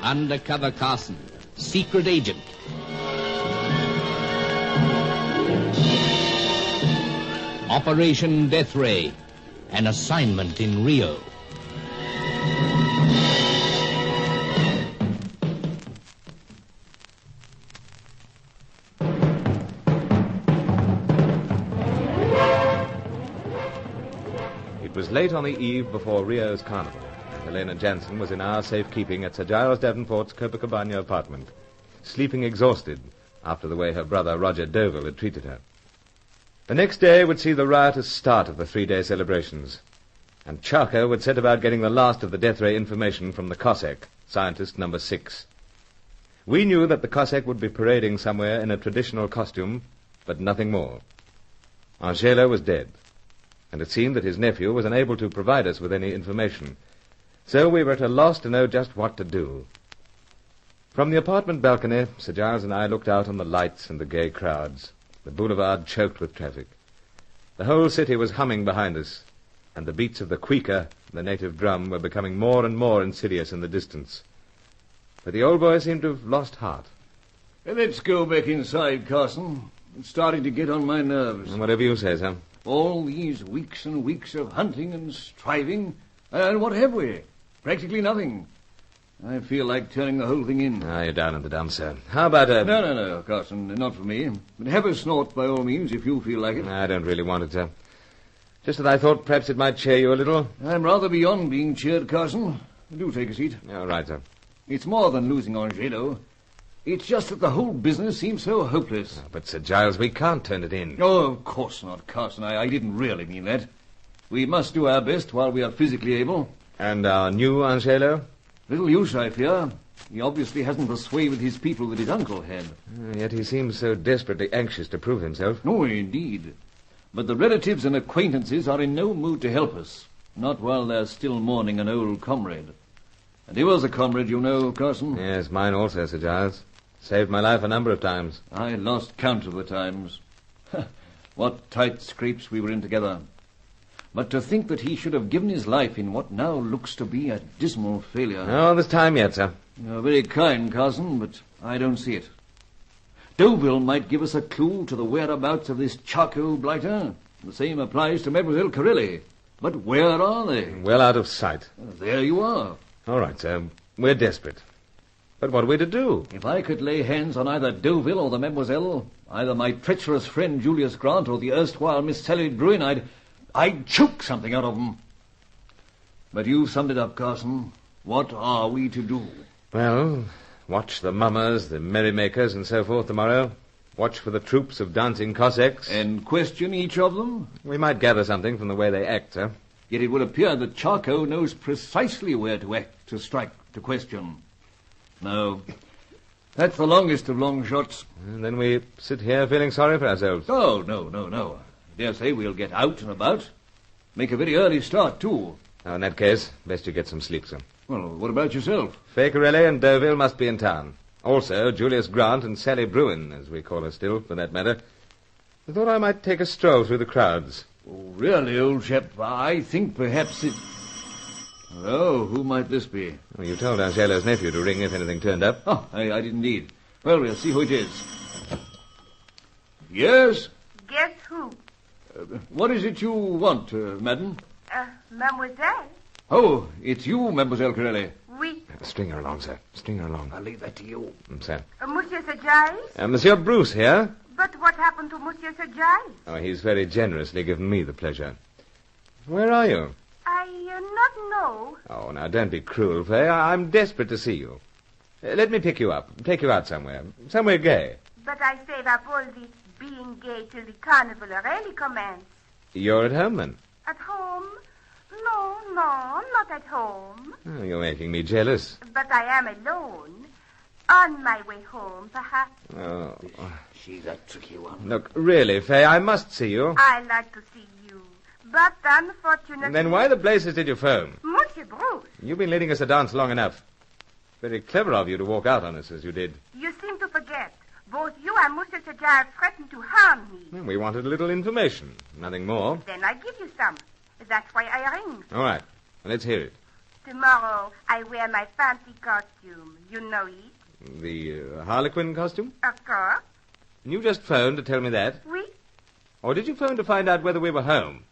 Undercover Carson, secret agent. Operation Death Ray, an assignment in Rio. It was late on the eve before Rio's carnival. Helena Jansen was in our safekeeping at Sir Giles Davenport's Copacabana apartment, sleeping exhausted after the way her brother Roger Deauville had treated her. The next day would see the riotous start of the 3-day celebrations, and Charco would set about getting the last of the death ray information from the Cossack, scientist number 6. We knew that the Cossack would be parading somewhere in a traditional costume, but nothing more. Angelo was dead, and it seemed that his nephew was unable to provide us with any information. So we were at a loss to know just what to do. From the apartment balcony, Sir Giles and I looked out on the lights and the gay crowds, the boulevard choked with traffic. The whole city was humming behind us, and the beats of the cuica, the native drum, were becoming more and more insidious in the distance. But the old boy seemed to have lost heart. Let's go back inside, Carson. It's starting to get on my nerves. Whatever you say, sir. All these weeks and weeks of hunting and striving, and what have we? Practically nothing. I feel like turning the whole thing in. You're down in the dumps, sir. How about No, Carson, not for me. But have a snort, by all means, if you feel like it. I don't really want it, sir. Just that I thought perhaps it might cheer you a little. I'm rather beyond being cheered, Carson. Do take a seat. All right, sir. It's more than losing Angelo. It's just that the whole business seems so hopeless. But, Sir Giles, we can't turn it in. Oh, of course not, Carson. I didn't really mean that. We must do our best while we are physically able. And our new Angelo? Little use, I fear. He obviously hasn't the sway with his people that his uncle had. Yet he seems so desperately anxious to prove himself. Oh, indeed. But the relatives and acquaintances are in no mood to help us. Not while they're still mourning an old comrade. And he was a comrade, you know, Carson. Yes, mine also, Sir Giles. Saved my life a number of times. I lost count of the times. What tight scrapes we were in together. But to think that he should have given his life in what now looks to be a dismal failure. Oh, there's time yet, sir. You're very kind, Carson, but I don't see it. Deauville might give us a clue to the whereabouts of this Charco blighter. The same applies to Mademoiselle Corelli. But where are they? Well out of sight. There you are. All right, sir. We're desperate. But what are we to do? If I could lay hands on either Deauville or the Mademoiselle, either my treacherous friend Julius Grant or the erstwhile Miss Sally Bruin, I'd choke something out of them. But you've summed it up, Carson. What are we to do? Well, watch the mummers, the merrymakers, and so forth tomorrow. Watch for the troops of dancing Cossacks. And question each of them? We might gather something from the way they act, sir. Yet it would appear that Charco knows precisely where to act, to strike, to question. No. That's the longest of long shots. And then we sit here feeling sorry for ourselves. Oh, no. I dare say we'll get out and about. Make a very early start, too. Now, in that case, best you get some sleep, sir. Well, what about yourself? Fay Corelli and Deauville must be in town. Also, Julius Grant and Sally Bruin, as we call her still, for that matter. I thought I might take a stroll through the crowds. Oh, really, old chap, I think perhaps it... Oh, who might this be? Well, you told Angelo's nephew to ring if anything turned up. Oh, I did indeed. Well, we'll see who it is. Yes? Guess who? What is it you want, madam? Mademoiselle. Oh, it's you, Mademoiselle Corelli. Oui. String her along, sir. String her along. I'll leave that to you. Sir. Monsieur Sir Giles? Monsieur Bruce here. But what happened to Monsieur Sir Giles? Oh, he's very generously given me the pleasure. Where are you? I not know. Oh, now, don't be cruel, Fay. I'm desperate to see you. Let me pick you up, take you out somewhere. Somewhere gay. But I save up all this being gay till the carnival really commence. You're at home, then? At home? No, not at home. Oh, you're making me jealous. But I am alone. On my way home, perhaps. Oh. She's a tricky one. Look, really, Fay, I must see you. I like to see you. But unfortunately... Then why the blazes did you phone? Monsieur Bruce. You've been leading us a dance long enough. Very clever of you to walk out on us as you did. You seem to forget. Both you and Monsieur Sir Giles threatened to harm me. We wanted a little information. Nothing more. Then I give you some. That's why I ring. All right. Well, let's hear it. Tomorrow, I wear my fancy costume. You know it? The Harlequin costume? Of course. And you just phoned to tell me that? Oui. Or did you phone to find out whether we were home?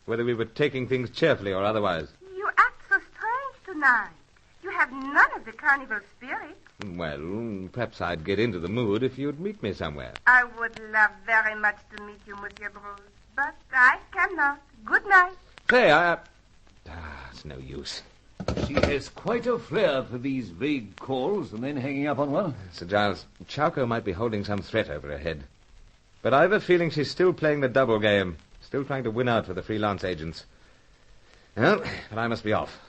Whether we were taking things cheerfully or otherwise? You act so strange tonight. You have none of the carnival spirit. Well, perhaps I'd get into the mood if you'd meet me somewhere. I would love very much to meet you, Monsieur Bruce. But I cannot. Good night. Say, it's no use. She has quite a flair for these vague calls and then hanging up on one. Sir Giles, Charco might be holding some threat over her head. But I've a feeling she's still playing the double game. Still trying to win out for the freelance agents. Well, but I must be off.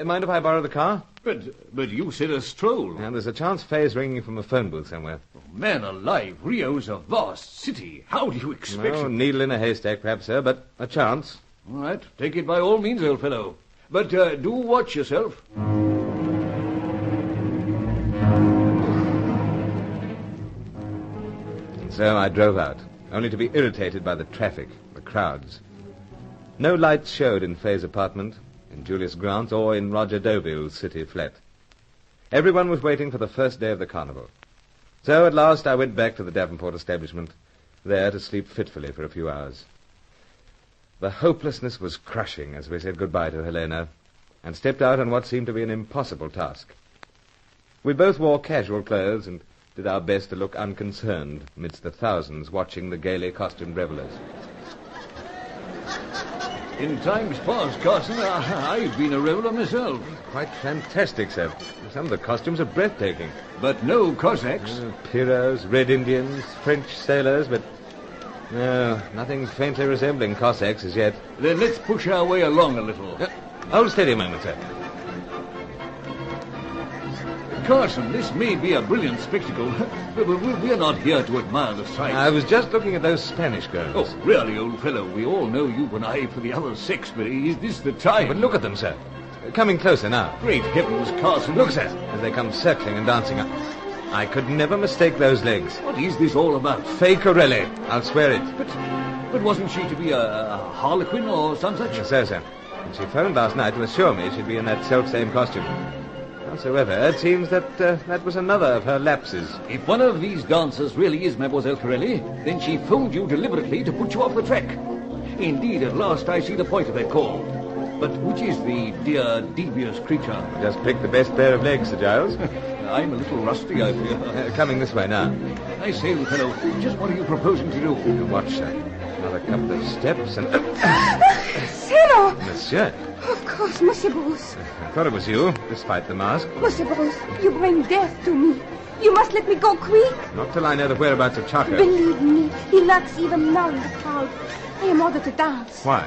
Mind if I borrow the car? But you said a stroll. Now, there's a chance Faye's ringing from a phone booth somewhere. Oh, man alive, Rio's a vast city. How do you expect... Oh, needle in a haystack, perhaps, sir, but a chance. All right, take it by all means, old fellow. But do watch yourself. And so I drove out, only to be irritated by the traffic, the crowds. No lights showed in Faye's apartment, in Julius Grant's, or in Roger Deauville's city flat. Everyone was waiting for the first day of the carnival. So at last I went back to the Davenport establishment, there to sleep fitfully for a few hours. The hopelessness was crushing as we said goodbye to Helena and stepped out on what seemed to be an impossible task. We both wore casual clothes and did our best to look unconcerned amidst the thousands watching the gaily costumed revelers. In times past, Carson, I've been a reveller myself. Quite fantastic, sir. Some of the costumes are breathtaking. But no Cossacks. Pyros, Red Indians, French sailors, but... no, nothing faintly resembling Cossacks as yet. Then let's push our way along a little. Hold steady a moment, sir. Carson, this may be a brilliant spectacle, but we're not here to admire the sights. I was just looking at those Spanish girls. Oh, really, old fellow, we all know you've an eye for the other sex, but is this the time? But look at them, sir. Coming closer now. Great heavens, Carson. Look, sir, as they come circling and dancing up. I could never mistake those legs. What is this all about? Fay Corelli, I'll swear it. But wasn't she to be a harlequin or some such? So, sir. And she phoned last night to assure me she'd be in that self-same costume. Howsoever, it seems that that was another of her lapses. If one of these dancers really is Mademoiselle Corelli, then she phoned you deliberately to put you off the track. Indeed, at last I see the point of that call. But which is the dear, devious creature? Just picked the best pair of legs, Sir Giles. I'm a little rusty, I fear. Coming this way now. I say, old fellow, just what are you proposing to do? Watch, sir. Another couple of steps and... Cyril! Monsieur. Of course, Monsieur Bruce. I thought it was you, despite the mask. Monsieur Bruce, you bring death to me. You must let me go quick. Not till I know the whereabouts of Charco. Believe me, he lurks even now in the crowd. I am ordered to dance. Why?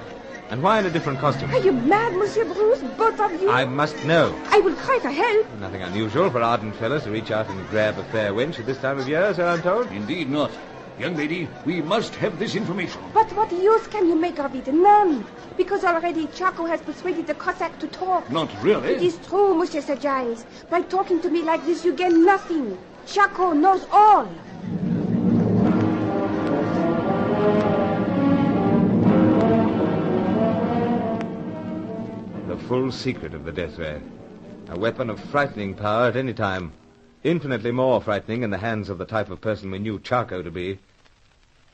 And why in a different costume? Are you mad, Monsieur Bruce? Both of you? I must know. I will cry for help. Nothing unusual for ardent fellows to reach out and grab a fair wench at this time of year, so I'm told. Indeed not. Young lady, we must have this information. But what use can you make of it? None. Because already Charco has persuaded the Cossack to talk. Not really. It is true, Monsieur Sir Giles. By talking to me like this, you gain nothing. Charco knows all. The full secret of the death ray. A weapon of frightening power at any time. Infinitely more frightening in the hands of the type of person we knew Charco to be.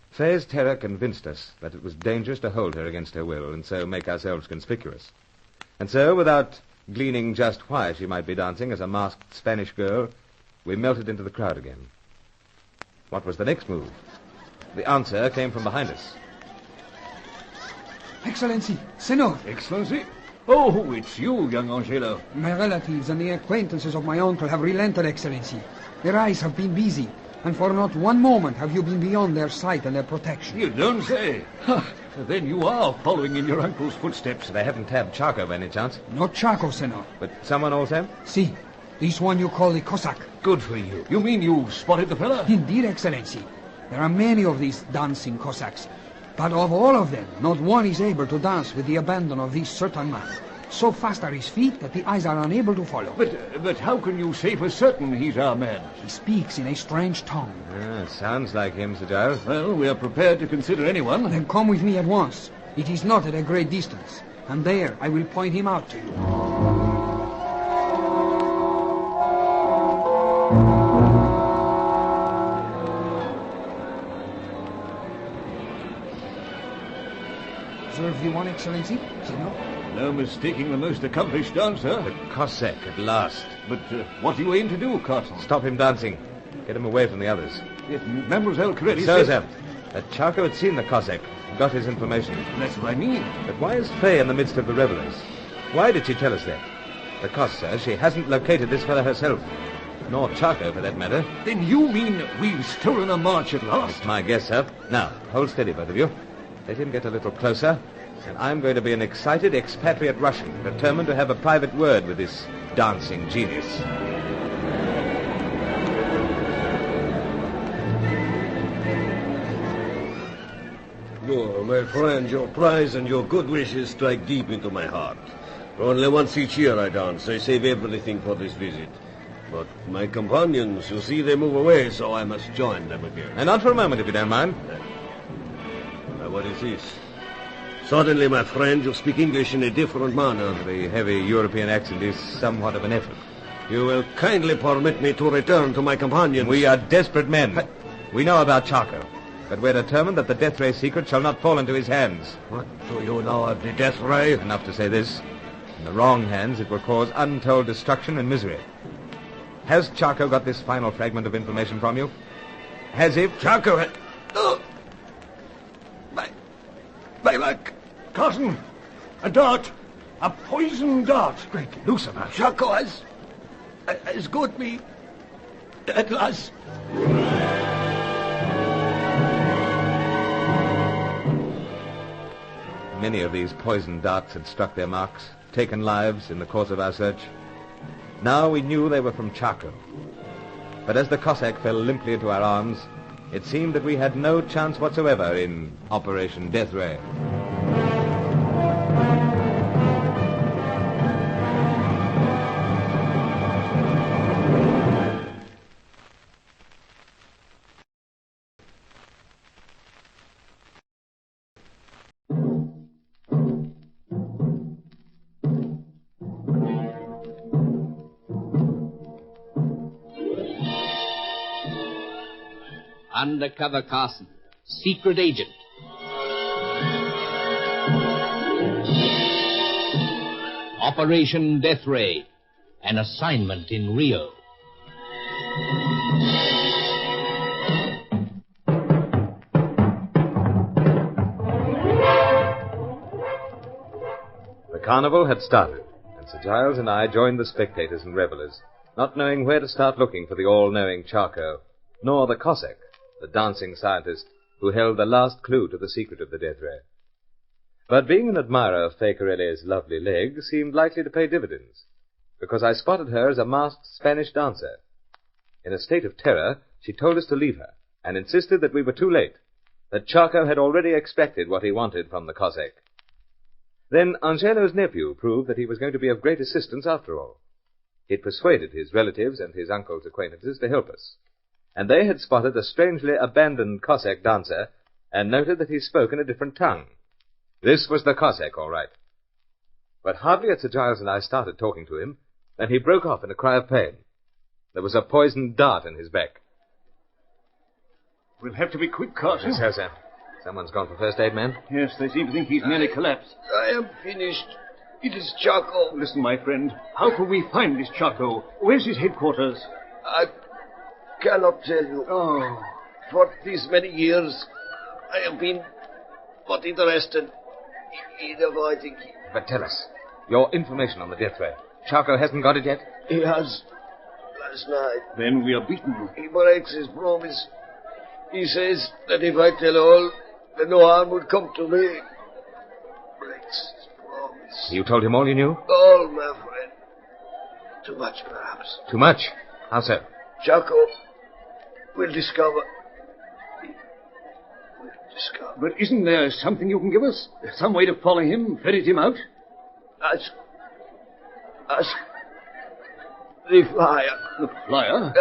Faye's terror convinced us that it was dangerous to hold her against her will and so make ourselves conspicuous. And so, without gleaning just why she might be dancing as a masked Spanish girl, we melted into the crowd again. What was the next move? The answer came from behind us. Excellency, Senor. Excellency? Oh, it's you, young Angelo. My relatives and the acquaintances of my uncle have relented, Excellency. Their eyes have been busy, and for not one moment have you been beyond their sight and their protection. You don't say. Then you are following in your uncle's footsteps. They haven't tabbed Charco by any chance? Not Charco, Senor. But someone also? See, this one you call the Cossack. Good for you. You mean you spotted the fella? Indeed, Excellency. There are many of these dancing Cossacks. But of all of them, not one is able to dance with the abandon of this certain man. So fast are his feet that the eyes are unable to follow. But how can you say for certain he's our man? He speaks in a strange tongue. Sounds like him, Sir Giles. Well, we are prepared to consider anyone. Then come with me at once. It is not at a great distance. And there I will point him out to you. observe the one, Excellency? Signor? No mistaking the most accomplished dancer. The Cossack at last. But what do you aim to do, Carson? Stop him dancing. Get him away from the others. Yet Mademoiselle Corelli So, said... sir, that Charco had seen the Cossack and got his information. That's what I mean. But why is Faye in the midst of the revelers? Why did she tell us that? Because, sir, she hasn't located this fellow herself. Nor Charco, for that matter. Then you mean we've stolen a march at last? It's my guess, sir. Now, hold steady, both of you. Let him get a little closer, and I'm going to be an excited expatriate Russian, determined to have a private word with this dancing genius. No, my friend, your prize and your good wishes strike deep into my heart. Only once each year I dance. I save everything for this visit. But my companions, you see, they move away, so I must join them again. And not for a moment, if you don't mind. What is this? Suddenly, my friend, you speak English in a different manner. The heavy European accent is somewhat of an effort. You will kindly permit me to return to my companions. We are desperate men. We know about Charco, but we're determined that the Death Ray secret shall not fall into his hands. What do you know of the Death Ray? Enough to say this. In the wrong hands, it will cause untold destruction and misery. Has Charco got this final fragment of information from you? Has he? Charco... Oh. My luck. Carson, a dart. A poison dart. Great Lucifer. Charco has got me at last. Many of these poison darts had struck their marks, taken lives in the course of our search. Now we knew they were from Charco. But as the Cossack fell limply into our arms, it seemed that we had no chance whatsoever in Operation Death Ray. Undercover Carson, secret agent. Operation Death Ray, an assignment in Rio. The carnival had started, and Sir Giles and I joined the spectators and revelers, not knowing where to start looking for the all-knowing Charco, nor the Cossack, the dancing scientist who held the last clue to the secret of the Death Ray. But being an admirer of Fay Corelli's lovely leg seemed likely to pay dividends, because I spotted her as a masked Spanish dancer. In a state of terror, she told us to leave her, and insisted that we were too late, that Charco had already extracted what he wanted from the Cossack. Then Angelo's nephew proved that he was going to be of great assistance after all. He had persuaded his relatives and his uncle's acquaintances to help us, and they had spotted a strangely abandoned Cossack dancer and noted that he spoke in a different tongue. This was the Cossack, all right. But hardly had Sir Giles and I started talking to him than he broke off in a cry of pain. There was a poisoned dart in his back. We'll have to be quick, Carson. Yes, sir. Someone's gone for first aid, man. Yes, they seem to think he's nearly collapsed. I am finished. It is Charco. Listen, my friend, how can we find this Charco? Where's his headquarters? I cannot tell you. Oh. For these many years, I have been but interested in avoiding him. But tell us, your information on the Death Ray. Charco hasn't got it yet? He has. Last night. Then we are beaten. He breaks his promise. He says that if I tell all, then no harm would come to me. Breaks his promise. You told him all you knew? All, my friend. Too much, perhaps. Too much? How so? Charco will discover. But isn't there something you can give us? Some way to follow him, ferret him out? Ask the flyer. The flyer?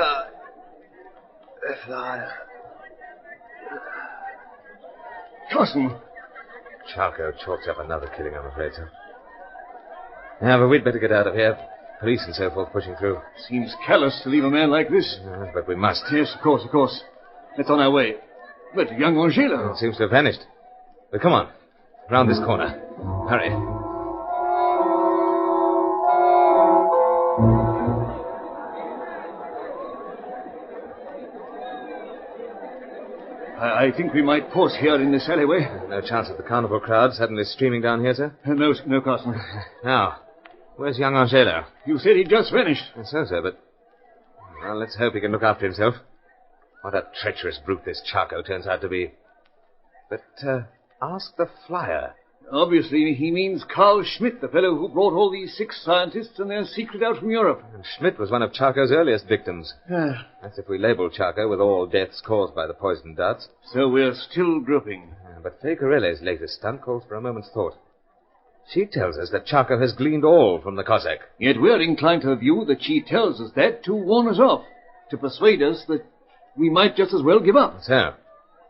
The flyer. Carson. Charco chalks up another killing, I'm afraid, sir. Now, but we'd better get out of here. Police and so forth pushing through. Seems callous to leave a man like this. But we must. Yes, of course. Let's on our way. But young Angelo... It seems to have vanished. But come on. Round this corner. Hurry. I think we might pause here in this alleyway. No chance of the carnival crowd suddenly streaming down here, sir? No, Carson. Now, where's young Angelo? You said he'd just vanished. So, sir, but... Well, let's hope he can look after himself. What a treacherous brute this Charco turns out to be. But, ask the flyer. Obviously, he means Carl Schmidt, the fellow who brought all these 6 scientists and their secret out from Europe. And Schmidt was one of Charco's earliest victims. That's if we label Charco with all deaths caused by the poison darts. So we're still groping. But Fay Corelli's latest stunt calls for a moment's thought. She tells us that Charco has gleaned all from the Cossack. Yet we're inclined to the view that she tells us that to warn us off, to persuade us that we might just as well give up. So,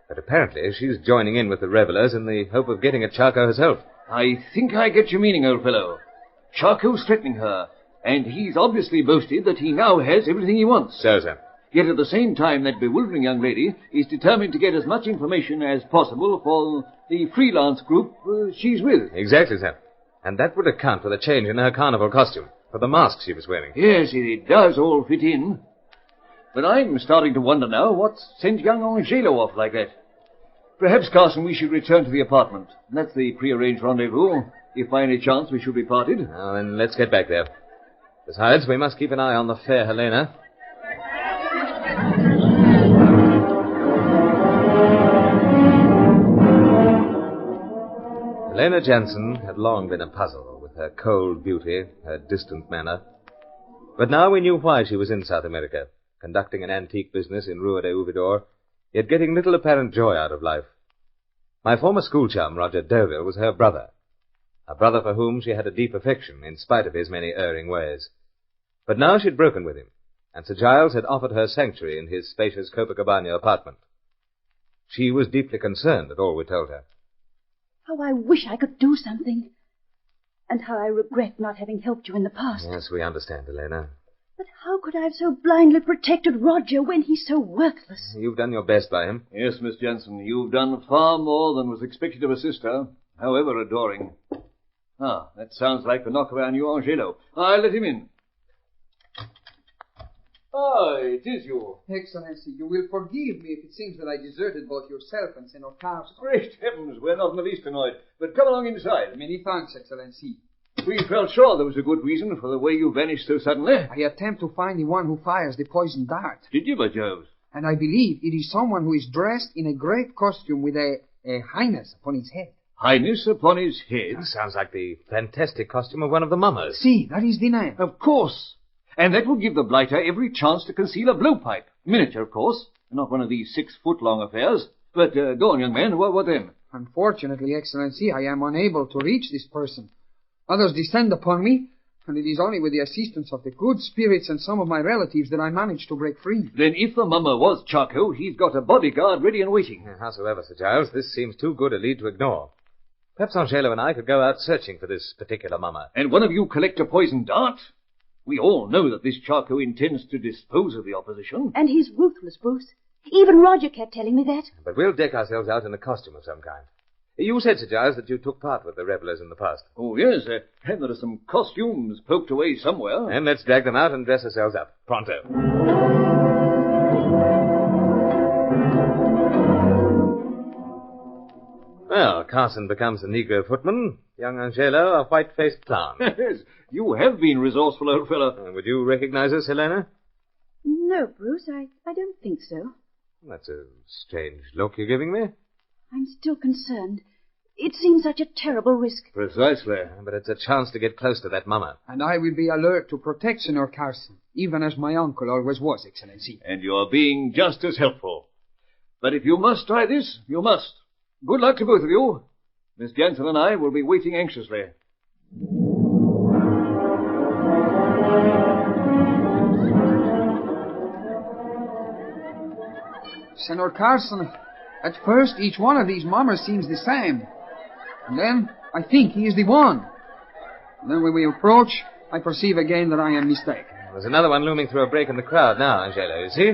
but apparently she's joining in with the revelers in the hope of getting at Charco herself. I think I get your meaning, old fellow. Charco's threatening her, and he's obviously boasted that he now has everything he wants. So, sir. Yet at the same time, that bewildering young lady is determined to get as much information as possible for the freelance group she's with. Exactly, sir. And that would account for the change in her carnival costume, for the mask she was wearing. Yes, it does all fit in. But I'm starting to wonder now what's sent young Angelo off like that. Perhaps, Carson, we should return to the apartment. That's the prearranged rendezvous, if by any chance we should be parted. Now, then, let's get back there. Besides, we must keep an eye on the fair Helena. Helena Jansen had long been a puzzle with her cold beauty, her distant manner. But now we knew why she was in South America, conducting an antique business in Rua de Uvidor, yet getting little apparent joy out of life. My former school chum, Roger Derville, was her brother, a brother for whom she had a deep affection, in spite of his many erring ways. But now she'd broken with him, and Sir Giles had offered her sanctuary in his spacious Copacabana apartment. She was deeply concerned at all we told her. How I wish I could do something. And how I regret not having helped you in the past. Yes, we understand, Helena. But how could I have so blindly protected Roger when he's so worthless? You've done your best by him. Yes, Miss Jansen, you've done far more than was expected of a sister, however adoring. Ah, that sounds like the knock of our new Angelo. I'll let him in. Ah, it is you. Excellency, you will forgive me if it seems that I deserted both yourself and Senor Carson. Great heavens, we're not in the least annoyed. But come along inside. Many thanks, Excellency. We felt sure there was a good reason for the way you vanished so suddenly. I attempt to find the one who fires the poison dart. Did you, by Jove? And I believe it is someone who is dressed in a great costume with a highness upon his head. Highness upon his head? That sounds like the fantastic costume of one of the mummers. See, that is the name. Of course. And that will give the blighter every chance to conceal a blowpipe. Miniature, of course. Not one of these 6-foot-long affairs. But go on, young man. What then? Unfortunately, Excellency, I am unable to reach this person. Others descend upon me, and it is only with the assistance of the good spirits and some of my relatives that I manage to break free. Then if the mummer was Charco, he's got a bodyguard ready and waiting. Howsoever, Sir Giles, this seems too good a lead to ignore. Perhaps Angelo and I could go out searching for this particular mummer. And one of you collect a poison dart? We all know that this Charco intends to dispose of the opposition. And he's ruthless, Bruce. Even Roger kept telling me that. But we'll deck ourselves out in a costume of some kind. You said, Sir Giles, that you took part with the revelers in the past. Oh, yes, and there are some costumes poked away somewhere. And let's drag them out and dress ourselves up. Pronto. Well, Carson becomes a Negro footman, young Angelo a white-faced clown. Yes, you have been resourceful, old fellow. Would you recognize us, Helena? No, Bruce, I don't think so. That's a strange look you're giving me. I'm still concerned. It seems such a terrible risk. Precisely. But it's a chance to get close to that mummer. And I will be alert to protect Senor Carson, even as my uncle always was, Excellency. And you're being just as helpful. But if you must try this, you must. Good luck to both of you. Miss Jansen and I will be waiting anxiously. Senor Carson, at first each one of these mummers seems the same. And then I think he is the one. And then when we approach, I perceive again that I am mistaken. There's another one looming through a break in the crowd now, Angelo, you see?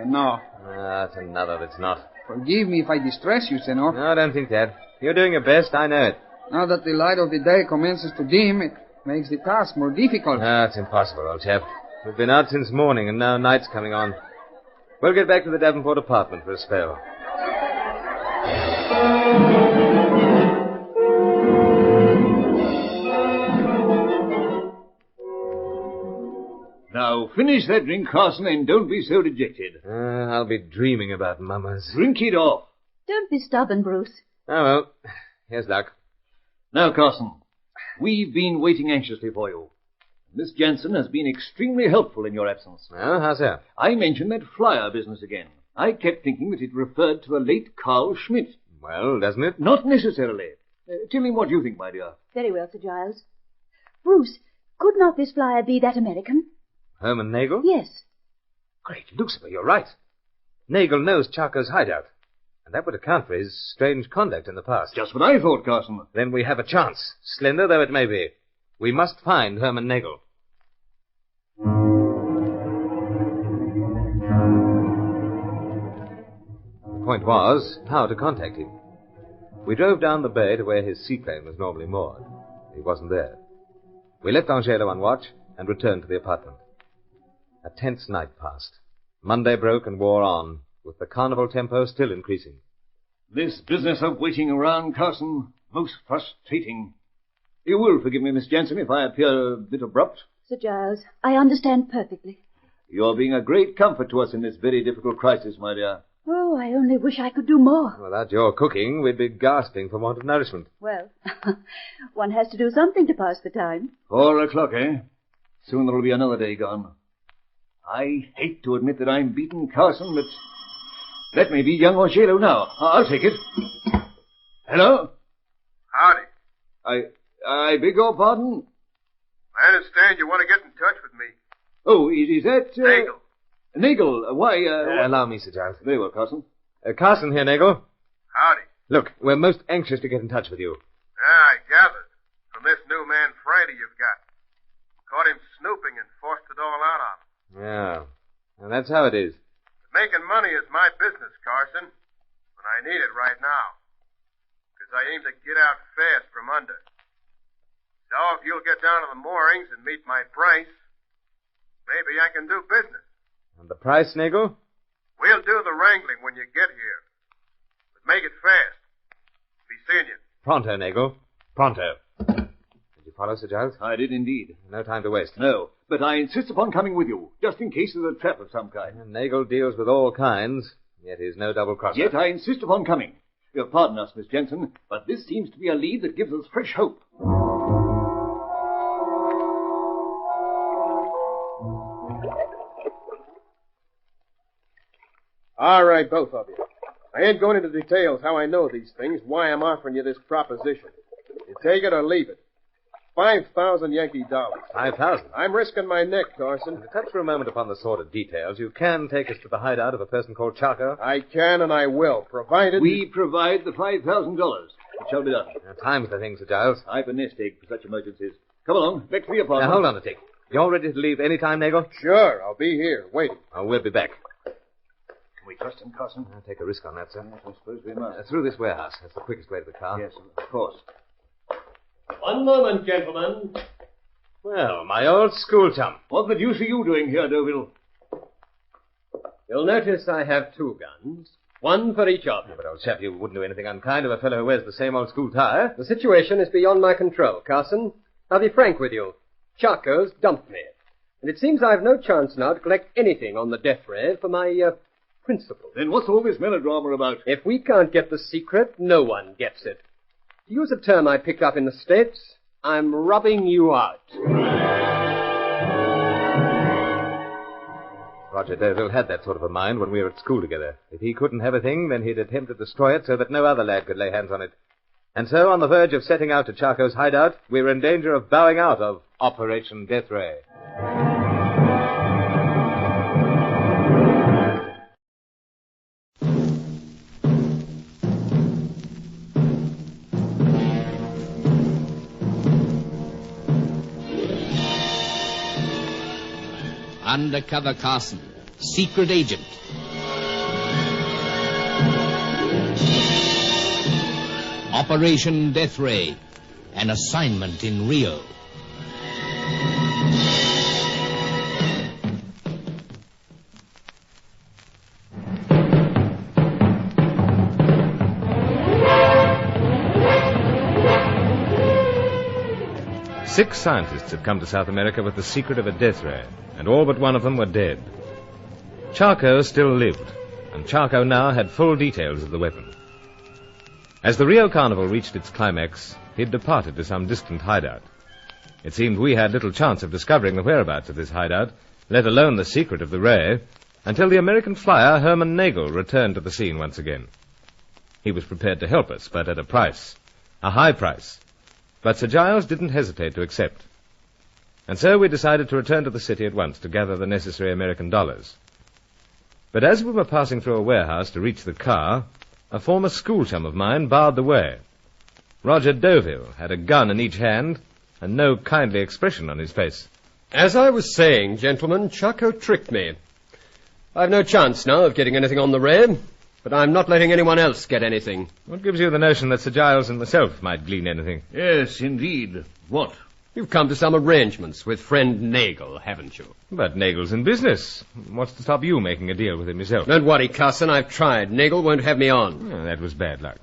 No. That's another that's not. Forgive me if I distress you, senor. No, I don't think that. You're doing your best, I know it. Now that the light of the day commences to dim, it makes the task more difficult. Ah, it's impossible, old chap. We've been out since morning, and now night's coming on. We'll get back to the Davenport apartment for a spell. Now, finish that drink, Carson, and don't be so dejected. I'll be dreaming about mamas. Drink it off. Don't be stubborn, Bruce. Oh, well. Here's luck. Now, Carson, we've been waiting anxiously for you. Miss Jensen has been extremely helpful in your absence. Oh, how's that? I mentioned that flyer business again. I kept thinking that it referred to a late Carl Schmidt. Well, doesn't it? Not necessarily. Tell me what you think, my dear. Very well, Sir Giles. Bruce, could not this flyer be that American? Herman Nagel? Yes. Great Lucifer, you're right. Nagel knows Charco's hideout. And that would account for his strange conduct in the past. Just what I thought, Carson. Then we have a chance, slender though it may be. We must find Herman Nagel. The point was, how to contact him. We drove down the bay to where his seaplane was normally moored. He wasn't there. We left Angelo on watch and returned to the apartment. A tense night passed. Monday broke and wore on, with the carnival tempo still increasing. This business of waiting around, Carson, most frustrating. You will forgive me, Miss Jensen, if I appear a bit abrupt. Sir Giles, I understand perfectly. You're being a great comfort to us in this very difficult crisis, my dear. Oh, I only wish I could do more. Without your cooking, we'd be gasping for want of nourishment. Well, one has to do something to pass the time. 4 o'clock, eh? Soon there'll be another day gone. I hate to admit that I'm beaten, Carson, but that may be young Angelo now. I'll take it. Hello? Howdy. I beg your pardon? I understand you want to get in touch with me. Oh, is that... Nagel. Nagel, why, Allow me, Sir Giles. Very well, Carson. Carson here, Nagel. Howdy. Look, we're most anxious to get in touch with you. I gathered. From this new man, Friday, you've got. Caught him snooping and forced it all out on him. Yeah. Well, that's how it is. Making money is my business, Carson. And I need it right now. Because I aim to get out fast from under. So if you'll get down to the moorings and meet my price, maybe I can do business. And the price, Nagel? We'll do the wrangling when you get here. But make it fast. Be seeing you. Pronto, Nagel. Pronto. Did you follow, Sir Giles? I did indeed. No time to waste. No, but I insist upon coming with you, just in case there's a trap of some kind. Nagel deals with all kinds, yet he's no double-crosser. Yet I insist upon coming. Pardon us, Miss Jensen, but this seems to be a lead that gives us fresh hope. All right, both of you. I ain't going into details how I know these things, why I'm offering you this proposition. You take it or leave it. 5,000 Yankee dollars. 5,000? I'm risking my neck, Carson. To touch for a moment upon the sordid details, you can take us to the hideout of a person called Charco? I can and I will, provided... We provide the $5,000. It shall be done. Now, time's the thing, Sir Giles. I've a nest egg for such emergencies. Come along, back to the apartment. Now, hold on a tick. You're ready to leave any time, Nagel? Sure, I'll be here, waiting. Oh, we'll be back. Can we trust him, Carson? I'll take a risk on that, sir. Yes, I suppose we must. Through this warehouse. That's the quickest way to the car. Yes, of course. One moment, gentlemen. Well, my old school chum. What the deuce are you doing here, Deauville? You'll notice I have 2 guns. One for each of you. But, old chap, you wouldn't do anything unkind to a fellow who wears the same old school tie. The situation is beyond my control, Carson. I'll be frank with you. Charco's dumped me. And it seems I've no chance now to collect anything on the death ray for my, principal. Then what's all this melodrama about? If we can't get the secret, no one gets it. To use a term I picked up in the States, I'm rubbing you out. Roger Deauville had that sort of a mind when we were at school together. If he couldn't have a thing, then he'd attempt to destroy it so that no other lad could lay hands on it. And so, on the verge of setting out to Charco's hideout, we were in danger of bowing out of Operation Death Ray. Undercover Carson, secret agent. Operation Death Ray, an assignment in Rio. Six scientists had come to South America with the secret of a death ray, and all but one of them were dead. Charco still lived, and Charco now had full details of the weapon. As the Rio Carnival reached its climax, he'd departed to some distant hideout. It seemed we had little chance of discovering the whereabouts of this hideout, let alone the secret of the ray, until the American flyer Herman Nagel returned to the scene once again. He was prepared to help us, but at a price, a high price. But Sir Giles didn't hesitate to accept. And so we decided to return to the city at once to gather the necessary American dollars. But as we were passing through a warehouse to reach the car, a former schoolchum of mine barred the way. Roger Deauville had a gun in each hand and no kindly expression on his face. As I was saying, gentlemen, Charco tricked me. I've no chance now of getting anything on the ray, but I'm not letting anyone else get anything. What gives you the notion that Sir Giles and myself might glean anything? Yes, indeed. What? You've come to some arrangements with friend Nagel, haven't you? But Nagel's in business. What's to stop you making a deal with him yourself? Don't worry, Carson. I've tried. Nagel won't have me on. Oh, that was bad luck.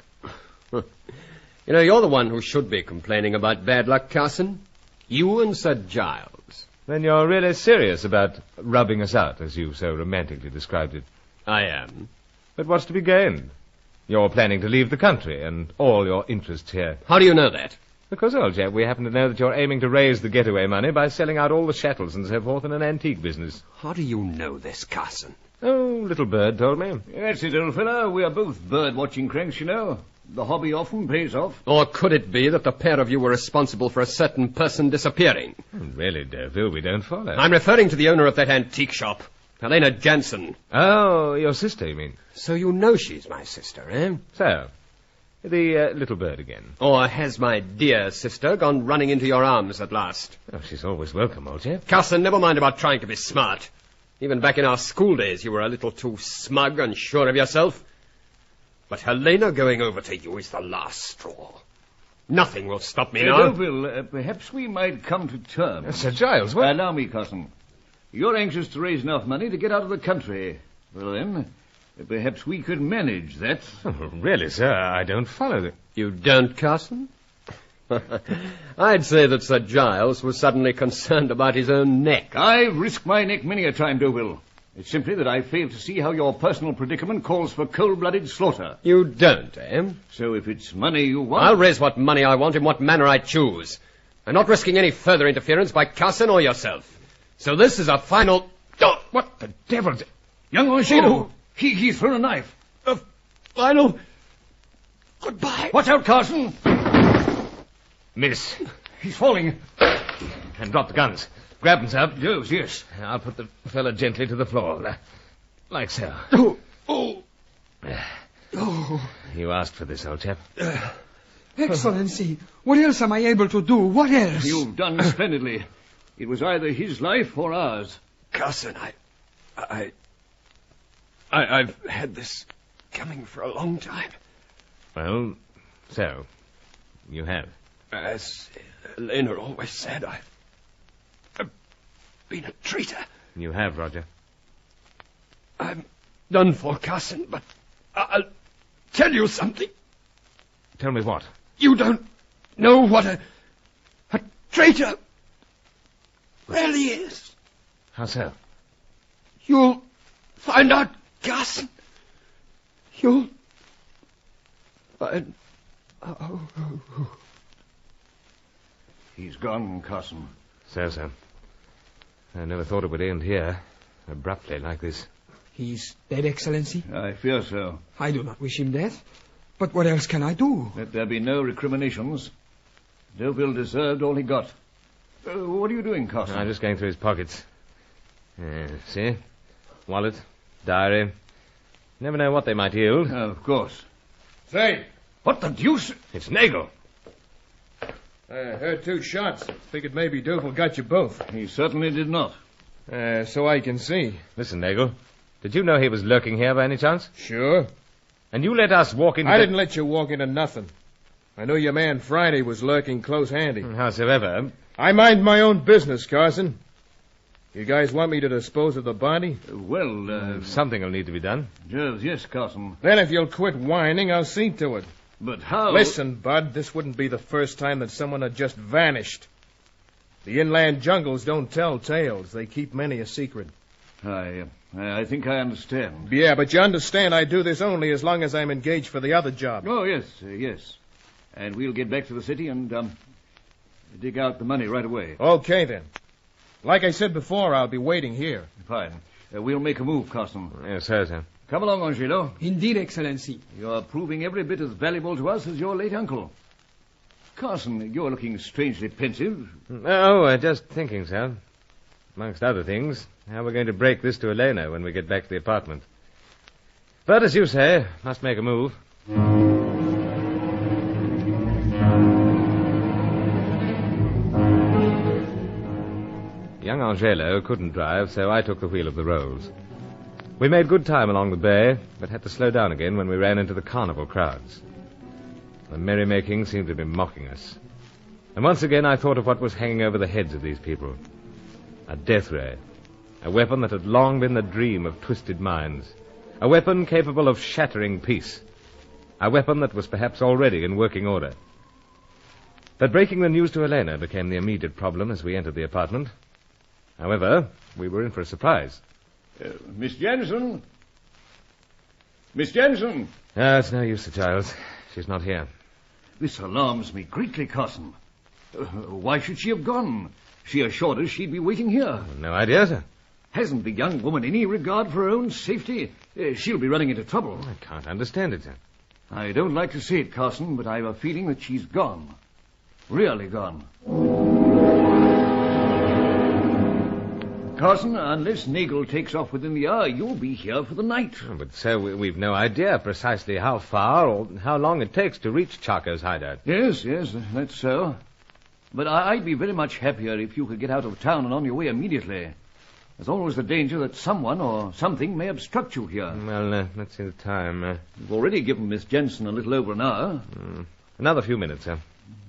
You know, you're the one who should be complaining about bad luck, Carson. You and Sir Giles. Then you're really serious about rubbing us out, as you so romantically described it. I am. But what's to be gained? You're planning to leave the country and all your interests here. How do you know that? Because, old chap, we happen to know that you're aiming to raise the getaway money by selling out all the chattels and so forth in an antique business. How do you know this, Carson? Oh, little bird told me. That's it, old fellow. We are both bird-watching cranks, you know. The hobby often pays off. Or could it be that the pair of you were responsible for a certain person disappearing? Really, Deauville, we don't follow. I'm referring to the owner of that antique shop, Helena Jansen. Oh, your sister, you mean? So you know she's my sister, eh? So, the little bird again. Or has my dear sister gone running into your arms at last? Oh, she's always welcome, old chap. Carson, never mind about trying to be smart. Even back in our school days, you were a little too smug and sure of yourself. But Helena going over to you is the last straw. Nothing will stop me now. Deauville, perhaps we might come to terms. Sir Giles, what? Allow me, Carson. You're anxious to raise enough money to get out of the country. Well, then, perhaps we could manage that. Oh, really, sir, I don't follow it. You don't, Carson? I'd say that Sir Giles was suddenly concerned about his own neck. I've risked my neck many a time, Deauville. It's simply that I fail to see how your personal predicament calls for cold-blooded slaughter. You don't, eh? So if it's money you want... I'll raise what money I want in what manner I choose. I'm not risking any further interference by Carson or yourself. So this is a final... Oh, what the devil... Young Oshino, he's thrown a knife. A final... Goodbye. Watch out, Carson. Miss. He's falling. And drop the guns. Grab them, sir. Yes. I'll put the fella gently to the floor. Like so. Oh. You asked for this, old chap. Excellency, what else am I able to do? What else? You've done splendidly. It was either his life or ours. Carson, I've had this coming for a long time. Well, so, you have. As Helena always said, I've been a traitor. You have, Roger. I'm done for, Carson, but I'll tell you something. Tell me what? You don't know what a traitor really is. How so? You'll find out, Carson. You'll find out. He's gone, Carson. So. I never thought it would end here, abruptly like this. He's dead, Excellency? I fear so. I do not wish him death. But what else can I do? Let there be no recriminations. Deauville deserved all he got. What are you doing, Carson? I'm just going through his pockets. See? Wallet, diary. Never know what they might yield. Of course. Say, what the deuce? It's Nagel. I heard 2 shots. Figured maybe Deauville got you both. He certainly did not. So I can see. Listen, Nagel. Did you know he was lurking here by any chance? Sure. And you let us walk into... I didn't let you walk into nothing. I know your man Friday was lurking close handy. Howsoever... I mind my own business, Carson. You guys want me to dispose of the body? something will need to be done. Yes, Carson. Then if you'll quit whining, I'll see to it. But how... Listen, Bud, this wouldn't be the first time that someone had just vanished. The inland jungles don't tell tales. They keep many a secret. I think I understand. Yeah, but you understand I do this only as long as I'm engaged for the other job. Oh, yes. And we'll get back to the city and dig out the money right away. Okay, then. Like I said before, I'll be waiting here. Fine. We'll make a move, Carson. Yes, sir. Come along, Angelo. Indeed, Excellency. You're proving every bit as valuable to us as your late uncle. Carson, you're looking strangely pensive. Oh, just thinking, sir. Amongst other things, how we're going to break this to Elena when we get back to the apartment. But as you say, must make a move. Young Angelo couldn't drive, so I took the wheel of the Rolls. We made good time along the bay, but had to slow down again when we ran into the carnival crowds. The merrymaking seemed to be mocking us. And once again I thought of what was hanging over the heads of these people. A death ray. A weapon that had long been the dream of twisted minds. A weapon capable of shattering peace. A weapon that was perhaps already in working order. But breaking the news to Elena became the immediate problem as we entered the apartment. However, we were in for a surprise. Miss Jensen? Miss Jensen! It's no use, Sir Giles. She's not here. This alarms me greatly, Carson. Why should she have gone? She assured us she'd be waiting here. No idea, sir. Hasn't the young woman any regard for her own safety? She'll be running into trouble. I can't understand it, sir. I don't like to say it, Carson, but I have a feeling that she's gone. Really gone. Carson, unless Nagel takes off within the hour, you'll be here for the night. Oh, but, sir, we've no idea precisely how far or how long it takes to reach Chaco's hideout. Yes, that's so. But I'd be very much happier if you could get out of town and on your way immediately. There's always the danger that someone or something may obstruct you here. Well, let's see the time. You've already given Miss Jensen a little over an hour. Another few minutes, sir.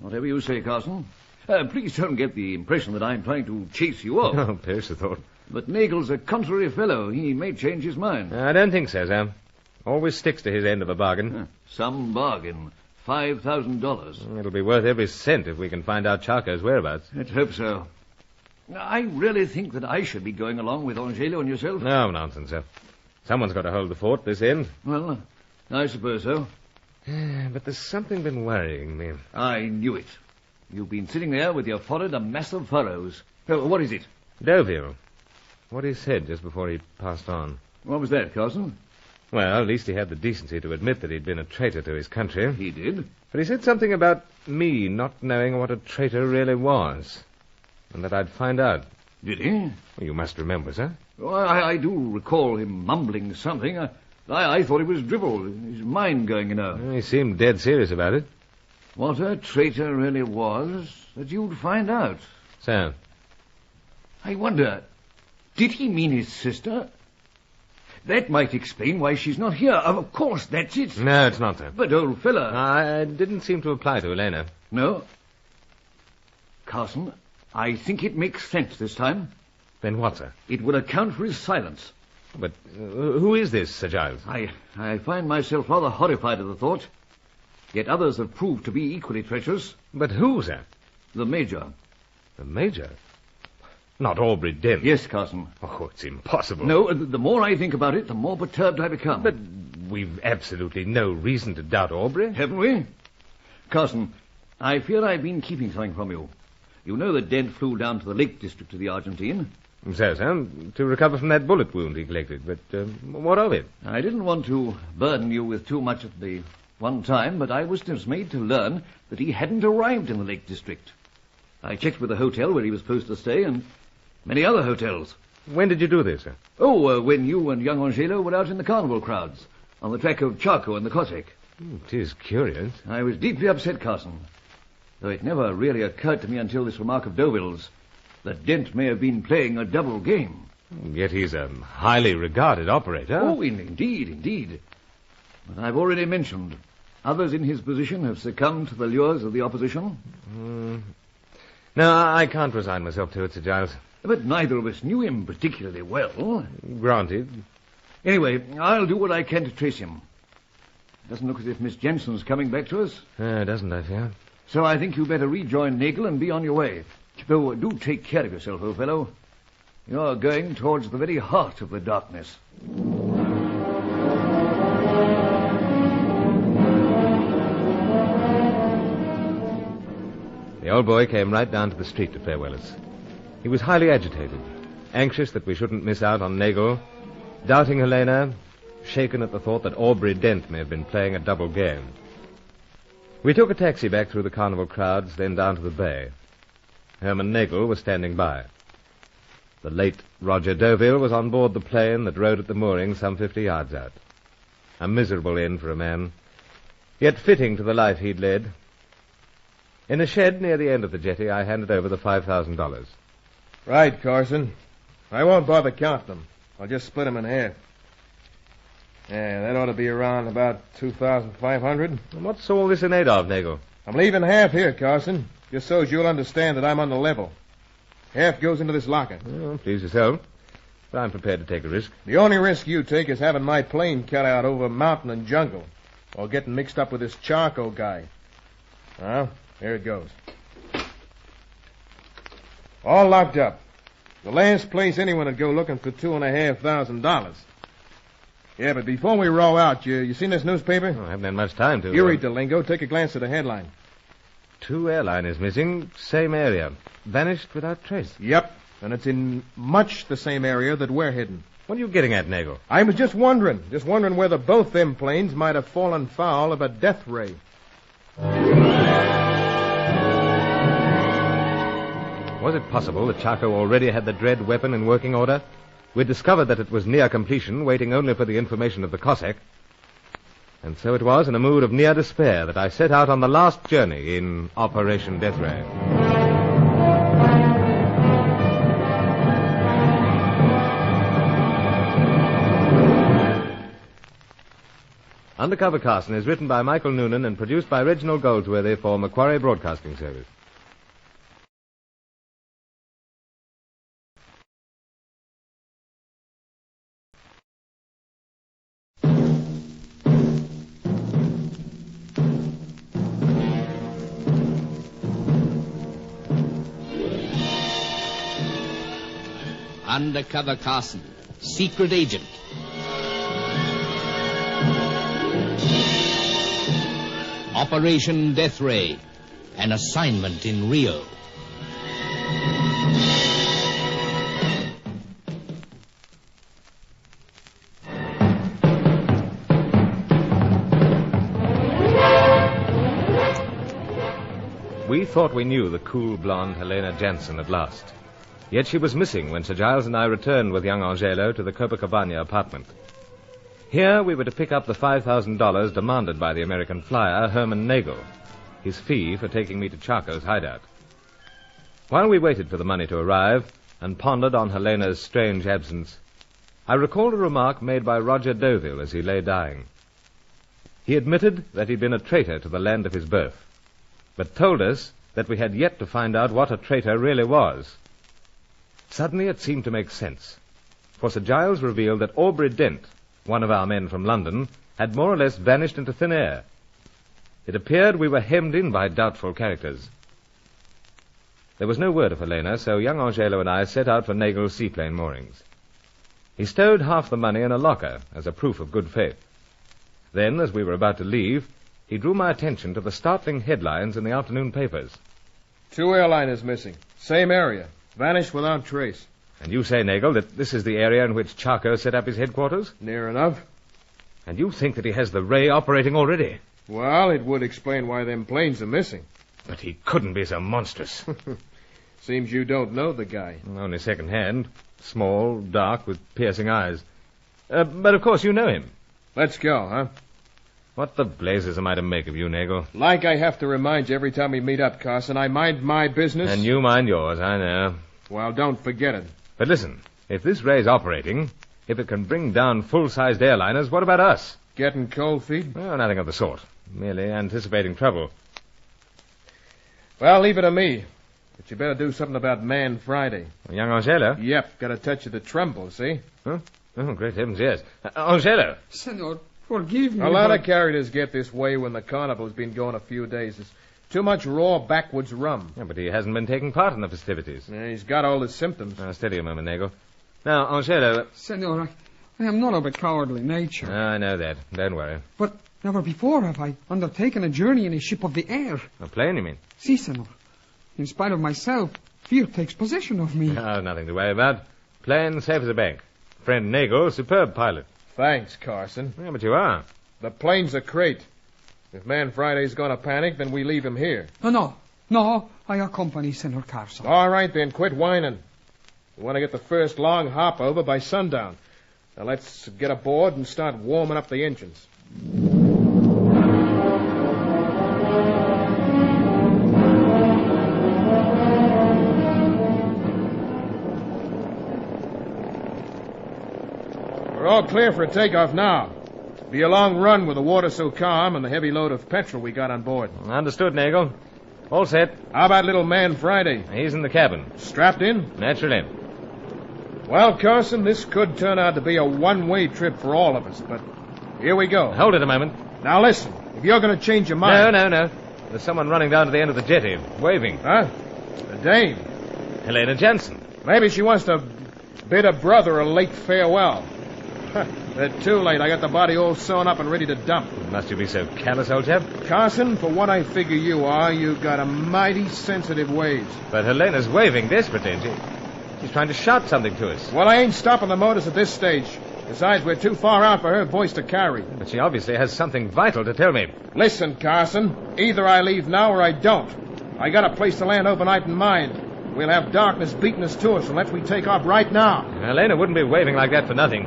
Whatever you say, Carson. Please don't get the impression that I'm trying to chase you off. Oh, perish the thought. But Nagel's a contrary fellow. He may change his mind. I don't think so, sir. Always sticks to his end of a bargain. Some bargain. $5,000. It'll be worth every cent if we can find out Chaco's whereabouts. Let's hope so. I really think that I should be going along with Angelo and yourself. No, nonsense, sir. Someone's got to hold the fort this end. Well, I suppose so. But there's something been worrying me. I knew it. You've been sitting there with your forehead a mass of furrows. What is it? Deauville. What he said just before he passed on. What was that, Carson? Well, at least he had the decency to admit that he'd been a traitor to his country. He did? But he said something about me not knowing what a traitor really was. And that I'd find out. Did he? Well, you must remember, sir. Oh, I do recall him mumbling something. I thought it was dribble. His mind going, you know. He seemed dead serious about it. What a traitor really was, that you'd find out. Sir? I wonder, did he mean his sister? That might explain why she's not here. Of course, that's it. No, it's not, sir. But, old fella... I didn't seem to apply to Elena. No? Carson, I think it makes sense this time. Then what, sir? It would account for his silence. But who is this, Sir Giles? I find myself rather horrified at the thought. Yet others have proved to be equally treacherous. But who, sir? The Major. The Major? Not Aubrey Dent? Yes, Carson. Oh, it's impossible. No, the more I think about it, the more perturbed I become. But we've absolutely no reason to doubt Aubrey. Haven't we? Carson, I fear I've been keeping something from you. You know that Dent flew down to the Lake District of the Argentine. So, sir, to recover from that bullet wound he collected. But what of it? I didn't want to burden you with too much at the one time, but I was dismayed to learn that he hadn't arrived in the Lake District. I checked with the hotel where he was supposed to stay and many other hotels. When did you do this, sir? Oh, when you and young Angelo were out in the carnival crowds, on the track of Chaco and the Cossack. It is curious. I was deeply upset, Carson, though it never really occurred to me until this remark of Deauville's that Dent may have been playing a double game. Yet he's a highly regarded operator. Oh, indeed. But I've already mentioned, Others in his position have succumbed to the lures of the opposition. No, I can't resign myself to it, Sir Giles. But neither of us knew him particularly well. Granted. Anyway, I'll do what I can to trace him. Doesn't look as if Miss Jensen's coming back to us. Doesn't, I fear. So I think you better rejoin Nagel and be on your way. Though do take care of yourself, old fellow. You're going towards the very heart of the darkness. The old boy came right down to the street to farewell us. He was highly agitated, anxious that we shouldn't miss out on Nagel, doubting Helena, shaken at the thought that Aubrey Dent may have been playing a double game. We took a taxi back through the carnival crowds, then down to the bay. Herman Nagel was standing by. The late Roger Deauville was on board the plane that rode at the moorings some 50 yards out. A miserable end for a man, yet fitting to the life he'd led. In a shed near the end of the jetty, I handed over the $5,000. Right, Carson. I won't bother counting them. I'll just split them in half. Yeah, that ought to be around about 2,500. What's all this in aid of, Nagel? I'm leaving half here, Carson, just so as you'll understand that I'm on the level. Half goes into this locker. Oh, please yourself. But I'm prepared to take a risk. The only risk you take is having my plane cut out over mountain and jungle, or getting mixed up with this Charco guy. Well, here it goes. All locked up. The last place anyone would go looking for $2,500. Yeah, but before we roll out, you seen this newspaper? I haven't had much time to. You read the lingo. Take a glance at the headline. 2 airliners missing, same area. Vanished without trace. Yep, and it's in much the same area that we're hidden. What are you getting at, Nagel? I was just wondering whether both them planes might have fallen foul of a death ray. Was it possible that Charco already had the dread weapon in working order? We'd discovered that it was near completion, waiting only for the information of the Cossack. And so it was in a mood of near despair that I set out on the last journey in Operation Death Ray. Undercover Carson is written by Michael Noonan and produced by Reginald Goldsworthy for Macquarie Broadcasting Service. Undercover Carson, secret agent. Operation Death Ray, an assignment in Rio. We thought we knew the cool blonde Helena Jansen at last. Yet she was missing when Sir Giles and I returned with young Angelo to the Copacabana apartment. Here we were to pick up the $5,000 demanded by the American flyer, Herman Nagel, his fee for taking me to Charco's hideout. While we waited for the money to arrive and pondered on Helena's strange absence, I recalled a remark made by Roger Deauville as he lay dying. He admitted that he'd been a traitor to the land of his birth, but told us that we had yet to find out what a traitor really was. Suddenly it seemed to make sense, for Sir Giles revealed that Aubrey Dent, one of our men from London, had more or less vanished into thin air. It appeared we were hemmed in by doubtful characters. There was no word of Helena, so young Angelo and I set out for Nagel's seaplane moorings. He stowed half the money in a locker as a proof of good faith. Then, as we were about to leave, he drew my attention to the startling headlines in the afternoon papers. 2 airliners missing. Same area. Vanished without trace. And you say, Nagel, that this is the area in which Charco set up his headquarters? Near enough. And you think that he has the ray operating already? Well, it would explain why them planes are missing. But he couldn't be so monstrous. Seems you don't know the guy. Only second-hand. Small, dark, with piercing eyes. But of course you know him. Let's go, huh? What the blazes am I to make of you, Nagel? Like I have to remind you every time we meet up, Carson. I mind my business. And you mind yours, I know. Well, don't forget it. But listen, if this ray's operating, if it can bring down full-sized airliners, what about us? Getting cold feet? Well, nothing of the sort. Merely anticipating trouble. Well, leave it to me. But you better do something about Man Friday. Young Angelo? Yep, got a touch of the tremble, see? Huh? Oh, great heavens, yes. Angelo! Senor, forgive me. A lot of characters get this way when the carnival's been going a few days. There's too much raw backwoods rum. Yeah, but he hasn't been taking part in the festivities. Yeah, he's got all the symptoms. Now, steady a moment, Nego. Now, Angelo... Senor, I am not of a cowardly nature. I know that. Don't worry. But never before have I undertaken a journey in a ship of the air. A plane, you mean? Si, senor. In spite of myself, fear takes possession of me. Oh, nothing to worry about. Plane safe as a bank. Friend Nagel, superb pilot. Thanks, Carson. Yeah, but you are. The plane's a crate. If Man Friday's gonna panic, then we leave him here. No, I accompany Senor Carson. All right, then, quit whining. We want to get the first long hop over by sundown. Now let's get aboard and start warming up the engines. We're all clear for a takeoff now. Be a long run with the water so calm and the heavy load of petrol we got on board. Understood, Nagel. All set. How about little Man Friday? He's in the cabin. Strapped in? Naturally. Well, Carson, this could turn out to be a one-way trip for all of us, but here we go. Hold it a moment. Now listen, if you're going to change your mind... No. There's someone running down to the end of the jetty, waving. Huh? A dame. Helena Jansen. Maybe she wants to bid her brother a late farewell. They're too late. I got the body all sewn up and ready to dump. Must you be so callous, old chap? Carson, for what I figure you are, you've got a mighty sensitive ways. But Helena's waving desperately, and she's trying to shout something to us. Well, I ain't stopping the motors at this stage. Besides, we're too far out for her voice to carry. But she obviously has something vital to tell me. Listen, Carson. Either I leave now or I don't. I got a place to land overnight in mind. We'll have darkness beating us to us unless we take off right now. Helena wouldn't be waving like that for nothing.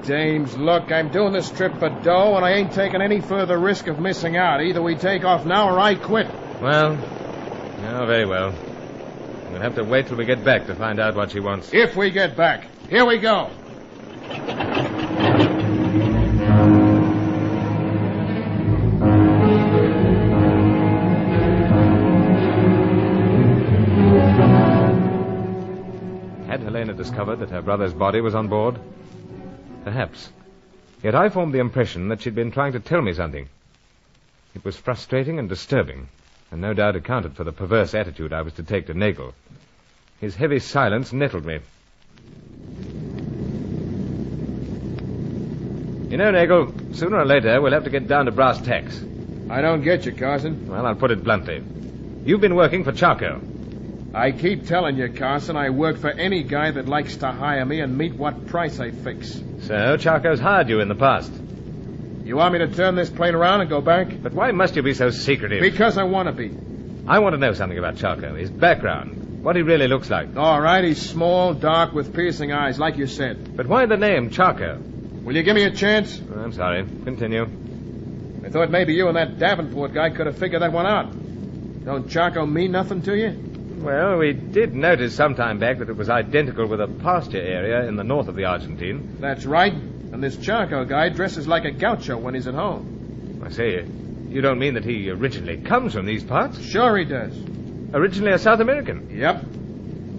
Dames, look, I'm doing this trip for dough, and I ain't taking any further risk of missing out. Either we take off now or I quit. Well, very well. We'll have to wait till we get back to find out what she wants. If we get back. Here we go. Had Helena discovered that her brother's body was on board? Perhaps. Yet I formed the impression that she'd been trying to tell me something. It was frustrating and disturbing, and no doubt accounted for the perverse attitude I was to take to Nagel. His heavy silence nettled me. You know, Nagel, sooner or later we'll have to get down to brass tacks. I don't get you, Carson. Well, I'll put it bluntly. You've been working for Charco. I keep telling you, Carson, I work for any guy that likes to hire me and meet what price I fix. So, Charco's hired you in the past. You want me to turn this plane around and go back? But why must you be so secretive? Because I want to be. I want to know something about Charco, his background, what he really looks like. All right, he's small, dark, with piercing eyes, like you said. But why the name Charco? Will you give me a chance? I'm sorry. Continue. I thought maybe you and that Davenport guy could have figured that one out. Don't Charco mean nothing to you? Well, we did notice some time back that it was identical with a pasture area in the north of the Argentine. That's right. And this Charco guy dresses like a gaucho when he's at home. I say, you don't mean that he originally comes from these parts? Sure he does. Originally a South American? Yep.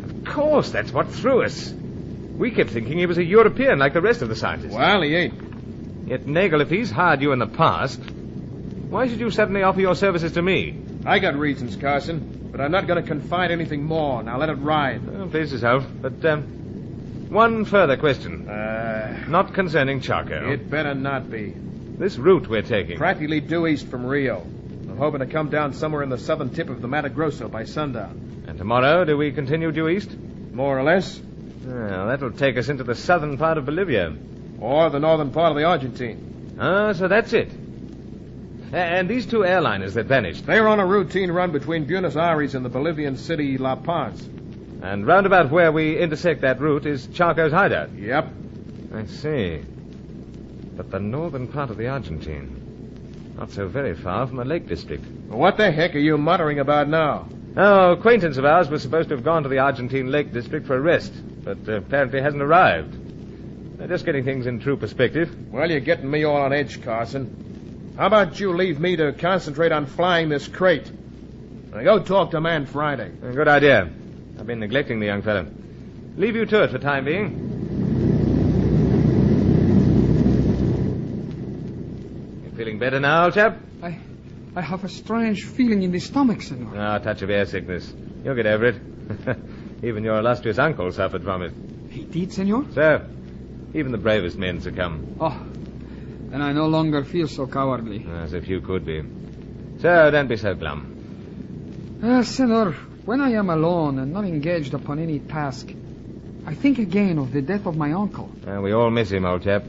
Of course, that's what threw us. We kept thinking he was a European like the rest of the scientists. Well, he ain't. Yet, Nagel, if he's hired you in the past, why should you suddenly offer your services to me? I got reasons, Carson, but I'm not going to confide anything more. Now let it ride. Well, please yourself. But, one further question. Not concerning Charco. It better not be. This route we're taking. Practically due east from Rio. I'm hoping to come down somewhere in the southern tip of the Mato Grosso by sundown. And tomorrow, do we continue due east? More or less. Well, that'll take us into the southern part of Bolivia. Or the northern part of the Argentine. Ah, so that's it. And these two airliners that vanished? They were on a routine run between Buenos Aires and the Bolivian city La Paz. And round about where we intersect that route is Charco's hideout? Yep. I see. But the northern part of the Argentine. Not so very far from the Lake District. What the heck are you muttering about now? Oh, acquaintance of ours was supposed to have gone to the Argentine Lake District for a rest, but apparently hasn't arrived. They're just getting things in true perspective. Well, you're getting me all on edge, Carson. How about you leave me to concentrate on flying this crate? Now go talk to Man Friday. Good idea. I've been neglecting the young fellow. Leave you to it for the time being. You feeling better now, old chap? I have a strange feeling in the stomach, senor. A touch of air sickness. You'll get over it. Even your illustrious uncle suffered from it. He did, senor? So, even the bravest men succumb. Oh, then I no longer feel so cowardly. As if you could be. So, don't be so glum. Senor, when I am alone and not engaged upon any task, I think again of the death of my uncle. We all miss him, old chap.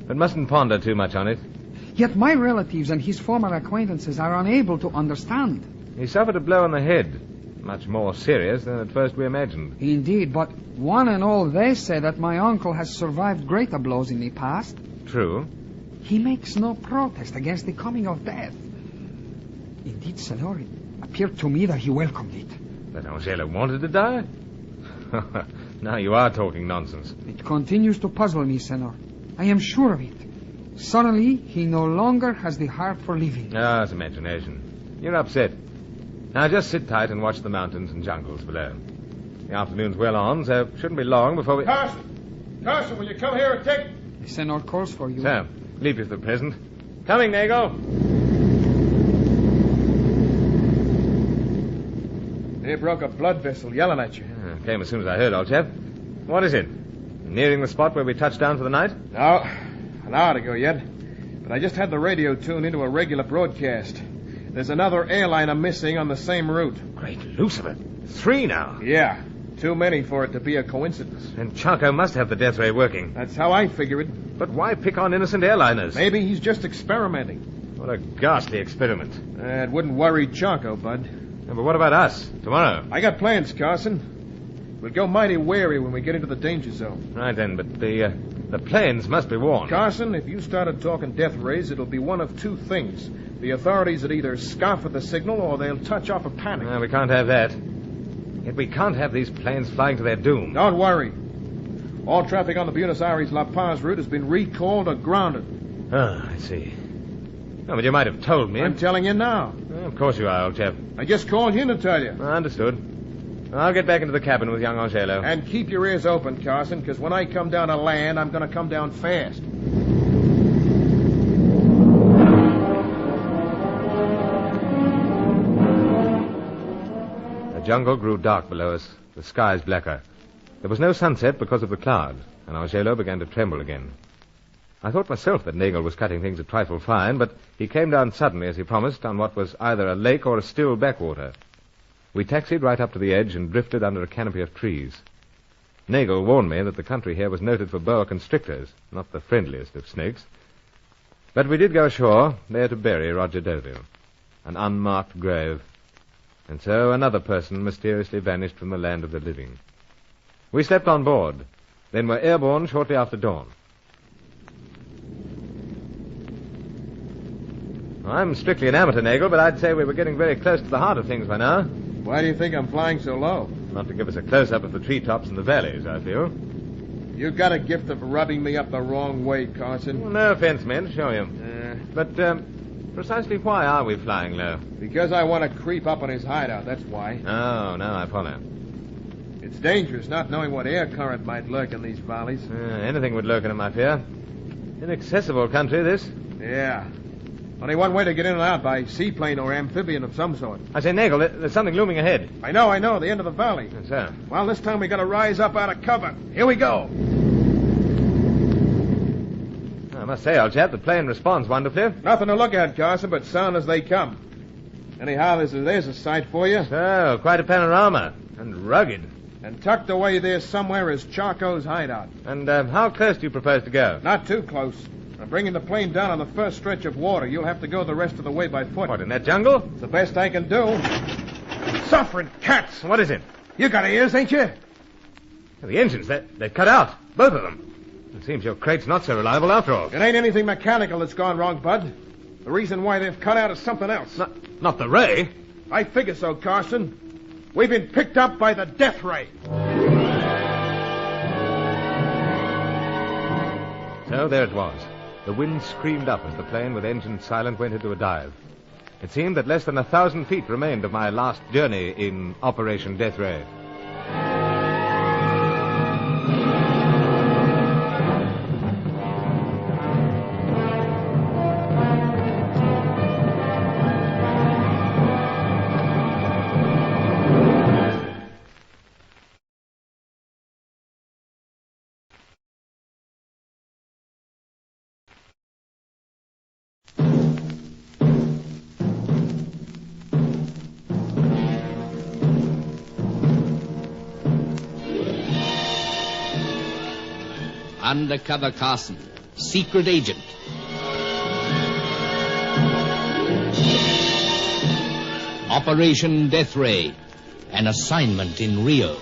But mustn't ponder too much on it. Yet my relatives and his former acquaintances are unable to understand. He suffered a blow on the head. Much more serious than at first we imagined. Indeed, but one and all they say that my uncle has survived greater blows in the past. True. He makes no protest against the coming of death. Indeed, senor, it appeared to me that he welcomed it. That Angela wanted to die? Now you are talking nonsense. It continues to puzzle me, senor. I am sure of it. Suddenly, he no longer has the heart for living. Ah, it's imagination. You're upset. Now just sit tight and watch the mountains and jungles below. The afternoon's well on, so it shouldn't be long before we... Carson! Carson, will you come here and take... The senor calls for you. So, leave you for the present. Coming, Nagel. They broke a blood vessel yelling at you. Came as soon as I heard, old chap. What is it? Nearing the spot where we touched down for the night? No, an hour to go yet. But I just had the radio tuned into a regular broadcast. There's another airliner missing on the same route. Great Lucifer. 3 now. Yeah. Too many for it to be a coincidence. And Charco must have the death ray working. That's how I figure it. But why pick on innocent airliners? Maybe he's just experimenting. What a ghastly experiment. It wouldn't worry Charco, Bud. Yeah, but what about us? Tomorrow? I got plans, Carson. We'll go mighty wary when we get into the danger zone. Right then, but the planes must be warned. Carson, if you started talking death rays, it'll be one of two things. The authorities would either scoff at the signal or they'll touch off a panic. We can't have that. Yet we can't have these planes flying to their doom. Don't worry. All traffic on the Buenos Aires-La Paz route has been recalled or grounded. Ah, I see. Oh, but you might have told me. I'm telling you now. Of course you are, old chap. I just called you to tell you. Understood. I'll get back into the cabin with young Angelo. And keep your ears open, Carson, because when I come down to land, I'm going to come down fast. The jungle grew dark below us, the skies blacker. There was no sunset because of the cloud, and Angelo began to tremble again. I thought myself that Nagel was cutting things a trifle fine, but he came down suddenly, as he promised, on what was either a lake or a still backwater. We taxied right up to the edge and drifted under a canopy of trees. Nagel warned me that the country here was noted for boa constrictors, not the friendliest of snakes. But we did go ashore, there to bury Roger Deauville. An unmarked grave. And so another person mysteriously vanished from the land of the living. We slept on board, then were airborne shortly after dawn. I'm strictly an amateur, Nagel, but I'd say we were getting very close to the heart of things by now. Why do you think I'm flying so low? Not to give us a close-up of the treetops and the valleys, I feel. You've got a gift of rubbing me up the wrong way, Carson. Well, no offense meant, show you. But precisely why are we flying low? Because I want to creep up on his hideout, that's why. Oh, now I follow. It's dangerous not knowing what air current might lurk in these valleys. Anything would lurk in them, I fear. Inaccessible country, this. Yeah. Only one way to get in and out, by seaplane or amphibian of some sort. I say, Nagel, there's something looming ahead. I know, the end of the valley. Yes, sir. Well, this time we got to rise up out of cover. Here we go. I must say, old chap, the plane responds wonderfully. Nothing to look at, Carson, but sound as they come. Anyhow, there's a sight for you. So, quite a panorama. And rugged. And tucked away there somewhere is Charco's hideout. And how close do you propose to go? Not too close. I'm bringing the plane down on the first stretch of water. You'll have to go the rest of the way by foot. What, in that jungle? It's the best I can do. Suffering cats! What is it? You got ears, ain't you? The engines, they're cut out. Both of them. It seems your crate's not so reliable after all. It ain't anything mechanical that's gone wrong, Bud. The reason why they've cut out is something else. Not the ray? I figure so, Carson. We've been picked up by the death ray. No, there it was. The wind screamed up as the plane with engine silent went into a dive. It seemed that less than 1,000 feet remained of my last journey in Operation Death Ray. Undercover Carson, secret agent. Operation Death Ray, an assignment in Rio.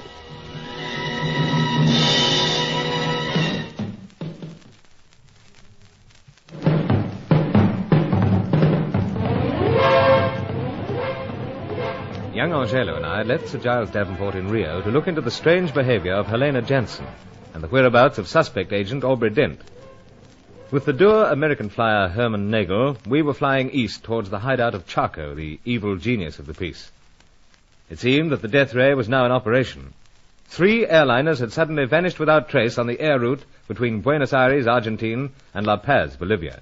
Young Angelo and I left Sir Giles Davenport in Rio to look into the strange behavior of Helena Jansen and the whereabouts of suspect agent Aubrey Dent. With the dour American flyer Herman Nagel, we were flying east towards the hideout of Chaco, the evil genius of the piece. It seemed that the Death Ray was now in operation. 3 airliners had suddenly vanished without trace on the air route between Buenos Aires, Argentine, and La Paz, Bolivia.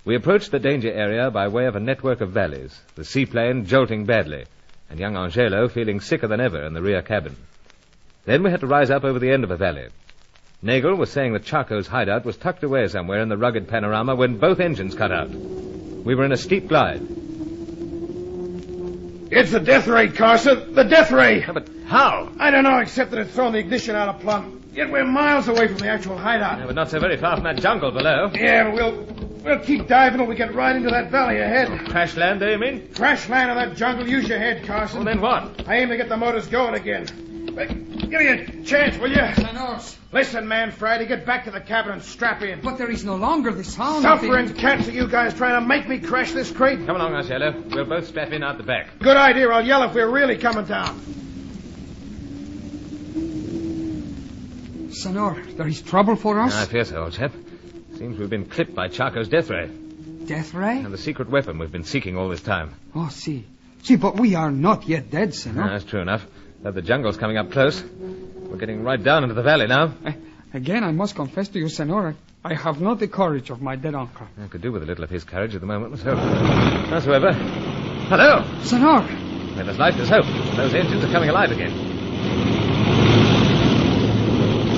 We approached the danger area by way of a network of valleys, the seaplane jolting badly, and young Angelo feeling sicker than ever in the rear cabin. Then we had to rise up over the end of a valley. Nagel was saying that Chaco's hideout was tucked away somewhere in the rugged panorama when both engines cut out. We were in a steep glide. It's the Death Ray, Carson. The Death Ray. But how? I don't know, except that it's thrown the ignition out of plumb. Yet we're miles away from the actual hideout. But not so very far from that jungle below. Yeah, but we'll keep diving till we get right into that valley ahead. Crash land, do you mean? Crash land in that jungle. Use your head, Carson. Well, then what? I aim to get the motors going again. Give me a chance, will you? Senors. Listen, man, Friday, get back to the cabin and strap in. But there is no longer the sound Suffering cats are you guys trying to make me crash this crate? Come along, Angelo. We'll both strap in out the back. Good idea. I'll yell if we're really coming down. Senor, there is trouble for us? I fear so, old chap. Seems we've been clipped by Chaco's Death Ray. Death Ray? And the secret weapon we've been seeking all this time. Oh, see. See, but we are not yet dead, Senor. That's true enough. Though the jungle's coming up close. We're getting right down into the valley now. Again, I must confess to you, Senor, I have not the courage of my dead uncle. I could do with a little of his courage at the moment myself. Howsoever. Hello! Senor! When there's life, there's hope. Those engines are coming alive again.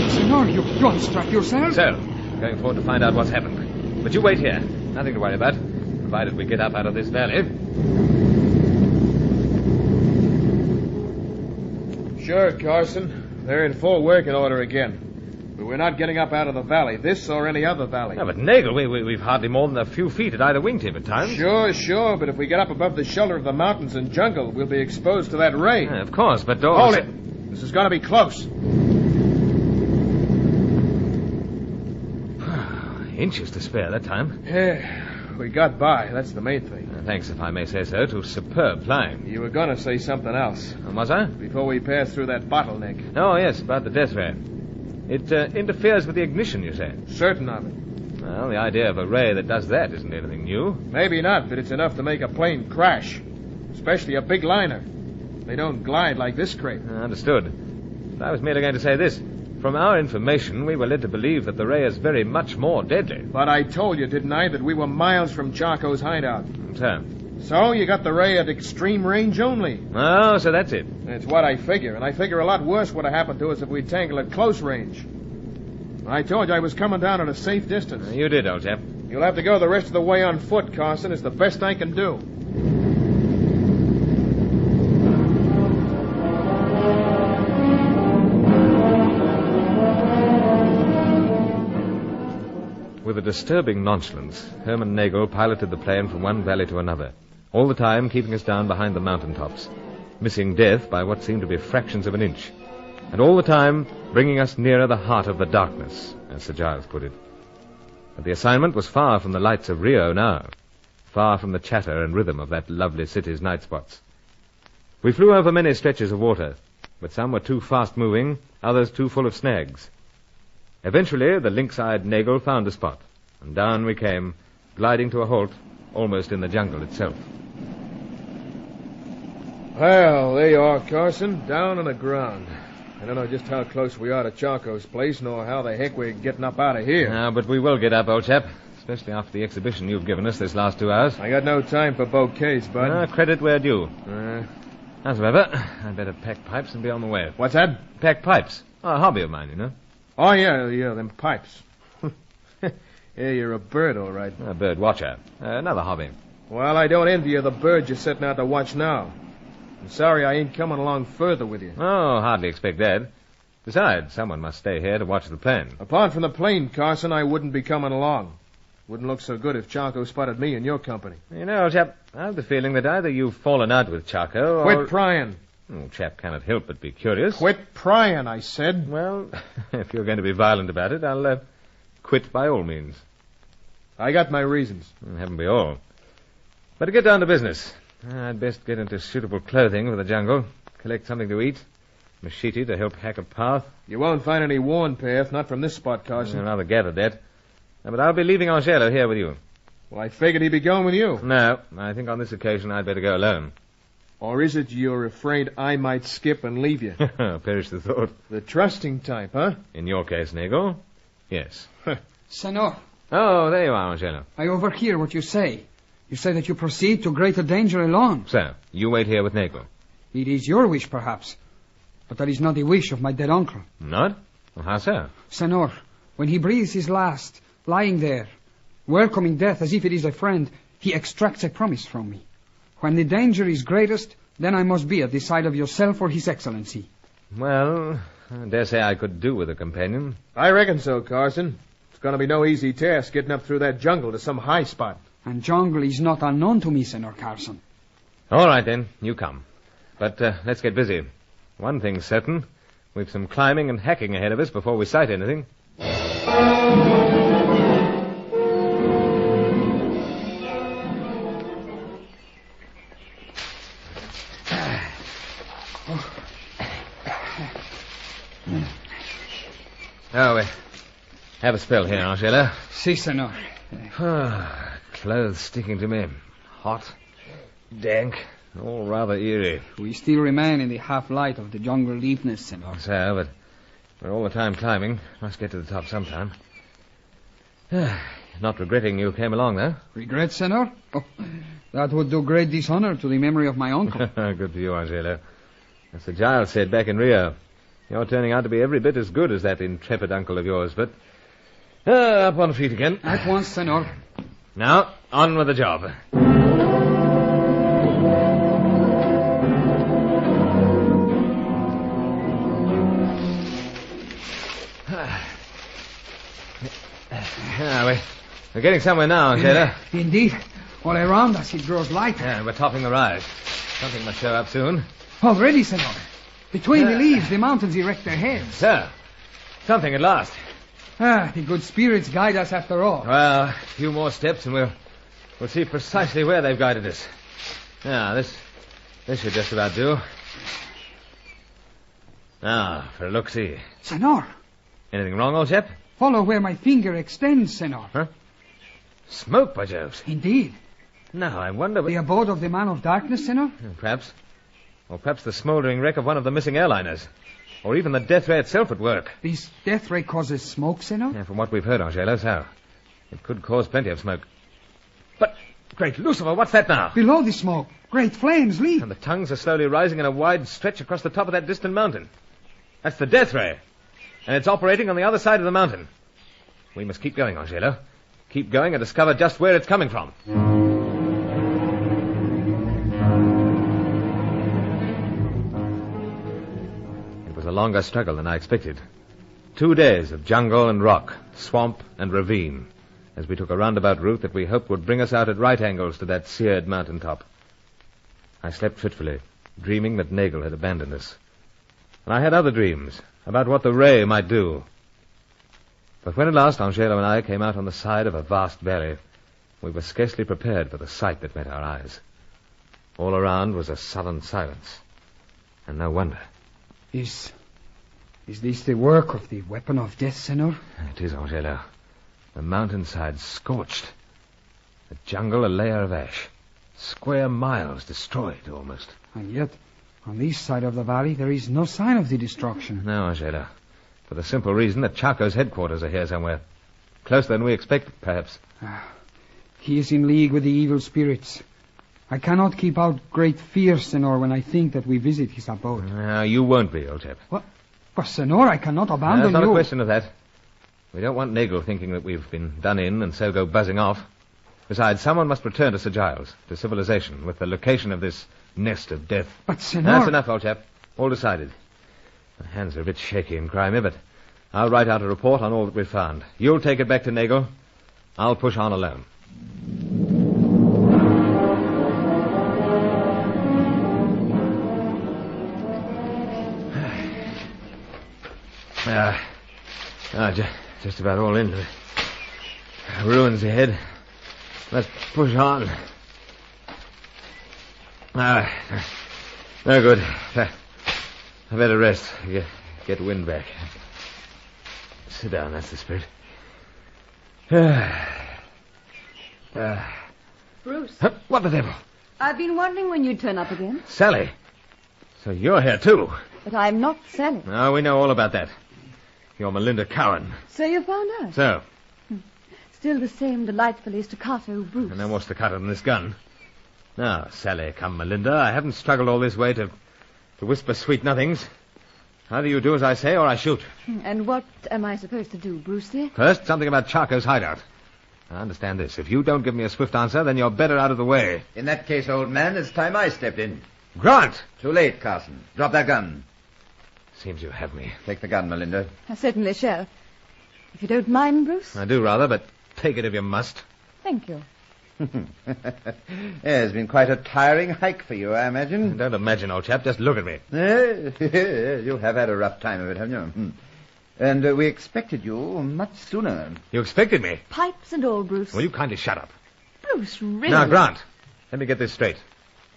Senor, you unstrap yourself? So, going forward to find out what's happened. But you wait here. Nothing to worry about, provided we get up out of this valley. Sure, Carson. They're in full working order again. But we're not getting up out of the valley, this or any other valley. No, but Nagel, we've hardly more than a few feet at either wingtip at times. Sure, but if we get up above the shoulder of the mountains and jungle, we'll be exposed to that ray. Of course, but... Hold it. This is going to be close. Inches to spare that time. Yeah, we got by. That's the main thing. Thanks, if I may say so, to superb flying. You were going to say something else. Was I? Before we passed through that bottleneck. Oh, yes, about the Death Ray. It interferes with the ignition, you say? Certain of it. Well, the idea of a ray that does that isn't anything new. Maybe not, but it's enough to make a plane crash. Especially a big liner. They don't glide like this crate. Understood. But I was merely going to say this. From our information, we were led to believe that the ray is very much more deadly. But I told you, didn't I, that we were miles from Chaco's hideout. So you got the ray at extreme range only. Oh, so that's it. That's what I figure, and I figure a lot worse would have happened to us if we'd tangled at close range. I told you I was coming down at a safe distance. You did, old chap. You'll have to go the rest of the way on foot, Carson. It's the best I can do. With a disturbing nonchalance, Herman Nagel piloted the plane from one valley to another, all the time keeping us down behind the mountain tops, missing death by what seemed to be fractions of an inch, and all the time bringing us nearer the heart of the darkness, as Sir Giles put it. But the assignment was far from the lights of Rio now, far from the chatter and rhythm of that lovely city's night spots. We flew over many stretches of water, but some were too fast-moving, others too full of snags. Eventually, the lynx-eyed Nagel found a spot, and down we came, gliding to a halt, almost in the jungle itself. Well, there you are, Carson, down on the ground. I don't know just how close we are to Charco's place, nor how the heck we're getting up out of here. No, but we will get up, old chap, especially after the exhibition you've given us this last 2 hours. I got no time for bouquets, bud. Credit where due. Howsoever, I'd better pack pipes and be on the way. What's that? Pack pipes. A hobby of mine, you know. Oh, yeah, them pipes. Yeah, you're a bird, all right. A bird watcher. Another hobby. Well, I don't envy you the bird you're setting out to watch now. I'm sorry I ain't coming along further with you. Oh, hardly expect that. Besides, someone must stay here to watch the plane. Apart from the plane, Carson, I wouldn't be coming along. Wouldn't look so good if Charco spotted me in your company. You know, old chap, I have the feeling that either you've fallen out with Charco or... Quit prying. Old chap cannot help but be curious. Quit prying, I said. Well, if you're going to be violent about it, I'll quit by all means. I got my reasons. Haven't we all? But to get down to business, I'd best get into suitable clothing for the jungle, collect something to eat, machete to help hack a path. You won't find any worn path, not from this spot, Carson. I rather gathered that. But I'll be leaving Angelo here with you. Well, I figured he'd be going with you. No, I think on this occasion I'd better go alone. Or is it you're afraid I might skip and leave you? Perish the thought. The trusting type, huh? In your case, Nagel, yes. Senor. Oh, there you are, Angelo. I overhear what you say. You say that you proceed to greater danger alone. So, you wait here with Nagel. It is your wish, perhaps. But that is not the wish of my dead uncle. Not? Well, how so? Senor, when he breathes his last, lying there, welcoming death as if it is a friend, he extracts a promise from me. When the danger is greatest, then I must be at the side of yourself or His Excellency. Well, I dare say I could do with a companion. I reckon so, Carson. It's going to be no easy task getting up through that jungle to some high spot. And jungle is not unknown to me, Senor Carson. All right, then. You come. But let's get busy. One thing's certain. We've some climbing and hacking ahead of us before we sight anything. Oh, we have a spell here, Angela. Si, senor. Clothes sticking to me. Hot, dank, all rather eerie. We still remain in the half-light of the jungle deepness, senor. So, but we're all the time climbing. Must get to the top sometime. Not regretting you came along, though. Regret, senor? Oh, that would do great dishonor to the memory of my uncle. Good for you, Angelo. As the Giles said back in Rio, you're turning out to be every bit as good as that intrepid uncle of yours, but... up on feet again. At once, senor. Now, on with the job. We're getting somewhere now, Angela. Indeed. All around us it grows lighter. Yeah, we're topping the rise. Something must show up soon. Already, senor. Between the leaves, the mountains erect their heads. So, something at last. The good spirits guide us after all. Well, a few more steps and we'll see precisely where they've guided us. Now, this should just about do. Now, for a look-see. Senor. Anything wrong, old chap? Follow where my finger extends, senor. Huh? Smoke, by Jove. Indeed. Now, I wonder... The abode of the man of darkness, senor? Perhaps. Or perhaps the smouldering wreck of one of the missing airliners. Or even the death ray itself at work. This death ray causes smoke, senor? Yeah, from what we've heard, Angelo, so. It could cause plenty of smoke. But, great Lucifer, what's that now? Below the smoke, great flames leap. And the tongues are slowly rising in a wide stretch across the top of that distant mountain. That's the death ray. And it's operating on the other side of the mountain. We must keep going, Angelo. Keep going and discover just where it's coming from. It was a longer struggle than I expected. 2 days of jungle and rock, swamp and ravine, as we took a roundabout route that we hoped would bring us out at right angles to that seared mountaintop. I slept fitfully, dreaming that Nagel had abandoned us. And I had other dreams about what the ray might do. But when at last Angelo and I came out on the side of a vast valley, we were scarcely prepared for the sight that met our eyes. All around was a sullen silence. And no wonder. Is Is this the work of the weapon of death, senor? It is, Angelo. The mountainside scorched. The jungle a layer of ash. Square miles destroyed, almost. And yet, on this side of the valley, there is no sign of the destruction. No, Angelo. For the simple reason that Chaco's headquarters are here somewhere. Closer than we expected, perhaps. He is in league with the evil spirits. I cannot keep out great fear, senor, when I think that we visit his abode. No, you won't be, old chap. What? But, senor, I cannot abandon It's not you. a question of that. We don't want Nagel thinking that we've been done in and so go buzzing off. Besides, someone must return to Sir Giles, to civilization, with the location of this nest of death. But, senor... That's enough, old chap. All decided. My hands are a bit shaky and grimy, but I'll write out a report on all that we've found. You'll take it back to Nagel. I'll push on alone. Just about all in. Ruins ahead. Let's push on. No good. I better rest. Get wind back. Sit down, that's the spirit. Bruce. What the devil? I've been wondering when you'd turn up again. Sally. So you're here too. But I'm not Sally. No, we know all about that. You're Melinda Cowan. So you found out? So? Still the same delightfully staccato Bruce. And no more staccato than this gun. Now, Sally, come, Melinda. I haven't struggled all this way to whisper sweet nothings. Either you do as I say or I shoot. And what am I supposed to do, Bruce dear? First, something about Chaco's hideout. Now, understand this. If you don't give me a swift answer, then you're better out of the way. In that case, old man, it's time I stepped in. Grant! Too late, Carson. Drop that gun. Seems you have me. Take the gun, Melinda. I certainly shall. If you don't mind, Bruce. I do rather, but take it if you must. Thank you. It's been quite a tiring hike for you, I imagine. Don't imagine, old chap. Just look at me. You have had a rough time of it, haven't you? And we expected you much sooner. You expected me? Pipes and all, Bruce. Will you kindly shut up? Bruce, really? Now, Grant, let me get this straight.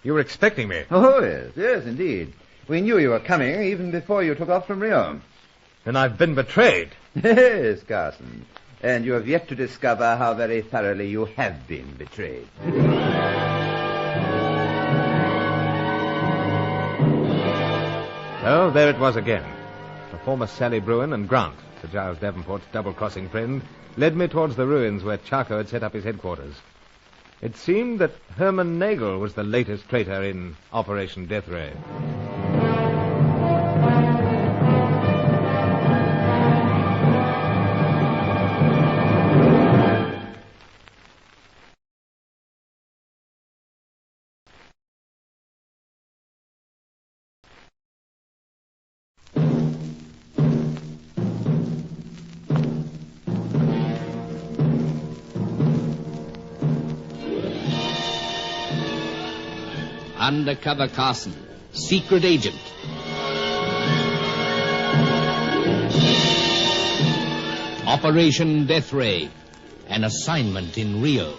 You were expecting me. Oh, yes, indeed. We knew you were coming even before you took off from Rio. Then I've been betrayed. Yes, Carson. And you have yet to discover how very thoroughly you have been betrayed. So, there it was again. The former Sally Bruin and Grant, Sir Giles Davenport's double-crossing friend, led me towards the ruins where Chaco had set up his headquarters. It seemed that Herman Nagel was the latest traitor in Operation Death Ray. Undercover Carson, secret agent. Operation Death Ray, an assignment in Rio.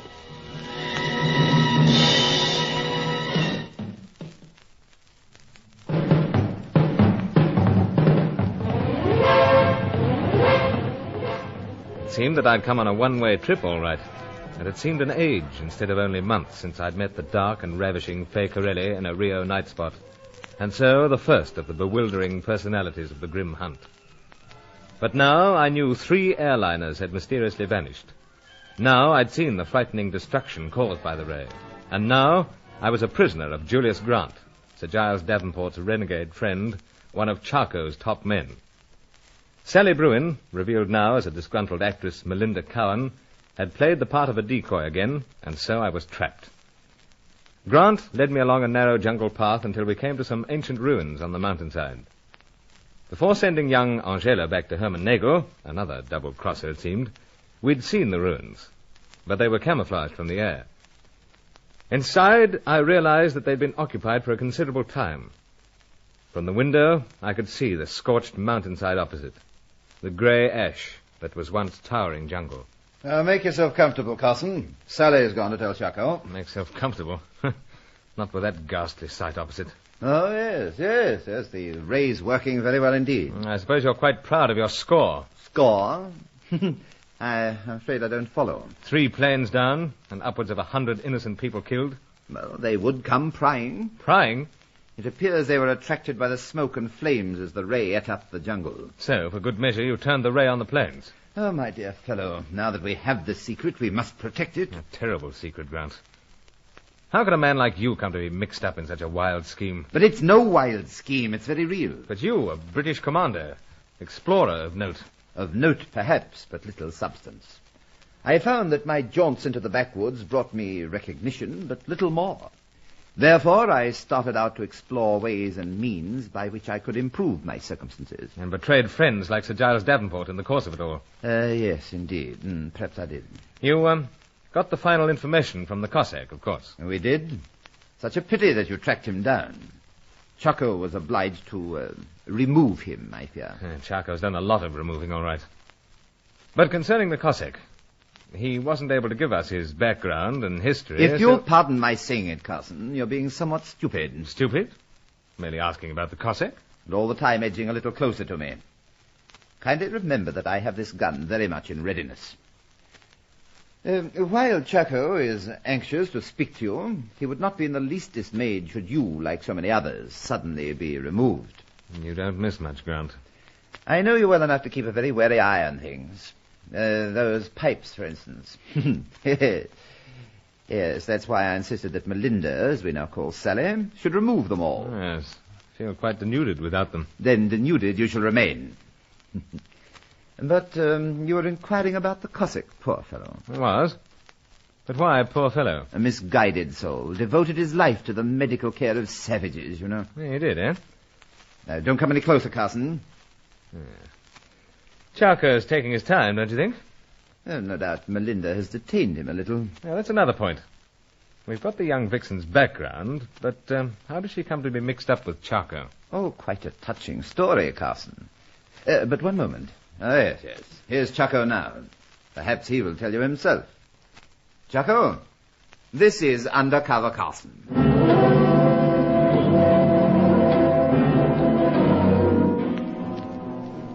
It seemed that I'd come on a one-way trip, all right. And it seemed an age instead of only months since I'd met the dark and ravishing Fay Corelli in a Rio night spot. And so the first of the bewildering personalities of the grim hunt. But now I knew 3 airliners had mysteriously vanished. Now I'd seen the frightening destruction caused by the ray. And now I was a prisoner of Julius Grant, Sir Giles Davenport's renegade friend, one of Chaco's top men. Sally Bruin, revealed now as a disgruntled actress Melinda Cowan, had played the part of a decoy again, and so I was trapped. Grant led me along a narrow jungle path until we came to some ancient ruins on the mountainside. Before sending young Angela back to Herman Nagel, another double-crosser it seemed, we'd seen the ruins, but they were camouflaged from the air. Inside, I realized that they'd been occupied for a considerable time. From the window, I could see the scorched mountainside opposite, the grey ash that was once towering jungle. Make yourself comfortable, Carson. Sally's gone to tell Chaco. Make yourself comfortable? Not with that ghastly sight opposite. Oh, yes. The ray's working very well indeed. I suppose you're quite proud of your score. Score? I'm afraid I don't follow. 3 planes down and upwards of 100 innocent people killed. Well, they would come prying. Prying? It appears they were attracted by the smoke and flames as the ray ate up the jungle. So, for good measure, you turned the ray on the planes. Oh, my dear fellow, now that we have the secret, we must protect it. A terrible secret, Grant. How could a man like you come to be mixed up in such a wild scheme? But it's no wild scheme, it's very real. But you, a British commander, explorer of note. Of note, perhaps, but little substance. I found that my jaunts into the backwoods brought me recognition, but little more. Therefore, I started out to explore ways and means by which I could improve my circumstances. And betrayed friends like Sir Giles Davenport in the course of it all. Yes, indeed. Perhaps I did. You, got the final information from the Cossack, of course. We did. Such a pity that you tracked him down. Chaco was obliged to remove him, I fear. Chaco's done a lot of removing, all right. But concerning the Cossack, he wasn't able to give us his background and history. If you'll pardon my saying it, Carson, you're being somewhat stupid. Stupid? Merely asking about the Cossack? And all the time edging a little closer to me. Kindly remember that I have this gun very much in readiness. While Chaco is anxious to speak to you, he would not be in the least dismayed should you, like so many others, suddenly be removed. You don't miss much, Grant. I know you well enough to keep a very wary eye on things. Those pipes, for instance. Yes, that's why I insisted that Melinda, as we now call Sally, should remove them all. Yes, feel quite denuded without them. Then denuded you shall remain. But you were inquiring about the Cossack, poor fellow. I was. But why, poor fellow? A misguided soul, devoted his life to the medical care of savages, you know. Yeah, he did, eh? Don't come any closer, Carson. Chaco's taking his time, don't you think? No doubt Melinda has detained him a little. Yeah, that's another point. We've got the young vixen's background, but how does she come to be mixed up with Chaco? Oh, quite a touching story, Carson. But one moment. Oh, yes. Here's Chaco now. Perhaps he will tell you himself. Chaco, this is Undercover Carson.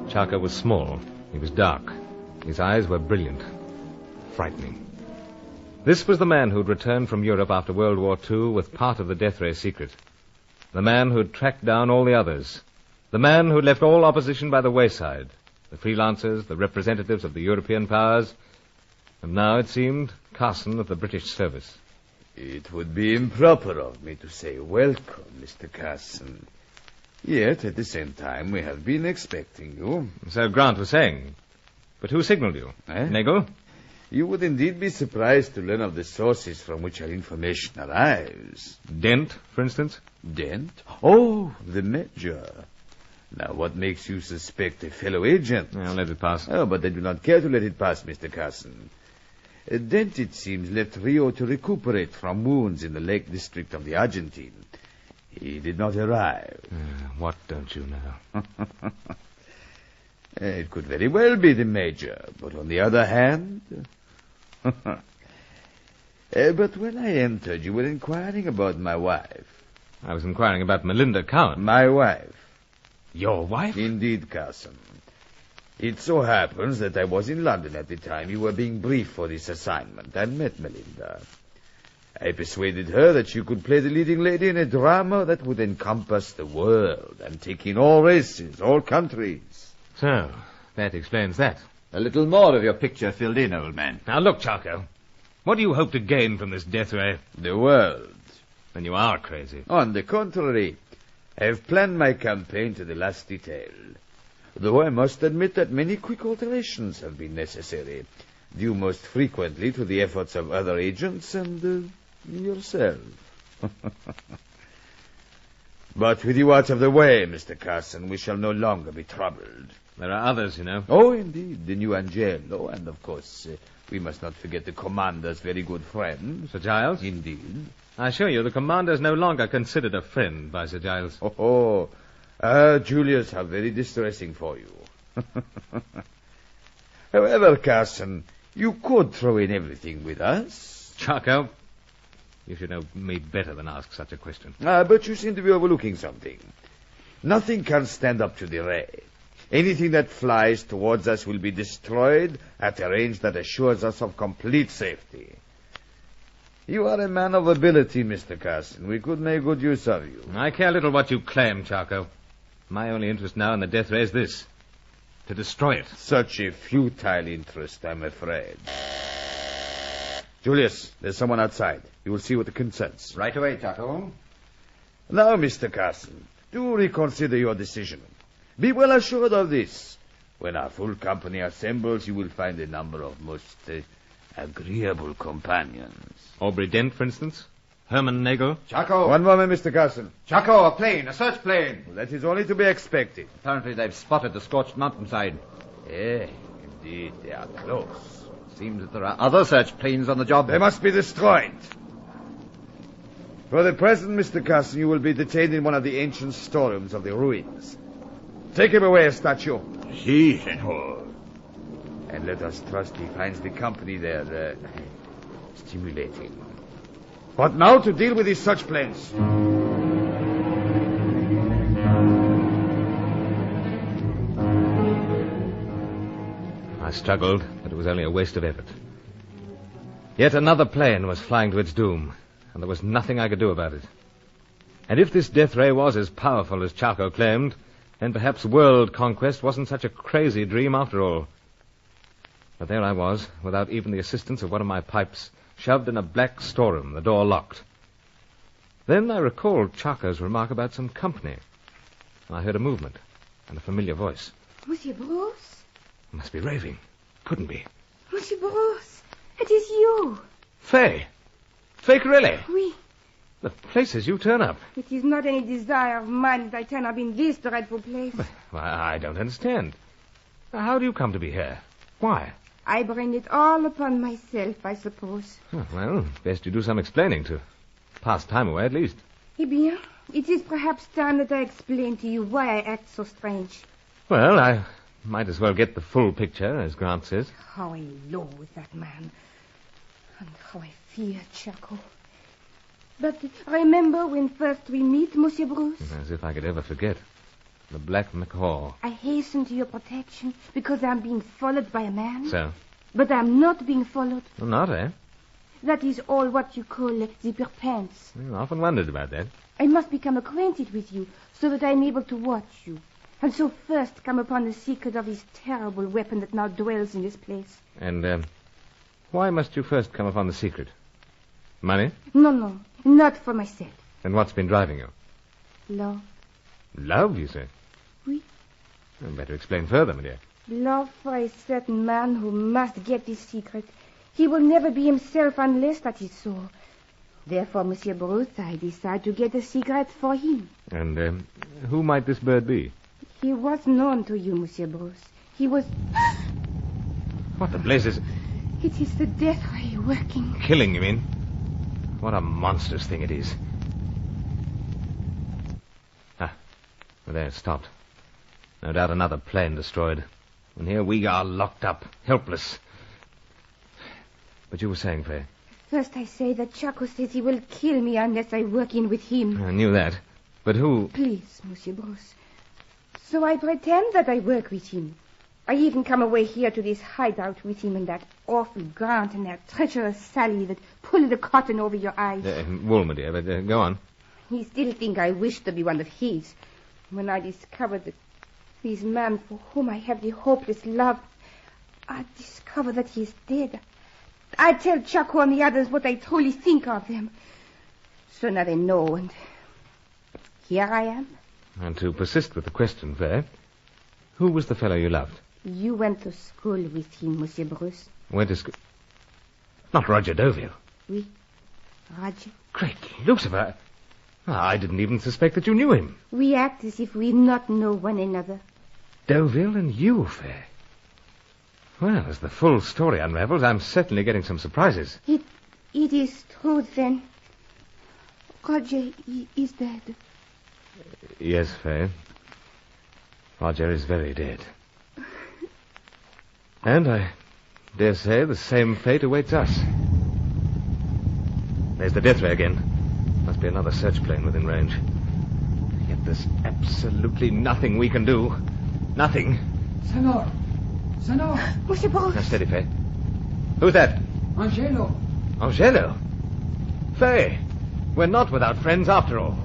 Chaco was small. He was dark. His eyes were brilliant. Frightening. This was the man who'd returned from Europe after World War II with part of the death ray secret. The man who'd tracked down all the others. The man who'd left all opposition by the wayside. The freelancers, the representatives of the European powers, and now, it seemed, Carson of the British service. It would be improper of me to say welcome, Mr. Carson. Yet, at the same time, we have been expecting you. So Grant was saying. But who signaled you? Nagel? You would indeed be surprised to learn of the sources from which our information arrives. Dent, for instance? Dent? Oh, the Major. Now, what makes you suspect a fellow agent? I'll let it pass. Oh, but I do not care to let it pass, Mr. Carson. Dent, it seems, left Rio to recuperate from wounds in the Lake District of the Argentine. He did not arrive. What don't you know? It could very well be the Major, but on the other hand... But when I entered, you were inquiring about my wife. I was inquiring about Melinda Cowan. My wife. Your wife? Indeed, Carson. It so happens that I was in London at the time you were being briefed for this assignment and met Melinda. I persuaded her that she could play the leading lady in a drama that would encompass the world and take in all races, all countries. So, that explains that. A little more of your picture filled in, old man. Now look, Chaco. What do you hope to gain from this death ray? The world. Then you are crazy. On the contrary, I have planned my campaign to the last detail. Though I must admit that many quick alterations have been necessary, due most frequently to the efforts of other agents and yourself. But with you out of the way, Mr. Carson, we shall no longer be troubled. There are others, you know. Oh, indeed, the new Angelo, and of course, we must not forget the commander's very good friend. Sir Giles? Indeed. I assure you, the commander is no longer considered a friend by Sir Giles. Julius, how very distressing for you. However, Carson, you could throw in everything with us. Chaco, You should know me better than ask such a question. But you seem to be overlooking something. Nothing can stand up to the ray. Anything that flies towards us will be destroyed at a range that assures us of complete safety. You are a man of ability, Mr. Carson. We could make good use of you. I care little what you claim, Charco. My only interest now in the death ray is this: to destroy it. Such a futile interest, I'm afraid. Julius, there's someone outside. You will see what the consents. Right away, Chaco. Now, Mr. Carson, do reconsider your decision. Be well assured of this. When our full company assembles, you will find a number of most agreeable companions. Aubrey Dent, for instance? Herman Nagel? Chaco! One moment, Mr. Carson. Chaco, a plane, a search plane. Well, that is only to be expected. Apparently they've spotted the scorched mountainside. Eh, indeed, they are close. Seems that there are other search planes on the job. They must be destroyed. For the present, Mr. Carson, you will be detained in one of the ancient storerooms of the ruins. Take him away, Statue. Si, senor. And let us trust he finds the company there stimulating. But now to deal with these search planes. I struggled, but it was only a waste of effort. Yet another plane was flying to its doom, and there was nothing I could do about it. And if this death ray was as powerful as Charco claimed, then perhaps world conquest wasn't such a crazy dream after all. But there I was, without even the assistance of one of my pipes, shoved in a black storeroom, the door locked. Then I recalled Charco's remark about some company. I heard a movement and a familiar voice. Monsieur Bruce? I must be raving. Couldn't be. Monsieur Bruce, it is you. Fay! Fay Corelli! Oui. The places you turn up. It is not any desire of mine that I turn up in this dreadful place. Why, I don't understand. How do you come to be here? Why? I bring it all upon myself, I suppose. Oh, well, best you do some explaining to pass time away, at least. Eh bien, it is perhaps time that I explain to you why I act so strange. Well, I might as well get the full picture, as Grant says. How I loathe that man. And how I fear Chaco. But remember when first we meet, Monsieur Bruce? As if I could ever forget. The Black Macaw. I hasten to your protection because I'm being followed by a man. So? But I'm not being followed. Well, not, eh? That is all what you call the purpens. I often wondered about that. I must become acquainted with you so that I'm able to watch you. And so first come upon the secret of this terrible weapon that now dwells in this place. And, why must you first come upon the secret? Money? No, not for myself. Then what's been driving you? Love. Love, you say? Oui. Well, better explain further, my dear. Love for a certain man who must get this secret. He will never be himself unless that is so. Therefore, Monsieur Bruce, I decide to get the secret for him. And, who might this bird be? He was known to you, Monsieur Bruce. He was... What the blazes? It is the death ray working. Killing, you mean? What a monstrous thing it is. Ah, well, there, it stopped. No doubt another plane destroyed. And here we are locked up, helpless. But you were saying, Fay? First I say that Chaco says he will kill me unless I work in with him. I knew that. But who... Please, Monsieur Bruce. So I pretend that I work with him. I even come away here to this hideout with him and that awful Grant and that treacherous Sally that pull the cotton over your eyes. Wool, my dear, but go on. He still think I wish to be one of his. When I discovered that this man for whom I have the hopeless love, I discover that he is dead. I tell Chaco and the others what I truly think of them. So now they know, and here I am. And to persist with the question, Fay, who was the fellow you loved? You went to school with him, Monsieur Bruce. Went to school? Not Roger Deauville. Oui, Roger. Great Lucifer. I didn't even suspect that you knew him. We act as if we not know one another. Deauville and you, Fay. Well, as the full story unravels, I'm certainly getting some surprises. It is true, then. Roger is dead. Yes, Fay. Roger is very dead. And I dare say the same fate awaits us. There's the death ray again. Must be another search plane within range. Yet there's absolutely nothing we can do. Nothing. Senor! Senor! Monsieur Bruce! Now, steady, Faye. Who's that? Angelo! Angelo? Faye! We're not without friends after all.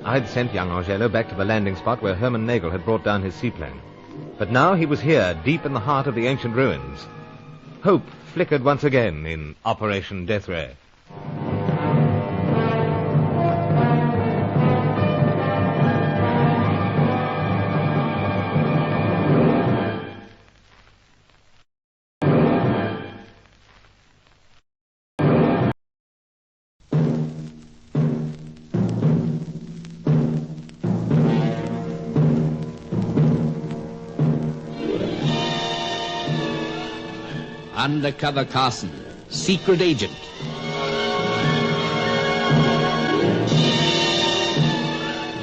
I'd sent young Angelo back to the landing spot where Herman Nagel had brought down his seaplane. But now he was here, deep in the heart of the ancient ruins. Hope flickered once again in Operation Death Ray. Undercover Carson, secret agent.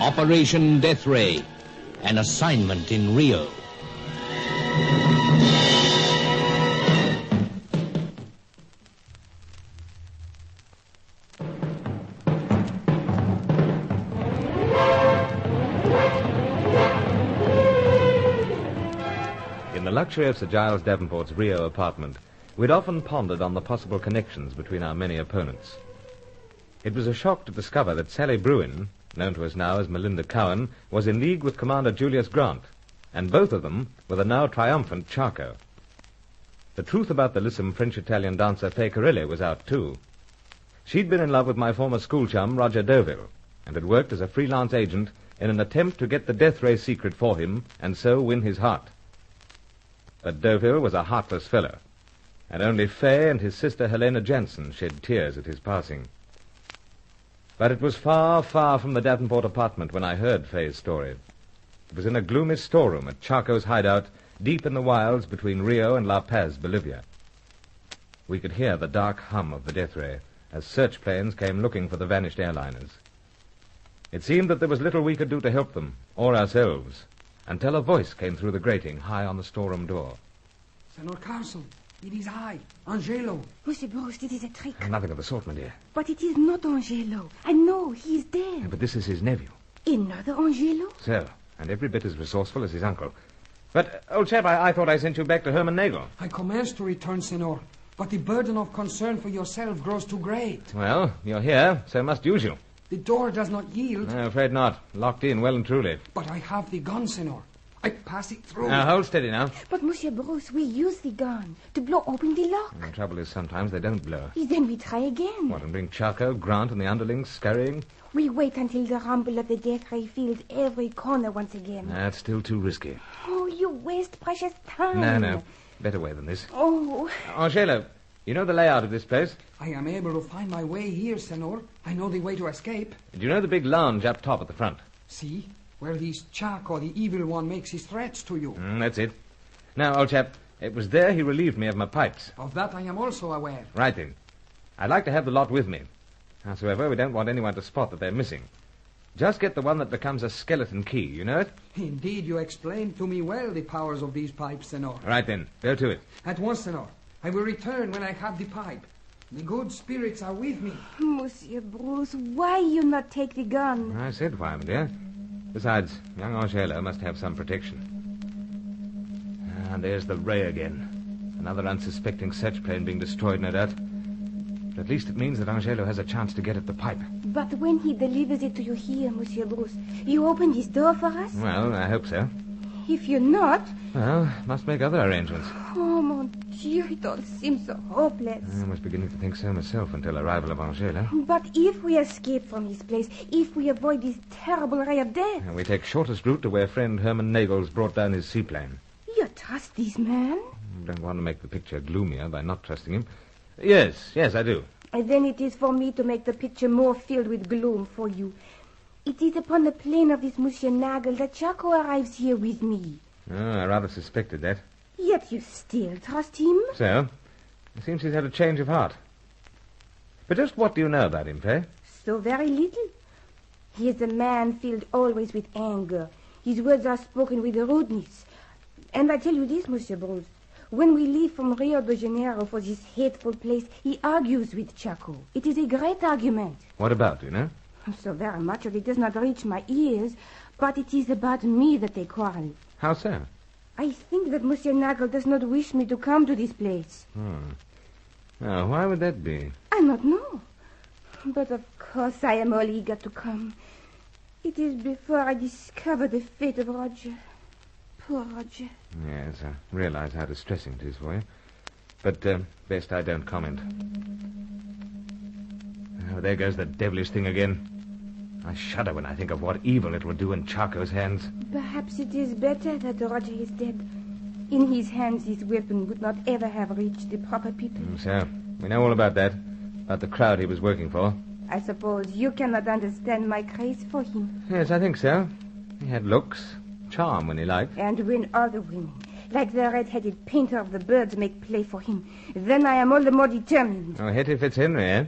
Operation Death Ray, an assignment in Rio. In the luxury of Sir Giles Davenport's Rio apartment, we'd often pondered on the possible connections between our many opponents. It was a shock to discover that Sally Bruin, known to us now as Melinda Cowan, was in league with Commander Julius Grant, and both of them were the now triumphant Charco. The truth about the lissom French-Italian dancer Fay Carilli was out, too. She'd been in love with my former school chum, Roger Deauville, and had worked as a freelance agent in an attempt to get the death ray secret for him and so win his heart. But Deauville was a heartless fellow, and only Fay and his sister Helena Jansen shed tears at his passing. But it was far, far from the Davenport apartment when I heard Fay's story. It was in a gloomy storeroom at Charco's hideout, deep in the wilds between Rio and La Paz, Bolivia. We could hear the dark hum of the death ray as search planes came looking for the vanished airliners. It seemed that there was little we could do to help them, or ourselves, until a voice came through the grating high on the storeroom door. Senor Carson, it is I, Angelo. Monsieur Bruce, it is a trick. Nothing of the sort, my dear. But it is not Angelo. I know, he is dead. But this is his nephew. Another Angelo? So, and every bit as resourceful as his uncle. But, old chap, I thought I sent you back to Herman Nagel. I commenced to return, Senor, but the burden of concern for yourself grows too great. Well, you're here, so must use you. The door does not yield. No, afraid not. Locked in, well and truly. But I have the gun, Senor. I pass it through. Now, hold steady now. But, Monsieur Bruce, we use the gun to blow open the lock. The trouble is sometimes they don't blow. Then we try again. What, and bring Charco, Grant, and the underlings scurrying? We wait until the rumble of the death ray fills every corner once again. That's still too risky. Oh, you waste precious time. No. Better way than this. Oh. Angelo, you know the layout of this place? I am able to find my way here, Senor. I know the way to escape. Do you know the big lounge up top at the front? See? Where this Charco, the evil one, makes his threats to you. That's it. Now, old chap, it was there he relieved me of my pipes. Of that I am also aware. Right then. I'd like to have the lot with me. Howsoever, we don't want anyone to spot that they're missing. Just get the one that becomes a skeleton key, you know it? Indeed, you explained to me well the powers of these pipes, Senor. Right then, go to it. At once, Senor. I will return when I have the pipe. The good spirits are with me. Monsieur Bruce, why you not take the gun? I said why, my dear. Besides, young Angelo must have some protection. And there's the ray again. Another unsuspecting search plane being destroyed, no doubt. But at least it means that Angelo has a chance to get at the pipe. But when he delivers it to you here, Monsieur Bruce, you open this door for us? Well, I hope so. If you're not... Well, must make other arrangements. Oh, mon Dieu, it all seems so hopeless. I was beginning to think so myself until arrival of Angelo. But if we escape from this place, if we avoid this terrible ray of death... And we take shortest route to where friend Herman Nagel's brought down his seaplane. You trust this man? I don't want to make the picture gloomier by not trusting him. Yes, I do. And then it is for me to make the picture more filled with gloom for you. It is upon the plane of this Monsieur Nagel that Charco arrives here with me. Oh, I rather suspected that. Yet you still trust him? So? It seems he's had a change of heart. But just what do you know about him, Fay? So very little. He is a man filled always with anger. His words are spoken with rudeness. And I tell you this, Monsieur Bruce. When we leave from Rio de Janeiro for this hateful place, he argues with Chaco. It is a great argument. What about, you know? So very much of it does not reach my ears, but it is about me that they quarrel. How so? I think that Monsieur Nagel does not wish me to come to this place. Now, why would that be? I not know. But of course I am all eager to come. It is before I discover the fate of Roger. Poor Roger. Yes, I realize how distressing it is for you. But best I don't comment. Oh, there goes the devilish thing again. I shudder when I think of what evil it will do in Chaco's hands. Perhaps it is better that Roger is dead. In his hands, his weapon would not ever have reached the proper people. So, we know all about that. About the crowd he was working for. I suppose you cannot understand my craze for him. Yes, I think so. He had looks, charm when he liked. And when other women, like the red-headed painter of the birds, make play for him, then I am all the more determined. Oh, Hetty Fitzhenry, eh?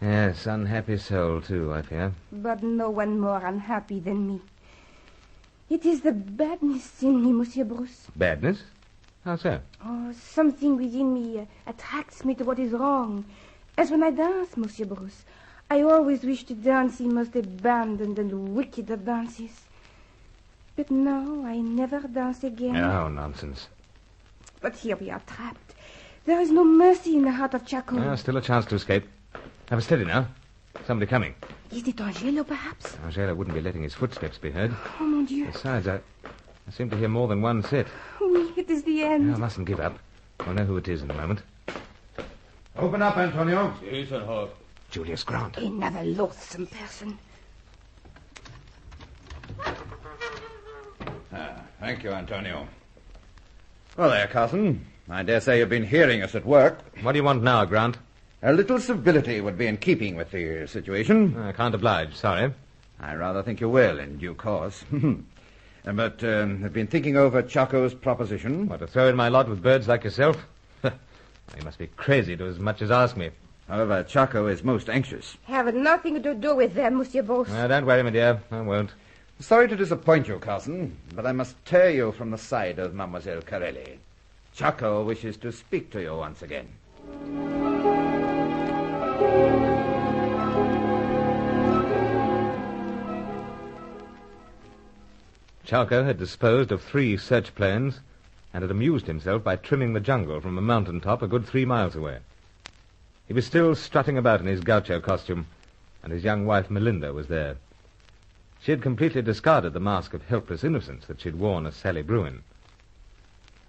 Yes, unhappy soul, too, I fear. But no one more unhappy than me. It is the badness in me, Monsieur Bruce. Badness? How so? Oh, something within me attracts me to what is wrong. As when I dance, Monsieur Bruce. I always wish to dance the most abandoned and wicked of dances. But now I never dance again. Oh, nonsense. But here we are trapped. There is no mercy in the heart of Chaco. Still a chance to escape. Have a steady now. Somebody coming. Is it Angelo, perhaps? Angelo wouldn't be letting his footsteps be heard. Oh, mon Dieu. Besides, I seem to hear more than one set. Oui, it is the end. I mustn't give up. I'll know who it is in a moment. Open up, Antonio. Yes, sir. Julius Grant. Another loathsome person. Thank you, Antonio. Well, there, Carson. I dare say you've been hearing us at work. What do you want now, Grant? A little civility would be in keeping with the situation. I can't oblige, sorry. I rather think you will, in due course. But I've been thinking over Chaco's proposition. What, to throw in my lot with birds like yourself? You must be crazy to as much as ask me. However, Chaco is most anxious. Have nothing to do with them, Monsieur Bruce. Don't worry, my dear. I won't. Sorry to disappoint you, Carson, but I must tear you from the side of Mademoiselle Corelli. Chaco wishes to speak to you once again. Chaco had disposed of 3 search planes and had amused himself by trimming the jungle from a mountain top a good 3 miles away. He was still strutting about in his gaucho costume, and his young wife Melinda was there. She had completely discarded the mask of helpless innocence that she'd worn as Sally Bruin.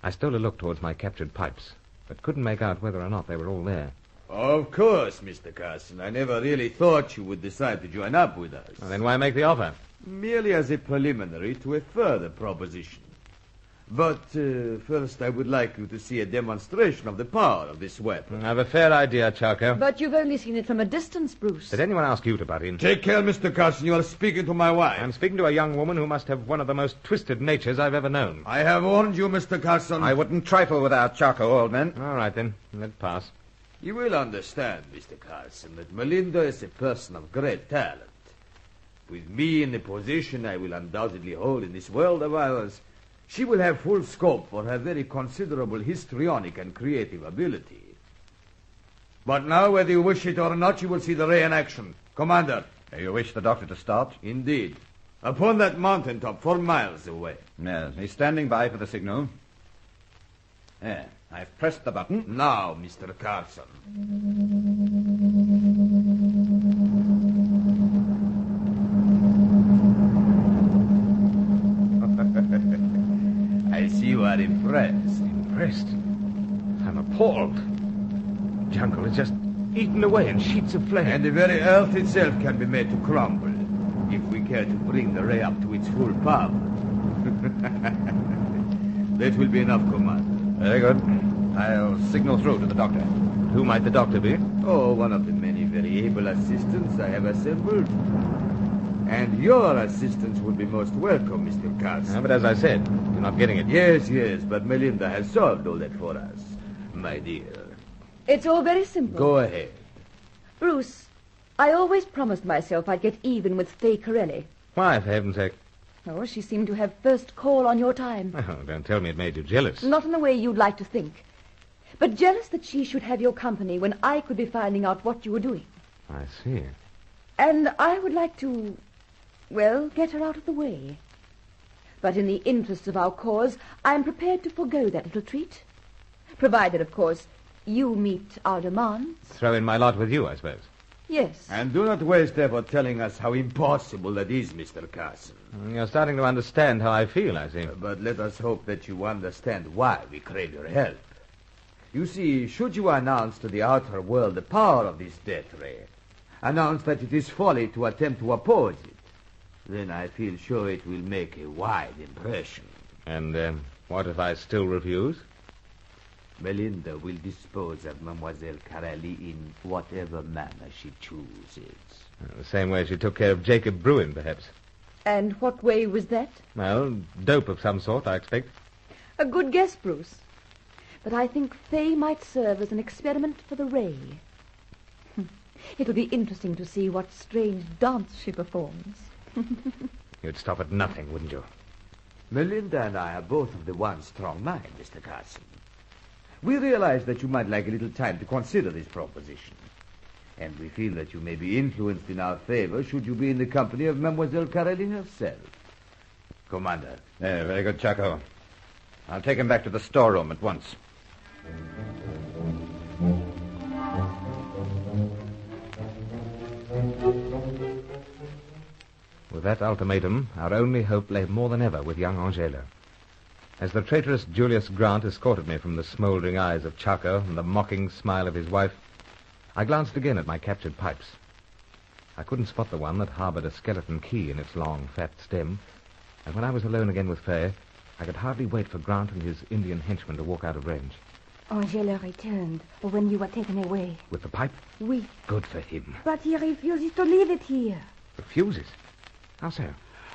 I stole a look towards my captured pipes, but couldn't make out whether or not they were all there. Of course, Mr. Carson. I never really thought you would decide to join up with us. Well, then why make the offer? Merely as a preliminary to a further proposition. But first I would like you to see a demonstration of the power of this weapon. I have a fair idea, Chaco. But you've only seen it from a distance, Bruce. Did anyone ask you to butt in? Take care, Mr. Carson. You are speaking to my wife. I'm speaking to a young woman who must have one of the most twisted natures I've ever known. I have warned you, Mr. Carson. I wouldn't trifle with our Chaco, old man. All right, then. Let it pass. You will understand, Mr. Carson, that Melinda is a person of great talent. With me in the position I will undoubtedly hold in this world of ours, she will have full scope for her very considerable histrionic and creative ability. But now, whether you wish it or not, you will see the ray in action. Commander. You wish the doctor to start? Indeed. Upon that mountaintop 4 miles away. Yes, he's standing by for the signal. There, I've pressed the button. Now, Mr. Carson. I see you are impressed. Impressed? I'm appalled. Jungle is just eaten away in sheets of flame. And the very earth itself can be made to crumble if we care to bring the ray up to its full power. That will be enough, Commander. Very good. I'll signal through to the doctor. Who might the doctor be? Oh, one of the many very able assistants I have assembled. And your assistance would be most welcome, Mr. Carson. But as I said, you're not getting it. Yes, but Melinda has solved all that for us, my dear. It's all very simple. Go ahead. Bruce, I always promised myself I'd get even with Fay Corelli. Why, for heaven's sake? Oh, she seemed to have first call on your time. Oh, don't tell me it made you jealous. Not in the way you'd like to think. But jealous that she should have your company when I could be finding out what you were doing. I see. And I would like to, well, get her out of the way. But in the interests of our cause, I'm prepared to forgo that little treat. Provided, of course, you meet our demands. Throw in my lot with you, I suppose. Yes. And do not waste effort telling us how impossible that is, Mr. Carson. You're starting to understand how I feel, I see. But let us hope that you understand why we crave your help. You see, should you announce to the outer world the power of this death ray, announce that it is folly to attempt to oppose it, then I feel sure it will make a wide impression. And what if I still refuse? Melinda will dispose of Mademoiselle Carelli in whatever manner she chooses. The same way she took care of Jacob Bruin, perhaps. And what way was that? Well, dope of some sort, I expect. A good guess, Bruce. But I think Faye might serve as an experiment for the ray. It'll be interesting to see what strange dance she performs. You'd stop at nothing, wouldn't you? Melinda and I are both of the one strong mind, Mr. Carson. We realize that you might like a little time to consider this proposition. And we feel that you may be influenced in our favor should you be in the company of Mademoiselle Carelli herself. Commander. Very good, Chaco. I'll take him back to the storeroom at once. With that ultimatum, our only hope lay more than ever with young Angelo. As the traitorous Julius Grant escorted me from the smouldering eyes of Chaco and the mocking smile of his wife, I glanced again at my captured pipes. I couldn't spot the one that harbored a skeleton key in its long, fat stem, and when I was alone again with Faye, I could hardly wait for Grant and his Indian henchman to walk out of range. Angelo returned when you were taken away. With the pipe? Oui. Good for him. But he refuses to leave it here. Refuses? How so?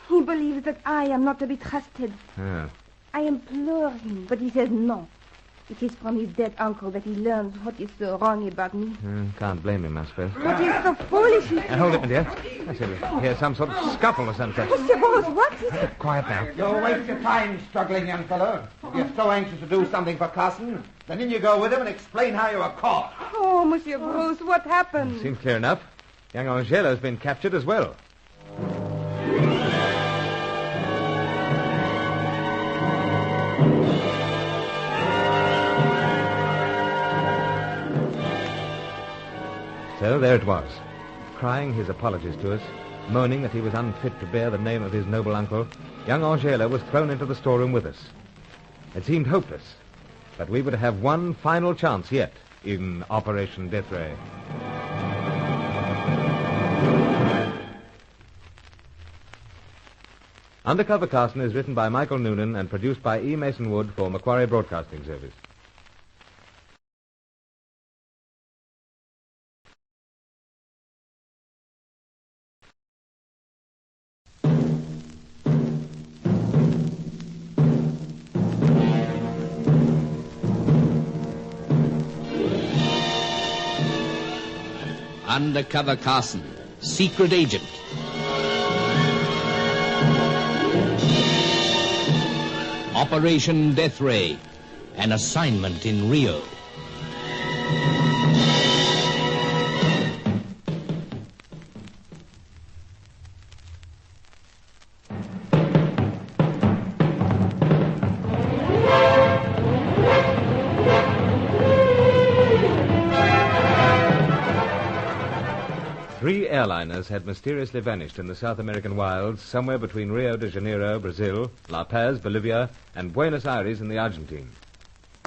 He believes that I am not to be trusted. Ah. I implore him, but he says no. It is from his dead uncle that he learns what is so wrong about me. Can't blame him, I suppose. But he's so foolish. Hold it, my dear. I said we hear some sort of scuffle or something. Monsieur Bose, what is it? Quiet now. Don't waste your time struggling, young fellow. If you're so anxious to do something for Carson, then in you go with him and explain how you were caught. Oh, Monsieur Bruce, what happened? Seems clear enough. Young Angelo's been captured as well. So there it was, crying his apologies to us, moaning that he was unfit to bear the name of his noble uncle. Young Angelo was thrown into the storeroom with us. It seemed hopeless, but we would have one final chance yet in Operation Death Ray. Undercover Carson is written by Michael Noonan and produced by E. Mason Wood for Macquarie Broadcasting Service. Undercover Carson, secret agent. Operation Death Ray, an assignment in Rio. Three airliners had mysteriously vanished in the South American wilds, somewhere between Rio de Janeiro, Brazil, La Paz, Bolivia, and Buenos Aires in the Argentine.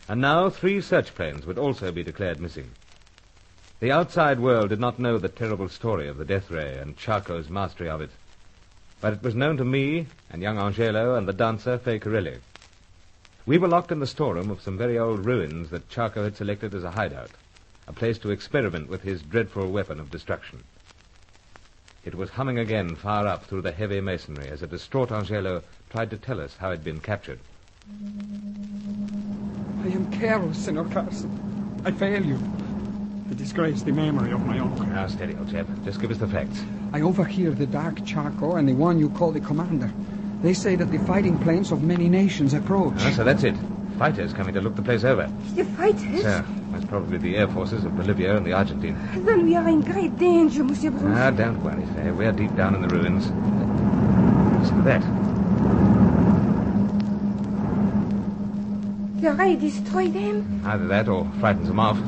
And now 3 search planes would also be declared missing. The outside world did not know the terrible story of the death ray and Chaco's mastery of it. But it was known to me and young Angelo and the dancer, Faye Corelli. We were locked in the storeroom of some very old ruins that Chaco had selected as a hideout, a place to experiment with his dreadful weapon of destruction. It was humming again far up through the heavy masonry as a distraught Angelo tried to tell us how he'd been captured. I am careless, Senor Carson. I fail you. I disgrace the memory of my uncle. Now, steady, old chap. Just give us the facts. I overhear the dark Chaco and the one you call the commander They say that the fighting planes of many nations approach. Ah, so that's it. Fighters coming to look the place over. The fighters? So, that's probably the air forces of Bolivia and the Argentine. Then we are in great danger, Monsieur Bruce. Ah, don't worry, Faye. We're deep down in the ruins. Listen to that. The ray destroyed them? Either that or frightens them off.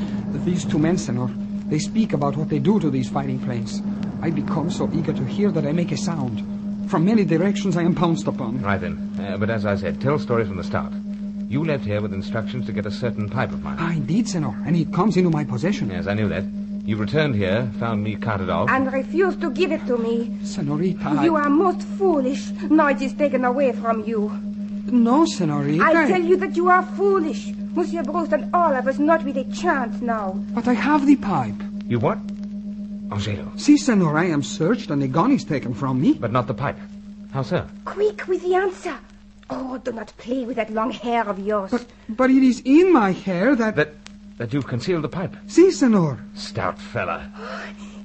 These two men, Senor, they speak about what they do to these fighting planes. I become so eager to hear that I make a sound. From many directions I am pounced upon. Right then. But as I said, tell story from the start. You left here with instructions to get a certain pipe of mine. Ah, indeed, Senor, and it comes into my possession. Yes, I knew that. You returned here, found me carted off. And refused to give it to me. Senorita, You are most foolish. Now it is taken away from you. No, Senorita. I tell you that you are foolish. Monsieur Bruce and all of us not with a chance now. But I have the pipe. You what? Angelo. Si, Senor, I am searched and the gun is taken from me. But not the pipe. How so? Quick with the answer. Oh, do not play with that long hair of yours. But it is in my hair that... That you've concealed the pipe? Si, Senor. Stout fella.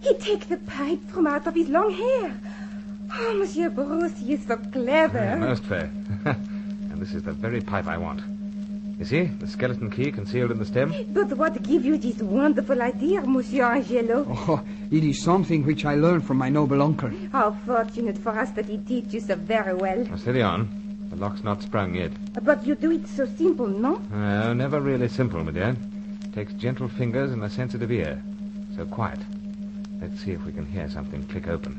He take the pipe from out of his long hair. Oh, Monsieur Bruce, he is so clever. Most fair. And this is the very pipe I want. You see, the skeleton key concealed in the stem? But what give you this wonderful idea, Monsieur Angelo? Oh, it is something which I learned from my noble uncle. How fortunate for us that he teach you so very well. Now, steady on. The lock's not sprung yet. But you do it so simple, no? No, never really simple, my dear. Takes gentle fingers and a sensitive ear. So quiet. Let's see if we can hear something click open.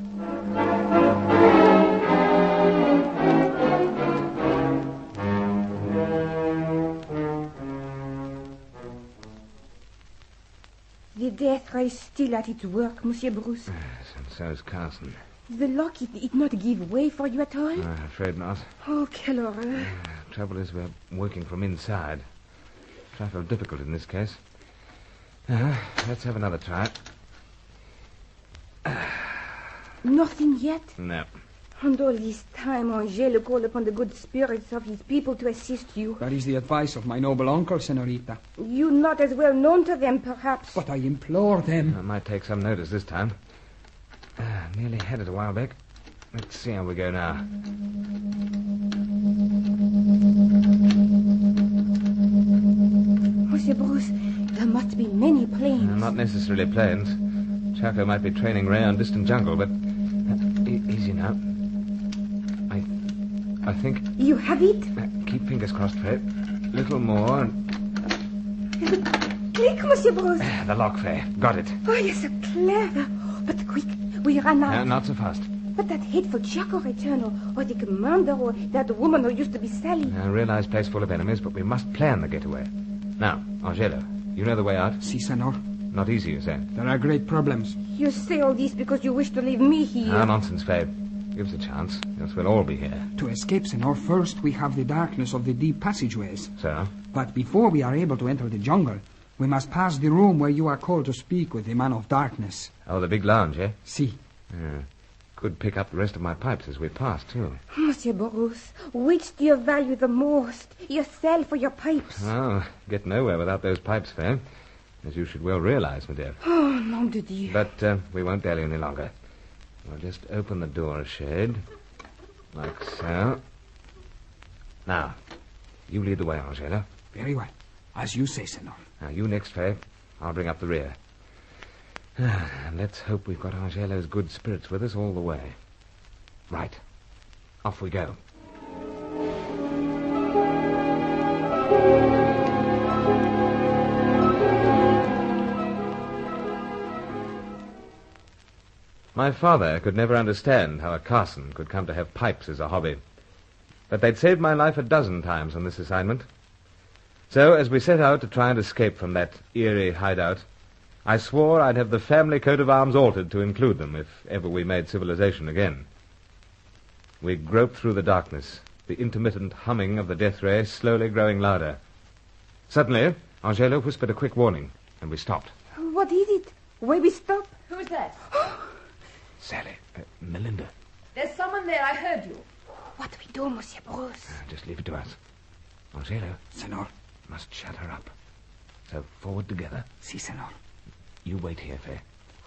The death ray is still at its work, Monsieur Bruce. Yes, and so's Carson. The lock, it not give way for you at all? I'm afraid not. Oh, quelle horreur. Trouble is, we're working from inside. Trifle difficult in this case. Let's have another try. Nothing yet? No. And all this time, Angelo called upon the good spirits of his people to assist you. That is the advice of my noble uncle, Senorita. You not as well known to them, perhaps. But I implore them. I might take some notice this time. Nearly had it a while back. Let's see how we go now. Monsieur Bruce, there must be many planes. Not necessarily planes. Chaco might be training Ray on distant jungle, but... easy now. I think... You have it? Keep fingers crossed, Faye. Little more and... Click, Monsieur Bruce. The lock, Faye. Got it. Oh, you're so clever. But quick, we run out. Not so fast. But that hateful Chaco return, or the commander, or that woman who used to be Sally. I realize place full of enemies, but we must plan the getaway. Now, Angelo, you know the way out? Si, Senor. Not easy, you say? There are great problems. You say all this because you wish to leave me here. Ah, nonsense, Faye. Give us a chance, else we'll all be here. To escape, Senor, first we have the darkness of the deep passageways. So? But before we are able to enter the jungle, we must pass the room where you are called to speak with the man of darkness. Oh, the big lounge, eh? Si. Yeah. Could pick up the rest of my pipes as we pass, too. Monsieur Bruce, which do you value the most, yourself or your pipes? Oh, get nowhere without those pipes, Faye. As you should well realize, my dear. Oh, nom de Dieu. But we won't dally any longer. We'll just open the door a shade. Like so. Now, you lead the way, Angela. Very well. As you say, Senor. Now, you next, Faye. I'll bring up the rear. And let's hope we've got Angelo's good spirits with us all the way. Right. Off we go. My father could never understand how a Carson could come to have pipes as a hobby. But they'd saved my life a dozen times on this assignment. So, as we set out to try and escape from that eerie hideout, I swore I'd have the family coat of arms altered to include them if ever we made civilization again. We groped through the darkness, the intermittent humming of the death ray slowly growing louder. Suddenly, Angelo whispered a quick warning, and we stopped. What is it? Why we stop? Who's that? Sally. Melinda. There's someone there. I heard you. What do we do, Monsieur Bruce? Just leave it to us. Angelo. Senor. Must shut her up. So, forward together. Si, Senor. You wait here, Faye.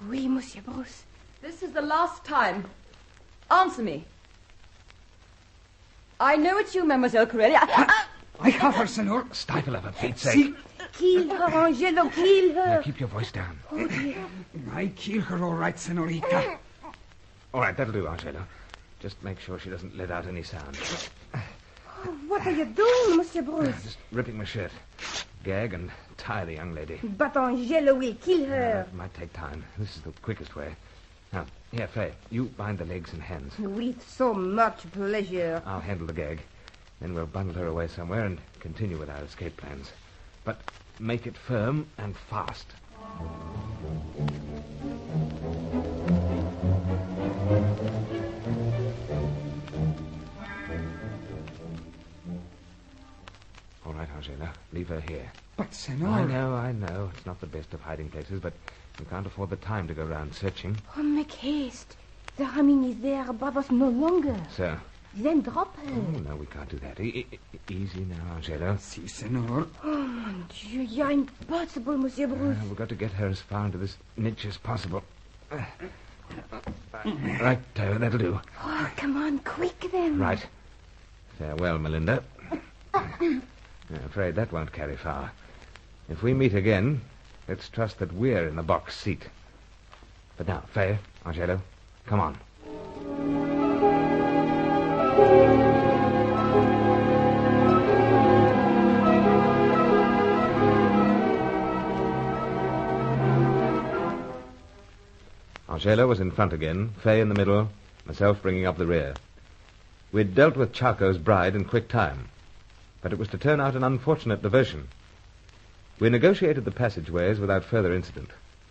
Oui, Monsieur Bruce. This is the last time. Answer me. I know it's you, Mademoiselle Corelli. I have her, senor. Stifle her, for Pete's sake. Kill her, Angelo, kill her. Now, keep your voice down. Oh, dear. I kill her all right, senorita. All right, that'll do, Angelo. Just make sure she doesn't let out any sound. Oh, what are you doing, Monsieur Bruce? Just ripping my shirt. Gag and tie the young lady. But Angelo will kill her. It might take time. This is the quickest way. Now, here, Faye, you bind the legs and hands. With so much pleasure. I'll handle the gag. Then we'll bundle her away somewhere and continue with our escape plans. But make it firm and fast. All right, Angela, leave her here. But, senor... I know. It's not the best of hiding places, but we can't afford the time to go round searching. Oh, make haste. The humming is there above us no longer. So? Then drop her. Oh, no, we can't do that. Easy now, Angelo. Si, senor. Oh, mon Dieu, you're impossible, Monsieur Bruce. We've got to get her as far into this niche as possible. Right, that'll do. Oh, come on, quick then. Right. Farewell, Melinda. I'm afraid that won't carry far. If we meet again, let's trust that we're in the box seat. But now, Faye, Angelo, come on. Angelo was in front again, Faye in the middle, myself bringing up the rear. We'd dealt with Chaco's bride in quick time, but it was to turn out an unfortunate diversion. We negotiated the passageways without further incident,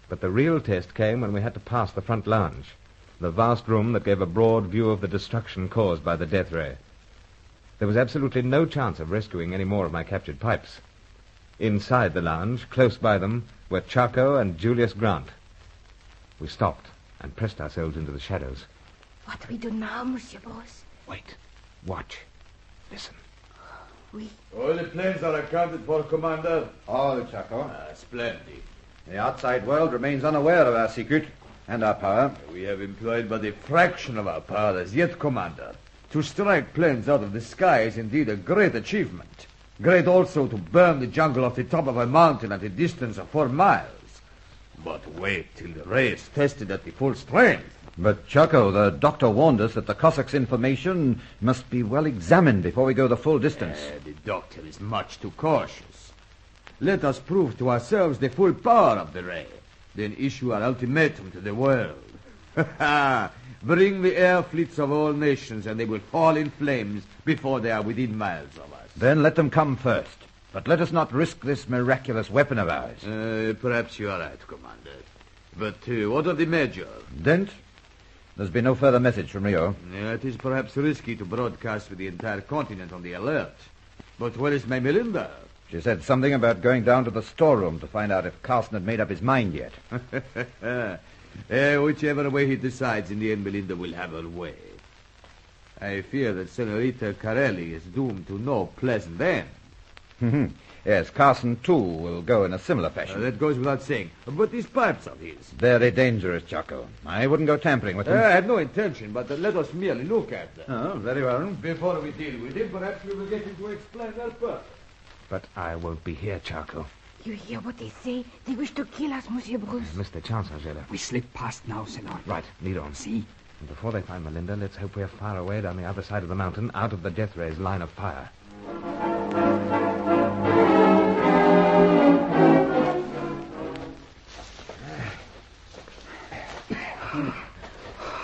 but the real test came when we had to pass the front lounge, the vast room that gave a broad view of the destruction caused by the death ray. There was absolutely no chance of rescuing any more of my captured pipes. Inside the lounge, close by them, were Chaco and Julius Grant. We stopped and pressed ourselves into the shadows. What do we do now, Monsieur Bruce? Wait. Watch. Listen. All the planes are accounted for, Commander. All, Chaco. Splendid. The outside world remains unaware of our secret and our power. We have employed but a fraction of our power as yet, Commander. To strike planes out of the sky is indeed a great achievement. Great also to burn the jungle off the top of a mountain at a distance of 4 miles. But wait till the ray is tested at the full strength. But, Chaco, the doctor warned us that the Cossack's information must be well examined before we go the full distance. The doctor is much too cautious. Let us prove to ourselves the full power of the ray, then issue our ultimatum to the world. Bring the air fleets of all nations, and they will fall in flames before they are within miles of us. Then let them come first. But let us not risk this miraculous weapon of ours. Perhaps you are right, Commander. But what of the Major? Dent? There's been no further message from Rio. It is perhaps risky to broadcast with the entire continent on the alert. But where is my Melinda? She said something about going down to the storeroom to find out if Carson had made up his mind yet. Whichever way he decides, in the end, Melinda will have her way. I fear that Senorita Carelli is doomed to no pleasant end. Yes, Carson, too, will go in a similar fashion. That goes without saying. But these pipes of his... Very dangerous, Chaco. I wouldn't go tampering with them. I have no intention, but let us merely look at them. Oh, very well. Before we deal with him, perhaps we will get him to explain their purpose. But I won't be here, Chaco. You hear what they say? They wish to kill us, Monsieur Bruce. I missed the chance, Angela. We slip past now, senor. Right, lead on. See? And before they find Melinda, let's hope we're far away down the other side of the mountain, out of the death ray's line of fire.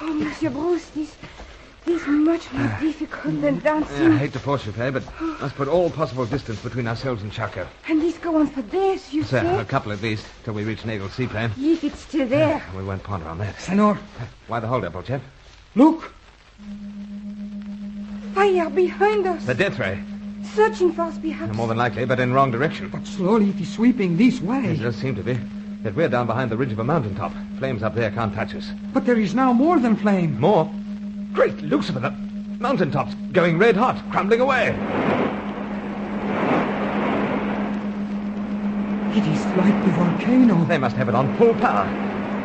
Oh, Monsieur Bruce, this is much more difficult than dancing. I hate to force you, Faye, but let's put all possible distance between ourselves and Chaco. And this go on for days, you say? A couple at least, till we reach Naval Seaplane. If it's still there. We won't ponder on that. Senor. Why the hold-up, old chap? Look. Fire behind us. The death ray. Searching for us, perhaps. More than likely, but in wrong direction. But slowly it is sweeping this way. It does seem to be. Yet we're down behind the ridge of a mountaintop. Flames up there can't touch us. But there is now more than flame. More? Great Lucifer, the mountaintop's going red hot, crumbling away. It is like the volcano. They must have it on full power.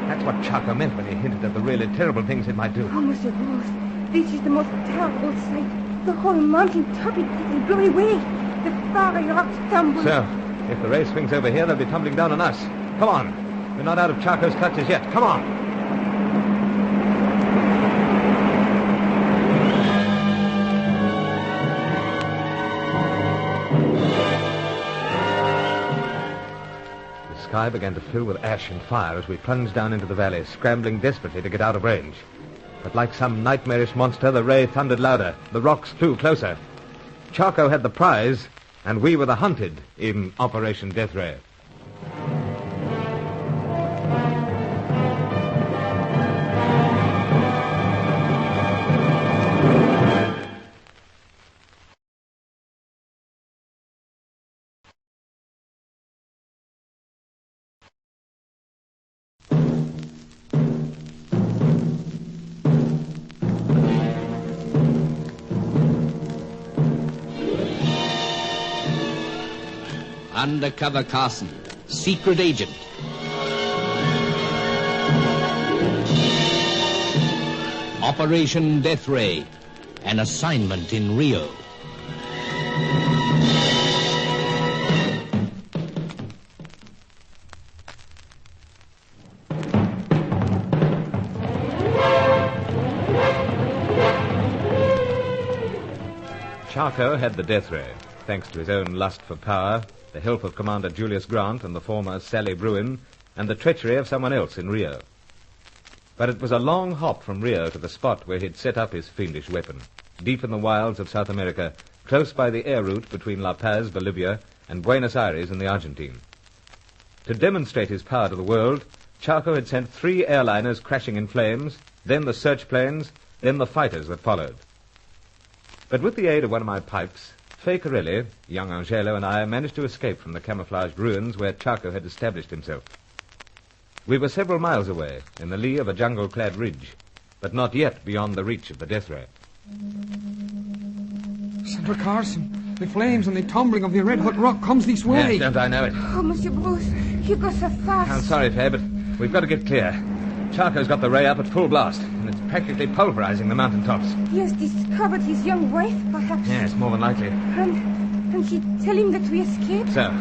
That's what Chaco meant when he hinted at the really terrible things it might do. Oh, Monsieur Bruce, this is the most terrible sight The whole mountain top is blown away. The fiery rocks tumble. So, if the ray swings over here, they'll be tumbling down on us. Come on. We're not out of Charco's clutches yet. Come on. The sky began to fill with ash and fire as we plunged down into the valley, scrambling desperately to get out of range. But like some nightmarish monster, the ray thundered louder. The rocks flew closer. Charco had the prize, and we were the hunted in Operation Death Ray. Undercover Carson, secret agent. Operation Death Ray, an assignment in Rio. Charco had the death ray, thanks to his own lust for power, the help of Commander Julius Grant and the former Sally Bruin, and the treachery of someone else in Rio. But it was a long hop from Rio to the spot where he'd set up his fiendish weapon, deep in the wilds of South America, close by the air route between La Paz, Bolivia, and Buenos Aires in the Argentine. To demonstrate his power to the world, Charco had sent 3 airliners crashing in flames, then the search planes, then the fighters that followed. But with the aid of one of my pipes, Fay Corelli, young Angelo, and I managed to escape from the camouflaged ruins where Charco had established himself. We were several miles away, in the lee of a jungle-clad ridge, but not yet beyond the reach of the death ray. Senator Carson, the flames and the tumbling of the red-hot rock comes this way. Yes, don't I know it? Oh, Monsieur Bruce, you go so fast. I'm sorry, Fay, but we've got to get clear. Charco's got the ray up at full blast, and it's practically pulverizing the mountaintops. He has discovered his young wife, perhaps. Yes, more than likely. And he tell him that we escaped? So?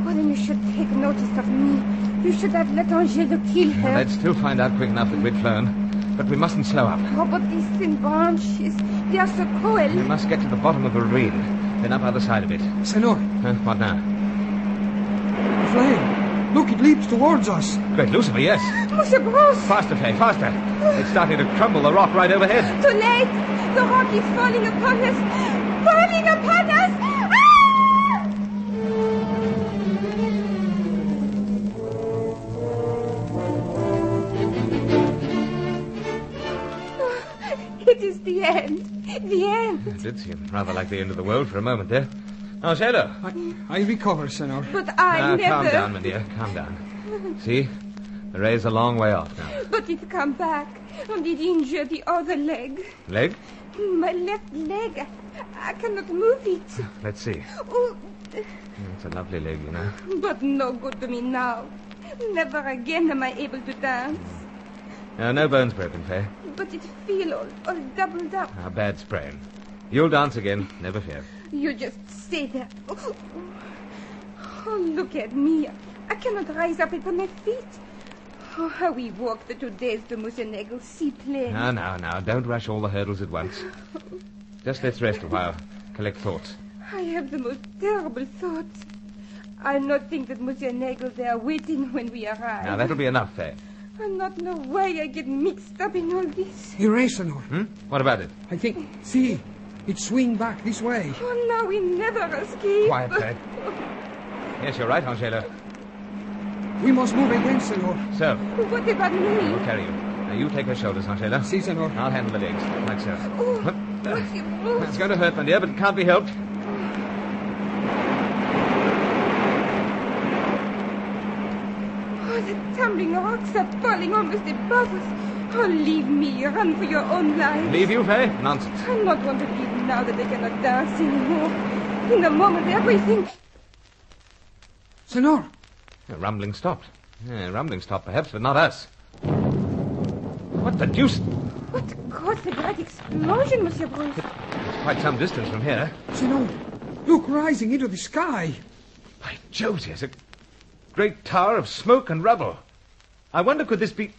Well, then you should take notice of me. You should have let Angelo kill her. Well, they'd still find out quick enough that we'd flown, but we mustn't slow up. Oh, but these thin branches, they are so cruel. We must get to the bottom of the ravine, then up either side of it. Senor. What now? The flame. Look, it leaps towards us. Great Lucifer, yes. Monsieur Bruce! Faster, Fay, faster. It's starting to crumble the rock right overhead. Too late! The rock is falling upon us! Falling upon us! Ah! It is the end. The end. It did seem rather like the end of the world for a moment there. Angelo. I recover, Senor. But I never... Calm down, my dear. Calm down. See? The ray's a long way off now. But it come back, and it injured the other leg. Leg? My left leg. I cannot move it. Let's see. Oh. It's a lovely leg, you know. But no good to me now. Never again am I able to dance. No bones broken, Fay. But it feel all doubled up. A bad sprain. You'll dance again, never fear. You just say that. Oh, look at me. I cannot rise up upon my feet. Oh, how we walked the 2 days to Moussenegel, si plain. Now, don't rush all the hurdles at once. Just let's rest a while, collect thoughts. I have the most terrible thoughts. I not think that Moussenegel they are waiting when we arrive. Now, that'll be enough, Fay. I not know why I get mixed up in all this. Here, Senor. What about it? I think, see, it swing back this way. Oh, now we never escape. Quiet, Fay. Yes, you're right, Angelo. We must move again, Senor. So? What about me? We'll carry you. Now, you take her shoulders, Angelo. Si, Senor. I'll handle the legs, like so. Oh, It's going to hurt, my dear, but it can't be helped. Oh, the tumbling rocks are falling almost above us. Oh, leave me. Run for your own life. Leave you, Fay? Nonsense. I not want to leave now that they cannot dance anymore. In a moment, everything... Senor. Rumbling stopped. Rumbling stopped, perhaps, but not us. What the deuce? What caused the great explosion, Monsieur Bruce? It's quite some distance from here. Senor, look, rising into the sky. By Jove, there's a great tower of smoke and rubble. I wonder, could this be...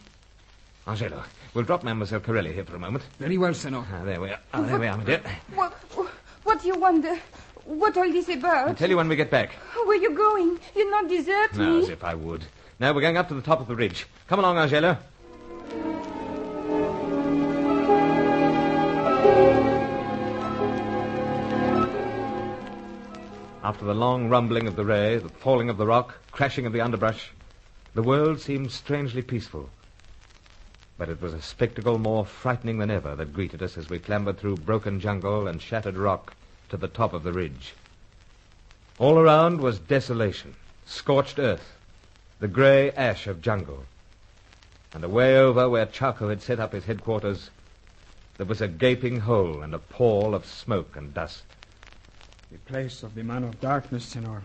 Angelo, we'll drop Mademoiselle Corelli here for a moment. Very well, Senor. There we are. There we are, my dear. What do you wonder? What all this about? I'll tell you when we get back. Where you going? You'll not desert No, me. as if I would. No, we're going up to the top of the ridge. Come along, Angelo. After the long rumbling of the ray, the falling of the rock, crashing of the underbrush, the world seemed strangely peaceful. But it was a spectacle more frightening than ever that greeted us as we clambered through broken jungle and shattered rock to the top of the ridge. All around was desolation, scorched earth, the grey ash of jungle. And away over where Chaco had set up his headquarters, there was a gaping hole and a pall of smoke and dust. The place of the man of darkness, Senor.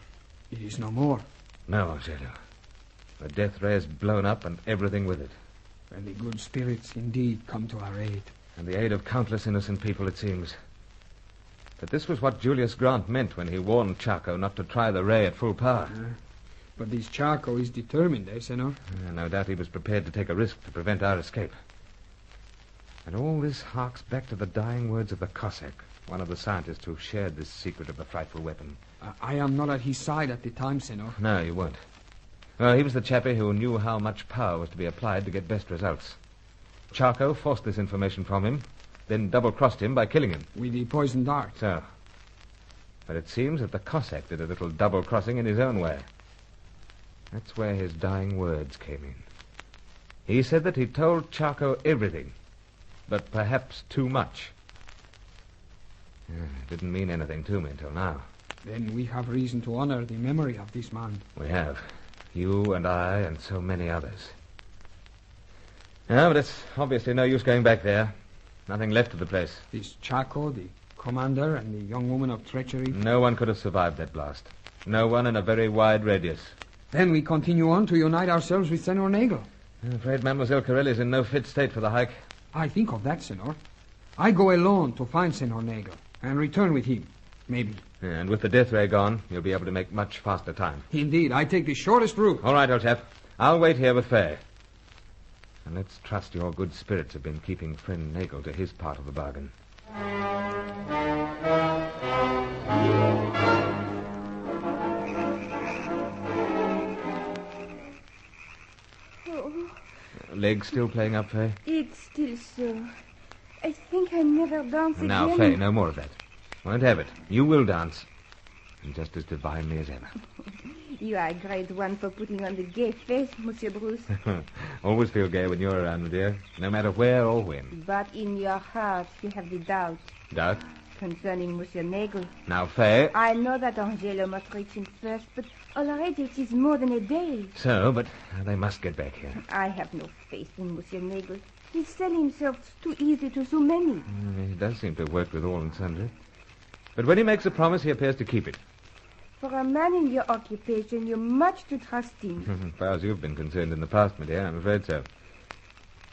It is no more. No, Angelo. The death ray has blown up and everything with it. And the good spirits indeed come to our aid. And the aid of countless innocent people, it seems. But this was what Julius Grant meant when he warned Chaco not to try the ray at full power. But this Chaco is determined, Senor? No doubt he was prepared to take a risk to prevent our escape. And all this harks back to the dying words of the Cossack, one of the scientists who shared this secret of the frightful weapon. I am not at his side at the time, Senor. No, you weren't. Well, he was the chappie who knew how much power was to be applied to get best results. Chaco forced this information from him, then double-crossed him by killing him. With the poisoned dart. So. But it seems that the Cossack did a little double-crossing in his own way. That's where his dying words came in. He said that he told Chaco everything, but perhaps too much. It didn't mean anything to me until now. Then we have reason to honor the memory of this man. We have. You and I and so many others. No, but it's obviously no use going back there. Nothing left of the place. This Chaco, the commander, and the young woman of treachery. No one could have survived that blast. No one in a very wide radius. Then we continue on to unite ourselves with Senor Nagel. I'm afraid Mademoiselle Corelli's in no fit state for the hike. I think of that, Senor. I go alone to find Senor Nagel and return with him, maybe. And with the death ray gone, you'll be able to make much faster time. Indeed, I take the shortest route. All right, old chap. I'll wait here with Faye. And let's trust your good spirits have been keeping friend Nagel to his part of the bargain. Oh. Legs still playing up, Faye? It's still so. I think I never dance again. Now, Faye, no more of that. Won't have it. You will dance. And just as divinely as ever. You are a great one for putting on the gay face, Monsieur Bruce. Always feel gay when you're around, my dear. No matter where or when. But in your heart, you have the doubt. Doubt? Concerning Monsieur Nagel. Now, Faye... I know that Angelo must reach him first, but already it is more than a day. So, but they must get back here. I have no faith in Monsieur Nagel. He sells himself too easy to so many. He does seem to have worked with all and sundry. But when he makes a promise, he appears to keep it. For a man in your occupation, you're much to trust him. As far as you've been concerned in the past, my dear, I'm afraid so.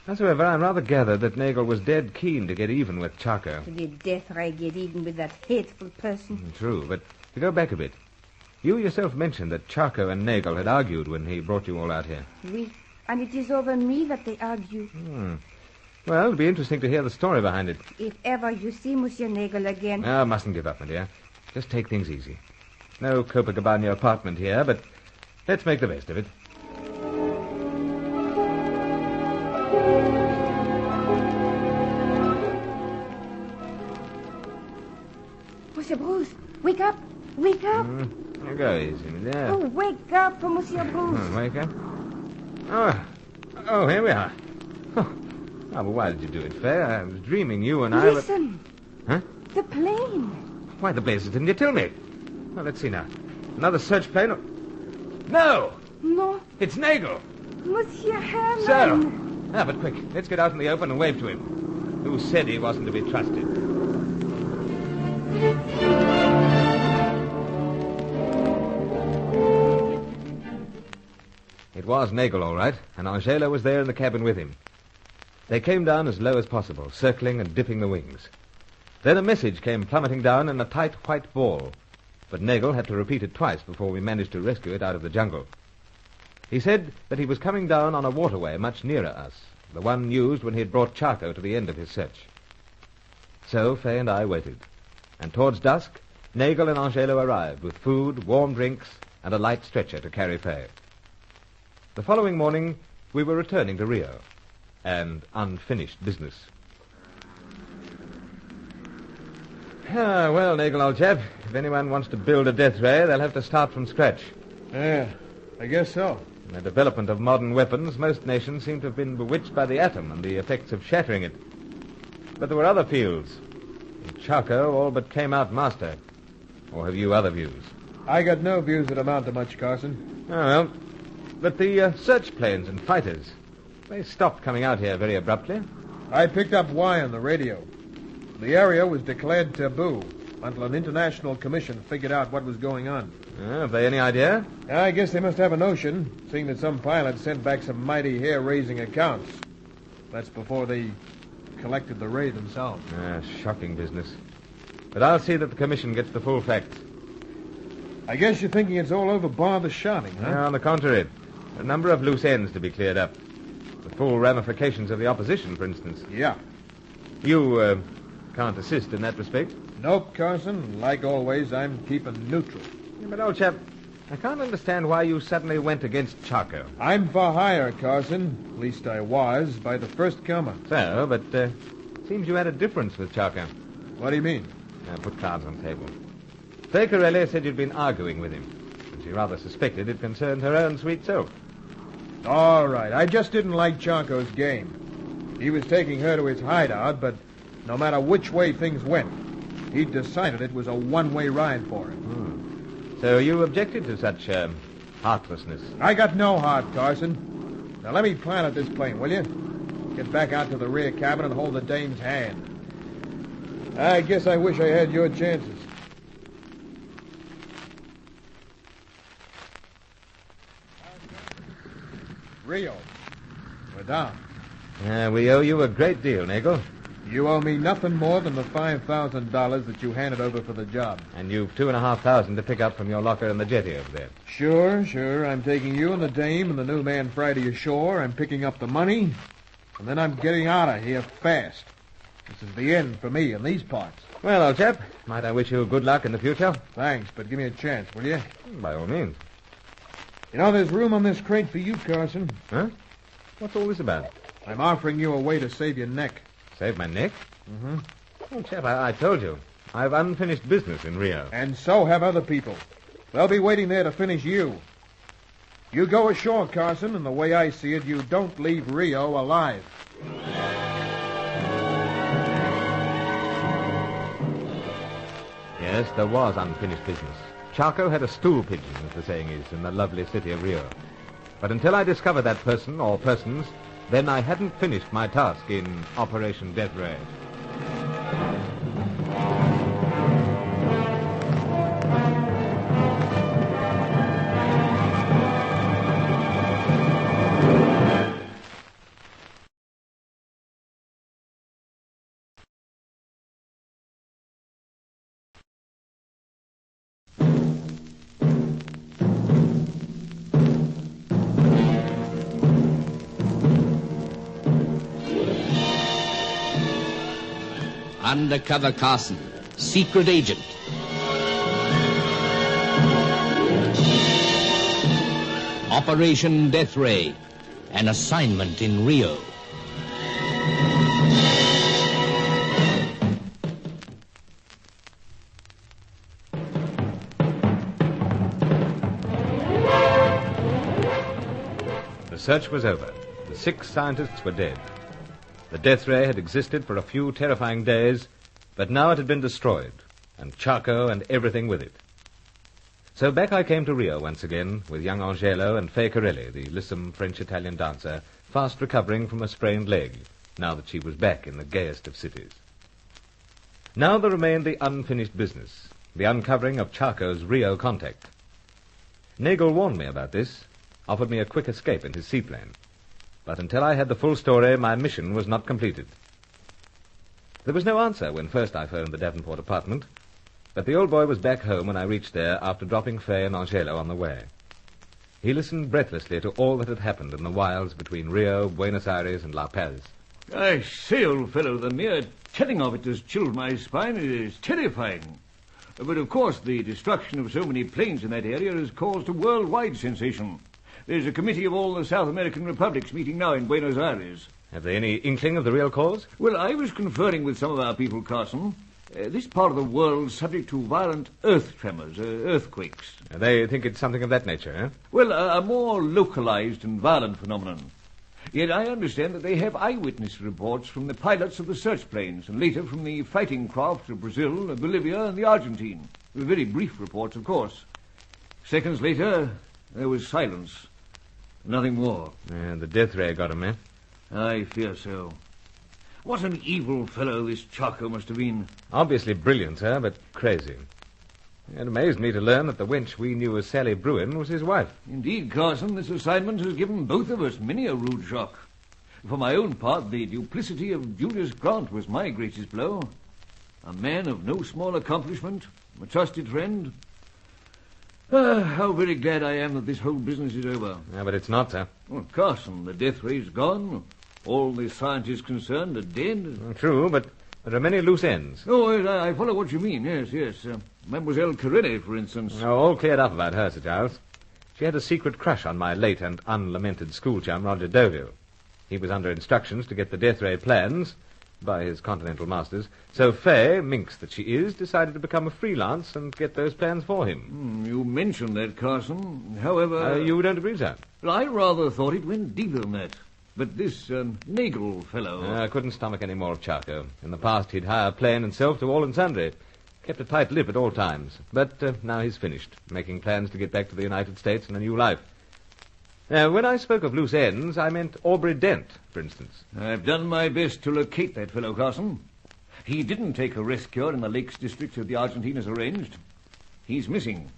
Howsoever, I rather gathered that Nagel was dead keen to get even with Chaco. To the death ray get even with that hateful person. True, but to go back a bit, you yourself mentioned that Chaco and Nagel had argued when he brought you all out here. Oui, and it is over me that they argue. Well, it'll be interesting to hear the story behind it. If ever you see Monsieur Nagel again... I mustn't give up, my dear. Just take things easy. No Copacabana apartment here, but let's make the best of it. Monsieur Bruce, wake up! Wake up! Now go easy, my dear. Oh, wake up, Monsieur Bruce. Wake up? Oh, here we are. Oh, but why did you do it, Faye? I was dreaming you and I... Listen! Huh? The plane! Why the blazes didn't you tell me? Well, let's see now. Another search plane? No! No. It's Nagel. Monsieur Herman. So. But quick. Let's get out in the open and wave to him. Who said he wasn't to be trusted? It was Nagel, all right, and Angelo was there in the cabin with him. They came down as low as possible, circling and dipping the wings. Then a message came plummeting down in a tight white ball, but Nagel had to repeat it twice before we managed to rescue it out of the jungle. He said that he was coming down on a waterway much nearer us, the one used when he had brought Charco to the end of his search. So Fay and I waited, and towards dusk, Nagel and Angelo arrived with food, warm drinks, and a light stretcher to carry Fay. The following morning, we were returning to Rio, and unfinished business. Ah, well, Nagel, old chap, if anyone wants to build a death ray, they'll have to start from scratch. Yeah, I guess so. In the development of modern weapons, most nations seem to have been bewitched by the atom and the effects of shattering it. But there were other fields. And Charco all but came out master. Or have you other views? I got no views that amount to much, Carson. Oh, well. But the search planes and fighters, they stopped coming out here very abruptly. I picked up Y on the radio. The area was declared taboo until an international commission figured out what was going on. Have they any idea? I guess they must have a notion, seeing that some pilot sent back some mighty hair-raising accounts. That's before they collected the ray themselves. Shocking business. But I'll see that the commission gets the full facts. I guess you're thinking it's all over bar the shouting, huh? No, on the contrary. A number of loose ends to be cleared up. The full ramifications of the opposition, for instance. Yeah. You, can't assist in that respect? Nope, Carson. Like always, I'm keeping neutral. Yeah, but, old chap, I can't understand why you suddenly went against Charco. I'm for hire, Carson. At least I was, by the first comer. So, but, seems you had a difference with Charco. What do you mean? Put cards on the table. Fay Corelli said you'd been arguing with him, and she rather suspected it concerned her own sweet self. All right. I just didn't like Charco's game. He was taking her to his hideout, but no matter which way things went, he'd decided it was a one-way ride for him. So you objected to such, heartlessness? I got no heart, Carson. Now let me pilot this plane, will you? Get back out to the rear cabin and hold the dame's hand. I guess I wish I had your chances. Rio. We're down. We owe you a great deal, Nagel. You owe me nothing more than the $5,000 that you handed over for the job. And you've $2,500 to pick up from your locker in the jetty over there. Sure. I'm taking you and the dame and the new man Friday ashore. I'm picking up the money. And then I'm getting out of here fast. This is the end for me in these parts. Well, old chap, might I wish you good luck in the future? Thanks, but give me a chance, will you? By all means. You know, there's room on this crate for you, Carson. Huh? What's all this about? I'm offering you a way to save your neck. Save my neck? Mm-hmm. Old chap, I told you. I've unfinished business in Rio. And so have other people. They'll be waiting there to finish you. You go ashore, Carson, and the way I see it, you don't leave Rio alive. Yes, there was unfinished business. Charco had a stool pigeon, as the saying is, in the lovely city of Rio. But until I discovered that person, or persons, then I hadn't finished my task in Operation Death Ray. Undercover Carson, secret agent. Operation Death Ray, an assignment in Rio. The search was over. The 6 scientists were dead. The death ray had existed for a few terrifying days, but now it had been destroyed, and Charco and everything with it. So back I came to Rio once again, with young Angelo and Fay Corelli, the lissom French-Italian dancer, fast recovering from a sprained leg, now that she was back in the gayest of cities. Now there remained the unfinished business, the uncovering of Charco's Rio contact. Nagel warned me about this, offered me a quick escape in his seaplane. But until I had the full story, my mission was not completed. There was no answer when first I phoned the Devonport apartment, but the old boy was back home when I reached there after dropping Fay and Angelo on the way. He listened breathlessly to all that had happened in the wilds between Rio, Buenos Aires, and La Paz. I say, old fellow, the mere telling of it has chilled my spine. It is terrifying. But, of course, the destruction of so many planes in that area has caused a worldwide sensation. There's a committee of all the South American republics meeting now in Buenos Aires. Have they any inkling of the real cause? Well, I was conferring with some of our people, Carson. This part of the world's subject to violent earth tremors, earthquakes. They think it's something of that nature, eh? Well, a more localized and violent phenomenon. Yet I understand that they have eyewitness reports from the pilots of the search planes and later from the fighting craft of Brazil, Bolivia, and the Argentine. Very brief reports, of course. Seconds later, there was silence. Nothing more. The death ray got him, eh? I fear so. What an evil fellow this Chaco must have been. Obviously brilliant, sir, but crazy. It amazed me to learn that the wench we knew as Sally Bruin was his wife. Indeed, Carson, this assignment has given both of us many a rude shock. For my own part, the duplicity of Julius Grant was my greatest blow. A man of no small accomplishment, a trusted friend. How very glad I am that this whole business is over. Yeah, but it's not, sir. Well, Carson, the death ray's gone. All the scientists concerned are dead. True, but there are many loose ends. Oh, yes, I follow what you mean. Yes. Mademoiselle Corelli, for instance. Oh, all cleared up about her, Sir Giles. She had a secret crush on my late and unlamented school chum, Roger Deauville. He was under instructions to get the death ray plans by his continental masters. So Fay, minx that she is, decided to become a freelance and get those plans for him. You mentioned that, Carson. However... you don't agree, sir? Well, I rather thought it went deeper than that. But this Nagel fellow... I couldn't stomach any more of Chaco. In the past, he'd hire plane and self to all and sundry. Kept a tight lip at all times. But now he's finished, making plans to get back to the United States and a new life. When I spoke of loose ends, I meant Aubrey Dent, for instance. I've done my best to locate that fellow, Carson. He didn't take a rest cure in the Lakes District of the Argentine as arranged. He's missing.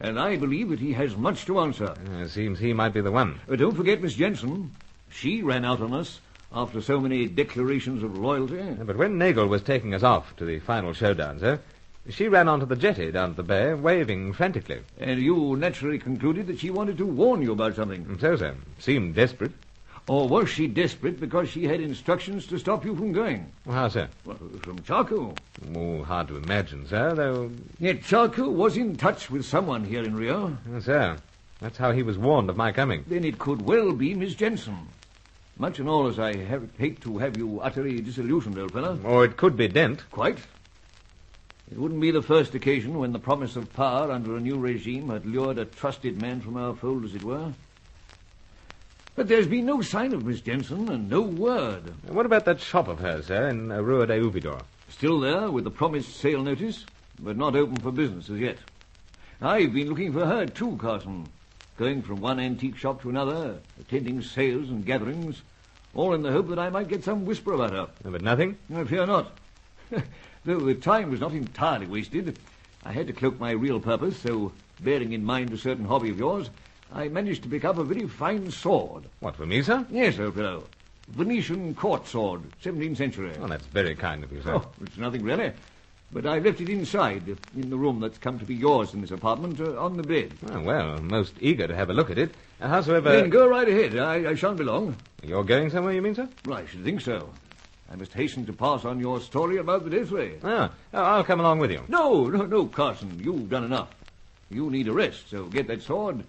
And I believe that he has much to answer. Seems he might be the one. Don't forget Miss Jensen. She ran out on us after so many declarations of loyalty. But when Nagel was taking us off to the final showdown, sir, she ran onto the jetty down at the bay, waving frantically. And you naturally concluded that she wanted to warn you about something. So, sir. Seemed desperate. Or was she desperate because she had instructions to stop you from going? Well, how, sir? Well, from Chaco. Oh, hard to imagine, sir, though... Yet Chaco was in touch with someone here in Rio. Sir, that's how he was warned of my coming. Then it could well be Miss Jensen. Much and all as I hate to have you utterly disillusioned, old fellow. Or it could be Dent. Quite. It wouldn't be the first occasion when the promise of power under a new regime had lured a trusted man from our fold, as it were. But there's been no sign of Miss Jensen and no word. What about that shop of hers, sir, in Rua de Uvidor? Still there, with the promised sale notice, but not open for business as yet. I've been looking for her, too, Carson. Going from one antique shop to another, attending sales and gatherings, all in the hope that I might get some whisper about her. But nothing? I fear not. Though the time was not entirely wasted, I had to cloak my real purpose, so, bearing in mind a certain hobby of yours, I managed to pick up a very fine sword. What, for me, sir? Yes, old fellow. Venetian court sword, 17th century. Oh, that's very kind of you, sir. Oh, it's nothing really. But I left it inside, in the room that's come to be yours in this apartment, on the bed. Oh, well, most eager to have a look at it. Howsoever... Then go right ahead. I shan't be long. You're going somewhere, you mean, sir? Well, I should think so. I must hasten to pass on your story about the death ray. I'll come along with you. No, Carson. You've done enough. You need a rest, so get that sword,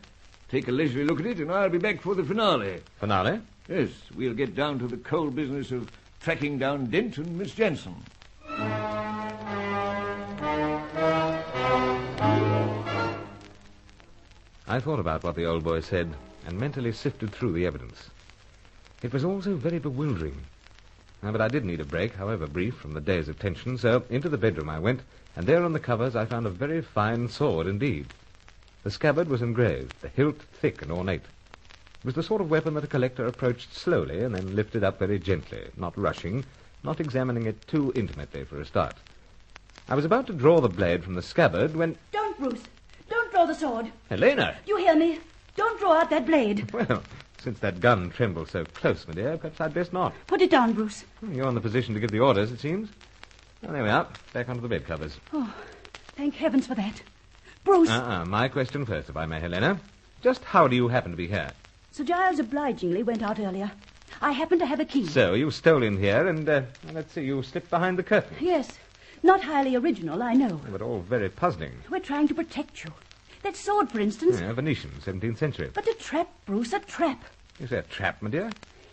take a leisurely look at it, and I'll be back for the finale. Finale? Yes, we'll get down to the cold business of tracking down Dent and Miss Jensen. I thought about what the old boy said and mentally sifted through the evidence. It was all so very bewildering. But I did need a break, however brief, from the days of tension, so into the bedroom I went, and there on the covers I found a very fine sword indeed. The scabbard was engraved, the hilt thick and ornate. It was the sort of weapon that a collector approached slowly and then lifted up very gently, not rushing, not examining it too intimately for a start. I was about to draw the blade from the scabbard when... Don't, Bruce. Don't draw the sword. Helena! You hear me? Don't draw out that blade. Well, since that gun trembles so close, my dear, perhaps I'd best not. Put it down, Bruce. You're in the position to give the orders, it seems. Well, there we are. Back onto the bed covers. Oh, thank heavens for that. Bruce. My question first, if I may, Helena. Just how do you happen to be here? Sir Giles obligingly went out earlier. I happen to have a key. So you stole in here and, let's see, you slipped behind the curtain. Yes. Not highly original, I know. But all very puzzling. We're trying to protect you. That sword, for instance. Yeah, Venetian, 17th century. But a trap, Bruce, a trap. You say a trap, my dear?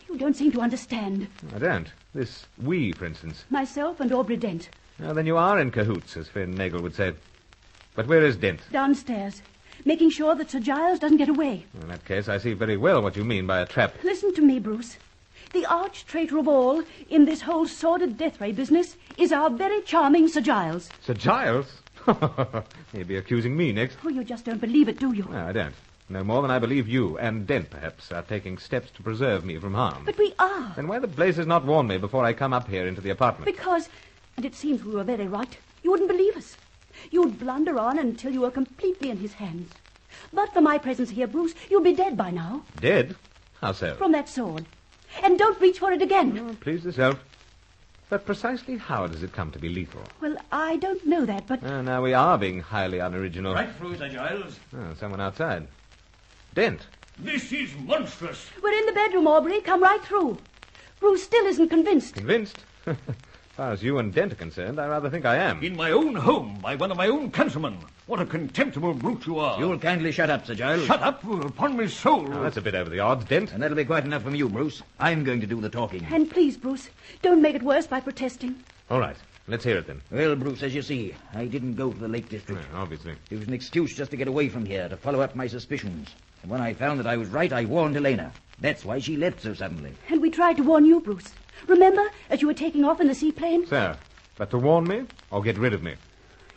You don't seem to understand. I don't. This we, for instance. Myself and Aubrey Dent. Well, then you are in cahoots, as Finn Nagel would say. But where is Dent? Downstairs, making sure that Sir Giles doesn't get away. In that case, I see very well what you mean by a trap. Listen to me, Bruce. The arch-traitor of all in this whole sordid death-ray business is our very charming Sir Giles. Sir Giles? He'd be accusing me next. Oh, you just don't believe it, do you? No, I don't. No more than I believe you, and Dent, perhaps, are taking steps to preserve me from harm. But we are. Then why the blazes not warn me before I come up here into the apartment? Because, and it seems we were very right, you wouldn't believe us. You'd blunder on until you were completely in his hands. But for my presence here, Bruce, you'd be dead by now. Dead? How so? From that sword. And don't reach for it again. Oh, please yourself. But precisely how does it come to be lethal? Well, I don't know that, but... Now we are being highly unoriginal. Right through, Sir Giles. Oh, someone outside. Dent. This is monstrous. We're in the bedroom, Aubrey. Come right through. Bruce still isn't convinced. Convinced? As far as you and Dent are concerned, I rather think I am. In my own home, by one of my own countrymen. What a contemptible brute you are. You'll kindly shut up, Sir Giles. Shut up? Upon my soul. Now, that's a bit over the odds, Dent. And that'll be quite enough from you, Bruce. I'm going to do the talking. And please, Bruce, don't make it worse by protesting. All right. Let's hear it, then. Well, Bruce, as you see, I didn't go to the Lake District. Yeah, obviously. It was an excuse just to get away from here, to follow up my suspicions. And when I found that I was right, I warned Helena. That's why she left so suddenly. And we tried to warn you, Bruce. Remember, as you were taking off in the seaplane? So, but to warn me or get rid of me?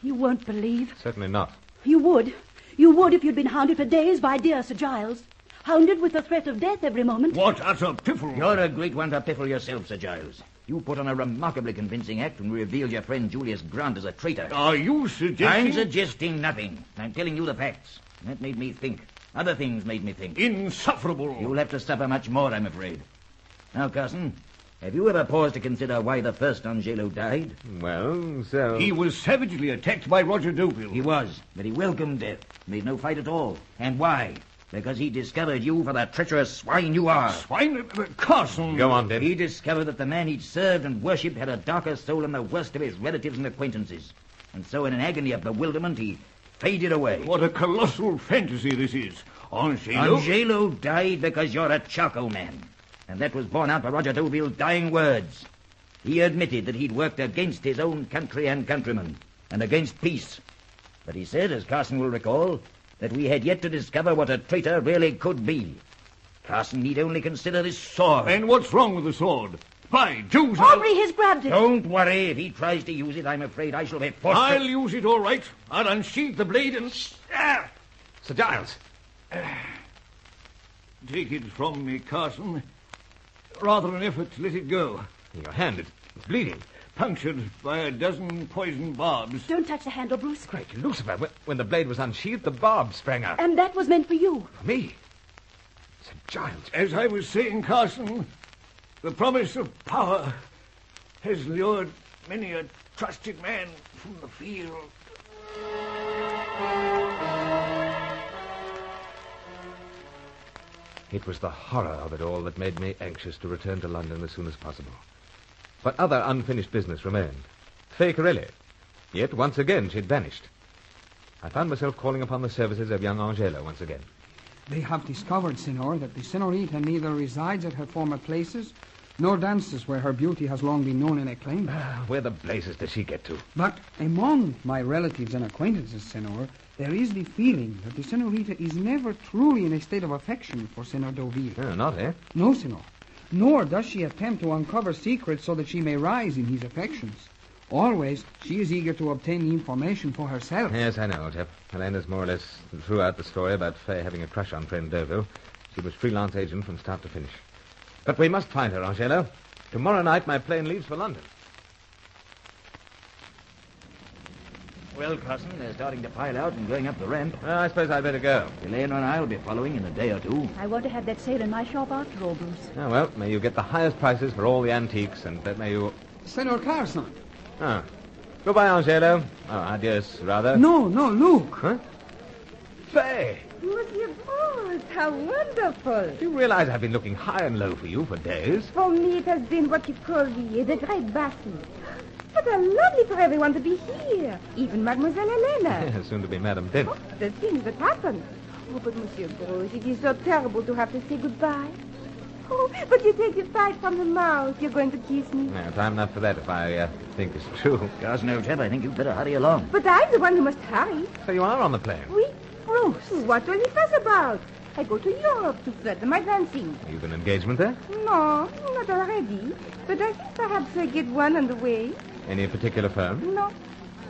You won't believe. Certainly not. You would. You would if you'd been hounded for days by dear Sir Giles. Hounded with the threat of death every moment. What utter piffle. You're a great one to piffle yourself, Sir Giles. You put on a remarkably convincing act when you revealed your friend Julius Grant as a traitor. Are you suggesting... I'm suggesting nothing. I'm telling you the facts. That made me think. Other things made me think. Insufferable. You'll have to suffer much more, I'm afraid. Now, Carson, have you ever paused to consider why the first Angelo died? Well, so... He was savagely attacked by Roger Deauville. He was, but he welcomed death. Made no fight at all. And why? Because he discovered you for the treacherous swine you are. Swine? Carson. Go on, Dent. He discovered that the man he'd served and worshipped had a darker soul than the worst of his relatives and acquaintances. And so in an agony of bewilderment, he faded away. What a colossal fantasy this is. Angelo? Angelo died because you're a charcoal man. And that was borne out by Roger Deauville's dying words. He admitted that he'd worked against his own country and countrymen, and against peace. But he said, as Carson will recall, that we had yet to discover what a traitor really could be. Carson need only consider this sword. And what's wrong with the sword? By Jove! Aubrey has grabbed it. Don't worry. If he tries to use it, I'm afraid I shall be forced I'll use it all right. I'll unsheath the blade and... Sir Giles. Take it from me, Carson. Rather an effort to let it go. Your hand, it's bleeding. Punctured by a dozen poison barbs. Don't touch the handle, Bruce. Great Lucifer, when the blade was unsheathed, the barb sprang out. And that was meant for you. For me? Sir Giles. As I was saying, Carson, the promise of power has lured many a trusted man from the field. It was the horror of it all that made me anxious to return to London as soon as possible. But other unfinished business remained. Fay Corelli. Yet once again she'd vanished. I found myself calling upon the services of young Angelo once again. They have discovered, Senor, that the Senorita neither resides at her former places nor dances where her beauty has long been known and acclaimed. Where the blazes does she get to? But among my relatives and acquaintances, Senor, there is the feeling that the Senorita is never truly in a state of affection for Senor Deauville. Not, eh? No, Senor. Nor does she attempt to uncover secrets so that she may rise in his affections. Always, she is eager to obtain the information for herself. Yes, I know, old chap. Helena's more or less threw out the story about Fay having a crush on friend Deauville. She was freelance agent from start to finish. But we must find her, Angelo. Tomorrow night my plane leaves for London. Well, Carson, they're starting to pile out and going up the ramp. Well, I suppose I'd better go. Helena and I'll be following in a day or two. I want to have that sale in my shop after all, Bruce. Oh, well, may you get the highest prices for all the antiques, and may you... Senor Carson. Ah, Goodbye, Angelo. Oh, adios, rather. No, look. Huh? Faye! Monsieur Bruce, how wonderful. Do you realize I've been looking high and low for you for days? For me, it has been what you call the great battle. But how lovely for everyone to be here. Even Mademoiselle Helena. Soon to be Madame Dent. Oh, the things that happened. Oh, but Monsieur Bruce, it is so terrible to have to say goodbye. Oh, but you take your bite from the mouth. You're going to kiss me. No, time enough for that if I think it's true. Carson, old chap, I think you'd better hurry along. But I'm the one who must hurry. So you are on the plane? Oui, Bruce. What will you fuss about? I go to Europe to further my dancing. You've an engagement there? No, not already. But I think perhaps I get one on the way. Any particular firm? No.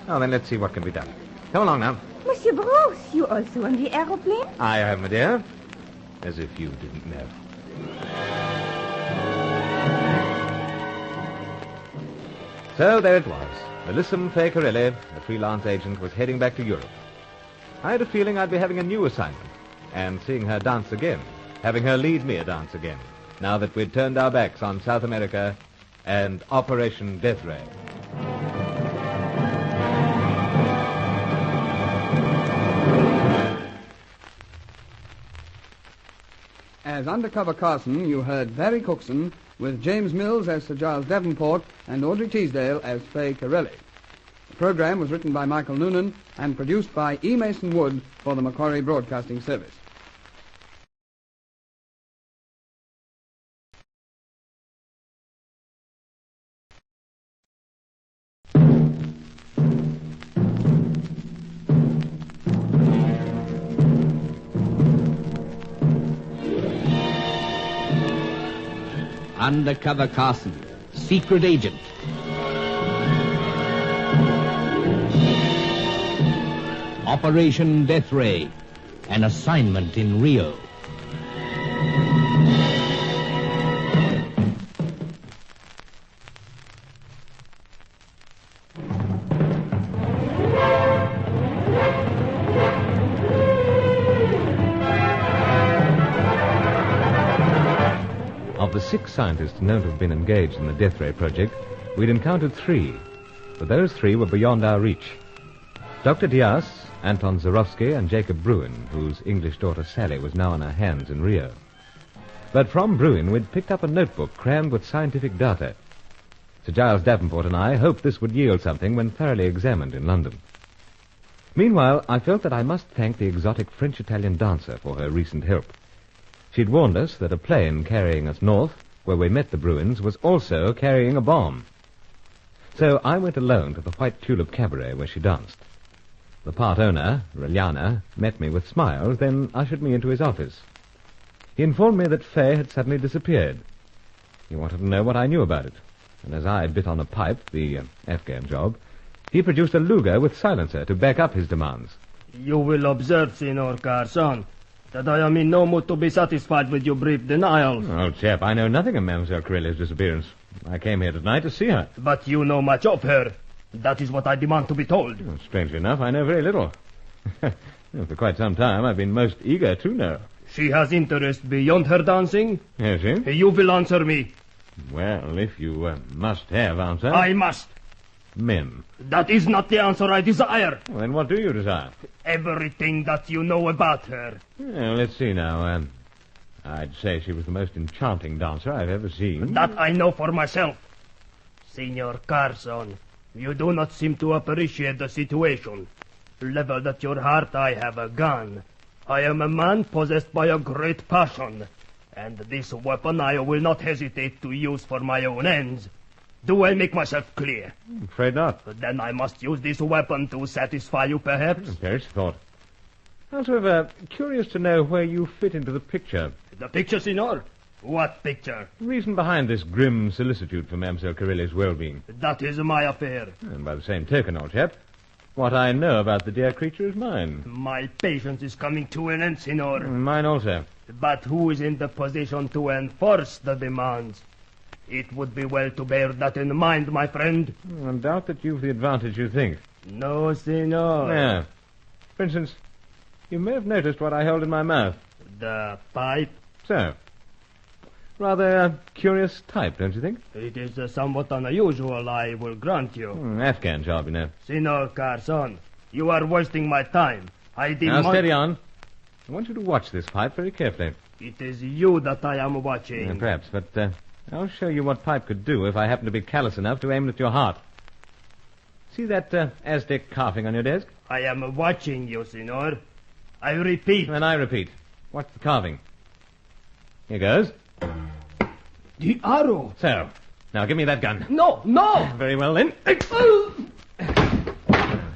Oh, then let's see what can be done. Come along now. Monsieur Bruce, you also on the aeroplane? I am, my dear. As if you didn't know. So there it was. Melissa Faye Corelli, the freelance agent, was heading back to Europe. I had a feeling I'd be having a new assignment, and seeing her dance again, having her lead me a dance again, now that we'd turned our backs on South America and Operation Death Ray. As Undercover Carson, you heard Barry Cookson with James Mills as Sir Giles Davenport and Audrey Teasdale as Faye Corelli. The program was written by Michael Noonan and produced by E. Mason Wood for the Macquarie Broadcasting Service. Undercover Carson, secret agent. Operation Death Ray, an assignment in Rio. Of the 6 scientists known to have been engaged in the Death Ray project, we'd encountered 3, but those 3 were beyond our reach. Dr. Diaz, Anton Zarowski, and Jacob Bruin, whose English daughter Sally was now on our hands in Rio. But from Bruin, we'd picked up a notebook crammed with scientific data. Sir Giles Davenport and I hoped this would yield something when thoroughly examined in London. Meanwhile, I felt that I must thank the exotic French-Italian dancer for her recent help. She'd warned us that a plane carrying us north, where we met the Bruins, was also carrying a bomb. So I went alone to the White Tulip Cabaret where she danced. The part owner, Reliana, met me with smiles, then ushered me into his office. He informed me that Faye had suddenly disappeared. He wanted to know what I knew about it, and as I bit on a pipe, the Afghan job, he produced a Luger with silencer to back up his demands. You will observe, Senor Carson, that I am in no mood to be satisfied with your brief denials. Old chap, I know nothing of Mademoiselle Corelli's disappearance. I came here tonight to see her. But you know much of her. That is what I demand to be told. Well, strangely enough, I know very little. For quite some time, I've been most eager to know. She has interest beyond her dancing? Has she? You will answer me. Well, if you must have answer. I must. Men. That is not the answer I desire. Well, then what do you desire? Everything that you know about her. Well, let's see now. I'd say she was the most enchanting dancer I've ever seen. That I know for myself. Senor Carson, you do not seem to appreciate the situation. Leveled at your heart, I have a gun. I am a man possessed by a great passion, and this weapon I will not hesitate to use for my own ends. Do I make myself clear? I'm afraid not. Then I must use this weapon to satisfy you, perhaps? Perish thought. I'm sort of curious to know where you fit into the picture. The picture, senor? What picture? The reason behind this grim solicitude for Mademoiselle Corelli's well-being. That is my affair. And by the same token, old chap, what I know about the dear creature is mine. My patience is coming to an end, senor. Mine also. But who is in the position to enforce the demands? It would be well to bear that in mind, my friend. I doubt that you've the advantage you think. No, senor. Yeah. For instance, you may have noticed what I hold in my mouth. The pipe? So, Rather a curious type, don't you think? It is somewhat unusual, I will grant you. Afghan job, you know. Senor Carson, you are wasting my time. I demand... Now, steady on. I want you to watch this pipe very carefully. It is you that I am watching. Perhaps, but I'll show you what pipe could do if I happen to be callous enough to aim it at your heart. See that Aztec carving on your desk? I am watching you, senor. I repeat. And I repeat. Watch the carving. Here goes. The arrow. So, now give me that gun. No, no! Very well, then.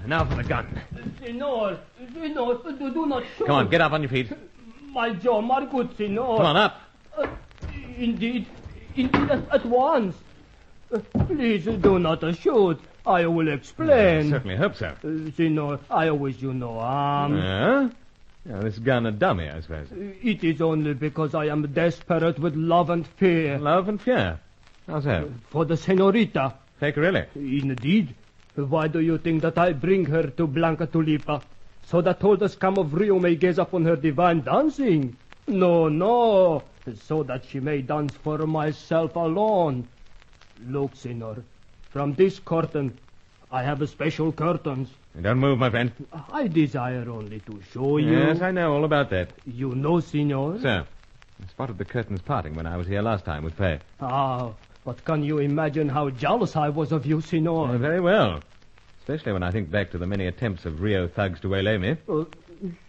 Now for the gun. Senor, do not shoot. Come on, get up on your feet. My jaw, my good senor. Come on, up. Indeed, at once. Please do not shoot. I will explain. I certainly hope so. Senor, I wish you no harm. Now, this gun a dummy, I suppose. It is only because I am desperate with love and fear. Love and fear? How so? For the senorita. Really? Indeed. Why do you think that I bring her to Blanca Tulipa? So that all the scum of Rio may gaze upon her divine dancing? No. So that she may dance for myself alone. Look, senor. From this curtain, I have special curtains. Don't move, my friend. I desire only to show you. Yes, I know all about that. You know, senor? Sir, I spotted the curtains parting when I was here last time with Faye. But can you imagine how jealous I was of you, senor? Very well. Especially when I think back to the many attempts of Rio thugs to waylay me.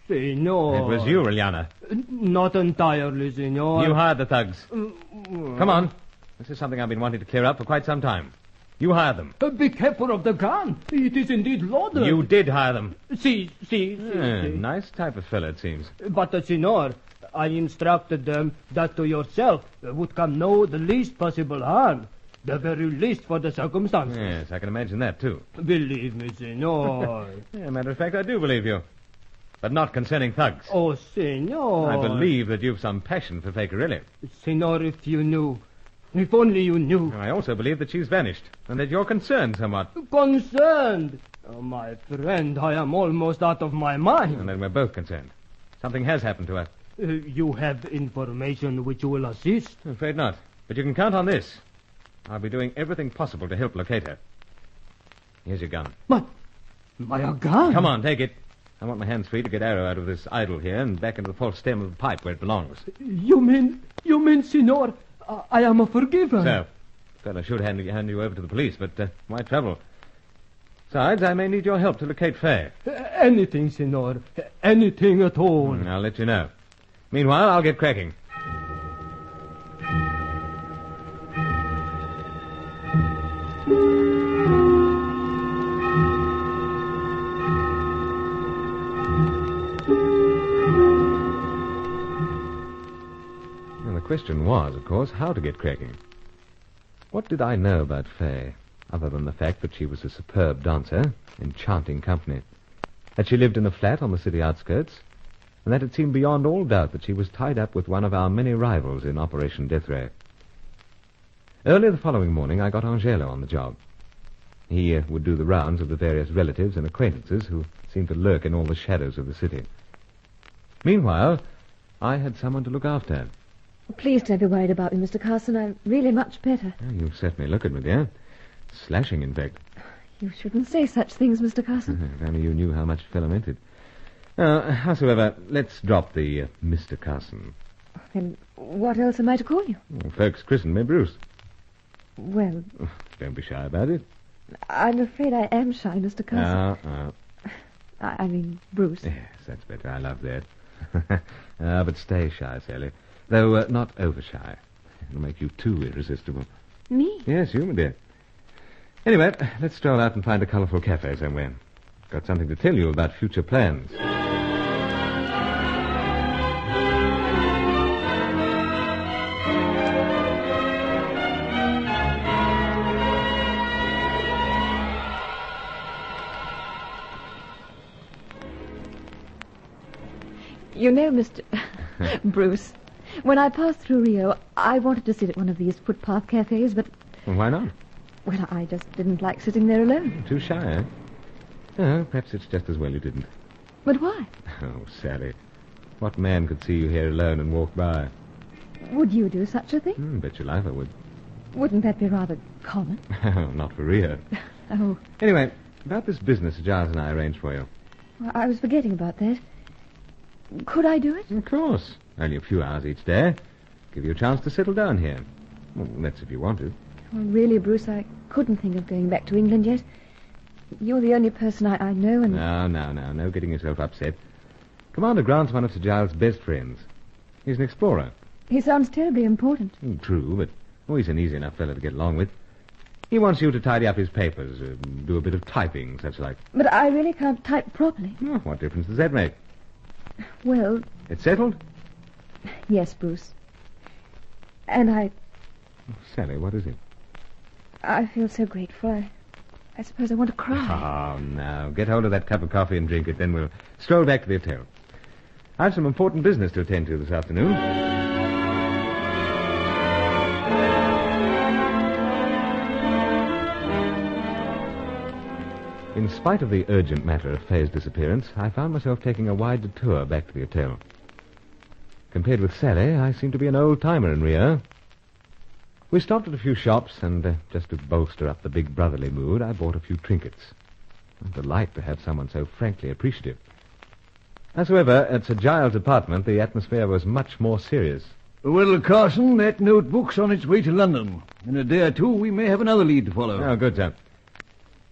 Senor. It was you, Liliana. Not entirely, senor. You hired the thugs. Come on. This is something I've been wanting to clear up for quite some time. You hired them. Be careful of the gun. It is indeed loaded. You did hire them. See. Nice type of fellow, it seems. But, senor, I instructed them that to yourself would come no the least possible harm. The very least for the circumstances. Yes, I can imagine that, too. Believe me, senor. Matter of fact, I do believe you. But not concerning thugs. Oh, senor. I believe that you've some passion for Fakerilli. Senor, if you knew. If only you knew. I also believe that she's vanished, and that you're concerned somewhat. Concerned? Oh, my friend, I am almost out of my mind. And then we're both concerned. Something has happened to her. You have information which will assist? I'm afraid not. But you can count on this. I'll be doing everything possible to help locate her. Here's your gun. My gun? Come on, take it. I want my hands free to get Arrow out of this idol here and back into the false stem of the pipe where it belongs. You mean, senor, I am forgiven? So, fellow should hand you over to the police, but why trouble? Besides, I may need your help to locate Faye. Anything, senor. Anything at all. I'll let you know. Meanwhile, I'll get cracking. The question was, of course, how to get cracking. What did I know about Faye, other than the fact that she was a superb dancer, enchanting company, that she lived in a flat on the city outskirts, and that it seemed beyond all doubt that she was tied up with one of our many rivals in Operation Death Ray. Early the following morning, I got Angelo on the job. He would do the rounds of the various relatives and acquaintances who seemed to lurk in all the shadows of the city. Meanwhile, I had someone to look after. Please don't be worried about me, Mr. Carson. I'm really much better. You certainly look it, my dear. Slashing, in fact. You shouldn't say such things, Mr. Carson. If only you knew how much fella meant it. Howsoever, let's drop the Mr. Carson. Then what else am I to call you? Folks christen me Bruce. Well... Don't be shy about it. I'm afraid I am shy, Mr. Carson. I mean, Bruce. Yes, that's better. I love that. But stay shy, Sally. Though not over-shy. It'll make you too irresistible. Me? Yes, you, my dear. Anyway, let's stroll out and find a colourful cafe somewhere. Got something to tell you about future plans. You know, Mr. Bruce, when I passed through Rio, I wanted to sit at one of these footpath cafes, but... Well, why not? Well, I just didn't like sitting there alone. Too shy, eh? Oh, perhaps it's just as well you didn't. But why? Oh, Sally. What man could see you here alone and walk by? Would you do such a thing? Bet your life I would. Wouldn't that be rather common? Not for Rio. Oh, Anyway, about this business Giles and I arranged for you. I was forgetting about that. Could I do it? Of course. Only a few hours each day. Give you a chance to settle down here. Well, that's if you want to. Well, really, Bruce, I couldn't think of going back to England yet. You're the only person I know, and... No. No getting yourself upset. Commander Grant's one of Sir Giles' best friends. He's an explorer. He sounds terribly important. True, but he's an easy enough fellow to get along with. He wants you to tidy up his papers, do a bit of typing, such like. But I really can't type properly. Oh, what difference does that make? Well... It's settled? Yes, Bruce. And Sally, what is it? I feel so grateful. I suppose I want to cry. Oh, no. Get hold of that cup of coffee and drink it, then we'll stroll back to the hotel. I have some important business to attend to this afternoon. In spite of the urgent matter of Faye's disappearance, I found myself taking a wide detour back to the hotel. Compared with Sally, I seem to be an old-timer in Rio. We stopped at a few shops, and just to bolster up the big brotherly mood, I bought a few trinkets. A delight to have someone so frankly appreciative. However, at Sir Giles' apartment, the atmosphere was much more serious. Well, Carson, that notebook's on its way to London. In a day or two, we may have another lead to follow. Oh, good, sir.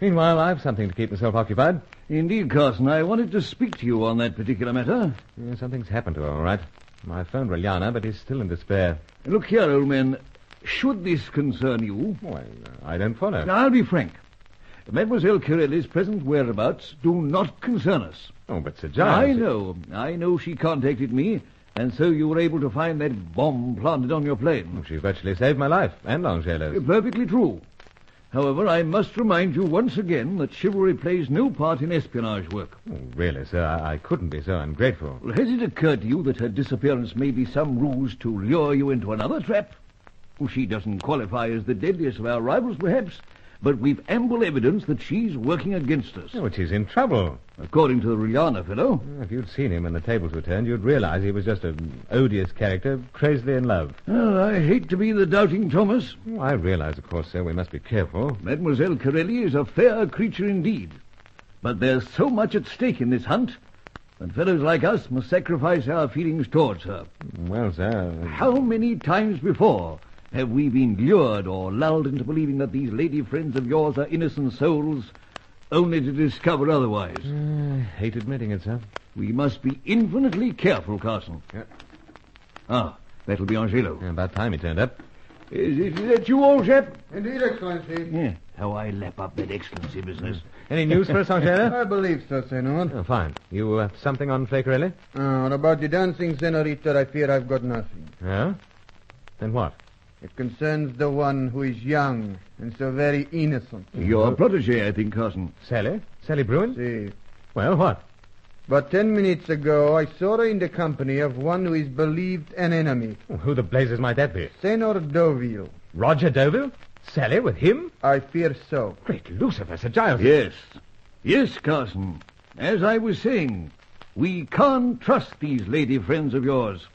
Meanwhile, I've something to keep myself occupied. Indeed, Carson, I wanted to speak to you on that particular matter. Yeah, something's happened to her, all right. I phoned Reliana, but he's still in despair. Look here, old man. Should this concern you... Well, I don't follow. I'll be frank. Mademoiselle Corelli's present whereabouts do not concern us. Oh, but Sir Giles... I know she contacted me, and so you were able to find that bomb planted on your plane. Oh, she virtually saved my life, and Langelo's. Perfectly true. However, I must remind you once again that chivalry plays no part in espionage work. Oh, really, sir, I couldn't be so ungrateful. Well, has it occurred to you that her disappearance may be some ruse to lure you into another trap? Well, she doesn't qualify as the deadliest of our rivals, perhaps, but we've ample evidence that she's working against us. Oh, but she's in trouble. According to the Reliana fellow. If you'd seen him when the tables were turned, you'd realize he was just an odious character, crazily in love. Well, I hate to be the doubting Thomas. Oh, I realize, of course, sir, we must be careful. Mademoiselle Corelli is a fair creature indeed. But there's so much at stake in this hunt that fellows like us must sacrifice our feelings towards her. Well, sir... How many times before have we been lured or lulled into believing that these lady friends of yours are innocent souls, only to discover otherwise? I hate admitting it, sir. We must be infinitely careful, Carson. Yeah. Ah, that'll be Angelo. About time he turned up. Is that you, old chap? Indeed, Excellency. Yeah, how I lap up that excellency business. Any news for us, Angelo? I believe so, Senor. Oh, fine. You something on Fay Corelli? About the dancing, Senorita, I fear I've got nothing. Yeah? Then what? It concerns the one who is young and so very innocent. Your protege, I think, Carson. Sally? Sally Bruin? Si. Well, what? But 10 minutes ago, I saw her in the company of one who is believed an enemy. Oh, who the blazes might that be? Senor Deauville. Roger Deauville? Sally with him? I fear so. Great Lucifer, Sir Giles. Yes. Yes, Carson. As I was saying, we can't trust these lady friends of yours.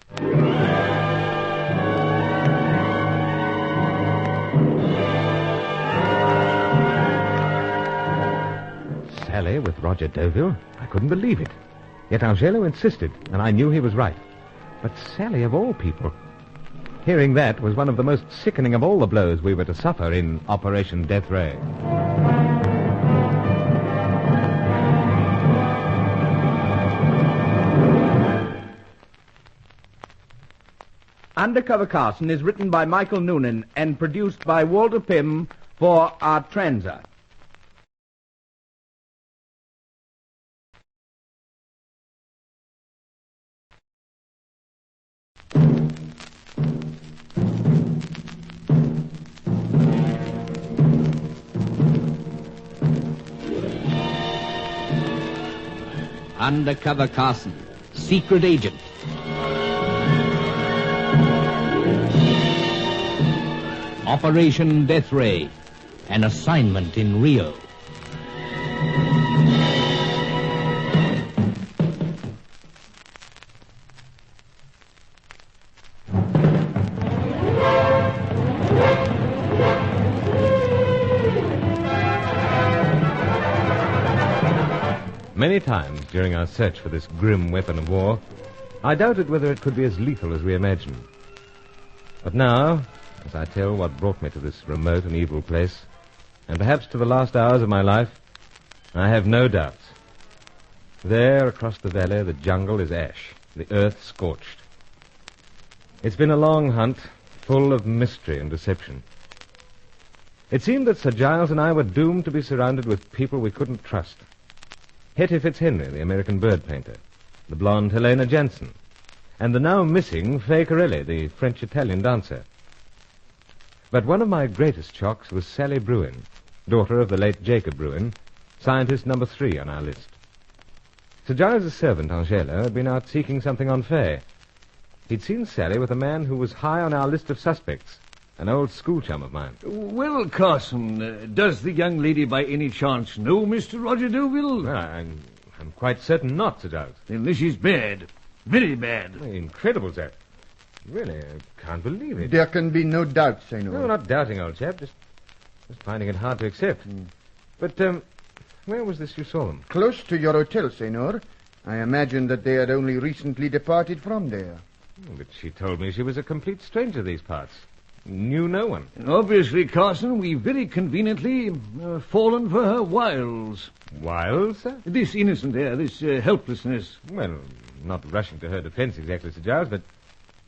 Sally with Roger Deauville? I couldn't believe it. Yet Angelo insisted, and I knew he was right. But Sally, of all people... Hearing that was one of the most sickening of all the blows we were to suffer in Operation Death Ray. Undercover Carson is written by Michael Noonan and produced by Walter Pym for Artranza. Undercover Carson, secret agent. Operation Death Ray, an assignment in Rio. Many times during our search for this grim weapon of war, I doubted whether it could be as lethal as we imagined. But now, as I tell what brought me to this remote and evil place, and perhaps to the last hours of my life, I have no doubts. There, across the valley, the jungle is ash, the earth scorched. It's been a long hunt, full of mystery and deception. It seemed that Sir Giles and I were doomed to be surrounded with people we couldn't trust. Hetty Fitzhenry, the American bird painter, the blonde Helena Jansen, and the now missing Fay Corelli, the French-Italian dancer. But one of my greatest shocks was Sally Bruin, daughter of the late Jacob Bruin, scientist number 3 on our list. Sir Giles' servant, Angela, had been out seeking something on Fay. He'd seen Sally with a man who was high on our list of suspects, an old school chum of mine. Well, Carson, does the young lady by any chance know Mr. Roger Deauville? Well, I'm quite certain not, Sir Giles. Then this is bad. Very bad. Incredible, sir. Really, I can't believe it. There can be no doubt, Senor. No, not doubting, old chap. Just finding it hard to accept. But, where was this you saw them? Close to your hotel, Senor. I imagine that they had only recently departed from there. But she told me she was a complete stranger to these parts. Knew no one. Obviously, Carson, we very conveniently fallen for her wiles. Wiles, sir? This innocent air, this helplessness. Well, not rushing to her defense exactly, Sir Giles, but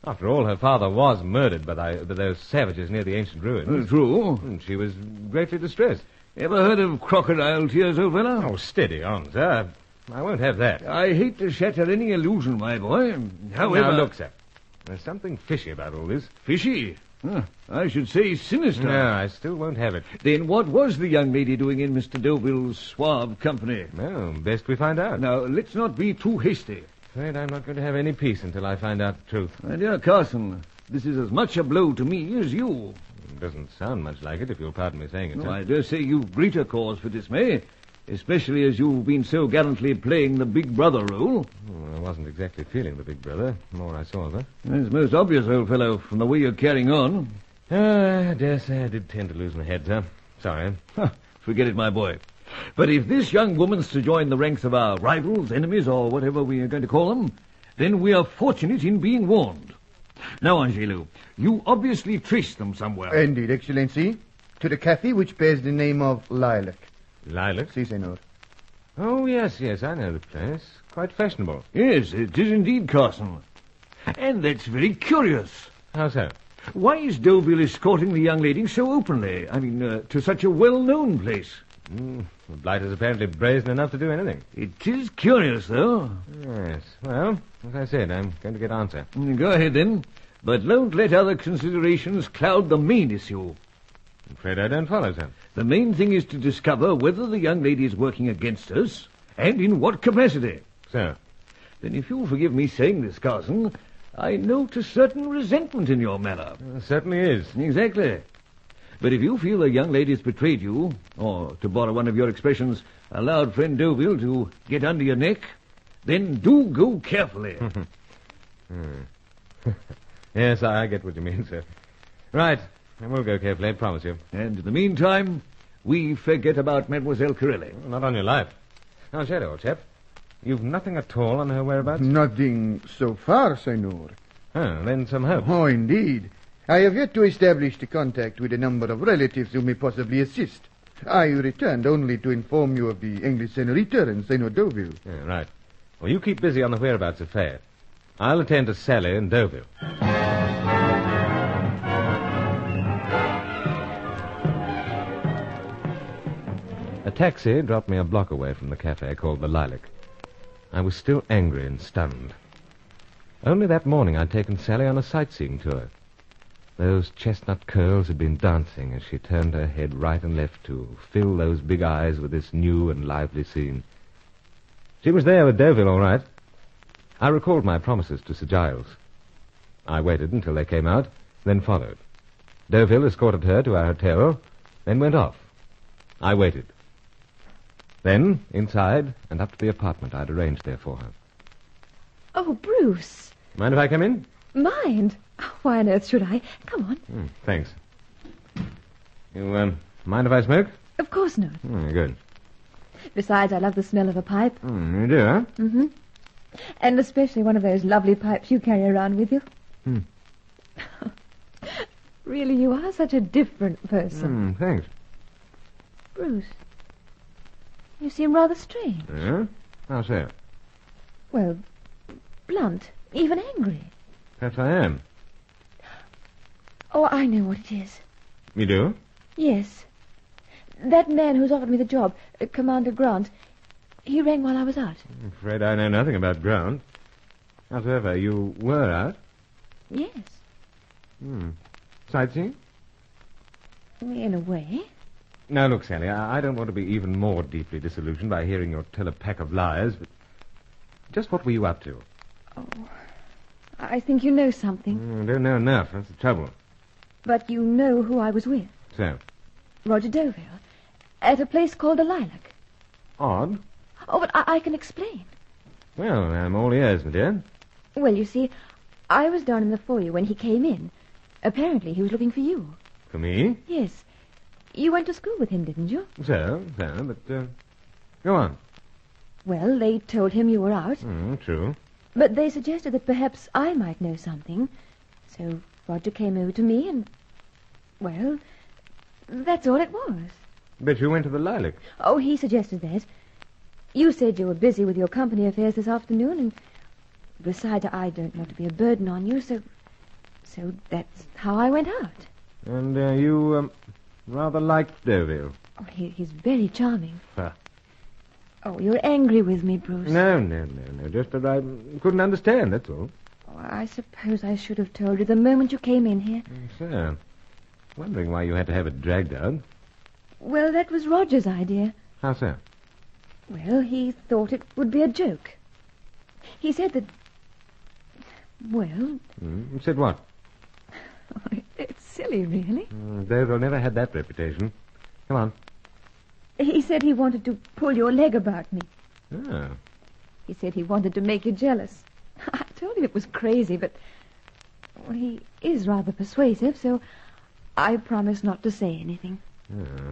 after all, her father was murdered by those savages near the ancient ruins. True. And she was greatly distressed. Ever heard of crocodile tears, old fellow? Oh, steady on, sir. I won't have that. I hate to shatter any illusion, my boy. However... Now, look, sir. There's something fishy about all this. Fishy? I should say sinister. No, I still won't have it. Then what was the young lady doing in Mr. Deauville's suave company? Well, best we find out. Now, let's not be too hasty. Afraid I'm not going to have any peace until I find out the truth. My dear Carson, this is as much a blow to me as you. It doesn't sound much like it, if you'll pardon me saying it, sir. I dare say you've greater cause for dismay, especially as you've been so gallantly playing the big brother role. I wasn't exactly feeling the big brother, the more I saw of her. It's most obvious, old fellow, from the way you're carrying on. I dare say I did tend to lose my head, sir. Sorry. Forget it, my boy. But if this young woman's to join the ranks of our rivals, enemies, or whatever we are going to call them, then we are fortunate in being warned. Now, Angelo, you obviously traced them somewhere. Indeed, Excellency. To the cafe which bears the name of Lilac. Lilac? Si, senor. Oh, yes, I know the place. Quite fashionable. Yes, it is indeed, Carson. And that's very curious. How so? Why is Deauville escorting the young lady so openly? I mean, to such a well-known place? The blight is apparently brazen enough to do anything. It is curious, though. Yes. Well, as I said, I'm going to get answer. Go ahead, then. But don't let other considerations cloud the main issue. I'm afraid I don't follow, sir. The main thing is to discover whether the young lady is working against us, and in what capacity. So? Then if you'll forgive me saying this, Carson, I note a certain resentment in your manner. There certainly is. Exactly. But if you feel the young lady's betrayed you, or, to borrow one of your expressions, allowed friend Deauville to get under your neck, then do go carefully. Yes, I get what you mean, sir. Right. I will go carefully, I promise you. And in the meantime, we forget about Mademoiselle Corelli. Not on your life. Now, Shadow, old chap, you've nothing at all on her whereabouts? Nothing so far, senor. Oh, then some hope. Oh, indeed. I have yet to establish the contact with a number of relatives who may possibly assist. I returned only to inform you of the English senorita and Senor Deauville. Yeah, right. Well, you keep busy on the whereabouts affair. I'll attend to Sally and Deauville. A taxi dropped me a block away from the cafe called the Lilac. I was still angry and stunned. Only that morning I'd taken Sally on a sightseeing tour. Those chestnut curls had been dancing as she turned her head right and left to fill those big eyes with this new and lively scene. She was there with Deauville, all right. I recalled my promises to Sir Giles. I waited until they came out, then followed. Deauville escorted her to our hotel, then went off. I waited. Then, inside, and up to the apartment I'd arranged there for her. Oh, Bruce. Mind if I come in? Mind? Oh, why on earth should I? Come on. Thanks. You, mind if I smoke? Of course not. Good. Besides, I love the smell of a pipe. You do, huh? Mm-hmm. And especially one of those lovely pipes you carry around with you. Really, you are such a different person. Thanks. Bruce, you seem rather strange. Yeah? How so? Well, blunt, even angry. Perhaps I am. Oh, I know what it is. You do? Yes. That man who's offered me the job, Commander Grant, he rang while I was out. I'm afraid I know nothing about Grant. However, you were out? Yes. Sightseeing? In a way. Now, look, Sally, I don't want to be even more deeply disillusioned by hearing you tell a pack of lies, but just what were you up to? Oh, I think you know something. I don't know enough. That's the trouble. But you know who I was with. So? Roger Deauville. At a place called the Lilac. Odd. Oh, but I can explain. Well, I'm all ears, my dear. Well, you see, I was down in the foyer when he came in. Apparently, he was looking for you. For me? Yes. You went to school with him, didn't you? So, but, go on. Well, they told him you were out. True. But they suggested that perhaps I might know something. So Roger came over to me and... Well, that's all it was. Bet you went to the Lilac. Oh, he suggested that. You said you were busy with your company affairs this afternoon, and besides, I don't want to be a burden on you, so that's how I went out. And you rather liked Deauville? Oh, he's very charming. Huh. Oh, you're angry with me, Bruce. No. Just that I couldn't understand, that's all. Oh, I suppose I should have told you the moment you came in here. So, wondering why you had to have it dragged out. Well, that was Roger's idea. How so? Well, he thought it would be a joke. He said that... Well... Said what? It's silly, really. Deauville never had that reputation. Come on. He said he wanted to pull your leg about me. Oh. He said he wanted to make you jealous. I told him it was crazy, but... Well, he is rather persuasive, so I promised not to say anything.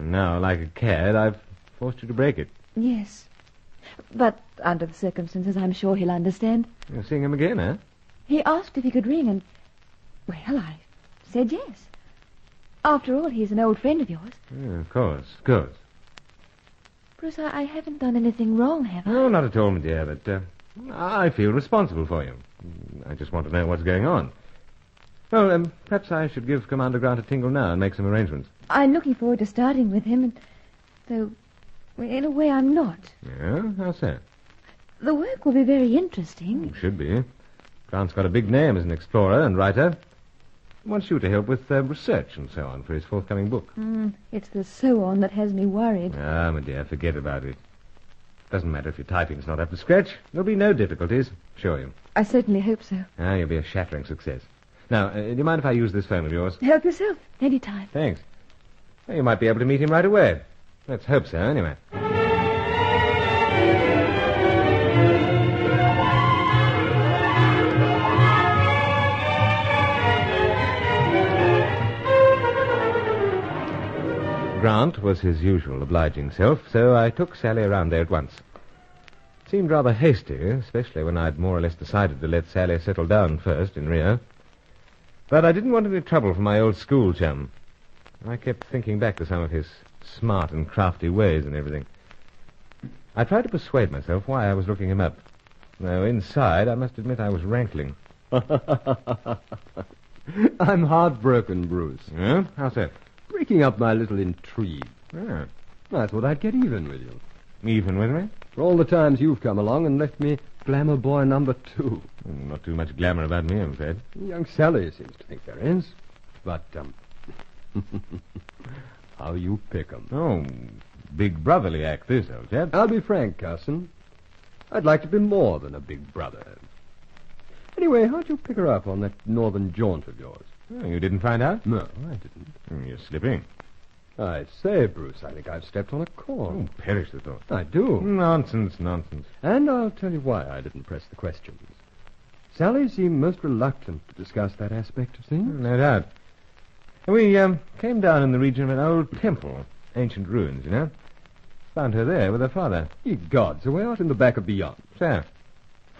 Now, like a cad, I've forced you to break it. Yes. But under the circumstances, I'm sure he'll understand. You're seeing him again, eh? He asked if he could ring, and... Well, I said yes. After all, he's an old friend of yours. Of course. Bruce, I haven't done anything wrong, have I? No, not at all, my dear, but I feel responsible for you. I just want to know what's going on. Well, perhaps I should give Commander Grant a tingle now and make some arrangements. I'm looking forward to starting with him, and though, in a way, I'm not. Yeah? How so? The work will be very interesting. Should be. Grant's got a big name as an explorer and writer. He wants you to help with research and so on for his forthcoming book. It's the so-on that has me worried. Ah, my dear, forget about it. Doesn't matter if your typing's not up to scratch. There'll be no difficulties, assure you. I certainly hope so. You'll be a shattering success. Now, do you mind if I use this phone of yours? Help yourself, any time. Thanks. Well, you might be able to meet him right away. Let's hope so, anyway. Grant was his usual obliging self, so I took Sally around there at once. It seemed rather hasty, especially when I'd more or less decided to let Sally settle down first in Rio. But I didn't want any trouble from my old school chum. I kept thinking back to some of his smart and crafty ways and everything. I tried to persuade myself why I was looking him up. Though inside, I must admit I was rankling. I'm heartbroken, Bruce. Yeah? How so? Breaking up my little intrigue. Ah. I thought I'd get even with you. Even with me? For all the times you've come along and left me glamour boy number 2. Not too much glamour about me, I'm afraid. Young Sally seems to think there is. But, how you pick 'em. Oh, big brotherly act, this, old chap. I'll be frank, Carson. I'd like to be more than a big brother. Anyway, how'd you pick her up on that northern jaunt of yours? Oh, you didn't find out? No, I didn't. You're slipping. I say, Bruce, I think I've stepped on a corn. Oh, perish the thought. I do. Nonsense. And I'll tell you why I didn't press the questions. Sally seemed most reluctant to discuss that aspect of things. No doubt. We came down in the region of an old temple. Ancient ruins, you know. Found her there with her father. Ye gods, away out in the back of beyond. So?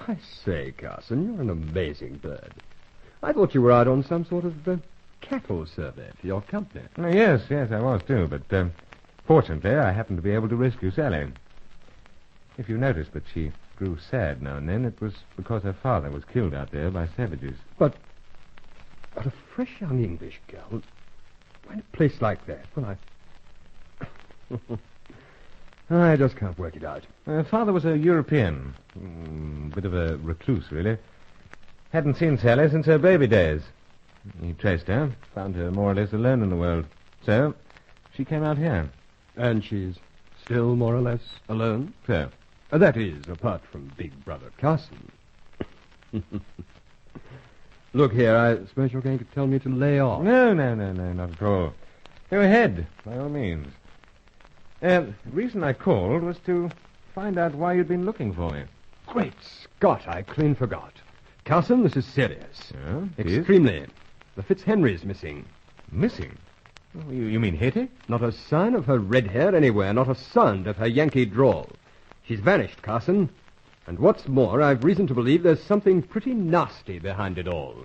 I say, Carson, you're an amazing bird. I thought you were out on some sort of cattle survey for your company. Yes, I was too, but fortunately I happened to be able to rescue Sally. If you noticed that she grew sad now and then, it was because her father was killed out there by savages. But a fresh young English girl, in a place like that, well, I just can't work it out. Her father was a European. Bit of a recluse, really. Hadn't seen Sally since her baby days. He traced her, found her more or less alone in the world. So, she came out here. And she's still more or less alone? So? That is, apart from Big Brother Carson. Look here, I suppose you're going to tell me to lay off. No, not at all. Go ahead, by all means. The reason I called was to find out why you'd been looking for me. Great Scott, I clean forgot. Carson, this is serious. Yeah, extremely. The Fitzhenry's missing. Missing? Oh, you mean Hetty? Not a sign of her red hair anywhere, not a sound of her Yankee drawl. She's vanished, Carson. And what's more, I've reason to believe there's something pretty nasty behind it all.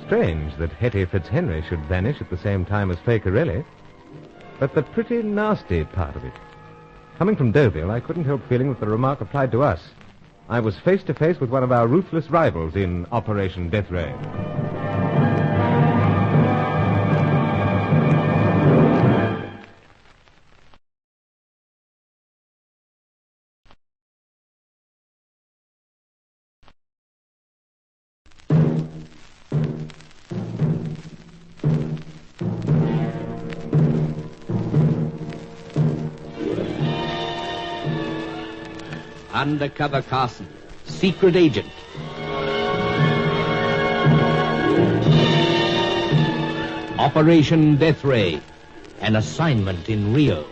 Strange that Hetty Fitzhenry should vanish at the same time as Fakerelli. But the pretty nasty part of it. Coming from Deauville, I couldn't help feeling that the remark applied to us. I was face to face with one of our ruthless rivals in Operation Death Ray. Undercover Carson, secret agent. Operation Death Ray, an assignment in Rio.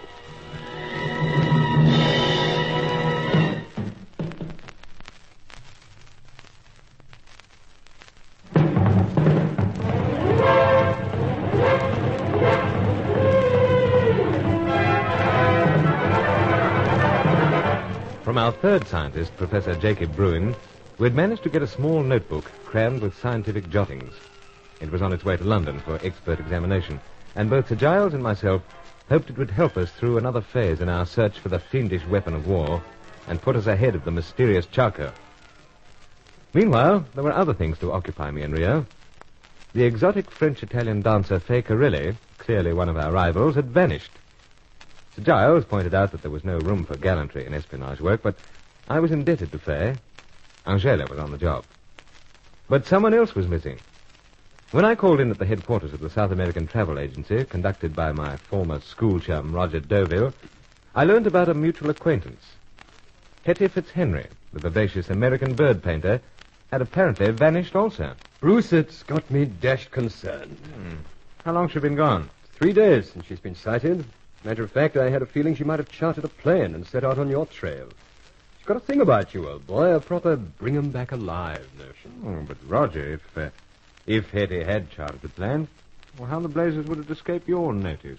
From our third scientist, Professor Jacob Bruin, we'd managed to get a small notebook crammed with scientific jottings. It was on its way to London for expert examination, and both Sir Giles and myself hoped it would help us through another phase in our search for the fiendish weapon of war and put us ahead of the mysterious Charcot. Meanwhile, there were other things to occupy me in Rio. The exotic French-Italian dancer Fakerelli, clearly one of our rivals, had vanished. Sir Giles pointed out that there was no room for gallantry in espionage work, but I was indebted to Fay. Angela was on the job. But someone else was missing. When I called in at the headquarters of the South American Travel Agency, conducted by my former school chum, Roger Deauville, I learned about a mutual acquaintance. Hetty Fitzhenry, the vivacious American bird painter, had apparently vanished also. Bruce, it's got me dashed concerned. How long's she been gone? 3 days since she's been sighted. Matter of fact, I had a feeling she might have chartered a plane and set out on your trail. She's got a thing about you, old boy, a proper bring-'em-back-alive notion. Oh, but Roger, if Hetty had chartered the plane, well, how the blazes would it escape your notice?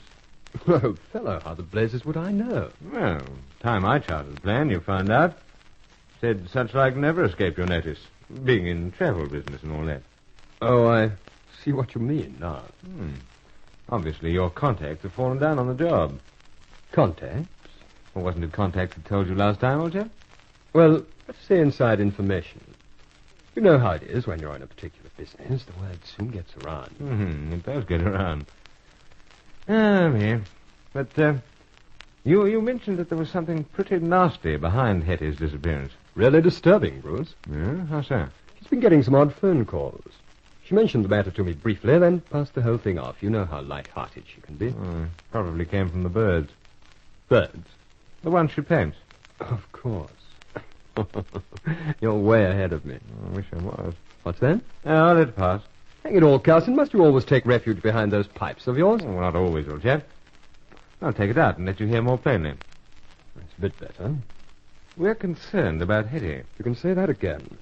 Oh, fellow, how the blazes would I know? Well, time I chartered the plane, you found out. Said such like never escape your notice, being in travel business and all that. Oh, I see what you mean now. Obviously, your contacts have fallen down on the job. Contacts? Well, wasn't it contacts that told you last time, old chap? Well, let's say inside information. You know how it is when you're in a particular business. The word soon gets around. It does get around. Yeah. But, you mentioned that there was something pretty nasty behind Hetty's disappearance. Really disturbing, Bruce. Yeah? How so? She's been getting some odd phone calls. She mentioned the matter to me briefly, then passed the whole thing off. You know how light-hearted she can be. Probably came from the birds. Birds? The ones she paints. Of course. You're way ahead of me. I wish I was. What's that? Oh, let it pass. Hang it all, Carson. Must you always take refuge behind those pipes of yours? Well, not always, old chap. I'll take it out and let you hear more plainly. That's a bit better. We're concerned about Hetty. You can say that again.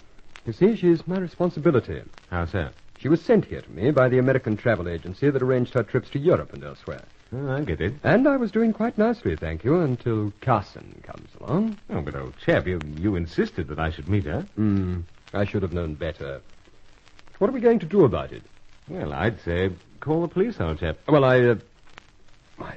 You see, she's my responsibility. How so? She was sent here to me by the American travel agency that arranged her trips to Europe and elsewhere. Oh, I get it. And I was doing quite nicely, thank you, until Carson comes along. Oh, but old chap, you insisted that I should meet her. I should have known better. What are we going to do about it? Well, I'd say call the police, old chap. Well, I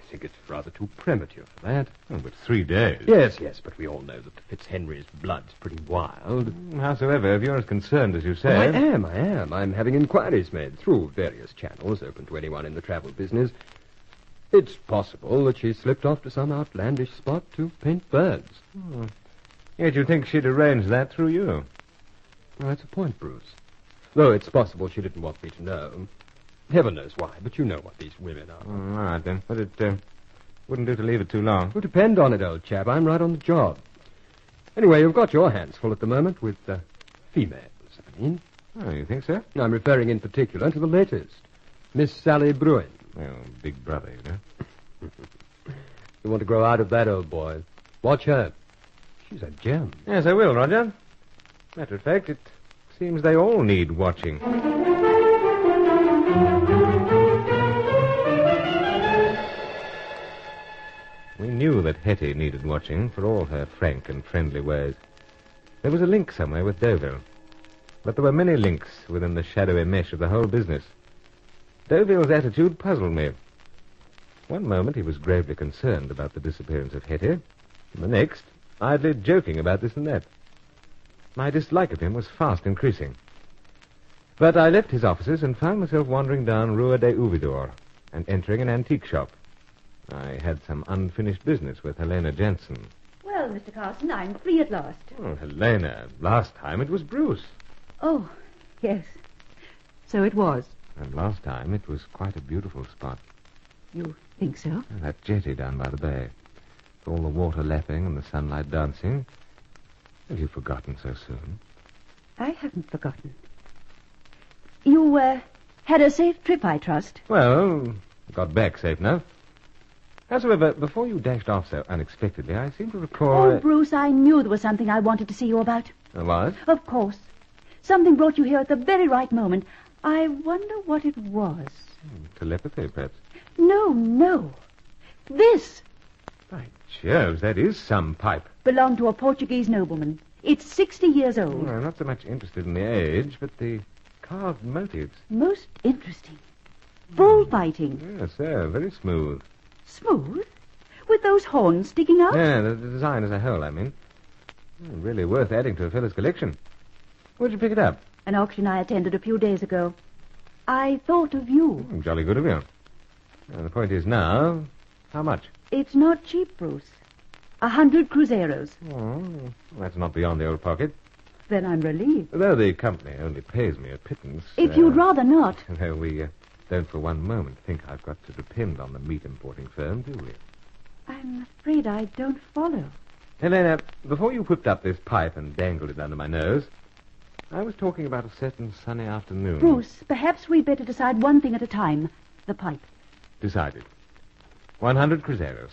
think it's rather too premature for that. Oh, but 3 days. Yes, but we all know that Fitzhenry's blood's pretty wild. Howsoever, if you're as concerned as you say... Well, I am. I'm having inquiries made through various channels open to anyone in the travel business. It's possible that she slipped off to some outlandish spot to paint birds. Oh. Yet you think she'd arrange that through you? Well, that's a point, Bruce. Though it's possible she didn't want me to know. Heaven knows why, but you know what these women are. Oh, all right, then. But it wouldn't do to leave it too long. Well, depend on it, old chap. I'm right on the job. Anyway, you've got your hands full at the moment with females, I mean. Oh, you think so? I'm referring in particular to the latest, Miss Sally Bruin. Well, big brother, you know. You want to grow out of that, old boy. Watch her. She's a gem. Yes, I will, Roger. Matter of fact, it seems they all need watching. We knew that Hetty needed watching for all her frank and friendly ways. There was a link somewhere with Deauville. But there were many links within the shadowy mesh of the whole business. Deauville's attitude puzzled me. One moment he was gravely concerned about the disappearance of Hetty, and the next, idly joking about this and that. My dislike of him was fast increasing. But I left his offices and found myself wandering down Rua de Ouvidor and entering an antique shop. I had some unfinished business with Helena Jensen. Well, Mr. Carson, I'm free at last. Oh, Helena, last time it was Bruce. Oh, yes. So it was. And last time it was quite a beautiful spot. You think so? That jetty down by the bay. With all the water lapping and the sunlight dancing. Have you forgotten so soon? I haven't forgotten. You, had a safe trip, I trust. Well, got back safe enough. Howsoever, before you dashed off so unexpectedly, I seem to recall... Oh, Bruce, I knew there was something I wanted to see you about. What? Of course. Something brought you here at the very right moment. I wonder what it was. Telepathy, perhaps. No. This By Jove, that is some pipe. belonged to a Portuguese nobleman. It's 60 years old. I'm not so much interested in the age, but the carved motives. Most interesting. Bullfighting. Yes, sir, very smooth. Smooth? With those horns sticking out? Yeah, the design as a whole, I mean. Really worth adding to a fellow's collection. Where'd you pick it up? An auction I attended a few days ago. I thought of you. Jolly good of you. The point is now, how much? It's not cheap, Bruce. 100 cruzeros. Oh, that's not beyond the old pocket. Then I'm relieved. Though the company only pays me a pittance. If you'd rather not. Though we don't for one moment think I've got to depend on the meat importing firm, do we? I'm afraid I don't follow. Helena, before you whipped up this pipe and dangled it under my nose, I was talking about a certain sunny afternoon. Bruce, perhaps we'd better decide one thing at a time. The pipe. Decided. 100 cruzeros.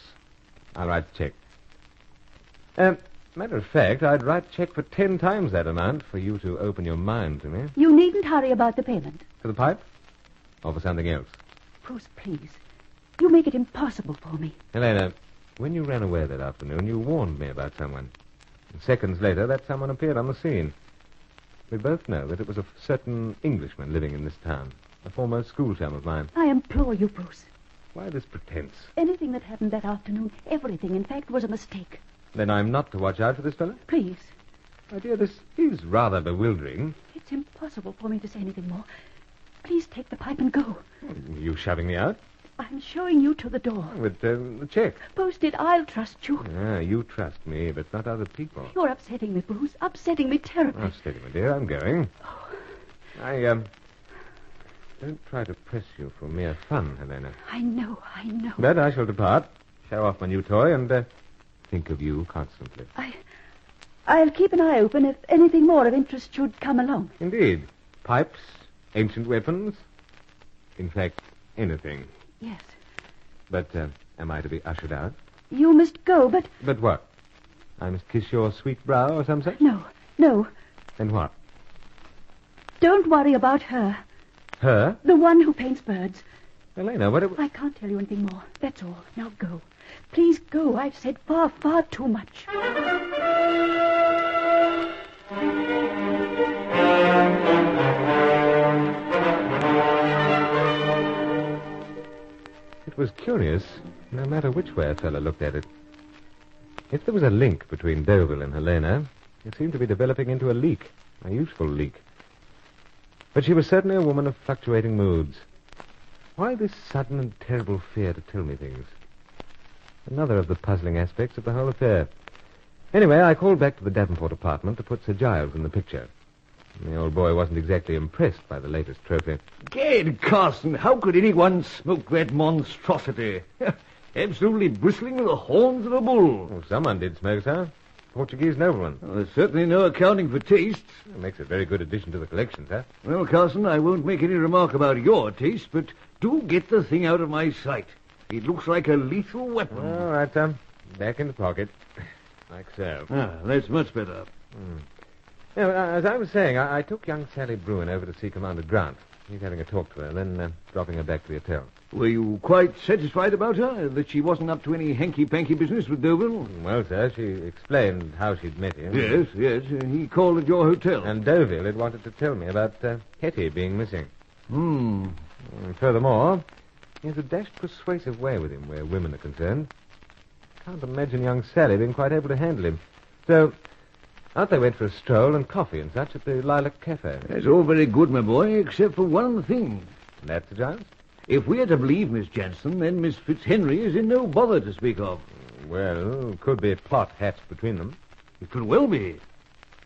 I'll write the check. Matter of fact, I'd write a check for 10 times that amount for you to open your mind to me. You needn't hurry about the payment. For the pipe? Or for something else? Bruce, please. You make it impossible for me. Helena, when you ran away that afternoon, you warned me about someone. And seconds later, that someone appeared on the scene. We both know that it was a certain Englishman living in this town, a former school chum of mine. I implore you, Bruce. Why this pretense? Anything that happened that afternoon, everything, in fact, was a mistake. Then I'm not to watch out for this fellow? Please. My dear, this is rather bewildering. It's impossible for me to say anything more. Please take the pipe and go. You shoving me out? I'm showing you to the door. With the check. Post it. I'll trust you. Ah, you trust me, but not other people. You're upsetting me, Bruce. Upsetting me terribly. Oh, steady, my dear. I'm going. I don't try to press you for mere fun, Helena. I know. But I shall depart, show off my new toy, and think of you constantly. I'll keep an eye open if anything more of interest should come along. Indeed. Pipes, ancient weapons. In fact, anything. Yes. But am I to be ushered out? You must go, but... But what? I must kiss your sweet brow or some such? No. Then what? Don't worry about her. Her? The one who paints birds. Helena, what... I can't tell you anything more. That's all. Now go. Please go. I've said far, far too much. It was curious, no matter which way a fellow looked at it. If there was a link between Deauville and Helena, it seemed to be developing into a leak, a useful leak. But she was certainly a woman of fluctuating moods. Why this sudden and terrible fear to tell me things? Another of the puzzling aspects of the whole affair. Anyway, I called back to the Davenport apartment to put Sir Giles in the picture. The old boy wasn't exactly impressed by the latest trophy. Gad, Carson, how could anyone smoke that monstrosity? Absolutely bristling with the horns of a bull. Oh, someone did smoke, sir. Portuguese nobleman. Well, there's certainly no accounting for taste. It makes a very good addition to the collection, sir. Well, Carson, I won't make any remark about your taste, but do get the thing out of my sight. It looks like a lethal weapon. All right, sir. Back in the pocket. Like so. Ah, that's much better. Yeah, as I was saying, I took young Sally Bruin over to see Commander Grant. He's having a talk to her, then dropping her back to the hotel. Were you quite satisfied about her? That she wasn't up to any hanky-panky business with Deauville? Well, sir, she explained how she'd met him. Yes. He called at your hotel. And Deauville had wanted to tell me about Hetty being missing. And furthermore, he has a dashed persuasive way with him where women are concerned. Can't imagine young Sally being quite able to handle him. So, out they went for a stroll and coffee and such at the Lilac Cafe. That's all very good, my boy, except for one thing. That's the Giles? If we're to believe Miss Jansen, then Miss Fitzhenry is in no bother to speak of. Well, could be a plot hatched between them. It could well be.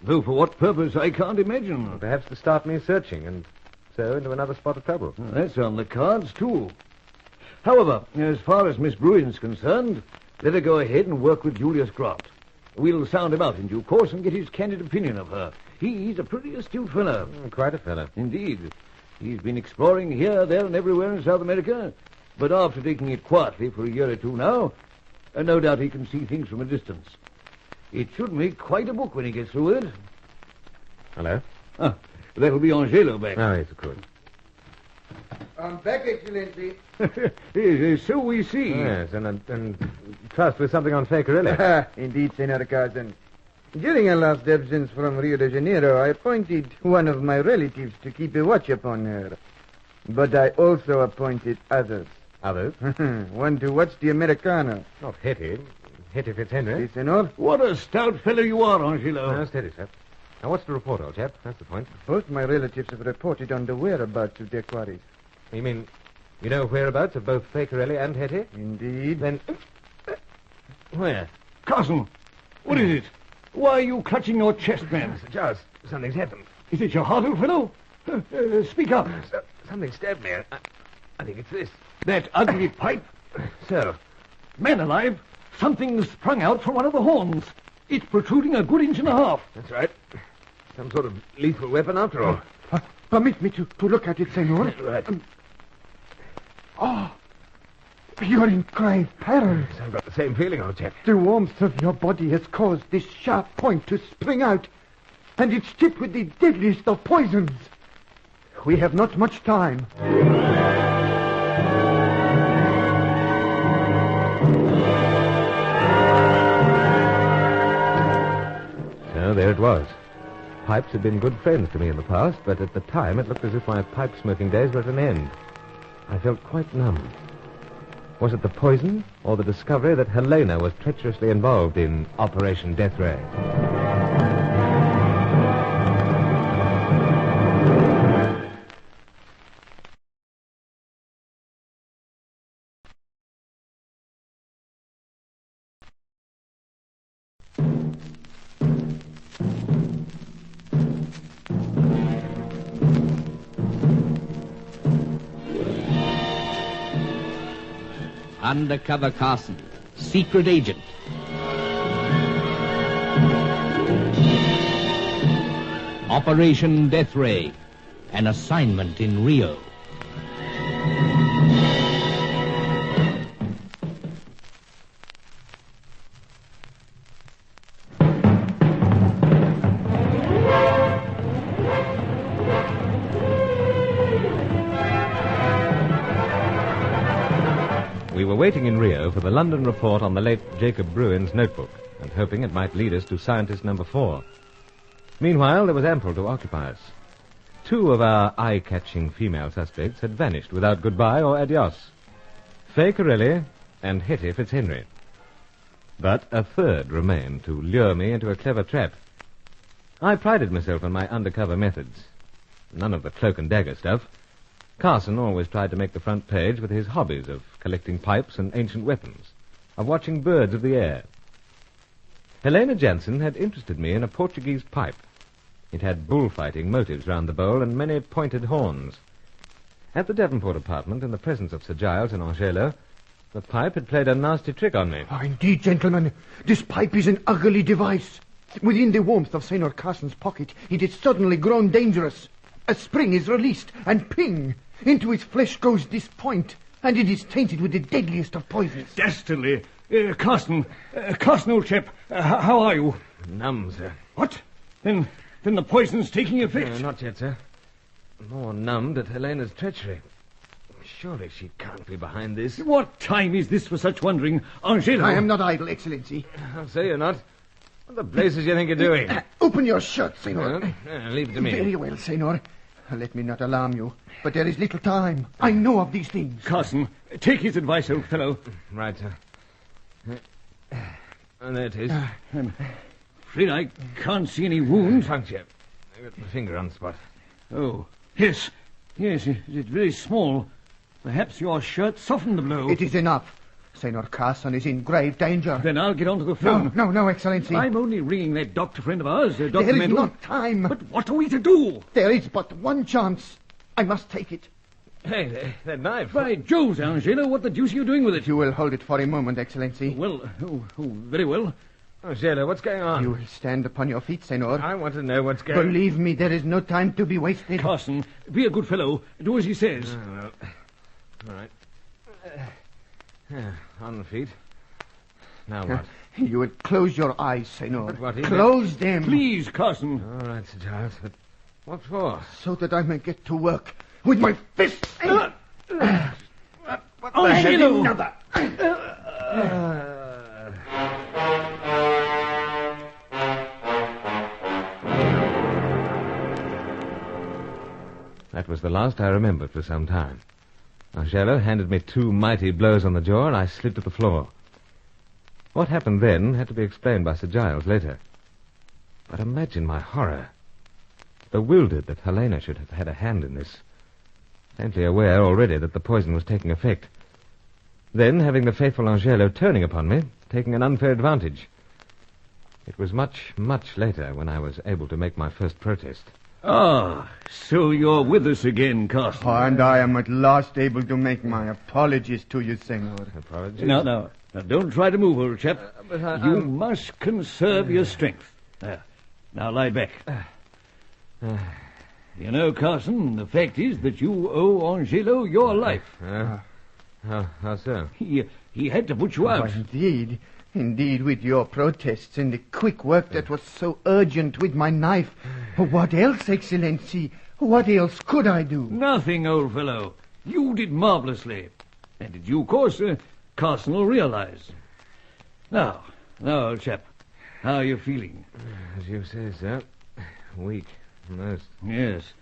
Though for what purpose, I can't imagine. Perhaps to start me searching and so into another spot of trouble. That's on the cards, too. However, as far as Miss Bruin's concerned, let her go ahead and work with Julius Grant. We'll sound him out in due course and get his candid opinion of her. He's a pretty astute fellow. Quite a fellow. Indeed. He's been exploring here, there, and everywhere in South America. But after taking it quietly for a year or two now, no doubt he can see things from a distance. It should make quite a book when he gets through it. Hello? That'll be Angelo back. Oh, yes, of course. I'm back, Excellency. So we see. Yes, and trust with something on Fakerelli. Indeed, Senor Carson. During our last absence from Rio de Janeiro, I appointed one of my relatives to keep a watch upon her. But I also appointed others. Others? One to watch the Americano. Not Hetty. Hetty Fitzhenry. Si, senor. What a stout fellow you are, Angelo. No, steady, sir. Now, what's the report, old chap? That's the point. Both my relatives have reported on the whereabouts of their quarries. You mean you know whereabouts of both Fakerelli and Hetty? Indeed. Then... where? Carson, what is it? Why are you clutching your chest, man? Sir Giles, something's happened. Is it your heart, old fellow? Speak up. Something stabbed me. I think it's this. That ugly pipe? So? Man alive, something's sprung out from one of the horns. It's protruding a good inch and a half. That's right. Some sort of lethal weapon after all. Permit me to look at it, senor. Right. You're in grave peril. Yes, I've got the same feeling, old chap. The warmth of your body has caused this sharp point to spring out, and it's tipped with the deadliest of poisons. We have not much time. So there it was. Pipes had been good friends to me in the past, but at the time it looked as if my pipe-smoking days were at an end. I felt quite numb. Was it the poison or the discovery that Helena was treacherously involved in Operation Death Ray? Undercover Carson, secret agent. Operation Death Ray, an assignment in Rio. waiting in Rio for the London report on the late Jacob Bruin's notebook, and hoping it might lead us to scientist number 4. Meanwhile, there was ample to occupy us. 2 of our eye-catching female suspects had vanished without goodbye or adios. Fay Corelli and Hetty Fitzhenry. But a third remained to lure me into a clever trap. I prided myself on my undercover methods. None of the cloak and dagger stuff. Carson always tried to make the front page with his hobbies of collecting pipes and ancient weapons, of watching birds of the air. Helena Jansen had interested me in a Portuguese pipe. It had bullfighting motives round the bowl and many pointed horns. At the Devonport apartment, in the presence of Sir Giles and Angelo, the pipe had played a nasty trick on me. Oh, indeed, gentlemen. This pipe is an ugly device. Within the warmth of Senor Carson's pocket, it is suddenly grown dangerous. A spring is released, and ping! Into its flesh goes this point, and it is tainted with the deadliest of poisons. Dastardly. Carson, old chap, how are you? Numb, sir. What? Then the poison's taking effect? Not yet, sir. More numbed at Helena's treachery. Surely she can't be behind this. What time is this for such wondering, Angelo? I am not idle, Excellency. I'll say you're not. What the blazes do you think you're doing? Open your shirt, Senor. Leave it to me. Very well, Senor. Let me not alarm you, but there is little time. I know of these things. Carson, take his advice, old fellow. Right, sir. And there it is. I'm afraid I can't see any wounds. Puncture. I got my finger on the spot. Oh, yes. Yes, it's very small. Perhaps your shirt softened the blow. It is enough. Senor Carson is in grave danger. Then I'll get onto the phone. No, Excellency. I'm only ringing that doctor friend of ours, Dr. There is Mendel. not time. But what are we to do? There is but one chance. I must take it. Hey, that knife. By Jove, Angelo, what the deuce are you doing with it? You will hold it for a moment, Excellency. Well, very well. Angelo, what's going on? You will stand upon your feet, Senor. I want to know what's going on. Believe me, there is no time to be wasted. Carson, be a good fellow. Do as he says. Well. All right. On the feet. Now what? You would close your eyes, Senor. What close them. Please, Carson. All right, Sir Giles, but what for? So that I may get to work with my fists. Angelo! Another. That was the last I remembered for some time. Angelo handed me 2 mighty blows on the jaw, and I slid to the floor. What happened then had to be explained by Sir Giles later. But imagine my horror. Bewildered that Helena should have had a hand in this. Faintly aware already that the poison was taking effect. Then, having the faithful Angelo turning upon me, taking an unfair advantage. It was much, much later when I was able to make my first protest. Ah, so you're with us again, Carson. And I am at last able to make my apologies to you, Senor. Apologies? Now, don't try to move, old chap. You must conserve your strength. Now lie back. You know, Carson, the fact is that you owe Angelo your life. How so? He had to put you out. Oh, indeed, with your protests and the quick work that was so urgent with my knife. What else, Excellency? What else could I do? Nothing, old fellow. You did marvelously. And in due course, Carson will realize. Now, old chap, how are you feeling? As you say, sir, weak, most. Yes.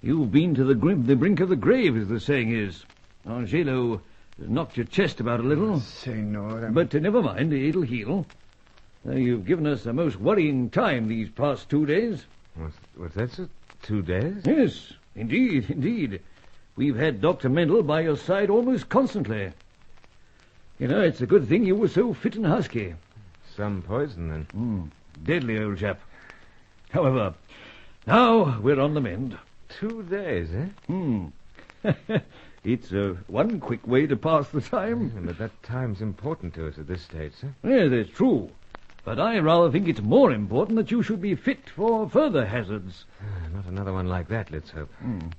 You've been to the brink of the grave, as the saying is. Angelo knocked your chest about a little. Senor. But never mind, it'll heal. You've given us a most worrying time these past 2 days. What's that, sir? 2 days? Yes, indeed. We've had Dr. Mendel by your side almost constantly. You know, it's a good thing you were so fit and husky. Some poison, then. Deadly, old chap. However, now we're on the mend. 2 days, eh? It's one quick way to pass the time. But that time's important to us at this stage, sir. Yes, it's true. But I rather think it's more important that you should be fit for further hazards. Not another one like that, let's hope.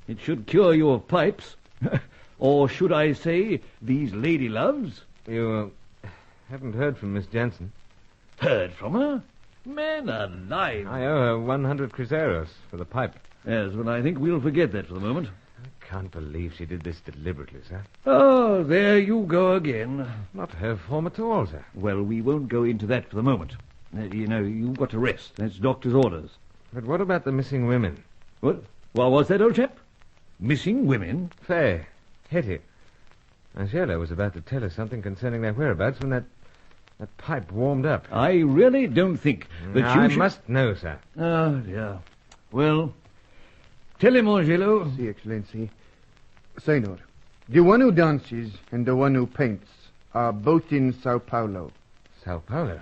It should cure you of pipes. Or should I say, these lady loves? You haven't heard from Miss Jansen? Heard from her? Man alive. I owe her 100 cruceros for the pipe. Yes, but I think we'll forget that for the moment. I can't believe she did this deliberately, sir. Oh, there you go again. Not her form at all, sir. Well, we won't go into that for the moment. You've got to rest. That's doctor's orders. But what about the missing women? What was that, old chap? Missing women? Faye, Hetty. Angela was about to tell us something concerning their whereabouts when that pipe warmed up. I really don't think that I must know, sir. Oh, dear. Well, tell him, Angelo. Si, Excellency. Senor, the one who dances and the one who paints are both in Sao Paulo. Sao Paulo?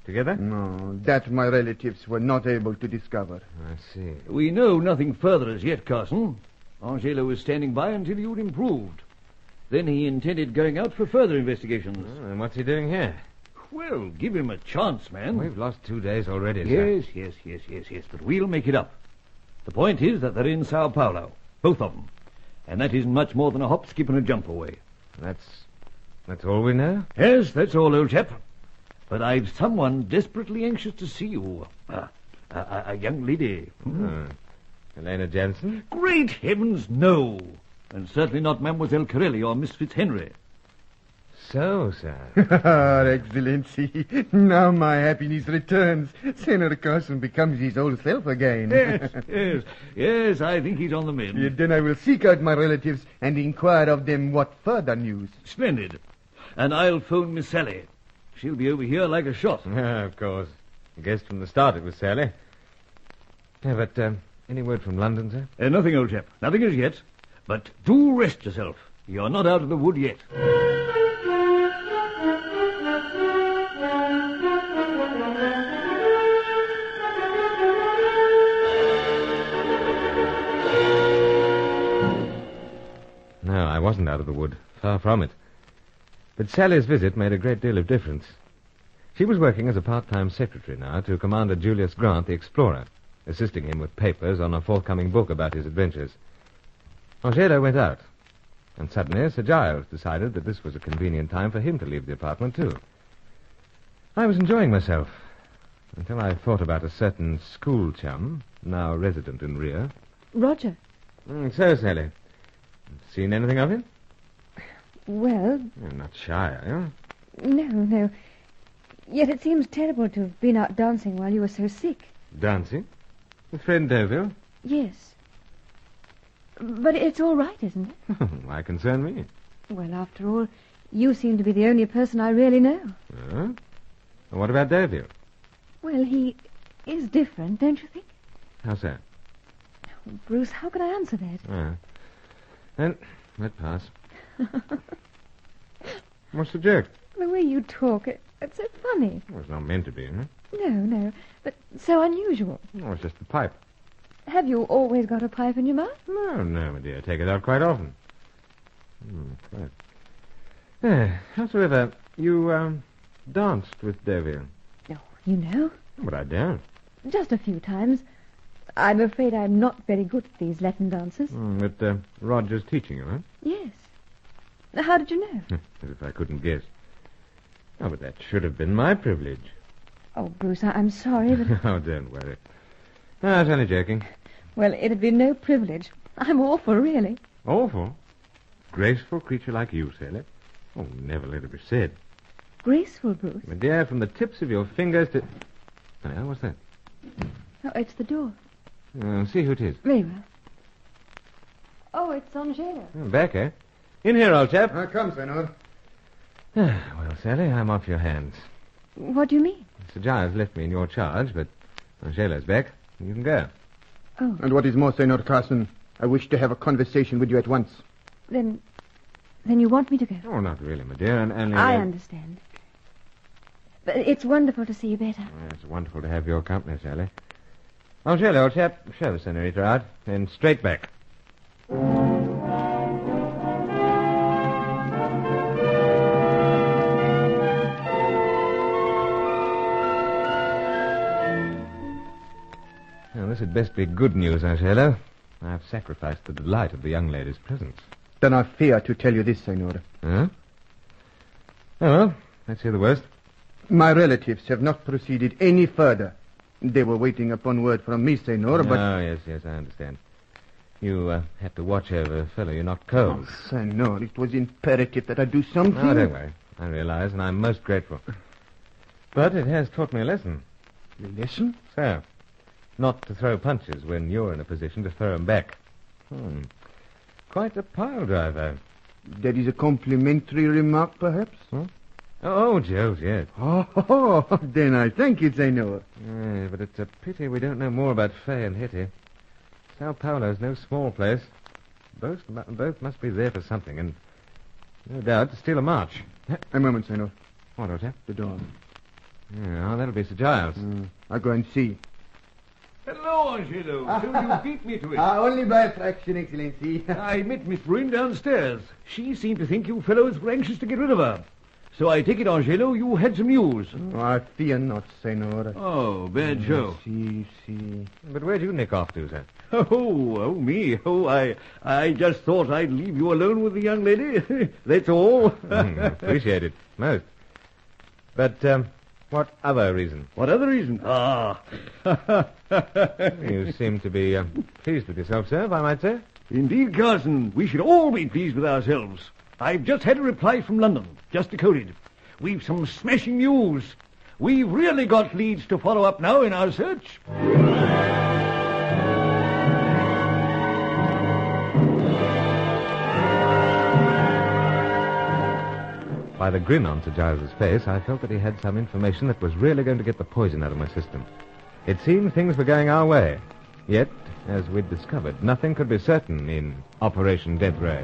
Together? No, that my relatives were not able to discover. I see. We know nothing further as yet, Carson. Angelo was standing by until you'd improved. Then he intended going out for further investigations. Oh, and what's he doing here? Well, give him a chance, man. We've lost 2 days already, sir. Yes, but we'll make it up. The point is that they're in Sao Paulo, both of them. And that isn't much more than a hop, skip, and a jump away. That's all we know? Yes, that's all, old chap. But I've someone desperately anxious to see you. A young lady. Helena Jansen? Great heavens, no. And certainly not Mademoiselle Corelli or Miss Fitzhenry. So, sir. Excellency, now my happiness returns. Senator Carson becomes his old self again. Yes, I think he's on the mend. Then I will seek out my relatives and inquire of them what further news. Splendid. And I'll phone Miss Sally. She'll be over here like a shot. Of course. I guessed from the start it was Sally. Yeah, but any word from London, sir? Nothing, old chap. Nothing as yet. But do rest yourself. You're not out of the wood yet. No, I wasn't out of the wood. Far from it. But Sally's visit made a great deal of difference. She was working as a part-time secretary now to Commander Julius Grant, the explorer, assisting him with papers on a forthcoming book about his adventures. Angelo went out, and suddenly Sir Giles decided that this was a convenient time for him to leave the apartment, too. I was enjoying myself, until I thought about a certain school chum, now resident in Rio. Roger. So, Sally, seen anything of him? Well... You're not shy, are you? No. Yet it seems terrible to have been out dancing while you were so sick. Dancing? With friend Deauville? Yes. But it's all right, isn't it? Why concern me? Well, after all, you seem to be the only person I really know. Well, what about Deauville? Well, he is different, don't you think? How so? Oh, Bruce, how can I answer that? Then, let pass. What's the joke? The way you talk, it's so funny. Well, it's not meant to be, isn't it? No, but so unusual. Oh, it's just the pipe. Have you always got a pipe in your mouth? No, my dear. I take it out quite often. Quite. Howsoever, you, danced with Deauville. Oh, you know. But I don't. Just a few times. I'm afraid I'm not very good at these Latin dances. But Roger's teaching you, huh? Yes. How did you know? As if I couldn't guess. Oh, but that should have been my privilege. Oh, Bruce, I'm sorry, but... Oh, don't worry. No, I was only joking. Well, it'd be no privilege. I'm awful, really. Awful? Graceful creature like you, Sally. Oh, never let it be said. Graceful, Bruce? My dear, from the tips of your fingers to... Oh, what's that? Oh, it's the door. See who it is. Very well. Oh, it's Angelo. Back, eh? In here, old chap. Come, Senor. Well, Sally, I'm off your hands. What do you mean? Sir Giles left me in your charge, but Angelo's back. You can go. Oh. And what is more, Senor Carson, I wish to have a conversation with you at once. Then you want me to go? Oh, not really, my dear. And I understand. But it's wonderful to see you better. It's wonderful to have your company, Sally. Angelo, old chap, show the senorita out, and straight back. Now, this had best be good news, Angelo. I've sacrificed the delight of the young lady's presence. Then I fear to tell you this, Senor. Huh? Oh, well, let's hear the worst. My relatives have not proceeded any further. They were waiting upon word from me, Senor, but... Oh, yes, I understand. You had to watch over a fellow you knocked cold. Oh, Senor, it was imperative that I do something. Oh, don't worry. I realize, and I'm most grateful. But it has taught me a lesson. A lesson? So, not to throw punches when you're in a position to throw them back. Quite a pile driver. That is a complimentary remark, perhaps? Huh? Oh, Joe, yes. Oh, then I thank you, Senor. Yeah, but it's a pity we don't know more about Fay and Hetty. Sao Paulo's no small place. Both must be there for something, and no doubt to steal a march. A moment, Senor. What, what's that? The door. Yeah, that'll be Sir Giles. I'll go and see. Hello, Angelo. So you beat me to it. Only by a fraction, Excellency. I met Miss Bruin downstairs. She seemed to think you fellows were anxious to get rid of her. So I take it, Angelo, you had some news. I fear not, Senor. Oh, bad show. See. But where'd you nick off to, sir? Me. I just thought I'd leave you alone with the young lady. That's all. Appreciate it. Most. But, what other reason? What other reason? You seem to be pleased with yourself, sir, if I might say. Indeed, Carson. We should all be pleased with ourselves. I've just had a reply from London, just decoded. We've some smashing news. We've really got leads to follow up now in our search. By the grin on Sir Giles's face, I felt that he had some information that was really going to get the poison out of my system. It seemed things were going our way. Yet, as we'd discovered, nothing could be certain in Operation Death Ray.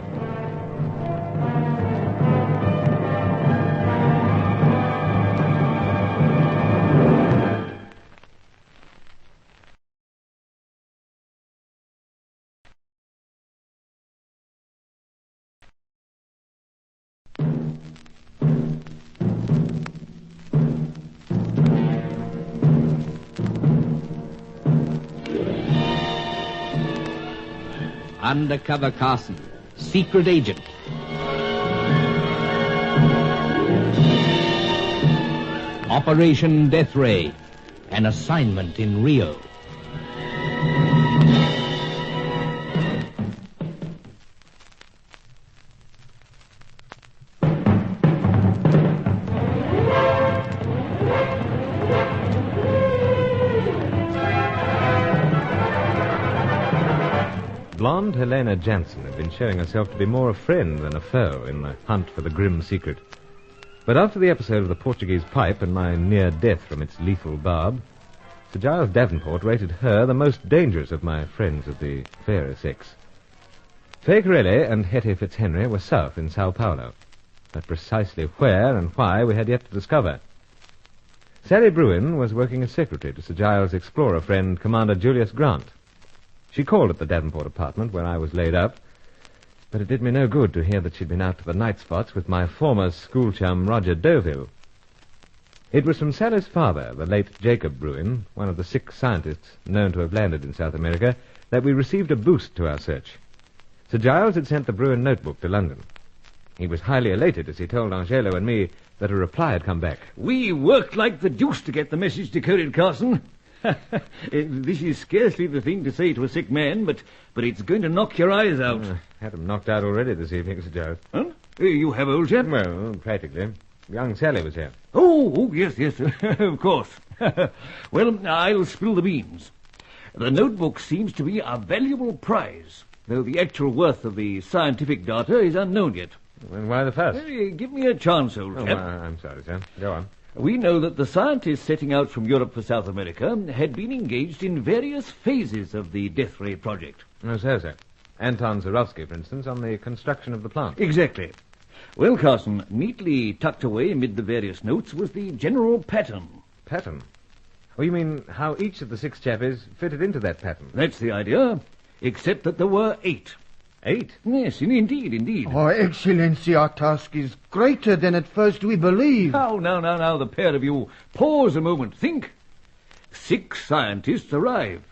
Undercover Carson, secret agent. Operation Death Ray, an assignment in Rio. Blonde Helena Jansen had been showing herself to be more a friend than a foe in the hunt for the grim secret. But after the episode of the Portuguese pipe and my near death from its lethal barb, Sir Giles Davenport rated her the most dangerous of my friends of the fairer sex. Fay Corelli and Hetty Fitzhenry were south in Sao Paulo, but precisely where and why we had yet to discover. Sally Bruin was working as secretary to Sir Giles' explorer friend, Commander Julius Grant. She called at the Davenport apartment where I was laid up, but it did me no good to hear that she'd been out to the night spots with my former school chum, Roger Deauville. It was from Sally's father, the late Jacob Bruin, one of the 6 scientists known to have landed in South America, that we received a boost to our search. Sir Giles had sent the Bruin notebook to London. He was highly elated as he told Angelo and me that a reply had come back. We worked like the deuce to get the message decoded, Carson. This is scarcely the thing to say to a sick man, but it's going to knock your eyes out. Had him knocked out already this evening, Sir Giles. Huh? You have, old chap? Well, practically. Young Sally was here. Oh, yes, of course. Well, I'll spill the beans. The notebook seems to be a valuable prize, though the actual worth of the scientific data is unknown yet. And why the fuss? Give me a chance, old chap. I'm sorry, sir. Go on. We know that the scientists setting out from Europe for South America had been engaged in various phases of the Death Ray project. Oh, so, sir. Anton Zorowski, for instance, on the construction of the plant. Exactly. Well, Carson, neatly tucked away amid the various notes was the general pattern. Pattern? Oh, you mean how each of the 6 chappies fitted into that pattern? That's the idea, except that there were 8. 8? Yes, indeed. Oh, Excellency, our task is greater than at first we believed. Now, the pair of you. Pause a moment. Think. 6 scientists arrive.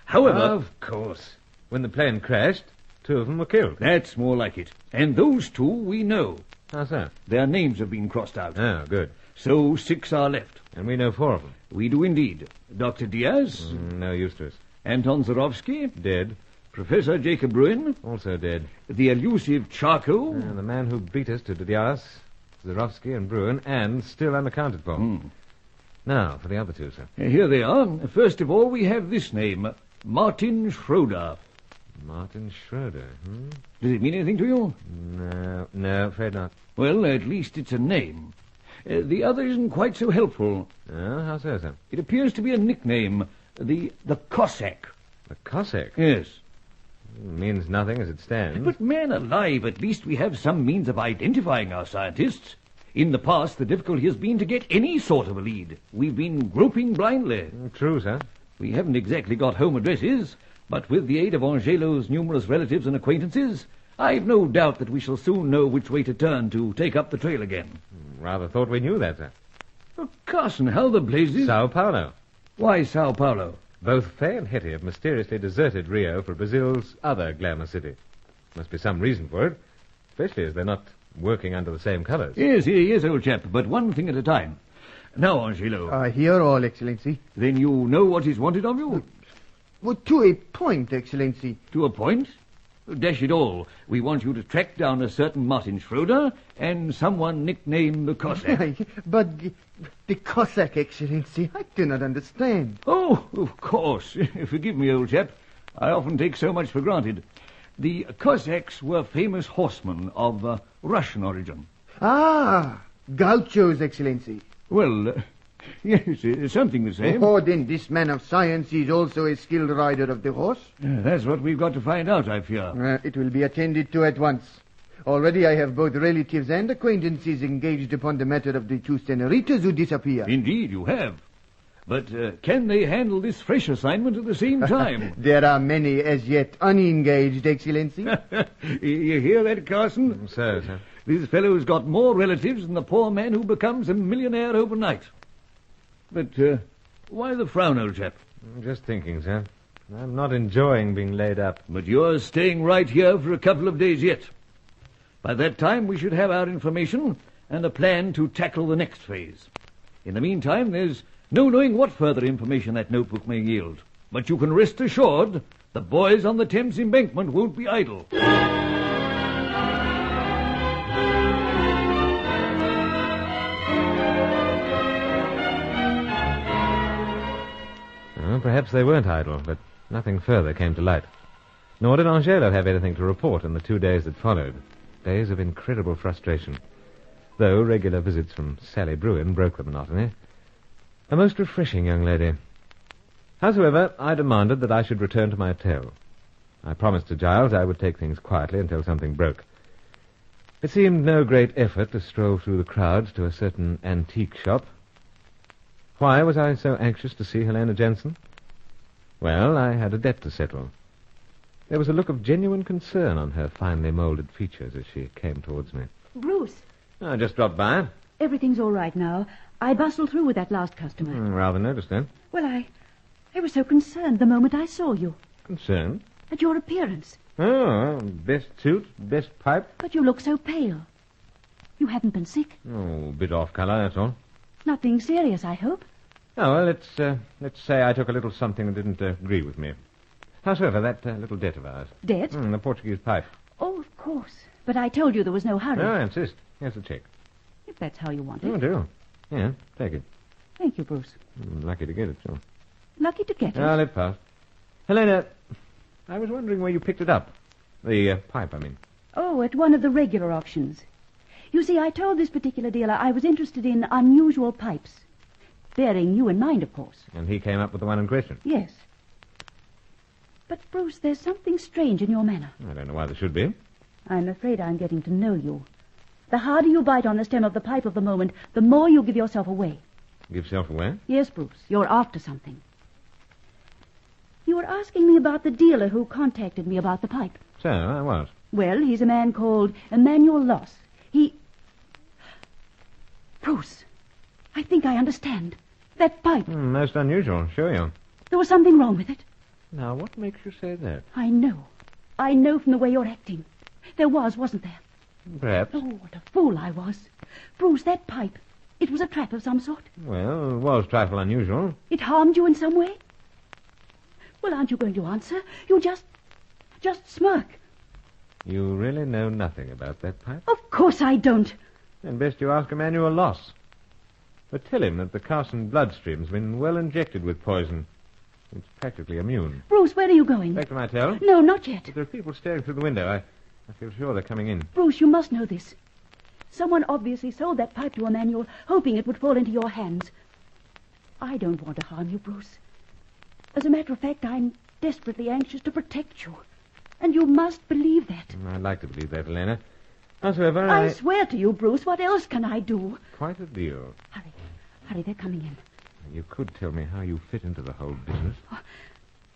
However... Of course. When the plane crashed, 2 of them were killed. That's more like it. And those 2 we know. How so? Their names have been crossed out. Oh, good. So 6 are left. And we know 4 of them. We do indeed. Dr. Diaz? No use to us. Anton Zorowski? Dead. Professor Jacob Bruin. Also dead. The elusive Charco. And the man who beat us to Diaz, Zarowski and Bruin, and still unaccounted for. Now, for the other two, sir. Here they are. First of all, we have this name, Martin Schroeder. Martin Schroeder, Does it mean anything to you? No, afraid not. Well, at least it's a name. The other isn't quite so helpful. Oh, how so, sir? It appears to be a nickname, the Cossack. The Cossack? Yes. Means nothing as it stands. But man alive, at least we have some means of identifying our scientists. In the past, the difficulty has been to get any sort of a lead. We've been groping blindly. True, sir. We haven't exactly got home addresses, but with the aid of Angelo's numerous relatives and acquaintances, I've no doubt that we shall soon know which way to turn to take up the trail again. Rather thought we knew that, sir. Oh, Carson, how the blazes... Sao Paulo. Why Sao Paulo? Both Fay and Hetty have mysteriously deserted Rio for Brazil's other glamour city. Must be some reason for it, especially as they're not working under the same colours. Yes, old chap, but one thing at a time. Now, Angelo. I hear all, Excellency. Then you know what is wanted of you? Well, to a point, Excellency. To a point? Dash it all. We want you to track down a certain Martin Schroeder and someone nicknamed the Cossack. But the Cossack, Excellency, I do not understand. Oh, of course. Forgive me, old chap. I often take so much for granted. The Cossacks were famous horsemen of Russian origin. Ah, gauchos, Excellency. Well, yes, something the same. Oh, then this man of science is also a skilled rider of the horse? That's what we've got to find out, I fear. It will be attended to at once. Already I have both relatives and acquaintances engaged upon the matter of the two senoritas who disappear. Indeed, you have. But can they handle this fresh assignment at the same time? There are many as yet unengaged, Excellency. You hear that, Carson? So, sir. This fellow's got more relatives than the poor man who becomes a millionaire overnight. But why the frown, old chap? I'm just thinking, sir. I'm not enjoying being laid up. But you're staying right here for a couple of days yet. By that time, we should have our information and a plan to tackle the next phase. In the meantime, there's no knowing what further information that notebook may yield. But you can rest assured the boys on the Thames embankment won't be idle. Well, perhaps they weren't idle, but nothing further came to light. Nor did Angelo have anything to report in the 2 days that followed. Days of incredible frustration. Though regular visits from Sally Bruin broke the monotony. A most refreshing young lady. Howsoever, I demanded that I should return to my hotel. I promised to Giles I would take things quietly until something broke. It seemed no great effort to stroll through the crowds to a certain antique shop. Why was I so anxious to see Helena Jensen? Well, I had a debt to settle. There was a look of genuine concern on her finely molded features as she came towards me. Bruce. I just dropped by. Everything's all right now. I bustled through with that last customer. Rather noticed, then. Well, I was so concerned the moment I saw you. Concerned? At your appearance. Oh, best suit, best pipe. But you look so pale. You haven't been sick? Oh, a bit off colour, that's all. Nothing serious, I hope. Oh, well, let's say I took a little something that didn't agree with me. Howsoever, that little debt of ours. Debt? The Portuguese pipe. Oh, of course. But I told you there was no hurry. No, I insist. Here's the check. If that's how you want it. Oh, do. Yeah, take it. Thank you, Bruce. Lucky to get it, too. Lucky to get it? I'll let pass. Helena, I was wondering where you picked it up. The pipe, I mean. Oh, at one of the regular auctions. You see, I told this particular dealer I was interested in unusual pipes. Bearing you in mind, of course. And he came up with the one in question? Yes. But, Bruce, there's something strange in your manner. I don't know why there should be. I'm afraid I'm getting to know you. The harder you bite on the stem of the pipe of the moment, the more you give yourself away. Give yourself away? Yes, Bruce, you're after something. You were asking me about the dealer who contacted me about the pipe. So, I was. Well, he's a man called Emmanuel Loss. Bruce, I think I understand. That pipe. Most unusual, sure you. There was something wrong with it. Now, what makes you say that? I know. I know from the way you're acting. There wasn't there? Perhaps. Oh, what a fool I was. Bruce, that pipe, it was a trap of some sort. Well, it was a trifle unusual. It harmed you in some way? Well, aren't you going to answer? You just... Just smirk. You really know nothing about that pipe? Of course I don't. Then best you ask Emmanuel Loss. But tell him that the Carson bloodstream's been well injected with poison. It's practically immune. Bruce, where are you going? Back to my hotel? No, not yet. But there are people staring through the window. I feel sure they're coming in. Bruce, you must know this. Someone obviously sold that pipe to Emmanuel, hoping it would fall into your hands. I don't want to harm you, Bruce. As a matter of fact, I'm desperately anxious to protect you. And you must believe that. I'd like to believe that, Elena. Howsoever, I swear to you, Bruce, what else can I do? Quite a deal. Hurry, they're coming in. You could tell me how you fit into the whole business.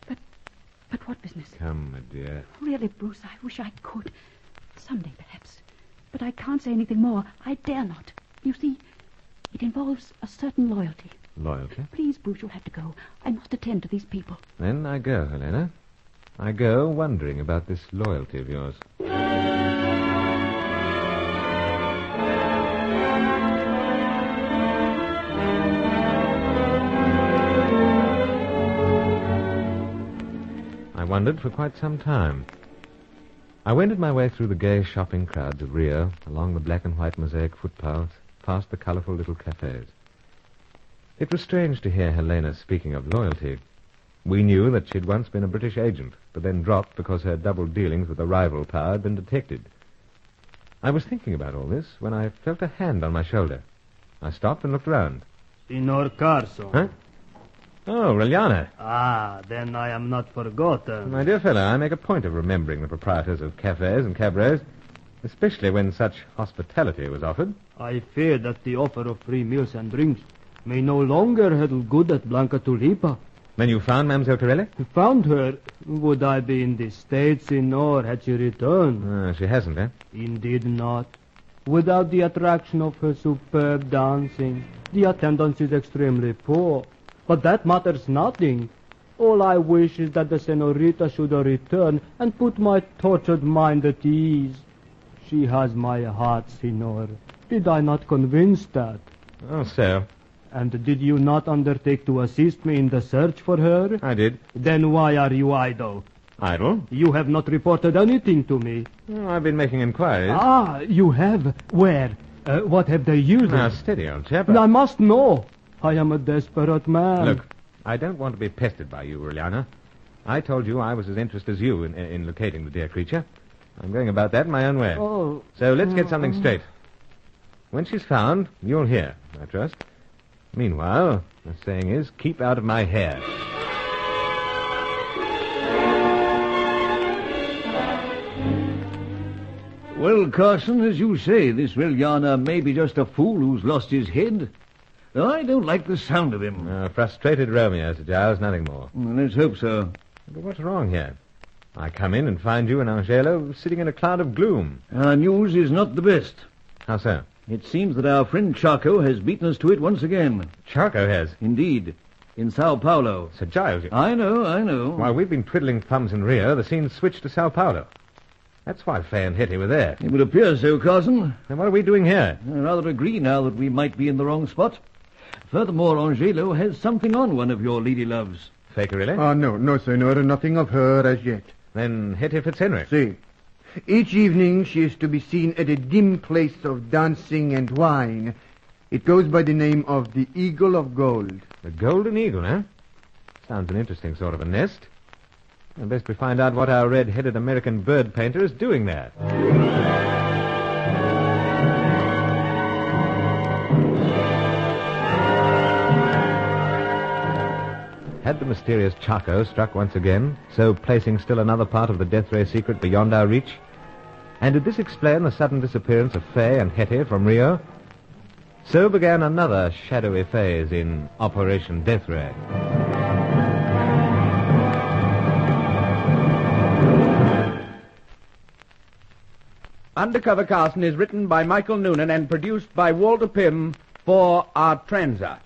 But what business? Come, my dear. Really, Bruce, I wish I could. Someday, perhaps. But I can't say anything more. I dare not. You see, it involves a certain loyalty. Loyalty? Please, Bruce, you'll have to go. I must attend to these people. Then I go, Helena. I go wondering about this loyalty of yours. I wondered for quite some time. I wended my way through the gay shopping crowds of Rio, along the black and white mosaic footpaths, past the colorful little cafes. It was strange to hear Helena speaking of loyalty. We knew that she'd once been a British agent, but then dropped because her double dealings with a rival power had been detected. I was thinking about all this when I felt a hand on my shoulder. I stopped and looked round. Senor Carson. Huh? Oh, Reliana. Ah, then I am not forgotten. My dear fellow, I make a point of remembering the proprietors of cafes and cabarets, especially when such hospitality was offered. I fear that the offer of free meals and drinks may no longer hold good at Blanca Tulipa. Then you found Mademoiselle Torelli? Found her? Would I be in the States, Senor, had she returned? She hasn't, eh? Indeed not. Without the attraction of her superb dancing, the attendance is extremely poor. But that matters nothing. All I wish is that the senorita should return and put my tortured mind at ease. She has my heart, Senor. Did I not convince that? Oh, so. And did you not undertake to assist me in the search for her? I did. Then why are you idle? Idle? You have not reported anything to me. Oh, I've been making inquiries. Ah, you have? Where? What have they used? Now, steady, old chap. I must know. I am a desperate man. Look, I don't want to be pestered by you, Reliana. I told you I was as interested as you in locating the dear creature. I'm going about that my own way. Oh. So let's get something straight. When she's found, you'll hear, I trust. Meanwhile, the saying is, keep out of my hair. Well, Carson, as you say, this Reliana may be just a fool who's lost his head. I don't like the sound of him. Frustrated Romeo, Sir Giles, nothing more. Let's hope so. But what's wrong here? I come in and find you and Angelo sitting in a cloud of gloom. Our news is not the best. How so? It seems that our friend Chaco has beaten us to it once again. Chaco has? Indeed. In Sao Paulo. Sir Giles... I know. While we've been twiddling thumbs in Rio, the scene's switched to Sao Paulo. That's why Fay and Hetty were there. It would appear so, Carson. Then what are we doing here? I rather agree now that we might be in the wrong spot. Furthermore, Angelo has something on one of your lady loves. Fakerilli? Oh, no, senor, nothing of her as yet. Then Hetty Fitzhenry? See. Each evening she is to be seen at a dim place of dancing and wine. It goes by the name of the Eagle of Gold. The Golden Eagle, eh? Sounds an interesting sort of a nest. Well, best we find out what our red-headed American bird painter is doing there. Had the mysterious Chaco struck once again, so placing still another part of the death ray secret beyond our reach? And did this explain the sudden disappearance of Fay and Hetty from Rio? So began another shadowy phase in Operation Death Ray. Undercover Carson is written by Michael Noonan and produced by Walter Pym for our Transa.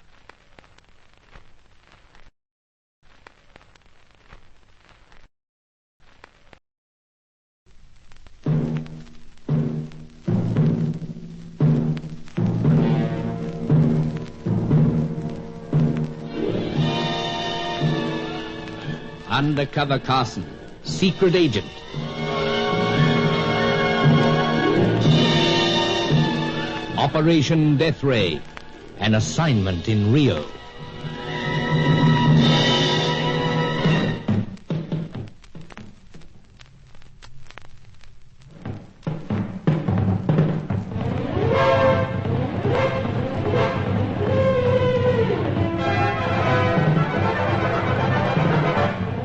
Undercover Carson, secret agent. Operation Death Ray, an assignment in Rio.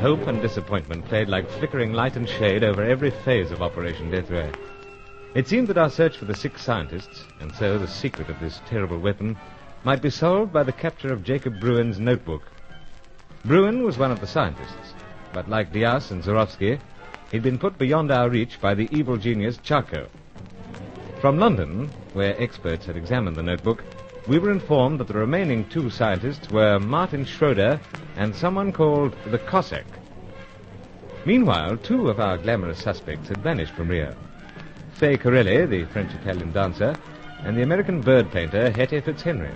Hope and disappointment played like flickering light and shade over every phase of Operation Death Ray. It seemed that our search for the 6 scientists, and so the secret of this terrible weapon, might be solved by the capture of Jacob Bruin's notebook. Bruin was one of the scientists, but like Diaz and Zorowski, he'd been put beyond our reach by the evil genius Charcot. From London, where experts had examined the notebook, we were informed that the remaining 2 scientists were Martin Schroeder and someone called the Cossack. Meanwhile, 2 of our glamorous suspects had vanished from Rio. Fay Corelli, the French-Italian dancer, and the American bird painter Hetty Fitzhenry.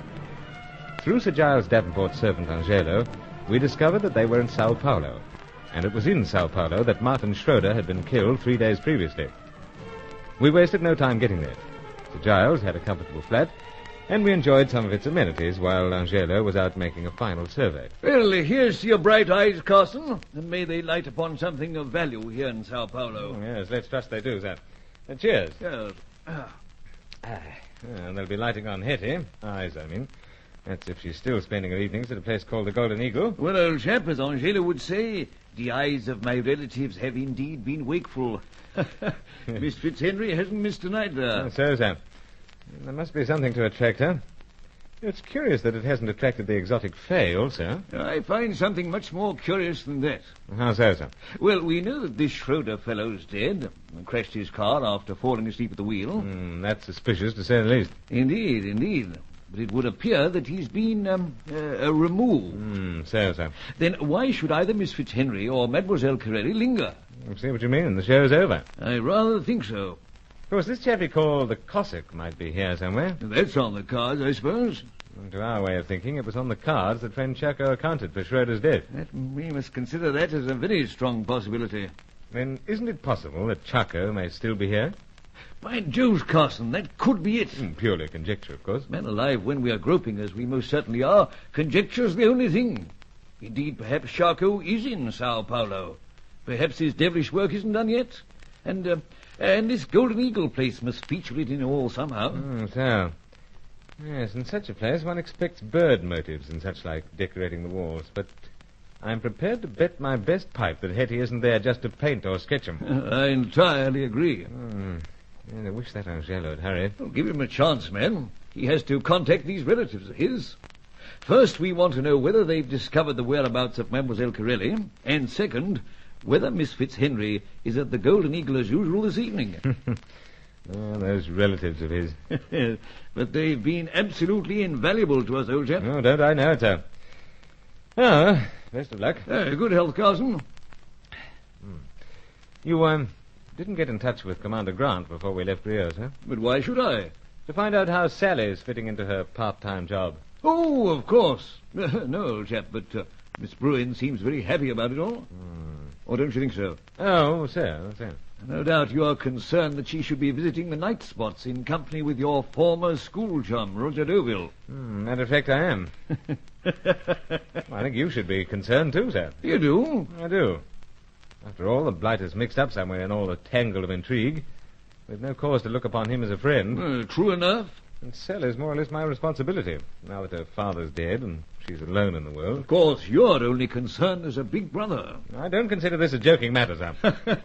Through Sir Giles Davenport's servant Angelo, we discovered that they were in Sao Paulo, and it was in Sao Paulo that Martin Schroeder had been killed 3 days previously. We wasted no time getting there. Sir Giles had a comfortable flat, and we enjoyed some of its amenities while Angelo was out making a final survey. Well, here's to your bright eyes, Carson, and may they light upon something of value here in Sao Paulo. Oh, yes, let's trust they do, sir. Cheers. Yes. And they'll be lighting on Hetty. Eyes, I mean. That's if she's still spending her evenings at a place called the Golden Eagle. Well, old chap, as Angelo would say, the eyes of my relatives have indeed been wakeful. Miss Fitzhenry hasn't missed a night there. So. There must be something to attract her. It's curious that it hasn't attracted the exotic Fay also. I find something much more curious than that. How so, sir? Well, we know that this Schroeder fellow's dead. Crashed his car after falling asleep at the wheel. That's suspicious, to say the least. Indeed. But it would appear that he's been removed. So. Then why should either Miss Fitzhenry or Mademoiselle Corelli linger? I see what you mean. The show's over. I rather think so. Of course, this chappie called the Cossack might be here somewhere. That's on the cards, I suppose. And to our way of thinking, it was on the cards that friend Chaco accounted for Schroeder's death. We must consider that as a very strong possibility. Then isn't it possible that Chaco may still be here? By Jove, Carson, that could be it. Purely conjecture, of course. Man alive, when we are groping, as we most certainly are, conjecture's the only thing. Indeed, perhaps Chaco is in Sao Paulo. Perhaps his devilish work isn't done yet. And this Golden Eagle place must feature it in all somehow. So. Yes, in such a place one expects bird motives and such like decorating the walls. But I'm prepared to bet my best pipe that Hetty isn't there just to paint or sketch them. I entirely agree. Yes, I wish that Angelo would hurry. Well, give him a chance, man. He has to contact these relatives of his. First, we want to know whether they've discovered the whereabouts of Mademoiselle Corelli, and second, whether Miss Fitzhenry is at the Golden Eagle as usual this evening. Those relatives of his. But they've been absolutely invaluable to us, old chap. Oh, don't I know it, sir. Oh, best of luck. Good health, Carson. You, didn't get in touch with Commander Grant before we left Rio, sir? But why should I? To find out how Sally's fitting into her part-time job. Oh, of course. No, old chap, but Miss Bruin seems very happy about it all. Or don't you think so? Oh, sir. No doubt you are concerned that she should be visiting the night spots in company with your former school chum, Roger Deauville. Matter of fact, I am. I think you should be concerned too, sir. You do? I do. After all, the blighter's mixed up somewhere in all the tangle of intrigue. We've no cause to look upon him as a friend. True enough. And Sally's more or less my responsibility, now that her father's dead and she's alone in the world. Of course, you're only concerned as a big brother. I don't consider this a joking matter, sir.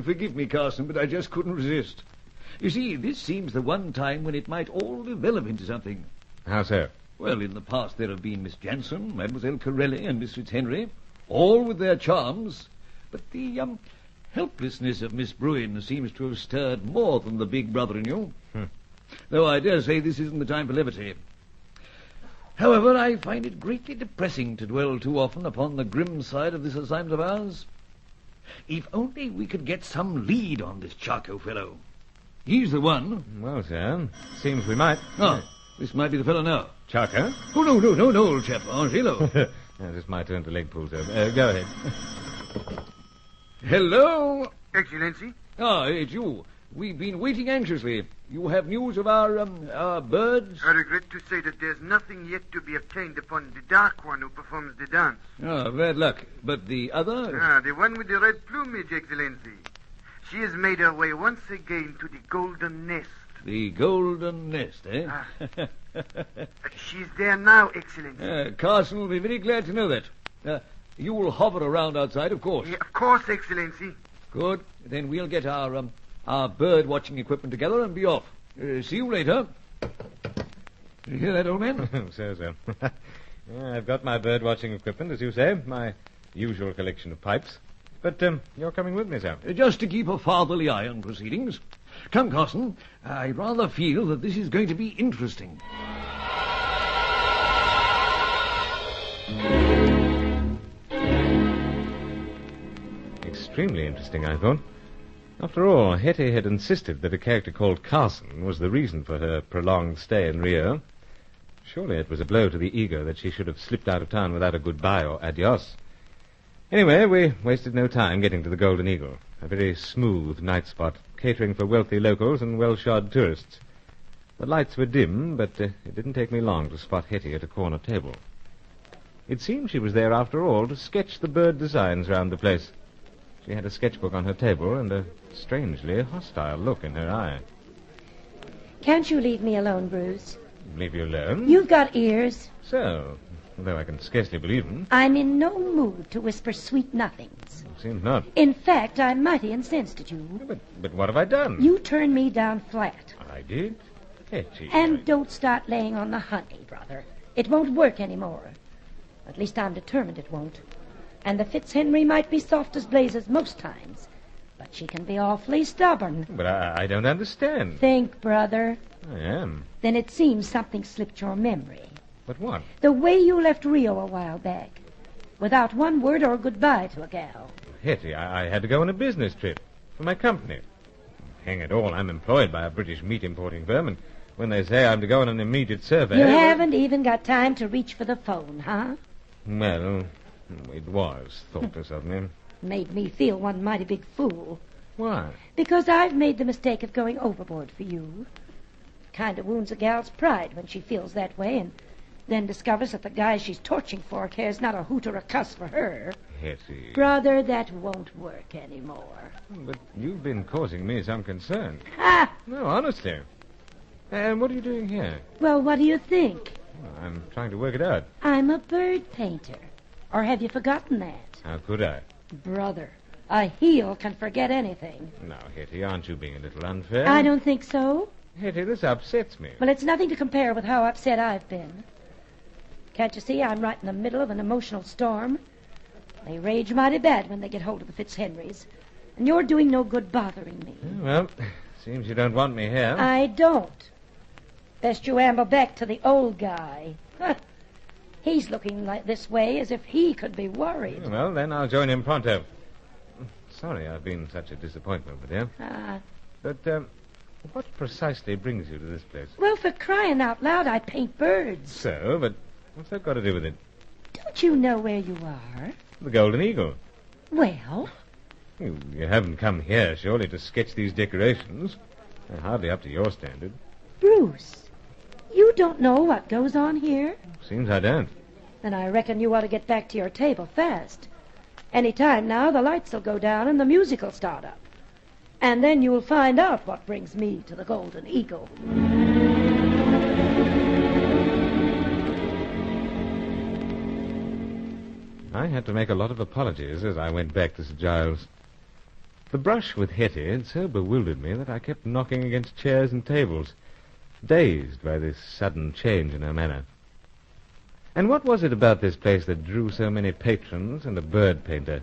Forgive me, Carson, but I just couldn't resist. You see, this seems the one time when it might all develop into something. How so? Well, in the past there have been Miss Jansen, Mademoiselle Corelli, and Miss Fitzhenry, all with their charms. But the helplessness of Miss Bruin seems to have stirred more than the big brother in you. Though I dare say this isn't the time for levity. However, I find it greatly depressing to dwell too often upon the grim side of this assignment of ours. If only we could get some lead on this Charcot fellow. He's the one. Well, sir, seems we might. This might be the fellow now. Charcot? Oh, no, old chap. Angelo. This is my turn to leg pull, sir. Go ahead. Hello? Excellency? Ah, it's you. We've been waiting anxiously. You have news of our birds? I regret to say that there's nothing yet to be obtained upon the dark one who performs the dance. Ah, bad luck. But the other? The one with the red plumage, Excellency. She has made her way once again to the golden nest. The golden nest, eh? She's there now, Excellency. Carson will be very glad to know that. You will hover around outside, of course. Of course, Excellency. Good. Then we'll get our bird-watching equipment together and be off. See you later. You hear that, old man? So. I've got my bird-watching equipment, as you say, my usual collection of pipes. But you're coming with me, sir? Just to keep a fatherly eye on proceedings. Come, Carson. I rather feel that this is going to be interesting. Extremely interesting, I thought. After all, Hetty had insisted that a character called Carson was the reason for her prolonged stay in Rio. Surely it was a blow to the ego that she should have slipped out of town without a goodbye or adios. Anyway, we wasted no time getting to the Golden Eagle, a very smooth night spot, catering for wealthy locals and well-shod tourists. The lights were dim, but it didn't take me long to spot Hetty at a corner table. It seemed she was there, after all, to sketch the bird designs round the place. She had a sketchbook on her table and a strangely hostile look in her eye. Can't you leave me alone, Bruce? Leave you alone? You've got ears. So, although I can scarcely believe them. I'm in no mood to whisper sweet nothings. Seems not. In fact, I'm mighty incensed at you. But what have I done? You turned me down flat. I did? Hetty. And don't start laying on the honey, brother. It won't work anymore. At least I'm determined it won't. And the Fitzhenry might be soft as blazes most times, but she can be awfully stubborn. But I don't understand. Think, brother. I am. Then it seems something slipped your memory. But what? The way you left Rio a while back, without one word or goodbye to a gal. Hetty, I had to go on a business trip for my company. Hang it all, I'm employed by a British meat importing firm, and when they say I'm to go on an immediate survey... You haven't even got time to reach for the phone, huh? Well, it was thoughtless of me. Made me feel one mighty big fool. Why? Because I've made the mistake of going overboard for you. Kind of wounds a gal's pride when she feels that way and then discovers that the guy she's torching for cares not a hoot or a cuss for her. Hetty. Brother, that won't work anymore. But you've been causing me some concern. Ah! No, honestly. And what are you doing here? Well, what do you think? Well, I'm trying to work it out. I'm a bird painter. Or have you forgotten that? How could I? Brother, a heel can forget anything. Now, Hetty, aren't you being a little unfair? I don't think so. Hetty, this upsets me. Well, it's nothing to compare with how upset I've been. Can't you see I'm right in the middle of an emotional storm? They rage mighty bad when they get hold of the Fitzhenrys. And you're doing no good bothering me. Well, seems you don't want me here. I don't. Best you amble back to the old guy. He's looking like this way as if he could be worried. Well, then I'll join him pronto. Sorry I've been such a disappointment with you. But what precisely brings you to this place? Well, for crying out loud, I paint birds. So, but what's that got to do with it? Don't you know where you are? The Golden Eagle. Well? You haven't come here, surely, to sketch these decorations. They're hardly up to your standard. Bruce, you don't know what goes on here? Seems I don't. Then I reckon you ought to get back to your table fast. Any time now, the lights will go down and the music will start up. And then you'll find out what brings me to the Golden Eagle. I had to make a lot of apologies as I went back to Sir Giles. The brush with Hetty had so bewildered me that I kept knocking against chairs and tables, dazed by this sudden change in her manner. And what was it about this place that drew so many patrons and a bird painter?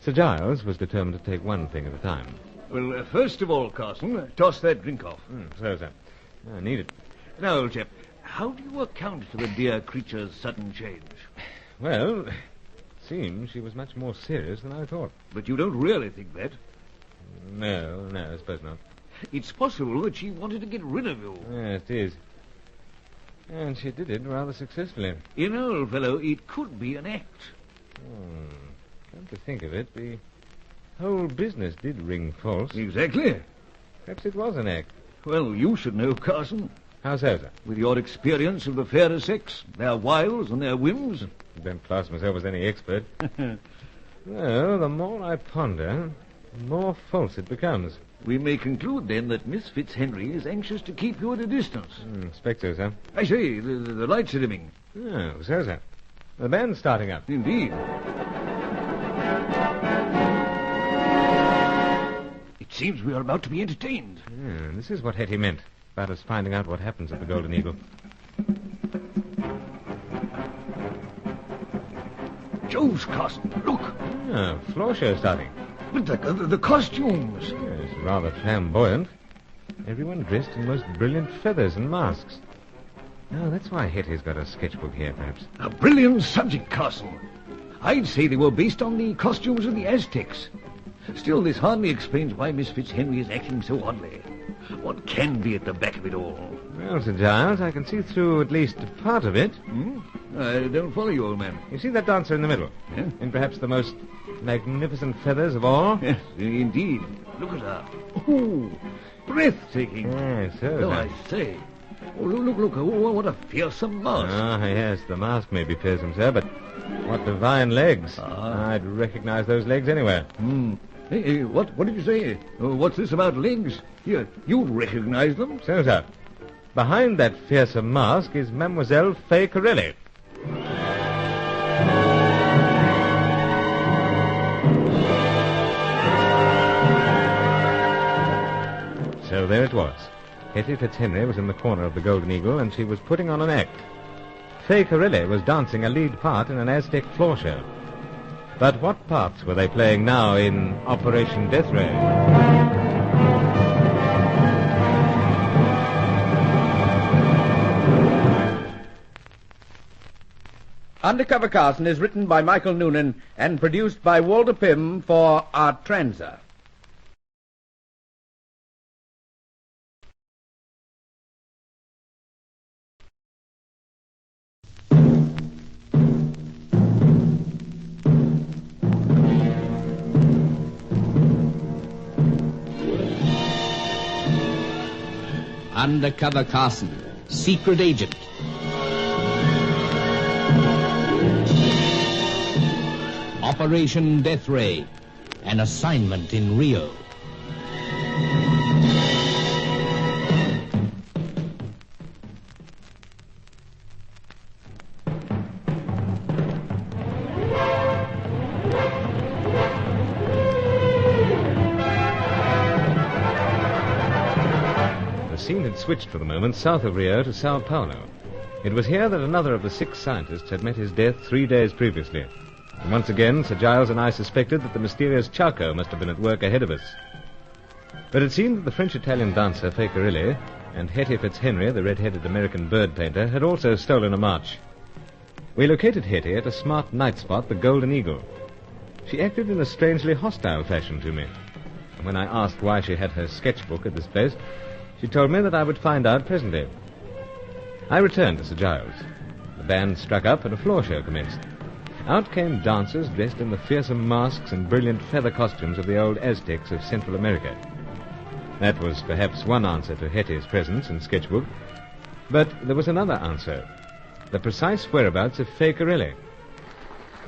Sir Giles was determined to take one thing at a time. Well, first of all, Carson, toss that drink off. So. I need it. Now, old chap, how do you account for the dear creature's sudden change? Well, it seems she was much more serious than I thought. But you don't really think that? No, I suppose not. It's possible that she wanted to get rid of you. Yes, it is. And she did it rather successfully. You know, old fellow, it could be an act. Come to think of it, the whole business did ring false. Exactly. Perhaps it was an act. Well, you should know, Carson. How so, sir? With your experience of the fairer sex, their wiles and their whims. Don't class myself as any expert. Well, the more I ponder, the more false it becomes. We may conclude, then, that Miss Fitzhenry is anxious to keep you at a distance. Expect so, sir. I say, the lights are dimming. Oh, so, sir. The band's starting up. Indeed. It seems we are about to be entertained. This is what Hetty meant about us finding out what happens at the Golden Eagle. Joe's Carson, look. Floor show starting. But the costumes. Yes, rather flamboyant. Everyone dressed in most brilliant feathers and masks. Oh, that's why Hetty's got a sketchbook here, perhaps. A brilliant subject, Carson. I'd say they were based on the costumes of the Aztecs. Still, this hardly explains why Miss Fitzhenry is acting so oddly. What can be at the back of it all? Well, Sir Giles, I can see through at least part of it. I don't follow you, old man. You see that dancer in the middle? Yeah? In perhaps the most magnificent feathers of all? Yes, indeed. Look at her. Oh, breathtaking. Yes, so. Oh, I say. Oh, look. Oh, what a fearsome mask. Ah, yes, the mask may be fearsome, sir, but what divine legs. I'd recognize those legs anywhere. Hey, what did you say? What's this about legs? Here, you recognize them? So, sir. Behind that fearsome mask is Mademoiselle Fay Corelli. So there it was. Hetty Fitzhenry was in the corner of the Golden Eagle, and she was putting on an act. Fay Corelli was dancing a lead part in an Aztec floor show. But what parts were they playing now in Operation Death Ray? Undercover Carson is written by Michael Noonan and produced by Walter Pym for Artranza. Undercover Carson, secret agent. Operation Death Ray, an assignment in Rio. The scene had switched for the moment south of Rio to Sao Paulo. It was here that another of the 6 scientists had met his death 3 days previously. And once again, Sir Giles and I suspected that the mysterious Chaco must have been at work ahead of us. But it seemed that the French-Italian dancer, Fay Corelli, and Hetty Fitzhenry, the red-headed American bird painter, had also stolen a march. We located Hetty at a smart night spot, the Golden Eagle. She acted in a strangely hostile fashion to me. And when I asked why she had her sketchbook at this place, she told me that I would find out presently. I returned to Sir Giles. The band struck up and a floor show commenced. Out came dancers dressed in the fearsome masks and brilliant feather costumes of the old Aztecs of Central America. That was perhaps one answer to Hetty's presence and sketchbook. But there was another answer. The precise whereabouts of Fay Corelli.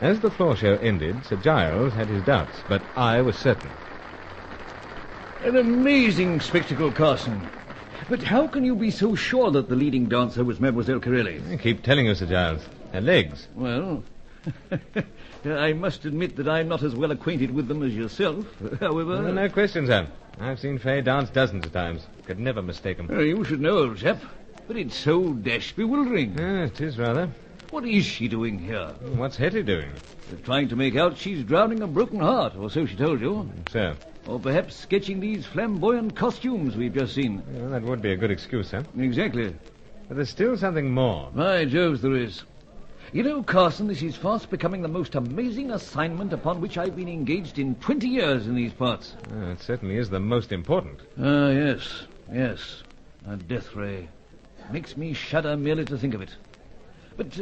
As the floor show ended, Sir Giles had his doubts, but I was certain. An amazing spectacle, Carson. But how can you be so sure that the leading dancer was Mademoiselle Corelli? I keep telling you, Sir Giles. Her legs. Well, I must admit that I'm not as well acquainted with them as yourself. However... No questions, Sam. I've seen Fay dance dozens of times. Could never mistake them. You should know, old chap. But it's so dashed bewildering. It is rather. What is she doing here? What's Hetty doing? Trying to make out she's drowning a broken heart, or so she told you. So? Or perhaps sketching these flamboyant costumes we've just seen. Well, that would be a good excuse, sir. Exactly. But there's still something more. By Jove, there is. You know, Carson, this is fast becoming the most amazing assignment upon which I've been engaged in 20 years in these parts. It certainly is the most important. Yes. A death ray. Makes me shudder merely to think of it. But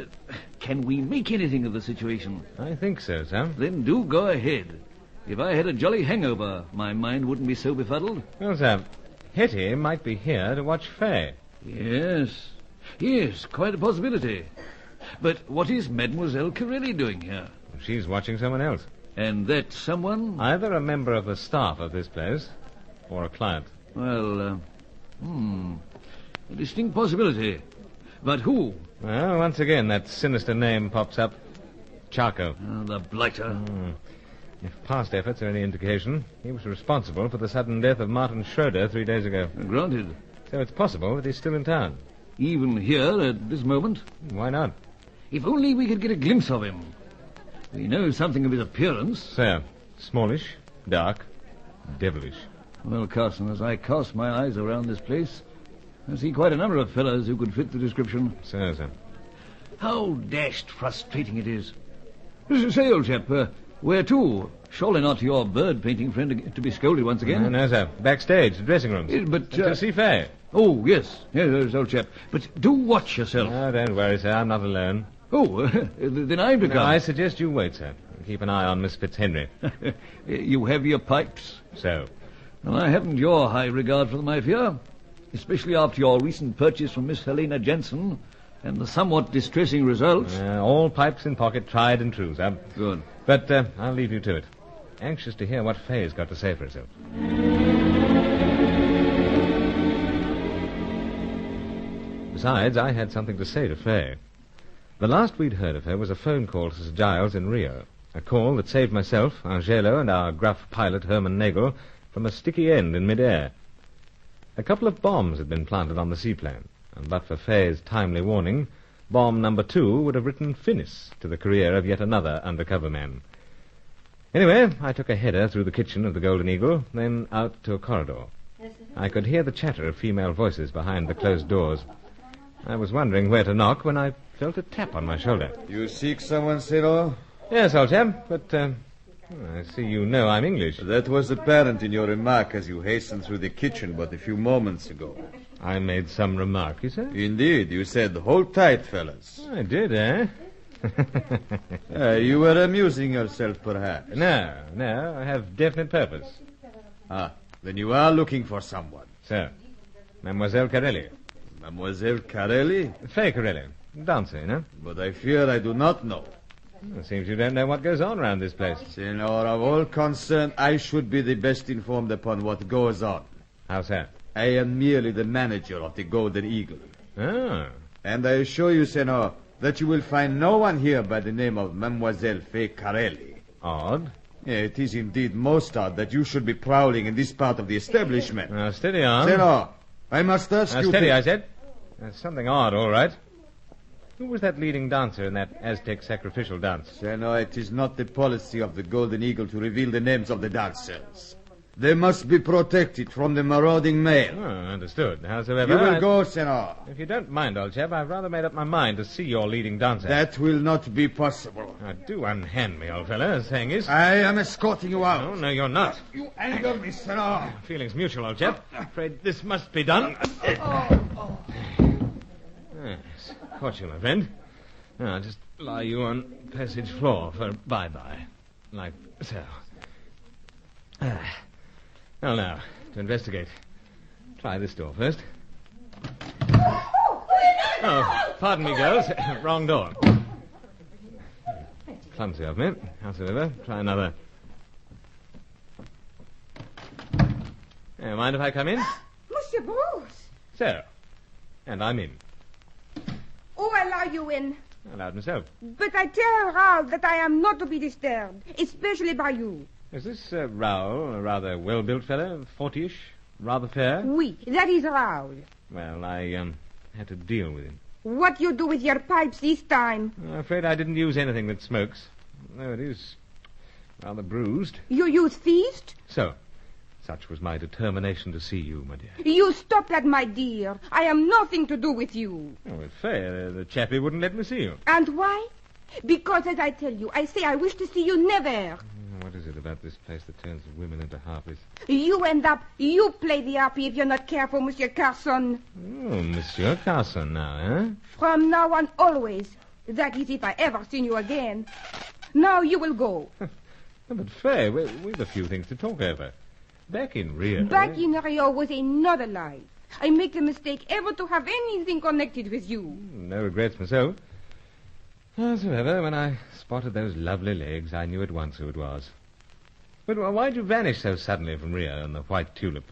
can we make anything of the situation? I think so, Sam. Then do go ahead. If I had a jolly hangover, my mind wouldn't be so befuddled. Well, Sam, Hetty might be here to watch Fay. Yes, quite a possibility. But what is Mademoiselle Corelli doing here? She's watching someone else. And that someone? Either a member of the staff of this place or a client. Well, a distinct possibility. But who? Well, once again, that sinister name pops up. Charco. The blighter. If past efforts are any indication, he was responsible for the sudden death of Martin Schroeder 3 days ago. Granted. So it's possible that he's still in town. Even here, at this moment? Why not? If only we could get a glimpse of him. We know something of his appearance. So, smallish, dark, devilish. Well, Carson, as I cast my eyes around this place, I see quite a number of fellows who could fit the description. So, sir. How dashed frustrating it is. Say, old chap, where to? Surely not your bird-painting friend to be scolded once again? No, sir. Backstage, dressing rooms. But to see Fay. Oh, yes, old chap. But do watch yourself. Oh, don't worry, sir. I'm not alone. Oh, then I'm to come. No, I suggest you wait, sir. Keep an eye on Miss Fitzhenry. You have your pipes? So? Well, I haven't your high regard for them, I fear. Especially after your recent purchase from Miss Helena Jensen and the somewhat distressing result. All pipes in pocket, tried and true, sir. Good. But I'll leave you to it. Anxious to hear what Fay's got to say for herself. Besides, I had something to say to Fay. The last we'd heard of her was a phone call to Sir Giles in Rio. A call that saved myself, Angelo, and our gruff pilot, Herman Nagel, from a sticky end in mid-air. A couple of bombs had been planted on the seaplane, and but for Fay's timely warning, bomb number 2 would have written finis to the career of yet another undercover man. Anyway, I took a header through the kitchen of the Golden Eagle, then out to a corridor. I could hear the chatter of female voices behind the closed doors. I was wondering where to knock when I felt a tap on my shoulder. You seek someone, Cyril? Yes, old chap, but I see you know I'm English. That was apparent in your remark as you hastened through the kitchen but a few moments ago. I made some remark, you said? Indeed, you said, hold tight, fellas. I did, eh? You were amusing yourself, perhaps. No, I have definite purpose. Then you are looking for someone. So, Mademoiselle Corelli. Mademoiselle Corelli? Fay Corelli. Dancer, you know? But I fear I do not know. It seems you don't know what goes on around this place. Senor, of all concerned, I should be the best informed upon what goes on. How's that? I am merely the manager of the Golden Eagle. Oh. And I assure you, Senor, that you will find no one here by the name of Mademoiselle Fay Corelli. Odd. It is indeed most odd that you should be prowling in this part of the establishment. Now, steady on. Senor, I must ask you... Steady, I said. There's something odd, all right. Who was that leading dancer in that Aztec sacrificial dance? Senor, it is not the policy of the Golden Eagle to reveal the names of the dancers. They must be protected from the marauding male. Oh, understood. Howsoever... You will go, Senor. If you don't mind, old chap, I've rather made up my mind to see your leading dancer. That will not be possible. Now, do unhand me, old fellow, as saying is. I am escorting you out. Oh, no, you're not. You anger me, Senor. Feelings mutual, old chap. Afraid this must be done. Yes. Caught you, my friend. Now, just lie you on passage floor for bye-bye. Like so. Well, now, to investigate. Try this door first. Oh, pardon me, girls. Wrong door. Clumsy of me. Howsoever, try another. Mind if I come in? Monsieur Bruce. So. And I'm in. Oh, allow you in. Allowed myself. But I tell Raoul that I am not to be disturbed, especially by you. Is this Raoul, a rather well-built fellow, 40-ish, rather fair? Oui, that is Raoul. Well, I had to deal with him. What you do with your pipes this time? I'm afraid I didn't use anything that smokes, though it is rather bruised. You use feast? So, such was my determination to see you, my dear. You stop that, my dear. I have nothing to do with you. Oh, it's fair. The chappie wouldn't let me see you. And why? Because, as I tell you, I say I wish to see you never. What What is it about this place that turns women into harpies? You play the harpy if you're not careful, Monsieur Carson. Oh, Monsieur Carson now, eh? From now on, always. That is if I ever see you again. Now you will go. But, Faye, we've a few things to talk over. Back in Rio... Back in Rio was another lie. I make the mistake ever to have anything connected with you. No regrets myself. Howsoever, when I spotted those lovely legs, I knew at once who it was. But why'd you vanish so suddenly from Rio and the White Tulip?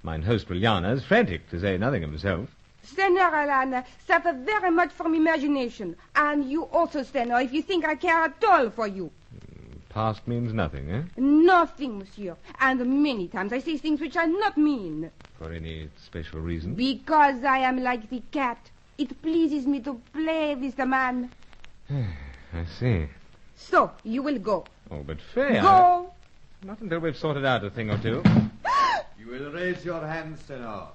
Mine host Briljana is frantic, to say nothing of himself. Senor Alana suffer very much from imagination. And you also, Senor, if you think I care at all for you. Past means nothing, eh? Nothing, monsieur. And many times I say things which I not mean. For any special reason? Because I am like the cat. It pleases me to play with the man. I see. So, you will go. Oh, but Faye... Go! Not until we've sorted out a thing or two. You will raise your hand, Senor.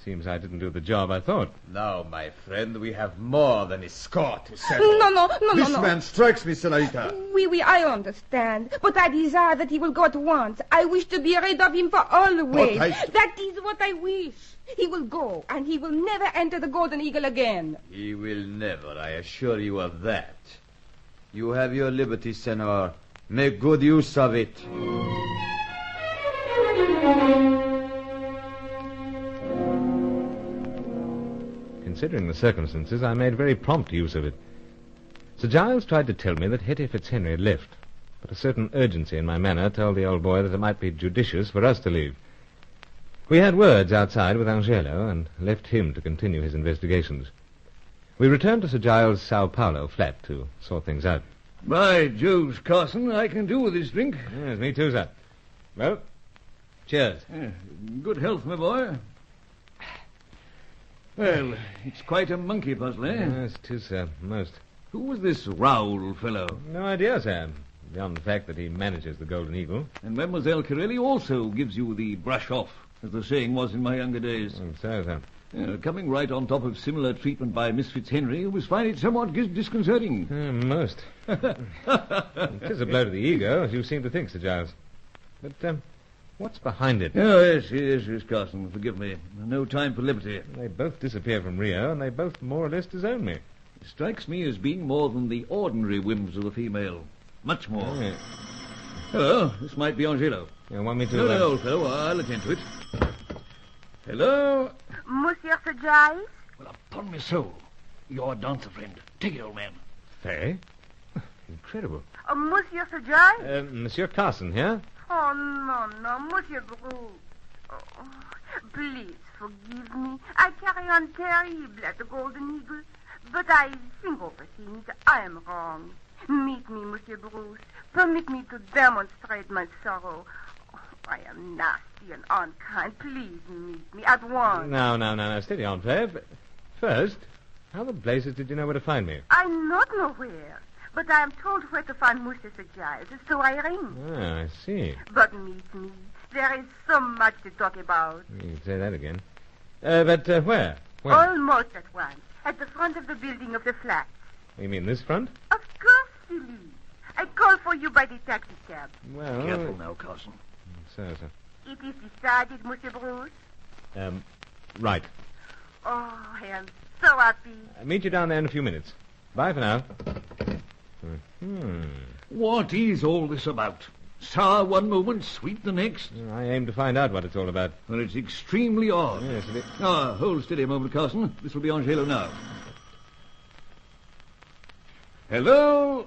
Seems I didn't do the job I thought. No, my friend, we have more than a score to settle. No. This man strikes me, Senorita. Oui, I understand. But I desire that he will go at once. I wish to be rid of him for always. That is what I wish. He will go, and he will never enter the Golden Eagle again. He will never, I assure you of that. You have your liberty, Senor. Make good use of it. Considering the circumstances, I made very prompt use of it. Sir Giles tried to tell me that Hetty Fitzhenry had left, but a certain urgency in my manner told the old boy that it might be judicious for us to leave. We had words outside with Angelo and left him to continue his investigations. We returned to Sir Giles' Sao Paulo flat to sort things out. By Jove, Carson, I can do with this drink. Yes, me too, sir. Well, cheers. Good health, my boy. Well, it's quite a monkey puzzle, eh? Yes, 'tis, sir, most. Who was this Raoul fellow? No idea, sir, beyond the fact that he manages the Golden Eagle. And Mademoiselle Corelli also gives you the brush off, as the saying was in my younger days. So, sir. Coming right on top of similar treatment by Miss Fitzhenry, you must find it somewhat disconcerting. Most. It is a blow to the ego, as you seem to think, Sir Giles. But, what's behind it? Oh, yes, Carson. Forgive me. No time for liberty. They both disappear from Rio, and they both more or less disown me. It strikes me as being more than the ordinary whims of the female. Much more. Yeah. Hello, this might be Angelo. You want me to... No, old fellow, I'll attend to it. Hello? Monsieur Sir Giles? Well, upon my soul, your dancer friend. Take it, old man. Faye? Incredible. Monsieur Sir Giles? Monsieur Carson here? Oh, no, Monsieur Bruce. Oh, please forgive me. I carry on terrible at the Golden Eagle, but I think over things. I am wrong. Meet me, Monsieur Bruce. Permit me to demonstrate my sorrow. Oh, I am nasty and unkind. Please meet me at once. No. Steady on, Faye. First, how the blazes did you know where to find me? I not know where, but I am told where to find Monsieur Sir Giles, so I ring. Ah, I see. But meet me. There is so much to talk about. You can say that again. But where? Almost at once. At the front of the building of the flat. You mean this front? Of course, silly. I call for you by the taxi cab. Well... Careful now, Carson. So. It is decided, Monsieur Bruce? Right. Oh, I am so happy. Meet you down there in a few minutes. Bye for now. What is all this about? Sour one moment, sweet the next? I aim to find out what it's all about. Well, it's extremely odd. Yes, it is. Hold steady a moment, Carson. This will be Angelo now. Hello?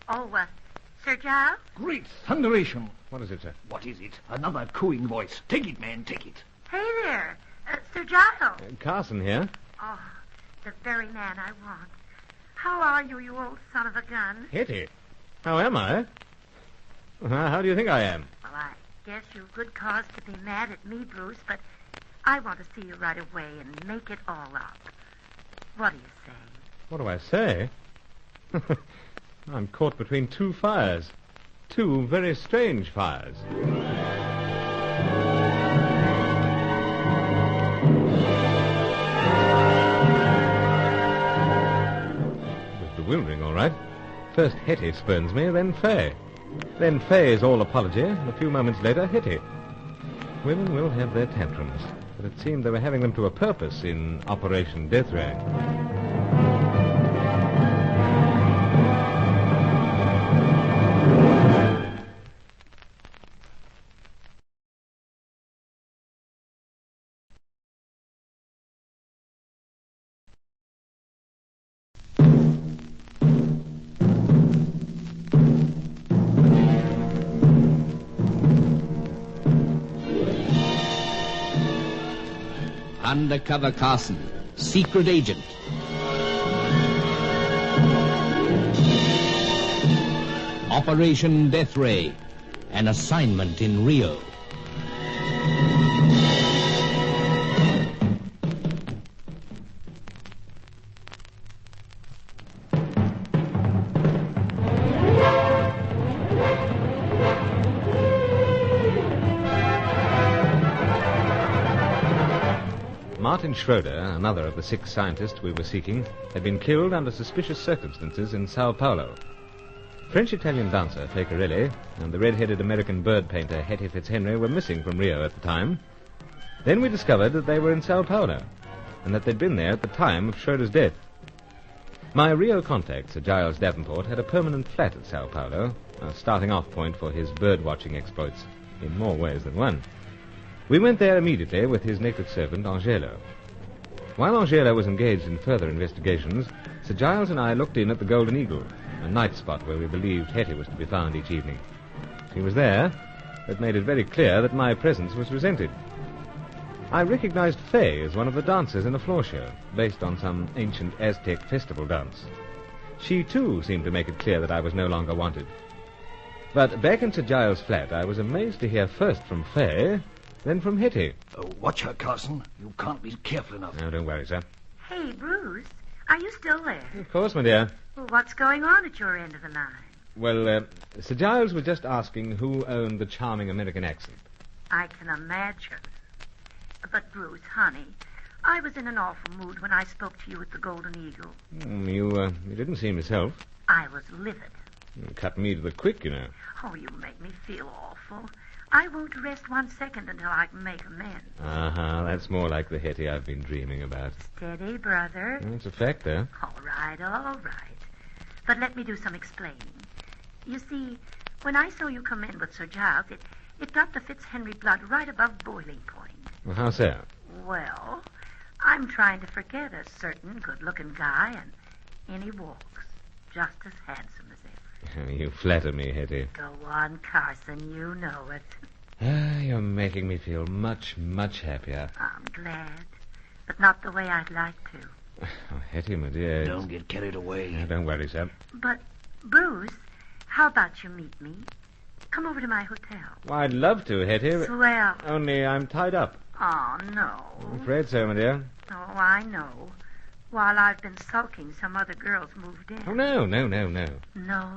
Oh, Sir Giles? Great thunderation. What is it, sir? What is it? Another cooing voice. Take it, man, take it. Hey there. Sir Giles. Carson here. Oh, the very man I want. How are you, you old son of a gun? Hetty. How am I? How do you think I am? Well, I guess you've good cause to be mad at me, Bruce, but I want to see you right away and make it all up. What do you say? What do I say? I'm caught between two fires. Two very strange fires. It was bewildering, all right. First Hetty spurns me, then Faye. Then Faye's all apology, and a few moments later, Hetty. Women will have their tantrums, but it seemed they were having them to a purpose in Operation Death Ray. Undercover Carson, secret agent. Operation Death Ray, an assignment in Rio. Martin Schroeder, another of the 6 scientists we were seeking, had been killed under suspicious circumstances in Sao Paulo. French-Italian dancer Pecorelli and the red-headed American bird painter Hetty Fitzhenry were missing from Rio at the time. Then we discovered that they were in Sao Paulo, and that they'd been there at the time of Schroeder's death. My Rio contact, Sir Giles Davenport, had a permanent flat at Sao Paulo, a starting-off point for his bird-watching exploits, in more ways than one. We went there immediately with his native servant, Angelo. While Angelo was engaged in further investigations, Sir Giles and I looked in at the Golden Eagle, a night spot where we believed Hetty was to be found each evening. She was there, but made it very clear that my presence was resented. I recognized Faye as one of the dancers in a floor show, based on some ancient Aztec festival dance. She, too, seemed to make it clear that I was no longer wanted. But back in Sir Giles' flat, I was amazed to hear first from Faye, then from Hetty. Watch her, Carson. You can't be careful enough. No, don't worry, sir. Hey, Bruce, are you still there? Of course, my dear. Well, what's going on at your end of the line? Well, Sir Giles was just asking who owned the charming American accent. I can imagine. But, Bruce, honey, I was in an awful mood when I spoke to you at the Golden Eagle. You didn't seem yourself. I was livid. You cut me to the quick, you know. Oh, you make me feel awful. I won't rest 1 second until I can make amends. That's more like the Hetty I've been dreaming about. Steady, brother. It's a fact, though. All right, all right. But let me do some explaining. You see, when I saw you come in with Sir Giles, it got the Fitzhenry blood right above boiling point. Well, how so? Well, I'm trying to forget a certain good-looking guy, and in he walks, just as handsome as ever. You flatter me, Hetty. Go on, Carson, you know it. You're making me feel much, much happier. I'm glad, but not the way I'd like to. Oh, Hetty, my dear. Don't get carried away. No, don't worry, sir. But, Bruce, how about you meet me? Come over to my hotel. Well, I'd love to, Hetty. Swell. Only I'm tied up. Oh, no. I'm afraid so, my dear. Oh, I know. While I've been sulking, some other girls moved in. Oh, no. No?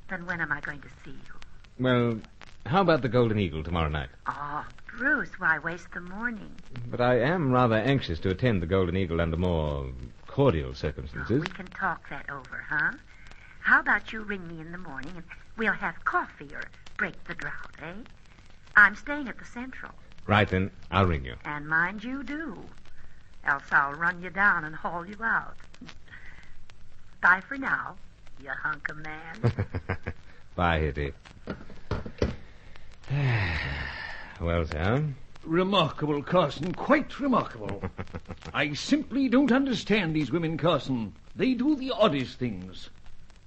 Then when am I going to see you? Well, how about the Golden Eagle tomorrow night? Oh, Bruce, why waste the morning? But I am rather anxious to attend the Golden Eagle under more cordial circumstances. We can talk that over, huh? How about you ring me in the morning and we'll have coffee or break the drought, eh? I'm staying at the Central. Right, then. I'll ring you. And mind you do. Else I'll run you down and haul you out. Bye for now, you hunk of man. Bye, Hetty. Well, sir? Remarkable, Carson. Quite remarkable. I simply don't understand these women, Carson. They do the oddest things.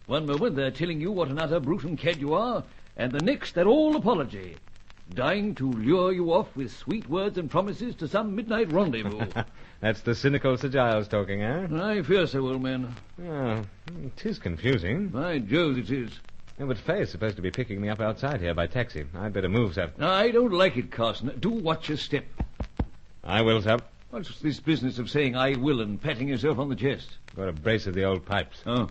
One moment they're telling you what an utter brute and cad you are, and the next they're all apology. Dying to lure you off with sweet words and promises to some midnight rendezvous. That's the cynical Sir Giles talking, eh? I fear so, old man. Oh, it is confusing. By Jove, it is. Yeah, but Faye's supposed to be picking me up outside here by taxi. I'd better move, sir. I don't like it, Carson. Do watch your step. I will, sir. What's this business of saying I will and patting yourself on the chest? Got a brace of the old pipes. Oh.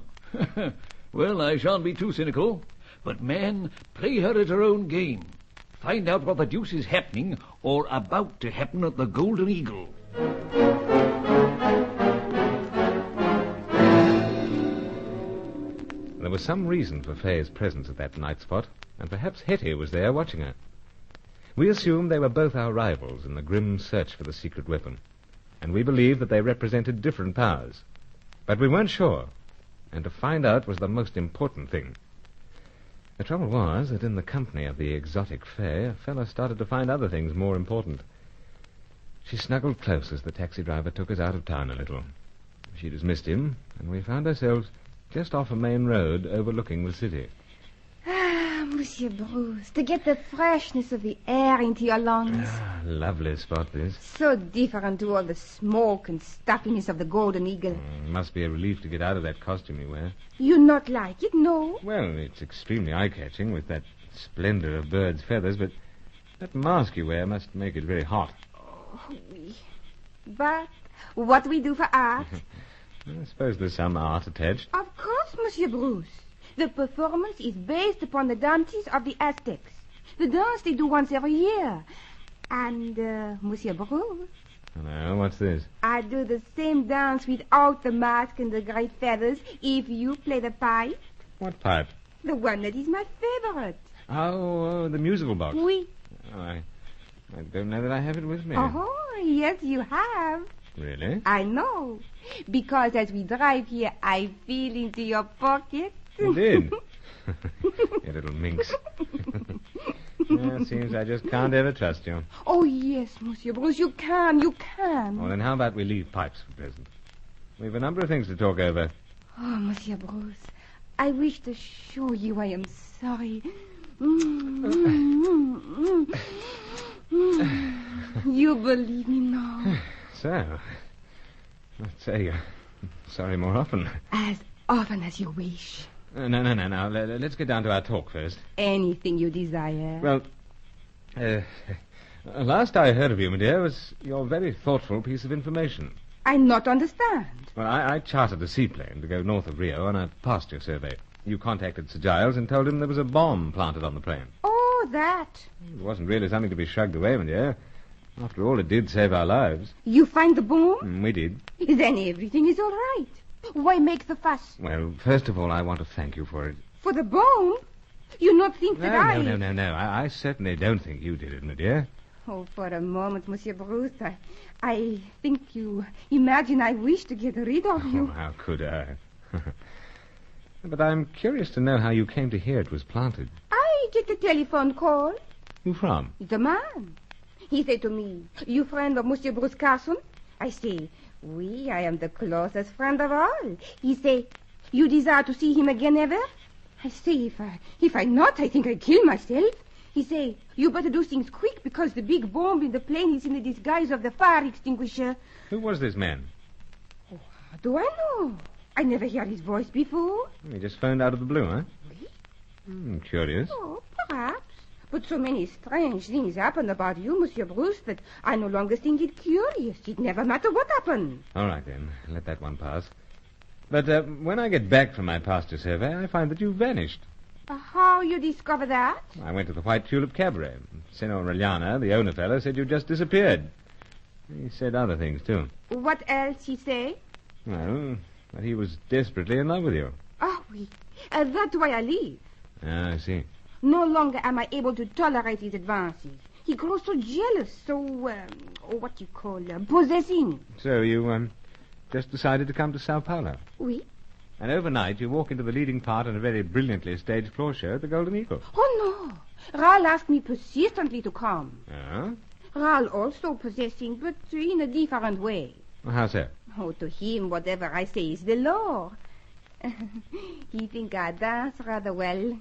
Well, I shan't be too cynical. But, man, play her at her own game. Find out what the deuce is happening or about to happen at the Golden Eagle. There was some reason for Faye's presence at that night spot, and perhaps Hetty was there watching her. We assumed they were both our rivals in the grim search for the secret weapon, and we believed that they represented different powers. But we weren't sure, and to find out was the most important thing. The trouble was that in the company of the exotic Faye, a fellow started to find other things more important. She snuggled close as the taxi driver took us out of town a little. She dismissed him, and we found ourselves just off a main road overlooking the city. Ah, Monsieur Bruce, to get the freshness of the air into your lungs. Ah, lovely spot, this. So different to all the smoke and stuffiness of the Golden Eagle. Must be a relief to get out of that costume you wear. You not like it, no? Well, it's extremely eye-catching with that splendor of birds' feathers, but that mask you wear must make it very hot. Oh, oui. But what we do for art? I suppose there's some art attached. Of course, Monsieur Bruce. The performance is based upon the dances of the Aztecs. The dance they do once every year. And, Monsieur Bruce... Hello, what's this? I do the same dance without the mask and the great feathers if you play the pipe. What pipe? The one that is my favorite. Oh, the musical box. Oui. Oh, I don't know that I have it with me. Oh, yes, you have. Really? I know. Because as we drive here, I feel into your pocket. You did? You little minx. Yeah, it seems I just can't ever trust you. Oh, yes, Monsieur Bruce, you can. Well, then how about we leave pipes for present? We've a number of things to talk over. Oh, Monsieur Bruce, I wish to show you I am sorry. You believe me now. So, I'd say sorry more often. As often as you wish. No. Let's get down to our talk first. Anything you desire. Well, last I heard of you, my dear, was your very thoughtful piece of information. I not understand. Well, I chartered a seaplane to go north of Rio on a pasture survey. You contacted Sir Giles and told him there was a bomb planted on the plane. Oh, that. It wasn't really something to be shrugged away, my dear. After all, it did save our lives. You find the bomb? We did. Then everything is all right. Why make the fuss? Well, first of all, I want to thank you for it. For the bomb? You not think that I... No. I certainly don't think you did it, my dear. Oh, for a moment, Monsieur Bruce, I think you imagine I wish to get rid of you. Oh, how could I? But I'm curious to know how you came to hear it was planted. I get a telephone call. Who from? The man. He said to me, "You friend of Monsieur Bruce Carson?" I say, "Oui, I am the closest friend of all." He say, "You desire to see him again ever?" I say, if I not, I think I kill myself. He say, "You better do things quick because the big bomb in the plane is in the disguise of the fire extinguisher." Who was this man? Oh, how do I know? I never heard his voice before. He just phoned out of the blue, huh? Oui. Curious. Oh, perhaps. But so many strange things happen about you, Monsieur Bruce, that I no longer think it curious. It never matter what happened. All right, then. Let that one pass. But when I get back from my pasture survey, I find that you've vanished. How you discover that? I went to the White Tulip Cabaret. Senor Reliana, the owner fellow, said you just disappeared. He said other things, too. What else he say? Well, that he was desperately in love with you. Oh, oui. That's why I leave. Ah, I see. No longer am I able to tolerate his advances. He grows so jealous, so, what you call, possessing. So you, just decided to come to Sao Paulo? Oui. And overnight you walk into the leading part in a very brilliantly staged floor show at the Golden Eagle. Oh, no. Raoul asked me persistently to come. Ah? Raoul also possessing, but in a different way. How so? Oh, to him, whatever I say is the law. He think I dance rather well.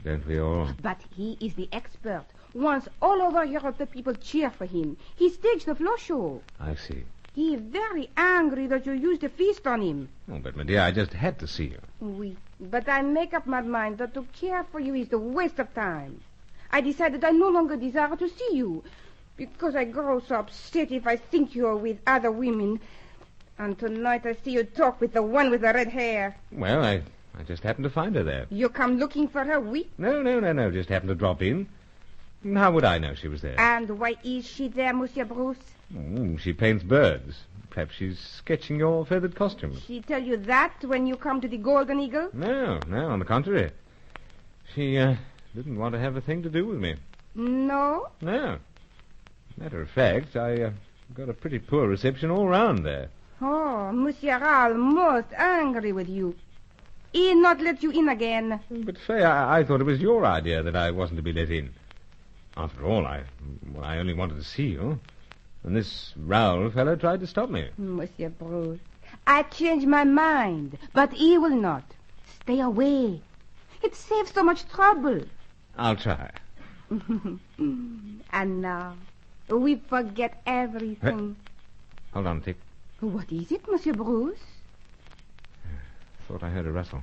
Don't we all? But he is the expert. Once all over Europe the people cheer for him. He staged the floor show. I see. He is very angry that you used a feast on him. Oh, but, my dear, I just had to see you. Oui, but I make up my mind that to care for you is a waste of time. I decided I no longer desire to see you, because I grow so upset if I think you are with other women. And tonight I see you talk with the one with the red hair. Well, I just happened to find her there. You come looking for her, oui? No. Just happened to drop in. How would I know she was there? And why is she there, Monsieur Bruce? She paints birds. Perhaps she's sketching your feathered costume. She tell you that when you come to the Golden Eagle? No, on the contrary. She didn't want to have a thing to do with me. No? No. Matter of fact, I got a pretty poor reception all round there. Oh, Monsieur Rahl most angry with you. He not let you in again. But, Fay, I thought it was your idea that I wasn't to be let in. After all, I only wanted to see you. And this Raoul fellow tried to stop me. Monsieur Bruce, I changed my mind, but he will not. Stay away. It saves so much trouble. I'll try. And now, we forget everything. Hold on, Tick. What is it, Monsieur Bruce? Thought I heard a rustle.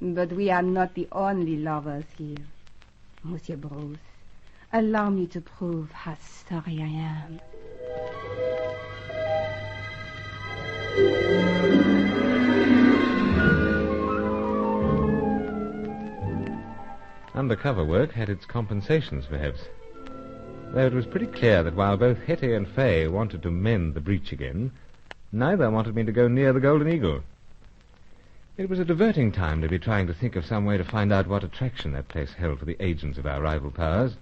But we are not the only lovers here. Monsieur Bruce, allow me to prove how sorry I am. Undercover work had its compensations, perhaps. Though it was pretty clear that while both Hetty and Fay wanted to mend the breach again, neither wanted me to go near the Golden Eagle. It was a diverting time to be trying to think of some way to find out what attraction that place held for the agents of our rival powers.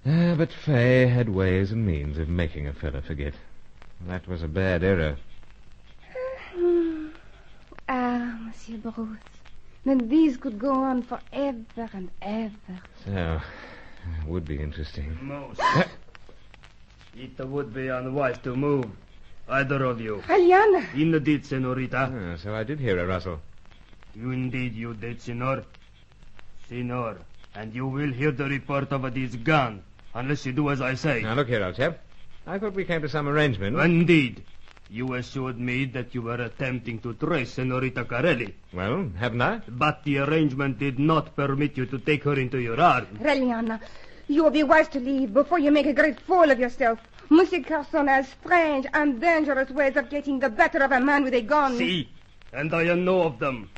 But Fay had ways and means of making a fellow forget. That was a bad error. Monsieur Bruce, then these could go on forever and ever. So, would be interesting. Most. It would be unwise to move. Either of you. Aliana! Indeed, senorita. So I did hear a rustle. Indeed you did, senor. Senor, and you will hear the report of this gun, unless you do as I say. Now, look here, old chap. I thought we came to some arrangement. Indeed. You assured me that you were attempting to trace Senorita Carelli. Well, haven't I? But the arrangement did not permit you to take her into your arms. Reliana, you will be wise to leave before you make a great fool of yourself. Monsieur Carson has strange and dangerous ways of getting the better of a man with a gun. See, and I know of them.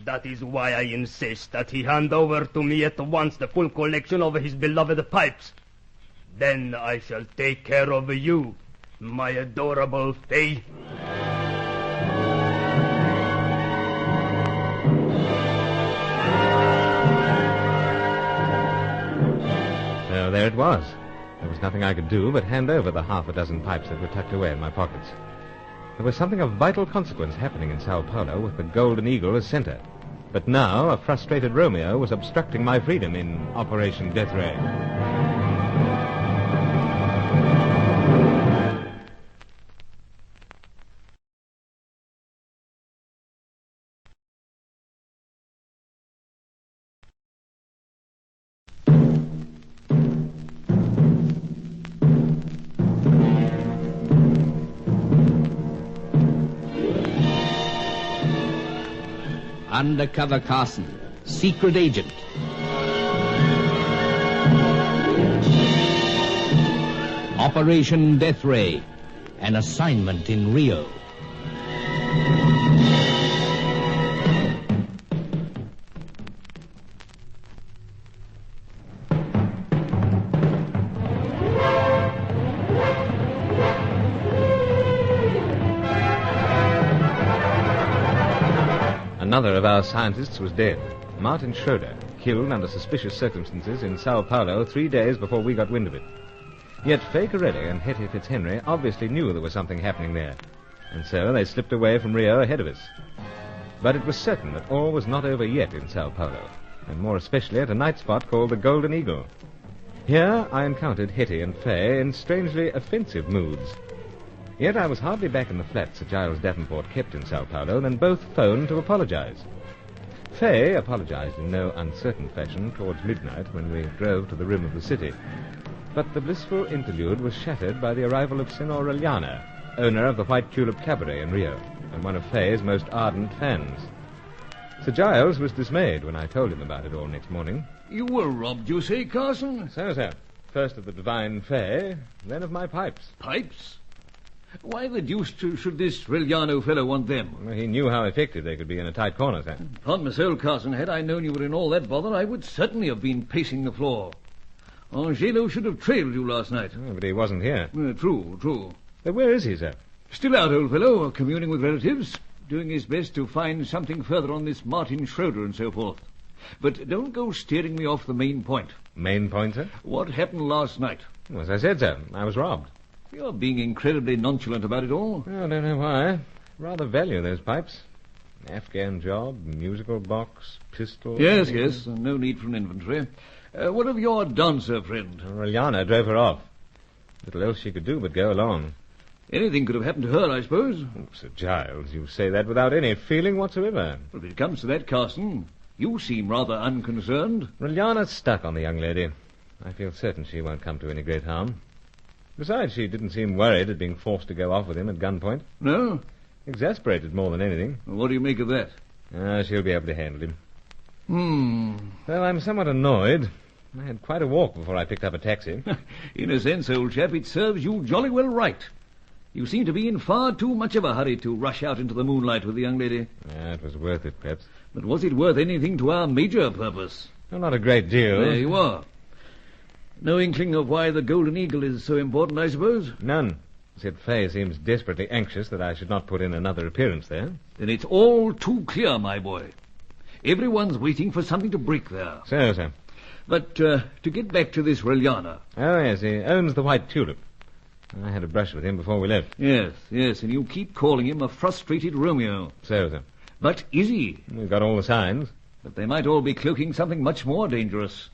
That is why I insist that he hand over to me at once the full collection of his beloved pipes. Then I shall take care of you, my adorable Fay. So there it was. There was nothing I could do but hand over the half a dozen pipes that were tucked away in my pockets. There was something of vital consequence happening in Sao Paulo with the Golden Eagle as center. But now a frustrated Romeo was obstructing my freedom in Operation Death Ray. Undercover Carson, secret agent. Operation Death Ray, an assignment in Rio. Another of our scientists was dead. Martin Schroeder, killed under suspicious circumstances in Sao Paulo 3 days before we got wind of it. Yet Fay Corelli and Hetty Fitzhenry obviously knew there was something happening there, and so they slipped away from Rio ahead of us. But it was certain that all was not over yet in Sao Paulo, and more especially at a night spot called the Golden Eagle. Here I encountered Hetty and Fay in strangely offensive moods. Yet I was hardly back in the flat Sir Giles Davenport kept in Sao Paulo than both phoned to apologize. Fay apologized in no uncertain fashion towards midnight when we drove to the rim of the city. But the blissful interlude was shattered by the arrival of Senor Reliana, owner of the White Tulip Cabaret in Rio, and one of Fay's most ardent fans. Sir Giles was dismayed when I told him about it all next morning. You were robbed, you say, Carson? So. First of the divine Fay, then of my pipes. Pipes? Why the deuce should this Reliano fellow want them? Well, he knew how effective they could be in a tight corner, sir. Upon myself, Carson, had I known you were in all that bother, I would certainly have been pacing the floor. Angelo should have trailed you last night. Oh, but he wasn't here. True. Where is he, sir? Still out, old fellow, communing with relatives, doing his best to find something further on this Martin Schroeder and so forth. But don't go steering me off the main point. Main point, sir? What happened last night? Well, as I said, sir, I was robbed. You're being incredibly nonchalant about it all. I don't know why. Rather value those pipes. Afghan job, musical box, pistol... Yes, no need for an inventory. What of your dancer friend? Riljana drove her off. Little else she could do but go along. Anything could have happened to her, I suppose. Oh, Sir Giles, you say that without any feeling whatsoever. Well, if it comes to that, Carson, you seem rather unconcerned. Riljana's stuck on the young lady. I feel certain she won't come to any great harm. Besides, she didn't seem worried at being forced to go off with him at gunpoint. No? Exasperated more than anything. Well, what do you make of that? She'll be able to handle him. Well, I'm somewhat annoyed. I had quite a walk before I picked up a taxi. In a sense, old chap, it serves you jolly well right. You seem to be in far too much of a hurry to rush out into the moonlight with the young lady. Yeah, it was worth it, perhaps. But was it worth anything to our major purpose? Well, not a great deal. There you are. No inkling of why the Golden Eagle is so important, I suppose? None. Except Fay seems desperately anxious that I should not put in another appearance there. Then it's all too clear, my boy. Everyone's waiting for something to break there. So, sir. But to get back to this Riljana. Oh, yes, he owns the White Tulip. I had a brush with him before we left. Yes, and you keep calling him a frustrated Romeo. So, sir. But is he? We've got all the signs. But they might all be cloaking something much more dangerous.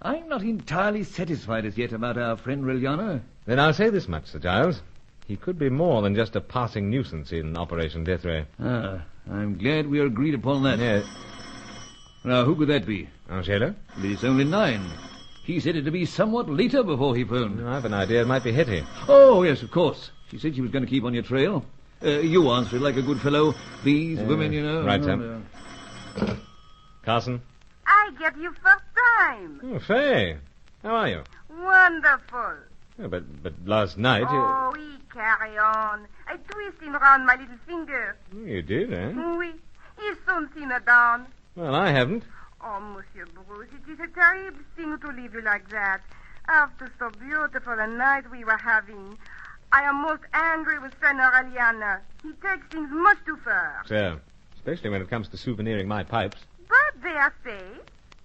I'm not entirely satisfied as yet about our friend Riljana. Then I'll say this much, Sir Giles. He could be more than just a passing nuisance in Operation Death Ray. I'm glad we agreed upon that. Yes. Now, who could that be? Angela? It's only 9. He said it to be somewhat later before he phoned. I've an idea it might be Hetty. Oh, yes, of course. She said she was going to keep on your trail. You answered like a good fellow. These women, you know... Right, sir. Carson? I get you first time. Oh, Fay. How are you? Wonderful. Oh, but last night... Oh, we carry on. I twist him round my little finger. You did, eh? Oui. He's soon simmer down. Well, I haven't. Oh, Monsieur Bruce, it is a terrible thing to leave you like that. After so beautiful a night we were having, I am most angry with Senor Aliana. He takes things much too far. So, especially when it comes to souveniring my pipes. But they are safe.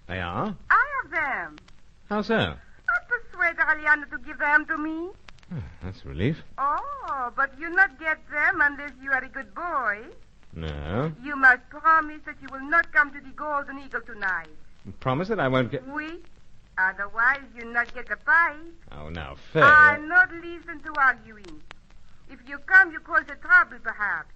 They are? I have them. How so? I persuade Aliana to give them to me. That's a relief. Oh, but you not get them unless you are a good boy. No. You must promise that you will not come to the Golden Eagle tonight. Promise that I won't get... Oui. Otherwise, you'll not get the pipe. Oh, now, Fay... I'll not listen to arguing. If you come, you cause a trouble, perhaps.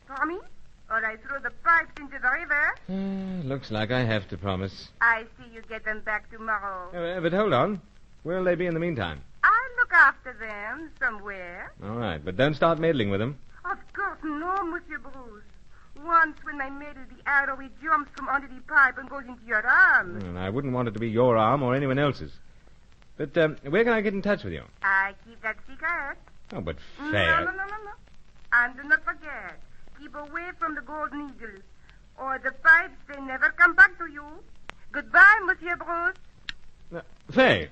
Promise? Or I throw the pipes into the river. Looks like I have to promise. I see you get them back tomorrow. But hold on. Where'll they be in the meantime? I'll look after them somewhere. All right, but don't start meddling with them. Of course, no, Monsieur Bruce. Once when I meddle the arrow, it jumps from under the pipe and goes into your arm. And I wouldn't want it to be your arm or anyone else's. But where can I get in touch with you? I keep that secret. Oh, but Fay... No. And do not forget, keep away from the Golden Eagle, or the pipes, they never come back to you. Goodbye, Monsieur Bruce. Fay!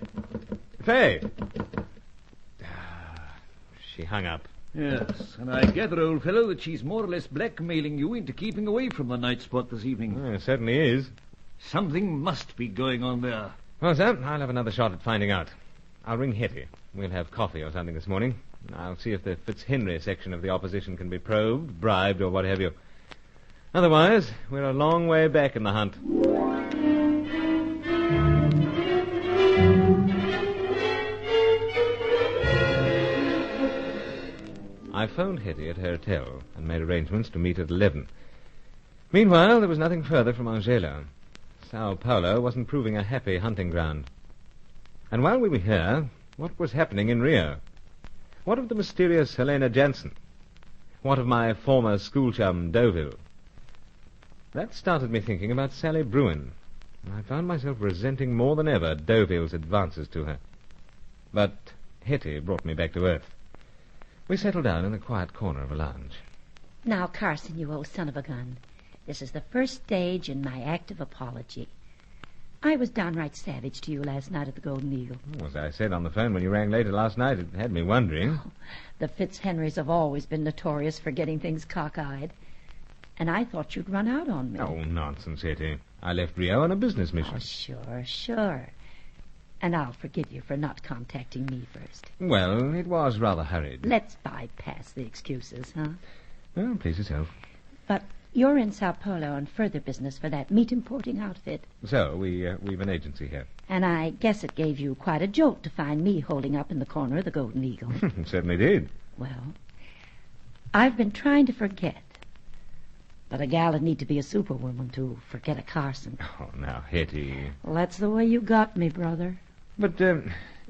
She hung up. Yes, and I gather, old fellow, that she's more or less blackmailing you into keeping away from the night spot this evening. It certainly is. Something must be going on there. Well, sir, I'll have another shot at finding out. I'll ring Hetty. We'll have coffee or something this morning. I'll see if the Fitzhenry section of the opposition can be probed, bribed, or what have you. Otherwise, we're a long way back in the hunt. I phoned Hetty at her hotel and made arrangements to meet at 11. Meanwhile, there was nothing further from Angela. Sao Paulo wasn't proving a happy hunting ground. And while we were here, what was happening in Rio? What of the mysterious Helena Jansen? What of my former school chum, Deauville? That started me thinking about Sally Bruin. I found myself resenting more than ever Deauville's advances to her. But Hetty brought me back to earth. We settled down in the quiet corner of a lounge. Now, Carson, you old son of a gun, this is the first stage in my act of apology. I was downright savage to you last night at the Golden Eagle. Oh, as I said on the phone when you rang later last night, it had me wondering. Oh, the Fitzhenrys have always been notorious for getting things cockeyed. And I thought you'd run out on me. Oh, nonsense, Hetty. I left Rio on a business mission. Oh, sure. And I'll forgive you for not contacting me first. Well, it was rather hurried. Let's bypass the excuses, huh? Well, please yourself. But you're in Sao Paulo on further business for that meat importing outfit. So, we've an agency here. And I guess it gave you quite a jolt to find me holding up in the corner of the Golden Eagle. It certainly did. Well, I've been trying to forget. But a gal would need to be a superwoman to forget a Carson. Oh, now, Hetty. Well, that's the way you got me, brother. But,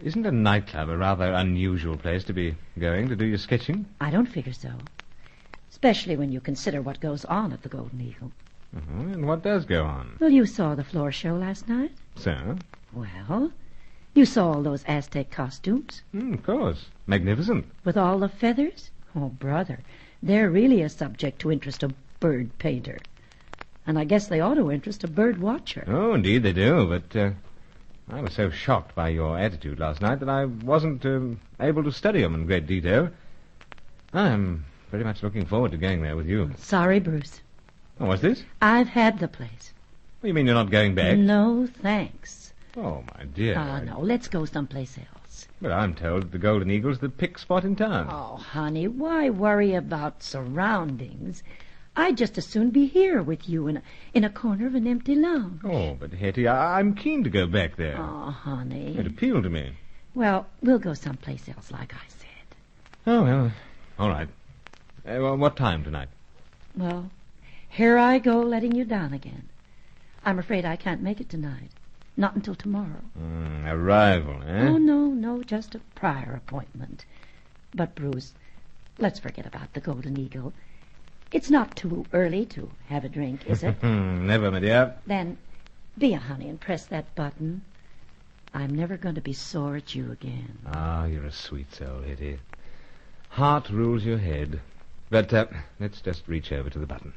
isn't a nightclub a rather unusual place to be going to do your sketching? I don't figure so. Especially when you consider what goes on at the Golden Eagle. And what does go on? Well, you saw the floor show last night. So? Well, you saw all those Aztec costumes. Of course. Magnificent. With all the feathers? Oh, brother, they're really a subject to interest a bird painter. And I guess they ought to interest a bird watcher. Oh, indeed they do, but I was so shocked by your attitude last night that I wasn't able to study them in great detail. I'm very much looking forward to going there with you. Sorry, Bruce. Oh, what's this? I've had the place. What, you mean you're not going back? No, thanks. Oh, my dear. No, let's go someplace else. But I'm told the Golden Eagle's the pick spot in town. Oh, honey, why worry about surroundings? I'd just as soon be here with you in a corner of an empty lounge. Oh, but Hetty, I'm keen to go back there. Oh, honey. It appealed to me. Well, we'll go someplace else, like I said. Oh, well, all right. Well, what time tonight? Well, here I go letting you down again. I'm afraid I can't make it tonight. Not until tomorrow. A rival, eh? Oh, no, just a prior appointment. But, Bruce, let's forget about the Golden Eagle. It's not too early to have a drink, is it? Never, my dear. Then be a honey and press that button. I'm never going to be sore at you again. Ah, you're a sweet soul, Hetty. Heart rules your head. But let's just reach over to the button.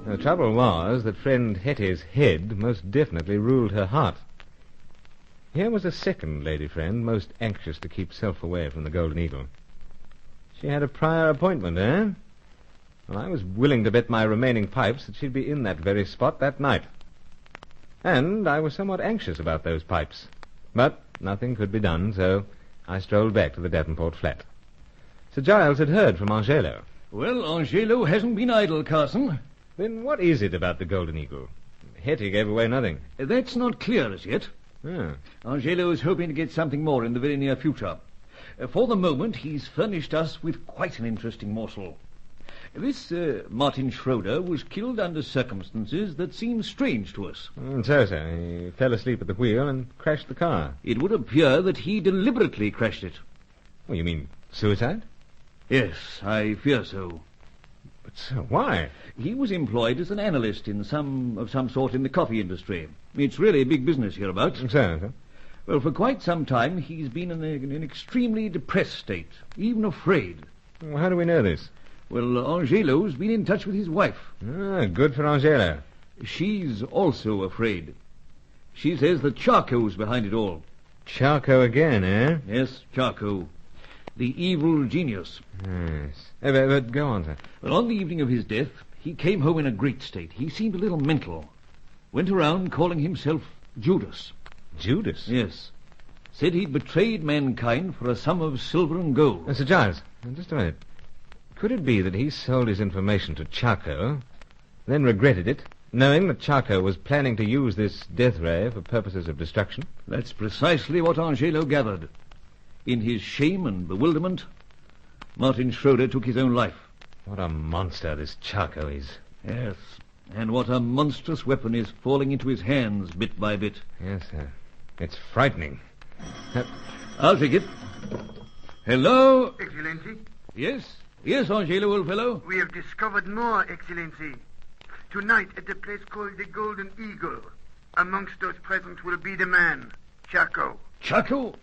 The trouble was that friend Hetty's head most definitely ruled her heart. Here was a second lady friend most anxious to keep self away from the Golden Eagle. She had a prior appointment, eh? Well, I was willing to bet my remaining pipes that she'd be in that very spot that night. And I was somewhat anxious about those pipes. But nothing could be done, so I strolled back to the Davenport flat. Sir Giles had heard from Angelo. Well, Angelo hasn't been idle, Carson. Then what is it about the Golden Eagle? Hetty gave away nothing. That's not clear as yet. Angelo is hoping to get something more in the very near future. For the moment, he's furnished us with quite an interesting morsel. This Martin Schroeder was killed under circumstances that seem strange to us. So, he fell asleep at the wheel and crashed the car. It would appear that he deliberately crashed it. Oh, you mean suicide? Yes, I fear so. But, sir, why? He was employed as an analyst of some sort in the coffee industry. It's really big business hereabouts. So, sir? Well, for quite some time, he's been in an extremely depressed state, even afraid. Well, how do we know this? Well, Angelo's been in touch with his wife. Good for Angelo. She's also afraid. She says that Charcot's behind it all. Charcot again, eh? Yes, Charcot. The evil genius. Yes. But go on, sir. Well, on the evening of his death, he came home in a great state. He seemed a little mental. Went around calling himself Judas. Judas? Yes. Said he'd betrayed mankind for a sum of silver and gold. Sir Giles, just a minute. Could it be that he sold his information to Charcot, then regretted it, knowing that Charcot was planning to use this death ray for purposes of destruction? That's precisely what Angelo gathered. In his shame and bewilderment, Martin Schroeder took his own life. What a monster this Charcot is. Yes, and what a monstrous weapon is falling into his hands bit by bit. Yes, sir. It's frightening. I'll take it. Hello? Excellency? Yes, Angelo, old fellow. We have discovered more, Excellency. Tonight, at the place called the Golden Eagle, amongst those present will be the man, Charcot. Charcot?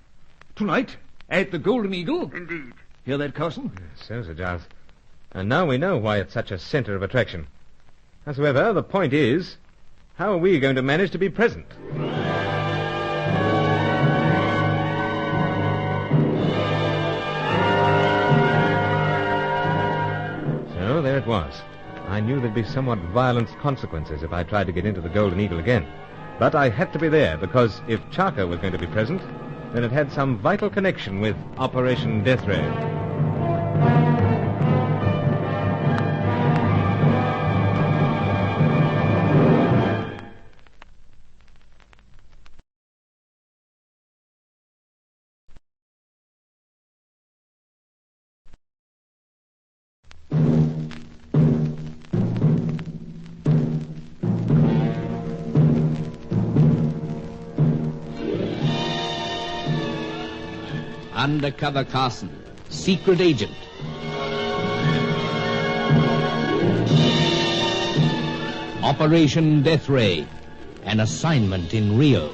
Tonight? At the Golden Eagle? Indeed. Hear that, Carson? So, Sir Giles. And now we know why it's such a center of attraction. Howsoever, the point is, how are we going to manage to be present? So there it was. I knew there'd be somewhat violent consequences if I tried to get into the Golden Eagle again. But I had to be there, because if Charco was going to be present, then it had some vital connection with Operation Death Ray. Undercover Carson, secret agent. Operation Death Ray, an assignment in Rio.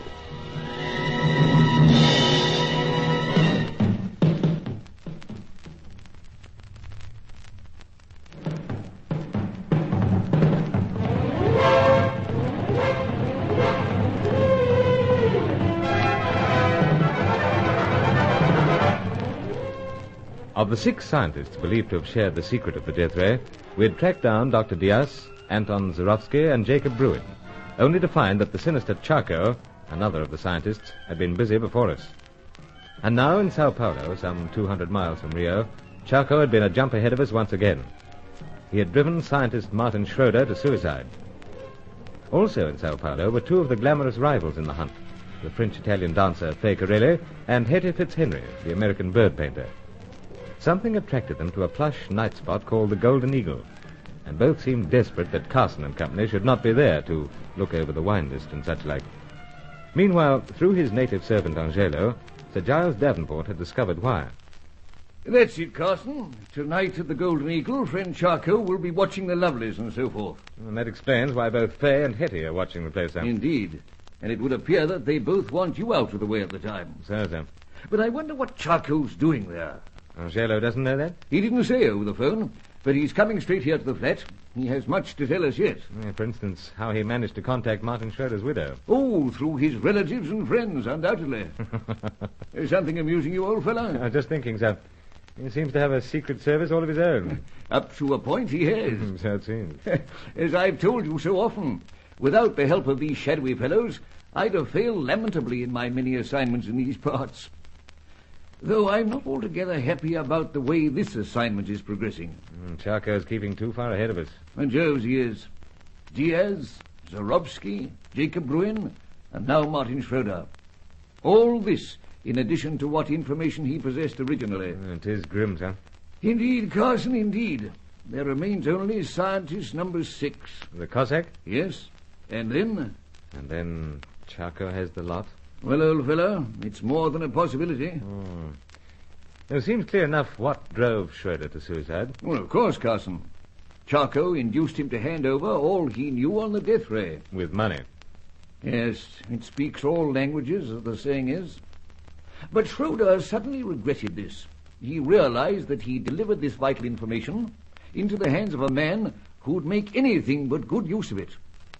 Of the 6 scientists believed to have shared the secret of the death ray, we had tracked down Dr. Diaz, Anton Zurovsky, and Jacob Bruin, only to find that the sinister Charco, another of the scientists, had been busy before us. And now in Sao Paulo, some 200 miles from Rio, Charco had been a jump ahead of us once again. He had driven scientist Martin Schroeder to suicide. Also in Sao Paulo were 2 of the glamorous rivals in the hunt, the French-Italian dancer Fay Corelli and Hetty Fitzhenry, the American bird painter. Something attracted them to a plush night spot called the Golden Eagle, and both seemed desperate that Carson and company should not be there to look over the wine list and such like. Meanwhile, through his native servant Angelo, Sir Giles Davenport had discovered why. That's it, Carson. Tonight at the Golden Eagle, friend Charco will be watching the Lovelies and so forth. And that explains why both Fay and Hetty are watching the place, sir. Indeed. And it would appear that they both want you out of the way at the time. So, sir. But I wonder what Charco's doing there. Angelo doesn't know that? He didn't say over the phone, but he's coming straight here to the flat. He has much to tell us yet. For instance, how he managed to contact Martin Schroeder's widow. Oh, through his relatives and friends, undoubtedly. There's something amusing you, old fellow? I was just thinking, sir. He seems to have a secret service all of his own. Up to a point, he has. So it seems. As I've told you so often, without the help of these shadowy fellows, I'd have failed lamentably in my many assignments in these parts. Though I'm not altogether happy about the way this assignment is progressing. Charco's keeping too far ahead of us. And Joe's he is. Diaz, Zurovsky, Jacob Bruin, and now Martin Schroeder. All this in addition to what information he possessed originally. It is grim, sir. Indeed, Carson, indeed. There remains only scientist number 6. The Cossack? Yes. And then? And then Charco has the lot? Well, old fellow, it's more than a possibility. It seems clear enough what drove Schroeder to suicide. Well, of course, Carson. Charco induced him to hand over all he knew on the death ray. With money. Yes, it speaks all languages, as the saying is. But Schroeder suddenly regretted this. He realized that he delivered this vital information into the hands of a man who'd make anything but good use of it.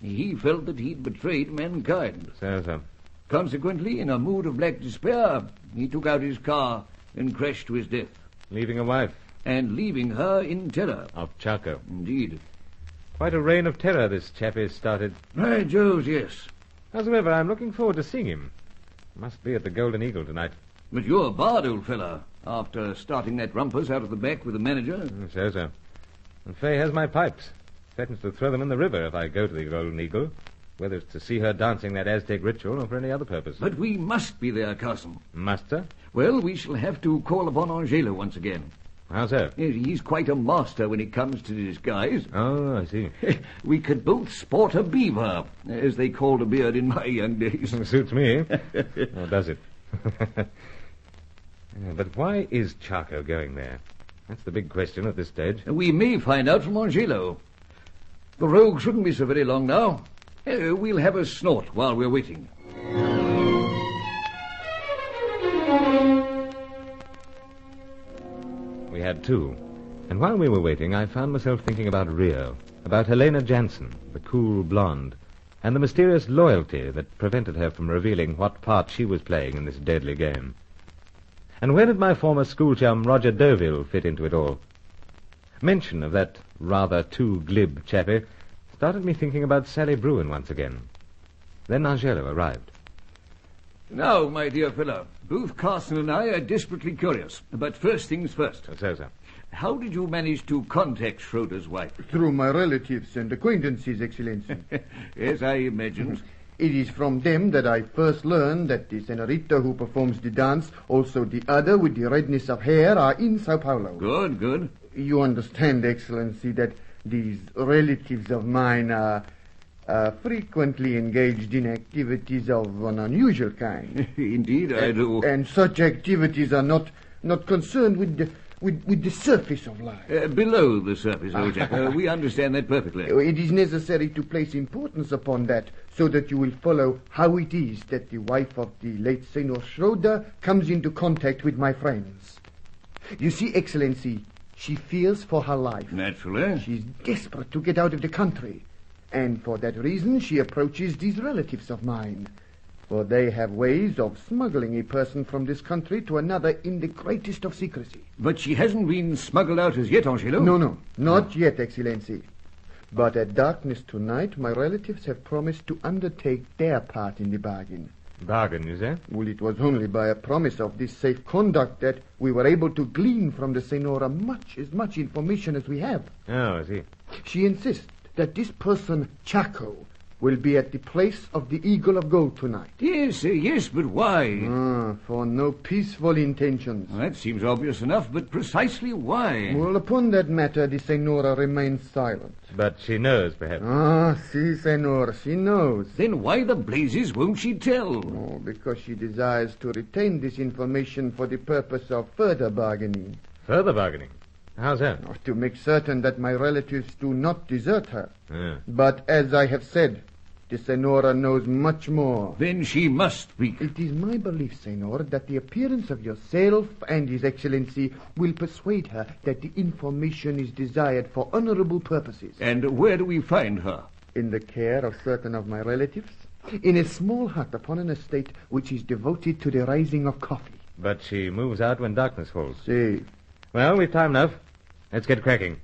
He felt that he'd betrayed mankind. So. Consequently, in a mood of black despair, he took out his car and crashed to his death. Leaving a wife. And leaving her in terror. Of Charco. Indeed. Quite a reign of terror this chap has started. By Jove, yes. Howsoever, I'm looking forward to seeing him. Must be at the Golden Eagle tonight. But you're barred, old fella, after starting that rumpus out of the back with the manager. So. And Fay has my pipes. Threatens to throw them in the river if I go to the Golden Eagle, whether it's to see her dancing that Aztec ritual or for any other purpose. But we must be there, Carson. Must, sir? Well, we shall have to call upon Angelo once again. How so? He's quite a master when it comes to disguise. Oh, I see. We could both sport a beaver, as they called a beard in my young days. Suits me. Or does it? But why is Charco going there? That's the big question at this stage. We may find out from Angelo. The rogue shouldn't be so very long now. We'll have a snort while we're waiting. We had 2. And while we were waiting, I found myself thinking about Rio, about Helena Jansen, the cool blonde, and the mysterious loyalty that prevented her from revealing what part she was playing in this deadly game. And where did my former school chum Roger Deauville fit into it all? Mention of that rather too glib chappie started me thinking about Sally Bruin once again. Then Angelo arrived. Now, my dear fellow, both Carson and I are desperately curious. But first things first. So, sir. How did you manage to contact Schroeder's wife? Through my relatives and acquaintances, Excellency. Yes, I imagined. It is from them that I first learned that the senorita who performs the dance, also the other with the redness of hair, are in Sao Paulo. Good, good. You understand, Excellency, that these relatives of mine are frequently engaged in activities of an unusual kind. Indeed, I do. And such activities are not concerned with the surface of life. Below the surface, old chap. We understand that perfectly. It is necessary to place importance upon that, so that you will follow how it is that the wife of the late Senor Schroeder comes into contact with my friends. You see, Excellency, she fears for her life. Naturally. She's desperate to get out of the country. And for that reason, she approaches these relatives of mine. For they have ways of smuggling a person from this country to another in the greatest of secrecy. But she hasn't been smuggled out as yet, Angelo? No, not yet, Excellency. But at darkness tonight, my relatives have promised to undertake their part in the bargain. Bargain, you say? Well, it was only by a promise of this safe conduct that we were able to glean from the Senora as much information as we have. Oh, I see. She insists that this person, Chaco, will be at the place of the Eagle of Gold tonight. Yes, but why? For no peaceful intentions. Well, that seems obvious enough, but precisely why? Well, upon that matter, the Senora remains silent. But she knows, perhaps. Si, Senor, she knows. Then why the blazes won't she tell? Oh, because she desires to retain this information for the purpose of further bargaining. Further bargaining? How's that? To make certain that my relatives do not desert her. Yeah. But as I have said, the Senora knows much more. Then she must speak. It is my belief, Senor, that the appearance of yourself and His Excellency will persuade her that the information is desired for honorable purposes. And where do we find her? In the care of certain of my relatives. In a small hut upon an estate which is devoted to the raising of coffee. But she moves out when darkness falls. See. Well, we've time enough. Let's get cracking.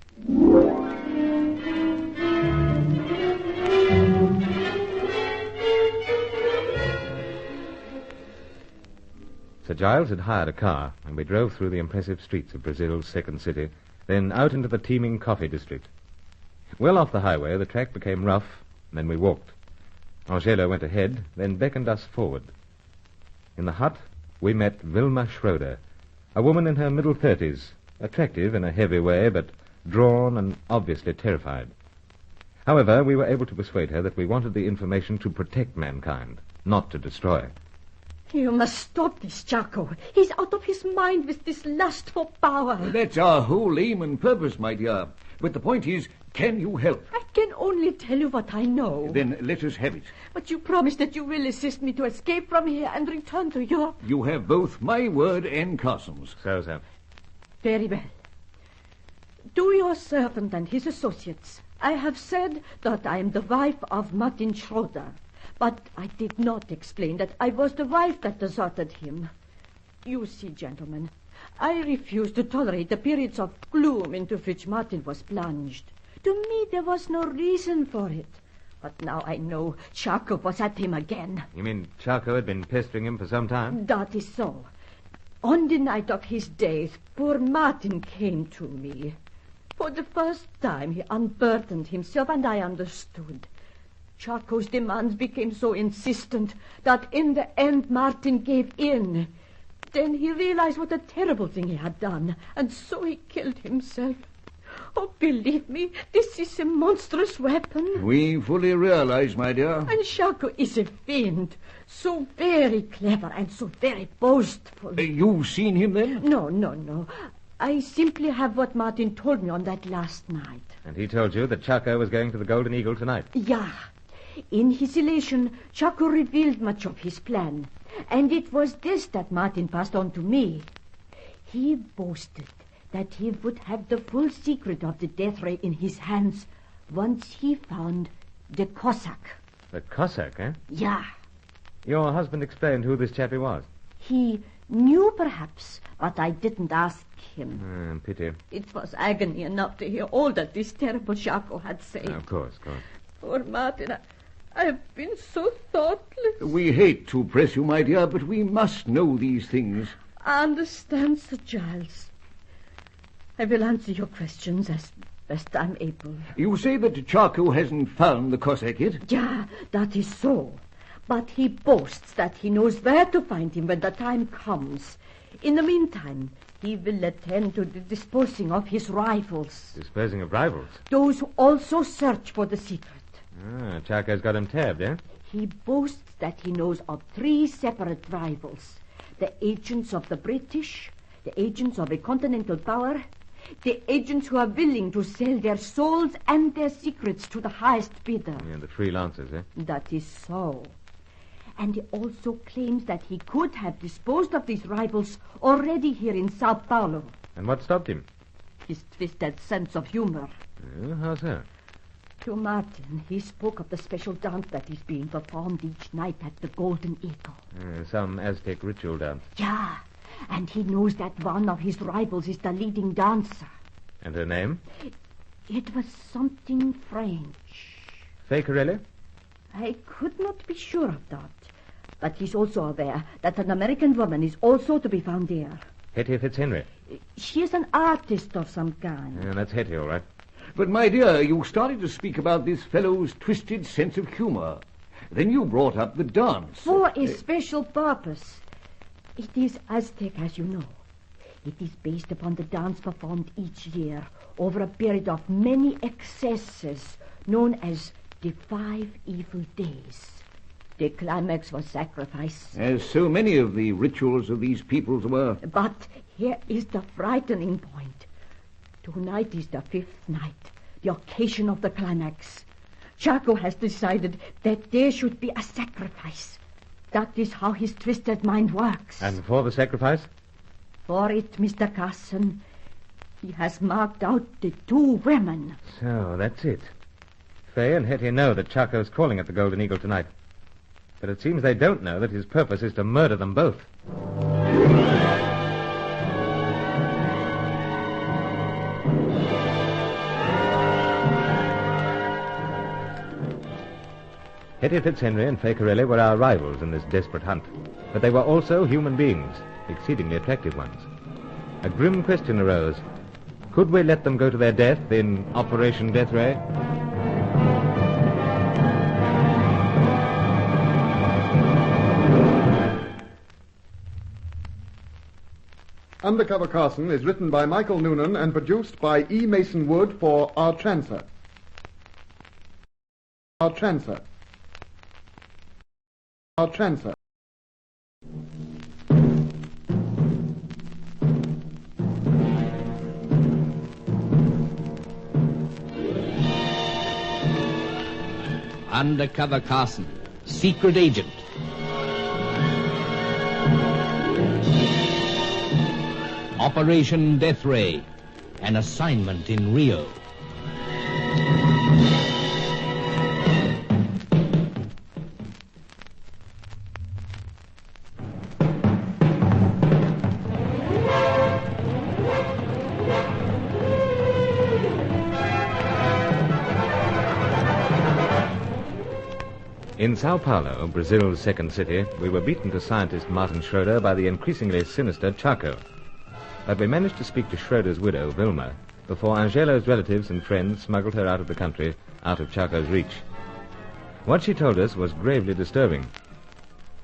Sir Giles had hired a car, and we drove through the impressive streets of Brazil's second city, then out into the teeming coffee district. Well off the highway, the track became rough, and then we walked. Angelo went ahead, then beckoned us forward. In the hut, we met Vilma Schroeder, a woman in her middle 30s, attractive in a heavy way, but drawn and obviously terrified. However, we were able to persuade her that we wanted the information to protect mankind, not to destroy. You must stop this, Chaco. He's out of his mind with this lust for power. That's our whole aim and purpose, my dear. But the point is, can you help? I can only tell you what I know. Then let us have it. But you promise that you will assist me to escape from here and return to Europe. You have both my word and Carson's. So, sir. Very well. To your servant and his associates, I have said that I am the wife of Martin Schroeder. But I did not explain that I was the wife that deserted him. You see, gentlemen, I refuse to tolerate the periods of gloom into which Martin was plunged. To me, there was no reason for it. But now I know Chaco was at him again. You mean Chaco had been pestering him for some time? That is so. On the night of his death, poor Martin came to me. For the first time, he unburdened himself, and I understood. Chaco's demands became so insistent that in the end Martin gave in. Then he realized what a terrible thing he had done, and so he killed himself. Oh, believe me, this is a monstrous weapon. We fully realize, my dear. And Chaco is a fiend, so very clever and so very boastful. You've seen him then? No. I simply have what Martin told me on that last night. And he told you that Chaco was going to the Golden Eagle tonight? Yeah. In his elation, Chaco revealed much of his plan, and it was this that Martin passed on to me. He boasted that he would have the full secret of the death ray in his hands once he found the Cossack. The Cossack, eh? Yeah. Your husband explained who this chappie was. He knew, perhaps, but I didn't ask him. Pity. It was agony enough to hear all that this terrible Chaco had said. Of course. Poor Martin, I have been so thoughtless. We hate to press you, my dear, but we must know these things. I understand, Sir Giles. I will answer your questions as best I'm able. You say that Chaco hasn't found the Cossack yet? Yeah, that is so. But he boasts that he knows where to find him when the time comes. In the meantime, he will attend to the disposing of his rivals. Disposing of rivals? Those who also search for the secret. Chaco's got him tabbed, eh? He boasts that he knows of 3 separate rivals. The agents of the British, the agents of a continental power, the agents who are willing to sell their souls and their secrets to the highest bidder. Yeah, the freelancers, eh? That is so. And he also claims that he could have disposed of these rivals already here in Sao Paulo. And what stopped him? His twisted sense of humor. How so? To Martin, he spoke of the special dance that is being performed each night at the Golden Eagle. Some Aztec ritual dance. Yeah, and he knows that one of his rivals is the leading dancer. And her name? It was something French. Fakerelli? I could not be sure of that. But he's also aware that an American woman is also to be found there. Hetty Fitzhenry? She is an artist of some kind. Yeah, that's Hetty, all right. But, my dear, you started to speak about this fellow's twisted sense of humor. Then you brought up the dance. For a special purpose. It is Aztec, as you know. It is based upon the dance performed each year over a period of many excesses, known as the 5 evil days. The climax was sacrifice. As so many of the rituals of these peoples were. But here is the frightening point. Tonight is the 5th night, the occasion of the climax. Chaco has decided that there should be a sacrifice. That is how his twisted mind works. And for the sacrifice? For it, Mr. Carson, he has marked out the 2 women. So, that's it. Fay and Hetty know that Chaco's calling at the Golden Eagle tonight. But it seems they don't know that his purpose is to murder them both. Hetty Fitzhenry and Fakerelli were our rivals in this desperate hunt, but they were also human beings, exceedingly attractive ones. A grim question arose. Could we let them go to their death in Operation Death Ray? Undercover Carson is written by Michael Noonan and produced by E. Mason Wood for Our Trancer. Our Trancer. Our Trancer. Undercover Carson, secret agent. Operation Death Ray, an assignment in Rio. In Sao Paulo, Brazil's second city, we were beaten to scientist Martin Schroeder by the increasingly sinister Chaco. But we managed to speak to Schroeder's widow, Wilma, before Angelo's relatives and friends smuggled her out of the country, out of Chaco's reach. What she told us was gravely disturbing.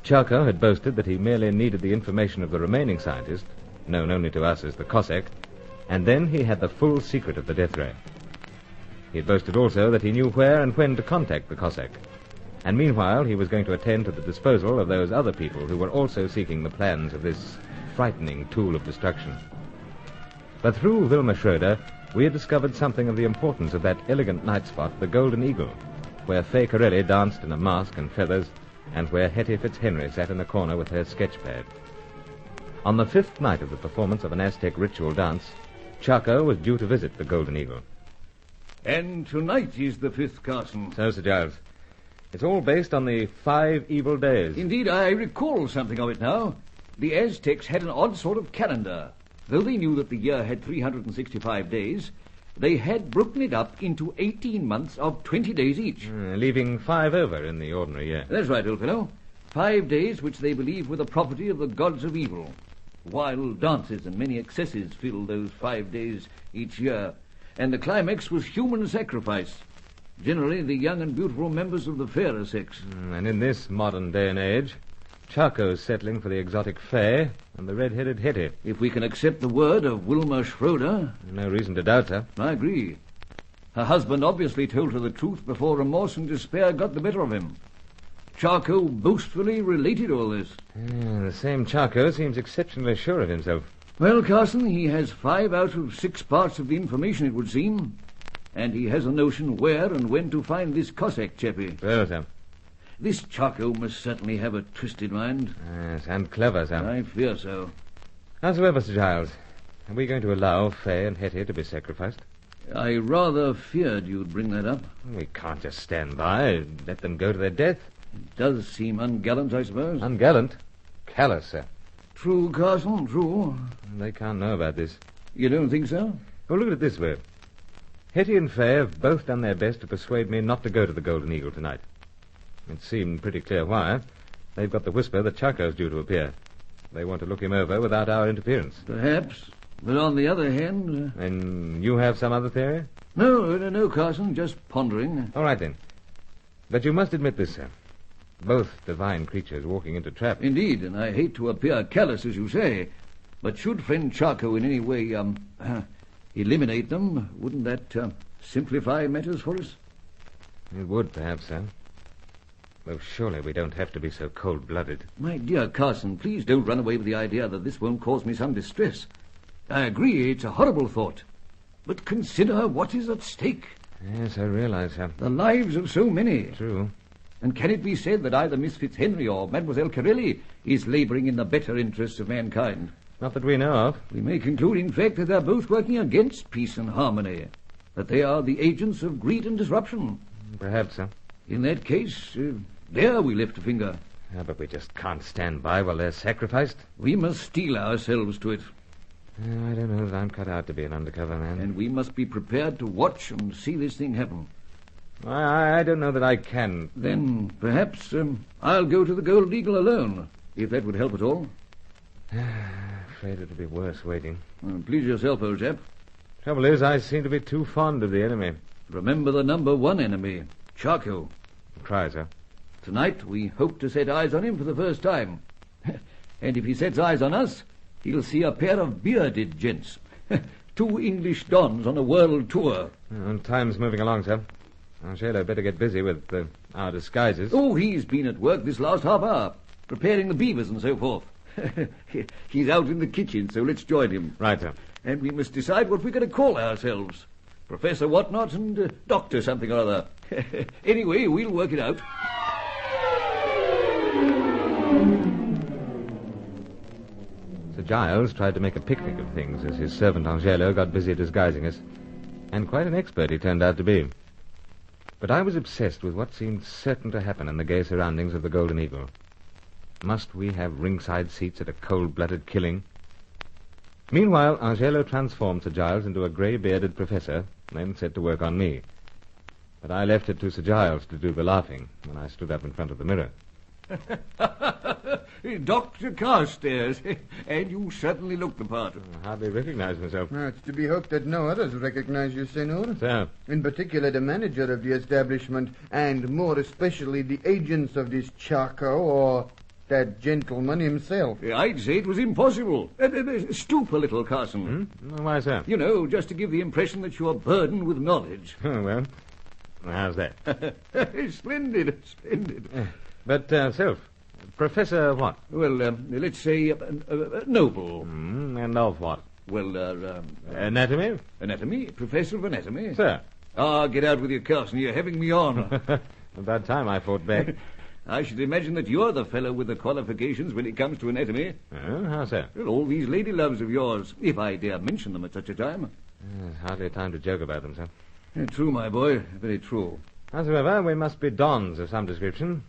Chaco had boasted that he merely needed the information of the remaining scientist, known only to us as the Cossack, and then he had the full secret of the death ray. He had boasted also that he knew where and when to contact the Cossack, and meanwhile he was going to attend to the disposal of those other people who were also seeking the plans of this frightening tool of destruction. But through Wilma Schroeder, we had discovered something of the importance of that elegant night spot, the Golden Eagle, where Fay Corelli danced in a mask and feathers, and where Hetty Fitzhenry sat in a corner with her sketch pad. On the 5th night of the performance of an Aztec ritual dance, Charco was due to visit the Golden Eagle. And tonight is the 5th, Carson. So, Sir Giles. It's all based on the 5 evil days. Indeed, I recall something of it now. The Aztecs had an odd sort of calendar. Though they knew that the year had 365 days, they had broken it up into 18 months of 20 days each. Leaving 5 over in the ordinary year. That's right, old fellow. 5 days which they believe were the property of the gods of evil. Wild dances and many excesses filled those 5 days each year, and the climax was human sacrifice. Generally the young and beautiful members of the fairer sex. And in this modern day and age, Charco's settling for the exotic fae and the red-headed Hetty. If we can accept the word of Wilma Schroeder. No reason to doubt her. I agree. Her husband obviously told her the truth before remorse and despair got the better of him. Charco boastfully related all this. The same Charco seems exceptionally sure of himself. Well, Carson, he has 5 out of 6 parts of the information, it would seem. And he has a notion where and when to find this Cossack chappie. Well, sir. This Charco must certainly have a twisted mind. Yes, and clever, sir. I fear so. Howsoever, Sir Giles, are we going to allow Faye and Hetty to be sacrificed? I rather feared you'd bring that up. We can't just stand by and let them go to their death. It does seem ungallant, I suppose. Ungallant? Callous, sir. True, Carson, true. They can't know about this. You don't think so? Well, look at it this way. Hetty and Faye have both done their best to persuade me not to go to the Golden Eagle tonight. It seemed pretty clear why. They've got the whisper that Charco's due to appear. They want to look him over without our interference. Perhaps. But on the other hand... And you have some other theory? No, Carson, just pondering. All right, then. But you must admit this, sir. Both divine creatures walking into trap. Indeed, and I hate to appear callous, as you say. But should friend Charco in any way, eliminate them, wouldn't that, simplify matters for us? It would, perhaps, sir. Though surely we don't have to be so cold-blooded. My dear Carson, please don't run away with the idea that this won't cause me some distress. I agree, it's a horrible thought. But consider what is at stake. Yes, I realize, sir. The lives of so many. True. And can it be said that either Miss Fitzhenry or Mademoiselle Corelli is labouring in the better interests of mankind? Not that we know of. We may conclude, in fact, that they're both working against peace and harmony. That they are the agents of greed and disruption. Perhaps, sir. In that case, there we lift a finger. Yeah, but we just can't stand by while they're sacrificed. We must steel ourselves to it. I don't know that I'm cut out to be an undercover man. And we must be prepared to watch and see this thing happen. I don't know that I can. Then perhaps I'll go to the Gold Eagle alone, if that would help at all. Afraid it'll be worse waiting. Please yourself, old chap. Trouble is, I seem to be too fond of the enemy. Remember the number 1 enemy, Charco. Cry, sir. Tonight we hope to set eyes on him for the first time. And if he sets eyes on us, he'll see a pair of bearded gents. 2 English dons on a world tour. Time's moving along, sir. Angelo better get busy with our disguises. Oh, he's been at work this last half hour, preparing the beavers and so forth. He's out in the kitchen, so let's join him. Right, sir. And we must decide what we're going to call ourselves. Professor Whatnot and Doctor something or other. Anyway, we'll work it out. Sir Giles tried to make a picnic of things as his servant Angelo got busy disguising us. And quite an expert he turned out to be. But I was obsessed with what seemed certain to happen in the gay surroundings of the Golden Eagle. Must we have ringside seats at a cold-blooded killing? Meanwhile, Angelo transformed Sir Giles into a grey-bearded professor, then set to work on me. But I left it to Sir Giles to do the laughing when I stood up in front of the mirror. Dr. Carstairs, and you certainly look the part. I hardly recognize myself. It's to be hoped that no others recognize you, Senor. Sir. In particular, the manager of the establishment, and more especially the agents of this Charco, or that gentleman himself. I'd say it was impossible. Stoop a little, Carson. Why, sir? You know, just to give the impression that you're burdened with knowledge. Oh, well, how's that? Splendid, splendid. But, Sylph, Professor what? Well, let's say noble. And of what? Well, anatomy? Anatomy? Professor of anatomy? Sir. Get out with your Carson. You're having me on. About time I fought back. I should imagine that you're the fellow with the qualifications when it comes to anatomy. Oh, how so? Well, all these lady loves of yours, if I dare mention them at such a time. There's hardly time to joke about them, sir. True, my boy, very true. Howsoever, we must be dons of some description,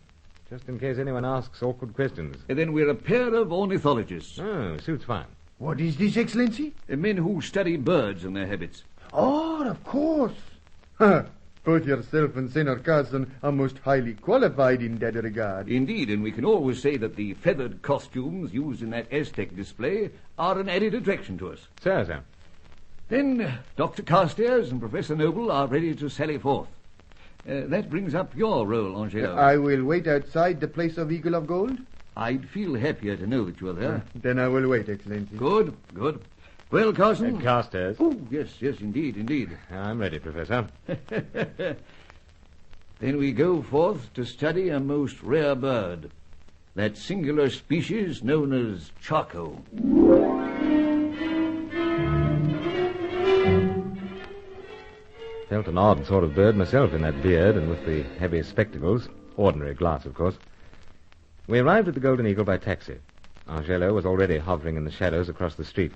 just in case anyone asks awkward questions. And then we're a pair of ornithologists. Oh, suits fine. What is this, Excellency? Men who study birds and their habits. Oh, of course. Both yourself and Senor Carson are most highly qualified in that regard. Indeed, and we can always say that the feathered costumes used in that Aztec display are an added attraction to us. Sir. Then Dr. Carstairs and Professor Noble are ready to sally forth. That brings up your role, Angelo. I will wait outside the place of Eagle of Gold. I'd feel happier to know that you're there. Then I will wait, Excellency. Good. Well, Carson? Carstairs. Oh, yes, indeed. I'm ready, Professor. Then we go forth to study a most rare bird, that singular species known as Chaco. Felt an odd sort of bird myself in that beard and with the heavy spectacles. Ordinary glass, of course. We arrived at the Golden Eagle by taxi. Angelo was already hovering in the shadows across the street.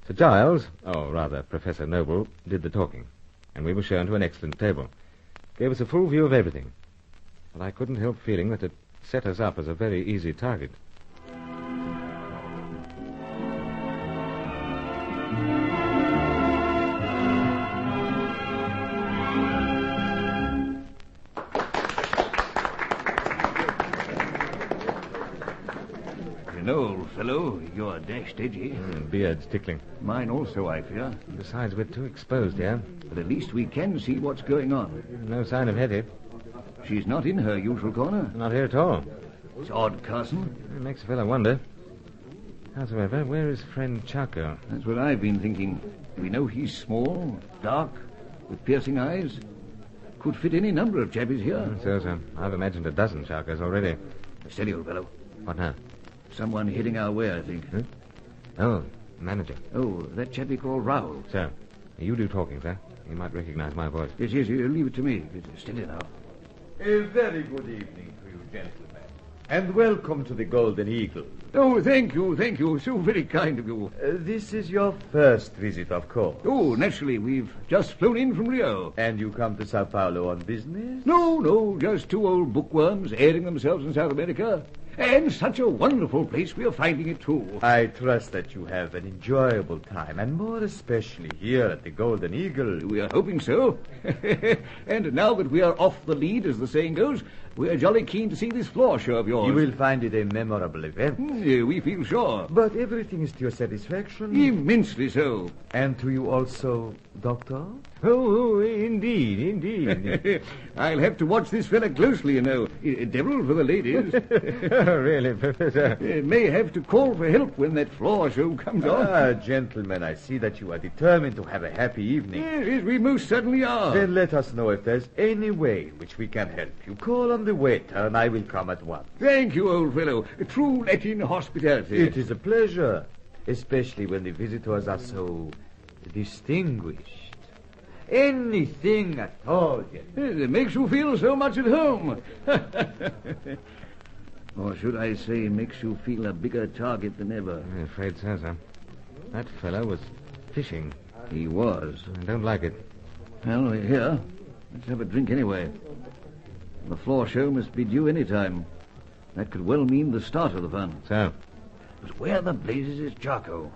Sir Giles, or rather Professor Noble, did the talking, and we were shown to an excellent table. Gave us a full view of everything. But I couldn't help feeling that it set us up as a very easy target. No, old fellow, you're dashed edgy. Beard's tickling. Mine also, I fear. Besides, we're too exposed here. But at least we can see what's going on. No sign of Hetty. She's not in her usual corner. Not here at all. It's odd, Carson. It makes a fellow wonder. Howsoever, where is friend Chaco? That's what I've been thinking. We know he's small, dark, with piercing eyes. Could fit any number of chappies here. So. I've imagined a dozen Chacos already. Steady, old fellow. What now? Someone heading our way, I think. Huh? Oh, manager. Oh, that chappie called Raoul. So, you do talking, sir. You might recognize my voice. Yes, leave it to me. Steady now. A very good evening to you, gentlemen. And welcome to the Golden Eagle. Oh, thank you. So very kind of you. This is your first visit, of course. Oh, naturally. We've just flown in from Rio. And you come to Sao Paulo on business? No. Just two old bookworms airing themselves in South America. And such a wonderful place we are finding it, too. I trust that you have an enjoyable time, and more especially here at the Golden Eagle. We are hoping so. And now that we are off the lead, as the saying goes, we are jolly keen to see this floor show of yours. You will find it a memorable event. We feel sure. But everything is to your satisfaction? Immensely so. And to you also, Doctor? Oh, indeed. I'll have to watch this fella closely, you know. Devil for the ladies. Really, Professor? May have to call for help when that floor show comes on. Gentlemen, I see that you are determined to have a happy evening. Yes, we most certainly are. Then let us know if there's any way in which we can help you. Call on the waiter, and I will come at once. Thank you, old fellow. True Latin hospitality. It is a pleasure, especially when the visitors are so distinguished. Anything at all, gentlemen. It makes you feel so much at home. Or should I say, makes you feel a bigger target than ever. I'm afraid so, sir. That fellow was fishing. He was. I don't like it. Well, we're here. Let's have a drink anyway. The floor show must be due any time. That could well mean the start of the fun. So? But where the blazes is Chaco?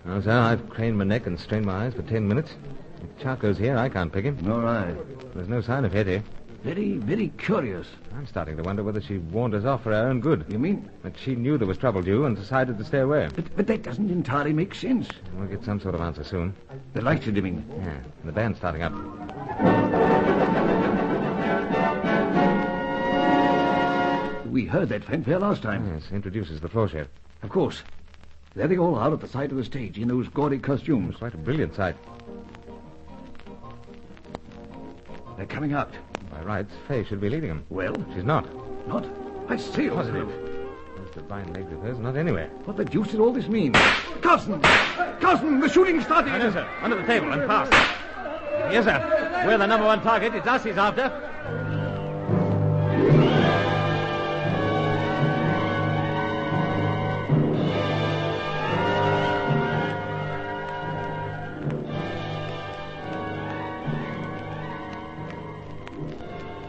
Well, sir, I've craned my neck and strained my eyes for 10 minutes. If Chaco's here, I can't pick him. All right. There's no sign of Hetty. Very, very curious. I'm starting to wonder whether she warned us off for our own good. You mean? That she knew there was trouble due and decided to stay away. But that doesn't entirely make sense. We'll get some sort of answer soon. The lights are dimming. Yeah, and the band's starting up. We heard that fanfare last time. Yes, introduces the floor show. Of course. There they all are at the side of the stage in those gaudy costumes. Quite a brilliant sight. They're coming out. By rights, Faye should be leading them. Well? She's not. Not? I say, positive. Those divine legs of hers are not anywhere. What the deuce did all this mean? Carson! Carson, the shooting's starting! I know, sir. Under the table and fast. Yes, sir. We're the number one target. It's us he's after.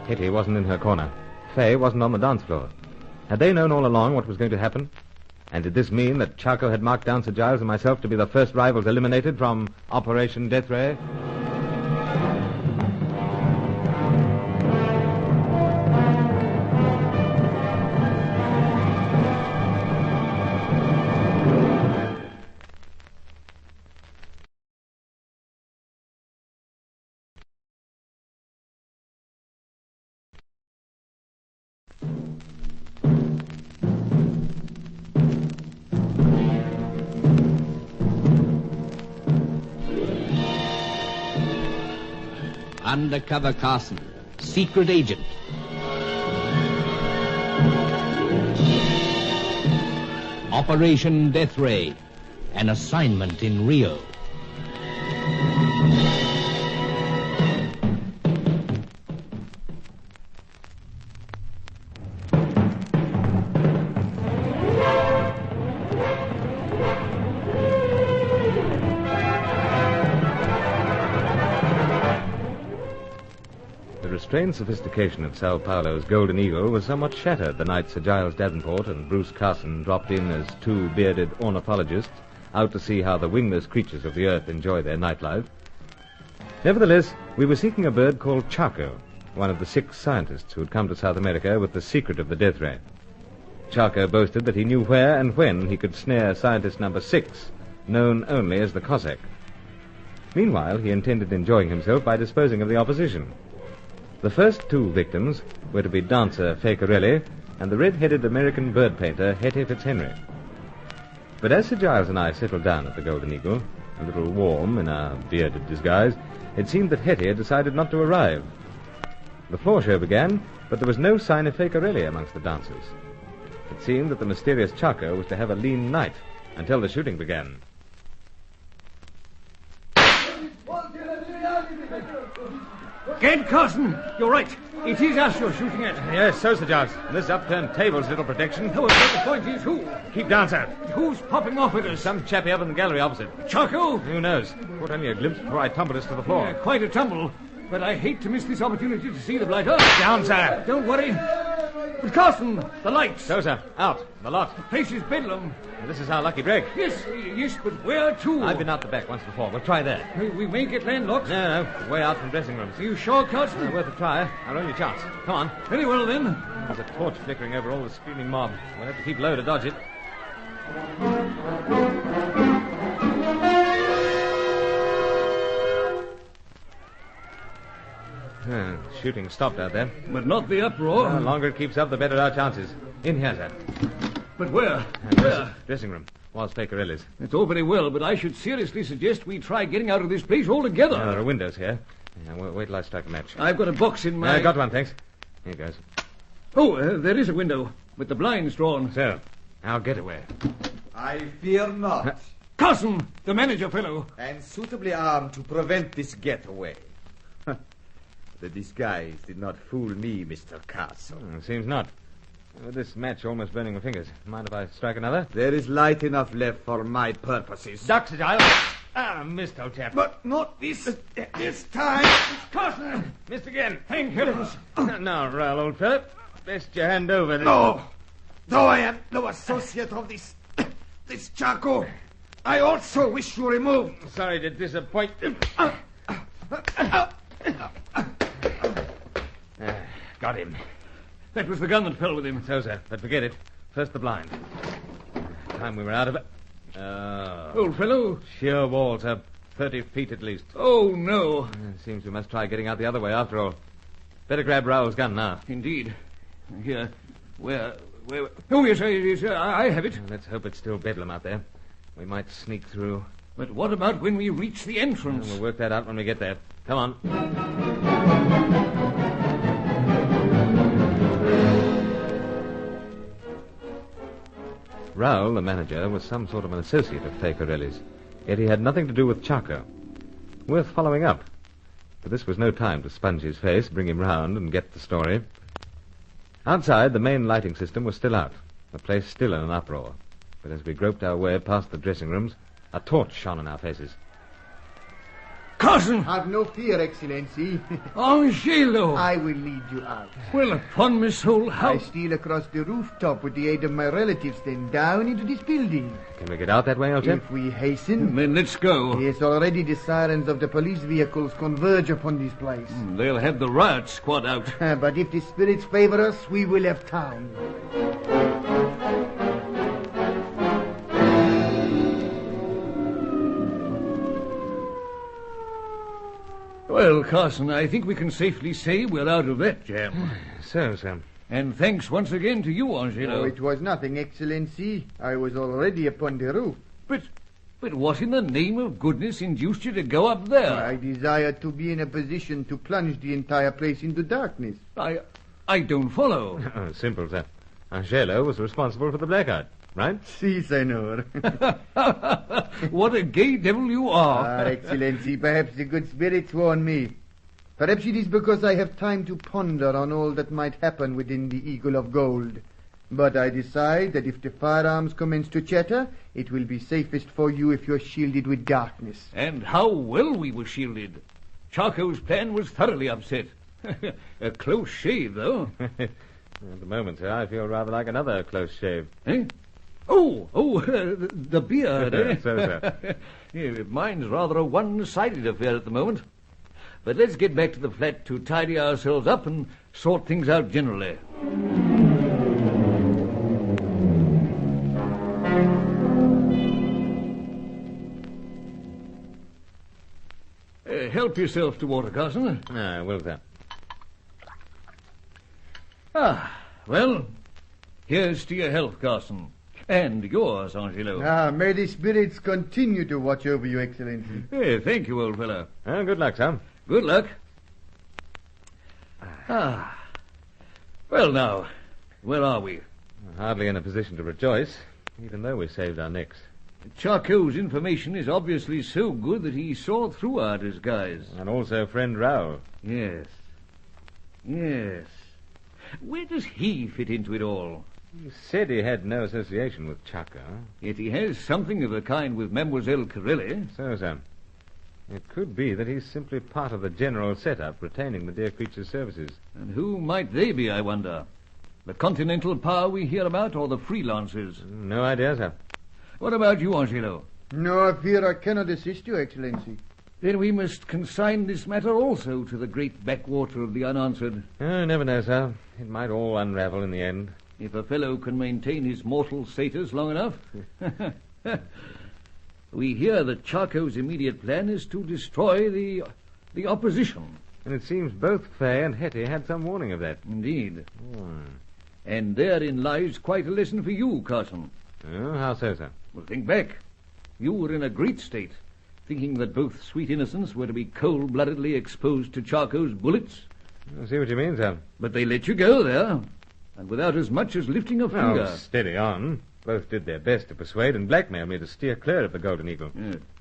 Kitty wasn't in her corner. Fay wasn't on the dance floor. Had they known all along what was going to happen? And did this mean that Charco had marked down Sir Giles and myself to be the first rivals eliminated from Operation Death Ray? Undercover Carson, secret agent. Operation Death Ray, an assignment in Rio. The restrained sophistication of Sao Paulo's Golden Eagle was somewhat shattered the night Sir Giles Davenport and Bruce Carson dropped in as two bearded ornithologists out to see how the wingless creatures of the earth enjoy their nightlife. Nevertheless, we were seeking a bird called Charco, one of the 6 scientists who had come to South America with the secret of the death ray. Charco boasted that he knew where and when he could snare scientist number 6, known only as the Cossack. Meanwhile, he intended enjoying himself by disposing of the opposition. The first 2 victims were to be dancer Fay Corelli and the red-headed American bird painter Hetty Fitzhenry. But as Sir Giles and I settled down at the Golden Eagle, a little warm in our bearded disguise, it seemed that Hetty had decided not to arrive. The floor show began, but there was no sign of Fay Corelli amongst the dancers. It seemed that the mysterious Charco was to have a lean night until the shooting began. Ged Carson, you're right. It is us you're shooting at. Yes, so, Sir Giles. This upturned table's little protection. No, but the point is who? Keep down, sir. Who's popping off at us? Some chappie up in the gallery opposite. Charco? Who knows? Caught only a glimpse before I tumbled us to the floor. Yeah, quite a tumble. But I hate to miss this opportunity to see the blighter. Down, sir. Don't worry. But Carson, the lights. So, sir. Out. The lot. The place is bedlam. This is our lucky break. Yes, but where to? I've been out the back once before. We'll try there. We may get landlocked. No. Way out from dressing rooms. Are you sure, Carson? Worth a try. Our only chance. Come on. Very well, then. There's a torch flickering over all the screaming mob. We'll have to keep low to dodge it. Shooting stopped out there. But not the uproar. The longer it keeps up, the better our chances. In here, sir. But where? Where? Dressing room. Was Fay Corelli's. It's all very well, but I should seriously suggest we try getting out of this place altogether. There are windows here. Wait till I strike a match. I've got a box in my... I got one, thanks. Here goes. Oh, there is a window, with the blinds drawn. So, our getaway. I fear not. Carson, the manager fellow. And suitably armed to prevent this getaway. The disguise did not fool me, Mr. Carson. Seems not. With this match almost burning my fingers. Mind if I strike another? There is light enough left for my purposes. Duck, Sir Giles. Missed, old chap. But not this time. Carson! Missed again. Thank heavens. Now, Raoul, old fellow. Best you hand over this. No. Though I am no associate of this Charco, I also wish you removed. Sorry to disappoint you. Got him. That was the gun that fell with him. So, sir. But forget it. First the blind. Time we were out of it. Old fellow. Sheer wall, sir. 30 feet at least. Oh, no. Seems we must try getting out the other way after all. Better grab Raoul's gun now. Indeed. Here. Where... Oh, yes, I have it. Let's hope it's still bedlam out there. We might sneak through. But what about when we reach the entrance? We'll work that out when we get there. Come on. Raoul, the manager, was some sort of an associate of Fay Corelli's, yet he had nothing to do with Charco. Worth following up. But this was no time to sponge his face, bring him round, and get the story. Outside, the main lighting system was still out, the place still in an uproar. But as we groped our way past the dressing rooms, a torch shone in our faces. Carson! Have no fear, Excellency. Angelo! I will lead you out. Well, upon my soul, how... I steal across the rooftop with the aid of my relatives, then down into this building. Can we get out that way, old chap? If we hasten... Then let's go. Yes, already the sirens of the police vehicles converge upon this place. They'll have the riot squad out. But if the spirits favor us, we will have time. Well, Carson, I think we can safely say we're out of that jam. So, Sam. And thanks once again to you, Angelo. Oh, it was nothing, Excellency. I was already upon the roof. But what in the name of goodness induced you to go up there? I desired to be in a position to plunge the entire place into darkness. I don't follow. Simple, sir. Angelo was responsible for the blackout, right? Si, senor. What a gay devil you are. Excellency, perhaps the good spirits warn me. Perhaps it is because I have time to ponder on all that might happen within the Eagle of Gold. But I decide that if the firearms commence to chatter, it will be safest for you if you're shielded with darkness. And how well we were shielded. Charco's plan was thoroughly upset. A close shave, though. At the moment, sir, I feel rather like another close shave. Eh? The beard, eh? So, sir. Yeah, mine's rather a one-sided affair at the moment. But let's get back to the flat to tidy ourselves up and sort things out generally. Help yourself to water, Carson. Will, sir. Well, here's to your health, Carson. And yours, Angelo. May the spirits continue to watch over you, Excellency. Hey, thank you, old fellow. Good luck, Sam. Good luck. Well, now, where are we? Hardly in a position to rejoice, even though we saved our necks. Charcot's information is obviously so good that he saw through our disguise. And also friend Raoul. Yes. Where does he fit into it all? He said he had no association with Charcot. Yet he has something of the kind with Mademoiselle Corelli. So, Sam. It could be that he's simply part of the general setup, retaining the dear creature's services. And who might they be, I wonder? The continental power we hear about, or the freelancers? No idea, sir. What about you, Angelo? No, I fear I cannot assist you, Excellency. Then we must consign this matter also to the great backwater of the unanswered. You never know, sir. It might all unravel in the end. If a fellow can maintain his mortal status long enough. We hear that Charcot's immediate plan is to destroy the opposition. And it seems both Fay and Hetty had some warning of that. Indeed. And therein lies quite a lesson for you, Carson. Oh, how so, sir? Well, think back. You were in a great state, thinking that both sweet innocents were to be cold-bloodedly exposed to Charcot's bullets. I see what you mean, sir. But they let you go there, and without as much as lifting a finger. Oh, steady on. Both did their best to persuade and blackmail me to steer clear of the Golden Eagle.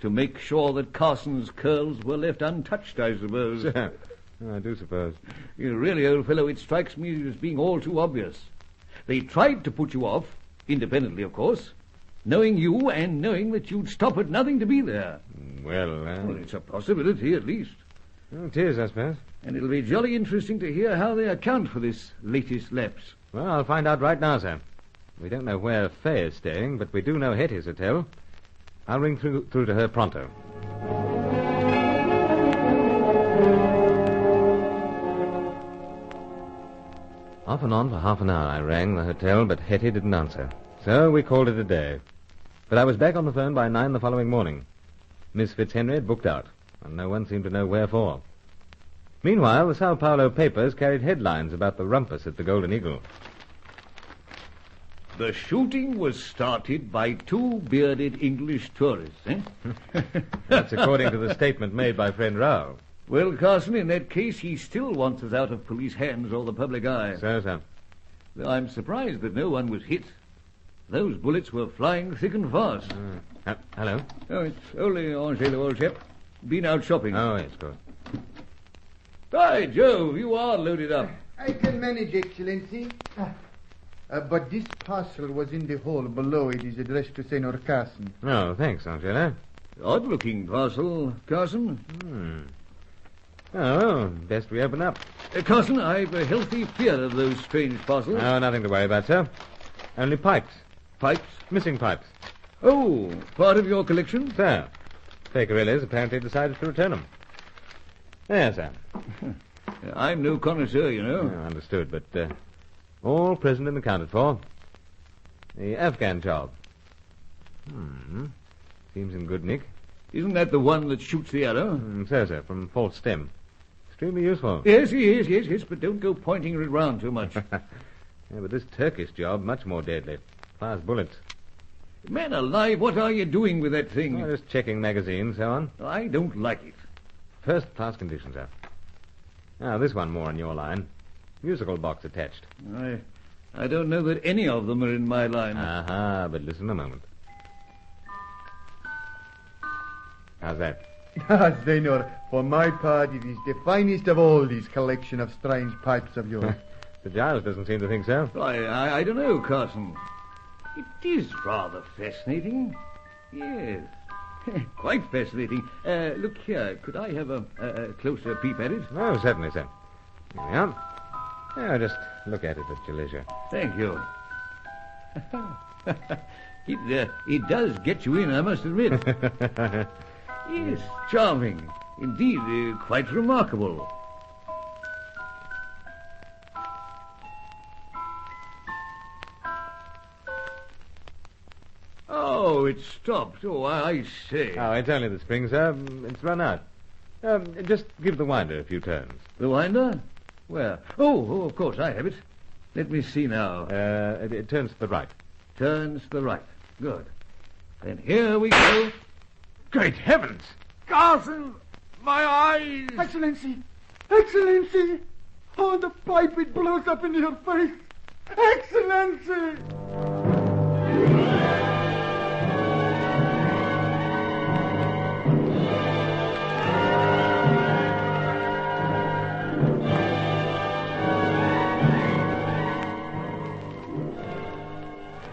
To make sure that Carson's curls were left untouched, I suppose. I do suppose. Really, old fellow, it strikes me as being all too obvious. They tried to put you off, independently, of course, knowing you and knowing that you'd stop at nothing to be there. Well, it's a possibility, at least. It is, I suppose. And it'll be jolly interesting to hear how they account for this latest lapse. Well, I'll find out right now, sir. We don't know where Fay is staying, but we do know Hetty's hotel. I'll ring through to her pronto. Off and on for half an hour I rang the hotel, but Hetty didn't answer. So we called it a day. But I was back on the phone by 9 the following morning. Miss Fitzhenry had booked out, and no one seemed to know wherefore. Meanwhile, the Sao Paulo papers carried headlines about the rumpus at the Golden Eagle. The shooting was started by two bearded English tourists, eh? That's according to the statement made by friend Rao. Well, Carson, in that case, he still wants us out of police hands or the public eye. So, sir. Though I'm surprised that no one was hit. Those bullets were flying thick and fast. Hello? Oh, it's only Angelo, old chap. Been out shopping. Oh, yes, good. By Jove, you are loaded up. I can manage, Excellency. But this parcel was in the hall below. It is addressed to Senor Carson. Oh, thanks, Angela. Odd-looking parcel, Carson. Oh, well, best we open up. Carson, I've a healthy fear of those strange parcels. No, nothing to worry about, sir. Only pipes. Pipes? Missing pipes. Oh, part of your collection? Sir, Fakerillas apparently decided to return them. There, sir. I'm no connoisseur, you know. Understood, but all present and accounted for. The Afghan job. Seems in good nick. Isn't that the one that shoots the arrow? So, sir, from false stem. Extremely useful. Yes, but don't go pointing it round too much. But this Turkish job, much more deadly. Fires bullets. Man alive, what are you doing with that thing? Just checking magazines, so on. I don't like it. First-class condition, sir. Now, this one more on your line. Musical box attached. I don't know that any of them are in my line. But listen a moment. How's that? Senor, for my part, it is the finest of all this collection of strange pipes of yours. Sir Giles doesn't seem to think so. I don't know, Carson. It is rather fascinating. Yes, quite fascinating. Look here, could I have a closer peep at it? Oh, certainly, sir. Here we are. Now, just look at it at your leisure. Thank you. It does get you in, I must admit. Yes, charming. Indeed, quite remarkable. Oh, it stopped. Oh, I say. Oh, it's only the spring, sir. It's run out. Just give the winder a few turns. The winder? Where? Oh, of course, I have it. Let me see now. It turns to the right. Turns to the right. Good. Then here we go. Great heavens! Carson! My eyes! Excellency! Excellency! Oh, the pipe, it blows up in your face! Excellency!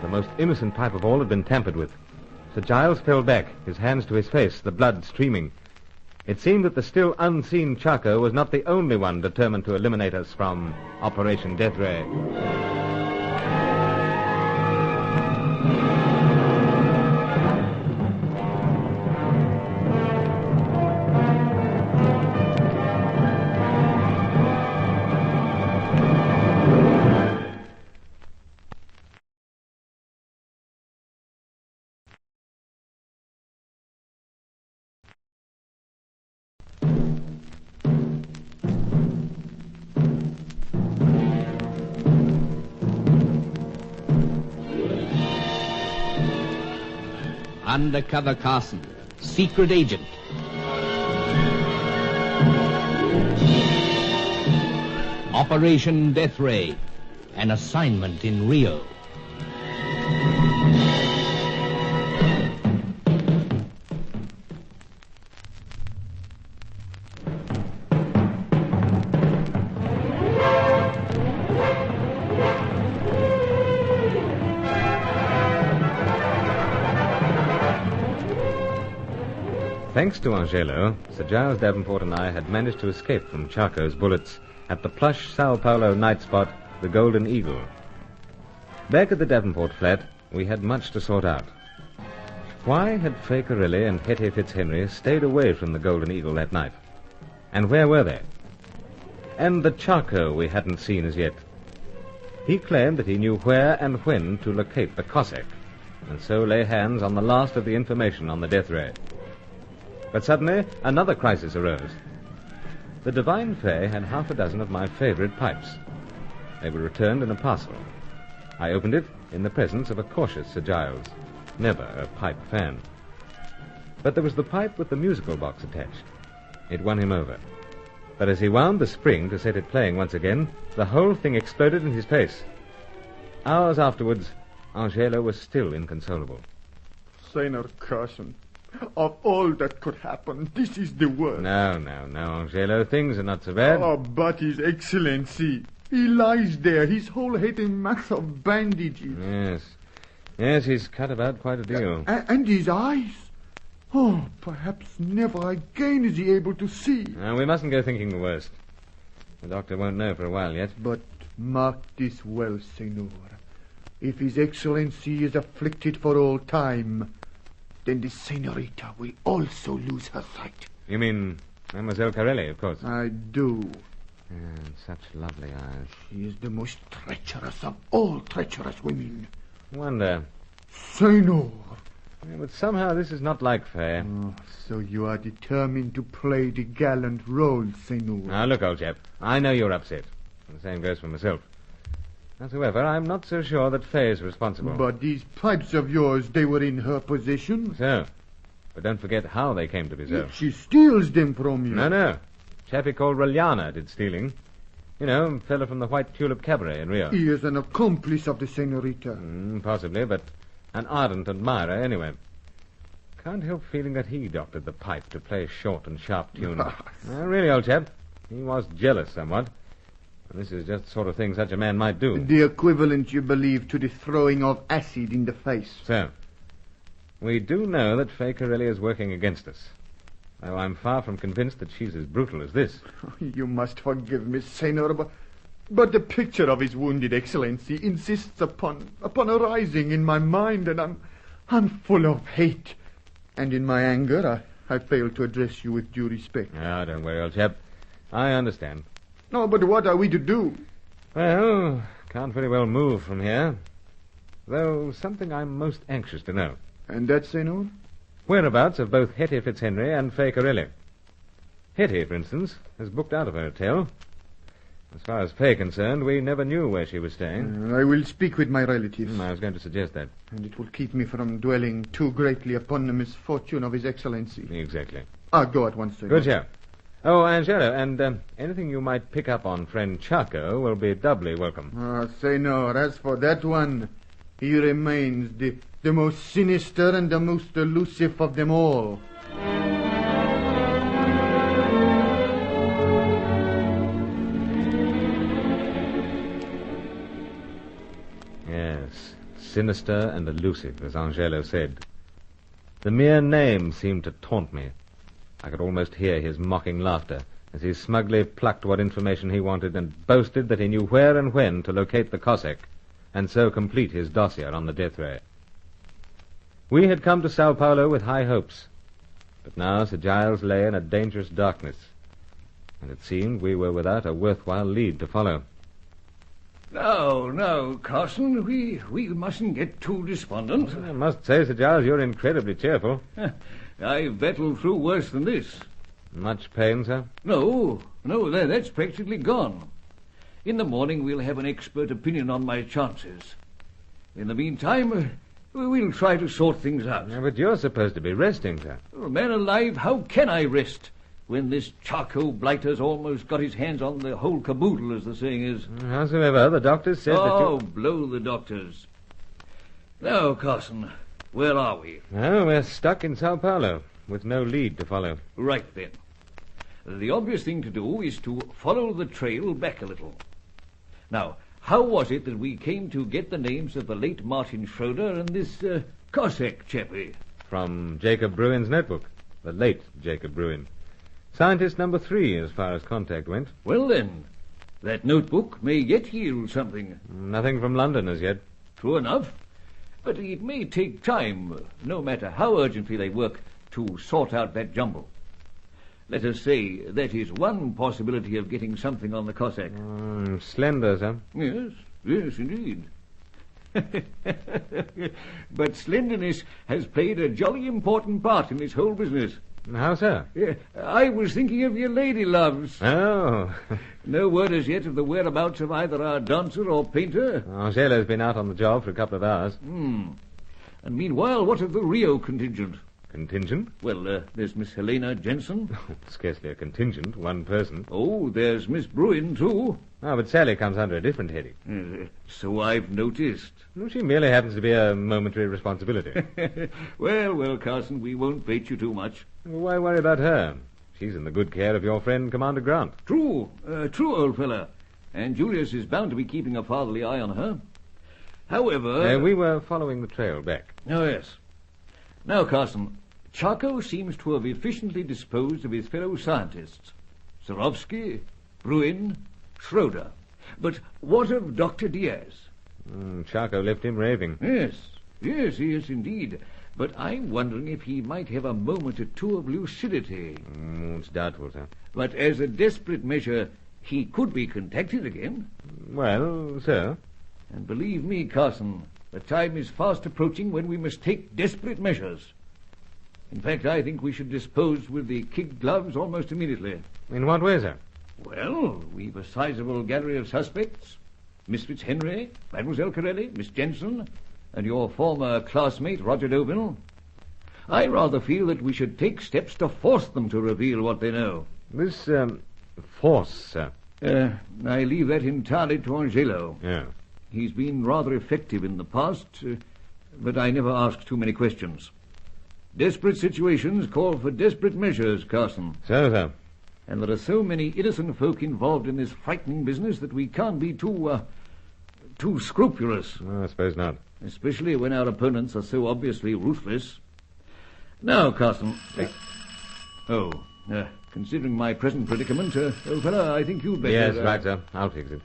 The most innocent pipe of all had been tampered with. Sir Giles fell back, his hands to his face, the blood streaming. It seemed that the still unseen Chaco was not the only one determined to eliminate us from Operation Death Ray. Undercover Carson, secret agent. Operation Death Ray, an assignment in Rio. Thanks to Angelo, Sir Giles Davenport and I had managed to escape from Chaco's bullets at the plush Sao Paulo night spot, the Golden Eagle. Back at the Davenport flat, we had much to sort out. Why had Fay Carilli and Hetty Fitzhenry stayed away from the Golden Eagle that night? And where were they? And the Chaco we hadn't seen as yet. He claimed that he knew where and when to locate the Cossack, and so lay hands on the last of the information on the death ray. But suddenly, another crisis arose. The Divine Fay had half a dozen of my favorite pipes. They were returned in a parcel. I opened it in the presence of a cautious Sir Giles, never a pipe fan. But there was the pipe with the musical box attached. It won him over. But as he wound the spring to set it playing once again, the whole thing exploded in his face. Hours afterwards, Angelo was still inconsolable. Senor Carson, Of all that could happen, this is the worst. No, Angelo. Things are not so bad. Oh, but His Excellency, he lies there, his whole head a mass of bandages. Yes, he's cut about quite a deal. And his eyes. Oh, perhaps never again is he able to see. Now, we mustn't go thinking the worst. The doctor won't know for a while yet. But mark this well, Senor. If His Excellency is afflicted for all time, then the Senorita will also lose her sight. You mean Mademoiselle Corelli, of course? I do. And such lovely eyes. She is the most treacherous of all treacherous women. Wonder. Senor. Yeah, but somehow this is not like Faye. Oh, so you are determined to play the gallant role, Senor. Now, look, old chap. I know you're upset. And the same goes for myself. However, I'm not so sure that Faye is responsible. But these pipes of yours, they were in her possession. So. But don't forget how they came to be so. She steals them from you. No. Chappie called Reliana did stealing. You know, fella from the White Tulip Cabaret in Rio. He is an accomplice of the Senorita. Possibly, but an ardent admirer anyway. Can't help feeling that he doctored the pipe to play a short and sharp tune. Really, old chap, he was jealous somewhat. And this is just the sort of thing such a man might do. The equivalent, you believe, to the throwing of acid in the face. So, we do know that Faye Corelli is working against us. Though I'm far from convinced that she's as brutal as this. You must forgive me, Senor, but the picture of His wounded Excellency insists upon arising in my mind, and I'm full of hate. And in my anger, I fail to address you with due respect. Ah, don't worry, old chap. I understand. No, but what are we to do? Well, can't very well move from here. Though something I'm most anxious to know. And that, Senor? Whereabouts of both Hetty Fitzhenry and Faye Corelli. Hetty, for instance, has booked out of her hotel. As far as Faye concerned, we never knew where she was staying. I will speak with my relatives. I was going to suggest that. And it will keep me from dwelling too greatly upon the misfortune of His Excellency. Exactly. I'll go at once, Senor. Good show. Oh, Angelo, and anything you might pick up on friend Chaco will be doubly welcome. Senor, as for that one, he remains the most sinister and the most elusive of them all. Yes, sinister and elusive, as Angelo said. The mere name seemed to taunt me. I could almost hear his mocking laughter as he smugly plucked what information he wanted and boasted that he knew where and when to locate the Cossack and so complete his dossier on the death ray. We had come to Sao Paulo with high hopes, but now Sir Giles lay in a dangerous darkness, and it seemed we were without a worthwhile lead to follow. Now, Carson, we mustn't get too despondent. I must say, Sir Giles, you're incredibly cheerful. I've battled through worse than this. Much pain, sir? No, that's practically gone. In the morning we'll have an expert opinion on my chances. In the meantime, we'll try to sort things out. Yeah, but you're supposed to be resting, sir. Oh, man alive, how can I rest when this charcoal blighter's almost got his hands on the whole caboodle, as the saying is? Howsoever, the doctors said that you... Oh, blow the doctors. Now, Carson, where are we? Well, we're stuck in Sao Paulo, with no lead to follow. Right, then. The obvious thing to do is to follow the trail back a little. Now, how was it that we came to get the names of the late Martin Schroeder and this Cossack chappie? From Jacob Bruin's notebook. The late Jacob Bruin. Scientist number 3, as far as contact went. Well, then, that notebook may yet yield something. Nothing from London as yet. True enough. But it may take time, no matter how urgently they work, to sort out that jumble. Let us say that is one possibility of getting something on the Cossack. Slender, sir. Yes, indeed. But slenderness has played a jolly important part in this whole business. How so? I was thinking of your lady loves. Oh. No word as yet of the whereabouts of either our dancer or painter. Angelo's been out on the job for a couple of hours. And meanwhile, what of the Rio contingent? Contingent? Well, there's Miss Helena Jensen. Scarcely a contingent, one person. Oh, there's Miss Bruin, too. Oh, but Sally comes under a different heading. So I've noticed. Well, she merely happens to be a momentary responsibility. Well, Carson, we won't bait you too much. Well, why worry about her? She's in the good care of your friend, Commander Grant. True, old fella. And Julius is bound to be keeping a fatherly eye on her. However... we were following the trail back. Oh, yes. Now, Carson, Charco seems to have efficiently disposed of his fellow scientists. Swarovski, Bruin, Schroeder. But what of Dr. Diaz? Charco left him raving. Yes, he is indeed. But I'm wondering if he might have a moment or two of lucidity. It's doubtful, sir. But as a desperate measure, he could be contacted again. Well, sir. And believe me, Carson, the time is fast approaching when we must take desperate measures. In fact, I think we should dispose with the kid gloves almost immediately. In what way, sir? Well, we've a sizable gallery of suspects. Miss Fitzhenry, Mademoiselle Corelli, Miss Jensen, and your former classmate, Roger Deauville. I rather feel that we should take steps to force them to reveal what they know. This, force, sir? I leave that entirely to Angelo. Yeah. He's been rather effective in the past, but I never ask too many questions. Desperate situations call for desperate measures, Carson. So, sir. And there are so many innocent folk involved in this frightening business that we can't be too scrupulous. I suppose not. Especially when our opponents are so obviously ruthless. Now, Carson... considering my present predicament, old fella, I think you'd better... Yes, right, sir. I'll fix it.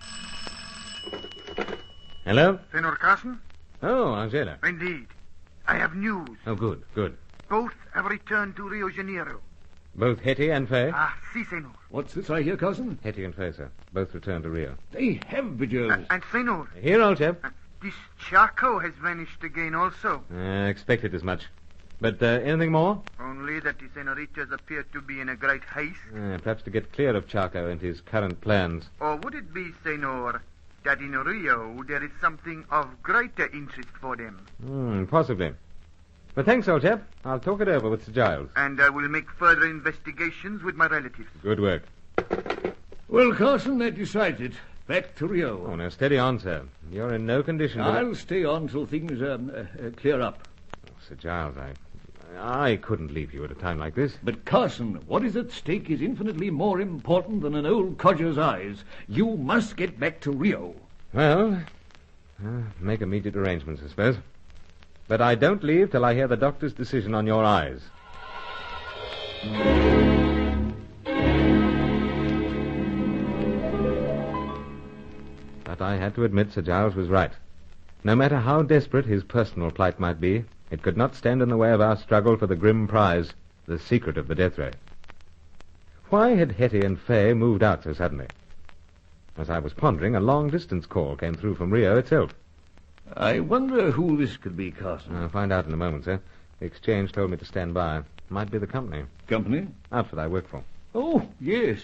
Hello? Senor Carson? Oh, Angela. Indeed. I have news. Oh, good. Both have returned to Rio Janeiro. Both Hetty and Fay? Si, senor. What's this I hear, Carson? Hetty and Fay, sir. Both returned to Rio. They have, bejewels. And, senor... Here, old chap. This Charco has vanished again also. Expected as much. But anything more? Only that the senoritas appear to be in a great haste. Perhaps to get clear of Charco and his current plans. Or would it be, senor, that in Rio there is something of greater interest for them? Possibly. But thanks, old chap. I'll talk it over with Sir Giles. And I will make further investigations with my relatives. Good work. Well, Carson, that decides it. Back to Rio. Oh, now, steady on, sir. You're in no condition to... I'll stay on till things clear up. Sir Giles, I couldn't leave you at a time like this. But, Carson, what is at stake is infinitely more important than an old codger's eyes. You must get back to Rio. Well, make immediate arrangements, I suppose. But I don't leave till I hear the doctor's decision on your eyes. But I had to admit Sir Giles was right. No matter how desperate his personal plight might be, it could not stand in the way of our struggle for the grim prize, the secret of the death ray. Why had Hetty and Fay moved out so suddenly? As I was pondering, a long-distance call came through from Rio itself. I wonder who this could be, Carson. I'll find out in a moment, sir. The exchange told me to stand by. Might be the company. Company? Outfit I work for. Oh, yes.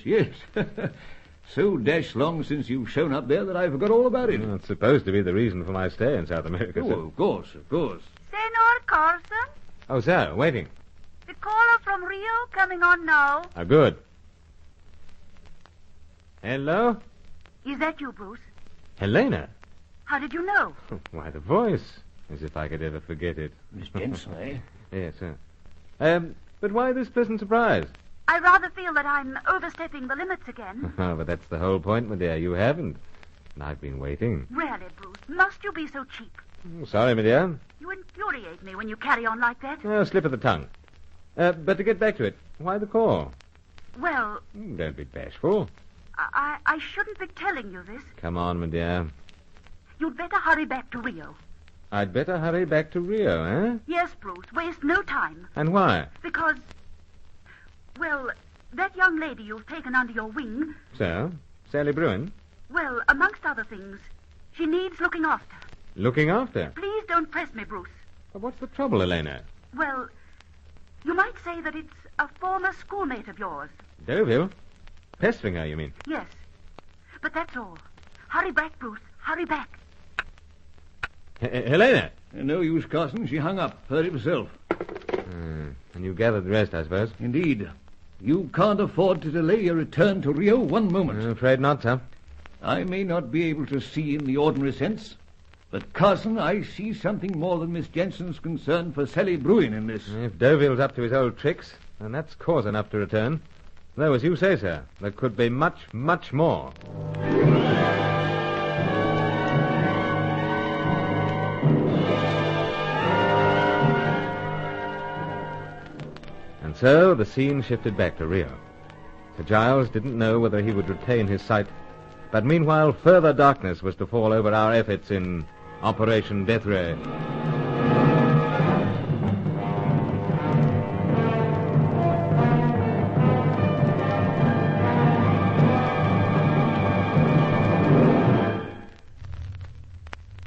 So dash long since you've shown up there that I forgot all about it. It's supposed to be the reason for my stay in South America, sir. Oh, of course. Senor Carson? Oh, sir, waiting. The caller from Rio coming on now. Good. Hello? Is that you, Bruce? Helena? How did you know? Why, the voice. As if I could ever forget it. Miss Jensen, eh? Yes, sir. But why this pleasant surprise? I rather feel that I'm overstepping the limits again. Oh, but that's the whole point, my dear. You haven't. And I've been waiting. Really, Bruce, must you be so cheap? Sorry, my dear. You infuriate me when you carry on like that. Oh, slip of the tongue. But to get back to it, why the call? Well... Don't be bashful. I shouldn't be telling you this. Come on, my dear. You'd better hurry back to Rio. I'd better hurry back to Rio, eh? Yes, Bruce. Waste no time. And why? Because... Well, that young lady you've taken under your wing... So? Sally Bruin? Well, amongst other things, she needs looking after. Looking after? Please don't press me, Bruce. But what's the trouble, Elena? Well, you might say that it's a former schoolmate of yours. Deauville? Pestering her, you mean? Yes. But that's all. Hurry back, Bruce. Hurry back. Helena? No use, Carson. She hung up. Heard it herself. And you gathered the rest, I suppose? Indeed. You can't afford to delay your return to Rio one moment. I'm afraid not, sir. I may not be able to see in the ordinary sense, but, Carson, I see something more than Miss Jensen's concern for Sally Bruin in this. If Deauville's up to his old tricks, then that's cause enough to return. Though, as you say, sir, there could be much, much more. And so the scene shifted back to Rio. Sir Giles didn't know whether he would retain his sight, but meanwhile further darkness was to fall over our efforts in Operation Death Ray.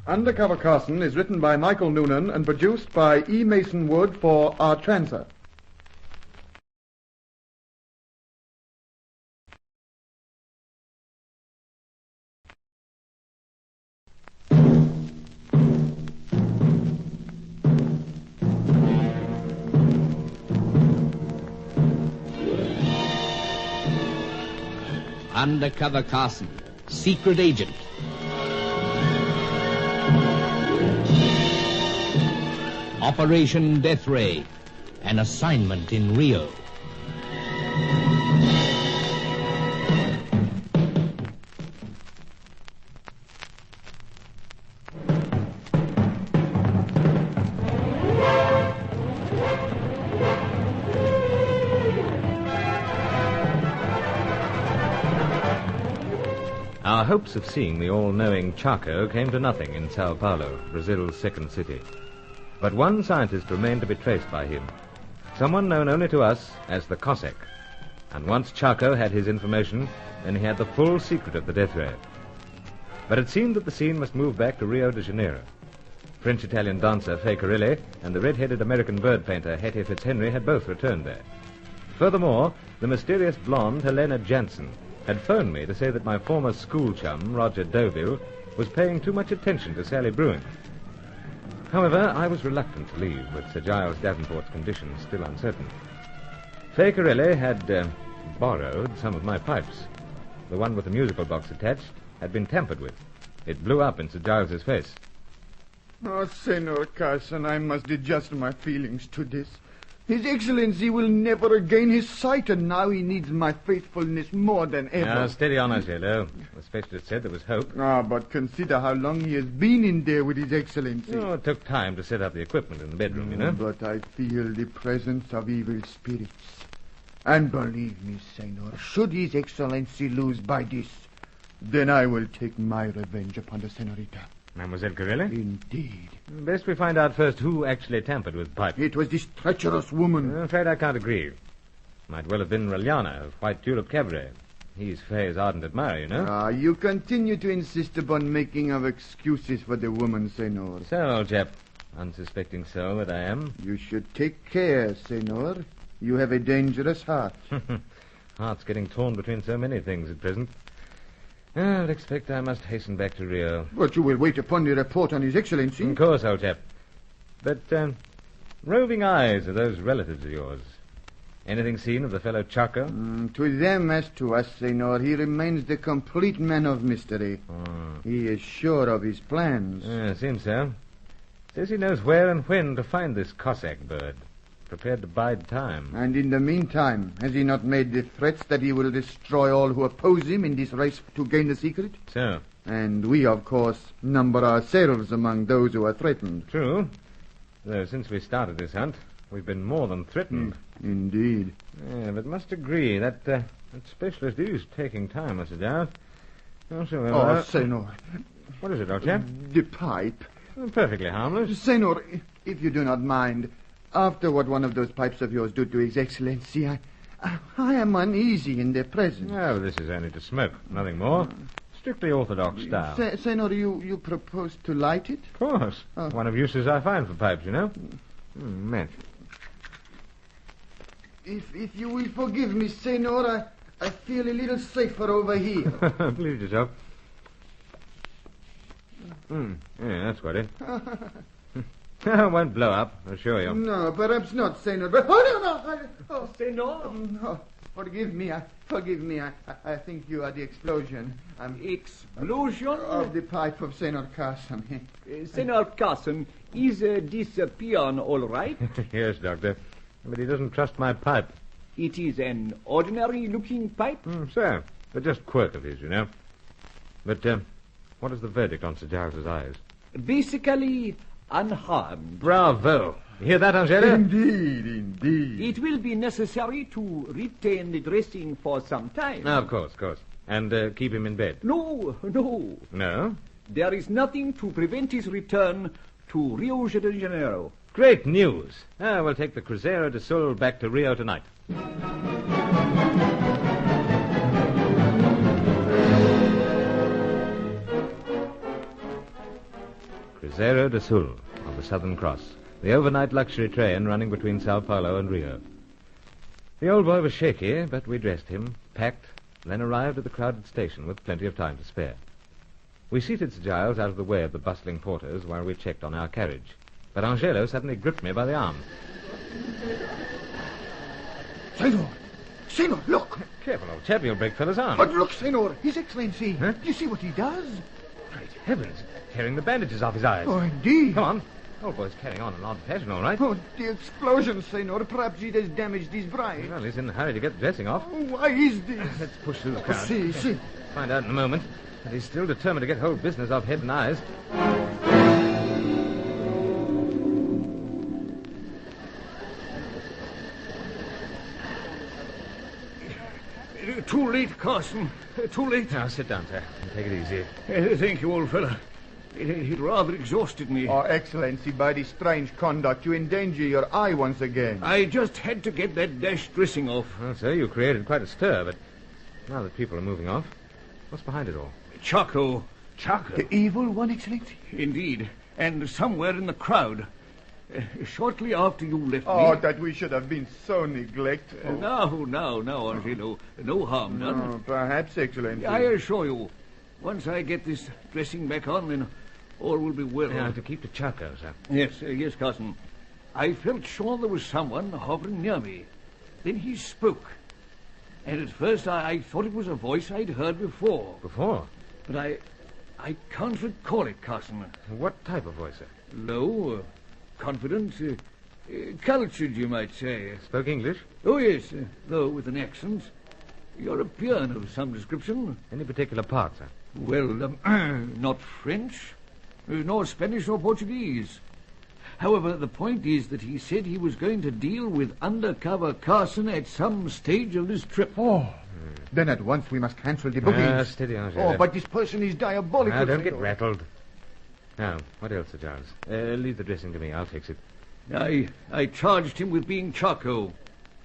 Undercover Carson is written by Michael Noonan and produced by E. Mason Wood for our Transa. Undercover Carson, secret agent. Operation Death Ray, an assignment in Rio. Our hopes of seeing the all-knowing Chaco came to nothing in Sao Paulo, Brazil's second city. But one scientist remained to be traced by him, someone known only to us as the Cossack. And once Chaco had his information, then he had the full secret of the death ray. But it seemed that the scene must move back to Rio de Janeiro. French-Italian dancer Fay Carilli and the red-headed American bird painter Hetty Fitzhenry had both returned there. Furthermore, the mysterious blonde Helena Jansen had phoned me to say that my former school chum, Roger Deauville, was paying too much attention to Sally Bruin. However, I was reluctant to leave, with Sir Giles Davenport's conditions still uncertain. Fay Carilli had borrowed some of my pipes. The one with the musical box attached had been tampered with. It blew up in Sir Giles's face. Oh, Senor Carson, I must adjust my feelings to this. His Excellency will never regain his sight, and now he needs my faithfulness more than ever. Now, steady on, Angelo. The specialist said there was hope. But consider how long he has been in there with His Excellency. Oh, it took time to set up the equipment in the bedroom, you know. But I feel the presence of evil spirits. And believe me, Senor, should His Excellency lose by this, then I will take my revenge upon the Senorita. Mademoiselle Carilli? Indeed. Best we find out first who actually tampered with pipe. It was this treacherous woman. I'm afraid I can't agree. Might well have been Reliana of White Tulip Cabaret. He's Fay's ardent admirer, you know. You continue to insist upon making of excuses for the woman, Senor. So, old chap, unsuspecting soul that I am. You should take care, Senor. You have a dangerous heart. Heart's getting torn between so many things at present. I would expect I must hasten back to Rio. But you will wait upon the report on His Excellency. Of course, old chap. But, roving eyes of those relatives of yours. Anything seen of the fellow Chaco? To them as to us, Senor, he remains the complete man of mystery. He is sure of his plans. Seems so. Says he knows where and when to find this Cossack bird. Prepared to bide time. And in the meantime, has he not made the threats that he will destroy all who oppose him in this race to gain the secret? So? And we, of course, number ourselves among those who are threatened. True. Though since we started this hunt, we've been more than threatened. Indeed. Yeah, but must agree that specialist is taking time, Mr. Giles. Senor. What is it, old chap? The pipe. Perfectly harmless. Senor, if you do not mind, after what one of those pipes of yours did to His Excellency, I am uneasy in their presence. Oh, this is only to smoke, nothing more. Strictly orthodox style. Senor, you propose to light it? Of course. One of uses I find for pipes, you know. Match. If you will forgive me, Senor, I feel a little safer over here. Please yourself. Yeah, that's got it. Won't blow up, I assure you. No, perhaps not, Senor. But Senor? No, forgive me. I think you are the explosion. Explosion? Of the pipe of Senor Carson. Senor Carson, is this peon all right? Yes, Doctor. But he doesn't trust my pipe. It is an ordinary-looking pipe? So, but just quirk of his, you know. But, what is the verdict on Sir Giles's eyes? Basically unharmed. Bravo! You hear that, Angela? Indeed. It will be necessary to retain the dressing for some time. Of course. And keep him in bed. No. No? There is nothing to prevent his return to Rio de Janeiro. Great news. We'll take the Cruzeiro do Sul back to Rio tonight. Cruzeiro do Sul, on the Southern Cross. The overnight luxury train running between Sao Paulo and Rio. The old boy was shaky, but we dressed him, packed, then arrived at the crowded station with plenty of time to spare. We seated Sir Giles out of the way of the bustling porters while we checked on our carriage. But Angelo suddenly gripped me by the arm. Senor, look! Careful, old chap, you'll break fella's arm. But look, Senor, His Excellency. Huh? Do you see what he does? Great heavens, tearing the bandages off his eyes. Oh, indeed. Come on. Old boy's carrying on an odd fashion, all right. Oh, the explosion, Senor. Perhaps it has damaged his bride. Well, he's in a hurry to get the dressing off. Oh, why is this? Let's push through the crowd. See. Find out in a moment. But he's still determined to get whole business off head and eyes. Too late, Carson. Too late. Now, sit down, sir, and take it easy. Thank you, old fella. It rather exhausted me. Oh, Excellency, by this strange conduct, you endanger your eye once again. I just had to get that dashed dressing off. Well, sir, you created quite a stir, but now that people are moving off, what's behind it all? Chaco. The evil one, Excellency? Indeed. And somewhere in the crowd. Shortly after you left me... Oh, that we should have been so neglectful. No, Angelo. No harm done. Oh, perhaps, Excellency. I assure you, once I get this dressing back on, then all will be well. Yeah, to keep to Chaco, sir. Yes, Carson. I felt sure there was someone hovering near me. Then he spoke. And at first I thought it was a voice I'd heard before. Before? But I can't recall it, Carson. What type of voice, sir? Low, confident, cultured, you might say. Spoke English? Oh, yes, though with an accent. European of some description. Any particular part, sir? Well, not French, nor Spanish or Portuguese. However, the point is that he said he was going to deal with Undercover Carson at some stage of this trip. Oh. Then at once we must cancel the bookings. Steady, Angela. Oh, but this person is diabolical. Now, don't get rattled. Now, what else, Sir Giles? Leave the dressing to me. I'll fix it. I charged him with being Chaco.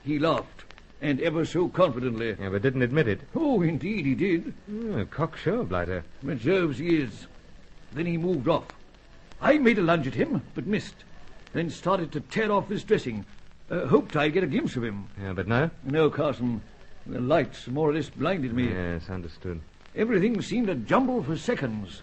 He laughed, and ever so confidently. Yeah, but didn't admit it. Oh, indeed he did. Cocksure, blighter. Reserves he is. Then he moved off. I made a lunge at him, but missed. Then started to tear off this dressing. Hoped I'd get a glimpse of him. Yeah, but no? No, Carson. The lights more or less blinded me. Yes, understood. Everything seemed a jumble for seconds.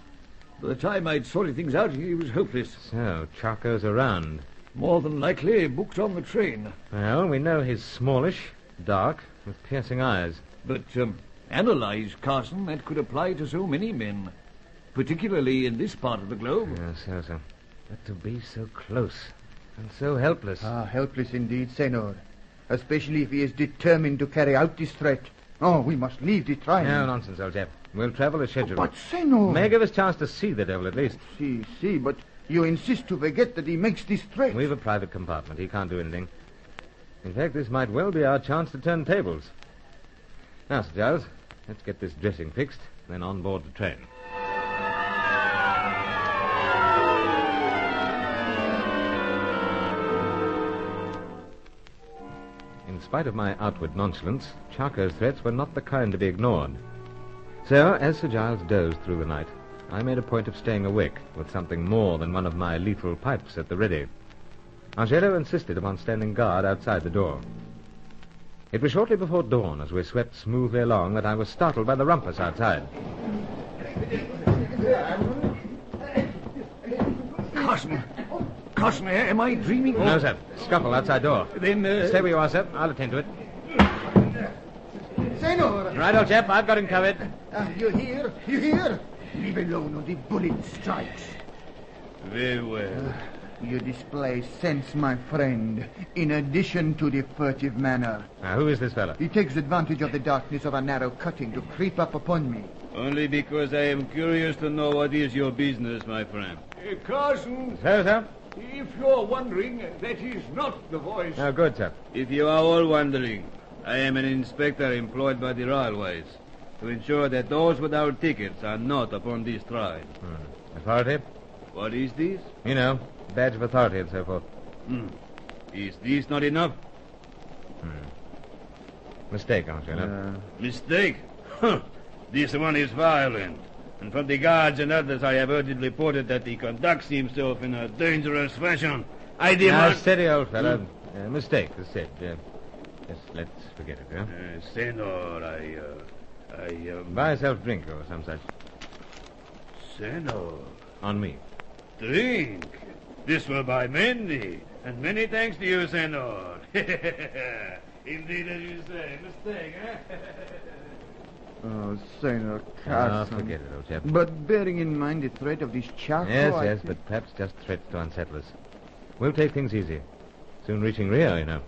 By the time I'd sorted things out, he was hopeless. So, Chaco's around. More than likely booked on the train. Well, we know he's smallish, dark, with piercing eyes. But, analyze, Carson, that could apply to so many men. Particularly in this part of the globe. Yes, sir. But to be so close and so helpless. Ah, helpless indeed, Senor. Especially if he is determined to carry out this threat. Oh, we must leave the train. No nonsense, old chap. We'll travel as scheduled. But, Senor... May give us a chance to see the devil, at least. See, but you insist to forget that he makes this threat. We've a private compartment. He can't do anything. In fact, this might well be our chance to turn tables. Now, Sir Giles, let's get this dressing fixed, then on board the train. In spite of my outward nonchalance, Chaco's threats were not the kind to be ignored. So, as Sir Giles dozed through the night, I made a point of staying awake with something more than one of my lethal pipes at the ready. Angelo insisted upon standing guard outside the door. It was shortly before dawn, as we swept smoothly along, that I was startled by the rumpus outside. Carson, Carson, am I dreaming? No, sir. Scuffle outside door. Then, Stay where you are, sir. I'll attend to it. Senor! Right, old chap. I've got him covered. You hear? You hear? Leave alone or the bullet strikes. Very well. You display sense, my friend, in addition to the furtive manner. Now, who is this fellow? He takes advantage of the darkness of a narrow cutting to creep up upon me. Only because I am curious to know what is your business, my friend. Carson, Sir? if you're wondering, that is not the voice. Oh, good, sir. If you are all wondering, I am an inspector employed by the railways to ensure that those without tickets are not upon this train. Authority? What is this? You know, badge of authority and so forth. Is this not enough? Mistake, aren't you? Mistake? Huh. This one is violent. And from the guards and others I have heard it reported that he conducts himself in a dangerous fashion. I Now, demand... steady, old fellow. Mistake, as said. Yes, let's forget it, huh? Senor, Buy yourself a drink or some such. Senor. On me. Drink? This will buy many. And many thanks to you, Senor. Indeed, as you say. Mistake, eh? Oh, Senor Carson. Oh, forget it, old chap. But bearing in mind the threat of this charcoal... Yes, but perhaps just threats to unsettle us. We'll take things easy. Soon reaching Rio, you know.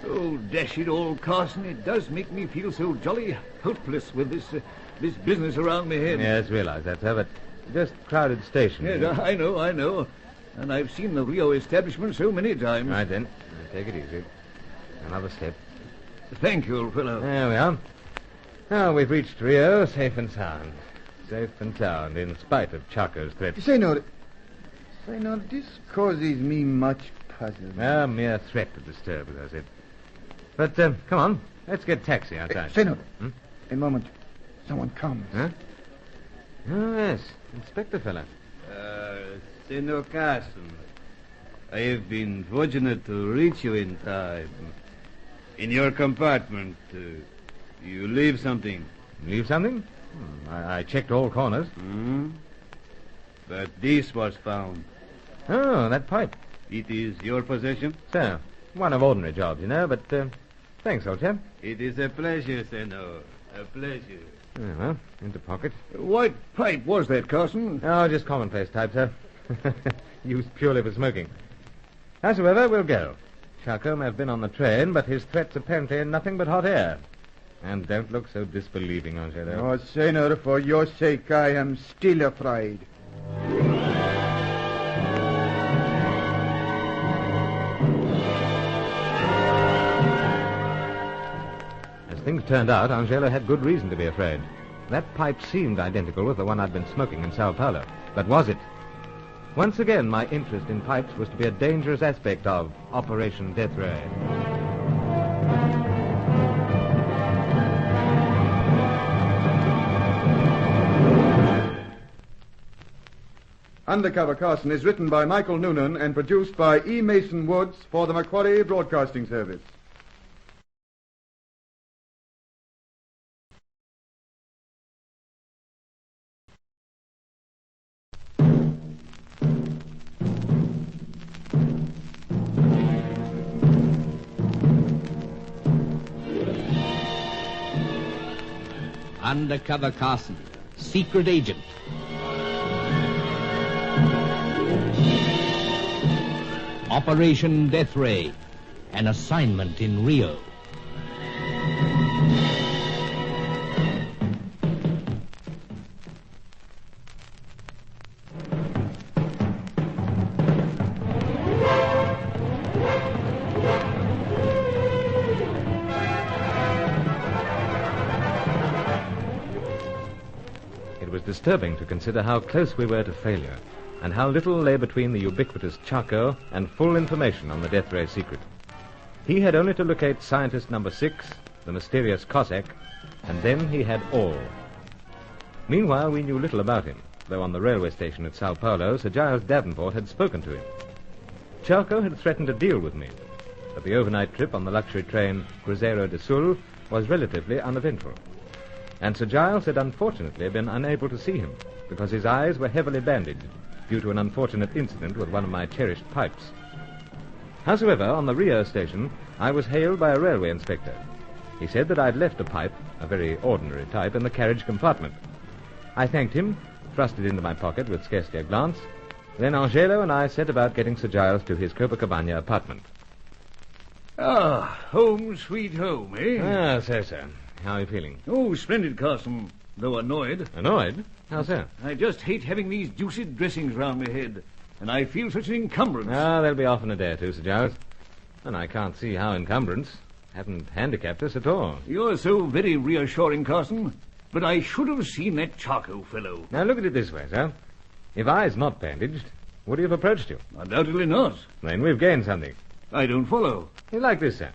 Oh, dash it all, Carson, it does make me feel so jolly helpless with this business around my head. Yes, realize that, sir, but just crowded station. Yes, I know. And I've seen the Rio establishment so many times. Right, then. Take it easy. Another step. Thank you, old fellow. There we are. Now we've reached Rio, safe and sound. Safe and sound, in spite of Chaco's threat. Senor, this causes me much puzzle. A mere threat to disturb, as I said. But, come on. Let's get taxi outside. Senor, a moment. Someone comes. Huh? Oh, yes. Inspector fellow. Senor Carson, I have been fortunate to reach you in time. In your compartment, you leave something. Leave something? I checked all corners. But this was found. Oh, that pipe. It is your possession? So, one of ordinary jobs, you know, but thanks, old chap. It is a pleasure, Senor. A pleasure. Oh, well, into pocket. What pipe was that, Carson? Oh, just commonplace type, sir. Used purely for smoking. Howsoever, we'll go. Chaco may have been on the train, but his threats apparently are nothing but hot air. And don't look so disbelieving, Angelo. Oh, Senor, for your sake, I am still afraid. As things turned out, Angelo had good reason to be afraid. That pipe seemed identical with the one I'd been smoking in Sao Paulo. But was it? Once again, my interest in pipes was to be a dangerous aspect of Operation Death Ray. Undercover Carson is written by Michael Noonan and produced by E. Mason Woods for the Macquarie Broadcasting Service. Undercover Carson, secret agent. Operation Death Ray, an assignment in Rio. It was disturbing to consider how close we were to failure, and how little lay between the ubiquitous Chaco and full information on the Death Ray secret. He had only to locate scientist number 6, the mysterious Cossack, and then he had all. Meanwhile, we knew little about him, though on the railway station at Sao Paulo, Sir Giles Davenport had spoken to him. Chaco had threatened a deal with me, but the overnight trip on the luxury train Cruzeiro do Sul was relatively uneventful. And Sir Giles had unfortunately been unable to see him because his eyes were heavily bandaged due to an unfortunate incident with one of my cherished pipes. Howsoever, on the Rio station, I was hailed by a railway inspector. He said that I'd left a pipe, a very ordinary type, in the carriage compartment. I thanked him, thrust it into my pocket with scarcely a glance. Then Angelo and I set about getting Sir Giles to his Copacabana apartment. Ah, home sweet home, eh? Ah, so. How are you feeling? Oh, splendid, Carson, though annoyed. Annoyed? How so? I just hate having these deuced dressings round my head, and I feel such an encumbrance. Ah, they'll be off in a day or two, Sir Giles. And I can't see how encumbrance haven't handicapped us at all. You're so very reassuring, Carson, but I should have seen that Charco fellow. Now, look at it this way, sir. If I's not bandaged, would he have approached you? Undoubtedly not. Then we've gained something. I don't follow. Like this, sir.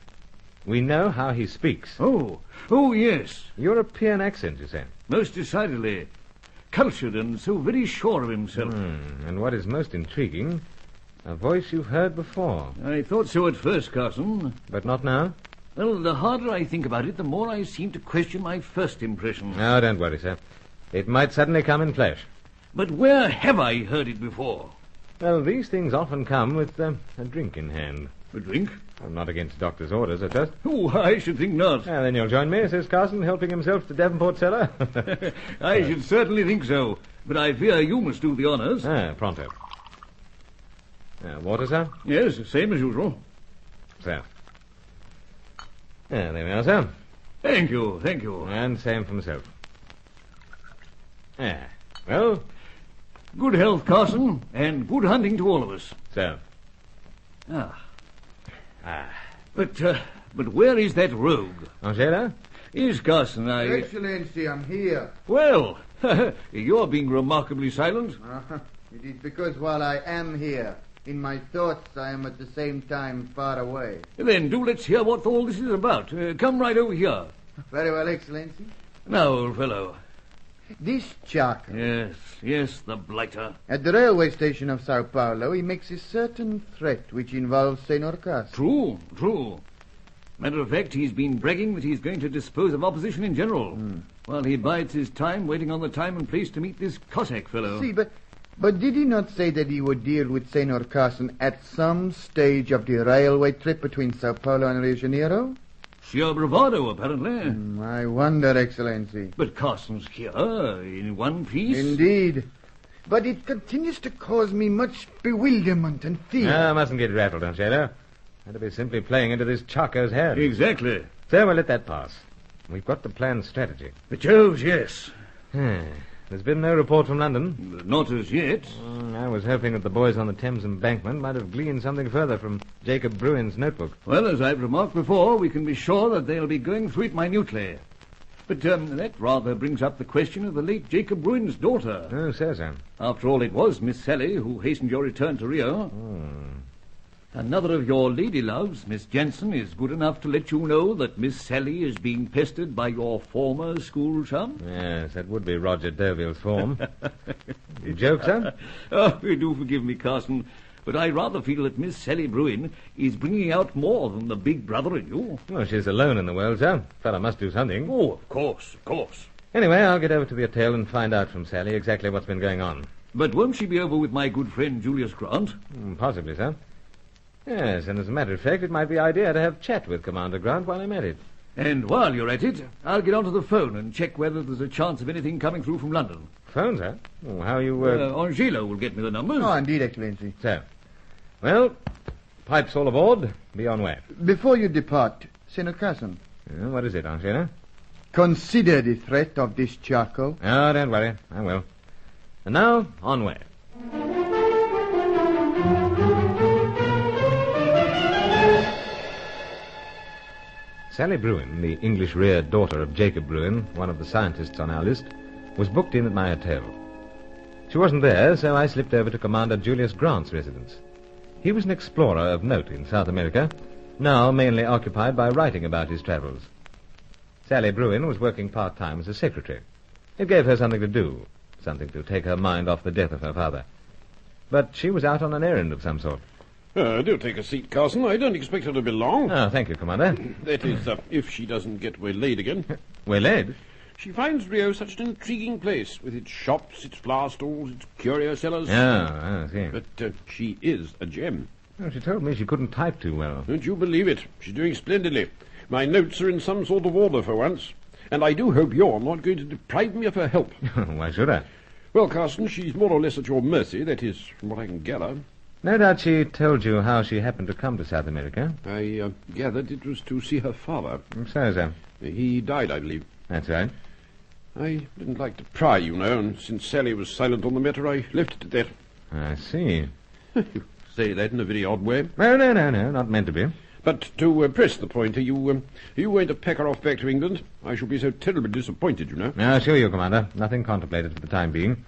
We know how he speaks. Oh, yes. European accent, you say? Most decidedly. Cultured and so very sure of himself. And what is most intriguing, a voice you've heard before. I thought so at first, Carson. But not now? Well, the harder I think about it, the more I seem to question my first impression. No, don't worry, sir. It might suddenly come in flash. But where have I heard it before? Well, these things often come with a drink in hand. A drink? I'm not against doctor's orders, I trust. Oh, I should think not. Then you'll join me, says Carson, helping himself to Davenport cellar. I should certainly think so. But I fear you must do the honours. Pronto. Water, sir? Yes, same as usual. Sir. There we are, sir. Thank you. And same for myself. Well? Good health, Carson, and good hunting to all of us. So. But where is that rogue? Angela? Yes, Carson, Excellency, I'm here. Well, you're being remarkably silent. It is because while I am here, in my thoughts I am at the same time far away. Then let's hear what all this is about. Come right over here. Very well, Excellency. Now, old fellow. This Charco. Yes, the blighter. At the railway station of Sao Paulo, he makes a certain threat which involves Senor Carson. True. Matter of fact, he's been bragging that he's going to dispose of opposition in general, while he bides his time waiting on the time and place to meet this Cossack fellow. See, but did he not say that he would deal with Senor Carson at some stage of the railway trip between Sao Paulo and Rio de Janeiro? Sheer bravado, apparently. I wonder, Excellency. But Carson's here, in one piece. Indeed. But it continues to cause me much bewilderment and fear. I mustn't get rattled, Angelo. I'd be simply playing into this Charco's head. Exactly. So we'll let that pass. We've got the planned strategy. The Joves, yes. There's been no report from London. Not as yet. I was hoping that the boys on the Thames embankment might have gleaned something further from Jacob Bruin's notebook. Well, as I've remarked before, we can be sure that they'll be going through it minutely. But that rather brings up the question of the late Jacob Bruin's daughter. Oh, so. After all, it was Miss Sally who hastened your return to Rio. Another of your lady loves, Miss Jensen, is good enough to let you know that Miss Sally is being pestered by your former school chum. Yes, that would be Roger Derville's form. You joke, sir? Do forgive me, Carson, but I rather feel that Miss Sally Bruin is bringing out more than the big brother in you. Well, she's alone in the world, sir. Fellow must do something. Oh, of course. Anyway, I'll get over to the hotel and find out from Sally exactly what's been going on. But won't she be over with my good friend Julius Grant? Possibly, sir. Yes, and as a matter of fact, it might be idea to have chat with Commander Grant while I'm at it. And while you're at it, I'll get onto the phone and check whether there's a chance of anything coming through from London. Phone, sir? How you... Angelo will get me the numbers. Oh, indeed, Excellency. So, well, pipes all aboard. Be on way. Before you depart, Senor Carson. What is it, Angelo? Consider the threat of this Charco. Oh, don't worry. I will. And now, on way. Sally Bruin, the English-reared daughter of Jacob Bruin, one of the scientists on our list, was booked in at my hotel. She wasn't there, so I slipped over to Commander Julius Grant's residence. He was an explorer of note in South America, now mainly occupied by writing about his travels. Sally Bruin was working part-time as a secretary. It gave her something to do, something to take her mind off the death of her father. But she was out on an errand of some sort. Do take a seat, Carson. I don't expect her to be long. Oh, thank you, Commander. That is, if she doesn't get waylaid again. Waylaid? She finds Rio such an intriguing place, with its shops, its flower stalls, its curio sellers. Oh, I see. But she is a gem. Well, she told me she couldn't type too well. Don't you believe it? She's doing splendidly. My notes are in some sort of order for once. And I do hope you're not going to deprive me of her help. Why should I? Well, Carson, she's more or less at your mercy, that is, from what I can gather. No doubt she told you how she happened to come to South America. I gathered it was to see her father. So, sir. He died, I believe. That's right. I didn't like to pry, you know, and since Sally was silent on the matter, I left it at that. I see. You say that in a very odd way. No, not meant to be. But to press the point, are you going to pack her off back to England? I shall be so terribly disappointed, you know. I assure you, Commander, nothing contemplated for the time being.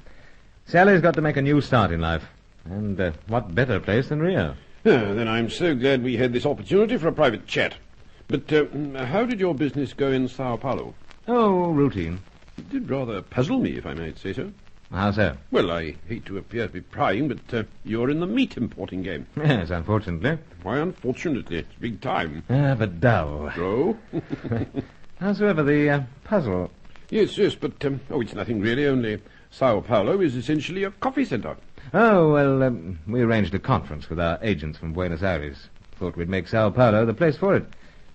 Sally's got to make a new start in life. And what better place than Rio? Then I'm so glad we had this opportunity for a private chat. But how did your business go in Sao Paulo? Oh, routine. It did rather puzzle me, if I might say so. How so? Well, I hate to appear to be prying, but you're in the meat importing game. Yes, unfortunately. Why, unfortunately? It's big time. But dull. So? Howsoever, the puzzle... Yes, but, it's nothing really, only Sao Paulo is essentially a coffee centre. Oh, well, we arranged a conference with our agents from Buenos Aires. Thought we'd make Sao Paulo the place for it.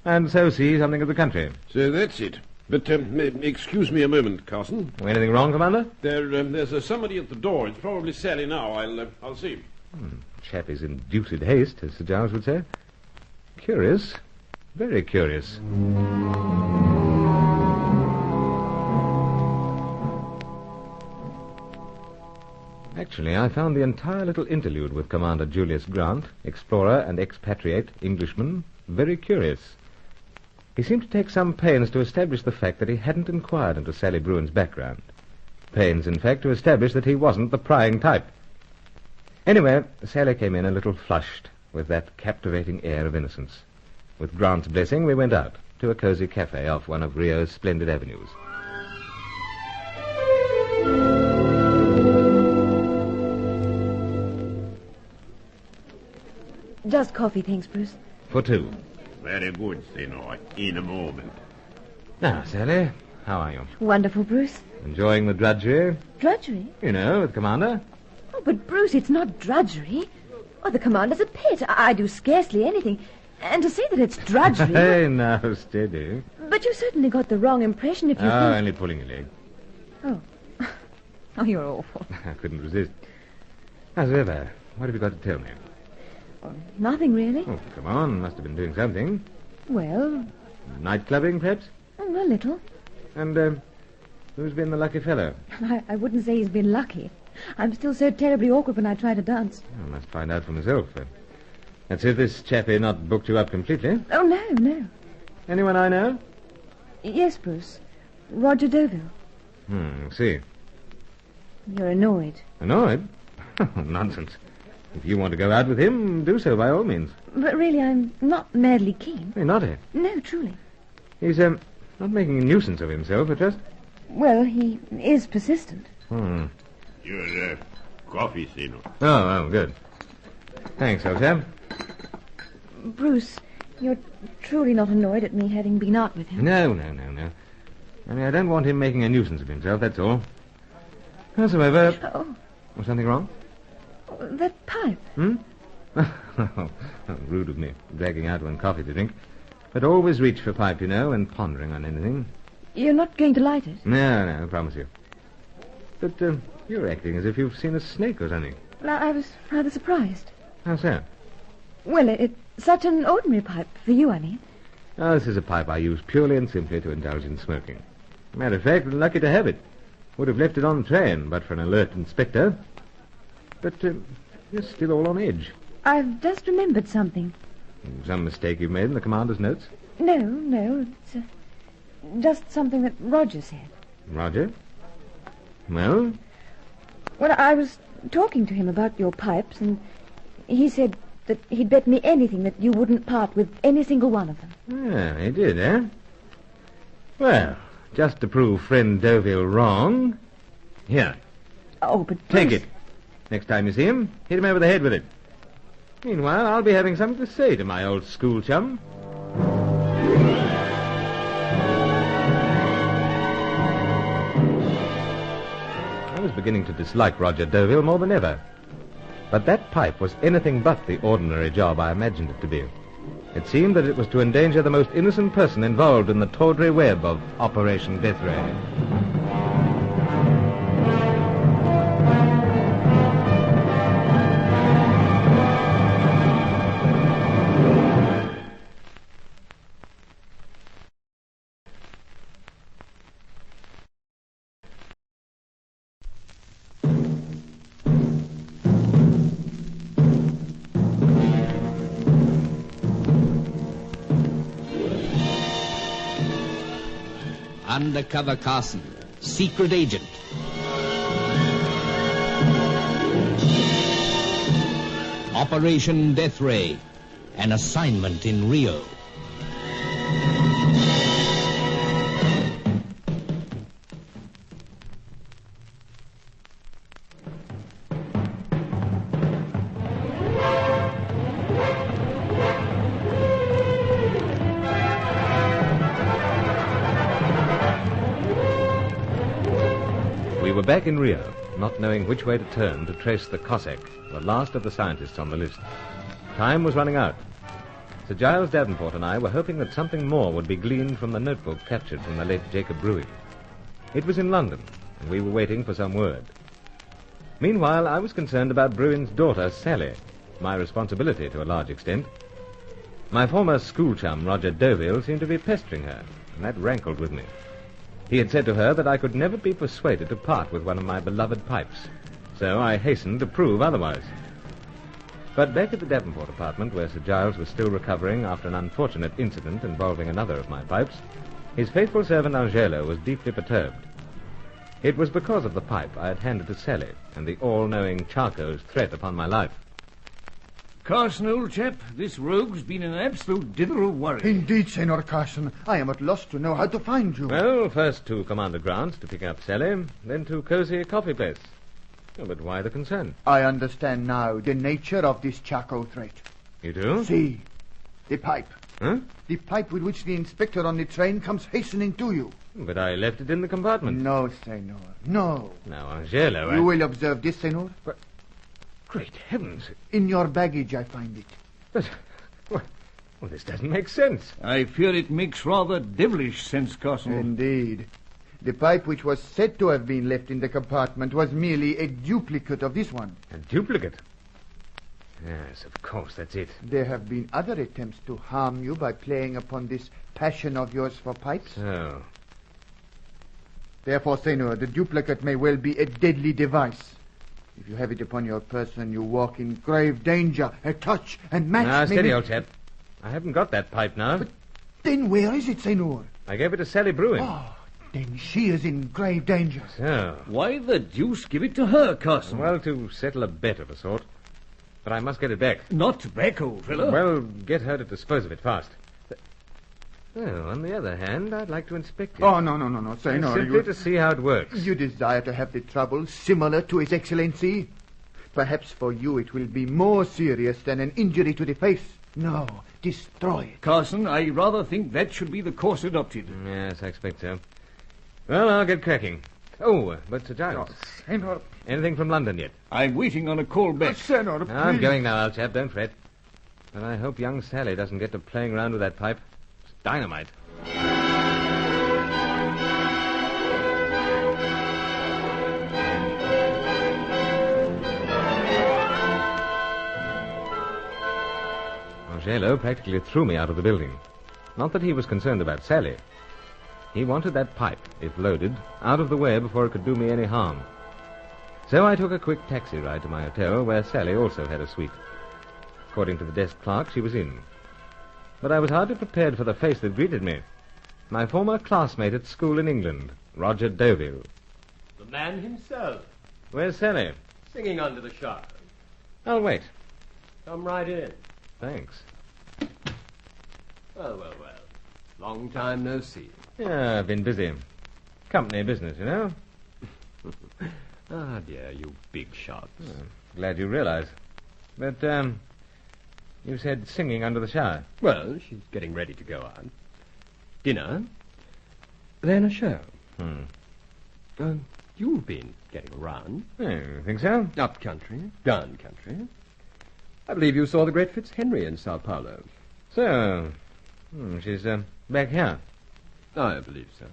And so see something of the country. So that's it. But, excuse me a moment, Carson. Anything wrong, Commander? There's somebody at the door. It's probably Sally now. I'll see. Chap is in deuced haste, as Sir Giles would say. Curious. Very curious. Actually, I found the entire little interlude with Commander Julius Grant, explorer and expatriate Englishman, very curious. He seemed to take some pains to establish the fact that he hadn't inquired into Sally Bruin's background. Pains, in fact, to establish that he wasn't the prying type. Anyway, Sally came in a little flushed, with that captivating air of innocence. With Grant's blessing, we went out to a cozy cafe off one of Rio's splendid avenues. Just coffee, thanks, Bruce. For two. Very good, Senor. In a moment. Now, Sally, how are you? Wonderful, Bruce. Enjoying the drudgery? Drudgery? You know, with Commander. Oh, but Bruce, it's not drudgery. Oh, the Commander's a pet. I do scarcely anything. And to say that it's drudgery... Hey, now, steady. But you certainly got the wrong impression if you think... only pulling your leg. Oh. Oh, you're awful. I couldn't resist. However, what have you got to tell me? Oh, nothing, really. Oh, come on. Must have been doing something. Well... Night clubbing, perhaps? A little. And, who's been the lucky fellow? I wouldn't say he's been lucky. I'm still so terribly awkward when I try to dance. I must find out for myself. That's if this chappie not booked you up completely. Oh, no. Anyone I know? Yes, Bruce. Roger Deauville. See. You're annoyed. Annoyed? Nonsense. If you want to go out with him, do so by all means. But really, I'm not madly keen. Hey, not he? No, truly. He's, not making a nuisance of himself, but just... Well, he is persistent. Your coffee, Senor. Oh, good. Thanks, old chap. Bruce, you're truly not annoyed at me having been out with him? No. I mean, I don't want him making a nuisance of himself, that's all. Howsoever... Oh. Was something wrong? That pipe. Rude of me, dragging out one coffee to drink. But always reach for pipe, you know, when pondering on anything. You're not going to light it? No, I promise you. But you're acting as if you've seen a snake or something. Well, I was rather surprised. How so? Well, it's such an ordinary pipe, for you, I mean. Oh, this is a pipe I use purely and simply to indulge in smoking. Matter of fact, I'm lucky to have it. Would have left it on the train, but for an alert inspector. But you're still all on edge. I've just remembered something. Some mistake you've made in the commander's notes? No. It's just something that Roger said. Roger? Well? Well, I was talking to him about your pipes, and he said that he'd bet me anything that you wouldn't part with any single one of them. Yeah, he did, eh? Well, just to prove friend Deauville wrong... Here. Oh, but... Take it. Next time you see him, hit him over the head with it. Meanwhile, I'll be having something to say to my old school chum. I was beginning to dislike Roger Deauville more than ever. But that pipe was anything but the ordinary job I imagined it to be. It seemed that it was to endanger the most innocent person involved in the tawdry web of Operation Death Ray. Undercover Carson, secret agent. Operation Death Ray, an assignment in Rio. We were back in Rio, not knowing which way to turn to trace the Cossack, the last of the scientists on the list. Time was running out. Sir Giles Davenport and I were hoping that something more would be gleaned from the notebook captured from the late Jacob Bruin. It was in London, and we were waiting for some word. Meanwhile, I was concerned about Bruin's daughter, Sally, my responsibility to a large extent. My former school chum, Roger Deauville, seemed to be pestering her, and that rankled with me. He had said to her that I could never be persuaded to part with one of my beloved pipes, so I hastened to prove otherwise. But back at the Davenport apartment, where Sir Giles was still recovering after an unfortunate incident involving another of my pipes, his faithful servant Angelo was deeply perturbed. It was because of the pipe I had handed to Sally and the all-knowing Charco's threat upon my life. Carson, old chap, this rogue's been an absolute dither of worry. Indeed, Senor Carson. I am at loss to know how to find you. Well, first to Commander Grant to pick up Sally, then to Cozy Coffee Place. Oh, but why the concern? I understand now the nature of this Charco threat. You do? See, the pipe. Huh? The pipe with which the inspector on the train comes hastening to you. But I left it in the compartment. No, Senor, no. Now, Angelo, You will observe this, Senor. But, great heavens. In your baggage, I find it. But, well, this doesn't make sense. I fear it makes rather devilish sense, Carson. Indeed. The pipe which was said to have been left in the compartment was merely a duplicate of this one. A duplicate? Yes, of course, that's it. There have been other attempts to harm you by playing upon this passion of yours for pipes. Oh. Therefore, Senor, the duplicate may well be a deadly device. If you have it upon your person, you walk in grave danger. A touch and match Now, may steady, be... old chap. I haven't got that pipe now. But then where is it, Senor? I gave it to Sally Bruin. Oh, then she is in grave danger. So. Why the deuce give it to her, Carson? Well, to settle a bet of a sort. But I must get it back. Not back, old fellow. Well, get her to dispose of it fast. Well, on the other hand, I'd like to inspect it. Oh, no, Senor. Simply to see how it works. You desire to have the trouble similar to His Excellency? Perhaps for you it will be more serious than an injury to the face. No, destroy it. Carson, I rather think that should be the course adopted. Yes, I expect so. Well, I'll get cracking. Oh, but Sir Giles. Senor. Anything from London yet? I'm waiting on a call back. Senor, please. I'm going now, old chap. Don't fret. But I hope young Sally doesn't get to playing around with that pipe. It's dynamite. Angelo practically threw me out of the building. Not that he was concerned about Sally. He wanted that pipe, if loaded, out of the way before it could do me any harm. So I took a quick taxi ride to my hotel, where Sally also had a suite. According to the desk clerk, she was in. But I was hardly prepared for the face that greeted me. My former classmate at school in England, Roger Deauville. The man himself. Where's Sally? Singing under the shower. I'll wait. Come right in. Thanks. Well. Long time no see. Yeah, I've been busy. Company business, you know. Ah, dear, you big shots. Glad you realize. But, You said singing under the shower. Well, she's getting ready to go on. Dinner, then a show. You've been getting around. You think so? Up country, down country. I believe you saw the great Fitzhenry in Sao Paulo. So, she's back here. I believe so.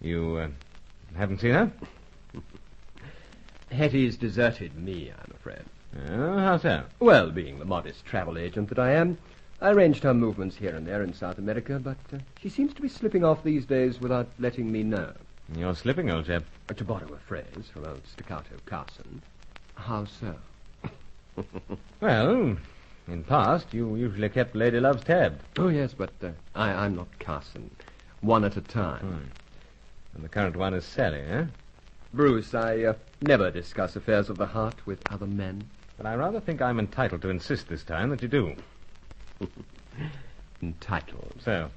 You haven't seen her? Hetty's deserted me, I'm afraid. Oh, how so? Well, being the modest travel agent that I am, I arranged her movements here and there in South America, but she seems to be slipping off these days without letting me know. You're slipping, old chap. To borrow a phrase from old Staccato Carson. How so? Well, in past, you usually kept Lady Love's tab. Oh, yes, but I'm not Carson. One at a time. And the current one is Sally, eh? Bruce, I never discuss affairs of the heart with other men. But I rather think I'm entitled to insist this time that you do. Entitled? So?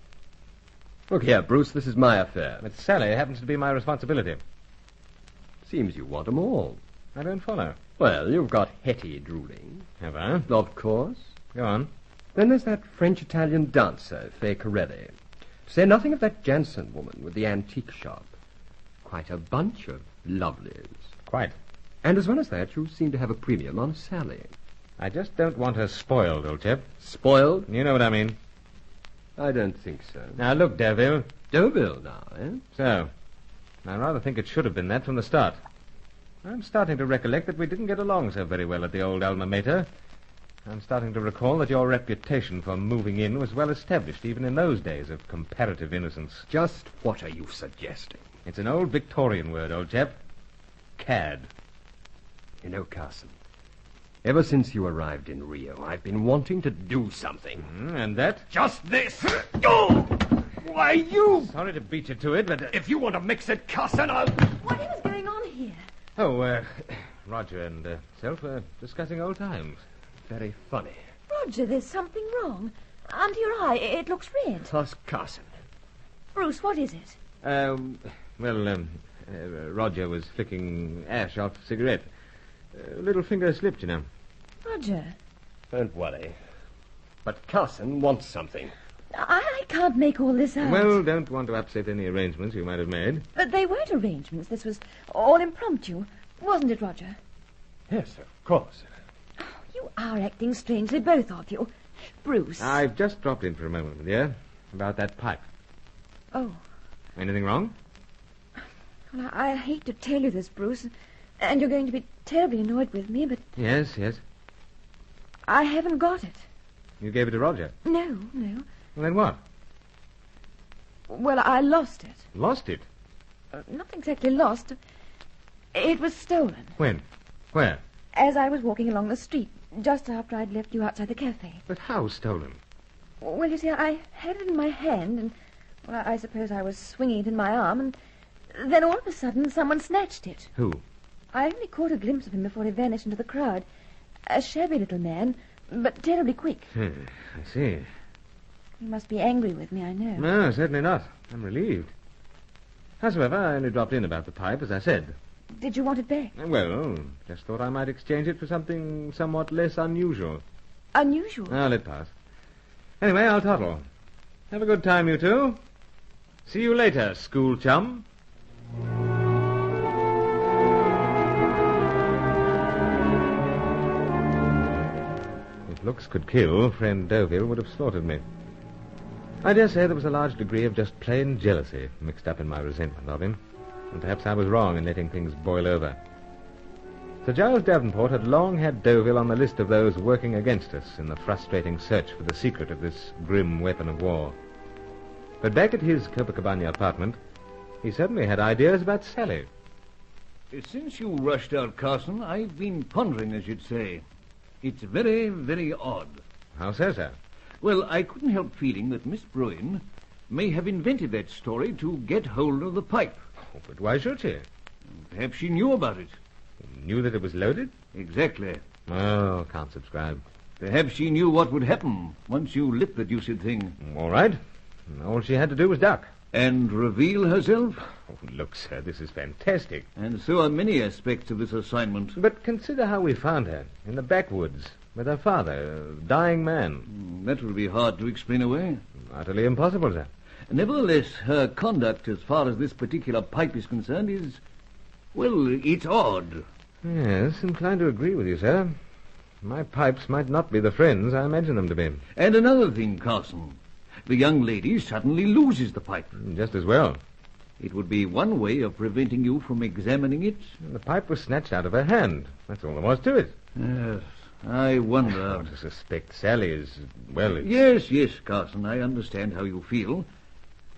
Look here, Bruce, this is my affair. But Sally happens to be my responsibility. Seems you want 'em all. I don't follow. Well, you've got Hetty drooling. Have I? Of course. Go on. Then there's that French-Italian dancer, Fay Corelli. To say nothing of that Jansen woman with the antique shop. Quite a bunch of lovelies. Quite. And as well as that, you seem to have a premium on Sally. I just don't want her spoiled, old chap. Spoiled? You know what I mean. I don't think so. Now, look, Deauville. Deauville now, eh? So, I rather think it should have been that from the start. I'm starting to recollect that we didn't get along so very well at the old alma mater. I'm starting to recall that your reputation for moving in was well established even in those days of comparative innocence. Just what are you suggesting? It's an old Victorian word, old chap. Cad. You know, Carson, ever since you arrived in Rio, I've been wanting to do something. And that? Just this. Oh! Why, you... Sorry to beat you to it, but... If you want to mix it, Carson, I'll... What is going on here? Oh, Roger and self were discussing old times. Very funny. Roger, there's something wrong. Under your eye, it looks red. Ask Carson. Bruce, what is it? Roger was flicking ash off a cigarette. Little finger slipped, you know. Roger. Don't worry. But Carson wants something. I can't make all this out. Well, don't want to upset any arrangements you might have made. But they weren't arrangements. This was all impromptu. Wasn't it, Roger? Yes, of course. You are acting strangely, both of you. Bruce. I've just dropped in for a moment with you about that pipe. Oh. Anything wrong? Well, I hate to tell you this, Bruce, and you're going to be terribly annoyed with me, but... Yes. I haven't got it. You gave it to Roger? No. Well, then what? Well, I lost it. Lost it? Not exactly lost. It was stolen. When? Where? As I was walking along the street, just after I'd left you outside the cafe. But how stolen? Well, you see, I had it in my hand, and well, I suppose I was swinging it in my arm, and then all of a sudden someone snatched it. Who? I only caught a glimpse of him before he vanished into the crowd. A shabby little man, but terribly quick. I see. You must be angry with me, I know. No, certainly not. I'm relieved. Howsoever, I only dropped in about the pipe, as I said. Did you want it back? Well, just thought I might exchange it for something somewhat less unusual. Unusual? I'll let pass. Anyway, I'll toddle. Have a good time, you two. See you later, school chum. If looks could kill, friend Deauville would have slaughtered me. I dare say there was a large degree of just plain jealousy mixed up in my resentment of him, and perhaps I was wrong in letting things boil over. Sir Giles Davenport had long had Deauville on the list of those working against us in the frustrating search for the secret of this grim weapon of war. But back at his Copacabana apartment, he certainly had ideas about Sally. Since you rushed out, Carson, I've been pondering, as you'd say. It's very, very odd. How so, sir? Well, I couldn't help feeling that Miss Bruin may have invented that story to get hold of the pipe. Oh, but why should she? Perhaps she knew about it. Knew that it was loaded? Exactly. Oh, can't subscribe. Perhaps she knew what would happen once you lit the deuced thing. All right. All she had to do was duck. And reveal herself? Oh, look, sir, this is fantastic. And so are many aspects of this assignment. But consider how we found her, in the backwoods, With her father, a dying man. That will be hard to explain away. Utterly impossible, sir. Nevertheless, her conduct as far as this particular pipe is concerned is, well, it's odd. Yes, inclined to agree with you, sir. My pipes might not be the friends I imagine them to be. And another thing, Carson. The young lady suddenly loses the pipe. Just as well. It would be one way of preventing you from examining it. The pipe was snatched out of her hand. That's all there was to it. Yes, I wonder. To suspect Sally is, well, Yes, Carson, I understand how you feel.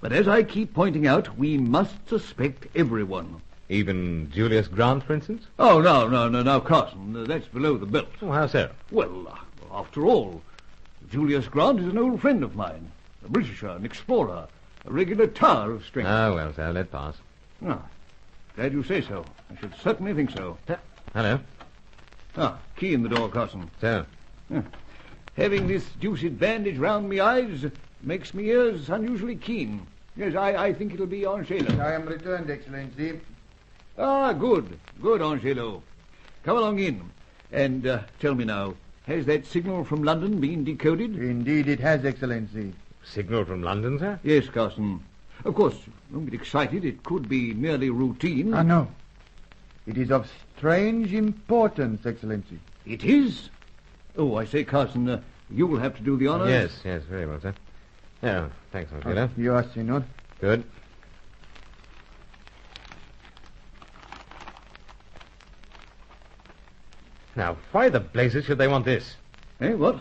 But as I keep pointing out, we must suspect everyone. Even Julius Grant, for instance? Oh, no, Carson. That's below the belt. Oh, how so? Well, after all, Julius Grant is an old friend of mine. A Britisher, an explorer, a regular tower of strength. Ah, well, sir, let pass. Ah, glad you say so. I should certainly think so. Hello. Ah, key in the door, Carson. So? Having this deuced bandage round me eyes makes me ears unusually keen. Yes, I think it'll be Angelo. I am returned, Excellency. Ah, good, Angelo. Come along in. And tell me now, has that signal from London been decoded? Indeed it has, Excellency. Signal from London, sir? Yes, Carson. Of course, don't get excited. It could be merely routine. No. It is of strange importance, Excellency. It is? Oh, I say, Carson, you will have to do the honors. Yes, very well, sir. Yeah, thanks, Angelo. Yes, senor. Good. Now, why the blazes should they want this? What?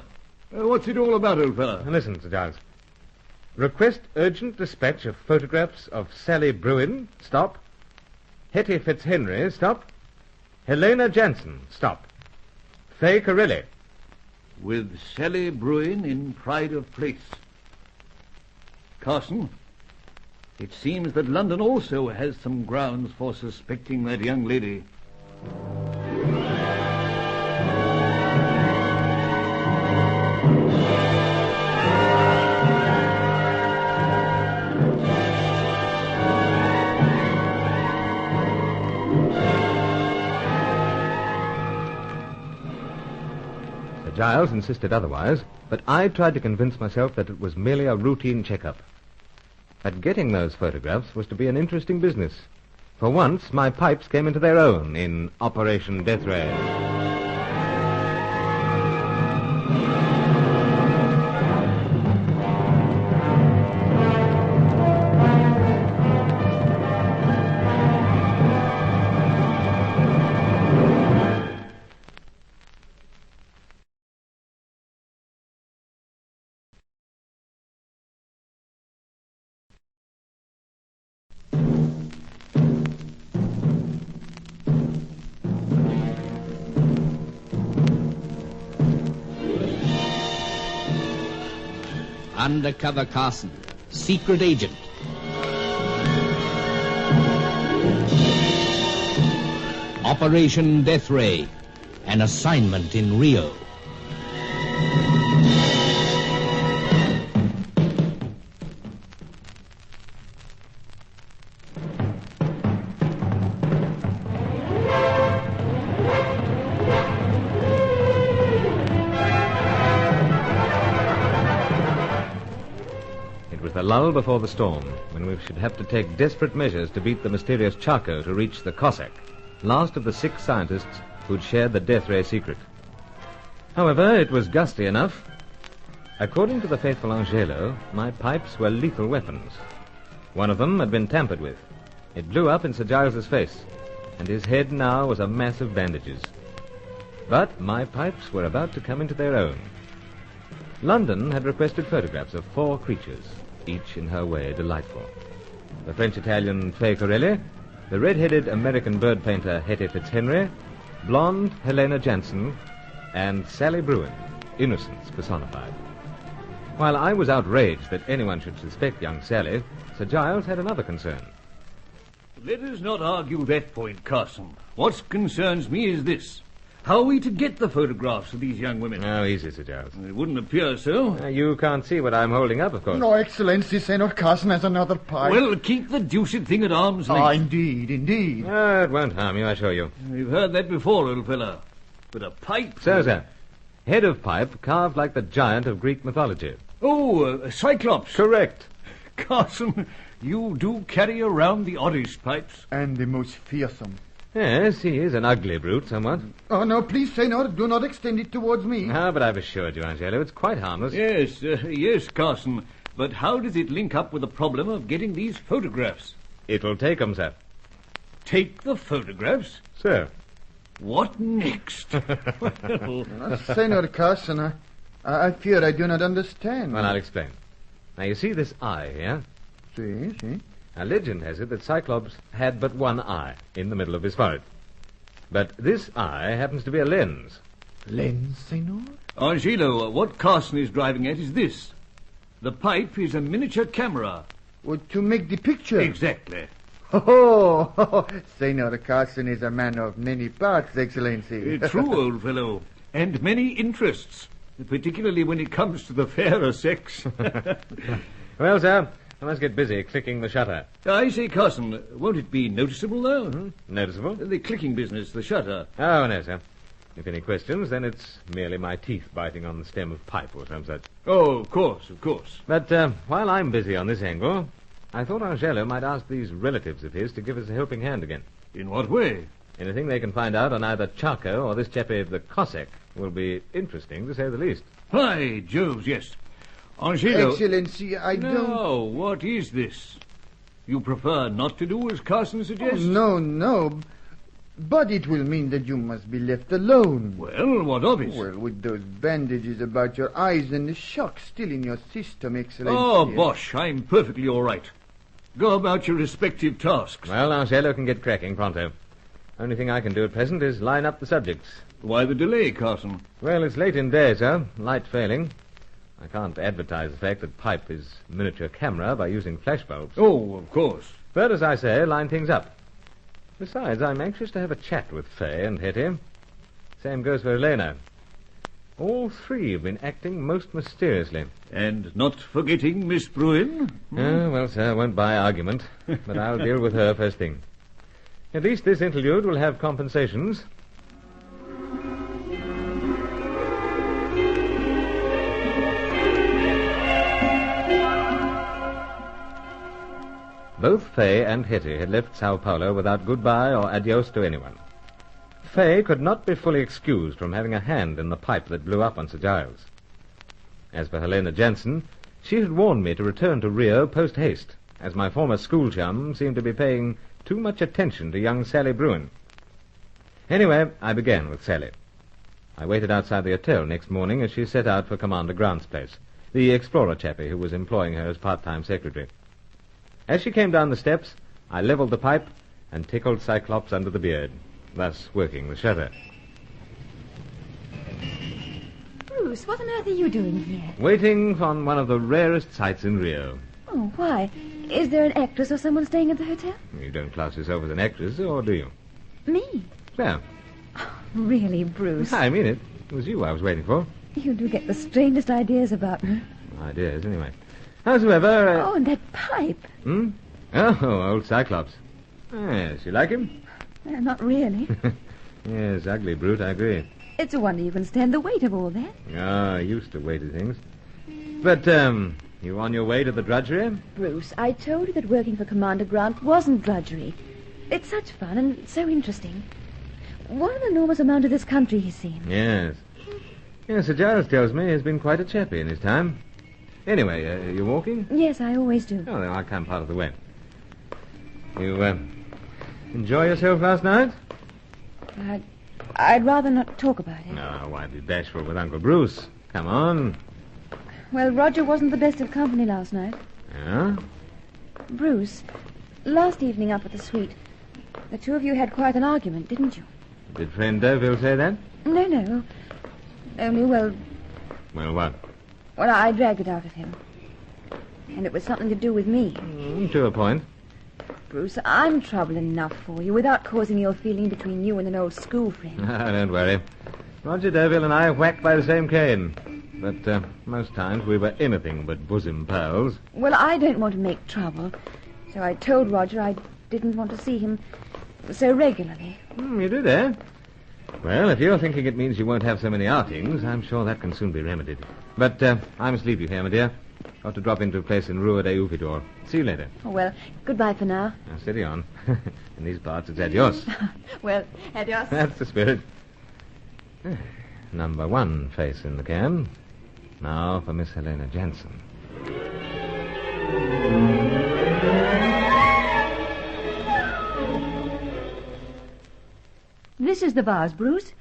What's it all about, old fella? Listen, Sir Giles. Request urgent dispatch of photographs of Sally Bruin. Stop. Hetty Fitzhenry. Stop. Helena Jansen. Stop. Fay Carilli. With Sally Bruin in pride of place. Carson, it seems that London also has some grounds for suspecting that young lady. Giles insisted otherwise, but I tried to convince myself that it was merely a routine checkup. That getting those photographs was to be an interesting business. For once, my pipes came into their own in Operation Death Ray. Undercover Carson, secret agent. Operation Death Ray, an assignment in Rio. The lull before the storm, when we should have to take desperate measures to beat the mysterious Charco to reach the Cossack, last of the 6 scientists who'd shared the death ray secret. However, it was gusty enough. According to the faithful Angelo, my pipes were lethal weapons. One of them had been tampered with. It blew up in Sir Giles's face, and his head now was a mass of bandages. But my pipes were about to come into their own. London had requested photographs of 4 creatures, each in her way delightful. The French-Italian Fay Carilli, the red-headed American bird painter Hetty Fitzhenry, blonde Helena Jansen, and Sally Bruin, innocence personified. While I was outraged that anyone should suspect young Sally, Sir Giles had another concern. Let us not argue that point, Carson. What concerns me is this. How are we to get the photographs of these young women? Oh, easy, Sir Giles. It wouldn't appear so. You can't see what I'm holding up, of course. No, Excellency, Senor Carson has another pipe. Well, keep the deuced thing at arm's length. Indeed. It won't harm you, I assure you. We've heard that before, old fella. But a pipe... So, sir. Head of pipe carved like the giant of Greek mythology. Oh, Cyclops. Correct. Carson, you do carry around the oddest pipes. And the most fearsome. Yes, he is an ugly brute, somewhat. Oh, no, please, Senor, do not extend it towards me. Ah, but I've assured you, Angelo, it's quite harmless. Yes, Carson. But how does it link up with the problem of getting these photographs? It'll take 'em, sir. Take the photographs? Sir. What next? Senor Carson, I fear I do not understand. Well, I'll explain. Now, you see this eye here? See. Now, legend has it that Cyclops had but one eye in the middle of his forehead. But this eye happens to be a lens. Lens, Senor? Angelo, what Carson is driving at is this. The pipe is a miniature camera. What, to make the picture? Exactly. Oh, Senor Carson is a man of many parts, Excellency. True, old fellow. And many interests, particularly when it comes to the fairer sex. Well, sir, I must get busy clicking the shutter. I say, Carson, won't it be noticeable, though? Mm-hmm. Noticeable? The clicking business, the shutter. Oh, no, sir. If any questions, then it's merely my teeth biting on the stem of pipe or some such. Oh, of course. But while I'm busy on this angle, I thought Angelo might ask these relatives of his to give us a helping hand again. In what way? Anything they can find out on either Charco or this chappie the Cossack will be interesting, to say the least. By Jove, yes. Angelo... Excellency, I don't... No, what is this? You prefer not to do as Carson suggests? Oh, no. But it will mean that you must be left alone. Well, what of it? Well, with those bandages about your eyes and the shock still in your system, Excellency. Oh, bosh, I'm perfectly all right. Go about your respective tasks. Well, Angelo can get cracking pronto. Only thing I can do at present is line up the subjects. Why the delay, Carson? Well, it's late in day, sir. Light failing. I can't advertise the fact that pipe is miniature camera by using flashbulbs. Oh, of course. But, as I say, line things up. Besides, I'm anxious to have a chat with Fay and Hetty. Same goes for Elena. All three have been acting most mysteriously. And not forgetting Miss Bruin? Well, sir, I won't buy argument, but I'll deal with her first thing. At least this interlude will have compensations. Both Fay and Hetty had left Sao Paulo without goodbye or adios to anyone. Fay could not be fully excused from having a hand in the pipe that blew up on Sir Giles. As for Helena Jansen, she had warned me to return to Rio post-haste, as my former school chum seemed to be paying too much attention to young Sally Bruin. Anyway, I began with Sally. I waited outside the hotel next morning as she set out for Commander Grant's place, the explorer chappie who was employing her as part-time secretary. As she came down the steps, I leveled the pipe and tickled Cyclops under the beard, thus working the shutter. Bruce, what on earth are you doing here? Waiting on one of the rarest sights in Rio. Oh, why? Is there an actress or someone staying at the hotel? You don't class yourself as an actress, or do you? Me? Yeah. Really, Bruce? I mean it. It was you I was waiting for. You do get the strangest ideas about me. Ideas, anyway. Howsoever... Oh, and that pipe. Oh, old Cyclops. Yes, you like him? Not really. Yes, ugly brute, I agree. It's a wonder you can stand the weight of all that. I used to weighty things. But, you on your way to the drudgery? Bruce, I told you that working for Commander Grant wasn't drudgery. It's such fun and so interesting. What an enormous amount of this country he's seen. Yes. Yes, Sir Giles tells me he's been quite a chappie in his time. Anyway, are you walking? Yes, I always do. Oh, then I'll come part of the way. You, enjoy yourself last night? I'd rather not talk about it. No, why be bashful with Uncle Bruce? Come on. Well, Roger wasn't the best of company last night. Yeah? Bruce, last evening up at the suite, the two of you had quite an argument, didn't you? Did friend Deauville say that? No. Only, well... Well, what? Well, I dragged it out of him. And it was something to do with me. To a point. Bruce, I'm trouble enough for you without causing ill feeling between you and an old school friend. Don't worry. Roger Deauville and I are whacked by the same cane. But most times we were anything but bosom pals. Well, I don't want to make trouble. So I told Roger I didn't want to see him so regularly. You did, eh? Well, if you're thinking it means you won't have so many outings, I'm sure that can soon be remedied. But I must leave you here, my dear. Got to drop into a place in Rua de Uvidor. See you later. Oh, well, goodbye for now. Now, steady on. In these parts, it's adios. Well, adios. That's the spirit. Number 1 face in the can. Now for Miss Helena Jansen. This is the vase, Bruce.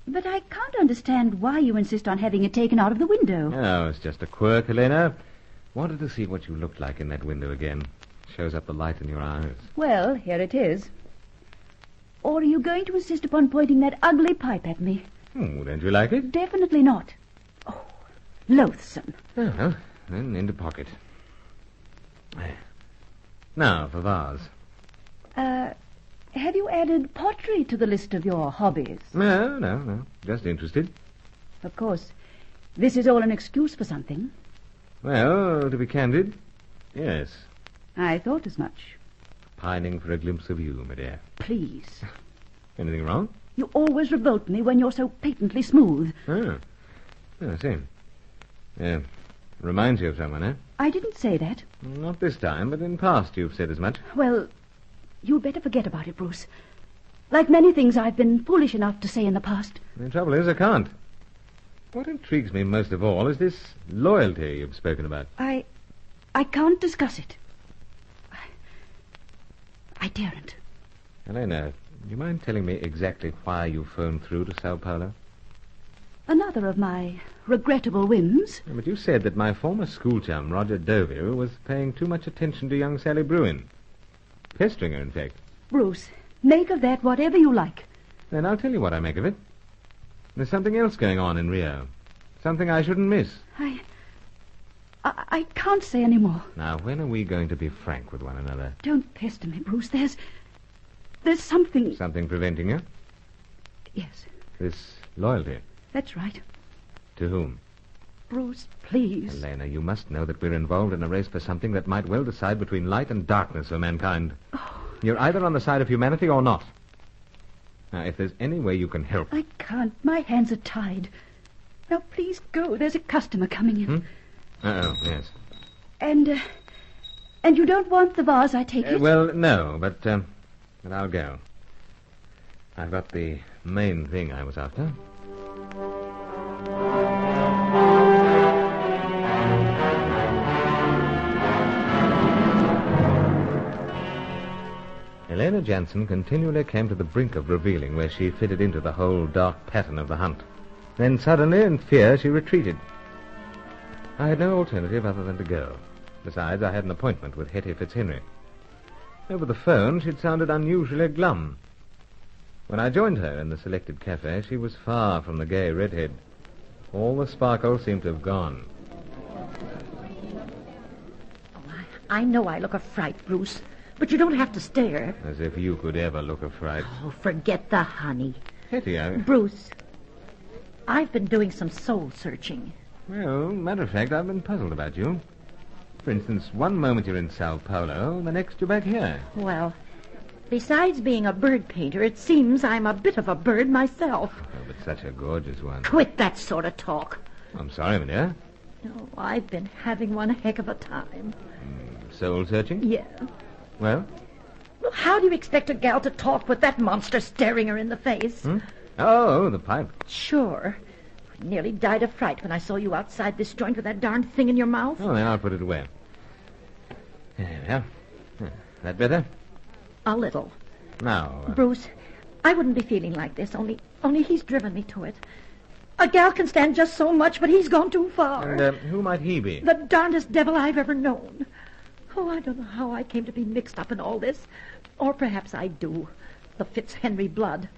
But I can't understand why you insist on having it taken out of the window. Oh, it's just a quirk, Helena. Wanted to see what you looked like in that window again. Shows up the light in your eyes. Well, here it is. Or are you going to insist upon pointing that ugly pipe at me? Oh, don't you like it? Definitely not. Oh, loathsome. Oh, well, then into pocket. Now for vase. Have you added pottery to the list of your hobbies? No. Just interested. Of course. This is all an excuse for something. Well, to be candid, yes. I thought as much. Pining for a glimpse of you, my dear. Please. Anything wrong? You always revolt me when you're so patently smooth. Oh, I see. Reminds you of someone, eh? I didn't say that. Not this time, but in past you've said as much. Well, you'd better forget about it, Bruce. Like many things I've been foolish enough to say in the past. The trouble is, I can't. What intrigues me most of all is this loyalty you've spoken about. I can't discuss it. I daren't. Helena, do you mind telling me exactly why you phoned through to Sao Paulo? Another of my regrettable whims. But you said that my former school chum, Roger Deauville, was paying too much attention to young Sally Bruin. Pestering her, in fact. Bruce, make of that whatever you like. Then I'll tell you what I make of it. There's something else going on in Rio. Something I shouldn't miss. I can't say any more. Now, when are we going to be frank with one another? Don't pester me, Bruce. There's something... Something preventing you? Yes. This loyalty? That's right. To whom? Bruce, please. Helena, you must know that we're involved in a race for something that might well decide between light and darkness for mankind. Oh. You're either on the side of humanity or not. Now, if there's any way you can help... I can't. My hands are tied. Now, please go. There's a customer coming in. Uh-oh, yes. And you don't want the vase, I take it? Well, no, but I'll go. I've got the main thing I was after. Helena Jansen continually came to the brink of revealing where she fitted into the whole dark pattern of the hunt. Then suddenly, in fear, she retreated. I had no alternative other than to go. Besides, I had an appointment with Hetty Fitzhenry. Over the phone, she'd sounded unusually glum. When I joined her in the selected cafe, she was far from the gay redhead. All the sparkle seemed to have gone. I know I look a fright, Bruce, but you don't have to stare. As if you could ever look a fright. Oh, forget the honey. Hetty, Bruce, I've been doing some soul searching. Well, matter of fact, I've been puzzled about you. For instance, one moment you're in Sao Paulo, the next you're back here. Well, besides being a bird painter, it seems I'm a bit of a bird myself. Oh, but such a gorgeous one. Quit that sort of talk. I'm sorry, my dear. No, I've been having one heck of a time. Soul searching? Yeah. Well? Well, how do you expect a gal to talk with that monster staring her in the face? Oh, the pipe. Sure. I nearly died of fright when I saw you outside this joint with that darned thing in your mouth. Oh, then I'll put it away. There. That better? A little. Now. Bruce, I wouldn't be feeling like this, only he's driven me to it. A gal can stand just so much, but he's gone too far. And who might he be? The darndest devil I've ever known. Oh, I don't know how I came to be mixed up in all this. Or perhaps I do. The Fitzhenry blood.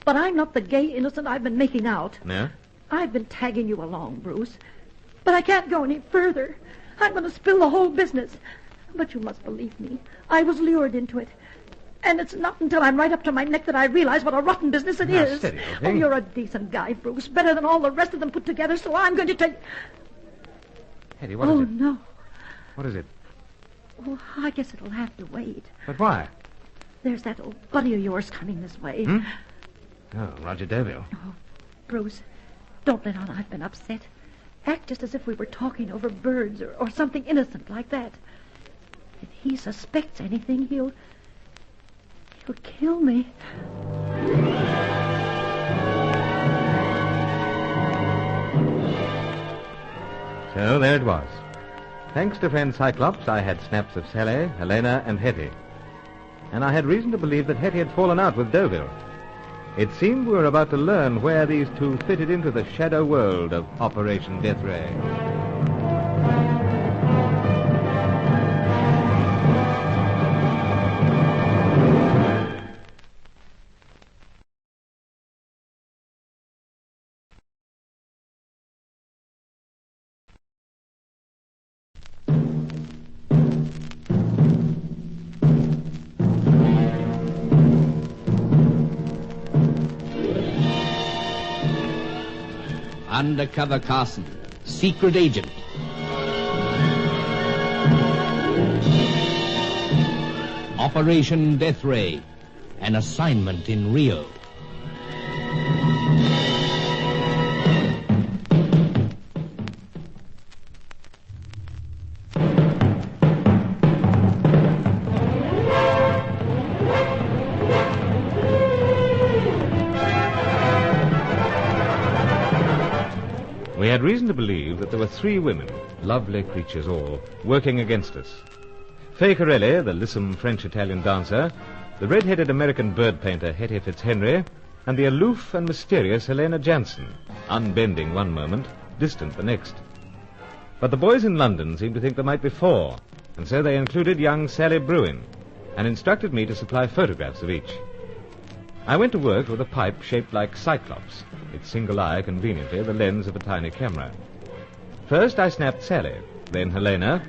But I'm not the gay innocent I've been making out. No? I've been tagging you along, Bruce. But I can't go any further. I'm going to spill the whole business. But you must believe me. I was lured into it. And it's not until I'm right up to my neck that I realize what a rotten business it is. Steady, Oh, you're a decent guy, Bruce. Better than all the rest of them put together, so I'm going to take... Hetty, what is it? Oh, no. What is it? Oh, I guess it'll have to wait. But why? There's that old buddy of yours coming this way. Oh, Roger Deville. Oh, Bruce, don't let on I've been upset. Act just as if we were talking over birds or something innocent like that. If he suspects anything, he'll kill me. So there it was. Thanks to friend Cyclops, I had snaps of Sally, Helena, and Hetty. And I had reason to believe that Hetty had fallen out with Deauville. It seemed we were about to learn where these two fitted into the shadow world of Operation Death Ray. Undercover Carson, secret agent. Operation Death Ray, an assignment in Rio. We had reason to believe that there were 3 women, lovely creatures all, working against us. Fay Corelli, the lissom French-Italian dancer, the red-headed American bird painter Hetty Fitzhenry, and the aloof and mysterious Helena Jansen, unbending one moment, distant the next. But the boys in London seemed to think there might be 4, and so they included young Sally Bruin, and instructed me to supply photographs of each. I went to work with a pipe shaped like Cyclops, its single eye conveniently the lens of a tiny camera. First I snapped Sally, then Helena,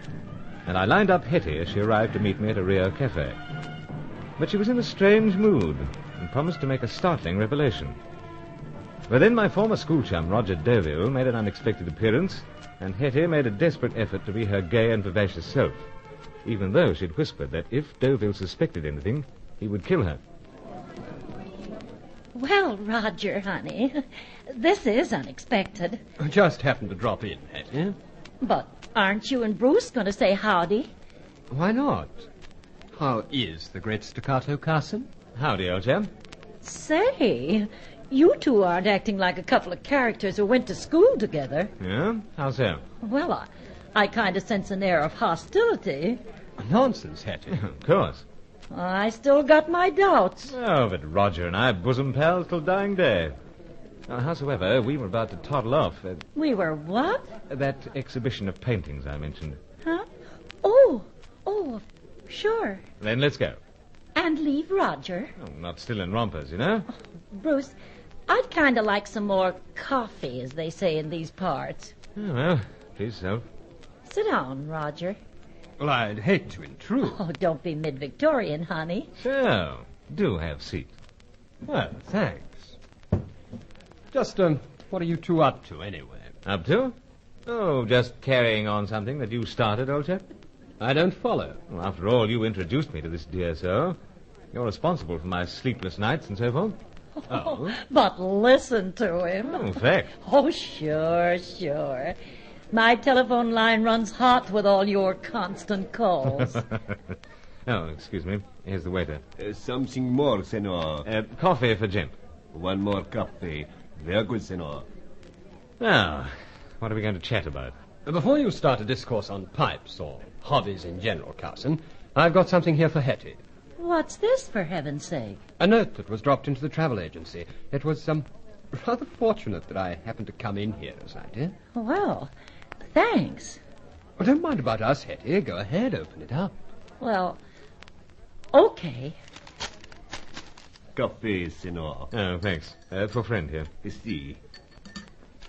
and I lined up Hetty as she arrived to meet me at a Rio cafe. But she was in a strange mood and promised to make a startling revelation. But then my former school chum, Roger Deauville, made an unexpected appearance, and Hetty made a desperate effort to be her gay and vivacious self, even though she'd whispered that if Deauville suspected anything, he would kill her. Well, Roger, honey, this is unexpected. Just happened to drop in, Hetty. But aren't you and Bruce going to say howdy? Why not? How is the great staccato Carson? Howdy, old chap. Say, you two aren't acting like a couple of characters who went to school together. Yeah? How so? Well, I kind of sense an air of hostility. Nonsense, Hetty. Of course. I still got my doubts. Oh, but Roger and I are bosom pals till dying day. Howsoever, we were about to toddle off. We were what? That exhibition of paintings I mentioned. Huh? Oh, sure. Then let's go. And leave Roger? Oh, not still in rompers, you know. Bruce, I'd kind of like some more coffee, as they say in these parts. Oh, well, please self. Sit down, Roger. Well, I'd hate to intrude. Oh, don't be mid-Victorian, honey. So, do have seat. Well, thanks. Just, what are you two up to, anyway? Up to? Oh, just carrying on something that you started, old chap. I don't follow. Well, after all, you introduced me to this dear soul. You're responsible for my sleepless nights and so forth. Oh, but listen to him. Oh, in fact. Oh, sure. My telephone line runs hot with all your constant calls. Oh, excuse me. Here's the waiter. Something more, senor. Coffee for Jim. One more coffee. Very good, senor. Now, what are we going to chat about? Before you start a discourse on pipes or hobbies in general, Carson, I've got something here for Hetty. What's this, for heaven's sake? A note that was dropped into the travel agency. It was, rather fortunate that I happened to come in here as I did. Well, thanks. Well, don't mind about us, Hetty. Go ahead, open it up. Well, okay. Coffee, senor. Oh, thanks. For friend here. See.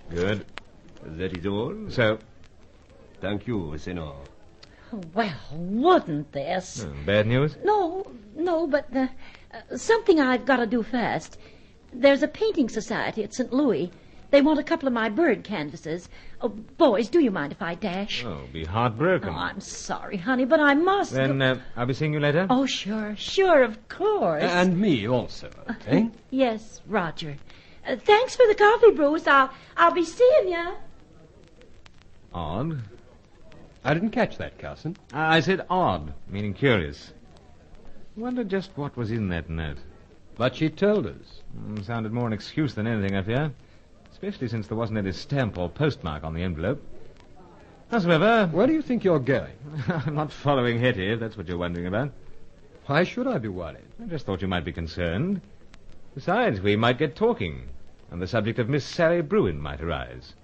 Good. That is all? So? Thank you, senor. Well, wouldn't this? Bad news? No, but something I've got to do first. There's a painting society at St. Louis, They want a couple of my bird canvases. Oh, boys, do you mind if I dash? Oh, be heartbroken. Oh, I'm sorry, honey, but I must. Then I'll be seeing you later. Oh, sure, of course. And me also, eh? Yes, Roger. Thanks for the coffee, Bruce. I'll be seeing you. Odd. I didn't catch that, Carson. I said odd, meaning curious. Wonder just what was in that note. But she told us. Sounded more an excuse than anything, I fear. Especially since there wasn't any stamp or postmark on the envelope. Howsoever... Where do you think you're going? I'm not following Hetty, if that's what you're wondering about. Why should I be worried? I just thought you might be concerned. Besides, we might get talking, and the subject of Miss Sally Bruin might arise.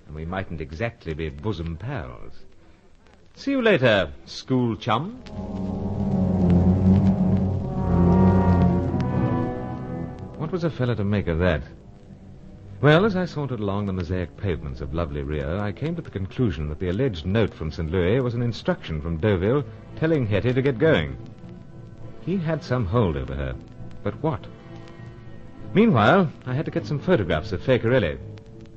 And we mightn't exactly be bosom pals. See you later, school chum. What was a fellow to make of that? Well, as I sauntered along the mosaic pavements of lovely Rio, I came to the conclusion that the alleged note from St. Louis was an instruction from Deauville telling Hetty to get going. He had some hold over her, but what? Meanwhile, I had to get some photographs of Fay Corelli.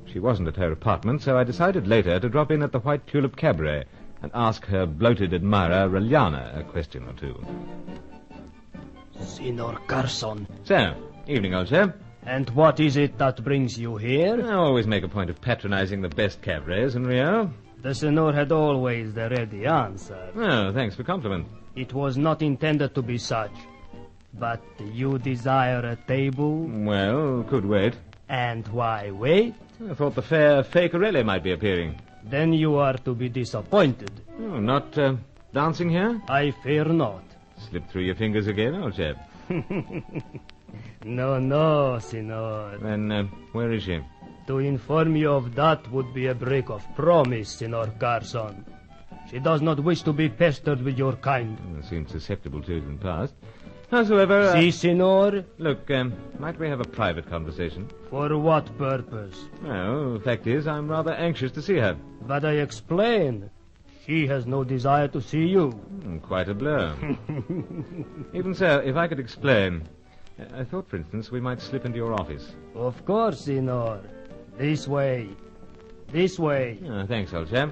She wasn't at her apartment, so I decided later to drop in at the White Tulip Cabaret and ask her bloated admirer, Reliana, a question or two. Signor Carson. So, evening, old chap. And what is it that brings you here? I always make a point of patronizing the best cabarets in Rio. The Senor had always the ready answer. Oh, thanks for compliment. It was not intended to be such. But you desire a table? Well, could wait. And why wait? I thought the fair Fay Corelli might be appearing. Then you are to be disappointed. Oh, not dancing here? I fear not. Slipped through your fingers again, old chap. No, Senor. Then, where is she? To inform you of that would be a break of promise, Senor Carson. She does not wish to be pestered with your kind. Seems susceptible to it in the past. Howsoever... Si, Senor? Look, might we have a private conversation? For what purpose? Well, the fact is, I'm rather anxious to see her. But I explain. She has no desire to see you. Quite a blow. Even so, if I could explain... I thought, for instance, we might slip into your office. Of course, Senor. This way. This way. Thanks, old chap.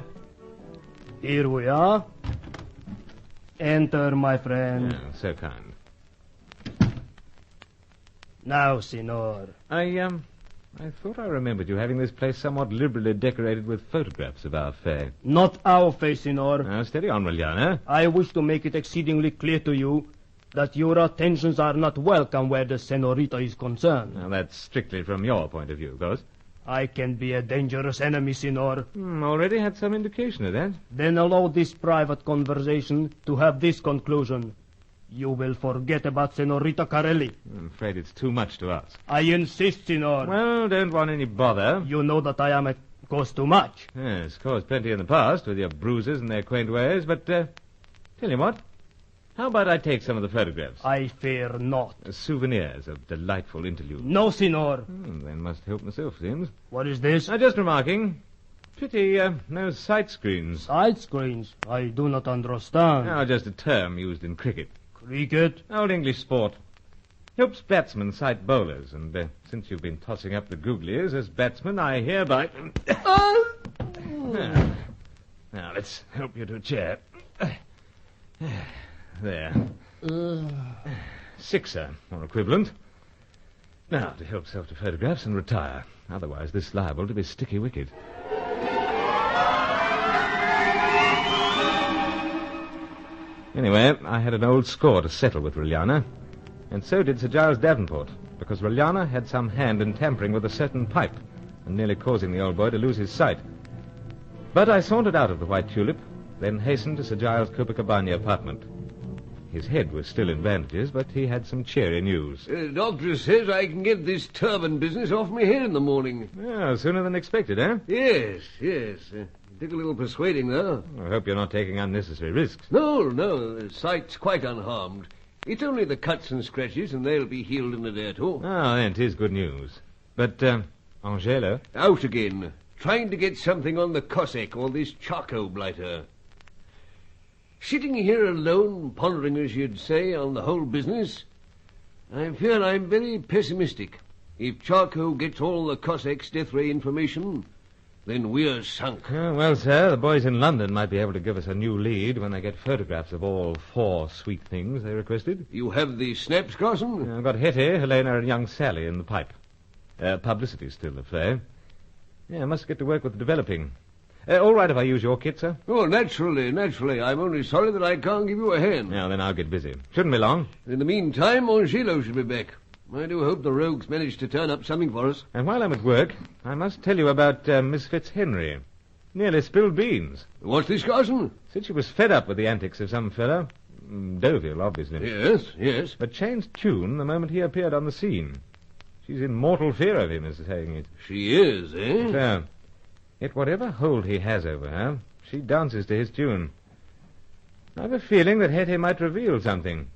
Here we are. Enter, my friend. So kind. Now, Senor. I thought I remembered you having this place somewhat liberally decorated with photographs of our Fay. Not our Fay, Senor. Now, steady on, Reliana. I wish to make it exceedingly clear to you that your attentions are not welcome where the senorita is concerned. Now, that's strictly from your point of view, of course. I can be a dangerous enemy, Senor. Already had some indication of that. Then allow this private conversation to have this conclusion. You will forget about Senorita Corelli. I'm afraid it's too much to ask. I insist, Senor. Well, don't want any bother. You know that I am a cost too much. Yes, caused plenty in the past with your bruises and their quaint ways, but, tell you what, how about I take some of the photographs? I fear not. Souvenirs of delightful interludes. No, Senor. Then must help myself, seems. What is this? Just remarking. Pity, no sight screens. Sight screens? I do not understand. No, just a term used in cricket. Cricket? Old English sport. Helps batsmen sight bowlers, and since you've been tossing up the googlies as batsmen, I hereby... Now, let's help you to a chair. There. Sixer, or equivalent. Now, to help self to photographs and retire. Otherwise, this liable to be sticky wicket. Anyway, I had an old score to settle with Reliana, and so did Sir Giles Davenport, because Reliana had some hand in tampering with a certain pipe and nearly causing the old boy to lose his sight. But I sauntered out of the White Tulip, then hastened to Sir Giles' Copacabana apartment. His head was still in bandages, but he had some cheery news. Doctor says I can get this turban business off me head in the morning. Yeah, sooner than expected, eh? Yes. Took a little persuading, though. I hope you're not taking unnecessary risks. No, the sight's quite unharmed. It's only the cuts and scratches, and they'll be healed in a day or two. Oh, then 'tis good news. But, Angelo? Out again. Trying to get something on the Cossack or this charcoal blighter. Sitting here alone, pondering, as you'd say, on the whole business, I fear I'm very pessimistic. If Charco gets all the Cossack's death ray information, then we're sunk. Well, sir, the boys in London might be able to give us a new lead when they get photographs of all 4 sweet things they requested. You have the snaps, Carson? I've got Hetty, Helena, and young Sally in the pipe. Publicity's still the fray. I must get to work with developing. All right if I use your kit, sir? Oh, naturally. I'm only sorry that I can't give you a hand. Now, then I'll get busy. Shouldn't be long. In the meantime, Angelo should be back. I do hope the rogues managed to turn up something for us. And while I'm at work, I must tell you about Miss Fitzhenry. Nearly spilled beans. What's this, Carson? Said she was fed up with the antics of some fellow. Deauville, obviously. Yes. But changed tune the moment he appeared on the scene. She's in mortal fear of him, as saying it. She is, eh? So, yet whatever hold he has over her, she dances to his tune. I've a feeling that Hetty might reveal something.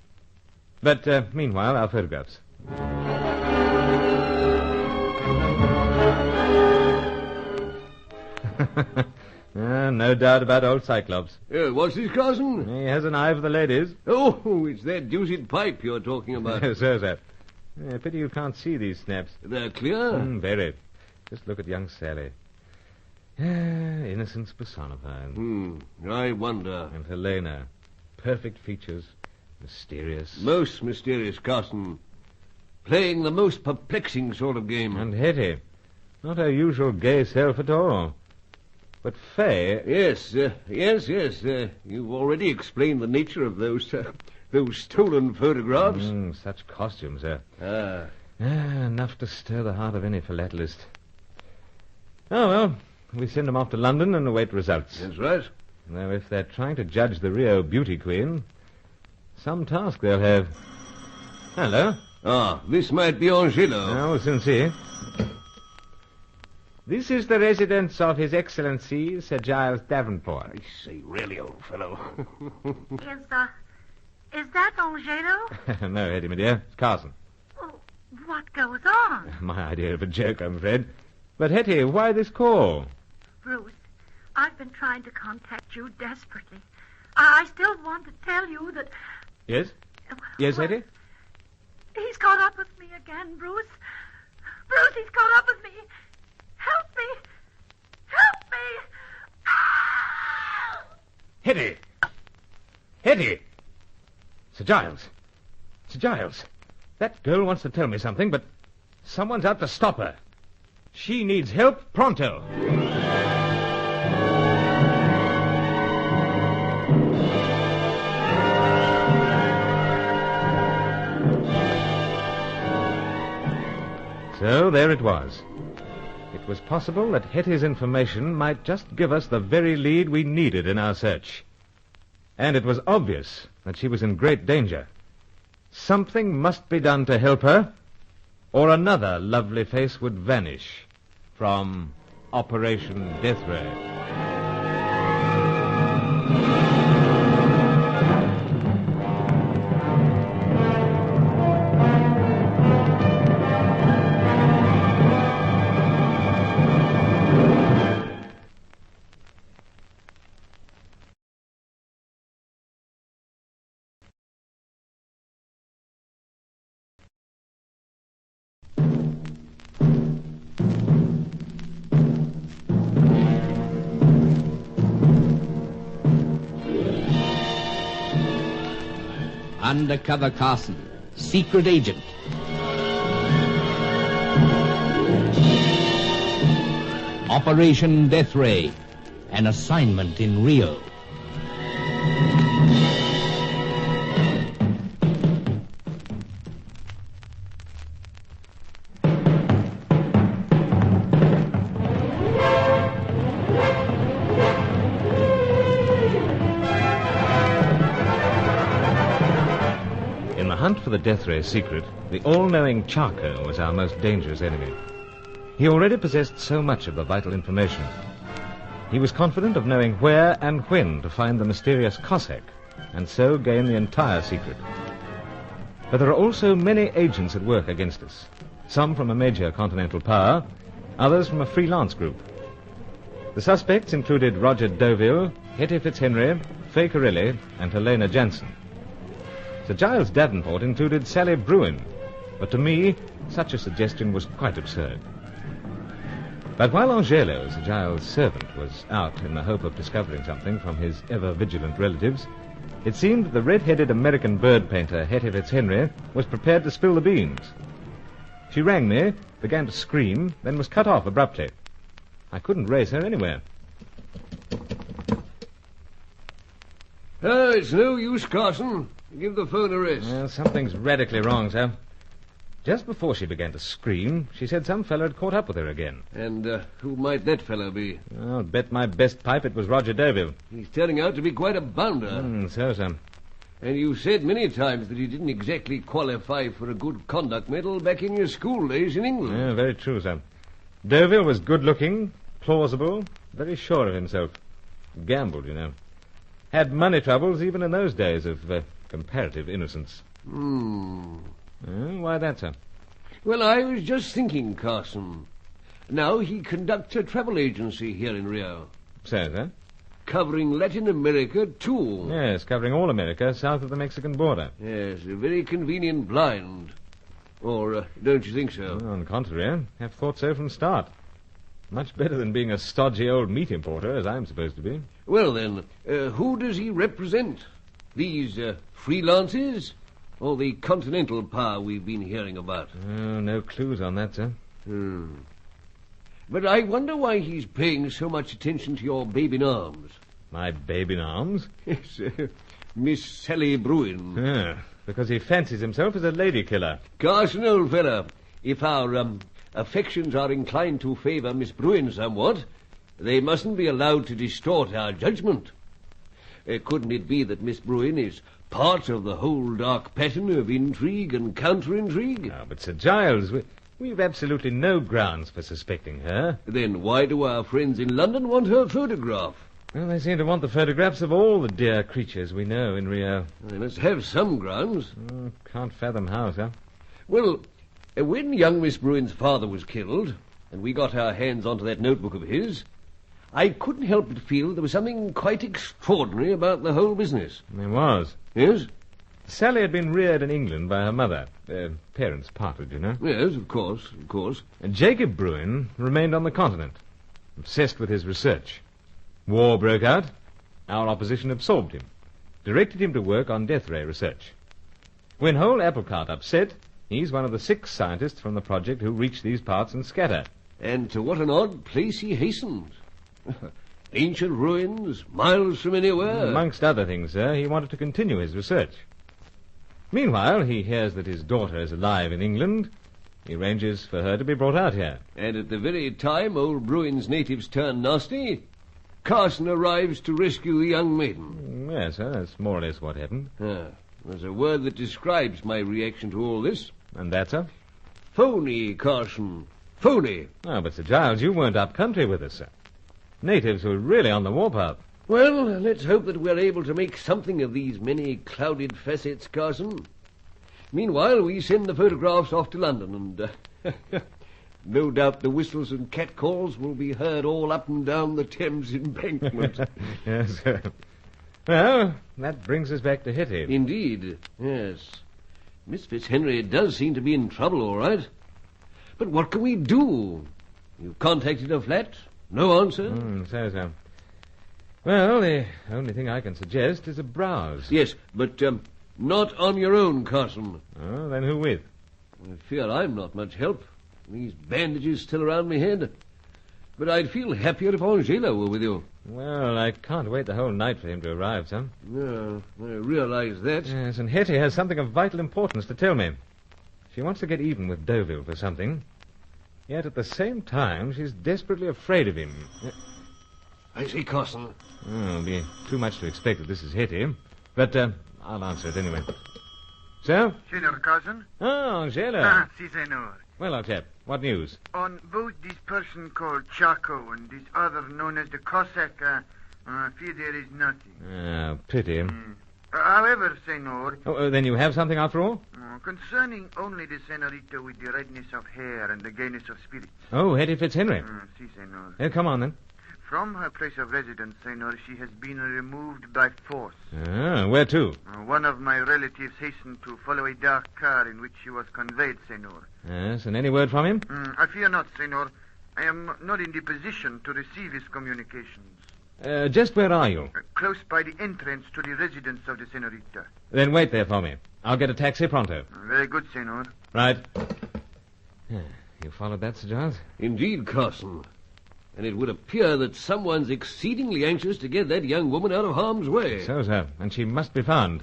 But, meanwhile, our photographs. No doubt about old Cyclops. What's this, Carson? He has an eye for the ladies. Oh, it's that deuced pipe you're talking about. Yes, sir. Pity you can't see these snaps. They're clear? Very. Just look at young Sally. Innocence personified. I wonder. And Helena. Perfect features. Mysterious. Most mysterious, Carson. Playing the most perplexing sort of game. And Hetty. Not her usual gay self at all. But Fay... Yes. You've already explained the nature of those stolen photographs. Such costumes, sir. Enough to stir the heart of any philatelist. Oh, well, we send them off to London and await results. That's right. Now, if they're trying to judge the Rio beauty queen, some task they'll have. Hello. This might be Angelo. We'll soon see. This is the residence of His Excellency, Sir Giles Davenport. I say, really, old fellow. Is that Angelo? No, Hetty, my dear. It's Carson. Well, what goes on? My idea of a joke, I'm afraid. But, Hetty, why this call? Bruce, I've been trying to contact you desperately. I still want to tell you that... Yes? Yes, Hetty? He's caught up with me again, Bruce. Bruce, he's caught up with me. Help me. Help me. Ah! Hetty! Hetty! Sir Giles. That girl wants to tell me something, but someone's out to stop her. She needs help pronto. So there it was. It was possible that Hetty's information might just give us the very lead we needed in our search. And it was obvious that she was in great danger. Something must be done to help her, or another lovely face would vanish from Operation Death Ray. Undercover Carson, secret agent. Operation Death Ray, an assignment in Rio. Hunt for the Death Ray secret, the all-knowing Charco was our most dangerous enemy. He already possessed so much of the vital information. He was confident of knowing where and when to find the mysterious Cossack, and so gain the entire secret. But there are also many agents at work against us, some from a major continental power, others from a freelance group. The suspects included Roger Deauville, Hetty Fitzhenry, Fay Carilli, and Helena Jansen. Sir Giles Davenport included Sally Bruin, But to me, such a suggestion was quite absurd. But while Angelo, Sir Giles' servant, was out in the hope of discovering something from his ever-vigilant relatives, it seemed that the red-headed American bird painter, Hetty Fitzhenry, was prepared to spill the beans. She rang me, began to scream, then was cut off abruptly. I couldn't raise her anywhere. It's no use, Carson. Give the phone a rest. Well, something's radically wrong, sir. Just before she began to scream, she said some fellow had caught up with her again. And who might that fellow be? I'll bet my best pipe it was Roger Deauville. He's turning out to be quite a bounder. So, sir. And you said many times that he didn't exactly qualify for a good conduct medal back in your school days in England. Yeah, very true, sir. Deauville was good-looking, plausible, very sure of himself. Gambled, you know. Had money troubles even in those days of comparative innocence. Why that, sir? Well, I was just thinking, Carson. Now he conducts a travel agency here in Rio. So, sir? Covering Latin America, too. Yes, covering all America south of the Mexican border. Yes, a very convenient blind. Or don't you think so? On the contrary, have thought so from start. Much better than being a stodgy old meat importer, as I'm supposed to be. Well, then, who does he represent? These freelancers? Or the continental power we've been hearing about? No clues on that, sir. But I wonder why he's paying so much attention to your babe in arms. My babe in arms? Yes, Miss Sally Bruin. Because he fancies himself as a lady killer. Carson, old fella, if our affections are inclined to favour Miss Bruin somewhat, they mustn't be allowed to distort our judgment. Couldn't it be that Miss Bruin is part of the whole dark pattern of intrigue and counter-intrigue? No, but Sir Giles, we've absolutely no grounds for suspecting her. Then why do our friends in London want her photograph? Well, they seem to want the photographs of all the dear creatures we know in Rio. They must have some grounds. Can't fathom how, sir. Well, when young Miss Bruin's father was killed, and we got our hands onto that notebook of his, I couldn't help but feel there was something quite extraordinary about the whole business. There was. Yes? Sally had been reared in England by her mother. Their parents parted, you know. Yes, of course. And Jacob Bruin remained on the continent, obsessed with his research. War broke out. Our opposition absorbed him, directed him to work on death ray research. When whole apple cart upset, he's one of the 6 scientists from the project who reach these parts and scatter. And to what an odd place he hastened. Ancient ruins, miles from anywhere. Amongst other things, sir, he wanted to continue his research. Meanwhile, he hears that his daughter is alive in England. He arranges for her to be brought out here. And at the very time old Bruin's natives turn nasty, Carson arrives to rescue the young maiden. Yes, sir, that's more or less what happened. There's a word that describes my reaction to all this. And that, sir? Phony, Carson. Phony. Oh, but Sir Giles, you weren't up country with us, sir. Natives were really on the warpath. Well, let's hope that we're able to make something of these many clouded facets, Carson. Meanwhile, we send the photographs off to London, and no doubt the whistles and catcalls will be heard all up and down the Thames embankment. Yes, sir. Well, that brings us back to Hetty. Indeed, yes. Miss Fitzhenry does seem to be in trouble, all right. But what can we do? You contacted her flat? No answer? So. Well, the only thing I can suggest is a browse. Yes, but not on your own, Carson. Oh, then who with? I fear I'm not much help. These bandages still around my head. But I'd feel happier if Angelo were with you. Well, I can't wait the whole night for him to arrive, son. No, I realize that. Yes, and Hetty has something of vital importance to tell me. She wants to get even with Deauville for something. Yet at the same time, she's desperately afraid of him. I see, Carson. It'll be too much to expect that this is Hetty. But I'll answer it anyway. So? Senor Carson? Oh, Angelo. Si, senor. Well, old chap, what news? On both this person called Chaco and this other known as the Cossack, I fear there is nothing. Pity. However, senor... Oh, then you have something after all? Concerning only the senorita with the redness of hair and the gayness of spirit. Oh, Hetty Fitzhenry. Si, senor. Come on, then. From her place of residence, Senor, she has been removed by force. Ah, where to? One of my relatives hastened to follow a dark car in which she was conveyed, Senor. Yes, and any word from him? I fear not, Senor. I am not in the position to receive his communications. Just where are you? Close by the entrance to the residence of the Senorita. Then wait there for me. I'll get a taxi pronto. Very good, Senor. Right. You followed that, Sir Giles? Indeed, Carson. And it would appear that someone's exceedingly anxious to get that young woman out of harm's way. So, sir. And she must be found.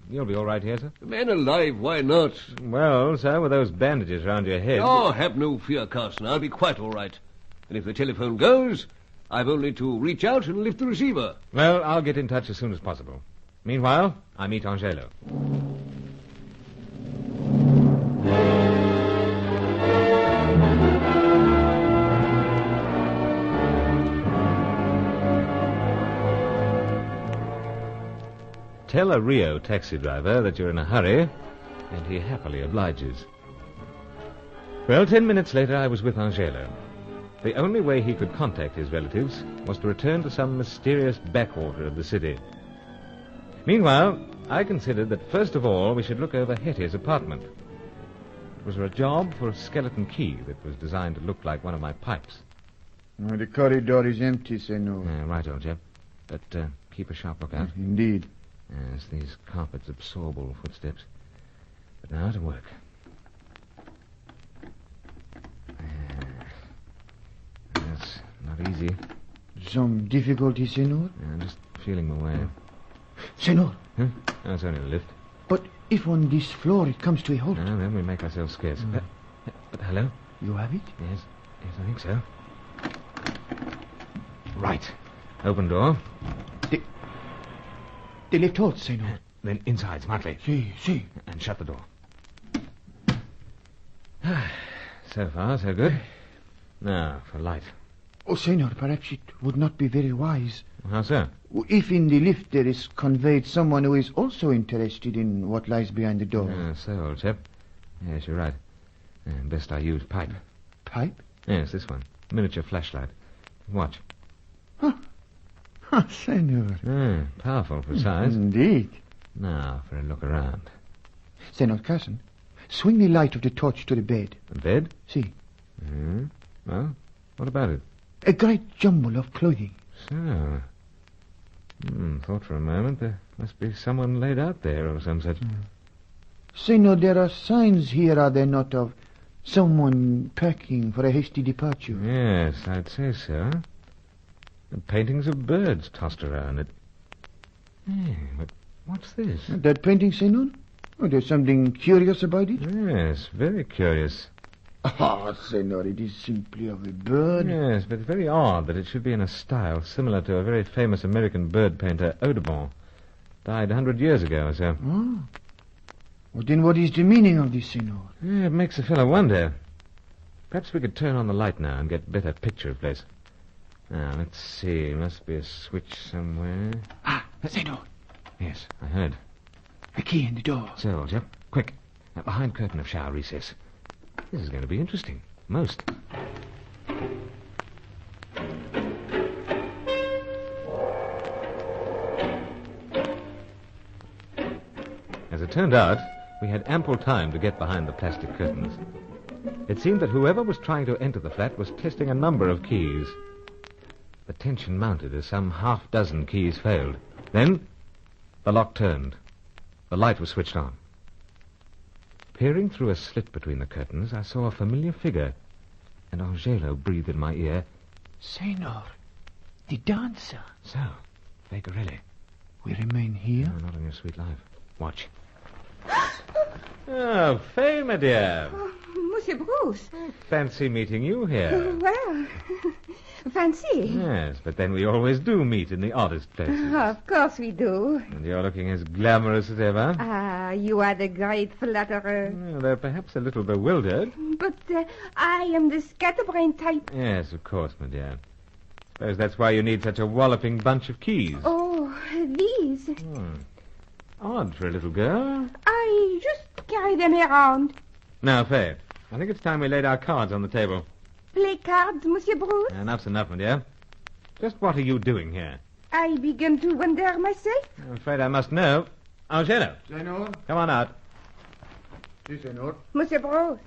You'll be all right here, sir? Man alive, why not? Well, sir, with those bandages round your head... Oh, have no fear, Carson. I'll be quite all right. And if the telephone goes, I've only to reach out and lift the receiver. Well, I'll get in touch as soon as possible. Meanwhile, I meet Angelo. Tell a Rio taxi driver that you're in a hurry, and he happily obliges. Well, 10 minutes later, I was with Angelo. The only way he could contact his relatives was to return to some mysterious backwater of the city. Meanwhile, I considered that first of all we should look over Hetty's apartment. It was a job for a skeleton key that was designed to look like one of my pipes. The corridor is empty, Senor. Right, old chap. But keep a sharp lookout. Indeed. Yes, these carpets absorb all footsteps. But now to work. That's not easy. Some difficulty, Senor? Just feeling my way. Senor! Huh? Oh, it's only a lift. But if on this floor it comes to a halt... Then we make ourselves scarce. But hello? You have it? Yes, I think so. Right. Open door. The lift halts, Senor. Then inside, smartly. See. And shut the door. So far, so good. Now, for light. Oh, Senor, perhaps it would not be very wise. How so? If in the lift there is conveyed someone who is also interested in what lies behind the door. So, old chap. Yes, you're right. Best I use pipe. Pipe? Yes, this one. Miniature flashlight. Watch. Senor. Powerful for size. Indeed. Now, for a look around. Senor Carson, swing the light of the torch to the bed. The bed? See. Well, what about it? A great jumble of clothing. So. Thought for a moment there must be someone laid out there or some such. Senor, there are signs here, are there not, of someone packing for a hasty departure? Yes, I'd say so. And paintings of birds tossed around it. But what's this? That painting, Senor? Oh, there's something curious about it? Yes, very curious. Senor, it is simply of a bird. Yes, but it's very odd that it should be in a style similar to a very famous American bird painter, Audubon. Died 100 years ago or so. Oh. Well, then what is the meaning of this, Senor? It makes a fellow wonder. Perhaps we could turn on the light now and get a better picture of the place. Now, let's see. Must be a switch somewhere. Senor. Yes, I heard. A key in the door. So, old chap, quick. Behind curtain of shower recess. This is going to be interesting. Most. As it turned out, we had ample time to get behind the plastic curtains. It seemed that whoever was trying to enter the flat was testing a number of keys. The tension mounted as some half-dozen keys failed. Then, the lock turned. The light was switched on. Peering through a slit between the curtains, I saw a familiar figure, and Angelo breathed in my ear. Senor, the dancer. So, Vagarelli. We remain here? No, not on your sweet life. Watch. Oh, Faye, my dear. Oh, Monsieur Bruce. Fancy meeting you here. Well, fancy. Yes, but then we always do meet in the oddest places. Of course we do. And you're looking as glamorous as ever. You are the great flatterer. Though perhaps a little bewildered. But I am the scatterbrain type. Yes, of course, my dear. Suppose that's why you need such a walloping bunch of keys. Oh, these. Odd for a little girl. I just carry them around. Now, Faye, I think it's time we laid our cards on the table. Play cards, Monsieur Bruce? Enough's enough, my dear. Just what are you doing here? I begin to wonder myself. I'm afraid I must know. Angelo. Senor? Come on out. Si, senor. Monsieur Bruce,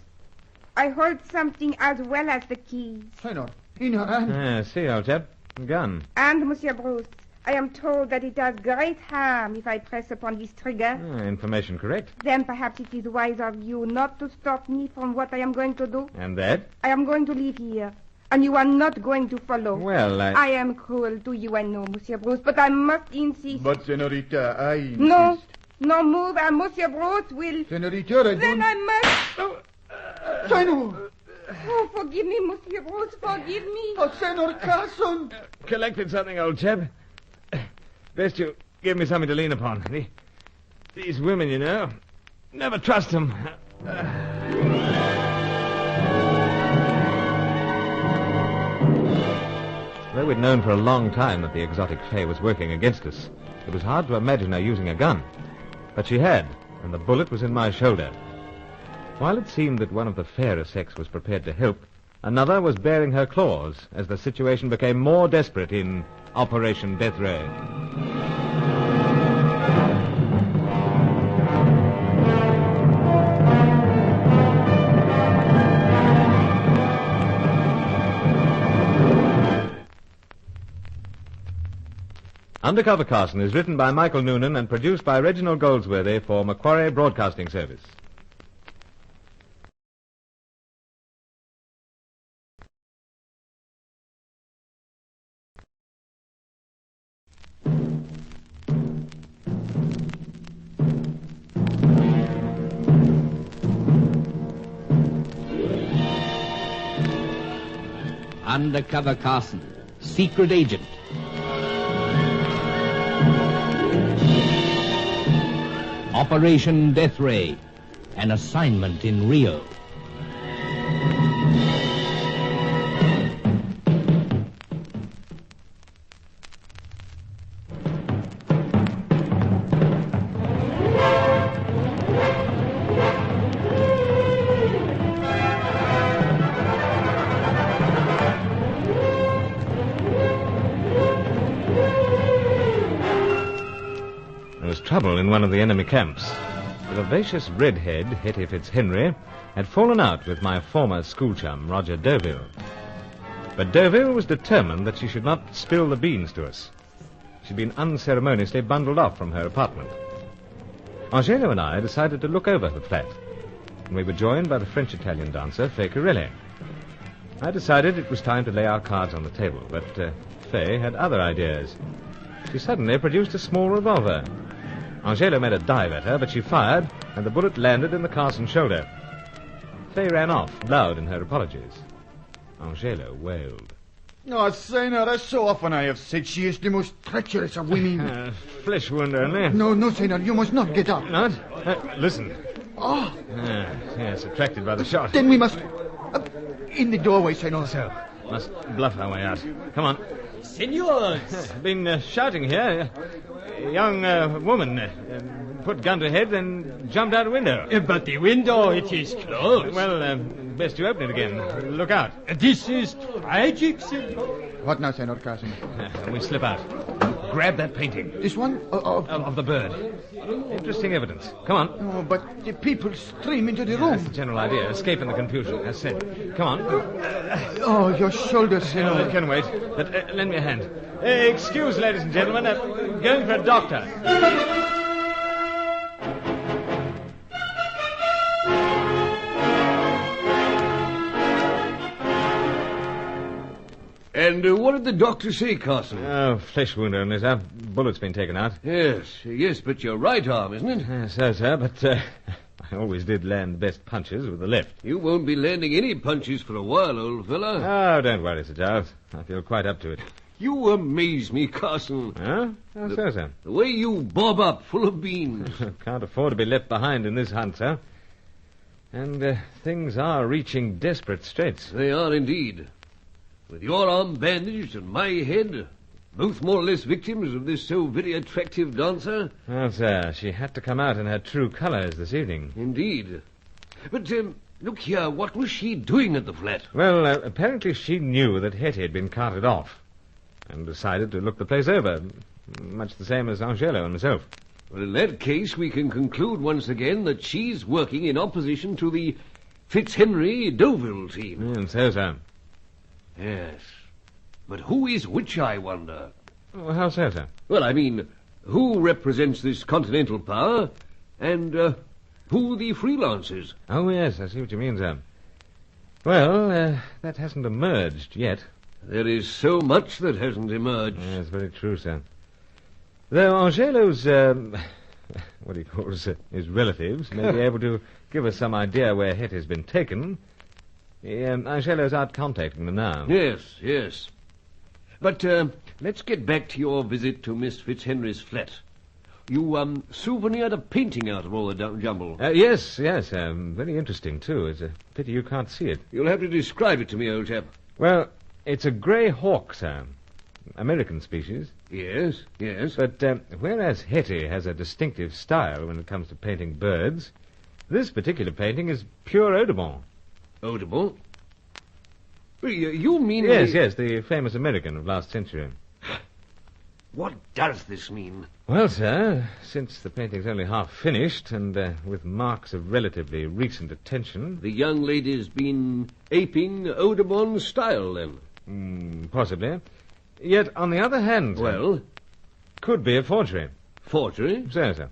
I hold something as well as the keys. Senor, in your hand. See, old chap. A gun. And, Monsieur Bruce, I am told that it does great harm if I press upon this trigger. Information correct. Then perhaps it is wise of you not to stop me from what I am going to do. And that? I am going to leave here, and you are not going to follow. Well, I am cruel to you, I know, Monsieur Bruce, but I must insist. But, Senorita, I insist. No move, and Monsieur Bruce will... Senorita, I Then don't... I must... Senor! Oh, forgive me, Monsieur Bruce, forgive me. Oh, Senor Carson! Collected something, old chap. Best you give me something to lean upon. These women, you know, never trust them. Though we'd known for a long time that the exotic Fae was working against us, it was hard to imagine her using a gun. But she had, and the bullet was in my shoulder. While it seemed that one of the fairer sex was prepared to help, another was baring her claws as the situation became more desperate in Operation Death Ray. Undercover Carson is written by Michael Noonan and produced by Reginald Goldsworthy for Macquarie Broadcasting Service. Undercover Carson, secret agent. Operation Death Ray, an assignment in Rio. Trouble in one of the enemy camps. The vivacious redhead, Hetty Fitzhenry, had fallen out with my former school chum, Roger Deauville. But Deauville was determined that she should not spill the beans to us. She'd been unceremoniously bundled off from her apartment. Angelo and I decided to look over the flat, and we were joined by the French-Italian dancer, Fay Corelli. I decided it was time to lay our cards on the table, but Fay had other ideas. She suddenly produced a small revolver. Angelo made a dive at her, but she fired, and the bullet landed in the Carson shoulder. Fay ran off, loud in her apologies. Angelo wailed. Oh, Senor, so often I have said she is the most treacherous of women. Flesh wound only. No, Senor, you must not get up. Not? Listen. Oh. Yes, attracted by the shot. Then we must... in the doorway, Senor. So, must bluff our way out. Come on. Senors! Been shouting here. A young woman put gun to head, then jumped out a window. But the window, it is closed. Well, best you open it again. Look out. This is tragic, Senor. What now, Senor Carson? We slip out. Grab that painting. This one? Of the bird. Interesting evidence. Come on. Oh, but the people stream into the room. That's the general idea. Escape in the confusion, as said. Come on. Oh, your shoulders, Senor. It can wait. But lend me a hand. Excuse, ladies and gentlemen. Going for a doctor. And what did the doctor say, Carson? Oh, flesh wound only, sir. Bullet's been taken out. Yes, but your right arm, isn't it? So, sir, but I always did land best punches with the left. You won't be landing any punches for a while, old fella. Oh, don't worry, Sir Giles. I feel quite up to it. You amaze me, Carson. Huh? How so, sir? The way you bob up full of beans. Can't afford to be left behind in this hunt, sir. And things are reaching desperate straits. They are indeed. With your arm bandaged and my head, both more or less victims of this so very attractive dancer. Well, sir, she had to come out in her true colours this evening. Indeed. But, look here, what was she doing at the flat? Well, apparently she knew that Hetty had been carted off. and decided to look the place over, much the same as Angelo and myself. Well, in that case, we can conclude once again that she's working in opposition to the Fitzhenry-Deauville team. And so, sir. Yes. But who is which, I wonder? Well, how so, sir? Well, I mean, who represents this continental power, and who the freelancers? Oh, yes, I see what you mean, sir. Well, that hasn't emerged yet. There is so much that hasn't emerged. That's very true, sir. Though Angelo's, what he calls his relatives, may be able to give us some idea where Hetty has been taken. Angelo's out contacting them now. Yes. But let's get back to your visit to Miss Fitzhenry's flat. You souvenired a painting out of all the jumble. Yes. Very interesting, too. It's a pity you can't see it. You'll have to describe it to me, old chap. Well, it's a grey hawk, sir. American species. Yes. But whereas Hetty has a distinctive style when it comes to painting birds, this particular painting is pure Audubon. Audubon? You mean... Yes, the famous American of last century. What does this mean? Well, sir, since the painting's only half finished, and with marks of relatively recent attention... The young lady's been aping Audubon's style, then? Possibly. Yet, on the other hand... Well? Could be a forgery. Forgery? So, sir.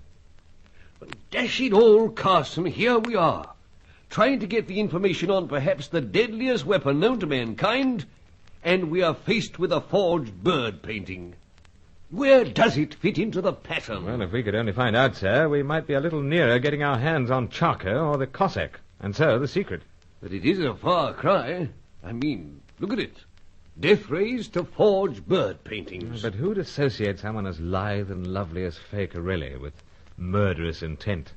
Dash it all, Carson, here we are, trying to get the information on perhaps the deadliest weapon known to mankind, and we are faced with a forged bird painting. Where does it fit into the pattern? Well, if we could only find out, sir, we might be a little nearer getting our hands on Charker or the Cossack, and so the secret. But it is a far cry. I mean, look at it. Death rays to forged bird paintings. But who'd associate someone as lithe and lovely as Fay Corelli with murderous intent?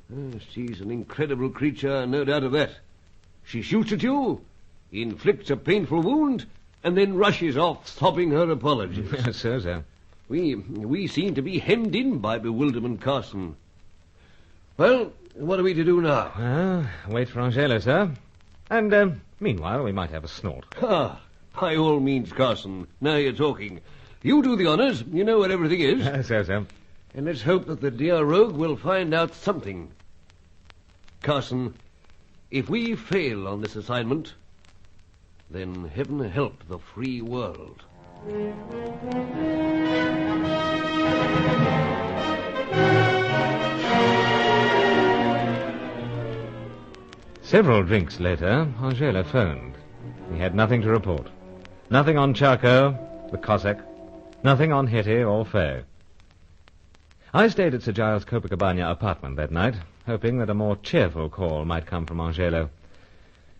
She's an incredible creature, no doubt of that. She shoots at you, inflicts a painful wound, and then rushes off sobbing her apologies. Yes, sir. We seem to be hemmed in by bewilderment, Carson. Well, what are we to do now? Wait for Angelo, sir. And, meanwhile, we might have a snort. By all means, Carson. Now you're talking. You do the honors. You know where everything is. So. And let's hope that the dear rogue will find out something. Carson, if we fail on this assignment, then heaven help the free world. Several drinks later, Angelo phoned. He had nothing to report. Nothing on Charcot, the Cossack, nothing on Hetty or Fay. I stayed at Sir Giles Copacabana apartment that night, hoping that a more cheerful call might come from Angelo.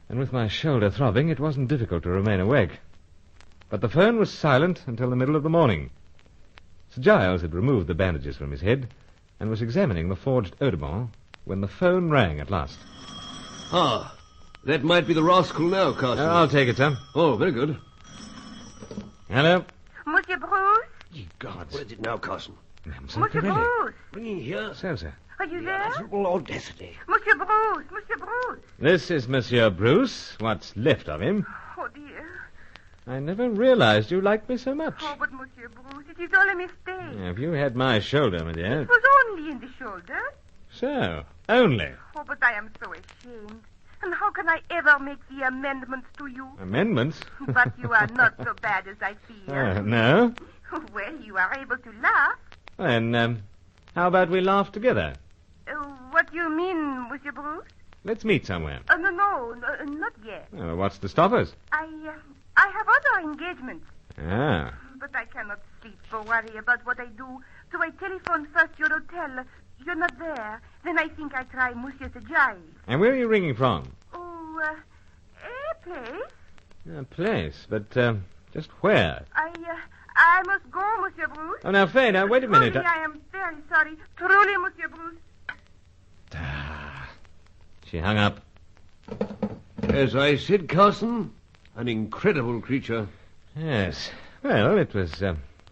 And with my shoulder throbbing, it wasn't difficult to remain awake. But the phone was silent until the middle of the morning. Sir Giles had removed the bandages from his head and was examining the forged Audubon when the phone rang at last. That might be the rascal now, Carson. I'll take it, sir. Oh, very good. Hello? Monsieur Bruce? Ye gods. What is it now, Carson? Monsieur Bruce? Bring him here. So, sir. Are you there? Miserable audacity. Monsieur Bruce. This is Monsieur Bruce, what's left of him. Oh, dear. I never realized you liked me so much. Oh, but Monsieur Bruce, it is all a mistake. If you had my shoulder, my dear. It was only in the shoulder. So, only. Oh, but I am so ashamed. And how can I ever make the amendments to you? Amendments? But you are not so bad as I fear. No? Well, you are able to laugh. Then, how about we laugh together? What do you mean, Monsieur Bruce? Let's meet somewhere. No, not yet. What's to stop us? I have other engagements. But I cannot sleep for worry about what I do. So I telephone first your hotel. You're not there. Then I think I try Monsieur Sir Giles. And where are you ringing from? Oh, a place. A place, but just where? I must go, Monsieur Bruce. Oh, now, Fay, now, wait a minute. Truly, I am very sorry. Truly, Monsieur Bruce. She hung up. As I said, Carson, an incredible creature. Yes. Well, it was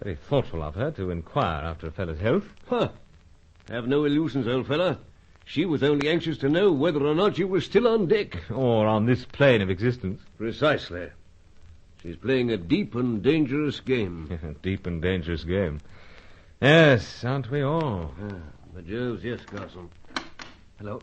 very thoughtful of her to inquire after a fellow's health. Have no illusions, old fella. She was only anxious to know whether or not you were still on deck. Or on this plane of existence. Precisely. She's playing a deep and dangerous game. Deep and dangerous game. Yes, aren't we all? By Joves, yes, Carson. Hello.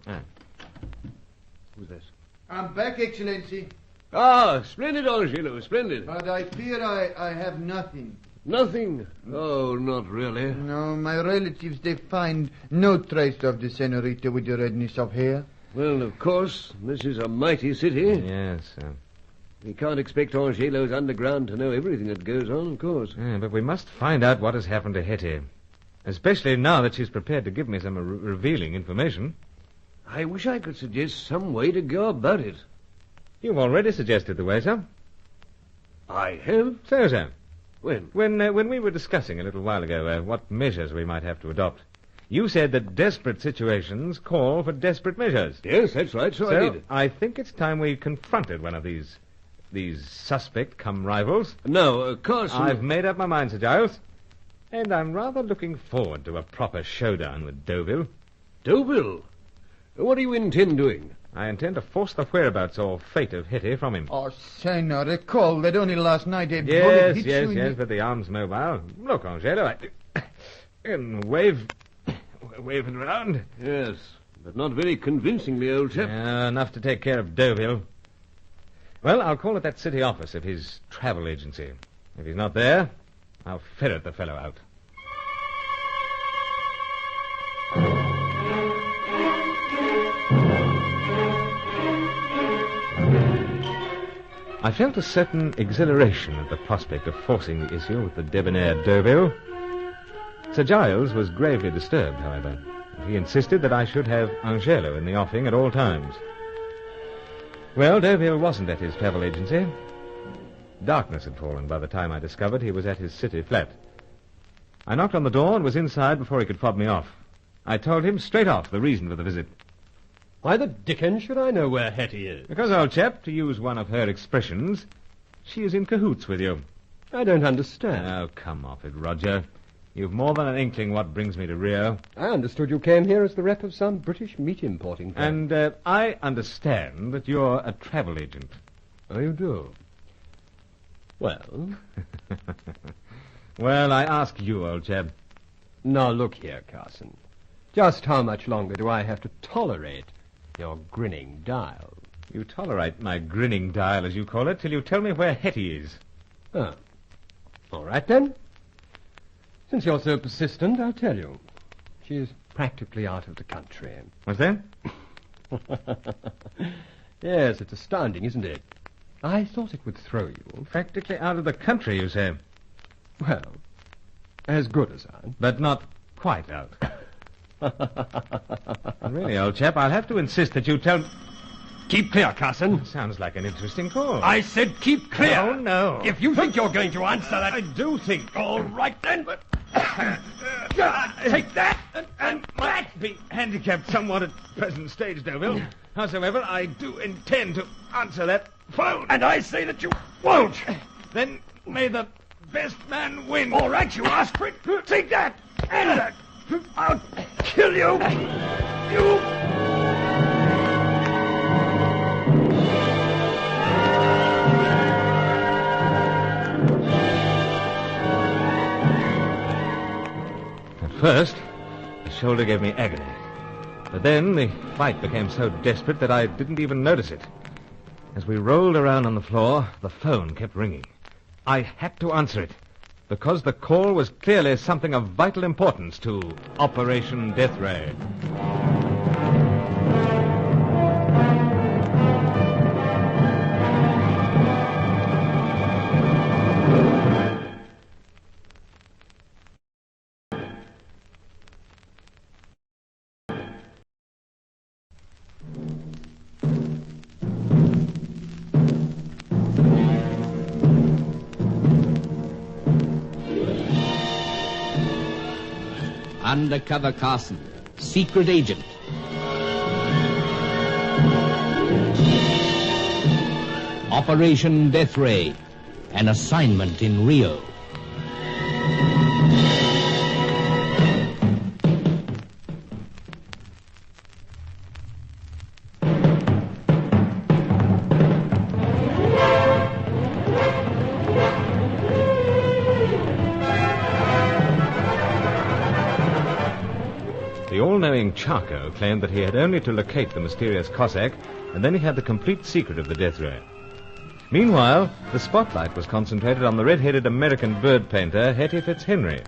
Who's this? I'm back, Excellency. Ah, splendid, Angelo, splendid. But I fear I have nothing. Nothing? Oh, not really. No, my relatives, they find no trace of the senorita with the redness of hair. Well, of course, this is a mighty city. Yes, We can't expect Angelo's underground to know everything that goes on, of course. Yeah, but we must find out what has happened to Hetty. Especially now that she's prepared to give me some revealing information. I wish I could suggest some way to go about it. You've already suggested the way, sir. I have? So, sir. When? When we were discussing a little while ago what measures we might have to adopt. You said that desperate situations call for desperate measures. Yes, that's right, so I did. I think it's time we confronted one of these suspect-come rivals. No, Carson... I've made up my mind, Sir Giles. And I'm rather looking forward to a proper showdown with Deauville. Deauville? What do you intend doing? I intend to force the whereabouts or fate of Hetty from him. Oh, Senor, recall that only last night a bullet hit you in Yes, but the arm's mobile. Look, Angelo, I can wave it around. Yes, but not very convincingly, old chap. Enough to take care of Deauville. Well, I'll call at that city office of his travel agency. If he's not there, I'll ferret the fellow out. I felt a certain exhilaration at the prospect of forcing the issue with the debonair Deauville. Sir Giles was gravely disturbed, however. He insisted that I should have Angelo in the offing at all times. Well, Deauville wasn't at his travel agency. Darkness had fallen by the time I discovered he was at his city flat. I knocked on the door and was inside before he could fob me off. I told him straight off the reason for the visit. Why the dickens should I know where Hetty is? Because, old chap, to use one of her expressions, she is in cahoots with you. I don't understand. Oh, come off it, Roger. You've more than an inkling what brings me to Rio. I understood you came here as the rep of some British meat importing firm. And I understand that you're a travel agent. Oh, you do? Well? Well, I ask you, old chap. Now, look here, Carson. Just how much longer do I have to tolerate your grinning dial? You tolerate my grinning dial, as you call it, till you tell me where Hetty is. Oh. All right, then. Since you're so persistent, I'll tell you. She's practically out of the country. What's that? Yes, it's astounding, isn't it? I thought it would throw you. Practically out of the country, you say? Well, as good as out. But not quite out. Really, old chap, I'll have to insist that you tell... Keep clear, Carson. Sounds like an interesting call. I said keep clear. Oh, no. If you think you're going to answer that... I do think... All right, then. But... Take that and might be handicapped somewhat at present stage, Deauville. Howsoever, I do intend to answer that phone. And I say that you won't. Then may the best man win. All right, you asked for it. Take that and that. I'll kill you. You... First, the shoulder gave me agony. But then the fight became so desperate that I didn't even notice it. As we rolled around on the floor, the phone kept ringing. I had to answer it, because the call was clearly something of vital importance to Operation Death Ray. Undercover Carson, secret agent. Operation Death Ray, an assignment in Rio. all-knowing Charco claimed that he had only to locate the mysterious Cossack, and then he had the complete secret of the death ray. Meanwhile, the spotlight was concentrated on the red-headed American bird painter, Hetty Fitzhenry.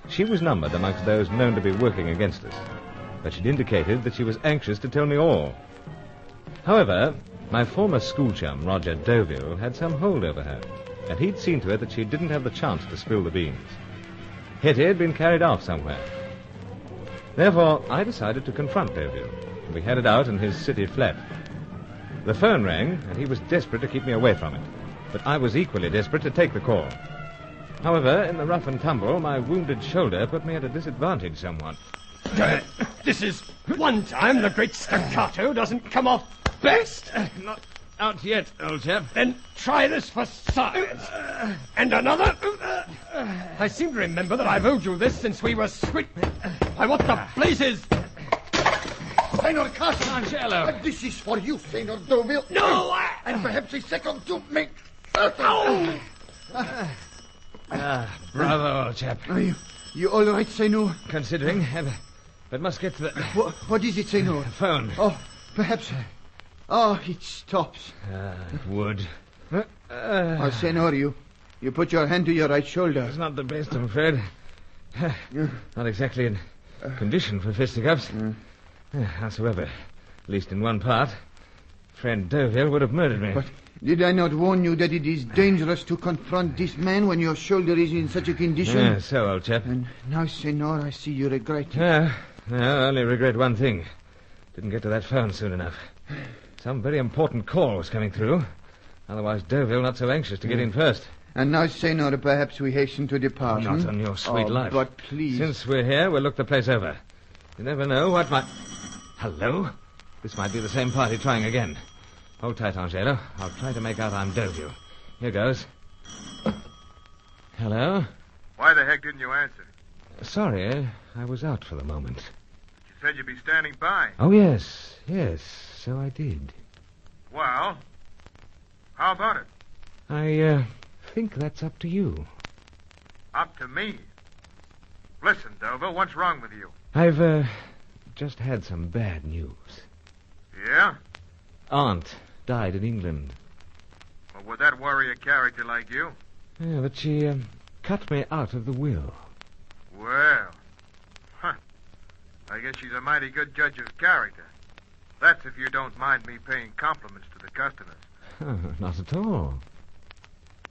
She was numbered amongst those known to be working against us, but she'd indicated that she was anxious to tell me all. However, my former school chum, Roger Deauville, had some hold over her, and he'd seen to it that she didn't have the chance to spill the beans. Hetty had been carried off somewhere. Therefore, I decided to confront Deauville, and we headed out in his city flat. The phone rang, and he was desperate to keep me away from it, but I was equally desperate to take the call. However, in the rough and tumble, my wounded shoulder put me at a disadvantage somewhat. This is one time the great staccato doesn't come off best. Not out yet, old chap. Then try this for size. And another. I seem to remember that I've owed you this since we were sweet. Why, what the blazes? Senor Carson. Angelo. This is for you, Senor Deauville. No! And perhaps a second to make certain. Bravo, old chap. Are you all right, Senor? Considering, but must get to the... What is it, Senor? Phone. Oh, perhaps... Oh, it stops. It would. Senor, you put your hand to your right shoulder. It's not the best, I'm afraid. Not exactly in condition for fisticuffs. Howsoever, at least in one part, friend Deauville would have murdered me. But did I not warn you that it is dangerous to confront this man when your shoulder is in such a condition? Yeah, so, old chap. And now, Senor, I see you regret it. I only regret one thing. Didn't get to that phone soon enough. Some very important call was coming through. Otherwise, Deauville not so anxious to get in first. And now, Senor, perhaps we hasten to depart. Not on your sweet life. But please. Since we're here, we'll look the place over. You never know what might... Hello? This might be the same party trying again. Hold tight, Angelo. I'll try to make out I'm Deauville. Here goes. Hello? Why the heck didn't you answer? Sorry, I was out for the moment. You said you'd be standing by. Oh, yes, so I did. Well, how about it? I think that's up to you. Up to me? Listen, Deauville, what's wrong with you? I've just had some bad news. Yeah? Aunt died in England. Well, would that worry a character like you? Yeah, but she cut me out of the will. Well, I guess she's a mighty good judge of character. That's if you don't mind me paying compliments to the customers. Not at all.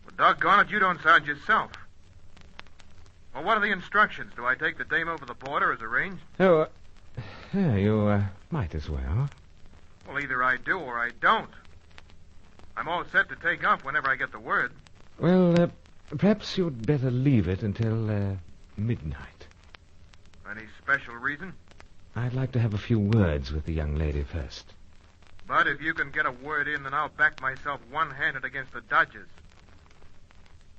Well, doggone it, you don't sound yourself. Well, what are the instructions? Do I take the dame over the border as arranged? Oh, yeah, you might as well. Well, either I do or I don't. I'm all set to take off whenever I get the word. Well, perhaps you'd better leave it until midnight. Any special reason? I'd like to have a few words with the young lady first. But if you can get a word in, then I'll back myself one-handed against the Dodgers.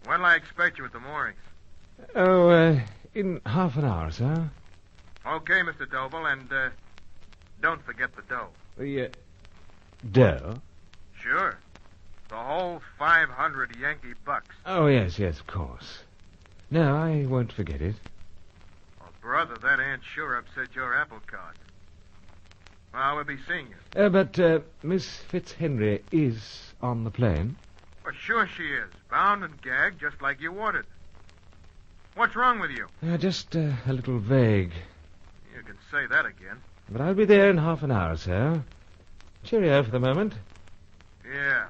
When'll I expect you at the moorings? Oh, in half an hour, sir. Okay, Mr. Doble, and don't forget the dough. The dough? Sure. The whole 500 Yankee bucks. Oh, yes, of course. No, I won't forget it. Oh, brother, that aunt sure upset your apple cart. Well, we'll be seeing you. But Miss Fitzhenry is on the plane? Well, sure she is. Bound and gagged, just like you wanted. What's wrong with you? Just a little vague. You can say that again. But I'll be there in half an hour, sir. Cheerio for the moment. Yeah.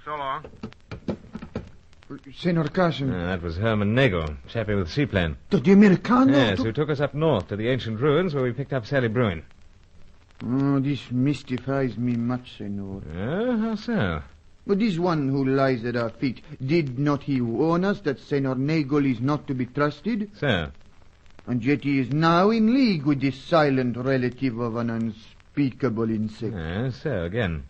So long. Senor Carson. That was Herman Nagel, chappie with the seaplane. The Americano? Yes, who took us up north to the ancient ruins where we picked up Sally Bruin. Oh, this mystifies me much, Senor. How so? But this one who lies at our feet, did not he warn us that Senor Nagel is not to be trusted? So? And yet he is now in league with this silent relative of an unspeakable insect. So again.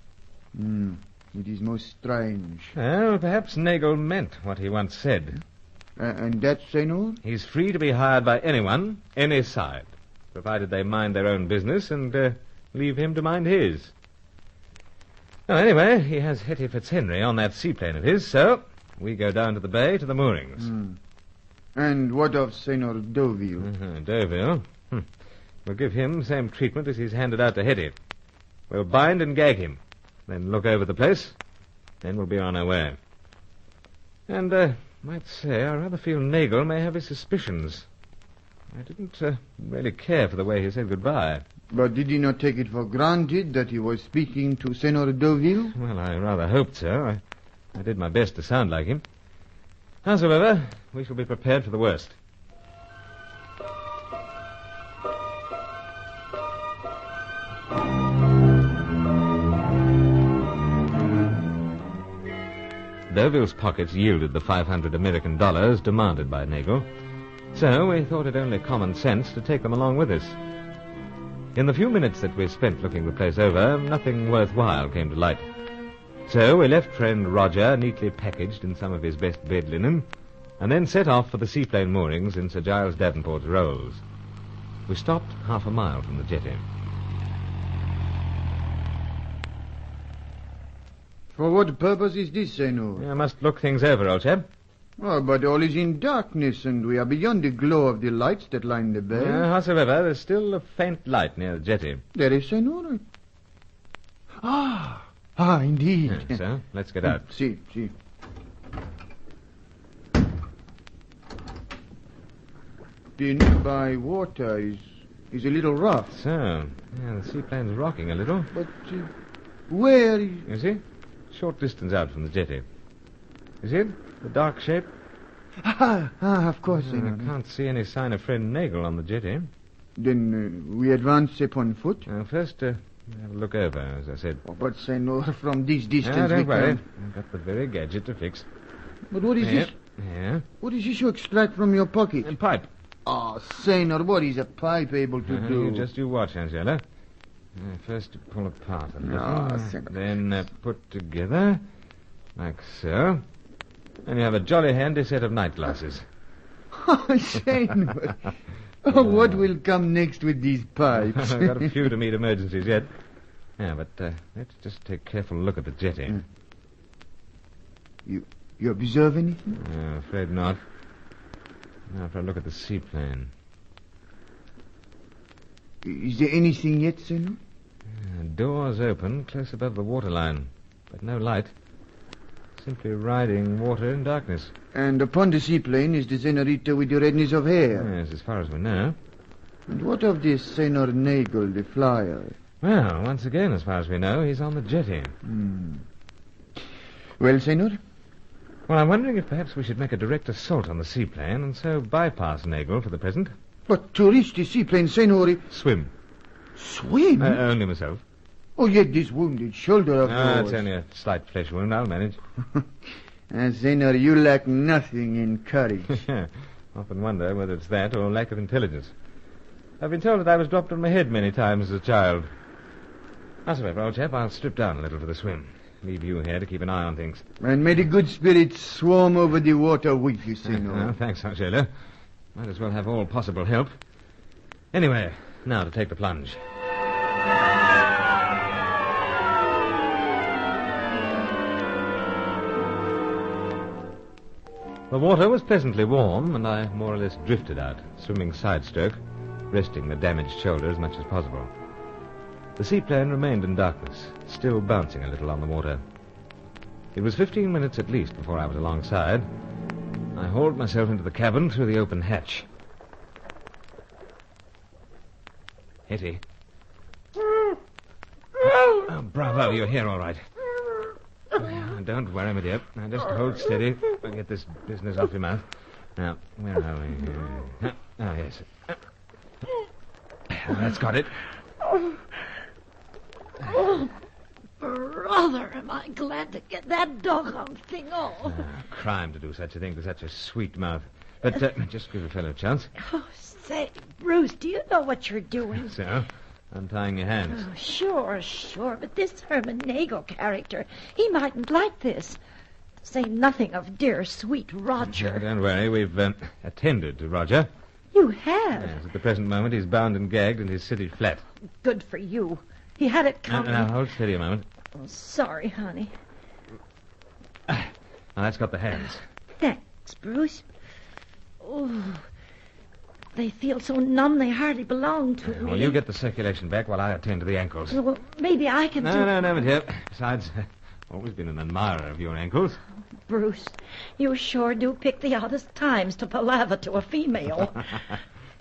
It is most strange. Well, perhaps Nagel meant what he once said. And that, Senor? He's free to be hired by anyone, any side, provided they mind their own business and leave him to mind his. Well, anyway, he has Hetty Fitzhenry on that seaplane of his, so we go down to the bay to the moorings. And what of Senor Deauville? Deauville? We'll give him the same treatment as he's handed out to Hetty. We'll bind and gag him, then look over the place. Then we'll be on our way. And, might say, I rather feel Nagel may have his suspicions. I didn't really care for the way he said goodbye. But did he not take it for granted that he was speaking to Senor Deauville? Well, I rather hoped so. I did my best to sound like him. Howsoever, we shall be prepared for the worst. Deauville's pockets yielded the $500 American demanded by Nagel, so we thought it only common sense to take them along with us. In the few minutes that we spent looking the place over, nothing worthwhile came to light. So we left friend Roger neatly packaged in some of his best bed linen, and then set off for the seaplane moorings in Sir Giles Davenport's Rolls. We stopped half a mile from the jetty. For what purpose is this, Senor? I must look things over, old chap. Oh, but all is in darkness, and we are beyond the glow of the lights that line the bay. Howsoever, there's still a faint light near the jetty. There is, Senor. Indeed. So, let's get out. See. The nearby water is a little rough. So, the seaplane's rocking a little. But where is... You see? Short distance out from the jetty. You see it? The dark shape? Of course, Senor. I can't see any sign of friend Nagel on the jetty. Then we advance upon foot? First, have a look over, as I said. Oh, but, Senor, from this distance don't worry. I've got the very gadget to fix. But what is this? Yeah. What is this you extract from your pocket? A pipe. Oh, Senor, what is a pipe able to do? You watch, Angela. First pull apart a little, then put together, like so. And you have a jolly handy set of night glasses. Oh, Senor. What will come next with these pipes? I've got a few to meet emergencies yet. Yeah, but let's just take a careful look at the jetty. You observe anything? No, afraid not. Now for a look at the seaplane. Is there anything yet, Senor? Doors open close above the waterline, but no light. Simply riding water in darkness. And upon the seaplane is the senorita with the redness of hair? Yes, as far as we know. And what of this Senor Nagel, the flyer? Well, once again, as far as we know, he's on the jetty. Well, Senor? Well, I'm wondering if perhaps we should make a direct assault on the seaplane and so bypass Nagel for the present. But to reach the seaplane, Senor... Swim. Swim? Only myself. Oh, yet this wounded shoulder of yours... It's only a slight flesh wound. I'll manage. Senor, you lack nothing in courage. Often wonder whether it's that or lack of intelligence. I've been told that I was dropped on my head many times as a child. Howsoever, old chap, I'll strip down a little for the swim. Leave you here to keep an eye on things. And may the good spirits swarm over the water with you, Senor. Thanks, Angelo. Might as well have all possible help. Anyway, now to take the plunge. The water was pleasantly warm, and I more or less drifted out, swimming side-stroke, resting the damaged shoulder as much as possible. The seaplane remained in darkness, still bouncing a little on the water. It was 15 minutes at least before I was alongside. I hauled myself into the cabin through the open hatch. Hetty. Oh, bravo, you're here all right. Don't worry, my dear. Now, just hold steady. I'll get this business off your mouth. Now, where are we? Oh, yes. That's got it. Oh, brother, am I glad to get that doggone thing off. Crime to do such a thing to such a sweet mouth. But just give a fellow a chance. Oh, say, Bruce, do you know what you're doing? So? Untying your hands. Oh, sure. But this Herman Nagel character, he mightn't like this. To say nothing of dear, sweet Roger. Don't worry, we've attended to Roger. You have? Yes, at the present moment, he's bound and gagged and he's sitting flat. Good for you. He had it coming. Now, hold steady a moment. Oh, sorry, honey. Now, that's got the hands. Thanks, Bruce. Oh, They feel so numb they hardly belong to me. Well, you get the circulation back while I attend to the ankles. Well, maybe I can do... No, my dear. Besides, I've always been an admirer of your ankles. Bruce, you sure do pick the oddest times to palaver to a female.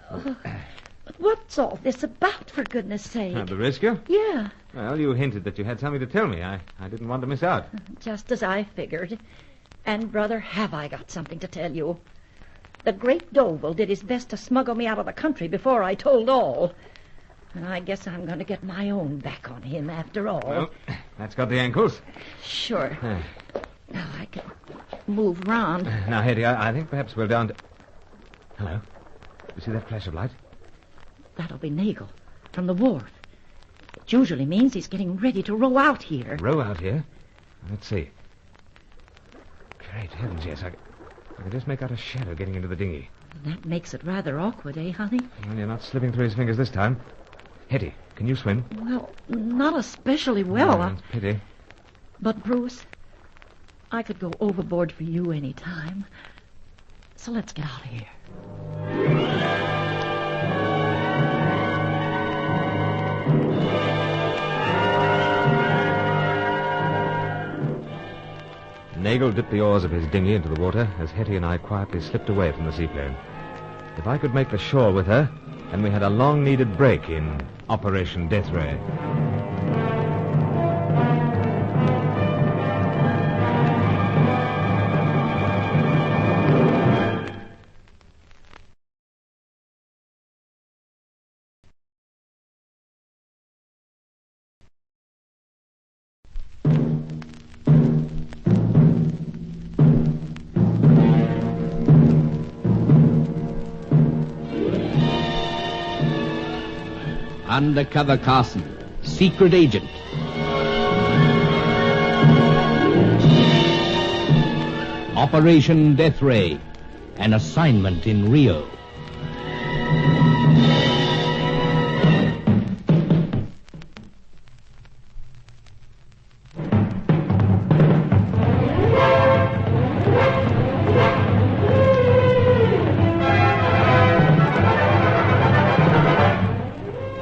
But what's all this about, for goodness sake? The rescue? Yeah, Well, you hinted that you had something to tell me. I didn't want to miss out. just as I figured. And, brother, have I got something to tell you. The great Deauville did his best to smuggle me out of the country before I told all. And I guess I'm going to get my own back on him after all. Well, that's got the ankles. Sure. Now I can move round. Now, Hetty, I think perhaps we're down to... Hello? You see that flash of light? That'll be Nagel from the wharf. It usually means he's getting ready to row out here. Row out here? Let's see. Great heavens, yes. I can just make out a shadow getting into the dinghy. That makes it rather awkward, eh, honey? Well, you're not slipping through his fingers this time. Hetty, can you swim? Well, not especially well. No, it's a pity. But, Bruce, I could go overboard for you any time. So let's get out of here. Nagel dipped the oars of his dinghy into the water as Hetty and I quietly slipped away from the seaplane. If I could make the shore with her, then we had a long-needed break in Operation Death Ray. Undercover Carson, secret agent. Operation Death Ray, an assignment in Rio.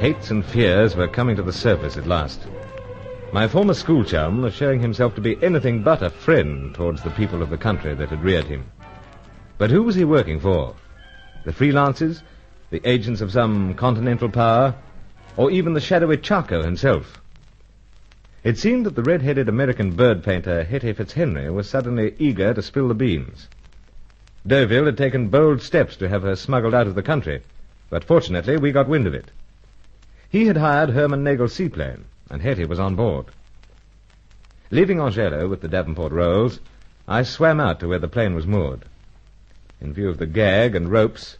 Hates and fears were coming to the surface at last. My former school chum was showing himself to be anything but a friend towards the people of the country that had reared him. But who was he working for? The freelancers? The agents of some continental power? Or even the shadowy Chaco himself? It seemed that the red-headed American bird painter Hetty Fitzhenry was suddenly eager to spill the beans. Deauville had taken bold steps to have her smuggled out of the country, but fortunately we got wind of it. He had hired Herman Nagel's seaplane, and Hetty was on board. Leaving Angelo with the Davenport rolls, I swam out to where the plane was moored. In view of the gag and ropes,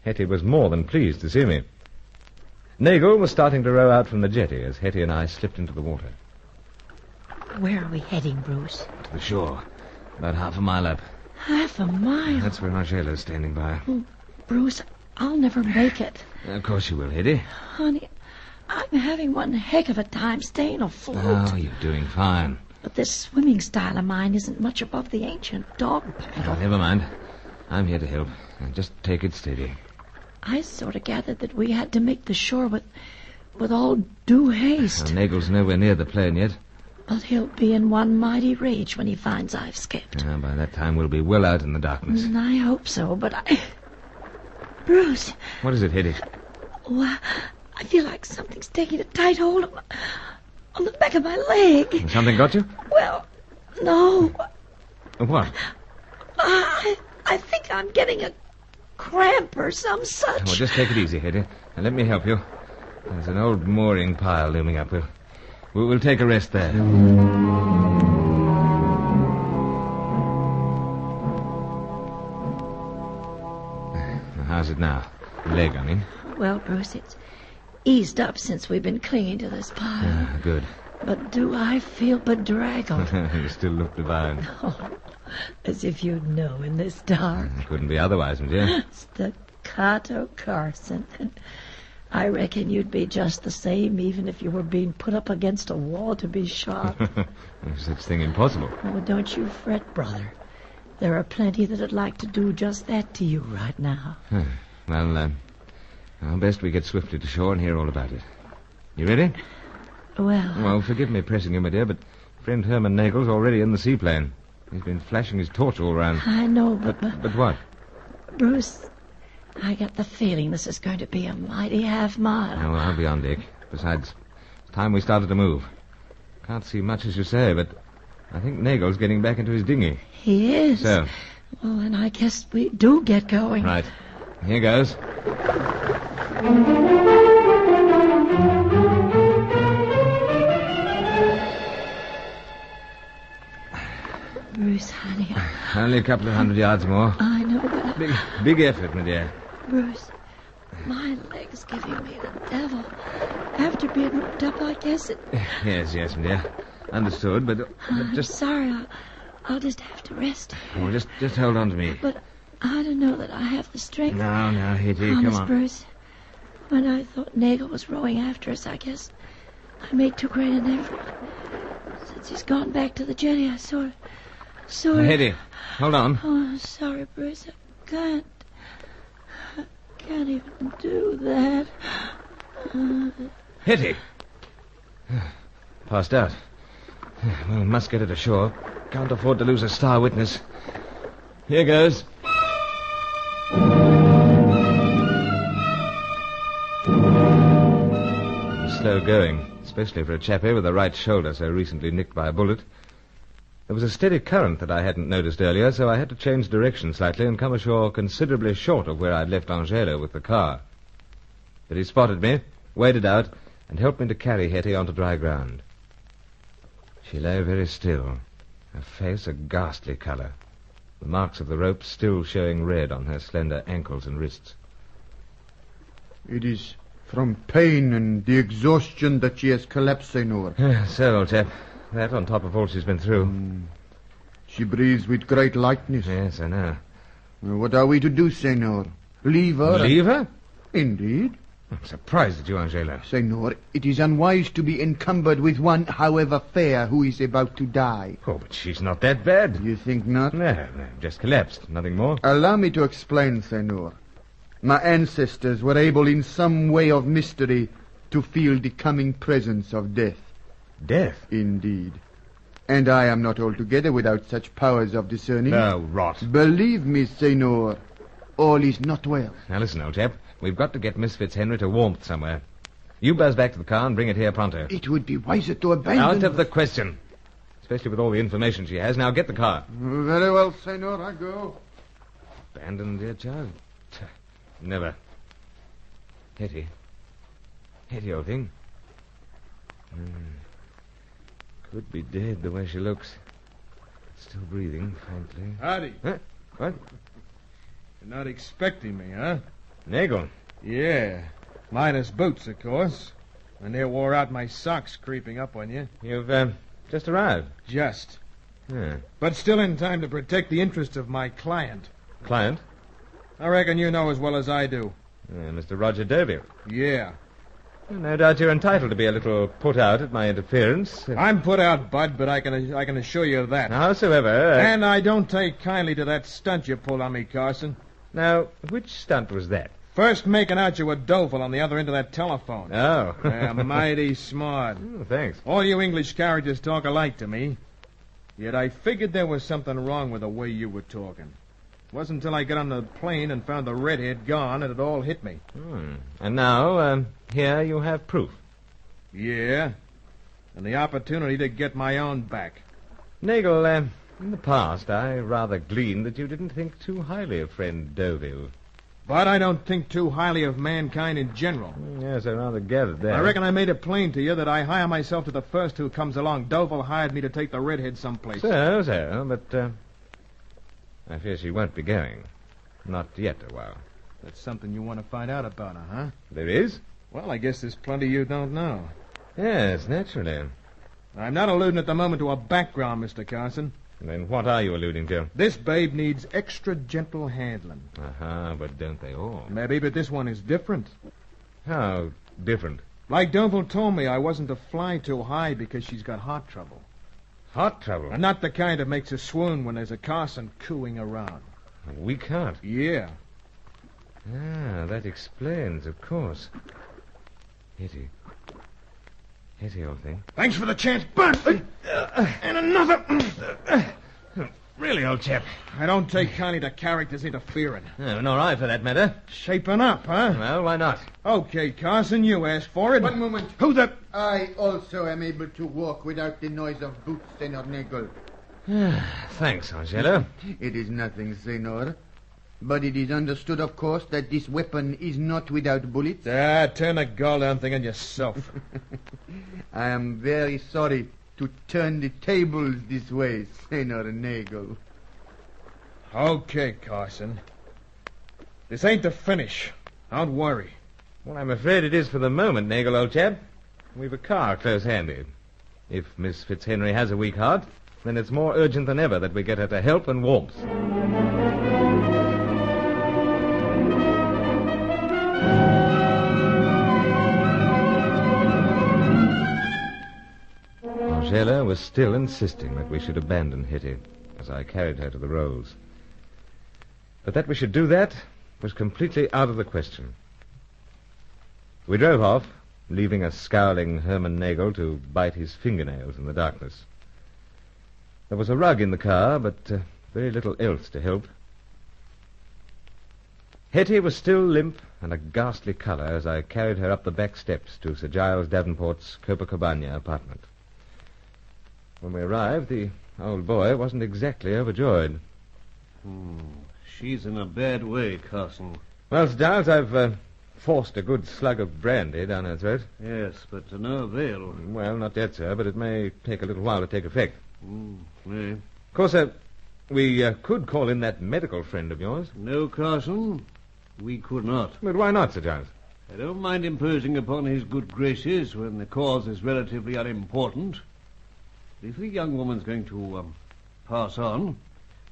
Hetty was more than pleased to see me. Nagel was starting to row out from the jetty as Hetty and I slipped into the water. Where are we heading, Bruce? To the shore, about half a mile up. Half a mile? That's where Angelo's standing by. Oh, Bruce, I'll never make it. Of course you will, Hetty. Honey, I'm having one heck of a time staying afloat. Oh, you're doing fine. But this swimming style of mine isn't much above the ancient dog paddle. Oh, never mind. I'm here to help. Now, just take it steady. I sort of gathered that we had to make the shore with all due haste. Nagel's nowhere near the plane yet. But he'll be in one mighty rage when he finds I've skipped. By that time, we'll be well out in the darkness. I hope so, but Bruce. What is it, Hetty? Oh, I feel like something's taking a tight hold on the back of my leg. Something got you? Well, no. What? I think I'm getting a cramp or some such. Well, just take it easy, Hetty, and let me help you. There's an old mooring pile looming up. We'll take a rest there. How's it now? Leg, I mean. Well, Bruce, it's eased up since we've been clinging to this pile. Good. But do I feel bedraggled? You still look divine. Oh, as if you'd know in this dark. It couldn't be otherwise, my dear. Staccato Carson. I reckon you'd be just the same even if you were being put up against a wall to be shot. No such thing impossible. Oh, don't you fret, brother. There are plenty that'd like to do just that to you right now. Well, Now, best we get swiftly to shore and hear all about it. You ready? Well, forgive me pressing you, my dear, but friend Herman Nagel's already in the seaplane. He's been flashing his torch all round. I know, but what? Bruce, I got the feeling this is going to be a mighty half-mile. Oh, well, I'll be on deck. Besides, it's time we started to move. Can't see much as you say, but I think Nagel's getting back into his dinghy. He is? So? Well, then I guess we do get going. Right. Here goes. Bruce, honey. Only a couple of 100 yards more. I know, but... Big effort, my dear. Bruce, my leg's giving me the devil. After being ripped up, I guess it... Yes, my dear. Understood, but just... Sorry, I'll just have to rest. Oh, just hold on to me. But I don't know that I have the strength. No, Hitty, come on. Bruce. When I thought Nagel was rowing after us, I guess I made too great an effort. Since he's gone back to the jetty, I sort of... Hitty, hold on. Oh, sorry, Bruce. I can't even do that. Hitty! Passed out. Well, must get it ashore. Can't afford to lose a star witness. Here goes. Slow going, especially for a chappie with a right shoulder so recently nicked by a bullet. There was a steady current that I hadn't noticed earlier, so I had to change direction slightly and come ashore considerably short of where I'd left Angelo with the car. But he spotted me, waded out, and helped me to carry Hetty onto dry ground. She lay very still, her face a ghastly colour, the marks of the rope still showing red on her slender ankles and wrists. It is from pain and the exhaustion that she has collapsed, Senor. So, old chap. That on top of all she's been through. She breathes with great lightness. Yes, I know. Well, what are we to do, Senor? Leave her? Leave her? Indeed. I'm surprised at you, Angelo. Senor, it is unwise to be encumbered with one, however fair, who is about to die. Oh, but she's not that bad. You think not? No, just collapsed. Nothing more. Allow me to explain, Senor. My ancestors were able in some way of mystery to feel the coming presence of death. Death? Indeed. And I am not altogether without such powers of discerning. No, rot. Believe me, Senor, all is not well. Now listen, old chap. We've got to get Miss Fitzhenry to warmth somewhere. You buzz back to the car and bring it here pronto. It would be wiser to abandon... Out of the question. Especially with all the information she has. Now get the car. Very well, Senor, I go. Abandon, dear child? Never. Hetty, old thing. Could be dead the way she looks. Still breathing, faintly. Howdy. Huh? What? You're not expecting me, huh? Nagel? Yeah. Minus boots, of course. I near wore out my socks creeping up on you. You've, just arrived? Just. Yeah. But still in time to protect the interests of my client. Client? I reckon you know as well as I do. Mr. Roger Deauville. Yeah. Well, no doubt you're entitled to be a little put out at my interference. I'm put out, Bud, but I can assure you of that. Howsoever... And I don't take kindly to that stunt you pulled on me, Carson. Now, which stunt was that? First making out you were Dovel on the other end of that telephone. Oh. Yeah, mighty smart. Oh, thanks. All you English characters talk alike to me. Yet I figured there was something wrong with the way you were talking. It wasn't until I got on the plane and found the redhead gone that it all hit me. And now, here you have proof. Yeah. And the opportunity to get my own back. Nagel, in the past, I rather gleaned that you didn't think too highly of friend Deauville. But I don't think too highly of mankind in general. Yes, I rather gathered that. I reckon I made it plain to you that I hire myself to the first who comes along. Deauville hired me to take the redhead someplace. So, but, I fear she won't be going. Not yet a while. That's something you want to find out about her, huh? There is? Well, I guess there's plenty you don't know. Yes, naturally. I'm not alluding at the moment to a background, Mr. Carson. Then what are you alluding to? This babe needs extra gentle handling. But don't they all? Maybe, but this one is different. How different? Like Deauville told me, I wasn't to fly too high because she's got heart trouble. Heart trouble? And not the kind that makes her swoon when there's a Carson cooing around. We can't. Yeah. Ah, that explains, of course. Hetty. Hetty, old thing. Thanks for the chance, Bert. And another. Really, old chap. I don't take kindly to characters interfering. Oh, nor I, for that matter. Shaping up, huh? Well, why not? Okay, Carson, you asked for it. One moment. Who the... I also am able to walk without the noise of boots, Senor Nagel. Thanks, Angelo. It is nothing, Senor. But it is understood, of course, that this weapon is not without bullets. Turn the goddamn thing on yourself. I am very sorry to turn the tables this way, Senor Nagel. Okay, Carson. This ain't the finish. Don't worry. Well, I'm afraid it is for the moment, Nagel, old chap. We've a car close-handed. If Miss Fitzhenry has a weak heart, then it's more urgent than ever that we get her to help and warmth. Angela was still insisting that we should abandon Hetty as I carried her to the rolls. But that we should do that was completely out of the question. We drove off, leaving a scowling Herman Nagel to bite his fingernails in the darkness. There was a rug in the car, but very little else to help. Hetty was still limp and a ghastly colour as I carried her up the back steps to Sir Giles Davenport's Copacabana apartment. When we arrived, the old boy wasn't exactly overjoyed. She's in a bad way, Carson. Well, Sir Giles, I've forced a good slug of brandy down her throat. Yes, but to no avail. Well, not yet, sir, but it may take a little while to take effect. May. Of course, we could call in that medical friend of yours. No, Carson, we could not. But why not, Sir Giles? I don't mind imposing upon his good graces when the cause is relatively unimportant. If the young woman's going to pass on,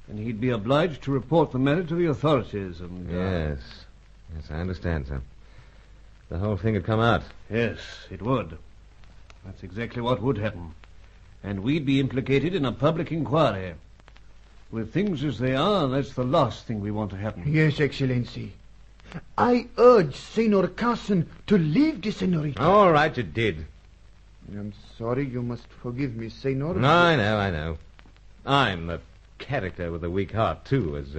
then he'd be obliged to report the matter to the authorities and... Yes, I understand, sir. The whole thing had come out. Yes, it would. That's exactly what would happen. And we'd be implicated in a public inquiry. With things as they are, that's the last thing we want to happen. Yes, Excellency. I urge Senor Carson to leave the senorita. All right, you did. I'm sorry, you must forgive me, Senor. I know. I'm a character with a weak heart, too, as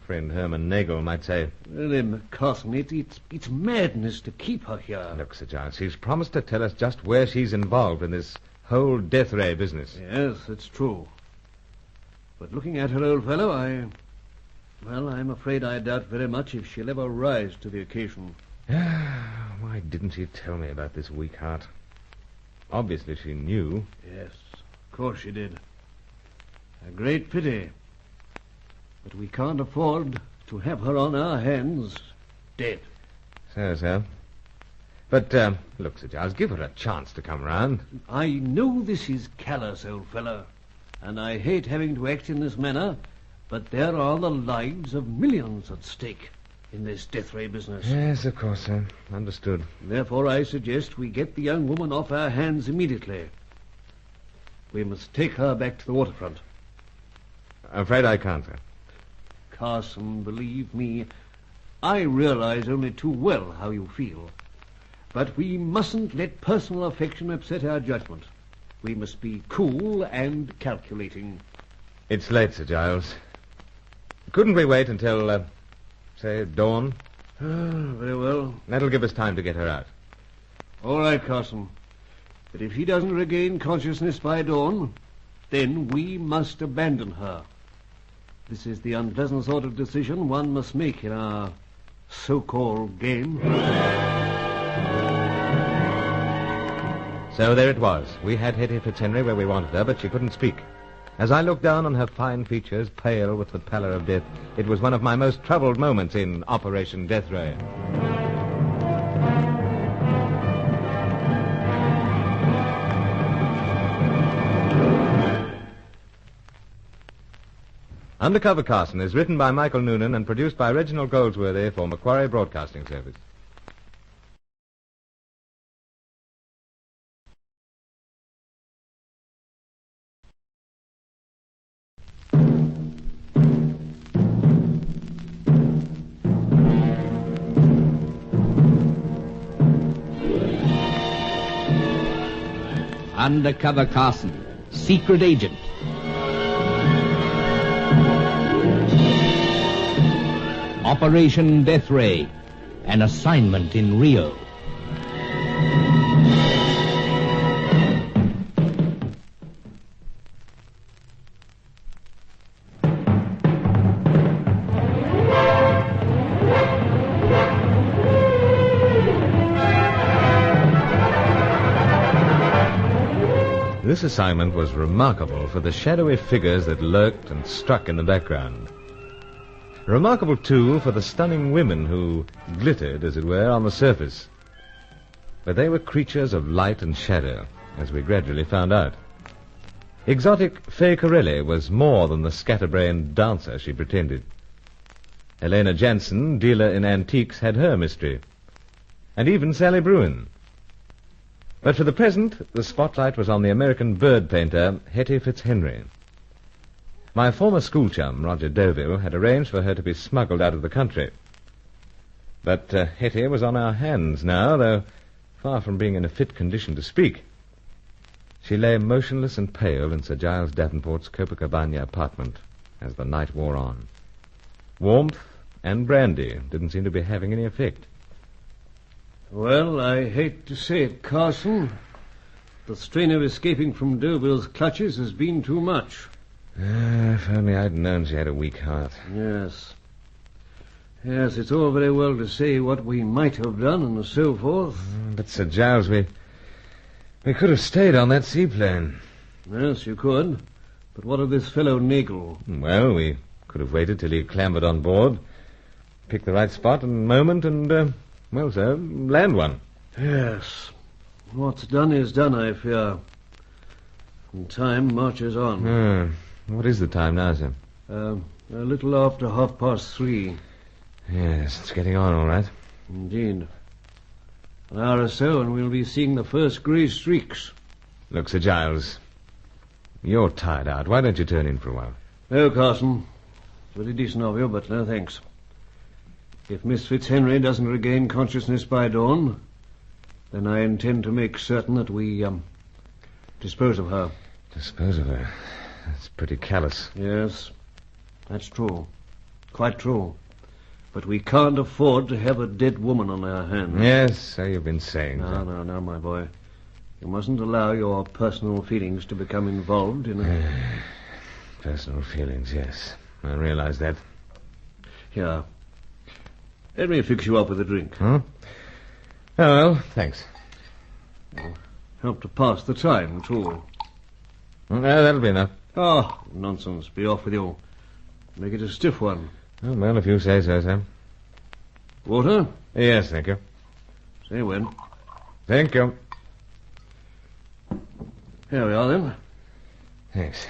friend Herman Nagel might say. Well, Carson, it's madness to keep her here. Look, Sir Giles, she's promised to tell us just where she's involved in this whole death ray business. Yes, it's true. But looking at her, old fellow, I'm afraid I doubt very much if she'll ever rise to the occasion. Why didn't she tell me about this weak heart? Obviously she knew. Yes, of course she did. A great pity. But we can't afford to have her on our hands dead. So. But, look, Sir Giles, give her a chance to come round. I know this is callous, old fellow, and I hate having to act in this manner, but there are the lives of millions at stake in this death ray business. Yes, of course, sir. Understood. Therefore, I suggest we get the young woman off our hands immediately. We must take her back to the waterfront. I'm afraid I can't, sir. Carson, believe me, I realize only too well how you feel. But we mustn't let personal affection upset our judgment. We must be cool and calculating. It's late, Sir Giles. Couldn't we wait until, say, dawn? Very well. That'll give us time to get her out. All right, Carson. But if she doesn't regain consciousness by dawn, then we must abandon her. This is the unpleasant sort of decision one must make in our so-called game. So there it was. We had Hetty Fitzhenry where we wanted her, but she couldn't speak. As I looked down on her fine features, pale with the pallor of death, it was one of my most troubled moments in Operation Death Ray. Undercover Carson is written by Michael Noonan and produced by Reginald Goldsworthy for Macquarie Broadcasting Service. Undercover Carson, secret agent. Operation Death Ray, an assignment in Rio. This assignment was remarkable for the shadowy figures that lurked and struck in the background. Remarkable, too, for the stunning women who glittered, as it were, on the surface. But they were creatures of light and shadow, as we gradually found out. Exotic Fay Corelli was more than the scatterbrained dancer she pretended. Helena Jansen, dealer in antiques, had her mystery. And even Sally Bruin. But for the present, the spotlight was on the American bird painter, Hetty Fitzhenry. My former school chum, Roger Deauville, had arranged for her to be smuggled out of the country. But Hetty was on our hands now, though far from being in a fit condition to speak. She lay motionless and pale in Sir Giles Davenport's Copacabana apartment as the night wore on. Warmth and brandy didn't seem to be having any effect. Well, I hate to say it, Carson. The strain of escaping from Deauville's clutches has been too much. If only I'd known she had a weak heart. Yes. Yes, it's all very well to say what we might have done and so forth. But, Sir Giles, we could have stayed on that seaplane. Yes, you could. But what of this fellow Nagel? Well, we could have waited till he clambered on board, picked the right spot and moment, and, well, sir, land one. Yes. What's done is done, I fear. And time marches on. What is the time now, sir? A little after 3:30. Yes, it's getting on all right. Indeed. An hour or so, and we'll be seeing the first grey streaks. Look, Sir Giles, you're tired out. Why don't you turn in for a while? No, Carson. Very decent of you, but no thanks. If Miss Fitzhenry doesn't regain consciousness by dawn, then I intend to make certain that we, dispose of her. Dispose of her? That's pretty callous. Yes, that's true. Quite true. But we can't afford to have a dead woman on our hands. Yes, so you've been saying. No, my boy. You mustn't allow your personal feelings to become involved in a... Personal feelings, yes. I realize that. Here. Let me fix you up with a drink. Huh? Oh, well, thanks. Help to pass the time, too. That'll be enough. Oh, nonsense. Be off with you. Make it a stiff one. Oh, well, if you say so, sir. Water? Yes, thank you. Say when. Thank you. Here we are, then. Thanks.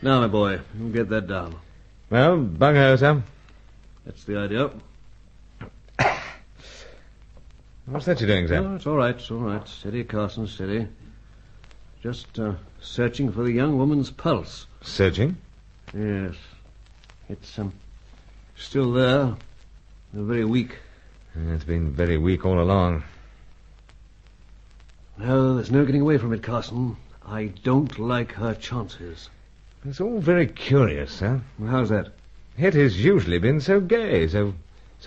Now, my boy, you get that down. Well, bung-ho, sir. That's the idea. What's that you're doing, sir? Oh, it's all right, it's all right. Steady, Carson, steady. Just searching for the young woman's pulse. Searching? Yes. It's still there. Very weak. It's been very weak all along. No, there's no getting away from it, Carson. I don't like her chances. It's all very curious, sir. Well, how's that? Hetty's usually been so gay, so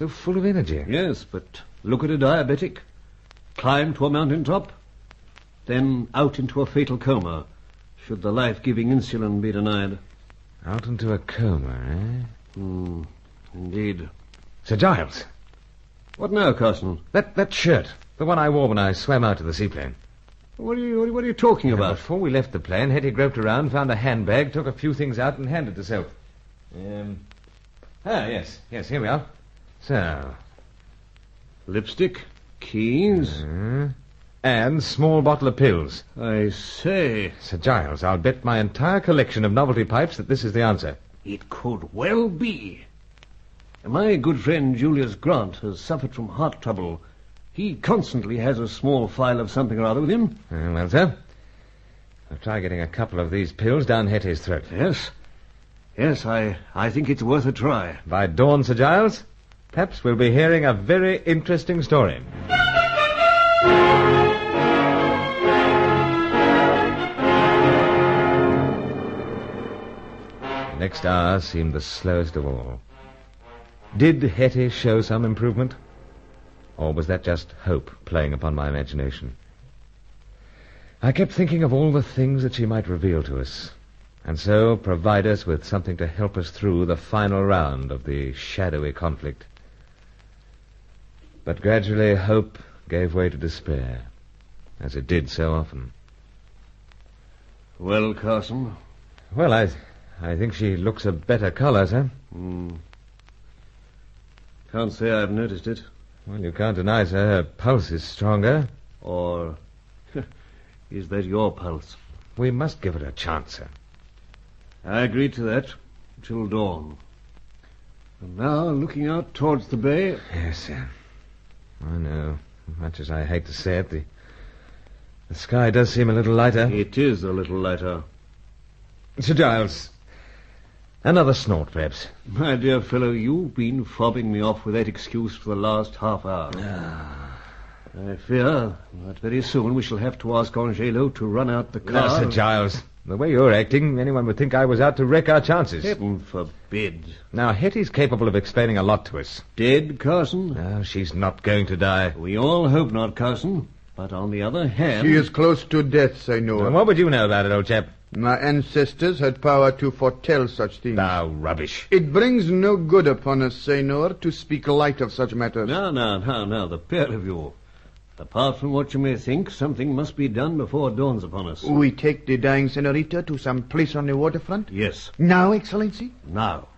full of energy. Yes, but look at a diabetic. Climb to a mountain top, then out into a fatal coma, should the life-giving insulin be denied. Out into a coma, eh? Indeed. Sir Giles. What now, Carson? That shirt. The one I wore when I swam out to the seaplane. What are you talking about? Before we left the plane, Hetty groped around, found a handbag, took a few things out, and handed herself. Yes, here we are. So. Lipstick, keys. And small bottle of pills. I say. Sir Giles, I'll bet my entire collection of novelty pipes that this is the answer. It could well be. My good friend Julius Grant has suffered from heart trouble. He constantly has a small phial of something or other with him. Well, sir, I'll try getting a couple of these pills down Hetty's throat. Yes, I think it's worth a try. By dawn, Sir Giles, perhaps we'll be hearing a very interesting story. Next hour seemed the slowest of all. Did Hetty show some improvement? Or was that just hope playing upon my imagination? I kept thinking of all the things that she might reveal to us, and so provide us with something to help us through the final round of the shadowy conflict. But gradually hope gave way to despair, as it did so often. Well, Carson? Well, I think she looks a better colour, sir. Can't say I've noticed it. Well, you can't deny, sir, her pulse is stronger. Or is that your pulse? We must give it a chance, sir. I agree to that, till dawn. And now, looking out towards the bay... Yes, sir. I know. Much as I hate to say it, the sky does seem a little lighter. It is a little lighter. Sir Giles, another snort, perhaps. My dear fellow, you've been fobbing me off with that excuse for the last half hour. I fear that very soon we shall have to ask Angelo to run out the car. No, Sir Giles. The way you're acting, anyone would think I was out to wreck our chances. Heaven forbid. Now, Hetty's capable of explaining a lot to us. Dead, Carson? No, she's not going to die. We all hope not, Carson. But on the other hand... She is close to death, Senor. What would you know about it, old chap? My ancestors had power to foretell such things. Now, rubbish. It brings no good upon us, Senor, to speak light of such matters. No, the pair of you. Apart from what you may think, something must be done before it dawns upon us. We take the dying senorita to some place on the waterfront? Yes. Now, Excellency? Now.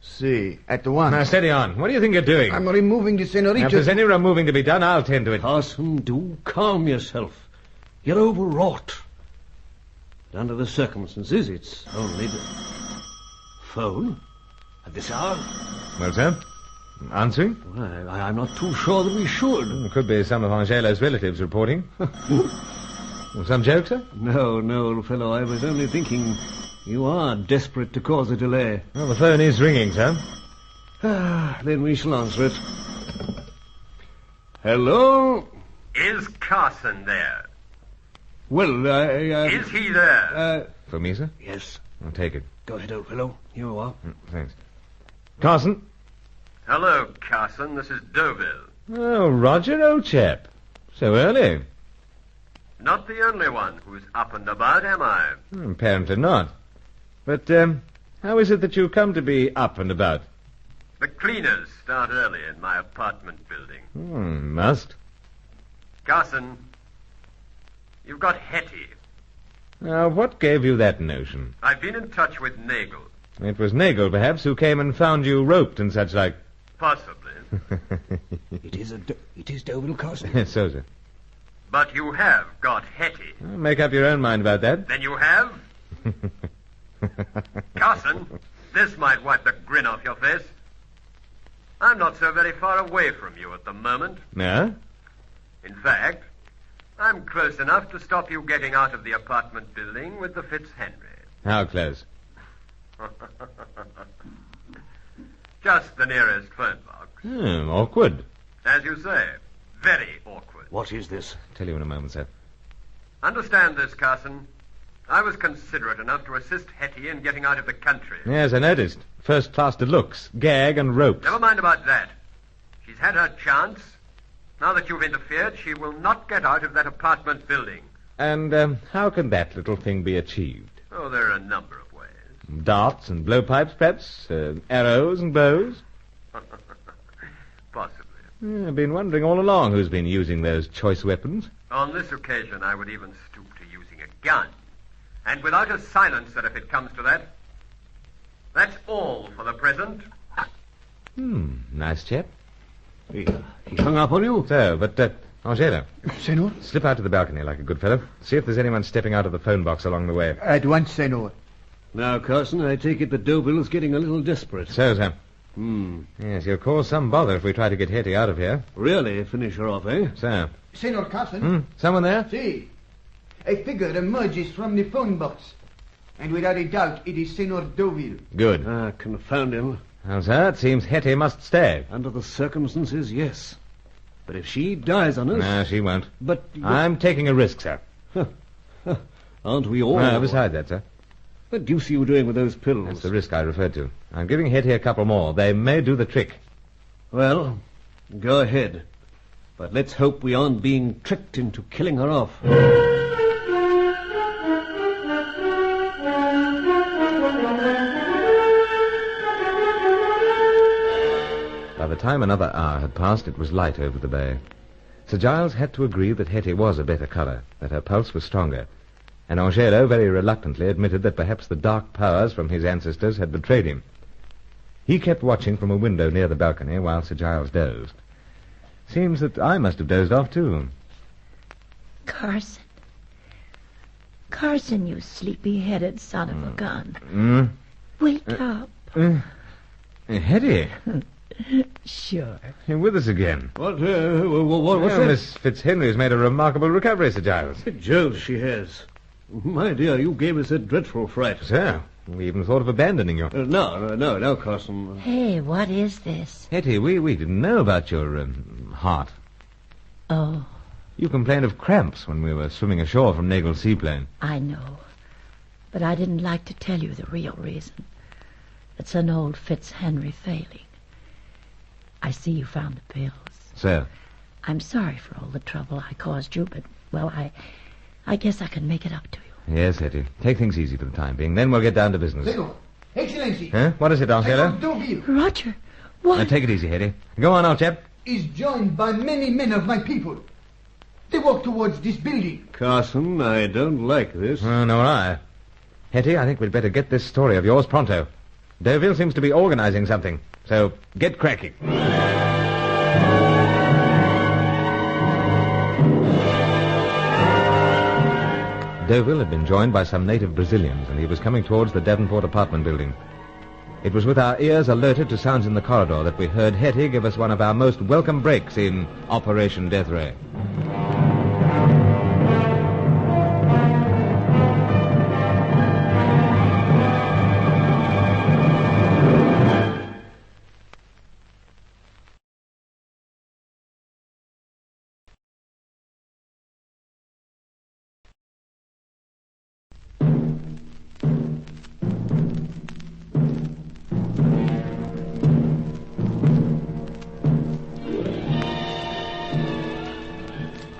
See, at once. Now, steady on. What do you think you're doing? I'm removing the senorita. Now, if there's any removing to be done, I'll tend to it. Carson, do calm yourself. You're overwrought. But under the circumstances, it's only the... Phone? At this hour? Well, sir? Answering? Well, I'm not too sure that we should. It could be some of Angelo's relatives reporting. Some joke, sir? No, old fellow. I was only thinking you are desperate to cause a delay. Well, the phone is ringing, sir. Then we shall answer it. Hello? Is Carson there? Well, Is he there? For me, sir? Yes. I'll take it. Go ahead, old fellow. Here you are. Thanks. Carson? Hello, Carson. This is Deauville. Oh, Roger, old chap. So early. Not the only one who's up and about, am I? Apparently not. But, how is it that you come to be up and about? The cleaners start early in my apartment building. Must. Carson, you've got Hetty. Now, what gave you that notion? I've been in touch with Nagel. It was Nagel, perhaps, who came and found you roped and such like. Possibly. It is Deauville, Carson. Yes, so, sir. But you have got Hetty. Well, make up your own mind about that. Then you have? Carson, this might wipe the grin off your face. I'm not so very far away from you at the moment. No? In fact, I'm close enough to stop you getting out of the apartment building with the Fitzhenry. How close? Just the nearest phone box. Awkward. As you say, very awkward. What is this? Tell you in a moment, sir. Understand this, Carson. I was considerate enough to assist Hetty in getting out of the country. Yes, I noticed. First class to looks. Gag and rope. Never mind about that. She's had her chance. Now that you've interfered, she will not get out of that apartment building. And how can that little thing be achieved? Oh, there are a number of ways. Darts and blowpipes, perhaps? Arrows and bows? Possibly. I've been wondering all along who's been using those choice weapons. On this occasion, I would even stoop to using a gun. And without a silencer, if it comes to that. That's all for the present. Nice chap. He hung up on you? So, but, Angelo. Senor? Slip out to the balcony like a good fellow. See if there's anyone stepping out of the phone box along the way. At once, Senor. Now, Carson, I take it that Deauville's getting a little desperate. So, sir. Yes, you'll cause some bother if we try to get Hetty out of here. Really? Finish her off, eh? So. Senor Carson? Someone there? See. A figure emerges from the phone box. And without a doubt, it is Senor Deauville. Good. Confound him. Well, sir, it seems Hetty must stay. Under the circumstances, yes. But if she dies on us... No, she won't. But... I'm taking a risk, sir. Aren't we all? Besides that, sir. What deuce are you doing with those pills? That's the risk I referred to. I'm giving Hetty a couple more. They may do the trick. Well, go ahead. But let's hope we aren't being tricked into killing her off. By the time another hour had passed, it was light over the bay. Sir Giles had to agree that Hetty was a better colour, that her pulse was stronger, and Angelo very reluctantly admitted that perhaps the dark powers from his ancestors had betrayed him. He kept watching from a window near the balcony while Sir Giles dozed. Seems that I must have dozed off, too. Carson. Carson, you sleepy-headed son of a gun. Wake up. Hetty, Sure. you're with us again. What's Well, that? Miss Fitzhenry's made a remarkable recovery, Sir Giles. Jove, she has. My dear, you gave us a dreadful fright. So, we even thought of abandoning you. No, Carson. Hey, what is this? Hetty, we didn't know about your heart. Oh, You complained of cramps when we were swimming ashore from Nagle Seaplane. I know. But I didn't like to tell you the real reason. It's an old Fitzhenry failing. I see you found the pills. So? I'm sorry for all the trouble I caused you, but, well, I guess I can make it up to you. Yes, Hetty. Take things easy for the time being. Then we'll get down to business. Senor, Excellency. Huh? What is it, Angelo? Deauville Roger, what? Now, take it easy, Hetty. Go on, old chap. is joined by many men of my people. They walk towards this building. Carson, I don't like this. Nor I. Hetty, I think we'd better get this story of yours pronto. Deauville seems to be organizing something, so get cracking. Deauville had been joined by some native Brazilians, and he was coming towards the Devonport apartment building. It was with our ears alerted to sounds in the corridor that we heard Hetty give us one of our most welcome breaks in Operation Death Ray.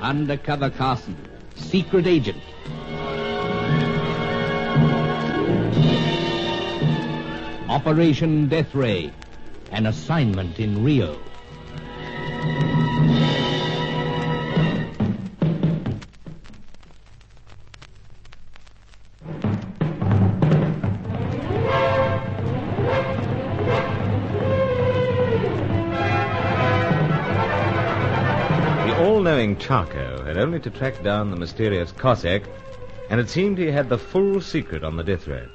Undercover Carson, secret agent. Operation Death Ray, an assignment in Rio. All-knowing Charco had only to track down the mysterious Cossack, and it seemed he had the full secret on the death ray.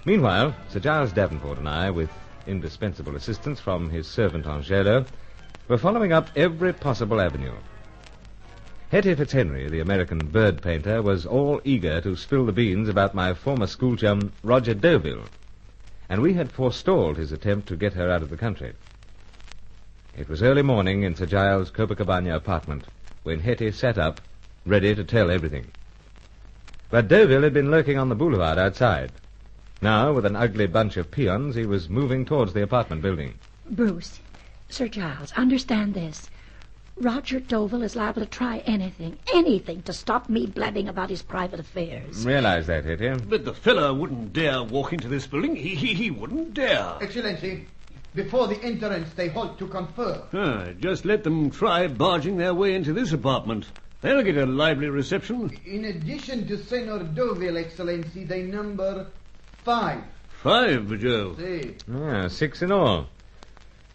Meanwhile, Sir Giles Davenport and I, with indispensable assistance from his servant Angelo, were following up every possible avenue. Hetty Fitzhenry, the American bird painter, was all eager to spill the beans about my former school chum, Roger Deauville, and we had forestalled his attempt to get her out of the country. It was early morning in Sir Giles' Copacabana apartment when Hetty sat up, ready to tell everything. But Deauville had been lurking on the boulevard outside. Now, with an ugly bunch of peons, he was moving towards the apartment building. Bruce, Sir Giles, understand this. Roger Deauville is liable to try anything to stop me blabbing about his private affairs. Realize that, Hetty. But the fellow wouldn't dare walk into this building. He wouldn't dare. Excellency, before the entrance they halt to confer. Just let them try barging their way into this apartment. They'll get a lively reception. In addition to Senor Deauville, Excellency, they number 5. 5, Joe? Si. 6 in all.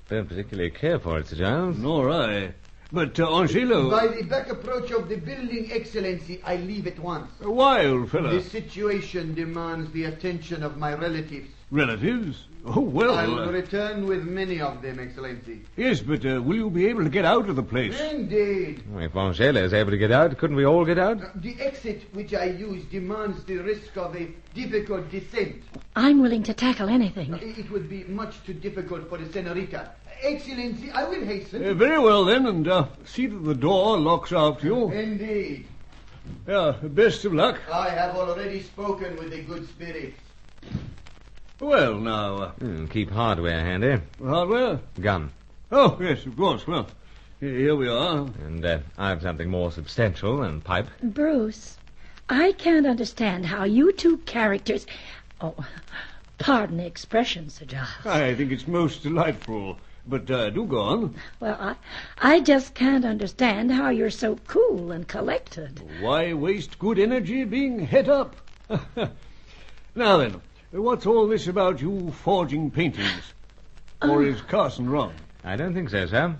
Don't particularly care for it, Sir Giles. Nor I. But, Angelo... By the back approach of the building, Excellency, I leave at once. Why, old fellow? The situation demands the attention of my relatives. Relatives? Oh, well... I'll return with many of them, Excellency. Yes, but will you be able to get out of the place? Indeed. If Angelo is able to get out, couldn't we all get out? The exit which I use demands the risk of a difficult descent. I'm willing to tackle anything. It would be much too difficult for the senorita. Excellency, I will hasten. Very well, then, and see that the door locks after you. Indeed. Best of luck. I have already spoken with the good spirits. Well, now... keep hardware handy. Hardware? Gun. Oh, yes, of course. Well, here we are. And I have something more substantial than pipe. Bruce, I can't understand how you two characters... Oh, pardon the expression, Sir Giles. I think it's most delightful. But do go on. Well, I just can't understand how you're so cool and collected. Why waste good energy being het up? Now then, what's all this about you forging paintings? Or is Carson wrong? I don't think so, sir.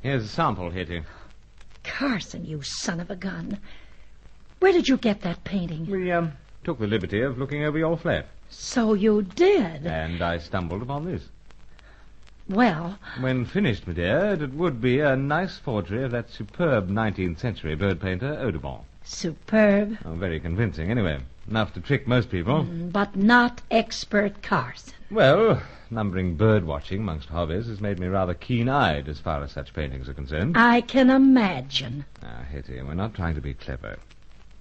Here's a sample, Hetty. Carson, you son of a gun. Where did you get that painting? We took the liberty of looking over your flat. So you did? And I stumbled upon this. Well... When finished, my dear, it would be a nice forgery of that superb 19th century bird painter, Audubon. Superb? Oh, very convincing, anyway. Enough to trick most people. But not expert Carson. Well, numbering bird watching amongst hobbies has made me rather keen-eyed as far as such paintings are concerned. I can imagine. Ah, Hetty, we're not trying to be clever.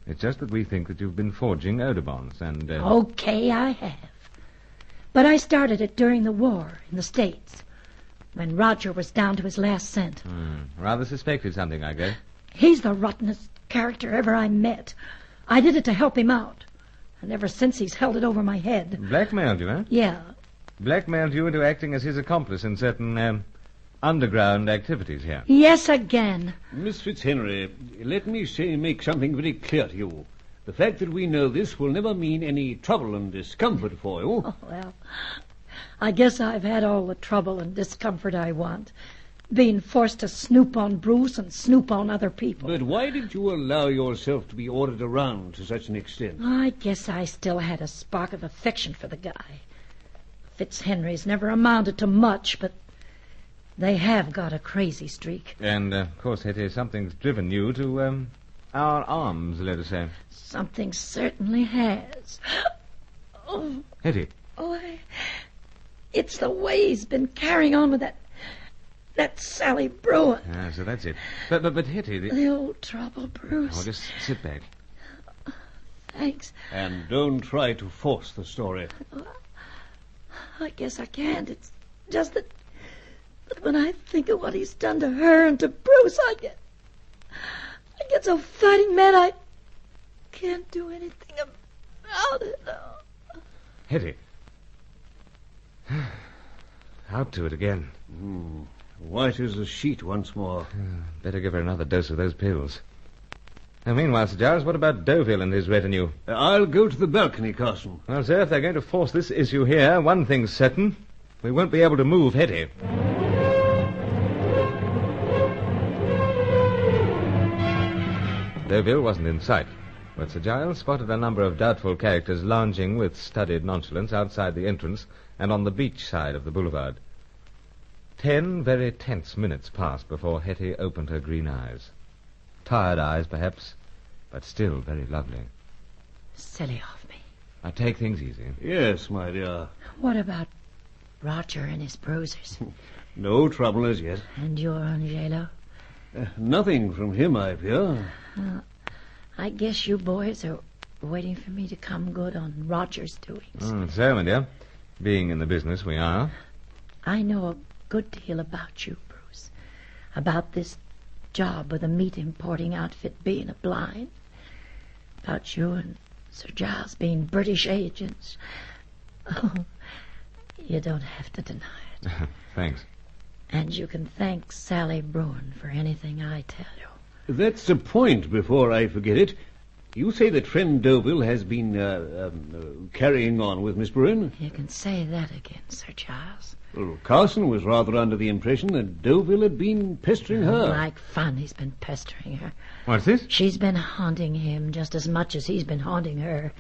It's just that we think that you've been forging Audubons, and... Okay, I have. But I started it during the war in the States, when Roger was down to his last cent. Rather suspected something, I guess. He's the rottenest character ever I met. I did it to help him out. And ever since he's held it over my head. Blackmailed you, eh? Yeah. Blackmailed you into acting as his accomplice in certain, underground activities here. Yes, again. Miss Fitzhenry, let me make something very clear to you. The fact that we know this will never mean any trouble and discomfort for you. Oh, well, I guess I've had all the trouble and discomfort I want. Being forced to snoop on Bruce and snoop on other people. But why did you allow yourself to be ordered around to such an extent? I guess I still had a spark of affection for the guy. Fitzhenry's never amounted to much, but they have got a crazy streak. And, of course, Hetty, something's driven you to, our arms, let us say. Something certainly has. Oh. Hetty. Oh, it's the way he's been carrying on with that Sally Bruin. Ah, so that's it. But Hetty... The old trouble, Bruce. Oh, just sit back. Thanks. And don't try to force the story. I guess I can't. It's just that when I think of what he's done to her and to Bruce, I get so fighting mad I can't do anything about it. Hetty. Out to it again. White as a sheet once more. Better give her another dose of those pills. Now, meanwhile, Sir Giles, what about Deauville and his retinue? I'll go to the balcony, Carson. Well, sir, if they're going to force this issue here, one thing's certain. We won't be able to move Hetty. Deauville wasn't in sight, but Sir Giles spotted a number of doubtful characters lounging with studied nonchalance outside the entrance and on the beach side of the boulevard. 10 very tense minutes passed before Hetty opened her green eyes. Tired eyes, perhaps, but still very lovely. Silly of me. Now, take things easy. Yes, my dear. What about Roger and his bruisers? No trouble as yet. And your Angelo? Nothing from him, I fear. I guess you boys are waiting for me to come good on Roger's doings. So, my dear, being in the business, we are. I know a good deal about you, Bruce. About this job with the meat importing outfit being a blind. About you and Sir Giles being British agents. Oh, you don't have to deny it. Thanks. And you can thank Sally Bruin for anything I tell you. That's the point, before I forget it. You say that friend Deauville has been carrying on with Miss Bruin? You can say that again, Sir Giles. Well, Carson was rather under the impression that Deauville had been pestering her. Like fun, he's been pestering her. What's this? She's been haunting him just as much as he's been haunting her.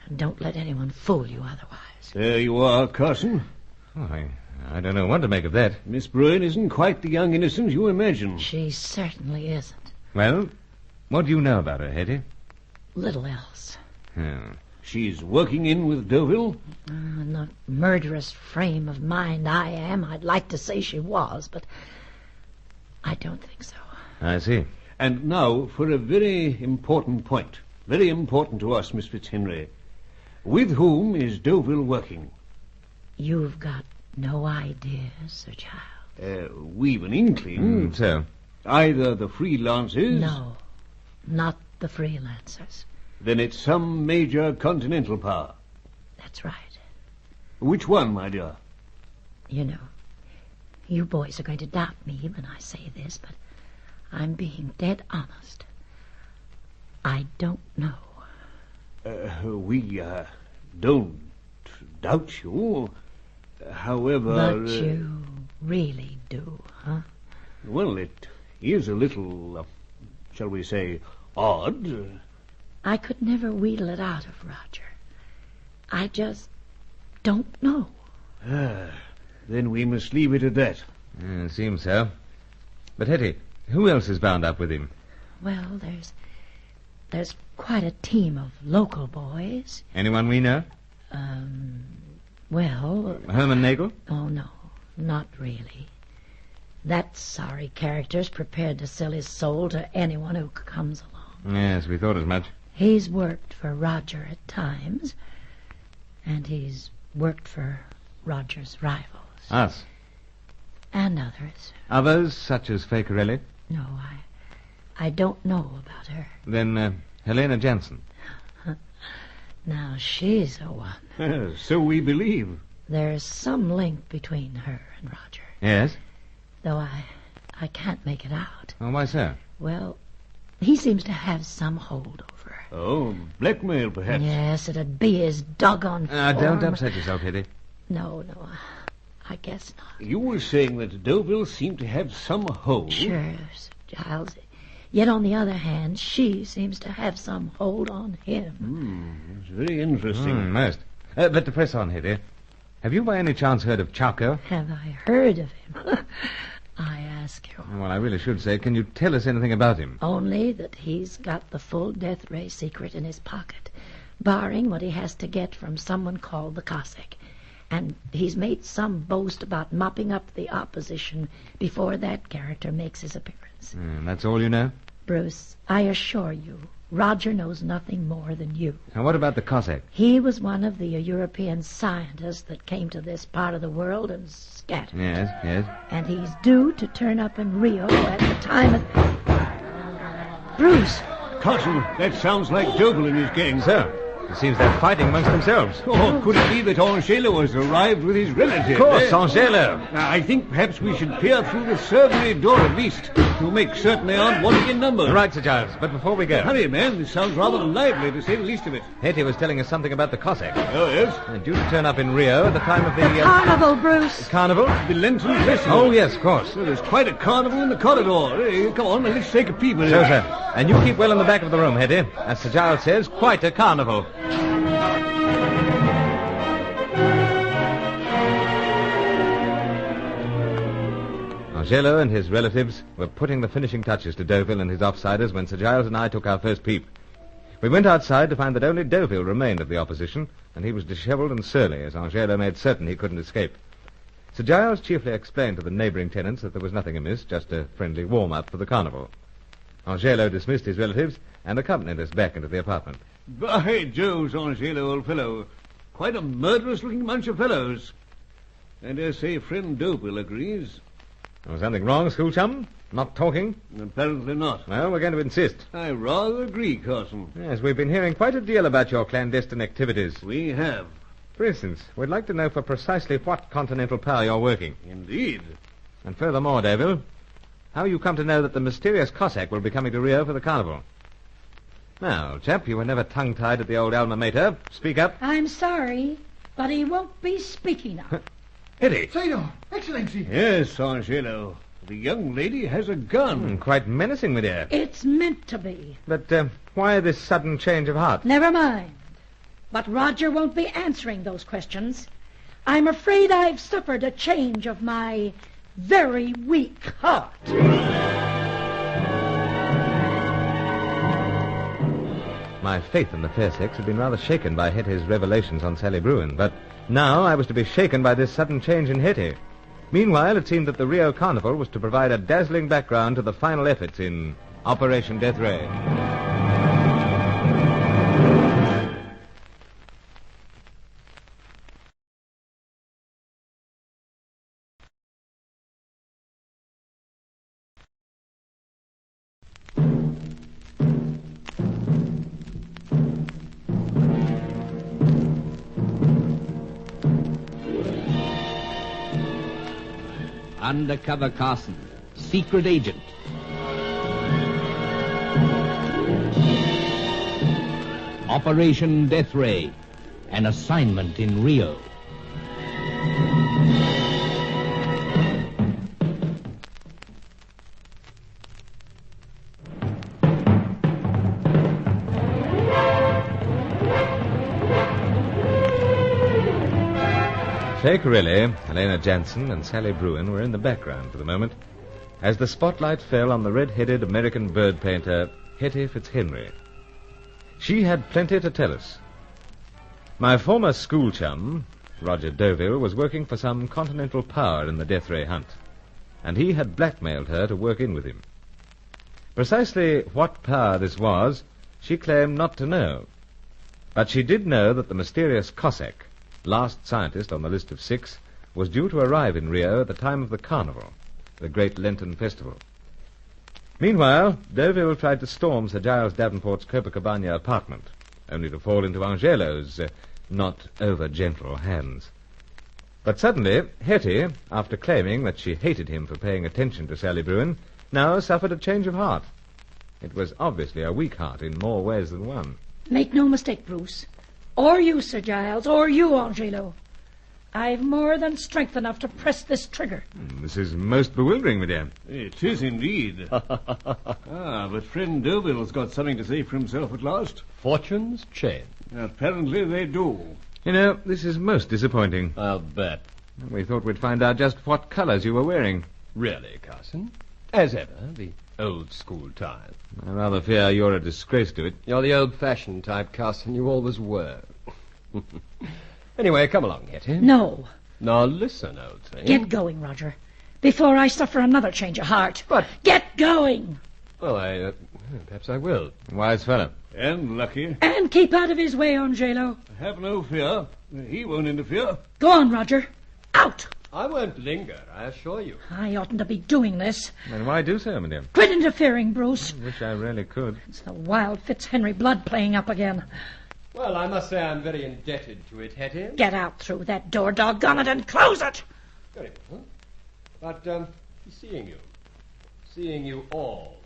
And don't let anyone fool you otherwise. There you are, Carson. Oh, I don't know what to make of that. Miss Bruin isn't quite the young innocent you imagine. She certainly isn't. Well, what do you know about her, Hetty? Little else. She's working in with Deauville? In the murderous frame of mind I am, I'd like to say she was, but I don't think so. I see. And now for a very important point. Very important to us, Miss Fitzhenry. With whom is Deauville working? You've got no idea, Sir Giles. We've an inkling. So? Either the freelancers... No, not the freelancers. Then it's some major continental power. That's right. Which one, my dear? You know, you boys are going to doubt me when I say this, but I'm being dead honest. I don't know. We don't doubt you. However... But you really do, huh? Well, it is a little, shall we say, odd. I could never wheedle it out of Roger. I just don't know. Then we must leave it at that. It seems so. But Hetty, who else is bound up with him? Well, there's quite a team of local boys. Anyone we know? Well... Herman Nagel? Oh, no, not really. That sorry character's prepared to sell his soul to anyone who comes along. Yes, we thought as much. He's worked for Roger at times, and he's worked for Roger's rivals. Us? And others. Others, such as Fakerelli? No, I don't know about her. Then, Helena Jansen. Now, she's a one. So we believe. There's some link between her and Roger. Yes? Though I can't make it out. Oh, why so? Well, he seems to have some hold over her. Oh, blackmail, perhaps? Yes, it'd be his doggone form. Don't upset yourself, Hetty. No, I guess not. You were saying that Deauville seemed to have some hold. Sure, Sir Giles. Yet, on the other hand, she seems to have some hold on him. It's very interesting. Most. But to press on, Hetty, have you by any chance heard of Chowker? Have I heard of him? I ask you. Well, I really should say, can you tell us anything about him? Only that he's got the full death ray secret in his pocket, barring what he has to get from someone called the Cossack. And he's made some boast about mopping up the opposition before that character makes his appearance. That's all you know? Bruce, I assure you, Roger knows nothing more than you. And what about the Cossack? He was one of the European scientists that came to this part of the world and scattered. Yes. And he's due to turn up in Rio at the time of... Bruce! Carson, that sounds like Deauville and his gang. Sir, it seems they're fighting amongst themselves. Oh, could it be that Angelo has arrived with his relative? Of course, Angelo. I think perhaps we should peer through the servants' door at least, to make certain they aren't wanting in number. Right, Sir Giles, but before we go... Hurry, man, this sounds rather lively, to say the least of it. Hetty was telling us something about the Cossack. Oh, yes? Due to turn up in Rio at the time of the... Carnival, Bruce! Carnival? The Lenten Festival. Oh, yes, of course. Well, there's quite a carnival in the corridor. Come on, let's take a peep at it. So, sir. And you keep well in the back of the room, Hetty. As Sir Giles says, quite a carnival. Angelo and his relatives were putting the finishing touches to Deauville and his offsiders when Sir Giles and I took our first peep. We went outside to find that only Deauville remained of the opposition, and he was dishevelled and surly, as Angelo made certain he couldn't escape. Sir Giles chiefly explained to the neighbouring tenants that there was nothing amiss, just a friendly warm-up for the carnival. Angelo dismissed his relatives and accompanied us back into the apartment. By Jove, Angelo, old fellow. Quite a murderous-looking bunch of fellows. I dare say friend Deauville agrees. Was something wrong, school chum? Not talking? Apparently not. Well, we're going to insist. I rather agree, Carson. Yes, we've been hearing quite a deal about your clandestine activities. We have. For instance, we'd like to know for precisely what continental power you're working. Indeed. And furthermore, Deauville, how you come to know that the mysterious Cossack will be coming to Rio for the carnival. Now, old chap, you were never tongue-tied at the old alma mater. Speak up. I'm sorry, but he won't be speaking up. Hetty. Senor, Excellency. Yes, Angelo. The young lady has a gun. Quite menacing, my dear. It's meant to be. But why this sudden change of heart? Never mind. But Roger won't be answering those questions. I'm afraid I've suffered a change of my very weak heart. My faith in the fair sex had been rather shaken by Hetty's revelations on Sally Bruin, but now I was to be shaken by this sudden change in Hetty. Meanwhile, it seemed that the Rio Carnival was to provide a dazzling background to the final efforts in Operation Death Ray. Undercover Carson, secret agent. Operation Death Ray, an assignment in Rio. Fay Carilli, Helena Jansen, and Sally Bruin were in the background for the moment as the spotlight fell on the red-headed American bird painter, Hetty Fitzhenry. She had plenty to tell us. My former school chum, Roger Deauville, was working for some continental power in the death ray hunt, and he had blackmailed her to work in with him. Precisely what power this was, she claimed not to know, but she did know that the mysterious Cossack, last scientist on the list of 6, was due to arrive in Rio at the time of the carnival, the great Lenten festival. Meanwhile, Deauville tried to storm Sir Giles Davenport's Copacabana apartment, only to fall into Angelo's not over-gentle hands. But suddenly, Hetty, after claiming that she hated him for paying attention to Sally Bruin, now suffered a change of heart. It was obviously a weak heart in more ways than one. Make no mistake, Bruce. Or you, Sir Giles, or you, Angelo. I've more than strength enough to press this trigger. This is most bewildering, madame. It is indeed. But friend Deauville's got something to say for himself at last. Fortunes change. Apparently they do. You know, this is most disappointing. I'll bet. We thought we'd find out just what colours you were wearing. Really, Carson? As ever, the old-school type. I rather fear you're a disgrace to it. You're the old-fashioned type, Carson. You always were. Anyway, come along, Hetty. No. Now listen, old thing. Get going, Roger, before I suffer another change of heart. But... Get going! Well, perhaps I will. Wise fellow. And lucky. And keep out of his way, Angelo. Have no fear. He won't interfere. Go on, Roger. Out! I won't linger, I assure you. I oughtn't to be doing this. And why do so, madame? Quit interfering, Bruce. I wish I really could. It's the wild Fitzhenry blood playing up again. Well, I must say I'm very indebted to it, Hetty. Get out through that door, doggone it, and close it! Very well. But, seeing you all.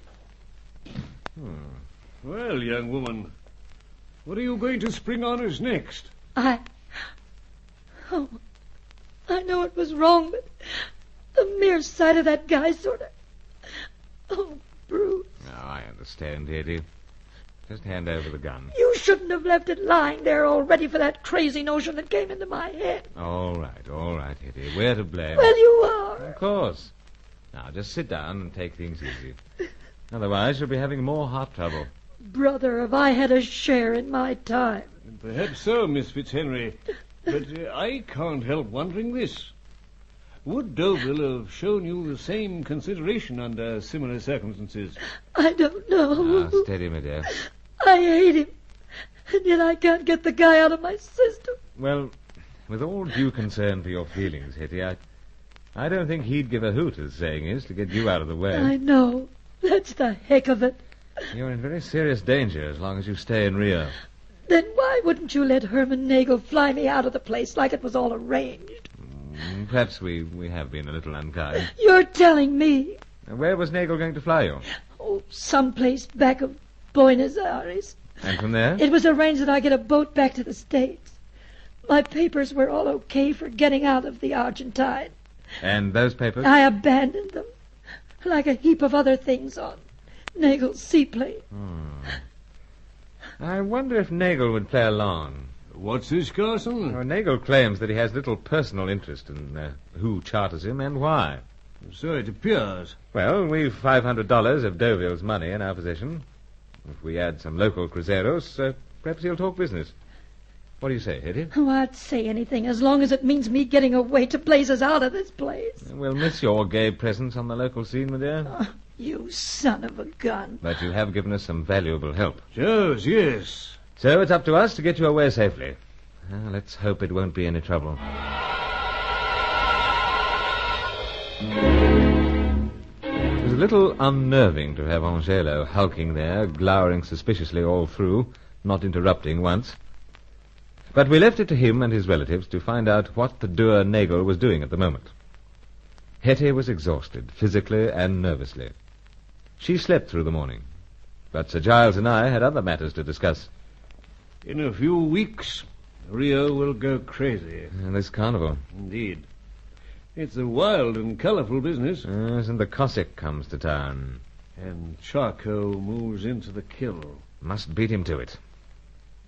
Well, young woman, what are you going to spring on us next? I know it was wrong, but the mere sight of that guy sort of... Oh, Bruce. Oh, I understand, Hetty. Just hand over the gun. You shouldn't have left it lying there all ready for that crazy notion that came into my head. All right, Hetty. We're to blame. Well, you are. Of course. Now, just sit down and take things easy. Otherwise, you'll be having more heart trouble. Brother, have I had a share in my time? Perhaps so, Miss Fitzhenry. But I can't help wondering this. Would Deauville have shown you the same consideration under similar circumstances? I don't know. Ah, steady, my dear. I hate him. And yet I can't get the guy out of my system. Well, with all due concern for your feelings, Hetty, I don't think he'd give a hoot, as saying is, to get you out of the way. I know. That's the heck of it. You're in very serious danger as long as you stay in Rio. Then why wouldn't you let Herman Nagel fly me out of the place like it was all arranged? Perhaps we have been a little unkind. You're telling me. Where was Nagel going to fly you? Oh, someplace back of Buenos Aires. And from there? It was arranged that I get a boat back to the States. My papers were all okay for getting out of the Argentine. And those papers? I abandoned them, like a heap of other things on Nagel's seaplane. I wonder if Nagel would play along. What's this, Carson? Well, Nagel claims that he has little personal interest in who charters him and why. So it appears. Well, we've $500 of Deauville's money in our possession. If we add some local cruzeros, perhaps he'll talk business. What do you say, Hetty? Oh, I'd say anything as long as it means me getting away to blazes out of this place. We'll miss your gay presence on the local scene, my dear. You son of a gun. But you have given us some valuable help. Yes. So it's up to us to get you away safely. Well, let's hope it won't be any trouble. It was a little unnerving to have Angelo hulking there, glowering suspiciously all through, not interrupting once. But we left it to him and his relatives to find out what the dour Nagel was doing at the moment. Hetty was exhausted, physically and nervously. She slept through the morning. But Sir Giles and I had other matters to discuss. In a few weeks, Rio will go crazy. And this carnival. Indeed. It's a wild and colourful business. Yes, and the Cossack comes to town. And Charco moves into the kill. Must beat him to it.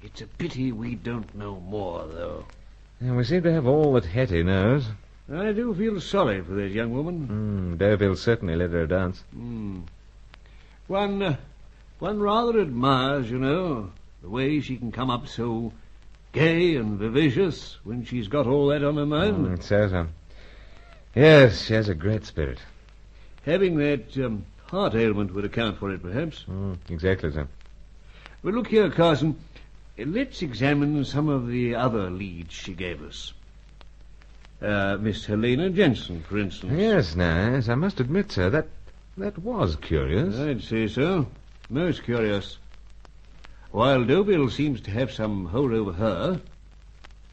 It's a pity we don't know more, though. And we seem to have all that Hetty knows. I do feel sorry for that young woman. Deauville certainly led her a dance. One rather admires, you know, the way she can come up so gay and vivacious when she's got all that on her mind. So. Yes, she has a great spirit. Having that heart ailment would account for it, perhaps. Exactly so. Well, look here, Carson. Let's examine some of the other leads she gave us. Miss Helena Jensen, for instance. Yes, nice. I must admit, sir, that was curious. I'd say so. Most curious. While Deauville seems to have some hold over her,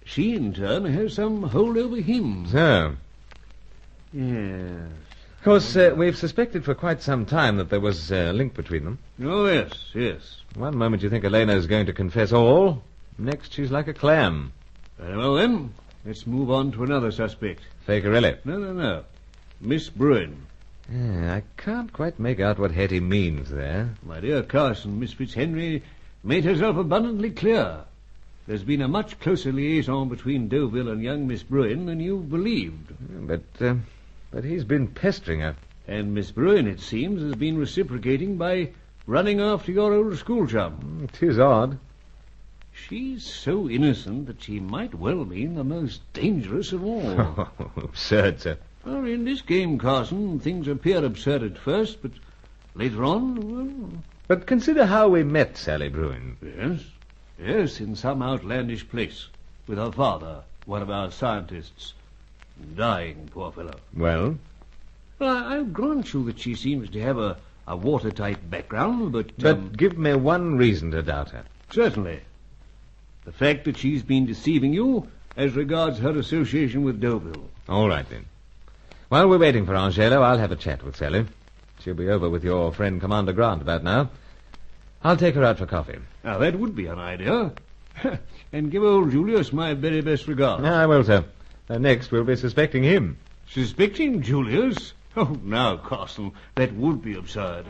she, in turn, has some hold over him. So? Yes. Of course, we've suspected for quite some time that there was a link between them. Oh, yes. One moment you think Elena's going to confess all, next she's like a clam. Very well, then. Let's move on to another suspect. Fakerelli. No. Miss Bruin. I can't quite make out what Hetty means there. My dear Carson, Miss Fitzhenry made herself abundantly clear. There's been a much closer liaison between Deauville and young Miss Bruin than you believed. But he's been pestering her. And Miss Bruin, it seems, has been reciprocating by running after your old school chum. 'Tis odd. She's so innocent that she might well mean the most dangerous of all. Absurd, sir. Well, in this game, Carson, things appear absurd at first, but later on, well... But consider how we met Sally Bruin. Yes, in some outlandish place, with her father, one of our scientists. Dying, poor fellow. Well? Well, I'll grant you that she seems to have a watertight background, but... But give me one reason to doubt her. Certainly. The fact that she's been deceiving you as regards her association with Deauville. All right, then. While we're waiting for Angelo, I'll have a chat with Sally. She'll be over with your friend Commander Grant about now. I'll take her out for coffee. Now, that would be an idea. And give old Julius my very best regards. I will, sir. Next, we'll be suspecting him. Suspecting Julius? Oh, now, Carson, that would be absurd.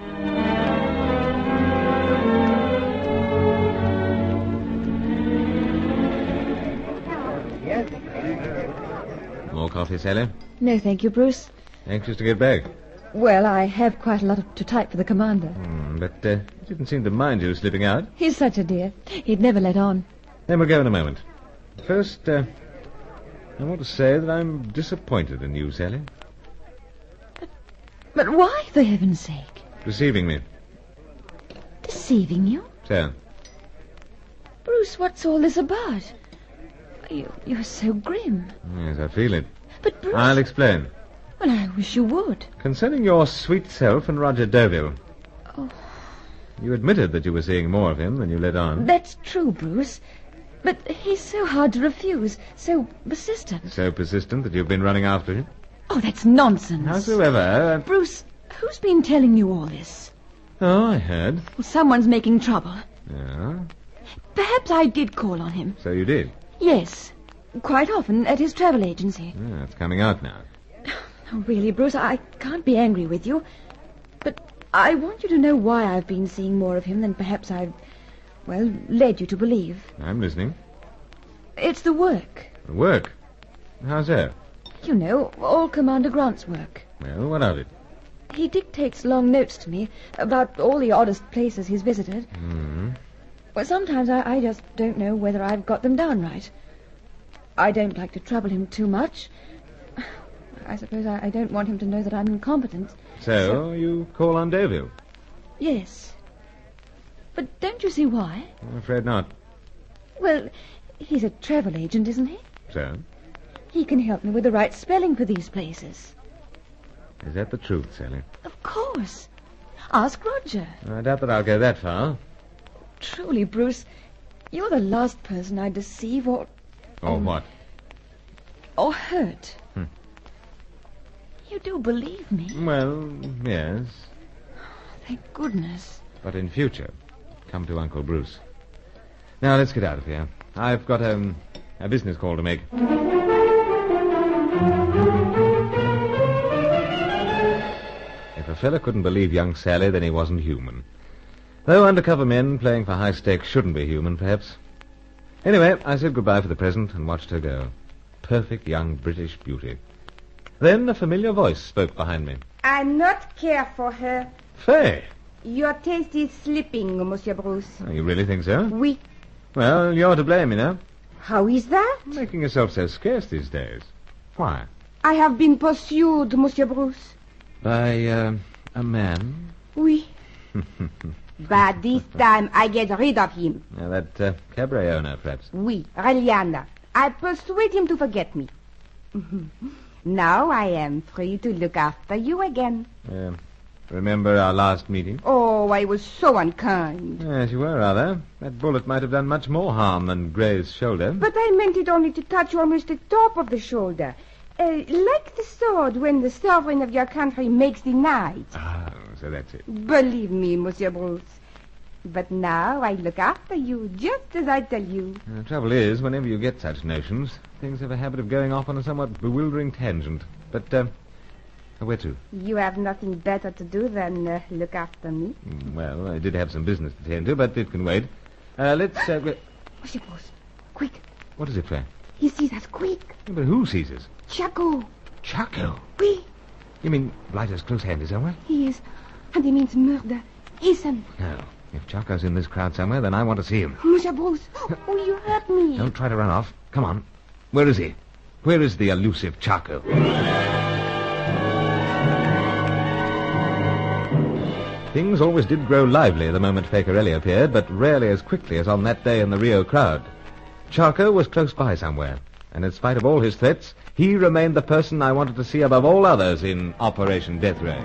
More coffee, Sally? No, thank you, Bruce. Anxious to get back? Well, I have quite a lot to type for the commander. But he didn't seem to mind you slipping out. He's such a dear. He'd never let on. Then we'll go in a moment. First, I want to say that I'm disappointed in you, Sally. But why, for heaven's sake? Deceiving me. Deceiving you? So? Bruce, what's all this about? You're so grim. Yes, I feel it. But Bruce... I'll explain. Well, I wish you would. Concerning your sweet self and Roger Deauville. Oh. You admitted that you were seeing more of him than you let on. That's true, Bruce. But he's so hard to refuse, so persistent. So persistent that you've been running after him? Oh, that's nonsense. Howsoever... Bruce, who's been telling you all this? Oh, I heard. Well, someone's making trouble. Yeah? Perhaps I did call on him. So you did? Yes. Quite often at his travel agency. Yeah, it's coming out now. Oh, really, Bruce, I can't be angry with you. But I want you to know why I've been seeing more of him than perhaps I've, led you to believe. I'm listening. It's the work. The work? How's that? You know, all Commander Grant's work. Well, what of it? He dictates long notes to me about all the oddest places he's visited. Well, sometimes I just don't know whether I've got them down right. I don't like to trouble him too much. I suppose I don't want him to know that I'm incompetent. So you call on Deauville? Yes. But don't you see why? I'm afraid not. Well, he's a travel agent, isn't he? So? He can help me with the right spelling for these places. Is that the truth, Sally? Of course. Ask Roger. I doubt that I'll go that far. Truly, Bruce, you're the last person I'd deceive or... Or what? Or hurt. You do believe me? Well, yes. Thank goodness. But in future, come to Uncle Bruce. Now, let's get out of here. I've got a business call to make. If a fella couldn't believe young Sally, then he wasn't human. Though undercover men playing for high stakes shouldn't be human, perhaps. Anyway, I said goodbye for the present and watched her go. Perfect young British beauty. Then a familiar voice spoke behind me. I not care for her. Faye! Your taste is slipping, Monsieur Bruce. Oh, you really think so? Oui. Well, you're to blame, you know. How is that? Making yourself so scarce these days. Why? I have been pursued, Monsieur Bruce. By, a man? Oui. But this time I get rid of him. Now, that cabaret owner, perhaps. Oui, Reliana. I persuade him to forget me. Now I am free to look after you again. Remember our last meeting? Oh, I was so unkind. Yes, you were, rather. That bullet might have done much more harm than Gray's shoulder. But I meant it only to touch almost the top of the shoulder. Like the sword when the sovereign of your country makes the knight. Ah, so that's it. Believe me, Monsieur Bruce. But now I look after you, just as I tell you. The trouble is, whenever you get such notions, things have a habit of going off on a somewhat bewildering tangent. But, where to? You have nothing better to do than look after me. Well, I did have some business to tend to, but it can wait. Let's, Monsieur Bruce, quick. What is it, Faye? He sees us, quick. Yeah, but who sees us? Chaco. Chaco? Oui. You mean Blighter's close-handed somewhere? He is, and he means murder. Hasten. No. If Chaco's in this crowd somewhere, then I want to see him. Monsieur Bruce, oh, you hurt me. Don't try to run off. Come on. Where is he? Where is the elusive Chaco? Things always did grow lively the moment Facorelli appeared, but rarely as quickly as on that day in the Rio crowd. Chaco was close by somewhere, and in spite of all his threats, he remained the person I wanted to see above all others in Operation Death Ray.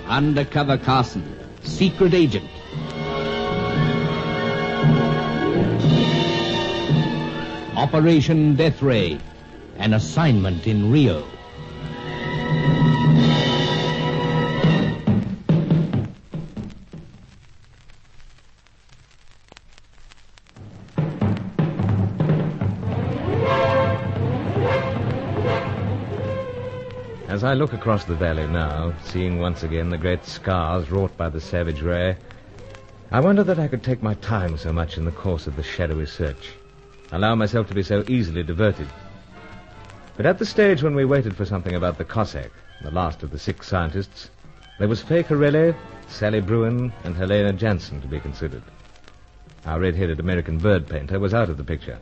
Undercover Carson, secret agent. Operation Death Ray, an assignment in Rio. As I look across the valley now, seeing once again the great scars wrought by the savage ray, I wonder that I could take my time so much in the course of the shadowy search, allow myself to be so easily diverted. But at the stage when we waited for something about the Cossack, the last of the 6 scientists, there was Faye Corelli, Sally Bruin, and Helena Jansen to be considered. Our red-headed American bird painter was out of the picture.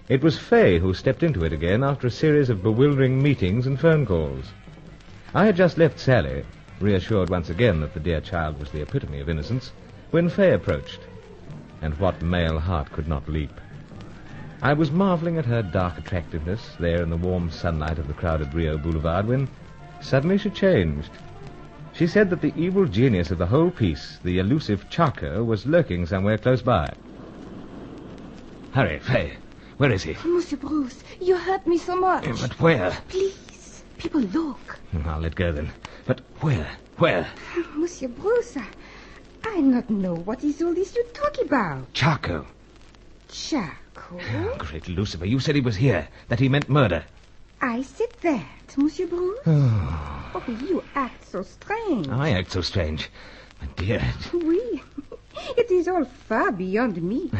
It was Faye who stepped into it again after a series of bewildering meetings and phone calls. I had just left Sally, reassured once again that the dear child was the epitome of innocence, when Faye approached. And what male heart could not leap? I was marveling at her dark attractiveness there in the warm sunlight of the crowded Rio Boulevard when suddenly she changed. She said that the evil genius of the whole piece, the elusive Chaco, was lurking somewhere close by. Hurry, Faye. Where is he? Monsieur Bruce, you hurt me so much. But where? Please, people look. I'll let go then. But where? Where? Monsieur Bruce, I not know what is all this you talk about. Chaco. Chaco? Oh, great Lucifer, you said he was here, that he meant murder. I said that, Monsieur Bruce. Oh, you act so strange. I act so strange. My dear. Oui. It is all far beyond me.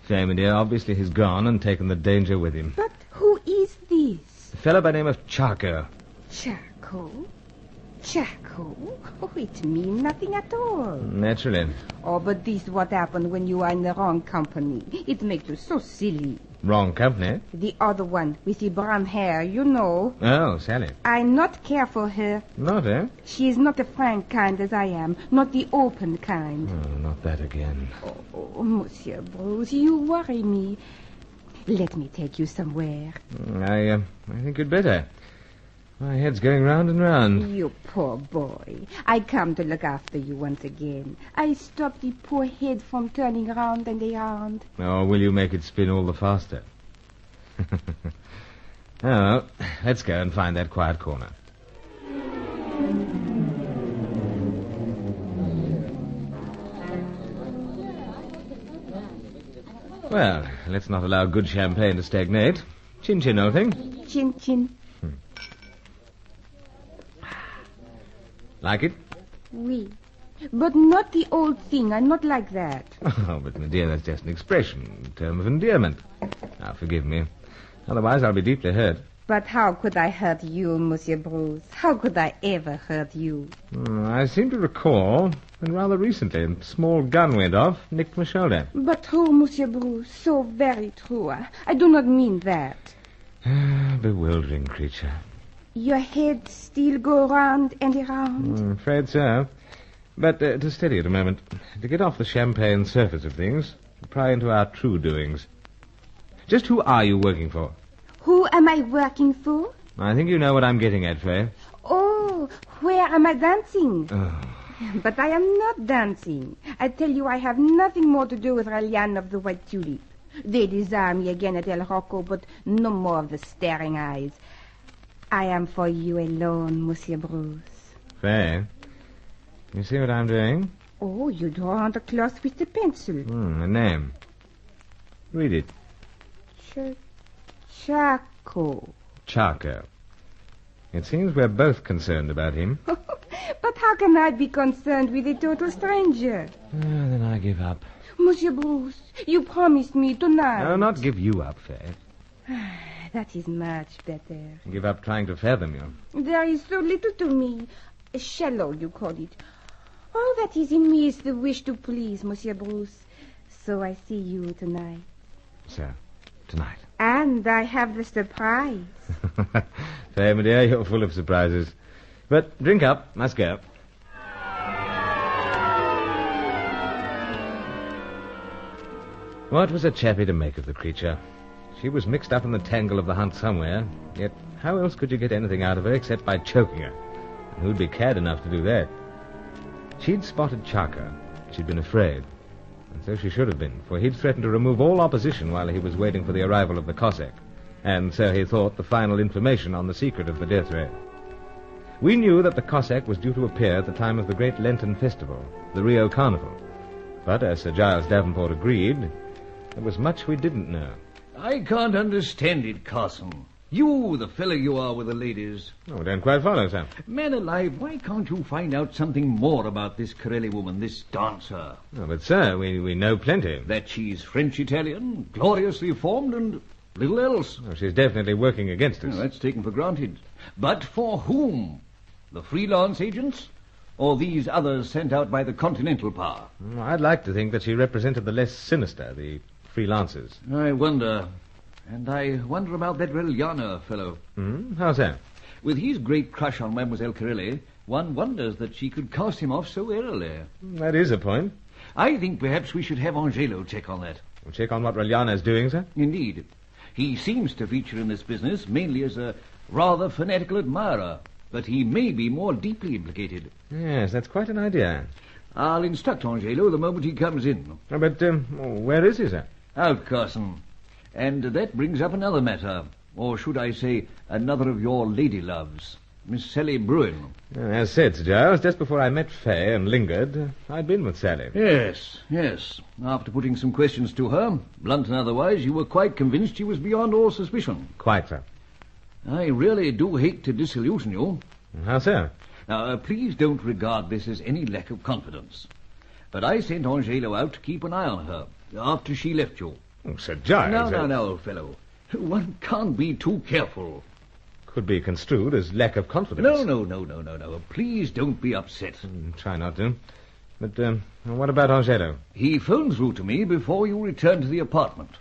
Faye, my dear, obviously he's gone and taken the danger with him. But who is this? A fellow by the name of Charco. Charco? Charco? Oh, it means nothing at all. Naturally. Oh, but this is what happened when you are in the wrong company. It makes you so silly. Wrong company. The other one with the brown hair, you know. Oh, Sally. I not care for her. Not, eh? She is not the frank kind as I am, not the open kind. Oh, not that again. Oh, Monsieur Bruce, you worry me. Let me take you somewhere. I think you'd better. My head's going round and round. You poor boy. I come to look after you once again. I stop the poor head from turning round and around. Oh, will you make it spin all the faster? Oh, let's go and find that quiet corner. Well, let's not allow good champagne to stagnate. Chin-chin, old thing. Chin-chin. Like it? Oui. But not the old thing. I'm not like that. Oh, but, my dear, that's just an expression, a term of endearment. Now, forgive me. Otherwise, I'll be deeply hurt. But how could I hurt you, Monsieur Bruce? How could I ever hurt you? I seem to recall that rather recently a small gun went off, nicked my shoulder. But true, Monsieur Bruce, so very true. I do not mean that. Bewildering creature. Your head still go round and around? I'm afraid so. But to steady it a moment, to get off the champagne surface of things, to pry into our true doings. Just who are you working for? Who am I working for? I think you know what I'm getting at, Faye. Oh, where am I dancing? Oh. But I am not dancing. I tell you, I have nothing more to do with Ralian of the White Tulip. They desire me again at El Rocco, but no more of the staring eyes. I am for you alone, Monsieur Bruce. Faye, you see what I'm doing? Oh, you draw on the cloth with the pencil. A name. Read it. Charco. Charco. It seems we're both concerned about him. But how can I be concerned with a total stranger? Then I give up. Monsieur Bruce, you promised me tonight. I'll not give you up, Faye. That is much better. Give up trying to fathom you. There is so little to me. Shallow, you call it. All that is in me is the wish to please, Monsieur Bruce. So I see you tonight. So, tonight. And I have the surprise. Faye, my dear, you're full of surprises. But drink up. Must go. What was a chappie to make of the creature? She was mixed up in the tangle of the hunt somewhere, yet how else could you get anything out of her except by choking her? And who'd be cad enough to do that? She'd spotted Charco. She'd been afraid. And so she should have been, for he'd threatened to remove all opposition while he was waiting for the arrival of the Cossack. And so he thought the final information on the secret of the death ray. We knew that the Cossack was due to appear at the time of the great Lenten festival, the Rio Carnival. But as Sir Giles Davenport agreed, there was much we didn't know. I can't understand it, Carson. You, the fellow you are with the ladies. Oh, don't quite follow, sir. Man alive, why can't you find out something more about this Corelli woman, this dancer? Oh, but, sir, we know plenty. That she's French-Italian, gloriously formed, and little else. Oh, she's definitely working against us. No, that's taken for granted. But for whom? The freelance agents? Or these others sent out by the Continental Power? I'd like to think that she represented the less sinister, the freelancers. I wonder. And I wonder about that Reliana fellow. How so? With his great crush on Mademoiselle Corelli, one wonders that she could cast him off so early. That is a point. I think perhaps we should have Angelo check on that. Check on what Reliana's doing, sir? Indeed. He seems to feature in this business mainly as a rather fanatical admirer, but he may be more deeply implicated. Yes, that's quite an idea. I'll instruct Angelo the moment he comes in. But where is he, sir? Out, Carson. And that brings up another matter, or should I say, another of your lady loves, Miss Sally Bruin. As said, Sir Giles, just before I met Faye and lingered, I'd been with Sally. Yes. After putting some questions to her, blunt and otherwise, you were quite convinced she was beyond all suspicion. Quite, sir. I really do hate to disillusion you. How so? Now, please don't regard this as any lack of confidence. But I sent Angelo out to keep an eye on her after she left you. Oh, Sir Giles... No, old fellow. One can't be too careful. Could be construed as lack of confidence. No. Please don't be upset. Try not to. But what about Angelo? He phoned through to me before you returned to the apartment.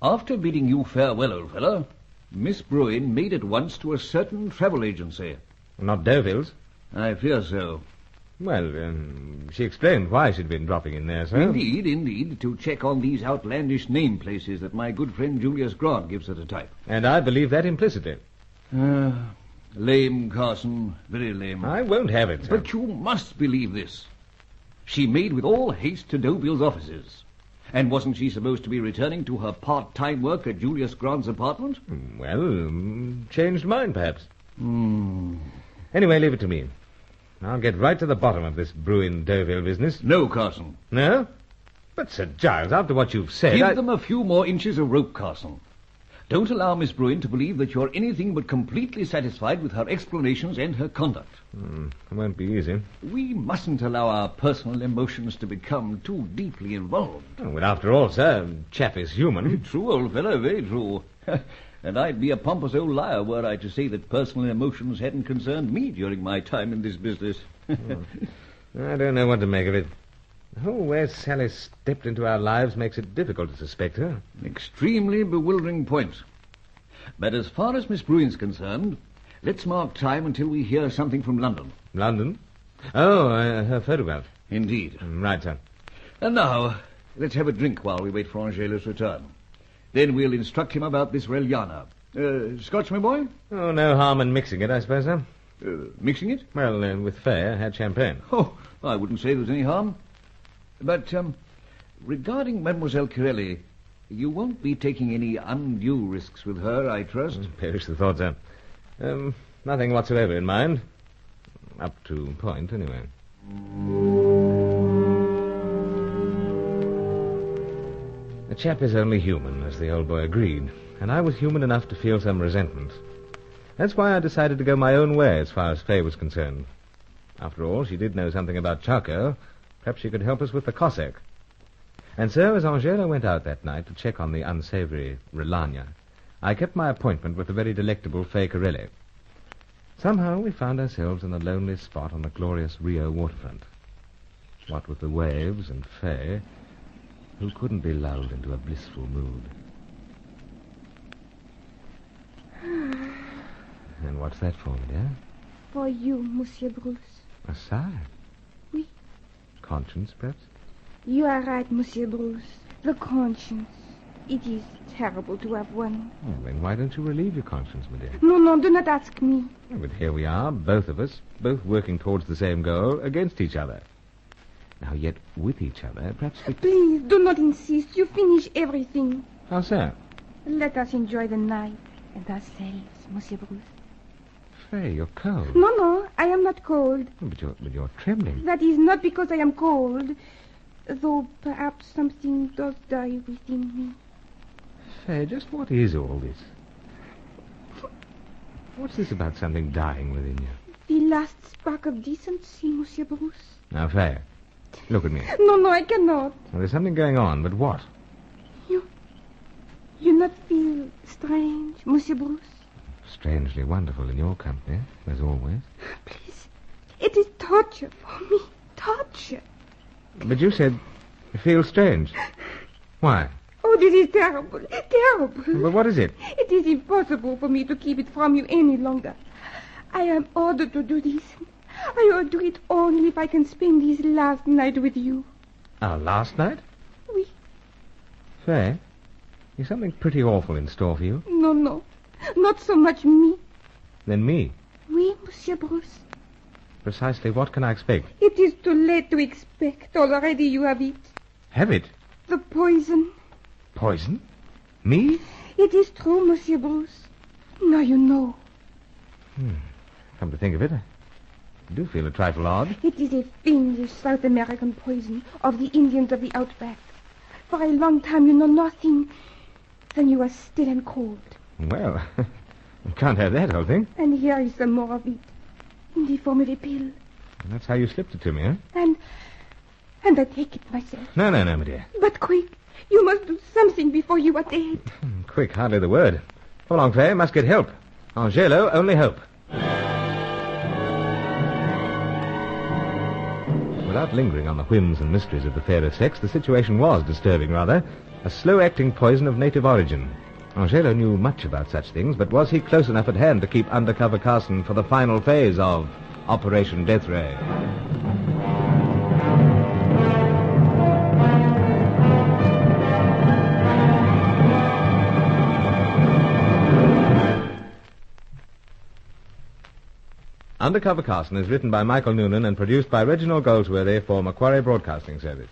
After bidding you farewell, old fellow, Miss Bruin made at once to a certain travel agency. Not Deauville's? I fear so. Well, she explained why she'd been dropping in there, sir. Indeed, to check on these outlandish name places that my good friend Julius Grant gives her to type. And I believe that implicitly. Lame, Carson, very lame. I won't have it, sir. But you must believe this. She made with all haste to Deauville's offices. And wasn't she supposed to be returning to her part-time work at Julius Grant's apartment? Well, changed mind, perhaps. Anyway, leave it to me. I'll get right to the bottom of this Bruin Deauville business. No, Carson. No? But, Sir Giles, after what you've said... Give them a few more inches of rope, Carson. Don't allow Miss Bruin to believe that you're anything but completely satisfied with her explanations and her conduct. It won't be easy. We mustn't allow our personal emotions to become too deeply involved. Well, after all, sir, chap is human. True, old fellow, very true. And I'd be a pompous old liar were I to say that personal emotions hadn't concerned me during my time in this business. I don't know what to make of it. Where Sally stepped into our lives makes it difficult to suspect her. An extremely bewildering point. But as far as Miss Bruin's concerned, let's mark time until we hear something from London. London? Oh, her photograph. Indeed. Right, sir. And now, let's have a drink while we wait for Angelo's return. Then we'll instruct him about this Reliana. Scotch, my boy? Oh, no harm in mixing it, I suppose, sir. Mixing it? Well, with Faye, had champagne. Oh, I wouldn't say there's any harm. But, regarding Mademoiselle Corelli, you won't be taking any undue risks with her, I trust? Perish the thought, sir. Nothing whatsoever in mind. Up to point, anyway. The chap is only human, as the old boy agreed, and I was human enough to feel some resentment. That's why I decided to go my own way as far as Faye was concerned. After all, she did know something about charcoal. Perhaps she could help us with the Cossack. And so, as Angela went out that night to check on the unsavory Relania, I kept my appointment with the very delectable Faye Corelli. Somehow we found ourselves in a lonely spot on the glorious Rio waterfront. What with the waves and Faye, who couldn't be lulled into a blissful mood? And what's that for, my dear? For you, Monsieur Bruce. A sigh? Oui. Conscience, perhaps? You are right, Monsieur Bruce. The conscience. It is terrible to have one. Well, then why don't you relieve your conscience, my dear? No, do not ask me. But here we are, both of us, both working towards the same goal, against each other. Now, yet with each other, perhaps we... Please, do not insist. You finish everything. How so? Let us enjoy the night and ourselves, Monsieur Bruce. Faye, you're cold. No, I am not cold. But you're trembling. That is not because I am cold, though perhaps something does die within me. Faye, just what is all this? What's this about something dying within you? The last spark of decency, Monsieur Bruce. Now, Faye, look at me. No, I cannot. Well, there's something going on, but what? You not feel strange, Monsieur Bruce? Strangely wonderful in your company, as always. Please, it is torture for me. Torture. But you said you feel strange. Why? Oh, this is terrible. Terrible. But what is it? It is impossible for me to keep it from you any longer. I am ordered to do this. I will do it only if I can spend this last night with you. Our last night? Oui. Faye, is something pretty awful in store for you? No. Not so much me. Then me? Oui, Monsieur Bruce. Precisely what can I expect? It is too late to expect. Already you have it. Have it? The poison. Poison? Me? It is true, Monsieur Bruce. Now you know. Come to think of it, I do feel a trifle odd. It is a fiendish South American poison of the Indians of the outback. For a long time you know nothing. Then you are still and cold. Well, you can't have that whole thing. And here is some more of it. In the form of a pill. That's how you slipped it to me, huh? And I take it myself. No, my dear. But quick, you must do something before you are dead. Quick, hardly the word. Come along, Faye, must get help. Angelo, only hope. Without lingering on the whims and mysteries of the fairer sex, the situation was disturbing, rather. A slow-acting poison of native origin. Angelo knew much about such things, but was he close enough at hand to keep Undercover Carson for the final phase of Operation Death Ray? Undercover Carson is written by Michael Noonan and produced by Reginald Goldsworthy for Macquarie Broadcasting Service.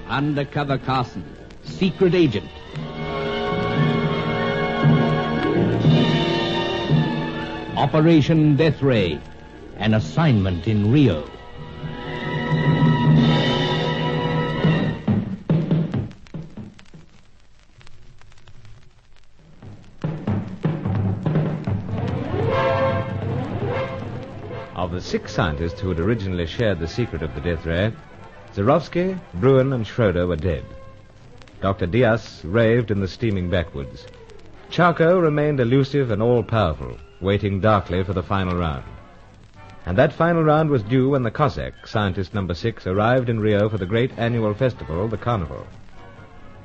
Undercover Carson, secret agent. Operation Death Ray, an assignment in Rio. Of the 6 scientists who had originally shared the secret of the death ray, Zarowski, Bruin, and Schroeder were dead. Dr. Diaz raved in the steaming backwoods. Charco remained elusive and all-powerful, waiting darkly for the final round. And that final round was due when the Cossack, scientist number 6, arrived in Rio for the great annual festival, the Carnival.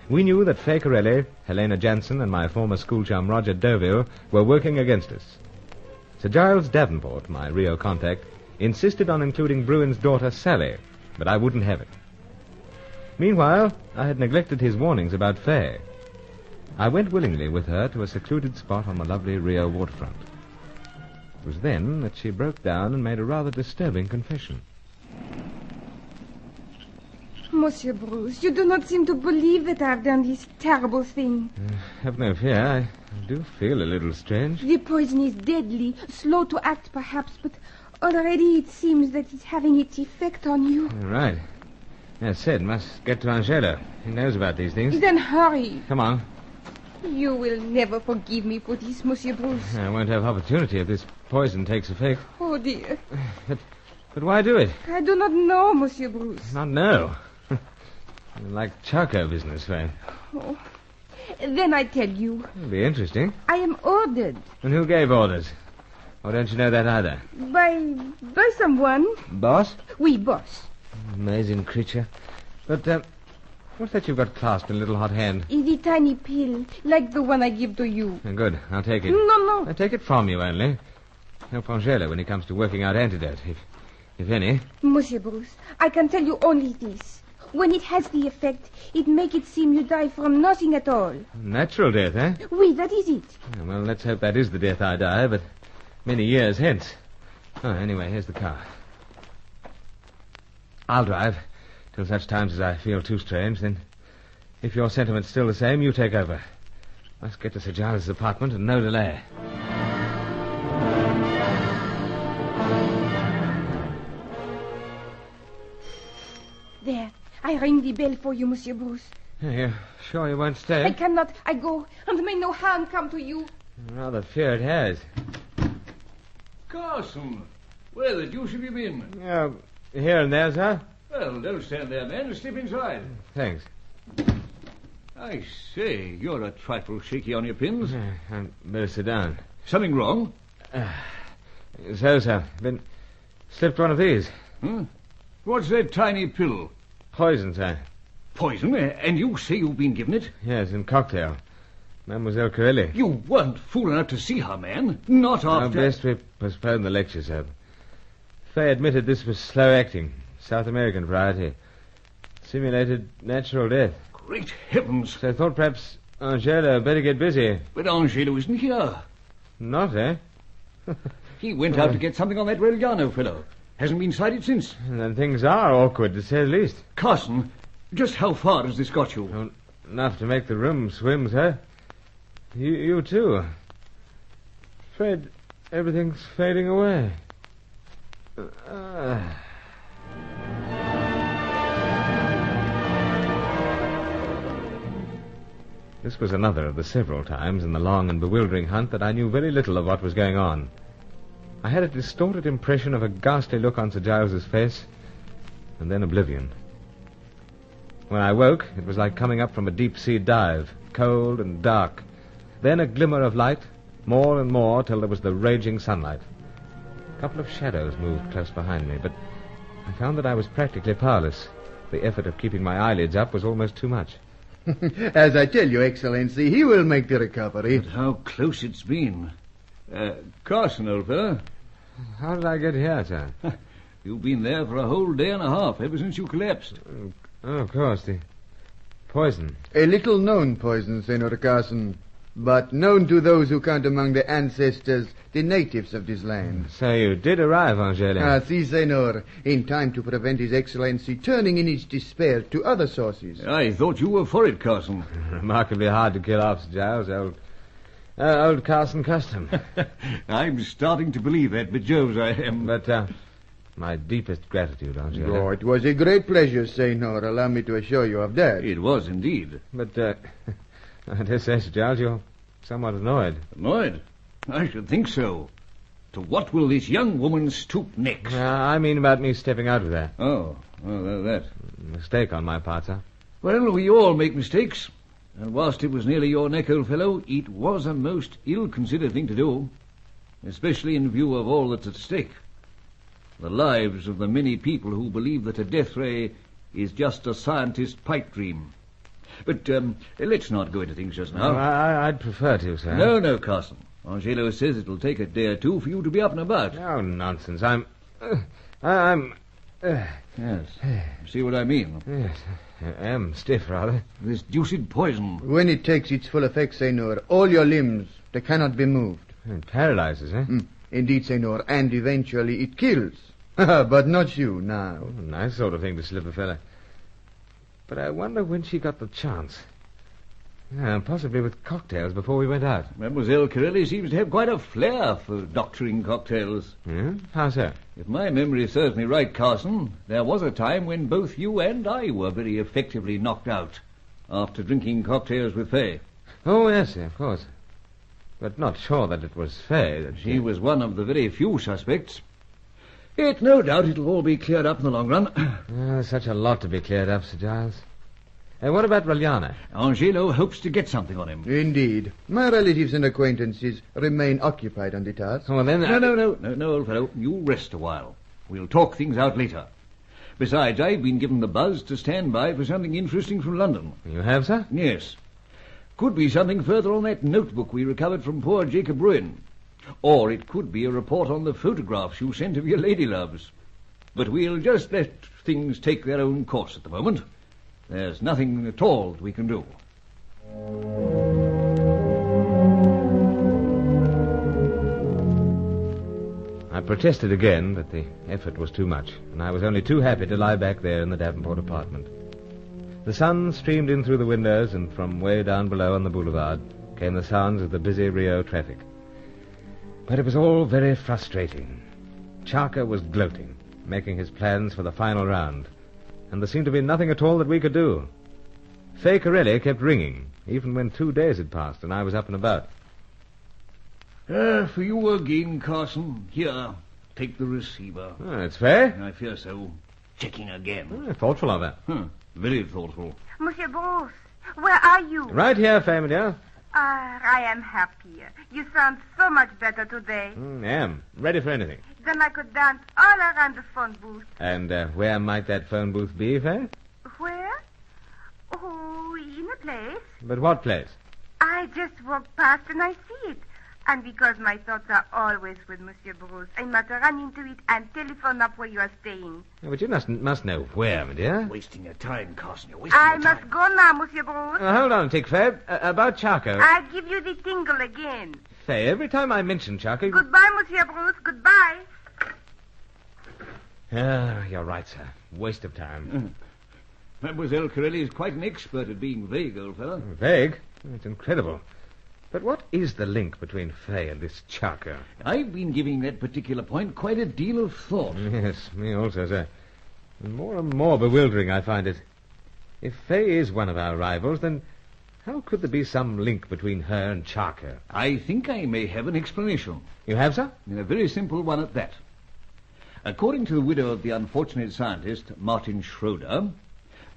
We knew that Fay Corelli, Helena Jansen, and my former schoolchum Roger Deauville were working against us. Sir Giles Davenport, my Rio contact, insisted on including Bruin's daughter Sally, but I wouldn't have it. Meanwhile, I had neglected his warnings about Fay. I went willingly with her to a secluded spot on the lovely Rio waterfront. It was then that she broke down and made a rather disturbing confession. Monsieur Bruce, you do not seem to believe that I have done this terrible thing. Have no fear. I do feel a little strange. The poison is deadly, slow to act perhaps, but already it seems that it's having its effect on you. Right. As said, must get to Angelo. He knows about these things. Then hurry. Come on. You will never forgive me for this, Monsieur Bruce. I won't have opportunity if this poison takes effect. Oh, dear. But why do it? I do not know, Monsieur Bruce. Not know. Like Charco business, Fay. Oh. Then I tell you. It'll be interesting. I am ordered. And who gave orders? Or don't you know that either? By someone. Boss? Oui, boss. Amazing creature. But, what's that you've got clasped in a little hot hand? It's a tiny pill, like the one I give to you. Good, I'll take it. No. I take it from you only. Help Angelo when he comes to working out antidote, if any. Monsieur Bruce, I can tell you only this. When it has the effect, it make it seem you die from nothing at all. Natural death, eh? Oui, that is it. Yeah, well, let's hope that is the death I die, but many years hence. Oh, anyway, here's the car. I'll drive till such times as I feel too strange. Then, if your sentiment's still the same, you take over. Must get to Sir Giles' apartment and no delay. There. I ring the bell for you, Monsieur Bruce. You're sure you won't stay? I cannot. I go, and may no harm come to you. I rather fear it has. Carson, where the deuce have you been? Here and there, sir. Well, don't stand there, man. Slip inside. Thanks. I say, you're a trifle shaky on your pins. I'd better sit down. Something wrong? So, sir. Been slipped one of these. What's that tiny pill? Poison, sir. Poison? And you say you've been given it? Yes, in cocktail. Mademoiselle Corelli. You weren't fool enough to see her, man. Not after... Best we postpone the lecture, sir. Fay admitted this was slow acting. South American variety. Simulated natural death. Great heavens. So I thought perhaps Angelo better get busy. But Angelo isn't here. Not, eh? He went out to get something on that Reliano fellow. Hasn't been sighted since. And then things are awkward, to say the least. Carson, just how far has this got you? Enough to make the room swim, sir. You too. Fred, everything's fading away. This was another of the several times in the long and bewildering hunt that I knew very little of what was going on. I had a distorted impression of a ghastly look on Sir Giles's face, and then oblivion. When I woke, it was like coming up from a deep-sea dive, cold and dark. Then a glimmer of light, more and more, till there was the raging sunlight. A couple of shadows moved close behind me, but I found that I was practically powerless. The effort of keeping my eyelids up was almost too much. As I tell you, Excellency, he will make the recovery. But how close it's been. Carson, old fellow. How did I get here, sir? You've been there for a whole day and a half, ever since you collapsed. Oh, of course, the poison. A little known poison, Senor Carson, but known to those who count among the ancestors, the natives of this land. So you did arrive, Angela. Ah, si, Senor, in time to prevent His Excellency turning in his despair to other sources. I thought you were for it, Carson. Remarkably hard to kill off, Sir Giles. Old Carson custom. I'm starting to believe that, but Joves I am. But, my deepest gratitude, Angela. Oh, it was a great pleasure, Senor. Allow me to assure you of that. It was indeed. But, I dare say, Sir Giles, you're somewhat annoyed. Annoyed? I should think so. To what will this young woman stoop next? I mean about me stepping out with her. Oh, well, that. Mistake on my part, sir. Well, we all make mistakes. And whilst it was nearly your neck, old fellow, it was a most ill-considered thing to do. Especially in view of all that's at stake. The lives of the many people who believe that a death ray is just a scientist's pipe dream. But let's not go into things just now. I'd prefer to, sir. No, Carson. Angelo says it'll take a day or two for you to be up and about. Oh, nonsense. I'm... Yes. See what I mean? Yes. I am stiff, rather. This deuced poison. When it takes its full effect, Senor, all your limbs, they cannot be moved. It paralyzes, eh? Indeed, Senor, and eventually it kills. But not you, now. Oh, nice sort of thing to slip a fella. But I wonder when she got the chance. Possibly with cocktails before we went out. Mademoiselle Corelli seems to have quite a flair for doctoring cocktails. Yeah? How so? If my memory serves me right, Carson, there was a time when both you and I were very effectively knocked out after drinking cocktails with Fay. Oh, yes, of course. But not sure that it was Fay. She was one of the very few suspects. Yet no doubt it'll all be cleared up in the long run. There's such a lot to be cleared up, Sir Giles. And what about Raliana? Angelo hopes to get something on him. Indeed. My relatives and acquaintances remain occupied on the task. Oh, well, then... No, old fellow. You rest a while. We'll talk things out later. Besides, I've been given the buzz to stand by for something interesting from London. You have, sir? Yes. Could be something further on that notebook we recovered from poor Jacob Bruin. Or it could be a report on the photographs you sent of your lady loves. But we'll just let things take their own course at the moment. There's nothing at all we can do. I protested again, but the effort was too much, and I was only too happy to lie back there in the Davenport apartment. The sun streamed in through the windows, and from way down below on the boulevard came the sounds of the busy Rio traffic. But it was all very frustrating. Charker was gloating, making his plans for the final round, and there seemed to be nothing at all that we could do. Fay Corelli kept ringing, even when 2 days had passed and I was up and about. For you again, Carson. Here, take the receiver. Oh, it's Fay? I fear so. Checking again. Oh, thoughtful of her. Very thoughtful. Monsieur Bruce, where are you? Right here, Fay, my dear. I am happier. You sound so much better today. Am. Ready for anything. Then I could dance all around the phone booth. And where might that phone booth be, Fay? Where? Oh, in a place. But what place? I just walked past and I see it. And because my thoughts are always with Monsieur Bruce, I must run into it and telephone up where you are staying. But you must know where, my dear. Wasting your time, Carson. You're wasting your time. I must go now, Monsieur Bruce. Hold on a tick, Fay. About Charco. I give you the tingle again. Fay, every time I mention Charco... Goodbye, Monsieur Bruce. Goodbye. You're right, sir. Waste of time. Mademoiselle Corelli is quite an expert at being vague, old fellow. Vague? It's incredible. But what is the link between Fay and this Charco? I've been giving that particular point quite a deal of thought. Yes, me also, sir. And more bewildering I find it. If Fay is one of our rivals, then how could there be some link between her and Charco? I think I may have an explanation. You have, sir? A very simple one at that. According to the widow of the unfortunate scientist, Martin Schroeder,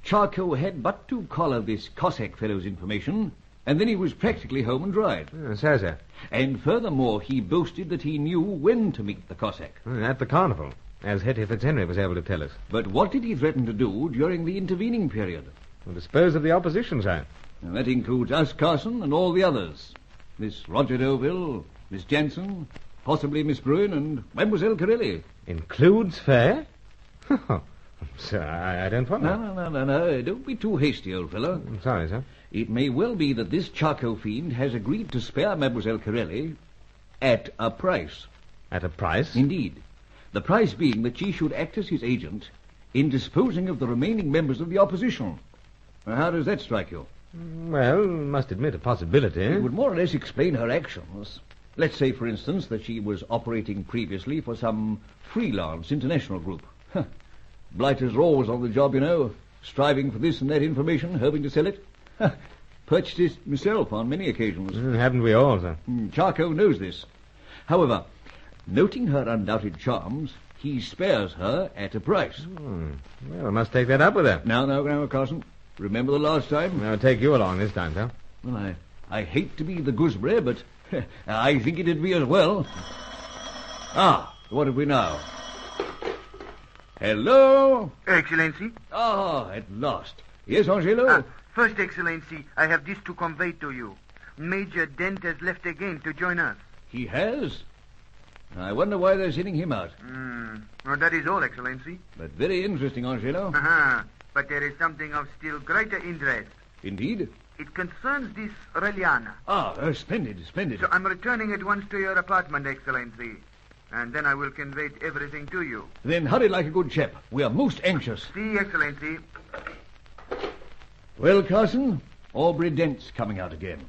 Charco had but to collar this Cossack fellow's information, and then he was practically home and dried. So, sir. And furthermore, he boasted that he knew when to meet the Cossack. At the carnival, as Hetty Fitzhenry was able to tell us. But what did he threaten to do during the intervening period? Well, dispose of the opposition, sir. And that includes us, Carson, and all the others. Miss Roger Deauville, Miss Jansen, possibly Miss Bruin, and Mademoiselle Corelli. Includes Fay? Sir, I don't follow. No. Don't be too hasty, old fellow. I'm sorry, sir. It may well be that this Charco fiend has agreed to spare Mademoiselle Corelli at a price. At a price? Indeed. The price being that she should act as his agent in disposing of the remaining members of the opposition. Now, how does that strike you? Well, must admit a possibility. It would more or less explain her actions. Let's say, for instance, that she was operating previously for some freelance international group. Blighters are always on the job, you know, striving for this and that information, hoping to sell it. Purchased it myself on many occasions. Haven't we all, sir? Charco knows this. However, noting her undoubted charms, he spares her at a price. Well, I must take that up with her. Now, Carson. Remember the last time? I'll take you along this time, sir. Well, I hate to be the gooseberry, but I think it'd be as well. What have we now? Hello? Excellency? At last. Yes, Angelo? First, Excellency, I have this to convey to you. Major Dent has left again to join us. He has? I wonder why they're sending him out. Well, that is all, Excellency. But very interesting, Angelo. But there is something of still greater interest. Indeed? It concerns this Reliana. Splendid. So I'm returning at once to your apartment, Excellency. And then I will convey everything to you. Then hurry like a good chap. We are most anxious. See, Excellency. Well, Carson, Aubrey Dent's coming out again.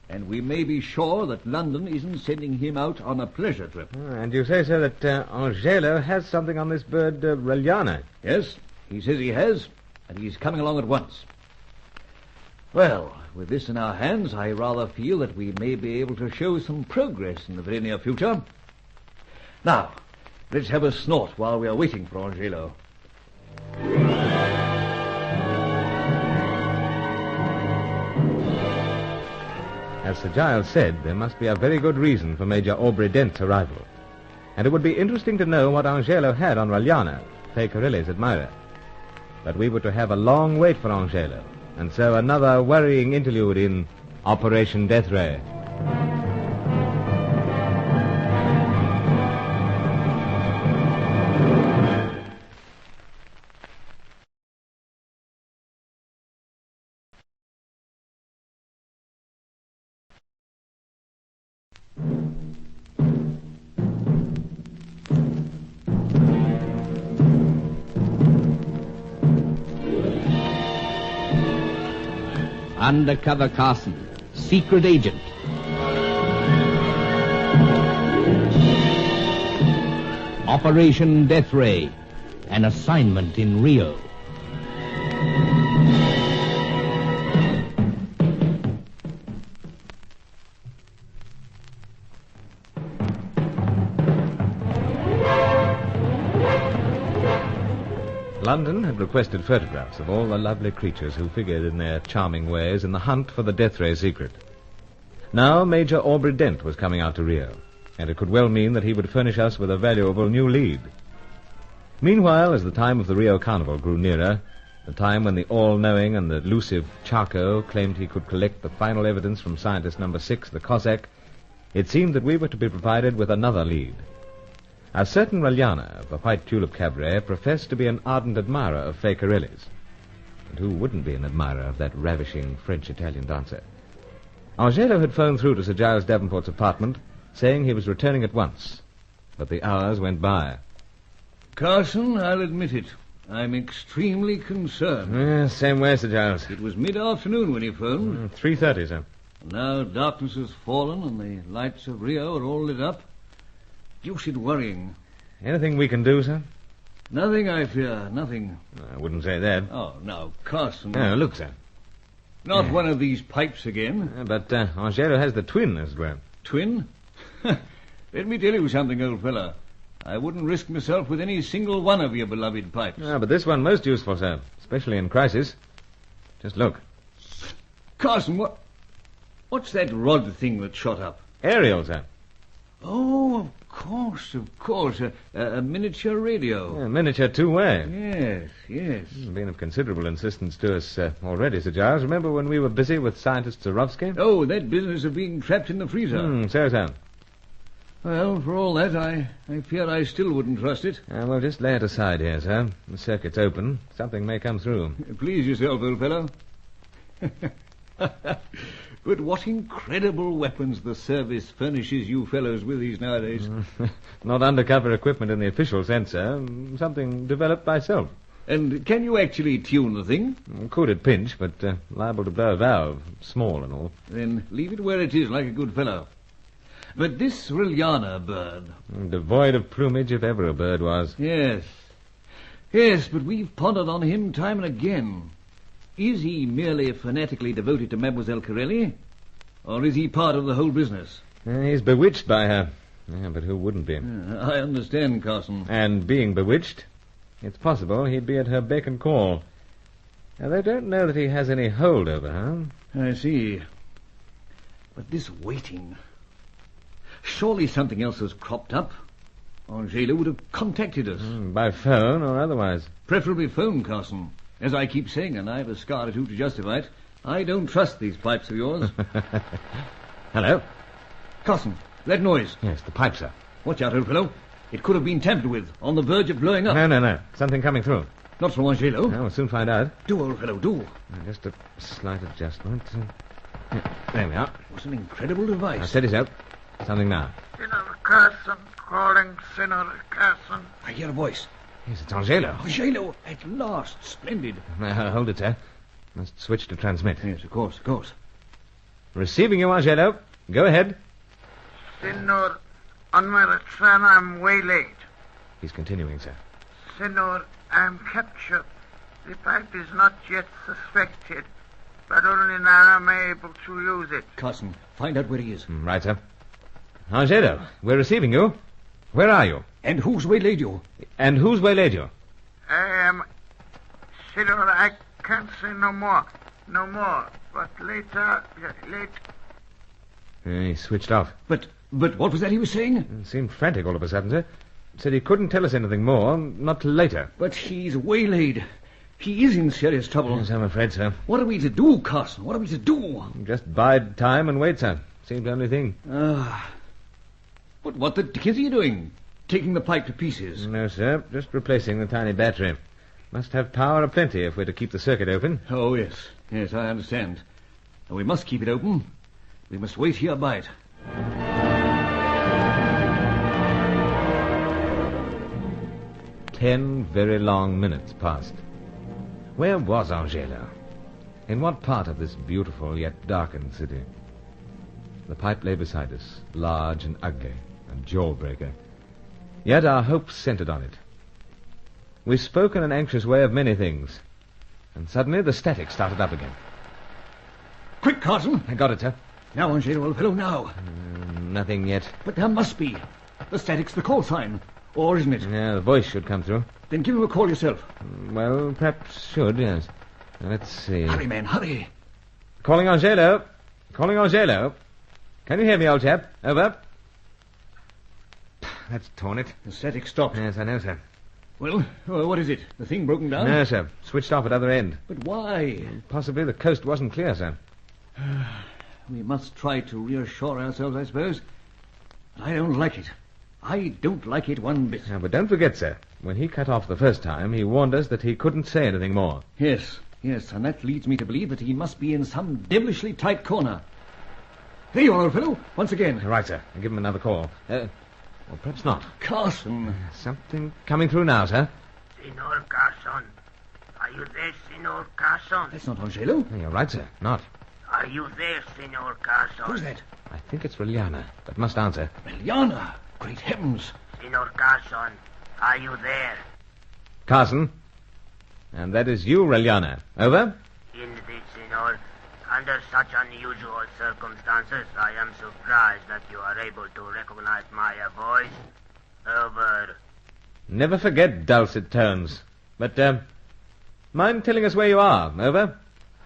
And we may be sure that London isn't sending him out on a pleasure trip. And you say, sir, that Angelo has something on this bird, Reliana? Yes, he says he has, and he's coming along at once. Well, with this in our hands, I rather feel that we may be able to show some progress in the very near future. Now, let's have a snort while we are waiting for Angelo. As Sir Giles said, there must be a very good reason for Major Aubrey Dent's arrival. And it would be interesting to know what Angelo had on Reliana, Fay Corelli's admirer. But we were to have a long wait for Angelo, and so another worrying interlude in Operation Death Ray. Undercover Carson, secret agent. Operation Death Ray, an assignment in Rio. London had requested photographs of all the lovely creatures who figured in their charming ways in the hunt for the Death Ray secret. Now Major Aubrey Dent was coming out to Rio, and it could well mean that he would furnish us with a valuable new lead. Meanwhile, as the time of the Rio Carnival grew nearer, the time when the all-knowing and elusive Charco claimed he could collect the final evidence from scientist number 6, the Cossack, it seemed that we were to be provided with another lead. A certain Reliana of the White Tulip Cabaret professed to be an ardent admirer of Fay Corelli's. And who wouldn't be an admirer of that ravishing French-Italian dancer? Angelo had phoned through to Sir Giles Davenport's apartment, saying he was returning at once. But the hours went by. Carson, I'll admit it. I'm extremely concerned. Same way, Sir Giles. It was mid-afternoon when he phoned. 3:30, sir. Now darkness has fallen and the lights of Rio are all lit up. Deuced worrying. Anything we can do, sir? Nothing, I fear, nothing. I wouldn't say that. Oh, now, Carson. Oh, look, sir. Not one of these pipes again. But Angelo has the twin, as well. Twin? Let me tell you something, old fella. I wouldn't risk myself with any single one of your beloved pipes. Ah, but this one most useful, sir, especially in crisis. Just look. Carson, what's that rod thing that shot up? Aerial, sir. Oh, of course. A miniature radio. Yeah, miniature two-way. Yes. It's been of considerable insistence to us already, Sir Giles. Remember when we were busy with scientist Zorowski? Oh, that business of being trapped in the freezer. So. Well, for all that, I fear I still wouldn't trust it. Well, just lay it aside here, sir. The circuit's open. Something may come through. Please yourself, old fellow. But what incredible weapons the service furnishes you fellows with these nowadays. Not undercover equipment in the official sense, sir. Something developed by self. And can you actually tune the thing? Could at pinch, but liable to blow a valve. Small and all. Then leave it where it is, like a good fellow. But this Rilliana bird... Devoid of plumage, if ever a bird was. Yes, but we've pondered on him time and again. Is he merely fanatically devoted to Mademoiselle Corelli? Or is he part of the whole business? He's bewitched by her. Yeah, but who wouldn't be? I understand, Carson. And being bewitched, it's possible he'd be at her beck and call. Now, they don't know that he has any hold over her. I see. But this waiting... Surely something else has cropped up. Angela would have contacted us. By phone or otherwise. Preferably phone, Carson. As I keep saying, and I've a scar or two to justify it, I don't trust these pipes of yours. Hello? Carson, that noise. Yes, the pipe, sir. Watch out, old fellow. It could have been tampered with, on the verge of blowing up. No. Something coming through. Not from Angelo. No, we'll soon find out. Do, old fellow, do. Just a slight adjustment. There we are. What an incredible device. Now, steady, sir. Something now. Senator Carson, calling Senator Carson. I hear a voice. Yes, it's Angelo. Angelo, at last. Splendid. Hold it, sir. Must switch to transmit. Yes, of course. Receiving you, Angelo. Go ahead. Senor, on my return, I'm way late. He's continuing, sir. Senor, I'm captured. The pipe is not yet suspected, but only now am I able to use it. Carson, find out where he is. Right, sir. Angelo, we're receiving you. Where are you? And who's waylaid you? I am... Senor, I can't say no more. But later... He switched off. But what was that he was saying? He seemed frantic all of a sudden, sir. Said he couldn't tell us anything more, not till later. But he's waylaid. He is in serious trouble. Yes, I'm afraid so. What are we to do, Carson? What are we to do? Just bide time and wait, sir. Seems the only thing. But what the dickens are you doing? Taking the pipe to pieces? No, sir. Just replacing the tiny battery. Must have power aplenty if we're to keep the circuit open. Oh, yes. Yes, I understand. And we must keep it open. We must wait here by it. Ten very long minutes passed. Where was Angelo? In what part of this beautiful yet darkened city? The pipe lay beside us, large and ugly, a jawbreaker. Yet our hopes centered on it. We spoke in an anxious way of many things, and suddenly the static started up again. Quick, Carson! I got it, sir. Now, Angelo, old fellow, now. Nothing yet. But there must be. The static's the call sign. Or isn't it? Yeah, the voice should come through. Then give him a call yourself. Well, perhaps should, yes. Now, let's see. Hurry, man, hurry. Calling Angelo. Can you hear me, old chap? Over. That's torn it. The static stopped. Yes, I know, sir. Well, what is it? The thing broken down? No, sir. Switched off at other end. But why? Possibly the coast wasn't clear, sir. We must try to reassure ourselves, I suppose. But I don't like it. I don't like it one bit. Now, but don't forget, sir, when he cut off the first time, he warned us that he couldn't say anything more. Yes, and that leads me to believe that he must be in some devilishly tight corner. There you are, old fellow, once again. Right, sir. I'll give him another call. Well, perhaps not. Carson. Something coming through now, sir. Senor Carson. Are you there, Senor Carson? That's not Angelo. You're right, sir. Not. Are you there, Senor Carson? Who's that? I think it's Reliana, but must answer. Reliana! Great heavens! Senor Carson, are you there? Carson? And that is you, Reliana. Over? Indeed, Senor. Under such unusual circumstances, I am surprised that you are able to recognize my voice. Over. Never forget dulcet tones. But, mind telling us where you are? Over?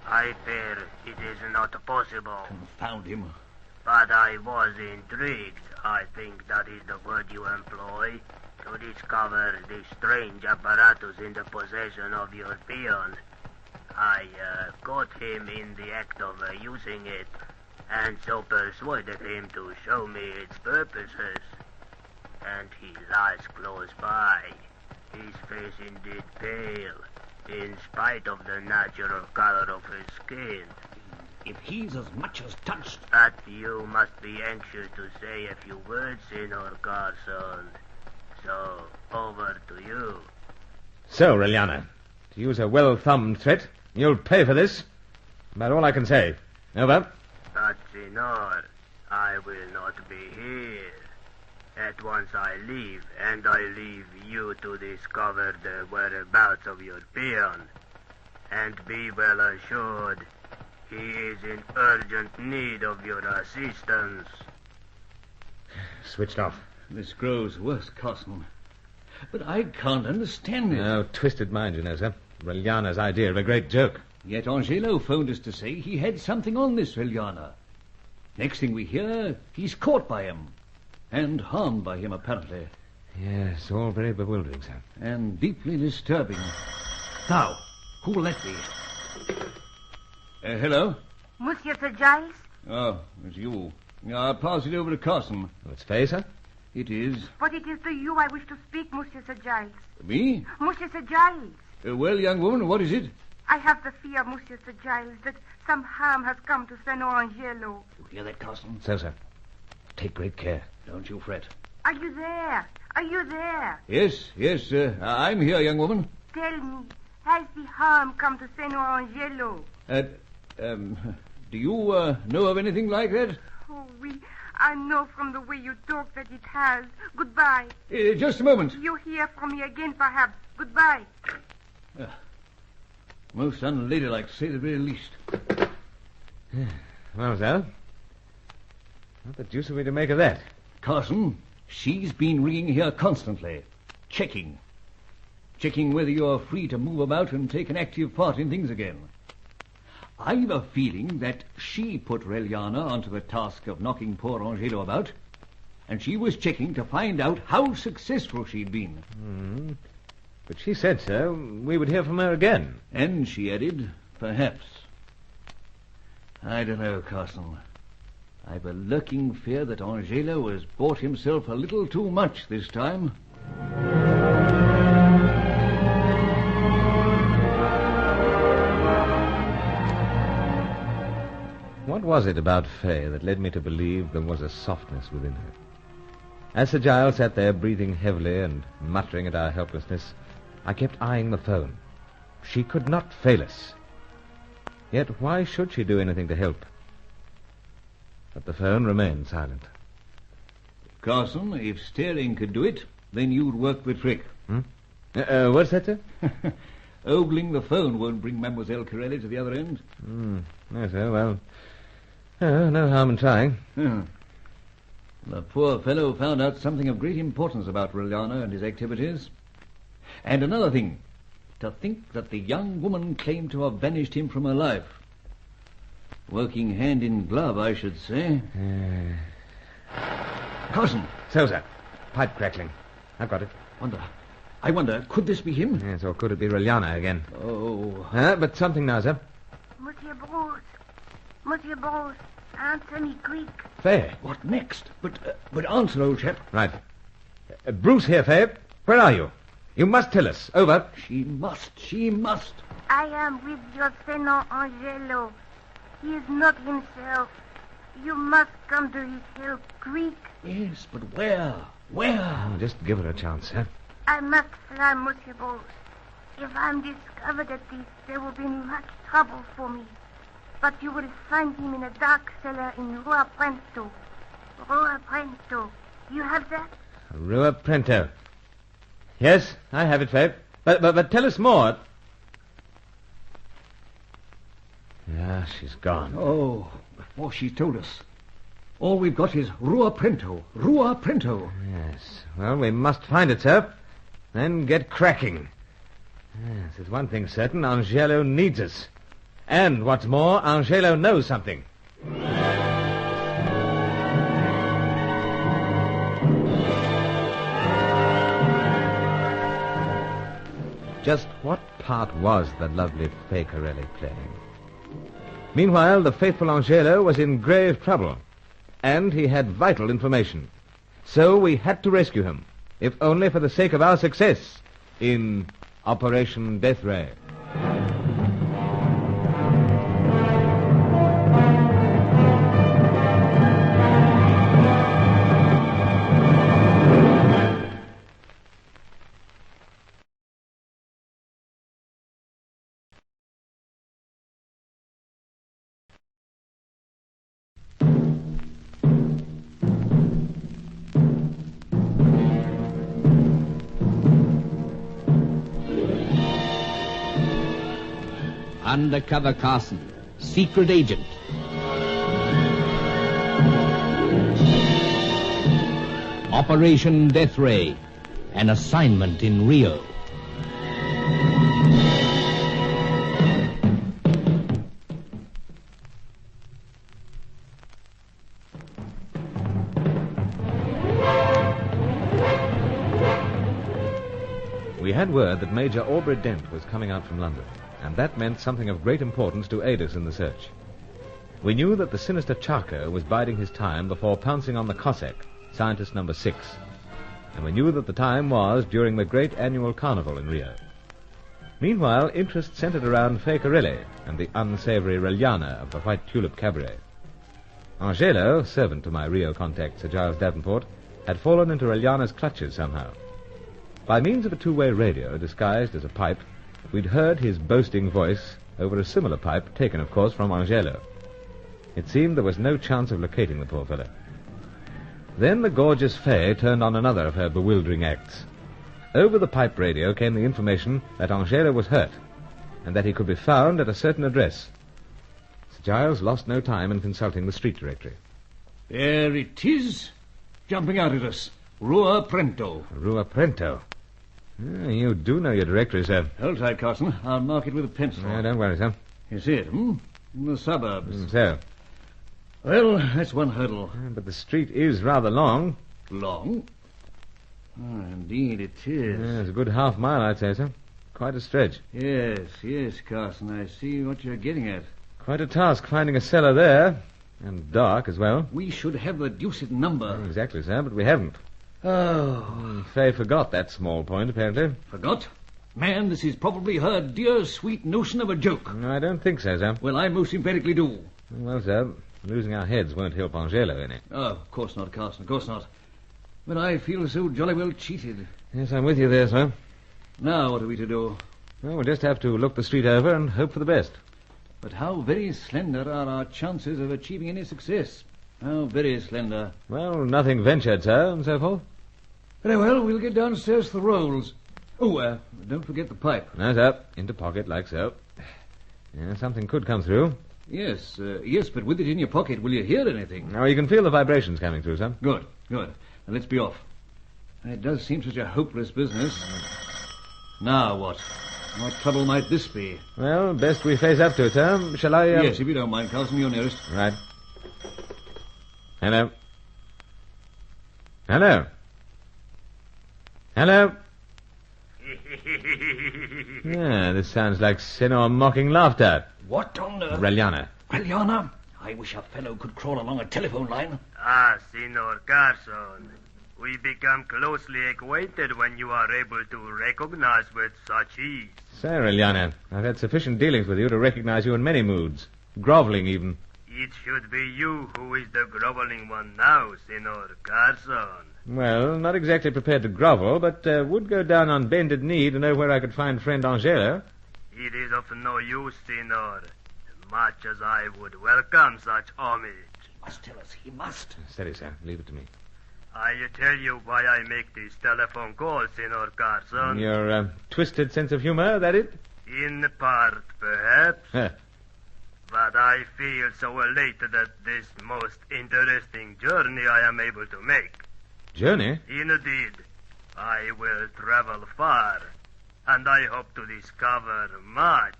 I fear it is not possible. Confound him. But I was intrigued, I think that is the word you employ, to discover the strange apparatus in the possession of your peon. I caught him in the act of using it, and so persuaded him to show me its purposes. And he lies close by, his face indeed pale, in spite of the natural color of his skin. If he's as much as touched... But you must be anxious to say a few words, Senor Carson. So, over to you. So, Reliana, to use a well-thumbed threat, you'll pay for this. About all I can say. Over. But, Senor, I will not be here. At once I leave, and I leave you to discover the whereabouts of your peon. And be well assured, he is in urgent need of your assistance. Switched off. This grows worse, Carson. But I can't understand it. No, twisted mind, you know, sir. Reliana's idea of a great joke. Yet Angelo phoned us to say he had something on this Reliana. Next thing we hear, he's caught by him. And harmed by him, apparently. Yes, all very bewildering, sir. And deeply disturbing. Now, who will that be? Hello? Monsieur Sir Giles? Oh, it's you. I'll pass it over to Carson. It's Faye, sir? It is. But it is to you I wish to speak, Monsieur Sir Giles. Me? Monsieur Sir Giles. Well, young woman, what is it? I have the fear, Monsieur Sir Giles, that some harm has come to Senor Angelo. You hear that, Carson? So, sir. Take great care. Don't you fret. Are you there? Are you there? Yes, I'm here, young woman. Tell me, has the harm come to Senor Angelo? Do you know of anything like that? Oh, I know from the way you talk that it has. Goodbye. Just a moment. You'll hear from me again, perhaps. Goodbye. Most unladylike, to say the very least. Well, sir, what the deuce are we to make of that? Carson, she's been ringing here constantly. Checking whether you're free to move about and take an active part in things again. I've a feeling that she put Reliana onto the task of knocking poor Angelo about, and she was checking to find out how successful she'd been. But she said, sir, we would hear from her again. And she added, perhaps. I don't know, Carson. I've a lurking fear that Angelo has bought himself a little too much this time. What was it about Faye that led me to believe there was a softness within her? As Sir Giles sat there breathing heavily and muttering at our helplessness, I kept eyeing the phone. She could not fail us. Yet why should she do anything to help? But the phone remained silent. Carson, if Sterling could do it, then you'd work the trick. What's that, sir? Ogling the phone won't bring Mademoiselle Corelli to the other end. Yes, sir, well... no harm in trying. The poor fellow found out something of great importance about Reliana and his activities. And another thing, to think that the young woman claimed to have banished him from her life. Working hand in glove, I should say. Carson! So, sir. Pipe crackling. I've got it. I wonder, could this be him? Yes, or could it be Reliana again? Oh. But something now, sir. Monsieur Bruce, answer me quick. Faye. What next? But answer, old chap. Right. Bruce here, Faye. Where are you? You must tell us. Over. She must. I am with your Senor Angelo. He is not himself. You must come to his help, quick. Yes, but where? Just give her a chance, sir. I must fly, Monsieur Bruce. If I'm discovered at this, there will be much trouble for me. but you will find him in a dark cellar in Rua Prento. Rua Prento. You have that? Rua Prento. Yes, I have it, Faith. But tell us more. Yeah, she's gone. Oh, before she told us. All we've got is Rua Prento. Rua Prento. Yes. Well, we must find it, sir. Then get cracking. Yes, there's one thing certain. Angelo needs us. And what's more, Angelo knows something. Just what part was the lovely Fay Corelli playing? Meanwhile, the faithful Angelo was in grave trouble. And he had vital information. So we had to rescue him, if only for the sake of our success in Operation Death Ray. Undercover Carson, secret agent. Operation Death Ray, an assignment in Rio. We had word that Major Aubrey Dent was coming out from London, and that meant something of great importance to aid us in the search. We knew that the sinister Charco was biding his time before pouncing on the Cossack, scientist number 6. And we knew that the time was during the great annual carnival in Rio. Meanwhile, interest centered around Fay Corelli and the unsavory Reliana of the White Tulip Cabaret. Angelo, servant to my Rio contact, Sir Giles Davenport, had fallen into Reliana's clutches somehow. By means of a two-way radio disguised as a pipe, we'd heard his boasting voice over a similar pipe, taken, of course, from Angelo. It seemed there was no chance of locating the poor fellow. Then the gorgeous Fay turned on another of her bewildering acts. Over the pipe radio came the information that Angelo was hurt, and that he could be found at a certain address. Sir Giles lost no time in consulting the street directory. There it is, jumping out at us. Rua Prento. Rua Prento. You do know your directory, sir. Hold tight, Carson. I'll mark it with a pencil. Don't worry, sir. You see it, In the suburbs. So. Well, that's one hurdle. But the street is rather long. Long? Oh, indeed it is. It's a good half mile, I'd say, sir. Quite a stretch. Yes, Carson. I see what you're getting at. Quite a task finding a cellar there. And dark as well. We should have the deuced number. Exactly, sir, but we haven't. Oh. Fay forgot that small point, apparently. Forgot? Man, this is probably her dear, sweet notion of a joke. No, I don't think so, sir. Well, I most emphatically do. Well, sir, losing our heads won't help Angelo any. Oh, of course not, Carson, of course not. But I feel so jolly well cheated. Yes, I'm with you there, sir. Now what are we to do? Well, we'll just have to look the street over and hope for the best. But how very slender are our chances of achieving any success. How very slender. Well, nothing ventured, sir, and so forth. Very well, we'll get downstairs to the rolls. Oh, don't forget the pipe. No, sir. Into pocket, like so. Yeah, something could come through. Yes, but with it in your pocket, will you hear anything? No, you can feel the vibrations coming through, sir. Good. Now, let's be off. It does seem such a hopeless business. Now what? What trouble might this be? Well, best we face up to it, sir. Shall I... Yes, if you don't mind, Carson, you're nearest. Right. Hello. Hello. Hello. This sounds like Senor mocking laughter. What on earth? Reliana. Reliana? I wish a fellow could crawl along a telephone line. Ah, Senor Carson. We become closely acquainted when you are able to recognize with such ease. Sir Reliana, I've had sufficient dealings with you to recognize you in many moods. Groveling, even. It should be you who is the groveling one now, Senor Carson. Well, not exactly prepared to grovel, but would go down on bended knee to know where I could find friend Angelo. It is of no use, Senor. much as I would welcome such homage. Must tell us. He must. Steady, sir. Leave it to me. I tell you why I make these telephone calls, Senor Carson. Your twisted sense of humor, that it? In part, perhaps. Huh. But I feel so elated at this most interesting journey I am able to make. Journey? Indeed, I will travel far, and I hope to discover much.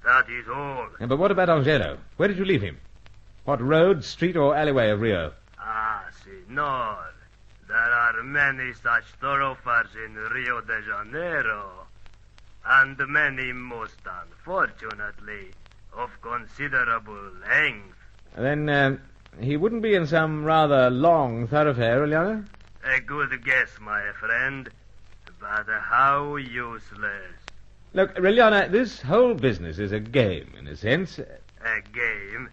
That is all. Yeah, but what about Angelo? Where did you leave him? What road, street, or alleyway of Rio? Ah, senor, there are many such thoroughfares in Rio de Janeiro, and many, most unfortunately, of considerable length. Then, he wouldn't be in some rather long thoroughfare, Eliana? A good guess, my friend, but how useless. Look, Reliana, this whole business is a game, in a sense. A game?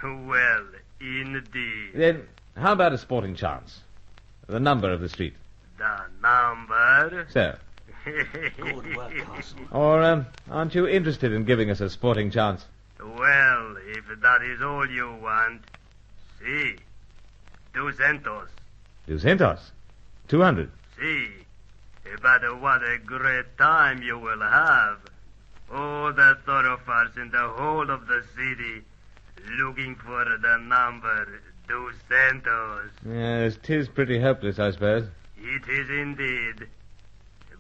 Well, indeed. Then, how about a sporting chance? The number of the street. The number? So. Good work, Carson. Or, aren't you interested in giving us a sporting chance? Well, if that is all you want, see. 200. 200? 200? See. But what a great time you will have. All the thoroughfares in the whole of the city looking for the number 200. Yes, 'tis pretty hopeless, I suppose. It is indeed.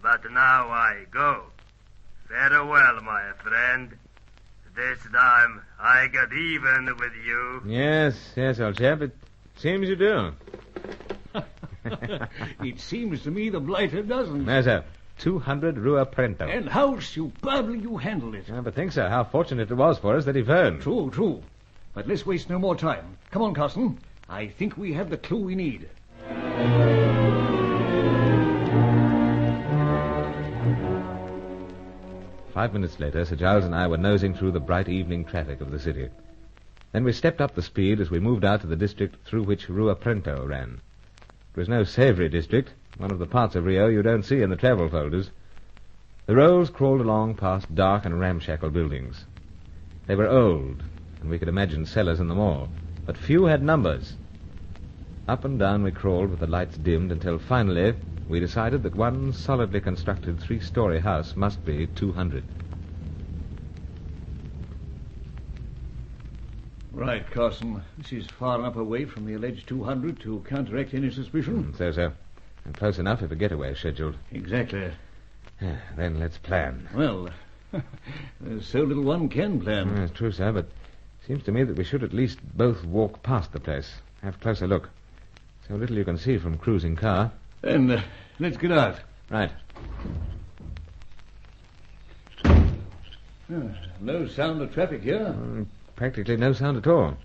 But now I go. Farewell, my friend. This time I get even with you. Yes, old chap. It seems you do. It seems to me the blighter doesn't. No, sir. 200 Rua Prento. And how superbly you handled it. But think, sir, how fortunate it was for us that he phoned. True. But let's waste no more time. Come on, Carson. I think we have the clue we need. 5 minutes later, Sir Giles and I were nosing through the bright evening traffic of the city. Then we stepped up the speed as we moved out to the district through which Rua Prento ran. It was no savoury district, one of the parts of Rio you don't see in the travel folders. The roads crawled along past dark and ramshackle buildings. They were old, and we could imagine cellars in them all, but few had numbers. Up and down we crawled with the lights dimmed until finally we decided that one solidly constructed 3-story house must be 200. Right, Carson. This is far enough away from the alleged 200 to counteract any suspicion. So, sir. And close enough if a getaway is scheduled. Exactly. Then let's plan. Well, there's so little one can plan. That's true, sir, but it seems to me that we should at least both walk past the place. Have a closer look. So little you can see from cruising car. Then, let's get out. Right. No sound of traffic here. Practically no sound at all.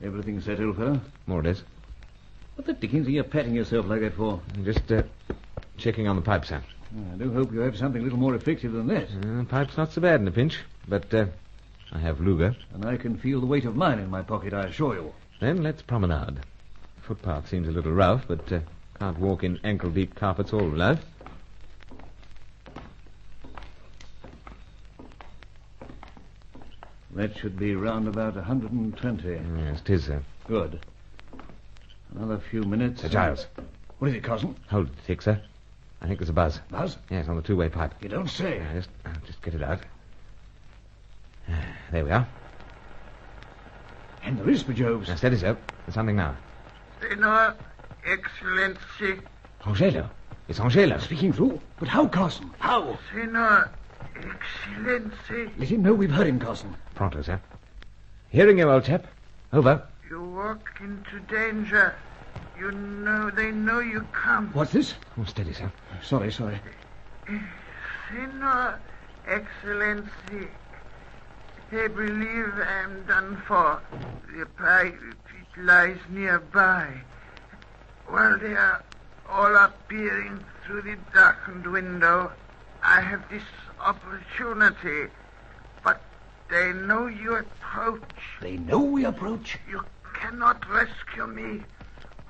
Everything settled, fellow? More or less. What the dickens are you patting yourself like that for? Just checking on the pipe, sir. I do hope you have something a little more effective than that. Pipe's not so bad in a pinch, but I have Luger. And I can feel the weight of mine in my pocket, I assure you. Then let's promenade. Footpath seems a little rough, but can't walk in ankle-deep carpets all life. That should be round about 120. Yes, 'tis, sir. Good. Another few minutes. Sir Giles. What is it, Carson? Hold the tick, sir. I think there's a buzz. Buzz? Yes, on the two-way pipe. You don't say. Just get it out. There we are. And there is, Bajobes. Now, steady, sir. There's something now. Senor, Excellency. Angelo. It's Angelo. Speaking through? But how, Carson? How? Senor, Excellency. Let him know we've heard him, Carson. Pronto, sir. Hearing you, old chap. Over. You walk into danger. You know, they know you come. What's this? Oh, steady, sir. Sorry. Senor, Excellency. They believe I'm done for. The pipe, it lies nearby. While they are all appearing through the darkened window, I have this opportunity. But they know you approach. They know we approach? You cannot rescue me.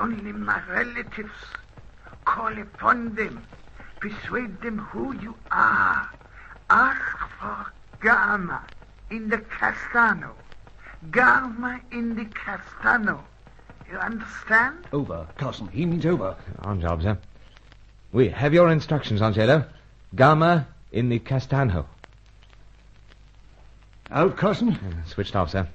Only my relatives. Call upon them. Persuade them who you are. Ask for Gamma. in the Castano. Garma in the Castano. You understand? Over, Carson. He means over. On job, sir. We have your instructions, Angelo. Garma in the Castano. Out, Carson? Switched off, sir.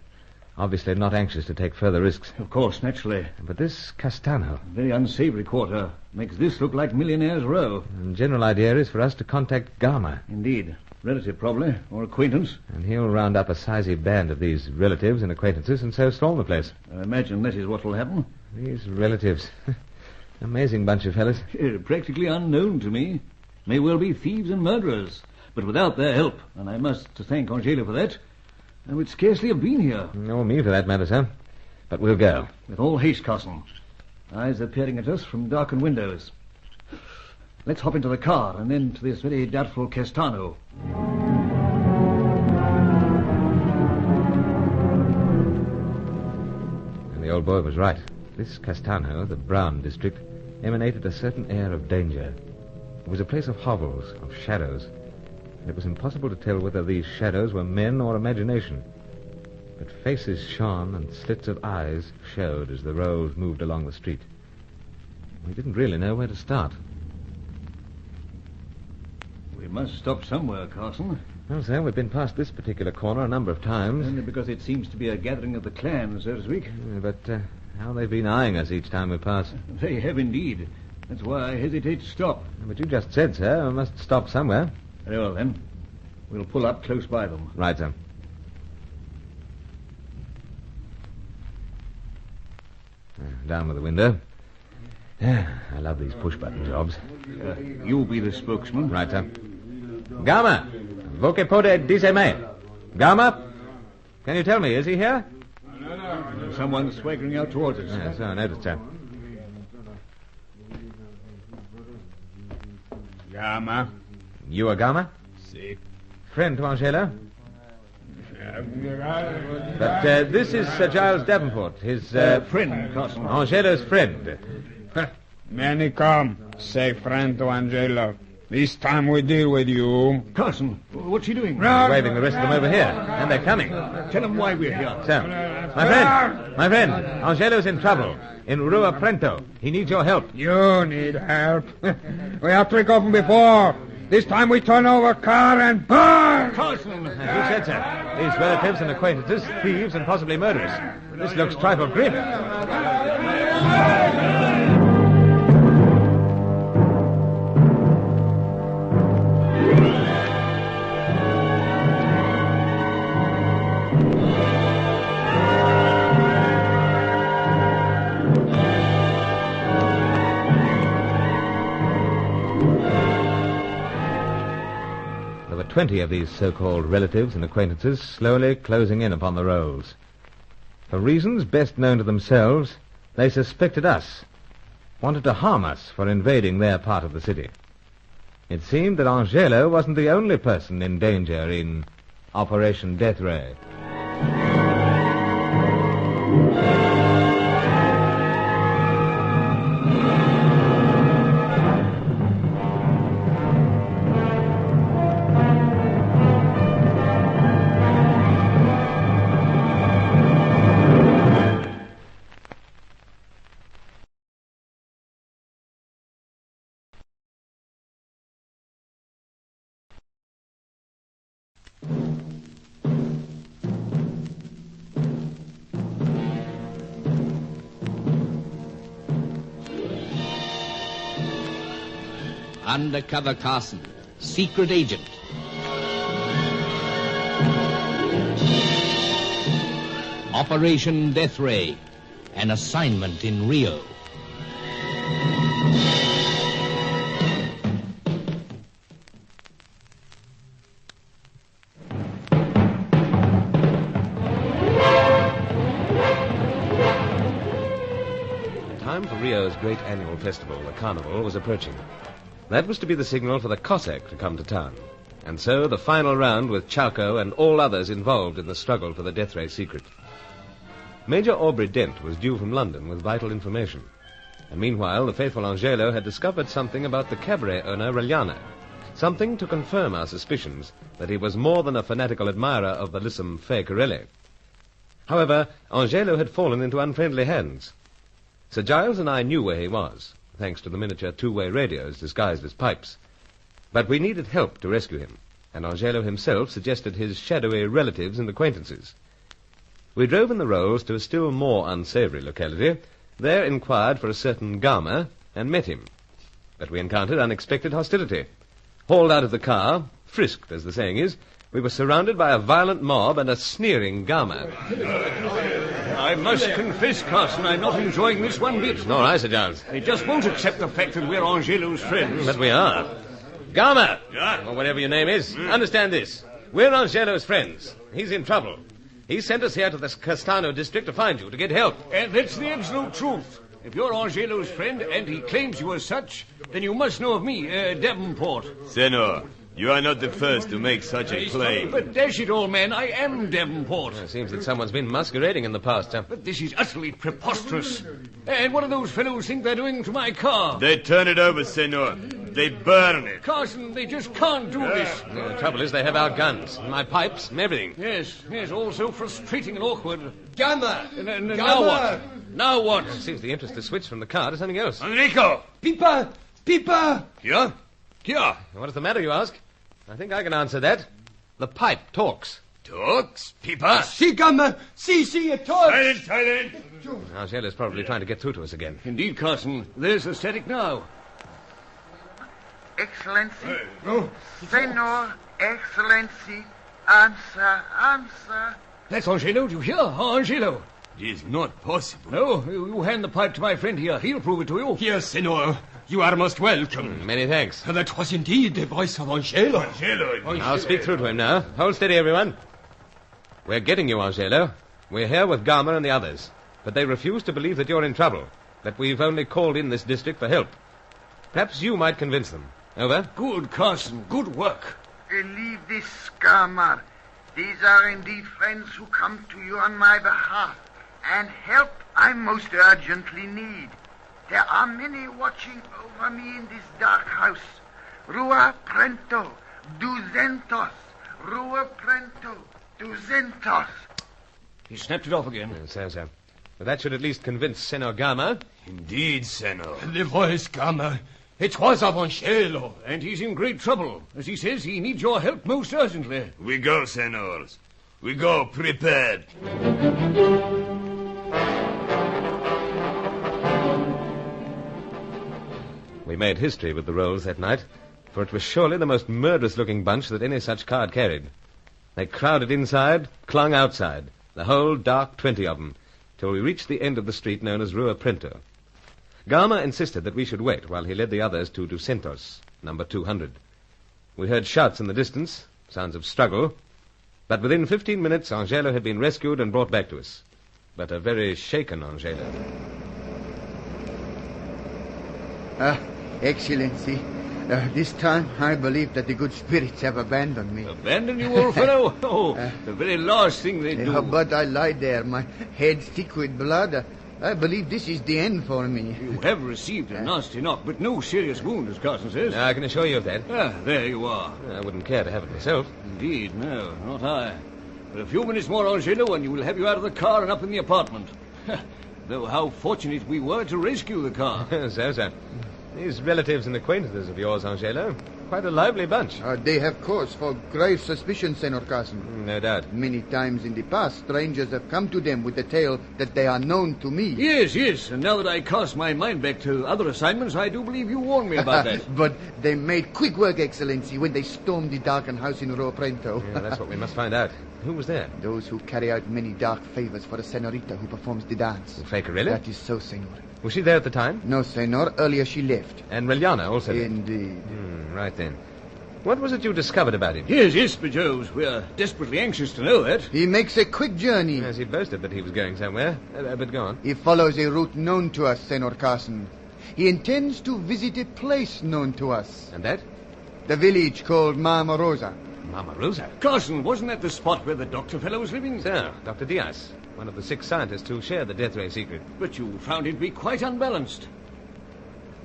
Obviously not anxious to take further risks. Of course, naturally. But this Castano... Very unsavory quarter. Makes this look like Millionaire's Row. The general idea is for us to contact Garma. Indeed. Relative, probably. Or acquaintance. And he'll round up a sizey band of these relatives and acquaintances and so storm the place. I imagine that is what will happen. These relatives. Amazing bunch of fellas. Practically unknown to me. May well be thieves and murderers. But without their help, and I must thank Angelo for that, I would scarcely have been here. Nor me, for that matter, sir. But we'll go. With all haste, Carson. Eyes are peering at us from darkened windows. Let's hop into the car and then to this very doubtful Castano. And the old boy was right. This Castano, the Brown district, emanated a certain air of danger. It was a place of hovels, of shadows. And it was impossible to tell whether these shadows were men or imagination. But faces shone and slits of eyes showed as the rows moved along the street. We didn't really know where to start. We must stop somewhere, Carson. Well, sir, we've been past this particular corner a number of times. Only because it seems to be a gathering of the clan, so to speak. But how they've been eyeing us each time we pass. They have indeed. That's why I hesitate to stop. But you just said, sir, we must stop somewhere. Very well, then. We'll pull up close by them. Right, sir. Down with the window. I love these push-button jobs. You'll be the spokesman. Right, sir. Gama! Vous que pode dice-me? Gama? Can you tell me, is he here? Someone swaggering out towards us. Yes, I noticed, sir. Gama? You are Gama? Si. Friend to Angelo? But this is Sir Giles Davenport, his... friend, Carson. Angelo's friend. Many come, say friend to Angelo. This time we deal with you. Carson, what's he doing? He's waving the rest of them over here, and they're coming. Tell them why we're here. Sir, my friend, Angelo's in trouble. In Rua Prento. He needs your help. You need help. We have tricked off him before. This time we turn over car and burn! Carson! As you said, sir. These relatives and acquaintances, thieves and possibly murderers. This looks trifle grim. There were 20 of these so-called relatives and acquaintances slowly closing in upon the rolls. For reasons best known to themselves, they suspected us, wanted to harm us for invading their part of the city. It seemed that Angelo wasn't the only person in danger in Operation Death Ray. Undercover Carson, secret agent. Operation Death Ray, an assignment in Rio. Time for Rio's great annual festival, the Carnival, was approaching. That was to be the signal for the Cossack to come to town. And so the final round with Chauco and all others involved in the struggle for the Death Ray secret. Major Aubrey Dent was due from London with vital information. And meanwhile, the faithful Angelo had discovered something about the cabaret owner, Reliana. something to confirm our suspicions that he was more than a fanatical admirer of the lissom Fay Corelli. However, Angelo had fallen into unfriendly hands. Sir Giles and I knew where he was, thanks to the miniature two-way radios disguised as pipes. But we needed help to rescue him, and Angelo himself suggested his shadowy relatives and acquaintances. We drove in the Rolls to a still more unsavoury locality, there inquired for a certain Gama, and met him. But we encountered unexpected hostility. Hauled out of the car, frisked, as the saying is, we were surrounded by a violent mob and a sneering Gama. I must confess, Carson, I'm not enjoying this one bit. Nor I, Sir Giles. They just won't accept the fact that we're Angelo's friends. But we are. Gama! Or whatever your name is, understand this. We're Angelo's friends. He's in trouble. He sent us here to the Castano district to find you, to get help. And that's the absolute truth. If you're Angelo's friend, and he claims you as such, then you must know of me, Davenport. Senor, you are not the first to make such a claim. But dash it, old man, I am Davenport. It seems that someone's been masquerading in the past, huh? But this is utterly preposterous. And what do those fellows think they're doing to my car? They turn it over, Senor. They burn it. Carson, they just can't do this. The trouble is they have our guns, my pipes, and everything. Yes, all so frustrating and awkward. Gamma! Now what? Now what? It seems the interest has switched from the car to something else. Enrico! Pipa! Pipa! Here? Here. What is the matter, you ask? I think I can answer that. The pipe talks. Talks? Pipa? Si, Gamma! Si, it talks! Silent! Angelo's probably trying to get through to us again. Indeed, Carson. There's the static now. Excellency. Senor, Excellency. Answer. That's Angelo, do you hear? Angelo. It is not possible. No, you hand the pipe to my friend here. He'll prove it to you. Yes, Senor. You are most welcome. Many thanks. That was indeed the voice of Angelo. I'll speak through to him now. Hold steady, everyone. We're getting you, Angelo. We're here with Gama and the others. But they refuse to believe that you're in trouble. That we've only called in this district for help. Perhaps you might convince them. Over. Good, Carson. Good work. Leave this scammer. These are indeed friends who come to you on my behalf. And help I most urgently need. There are many watching over me in this dark house. Rua Prento, Duzentos. Rua Prento, Duzentos. He snapped it off again. So. But that should at least convince Senor Gama. Indeed, Senor. The voice, Gama. It was of Angelo. And he's in great trouble. As he says, he needs your help most urgently. We go, Senors. We go prepared. We made history with the Rolls that night, for it was surely the most murderous-looking bunch that any such car had carried. They crowded inside, clung outside, the whole dark 20 of them, till we reached the end of the street known as Rua Prento. Gama insisted that we should wait while he led the others to Ducentos, number 200. We heard shouts in the distance, sounds of struggle, but within 15 minutes Angelo had been rescued and brought back to us. But a very shaken Angelo. Excellency, this time I believe that the good spirits have abandoned me. Abandoned you, old fellow? Oh, the very last thing they do. But I lie there, my head thick with blood. I believe this is the end for me. You have received a nasty knock, but no serious wound, as Carson says. I can assure you of that. There you are. I wouldn't care to have it myself. Indeed, no, not I. But a few minutes more, Angelo, and you will have you out of the car and up in the apartment. Though how fortunate we were to rescue the car. So. These relatives and acquaintances of yours, Angelo, quite a lively bunch. They have cause for grave suspicion, Senor Carson. No doubt. Many times in the past, strangers have come to them with the tale that they are known to me. Yes, and now that I cast my mind back to other assignments, I do believe you warned me about that. But they made quick work, Excellency, when they stormed the darkened house in Rio Prento. Yeah, that's what we must find out. Who was there? Those who carry out many dark favors for the senorita who performs the dance. Fay Corelli? That is so, Senor. Was she there at the time? No, Senor. Earlier she left. And Reliana also? Indeed. Right then. What was it you discovered about him? Yes, Bejoes. We're desperately anxious to know that. He makes a quick journey. Yes, he boasted that he was going somewhere. But go on. He follows a route known to us, Senor Carson. He intends to visit a place known to us. And that? The village called Mama Rosa. Mama Rosa? Carson, wasn't that the spot where the doctor fellow was living? Sir, Dr. Diaz, one of the 6 scientists who shared the death ray secret. But you found it to be quite unbalanced.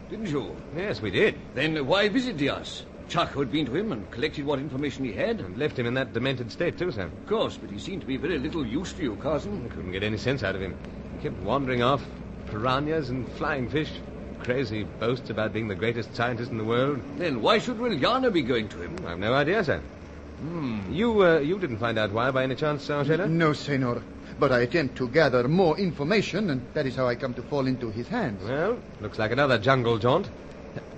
Didn't you? Yes, we did. Then why visit Diaz? Chuck had been to him and collected what information he had. And left him in that demented state, too, sir. Of course, but he seemed to be very little use to you, Carson. Couldn't get any sense out of him. He kept wandering off. Piranhas and flying fish. Crazy boasts about being the greatest scientist in the world. Then why should Riljana be going to him? I've no idea, sir. You didn't find out why by any chance, Angela? No, senor. But I attempt to gather more information, and that is how I come to fall into his hands. Well, looks like another jungle jaunt.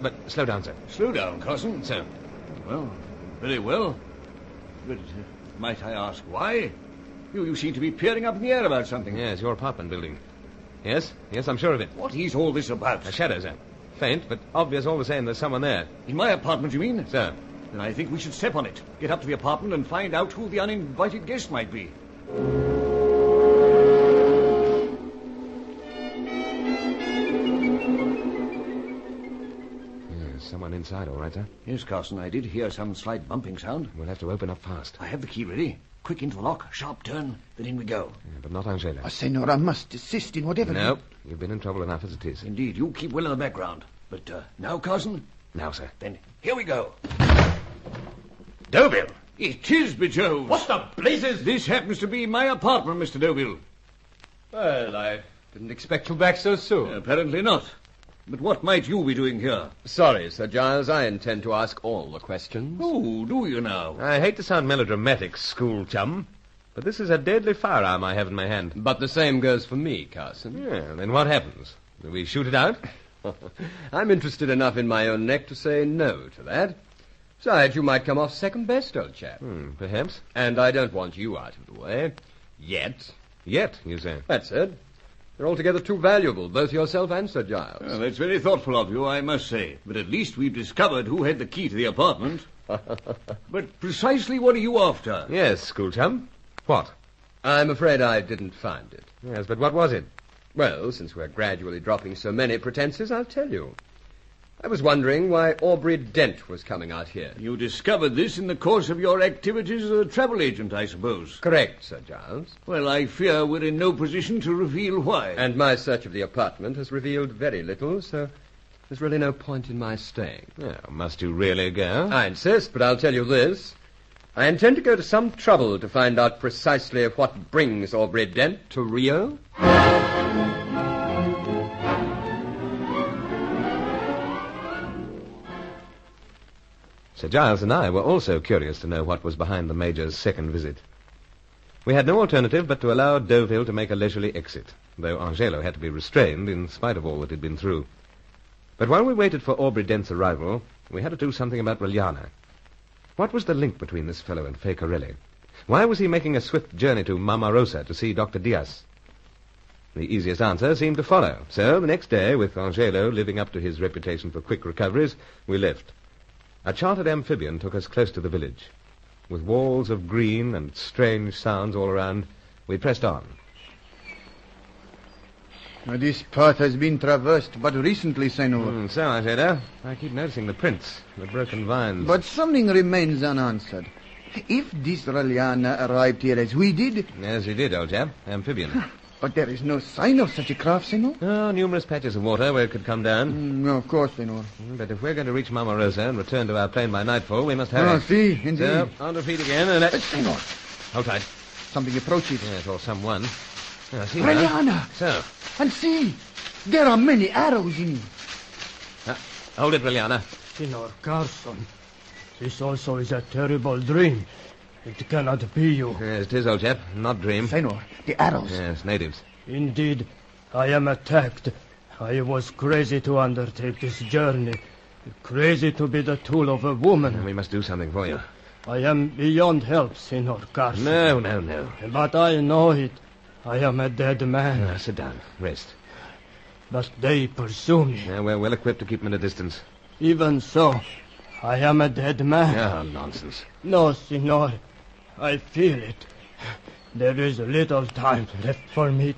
But slow down, sir. Slow down, Carson. Sir. Well, very well. But might I ask why? You seem to be peering up in the air about something. Yes, your apartment building. Yes, I'm sure of it. What is all this about? A shadow, sir. Faint, but obvious all the same there's someone there. In my apartment, you mean? Sir. Then I think we should step on it. Get up to the apartment and find out who the uninvited guest might be. Someone inside, all right, sir? Yes, Carson, I did hear some slight bumping sound. We'll have to open up fast. I have the key ready. Quick into the lock, sharp turn, then in we go. Yeah, but not Angela. Senor, I must assist in whatever... No, you've been in trouble enough as it is. Indeed, you keep well in the background. But now, Carson? Now, sir. Then here we go. Deauville! It is, Bijou. What the blazes? This happens to be my apartment, Mr. Deauville. Well, I didn't expect you back so soon. Apparently not. But what might you be doing here? Sorry, Sir Giles. I intend to ask all the questions. Oh, do you now? I hate to sound melodramatic, school chum, but this is a deadly firearm I have in my hand. But the same goes for me, Carson. Yeah, then what happens? Do we shoot it out? I'm interested enough in my own neck to say no to that. Besides, you might come off second best, old chap. Perhaps. And I don't want you out of the way. Yet. Yet, you say? That's it. You're altogether too valuable, both yourself and Sir Giles. Well, that's very thoughtful of you, I must say. But at least we've discovered who had the key to the apartment. But precisely what are you after? Yes, school chum. What? I'm afraid I didn't find it. Yes, but what was it? Well, since we're gradually dropping so many pretenses, I'll tell you. I was wondering why Aubrey Dent was coming out here. You discovered this in the course of your activities as a travel agent, I suppose. Correct, Sir Giles. Well, I fear we're in no position to reveal why. And my search of the apartment has revealed very little, so there's really no point in my staying. Oh, must you really go? I insist, but I'll tell you this. I intend to go to some trouble to find out precisely what brings Aubrey Dent to Rio. Sir Giles and I were also curious to know what was behind the Major's second visit. We had no alternative but to allow Deauville to make a leisurely exit, though Angelo had to be restrained in spite of all that he'd been through. But while we waited for Aubrey Dent's arrival, we had to do something about Riljana. What was the link between this fellow and Fay Corelli? Why was he making a swift journey to Mama Rosa to see Dr. Diaz? The easiest answer seemed to follow. So the next day, with Angelo living up to his reputation for quick recoveries, we left. A chartered amphibian took us close to the village. With walls of green and strange sounds all around, we pressed on. This path has been traversed but recently, senor. So, Angelo, I keep noticing the prints, the broken vines. But something remains unanswered. If this Riljana arrived here as we did... As he did, old chap. Amphibian. But there is no sign of such a craft, senor? Oh, numerous patches of water where it could come down. No, of course, senor. But if we're going to reach Mama Rosa and return to our plane by nightfall, we must hurry. Ah, si, indeed. So, on to feet again and... Senor. Hold tight. Something approaches. Yes, or someone. Oh, see Riljana! So. And see, there are many arrows in it. Hold it, Riljana. Senor Carson, this also is a terrible dream. It cannot be you. Yes, it is, old chap. Not dream. Senor, the arrows. Yes, natives. Indeed, I am attacked. I was crazy to undertake this journey. Crazy to be the tool of a woman. We must do something for you. I am beyond help, Senor Carson. No. But I know it. I am a dead man. Sit down. Rest. But they pursue me. Yeah, we're well equipped to keep them at a distance. Even so, I am a dead man. Oh, nonsense. No, Senor. I feel it. There is little time left for me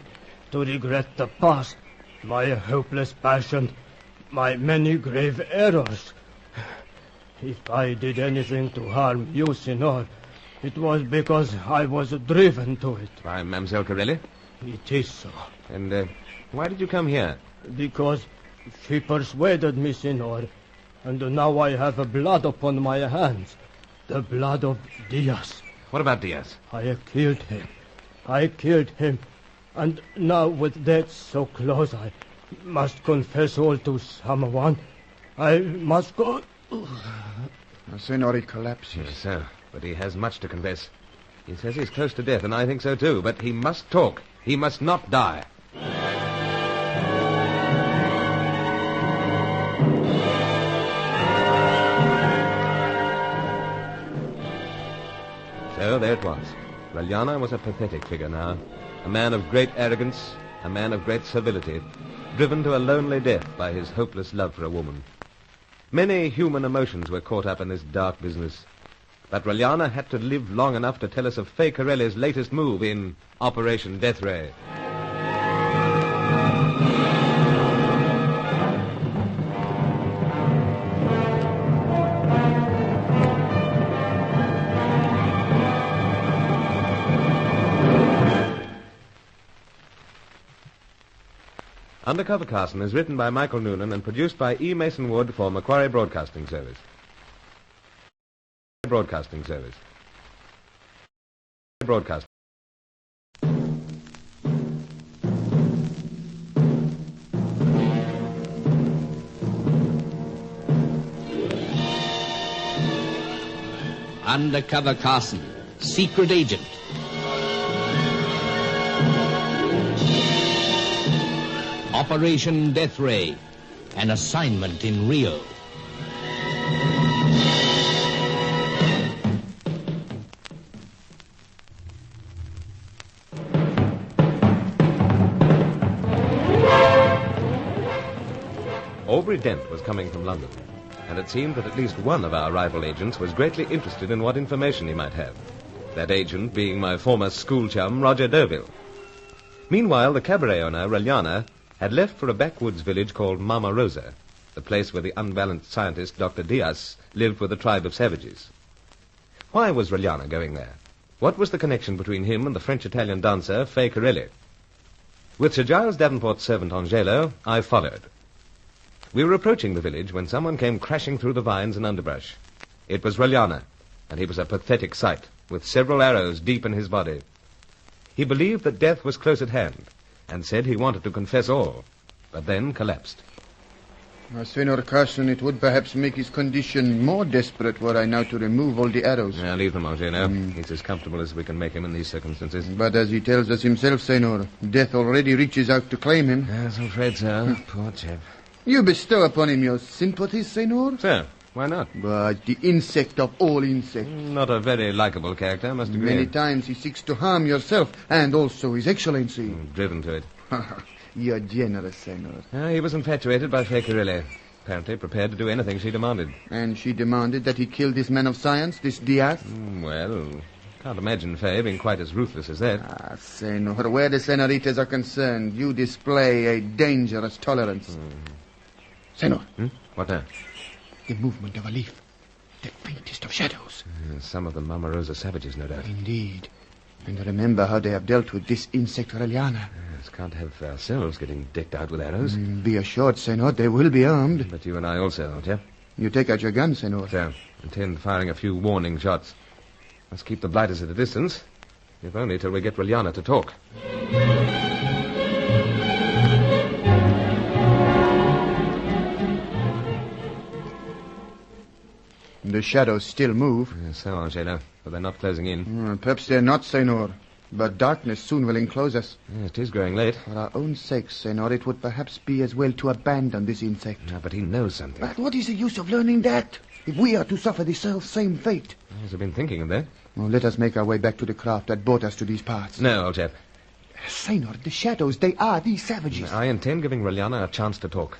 to regret the past, my hopeless passion, my many grave errors. If I did anything to harm you, Senor, it was because I was driven to it. By Mademoiselle Corelli? It is so. And why did you come here? Because she persuaded me, Senor. And now I have blood upon my hands. The blood of Diaz. What about Diaz? I killed him. And now with death so close, I must confess all to someone. I must go... Senor, he collapses. Yes, sir. But he has much to confess. He says he's close to death, and I think so too. But he must talk. He must not die. So there it was. Reliana was a pathetic figure now. A man of great arrogance, a man of great servility, driven to a lonely death by his hopeless love for a woman. Many human emotions were caught up in this dark business. But Reliana had to live long enough to tell us of Fay Corelli's latest move in Operation Death Ray. Undercover Carson is written by Michael Noonan and produced by E. Mason Wood for Macquarie Broadcasting Service. Broadcasting Service. Broadcast. Undercover Carson, secret agent. Operation Death Ray, an assignment in Rio. Aubrey Dent was coming from London, and it seemed that at least one of our rival agents was greatly interested in what information he might have. That agent being my former school chum, Roger Deauville. Meanwhile, the cabaret owner, Reliana, had left for a backwoods village called Mama Rosa, the place where the unbalanced scientist Dr. Diaz lived with a tribe of savages. Why was Reliana going there? What was the connection between him and the French-Italian dancer Fay Corelli? With Sir Giles Davenport's servant Angelo, I followed. We were approaching the village when someone came crashing through the vines and underbrush. It was Reliana, and he was a pathetic sight, with several arrows deep in his body. He believed that death was close at hand, and said he wanted to confess all, but then collapsed. Senor Carson, it would perhaps make his condition more desperate were I now to remove all the arrows. Yeah, leave them, Angelo. He's as comfortable as we can make him in these circumstances. But as he tells us himself, Senor, death already reaches out to claim him. Yes, I'm afraid so. Poor chap. You bestow upon him your sympathies, Senor? Sir, why not? But the insect of all insects. Not a very likable character, I must agree. Many times he seeks to harm yourself and also His Excellency. Driven to it. You're generous, Senor. He was infatuated by Fay Corelli, apparently prepared to do anything she demanded. And she demanded that he kill this man of science, this Diaz? Well, can't imagine Fay being quite as ruthless as that. Ah, Senor, where the senoritas are concerned, you display a dangerous tolerance. Senor. What now? The movement of a leaf. The faintest of shadows. Some of the Mama Rosa savages, no doubt. Indeed. And remember how they have dealt with this insect Reliana. Yes, can't have ourselves getting decked out with arrows. Be assured, Senor, they will be armed. But you and I also, aren't you? You take out your gun, Senor. So, intend firing a few warning shots. Must keep the blighters at a distance, if only till we get Reliana to talk. The shadows still move. Yes, so, Angelo, but they're not closing in. Perhaps they're not, Senor. But darkness soon will enclose us. Yes, it is growing late. For our own sakes, Senor, it would perhaps be as well to abandon this insect. No, but he knows something. But what is the use of learning that, if we are to suffer the self-same fate? Yes, I've been thinking of that. Well, let us make our way back to the craft that brought us to these parts. No, old chap. Senor, the shadows, they are these savages. I intend giving Reliana a chance to talk,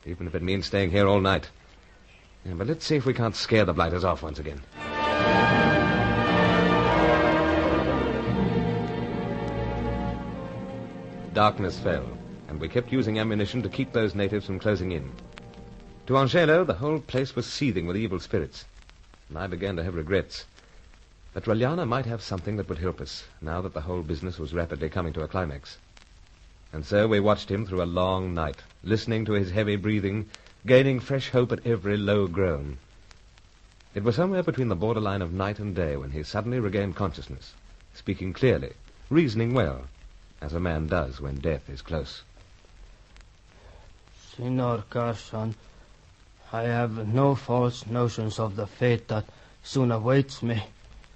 even if it means staying here all night. Yeah, but let's see if we can't scare the blighters off once again. Darkness fell, and we kept using ammunition to keep those natives from closing in. To Angelo, the whole place was seething with evil spirits, and I began to have regrets. But Reliana might have something that would help us, now that the whole business was rapidly coming to a climax. And so we watched him through a long night, listening to his heavy breathing gaining fresh hope at every low groan. It was somewhere between the borderline of night and day when he suddenly regained consciousness, speaking clearly, reasoning well, as a man does when death is close. Senor Carson, I have no false notions of the fate that soon awaits me.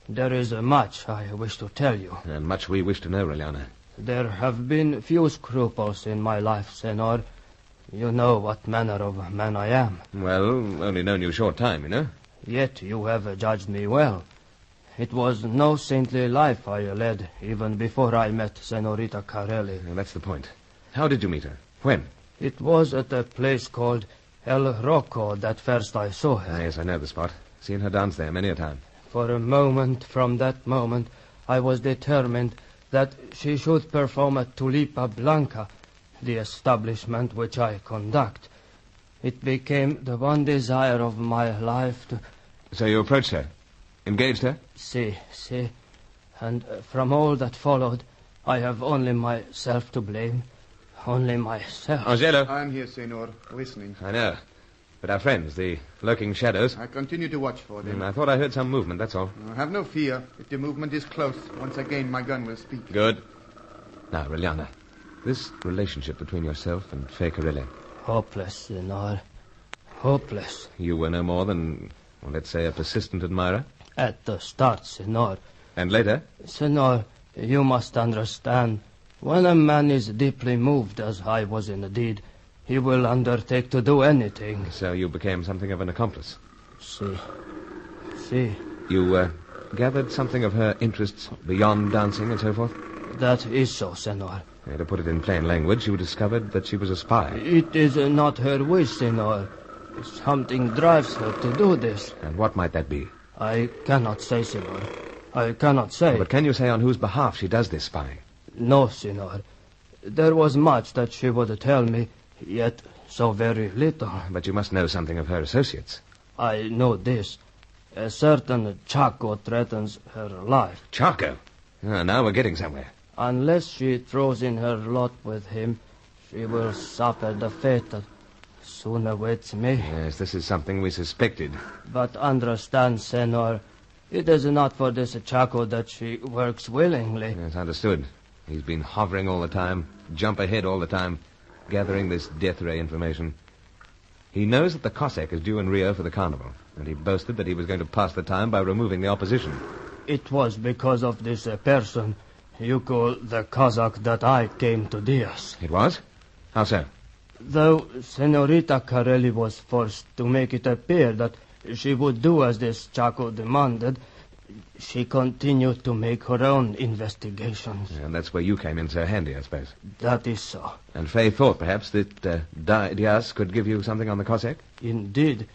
There is much I wish to tell you. And much we wish to know, Reliana. There have been few scruples in my life, Senor. You know what manner of man I am. Well, only known you a short time, you know. Yet you have judged me well. It was no saintly life I led, even before I met Senorita Carelli. Well, that's the point. How did you meet her? When? It was at a place called El Rocco that first I saw her. Yes, I know the spot. Seen her dance there many a time. For a moment, from that moment, I was determined that she should perform at Tulipa Blanca, the establishment which I conduct. It became the one desire of my life to... So you approached her? Engaged her? Si. And from all that followed, I have only myself to blame. Only myself. Angelo! I'm here, Senor, listening. I know. But our friends, the lurking shadows... I continue to watch for them. I thought I heard some movement, that's all. Have no fear. If the movement is close, once again my gun will speak. Good. Now, Reliana, this relationship between yourself and Fay Carelli... Hopeless, Senor. Hopeless. You were no more than, well, let's say, a persistent admirer? At the start, Senor. And later? Senor, you must understand. When a man is deeply moved, as I was indeed, he will undertake to do anything. So you became something of an accomplice? Si. You gathered something of her interests beyond dancing and so forth? That is so, Senor. To put it in plain language, you discovered that she was a spy. It is not her wish, Senor. Something drives her to do this. And what might that be? I cannot say, Senor. I cannot say. But can you say on whose behalf she does this spying? No, Senor. There was much that she would tell me, yet so very little. But you must know something of her associates. I know this. A certain Chaco threatens her life. Chaco? Now we're getting somewhere. Unless she throws in her lot with him, she will suffer the fate that soon awaits me. Yes, this is something we suspected. But understand, Senor, it is not for this Chaco that she works willingly. Yes, understood. He's been hovering all the time, jump ahead all the time, gathering this death ray information. He knows that the Cossack is due in Rio for the carnival, and he boasted that he was going to pass the time by removing the opposition. It was because of this person you call the Cossack that I came to Diaz. It was? How so? Though Senorita Carelli was forced to make it appear that she would do as this Chaco demanded, she continued to make her own investigations. And that's where you came in so handy, I suppose. That is so. And Fay thought, perhaps, that Diaz could give you something on the Cossack? Indeed.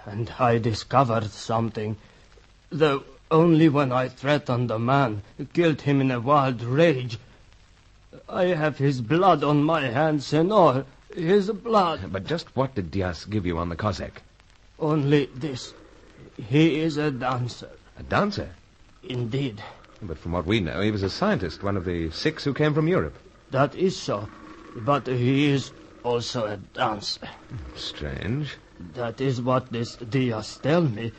And I discovered something. Though only when I threatened the man, killed him in a wild rage. I have his blood on my hands, Senor. His blood. But just what did Diaz give you on the Cossack? Only this. He is a dancer. A dancer? Indeed. But from what we know, he was a scientist, one of the 6 who came from Europe. That is so. But he is also a dancer. Strange. That is what this Diaz tells me.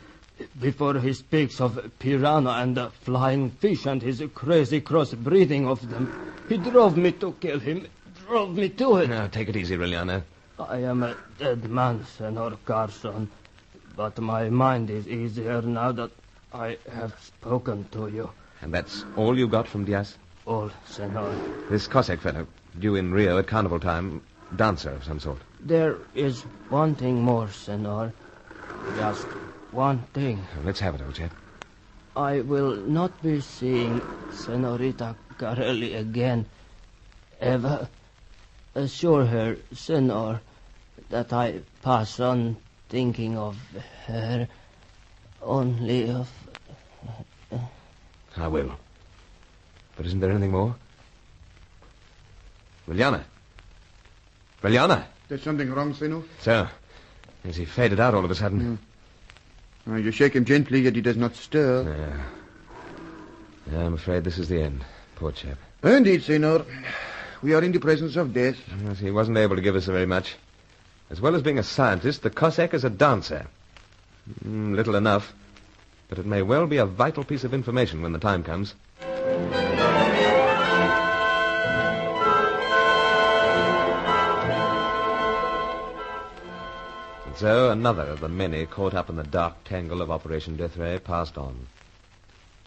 Before he speaks of piranha and the flying fish and his crazy cross-breeding of them, he drove me to kill him. Drove me to it. Now, take it easy, Reliana. I am a dead man, Senor Carson. But my mind is easier now that I have spoken to you. And that's all you got from Diaz? All, Senor. This Cossack fellow, due in Rio at carnival time, dancer of some sort. There is one thing more, Senor. Just one thing. Well, let's have it, old chap. I will not be seeing Senorita Carelli again, ever. Assure her, Senor, that I pass on thinking of her, only of... I will. But isn't there anything more? Reliana? Reliana? There's something wrong, Senor? So, as he faded out all of a sudden. You shake him gently, yet he does not stir. Yeah, I'm afraid this is the end. Poor chap. Indeed, Senor. We are in the presence of death. Yes, he wasn't able to give us very much. As well as being a scientist, the Cossack is a dancer. Little enough, but it may well be a vital piece of information when the time comes. And so another of the many caught up in the dark tangle of Operation Death Ray passed on.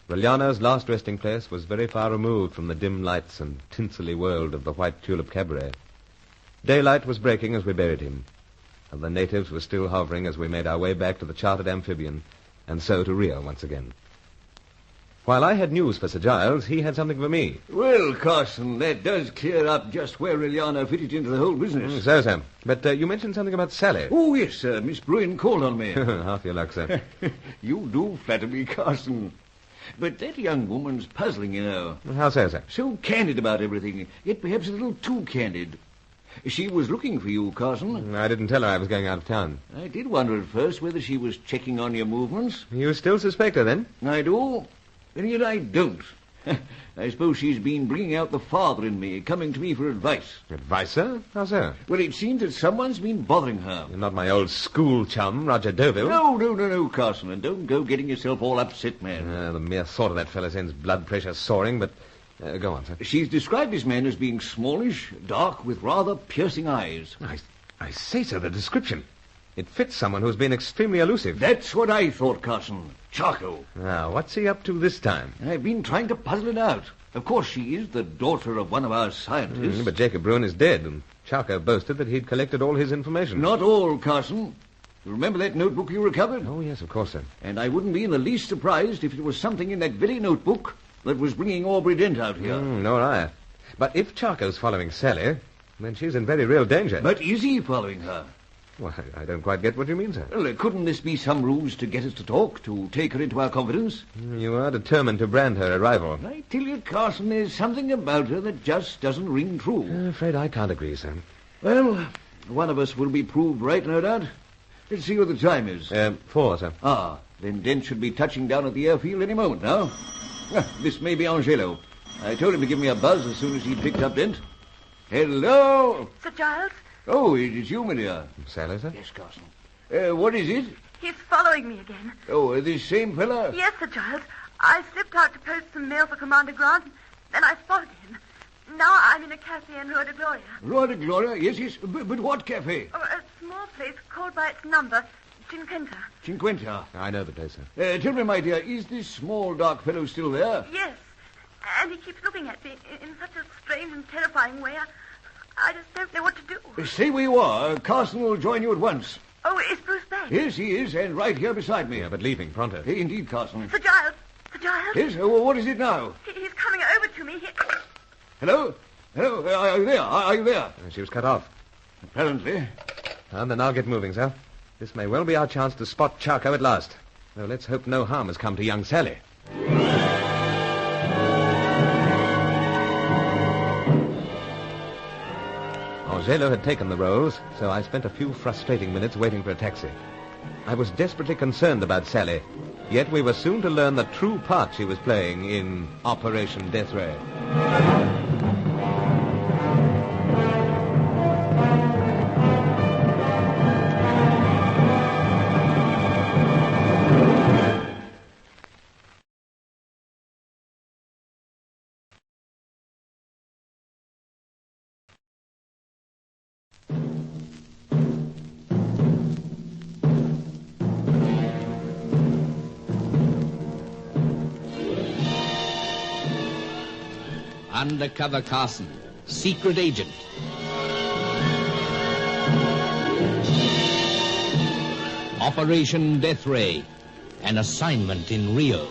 Reliano's last resting place was very far removed from the dim lights and tinselly world of the White Tulip Cabaret. Daylight was breaking as we buried him, and the natives were still hovering as we made our way back to the chartered amphibian, and so to Rio once again. While I had news for Sir Giles, he had something for me. Well, Carson, that does clear up just where Reliano fitted into the whole business. So, sir. But you mentioned something about Sally. Oh, yes, sir. Miss Bruin called on me. Half your luck, sir. You do flatter me, Carson. But that young woman's puzzling, you know. How so, sir? So candid about everything, yet perhaps a little too candid. She was looking for you, Carson. I didn't tell her I was going out of town. I did wonder at first whether she was checking on your movements. You still suspect her, then? I do, and yet I don't. I suppose she's been bringing out the father in me, coming to me for advice. Advice, sir? How so? Well, it seems that someone's been bothering her. You're not my old school chum, Roger Deauville. No, Carson, and don't go getting yourself all upset, man. The mere thought of that fellow sends blood pressure soaring, but... go on, sir. She's described this man as being smallish, dark, with rather piercing eyes. I say, sir, the description. It fits someone who's been extremely elusive. That's what I thought, Carson. Charco. Now, what's he up to this time? I've been trying to puzzle it out. Of course, she is the daughter of one of our scientists. But Jacob Bruin is dead, and Charco boasted that he'd collected all his information. Not all, Carson. You remember that notebook you recovered? Oh, yes, of course, sir. And I wouldn't be in the least surprised if it was something in that very notebook that was bringing Aubrey Dent out here. Nor I. But if Charco's following Sally, then she's in very real danger. But is he following her? Well, I don't quite get what you mean, sir. Well, couldn't this be some ruse to get us to talk, to take her into our confidence? You are determined to brand her a rival. I tell you, Carson, there's something about her that just doesn't ring true. I'm afraid I can't agree, sir. Well, one of us will be proved right, no doubt. Let's see what the time is. 4, sir. Ah, then Dent should be touching down at the airfield any moment now. This may be Angelo. I told him to give me a buzz as soon as he picked up Dent. Hello? Sir Giles? Oh, it is you, my dear. Sally, sir? Yes, Carson. What is it? He's following me again. Oh, this same fella? Yes, Sir Giles. I slipped out to post some mail for Commander Grant, then I spotted him. Now I'm in a cafe in Rua de Gloria. Rua de Gloria? Yes. But what cafe? Oh, a small place called by its number, Cinquenta. Cinquenta? I know the place, sir. Tell me, my dear, is this small, dark fellow still there? Yes. And he keeps looking at me in such a strange and terrifying way. I just don't know what to do. Stay where you are. Carson will join you at once. Oh, is Bruce back? Yes, he is, and right here beside me. Yeah, but leaving pronto. Indeed, Carson. Sir Giles. Sir Giles? Yes? What is it now? He's coming over to me. Hello? Are you there? Are you there? She was cut off. Apparently. And then I'll get moving, sir. This may well be our chance to spot Charco at last. Though let's hope no harm has come to young Sally. Angelo had taken the rolls, so I spent a few frustrating minutes waiting for a taxi. I was desperately concerned about Sally, yet we were soon to learn the true part she was playing in Operation Death Ray. Undercover Carson, secret agent. Operation Death Ray, an assignment in Rio.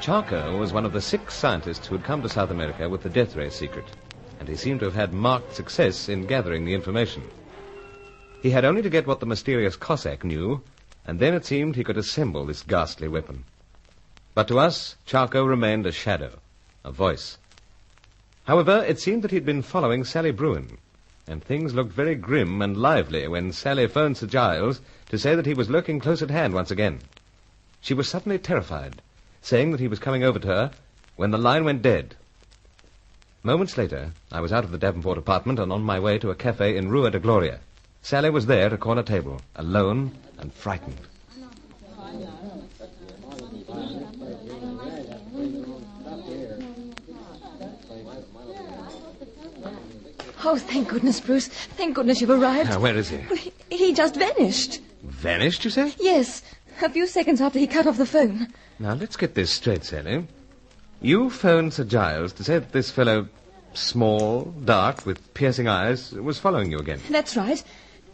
Charco was one of the 6 scientists who had come to South America with the Death Ray secret, and he seemed to have had marked success in gathering the information. He had only to get what the mysterious Cossack knew, and then it seemed he could assemble this ghastly weapon. But to us, Charco remained a shadow, a voice. However, it seemed that he'd been following Sally Bruin, And things looked very grim and lively when Sally phoned Sir Giles to say that he was lurking close at hand once again. She was suddenly terrified, saying that he was coming over to her when the line went dead. Moments later, I was out of the Davenport apartment and on my way to a cafe in Rua de Gloria. Sally was there at a corner table, alone and frightened. Oh, thank goodness, Bruce. Thank goodness you've arrived. Where is he? Well, he just vanished. Vanished, you say? Yes, a few seconds after he cut off the phone. Now, let's get this straight, Sally. You phoned Sir Giles to say that this fellow, small, dark, with piercing eyes, was following you again. That's right.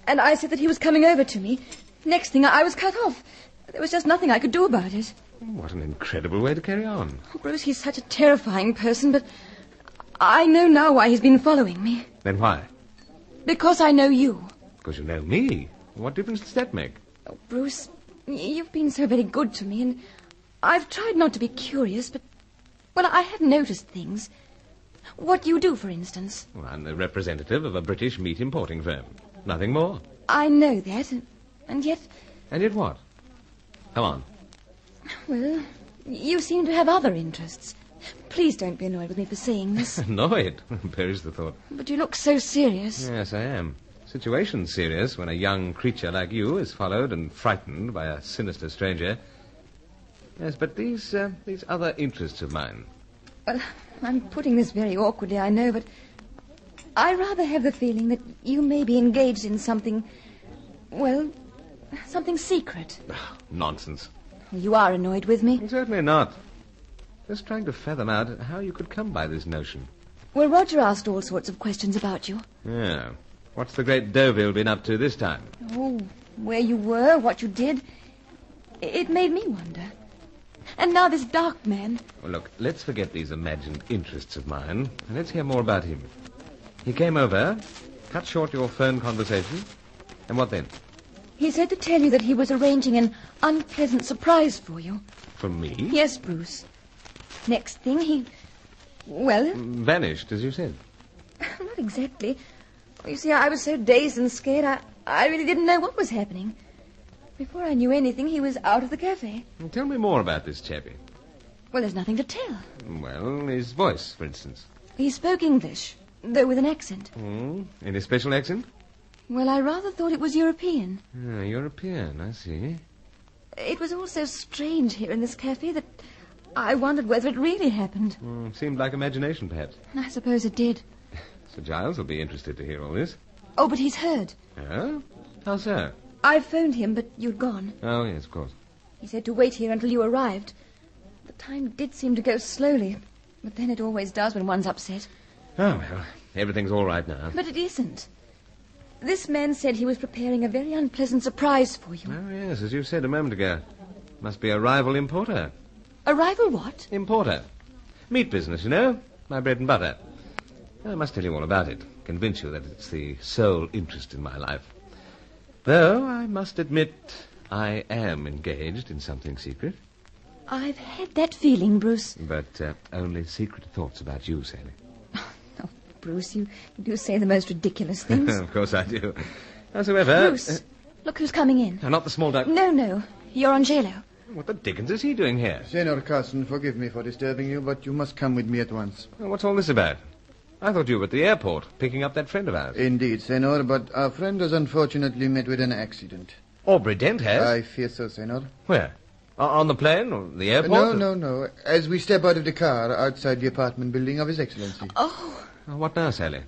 And I said that he was coming over to me. Next thing, I was cut off. There was just nothing I could do about it. What an incredible way to carry on. Oh, Bruce, he's such a terrifying person, but I know now why he's been following me. Then why? Because I know you. Because you know me. What difference does that make? Oh, Bruce, you've been so very good to me, and I've tried not to be curious, but, well, I have noticed things. What you do, for instance. Well, I'm the representative of a British meat importing firm. Nothing more. I know that, and yet... And yet what? Come on. Well, you seem to have other interests. Please don't be annoyed with me for saying this. Annoyed? Perish the thought. But you look so serious. Yes, I am. Situation's serious when a young creature like you is followed and frightened by a sinister stranger. Yes, but these other interests of mine. Well, I'm putting this very awkwardly, I know, but I rather have the feeling that you may be engaged in something, well, something secret. Nonsense. You are annoyed with me? Certainly not. Just trying to fathom out how you could come by this notion. Well, Roger asked all sorts of questions about you. Yeah. What's the great Deauville been up to this time? Oh, where you were, what you did. It made me wonder. And now this dark man. Well, look, let's forget these imagined interests of mine, and let's hear more about him. He came over, cut short your phone conversation, and what then? He said to tell you that he was arranging an unpleasant surprise for you. For me? Yes, Bruce. Next thing, he... Well... Vanished, as you said. Not exactly. You see, I was so dazed and scared, I really didn't know what was happening. Before I knew anything, he was out of the cafe. Tell me more about this chappie. Well, there's nothing to tell. Well, his voice, for instance. He spoke English, though with an accent. Any special accent? Well, I rather thought it was European. European, I see. It was all so strange here in this cafe that I wondered whether it really happened. Seemed like imagination, perhaps. I suppose it did. Sir Giles will be interested to hear all this. Oh, but he's heard. Oh? How so? I phoned him, but you'd gone. Oh, yes, of course. He said to wait here until you arrived. The time did seem to go slowly, but then it always does when one's upset. Oh, well, everything's all right now. But it isn't. This man said he was preparing a very unpleasant surprise for you. Oh, yes, as you said a moment ago. Must be a rival importer. A rival what? Importer. Meat business, you know. My bread and butter. I must tell you all about it. Convince you that it's the sole interest in my life. Though, I must admit, I am engaged in something secret. I've had that feeling, Bruce. But only secret thoughts about you, Sally. Oh, Bruce, you do say the most ridiculous things. Of course I do. Howsoever... Bruce, look who's coming in. Not the small duck. No, you're Angelo. What the dickens is he doing here? Senor Carson, forgive me for disturbing you, but you must come with me at once. Well, what's all this about? I thought you were at the airport, picking up that friend of ours. Indeed, Senor, but our friend has unfortunately met with an accident. Aubrey Dent has? I fear so, Senor. Where? On the plane or the airport? No. As we step out of the car outside the apartment building of His Excellency. Oh. What now, Sally?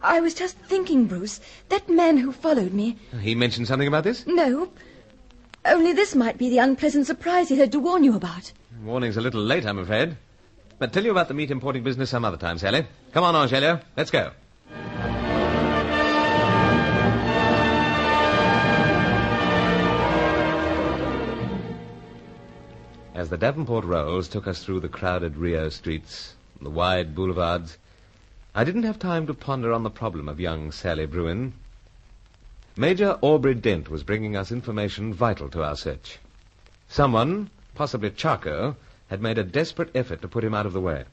I was just thinking, Bruce, that man who followed me... He mentioned something about this? No. Only this might be the unpleasant surprise he had to warn you about. Warning's a little late, I'm afraid. But tell you about the meat importing business some other time, Sally. Come on, Angelo. Let's go. As the Davenport Rolls took us through the crowded Rio streets, the wide boulevards, I didn't have time to ponder on the problem of young Sally Bruin. Major Aubrey Dent was bringing us information vital to our search. Someone, possibly Charco, had made a desperate effort to put him out of the way.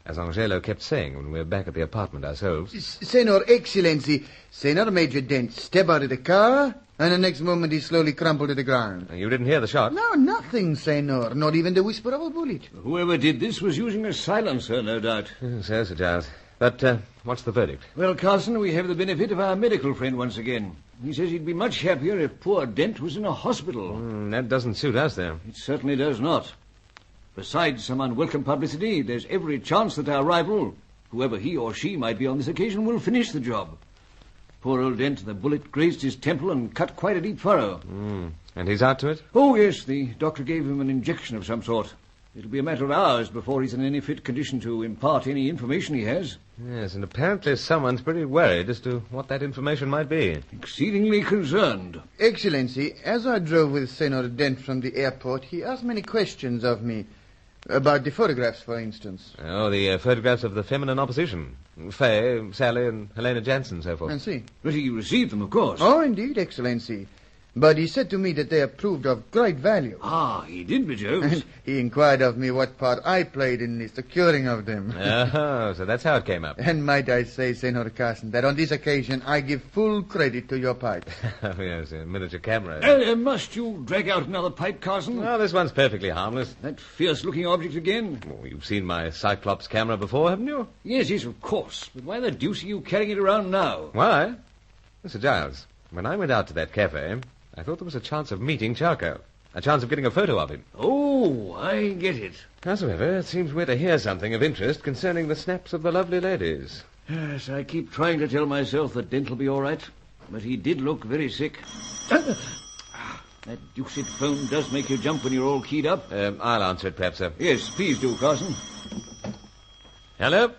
as Angelo kept saying when we were back at the apartment ourselves. Senor Excellency, Senor Major Dent stepped out of the car, and the next moment he slowly crumpled to the ground. You didn't hear the shot? No, nothing, Senor. Not even the whisper of a bullet. Whoever did this was using a silencer, no doubt. So, Sir Giles. But what's the verdict? Well, Carson, we have the benefit of our medical friend once again. He says he'd be much happier if poor Dent was in a hospital. That doesn't suit us, though. It certainly does not. Besides some unwelcome publicity, there's every chance that our rival, whoever he or she might be on this occasion, will finish the job. Poor old Dent, the bullet grazed his temple and cut quite a deep furrow. And he's out to it? Oh, yes, the doctor gave him an injection of some sort. It'll be a matter of hours before he's in any fit condition to impart any information he has. Yes, and apparently someone's pretty worried as to what that information might be. Exceedingly concerned. Excellency, as I drove with Senor Dent from the airport, he asked many questions of me. About the photographs, for instance. Oh, the photographs of the feminine opposition. Faye, Sally, and Helena Jansen, so forth. I see. But he received them, of course. Oh, indeed, Excellency. But he said to me that they are proved of great value. Ah, he did, Jones. And he inquired of me what part I played in the securing of them. Oh, so that's how it came up. And might I say, Senor Carson, that on this occasion I give full credit to your pipe. Yes, a miniature camera. Must you drag out another pipe, Carson? No, this one's perfectly harmless. That fierce-looking object again? Oh, you've seen my Cyclops camera before, haven't you? Yes, of course. But why the deuce are you carrying it around now? Why? Mr. Giles, when I went out to that cafe, I thought there was a chance of meeting Charco. A chance of getting a photo of him. Oh, I get it. Howsoever, it seems we're to hear something of interest concerning the snaps of the lovely ladies. Yes, I keep trying to tell myself that Dent will be all right. But he did look very sick. That deuced phone does make you jump when you're all keyed up. I'll answer it, perhaps, sir. Yes, please do, Carson. Hello?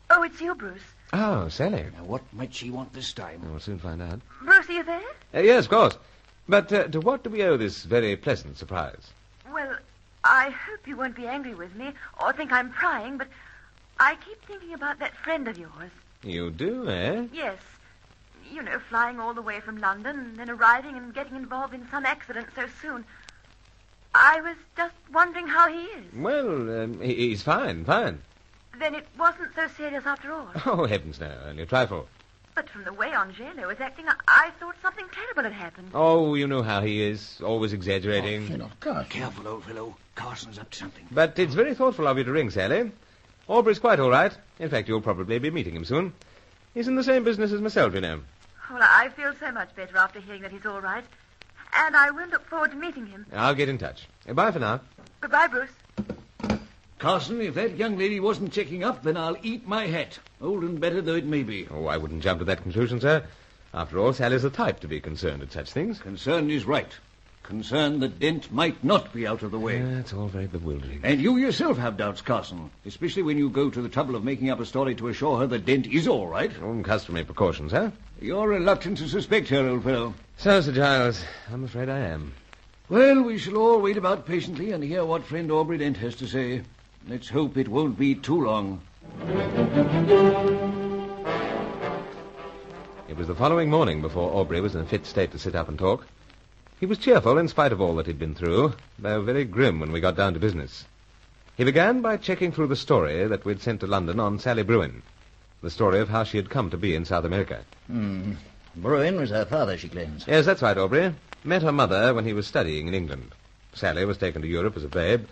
Oh, it's you, Bruce. Oh, Sally. Now, what might she want this time? We'll soon find out. Bruce, are you there? Yes, of course. But to what do we owe this very pleasant surprise? Well, I hope you won't be angry with me or think I'm prying, but I keep thinking about that friend of yours. You do, eh? Yes. You know, flying all the way from London and then arriving and getting involved in some accident so soon. I was just wondering how he is. Well, he's fine. Then it wasn't so serious after all. Oh, heavens no, only a trifle. But from the way Angelo was acting, I thought something terrible had happened. Oh, you know how he is, always exaggerating. Careful, old fellow. Carson's up to something. But it's very thoughtful of you to ring, Sally. Aubrey's quite all right. In fact, you'll probably be meeting him soon. He's in the same business as myself, you know. Well, I feel so much better after hearing that he's all right. And I will look forward to meeting him. I'll get in touch. Bye for now. Goodbye, Bruce. Carson, if that young lady wasn't checking up, then I'll eat my hat. Old and better though it may be. Oh, I wouldn't jump to that conclusion, sir. After all, Sally's the type to be concerned at such things. Concerned is right. Concerned that Dent might not be out of the way. That's all very bewildering. And you yourself have doubts, Carson. Especially when you go to the trouble of making up a story to assure her that Dent is all right. Customary precautions, huh? You're reluctant to suspect her, old fellow. So, Sir Giles, I'm afraid I am. Well, we shall all wait about patiently and hear what friend Aubrey Dent has to say. Let's hope it won't be too long. It was the following morning before Aubrey was in a fit state to sit up and talk. He was cheerful in spite of all that he'd been through, though very grim when we got down to business. He began by checking through the story that we'd sent to London on Sally Bruin. The story of how she had come to be in South America. Bruin was her father, she claims. Yes, that's right, Aubrey. Met her mother when he was studying in England. Sally was taken to Europe as a babe,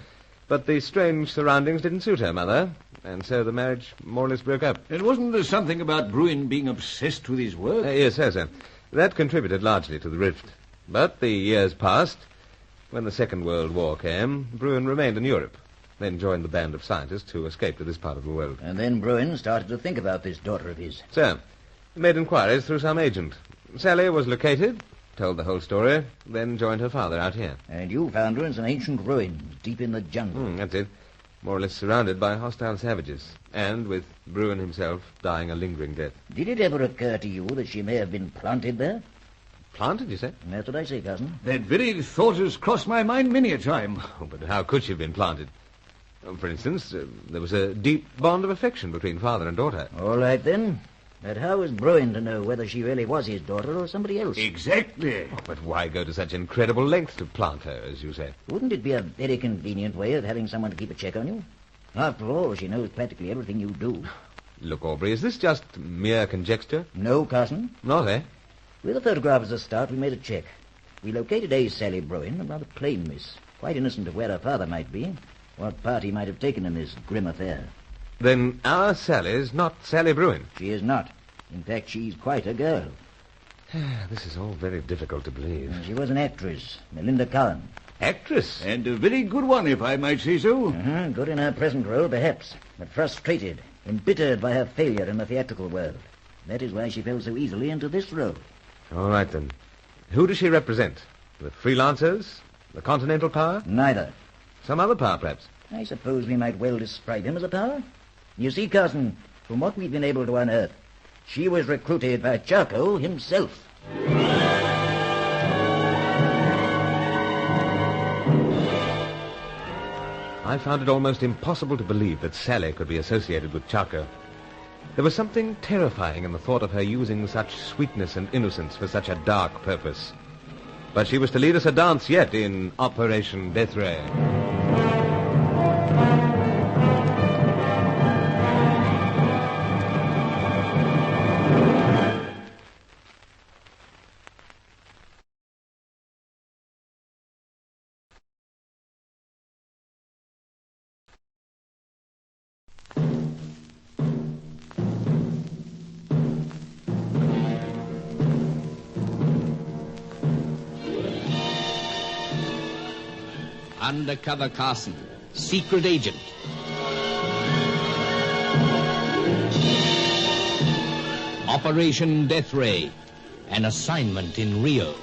but the strange surroundings didn't suit her mother, and so the marriage more or less broke up. And wasn't there something about Bruin being obsessed with his work? Yes, sir. That contributed largely to the rift. But the years passed. When the Second World War came, Bruin remained in Europe, then joined the band of scientists who escaped to this part of the world. And then Bruin started to think about this daughter of his. So, he made inquiries through some agent. Sally was located, told the whole story, then joined her father out here. And you found her in some ancient ruins, deep in the jungle. That's it. More or less surrounded by hostile savages, and with Bruin himself dying a lingering death. Did it ever occur to you that she may have been planted there? Planted, you say? That's what I say, cousin. That very thought has crossed my mind many a time. Oh, but how could she have been planted? For instance, there was a deep bond of affection between father and daughter. All right, then. But how was Bruin to know whether she really was his daughter or somebody else? Exactly. Oh, but why go to such incredible lengths to plant her, as you say? Wouldn't it be a very convenient way of having someone to keep a check on you? After all, she knows practically everything you do. Look, Aubrey, is this just mere conjecture? No, Carson. Not, eh? With the photograph as a start, we made a check. We located a Sally Bruin, a rather plain miss, quite innocent of where her father might be, what part he might have taken in this grim affair. Then our Sally's not Sally Bruin? She is not. In fact, she's quite a girl. This is all very difficult to believe. She was an actress, Melinda Cowan. Actress? And a very good one, if I might say so. Good in her present role, perhaps, but frustrated, embittered by her failure in the theatrical world. That is why she fell so easily into this role. All right, then. Who does she represent? The freelancers? The Continental Power? Neither. Some other power, perhaps? I suppose we might well describe him as a power. You see, Carson, from what we've been able to unearth, she was recruited by Charco himself. I found it almost impossible to believe that Sally could be associated with Charco. There was something terrifying in the thought of her using such sweetness and innocence for such a dark purpose. But she was to lead us a dance yet in Operation Death Ray. Undercover Carson, secret agent. Operation Death Ray, an assignment in Rio.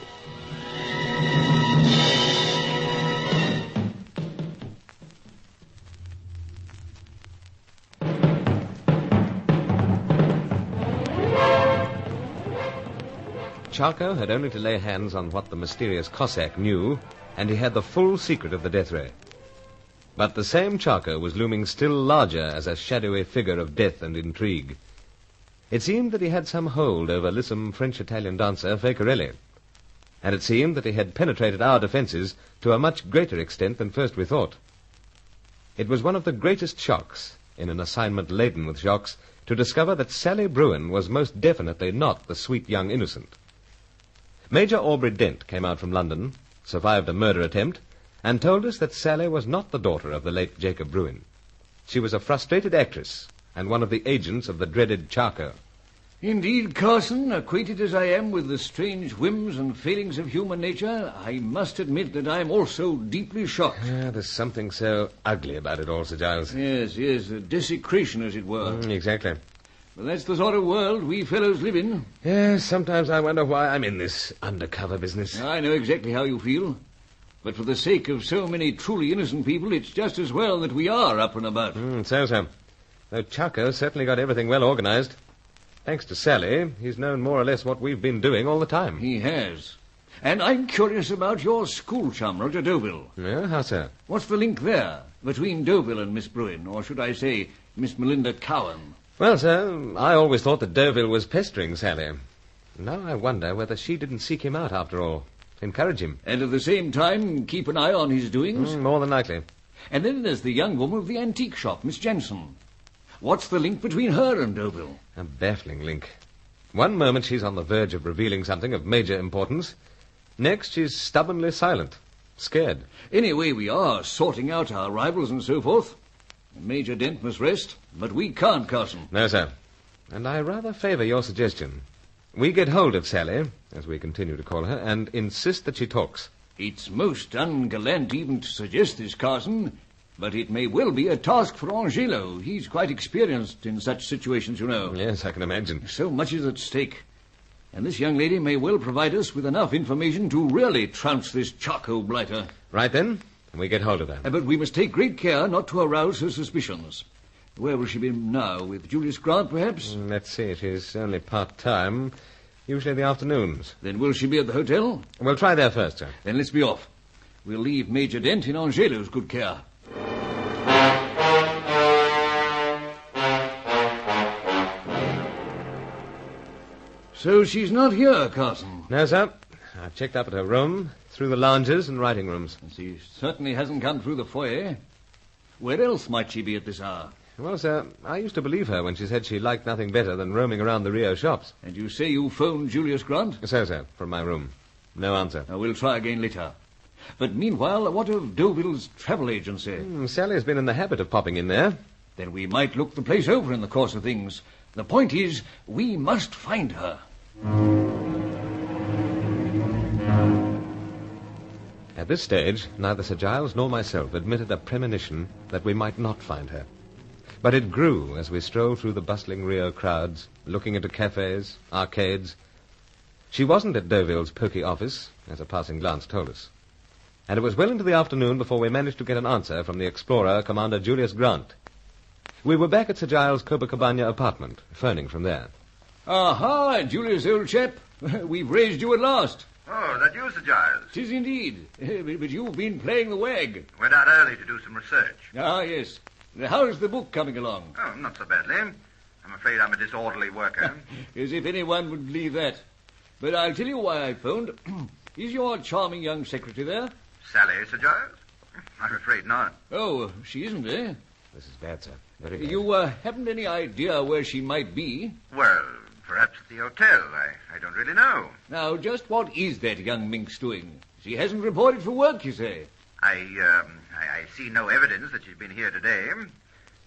Charco had only to lay hands on what the mysterious Cossack knew, and he had the full secret of the death ray. But the same Charco was looming still larger as a shadowy figure of death and intrigue. It seemed that he had some hold over lissom French-Italian dancer Facorelli, and it seemed that he had penetrated our defenses to a much greater extent than first we thought. It was one of the greatest shocks, in an assignment laden with shocks, to discover that Sally Bruin was most definitely not the sweet young innocent. Major Aubrey Dent came out from London, survived a murder attempt, and told us that Sally was not the daughter of the late Jacob Bruin. She was a frustrated actress and one of the agents of the dreaded Charco. Indeed, Carson, acquainted as I am with the strange whims and failings of human nature, I must admit that I am also deeply shocked. There's something so ugly about it all, Sir Giles. Yes, a desecration, as it were. Exactly. But that's the sort of world we fellows live in. Yes, sometimes I wonder why I'm in this undercover business. I know exactly how you feel. But for the sake of so many truly innocent people, it's just as well that we are up and about. So. Though Charco certainly got everything well organized. Thanks to Sally, he's known more or less what we've been doing all the time. He has. And I'm curious about your school chum, Roger Deauville. Yeah, how so? What's the link there between Deauville and Miss Bruin, or should I say, Miss Melinda Cowan? Well, sir, I always thought that Deauville was pestering Sally. Now I wonder whether she didn't seek him out after all. Encourage him. And at the same time, keep an eye on his doings? More than likely. And then there's the young woman of the antique shop, Miss Jensen. What's the link between her and Deauville? A baffling link. One moment she's on the verge of revealing something of major importance. Next, she's stubbornly silent, scared. Anyway, we are sorting out our rivals and so forth. Major Dent must rest, but we can't, Carson. No, sir. And I rather favor your suggestion. We get hold of Sally, as we continue to call her, and insist that she talks. It's most ungallant even to suggest this, Carson, but it may well be a task for Angelo. He's quite experienced in such situations, you know. Yes, I can imagine. So much is at stake. And this young lady may well provide us with enough information to really trounce this Charco blighter. Right then, we get hold of her. But we must take great care not to arouse her suspicions. Where will she be now? With Julius Grant, perhaps? Let's see. She's only part-time. Usually in the afternoons. Then will she be at the hotel? We'll try there first, sir. Then let's be off. We'll leave Major Dent in Angelo's good care. So she's not here, Carson? No, sir. I've checked up at her room, through the lounges and writing rooms. She certainly hasn't come through the foyer. Where else might she be at this hour? Well, sir, I used to believe her when she said she liked nothing better than roaming around the Rio shops. And you say you phoned Julius Grant? So, sir, from my room. No answer. We'll try again later. But meanwhile, what of Deauville's travel agency? Sally's been in the habit of popping in there. Then we might look the place over in the course of things. The point is, we must find her. At this stage, neither Sir Giles nor myself admitted a premonition that we might not find her. But it grew as we strolled through the bustling Rio crowds, looking into cafes, arcades. She wasn't at Deauville's poky office, as a passing glance told us. And it was well into the afternoon before we managed to get an answer from the explorer, Commander Julius Grant. We were back at Sir Giles' Copacabana apartment, phoning from there. Aha, Julius, old chap. We've raised you at last. Oh, that you, Sir Giles? 'Tis indeed. But you've been playing the wag. Went out early to do some research. Ah, yes. How's the book coming along? Oh, not so badly. I'm afraid I'm a disorderly worker. As if anyone would believe that. But I'll tell you why I phoned. Is your charming young secretary there? Sally, Sir Giles? I'm afraid not. Oh, she isn't, eh? This is bad, sir. Very bad. You haven't any idea where she might be? Well, perhaps at the hotel. I don't really know. Now, just what is that young minx doing? She hasn't reported for work, you say? I see no evidence that she's been here today.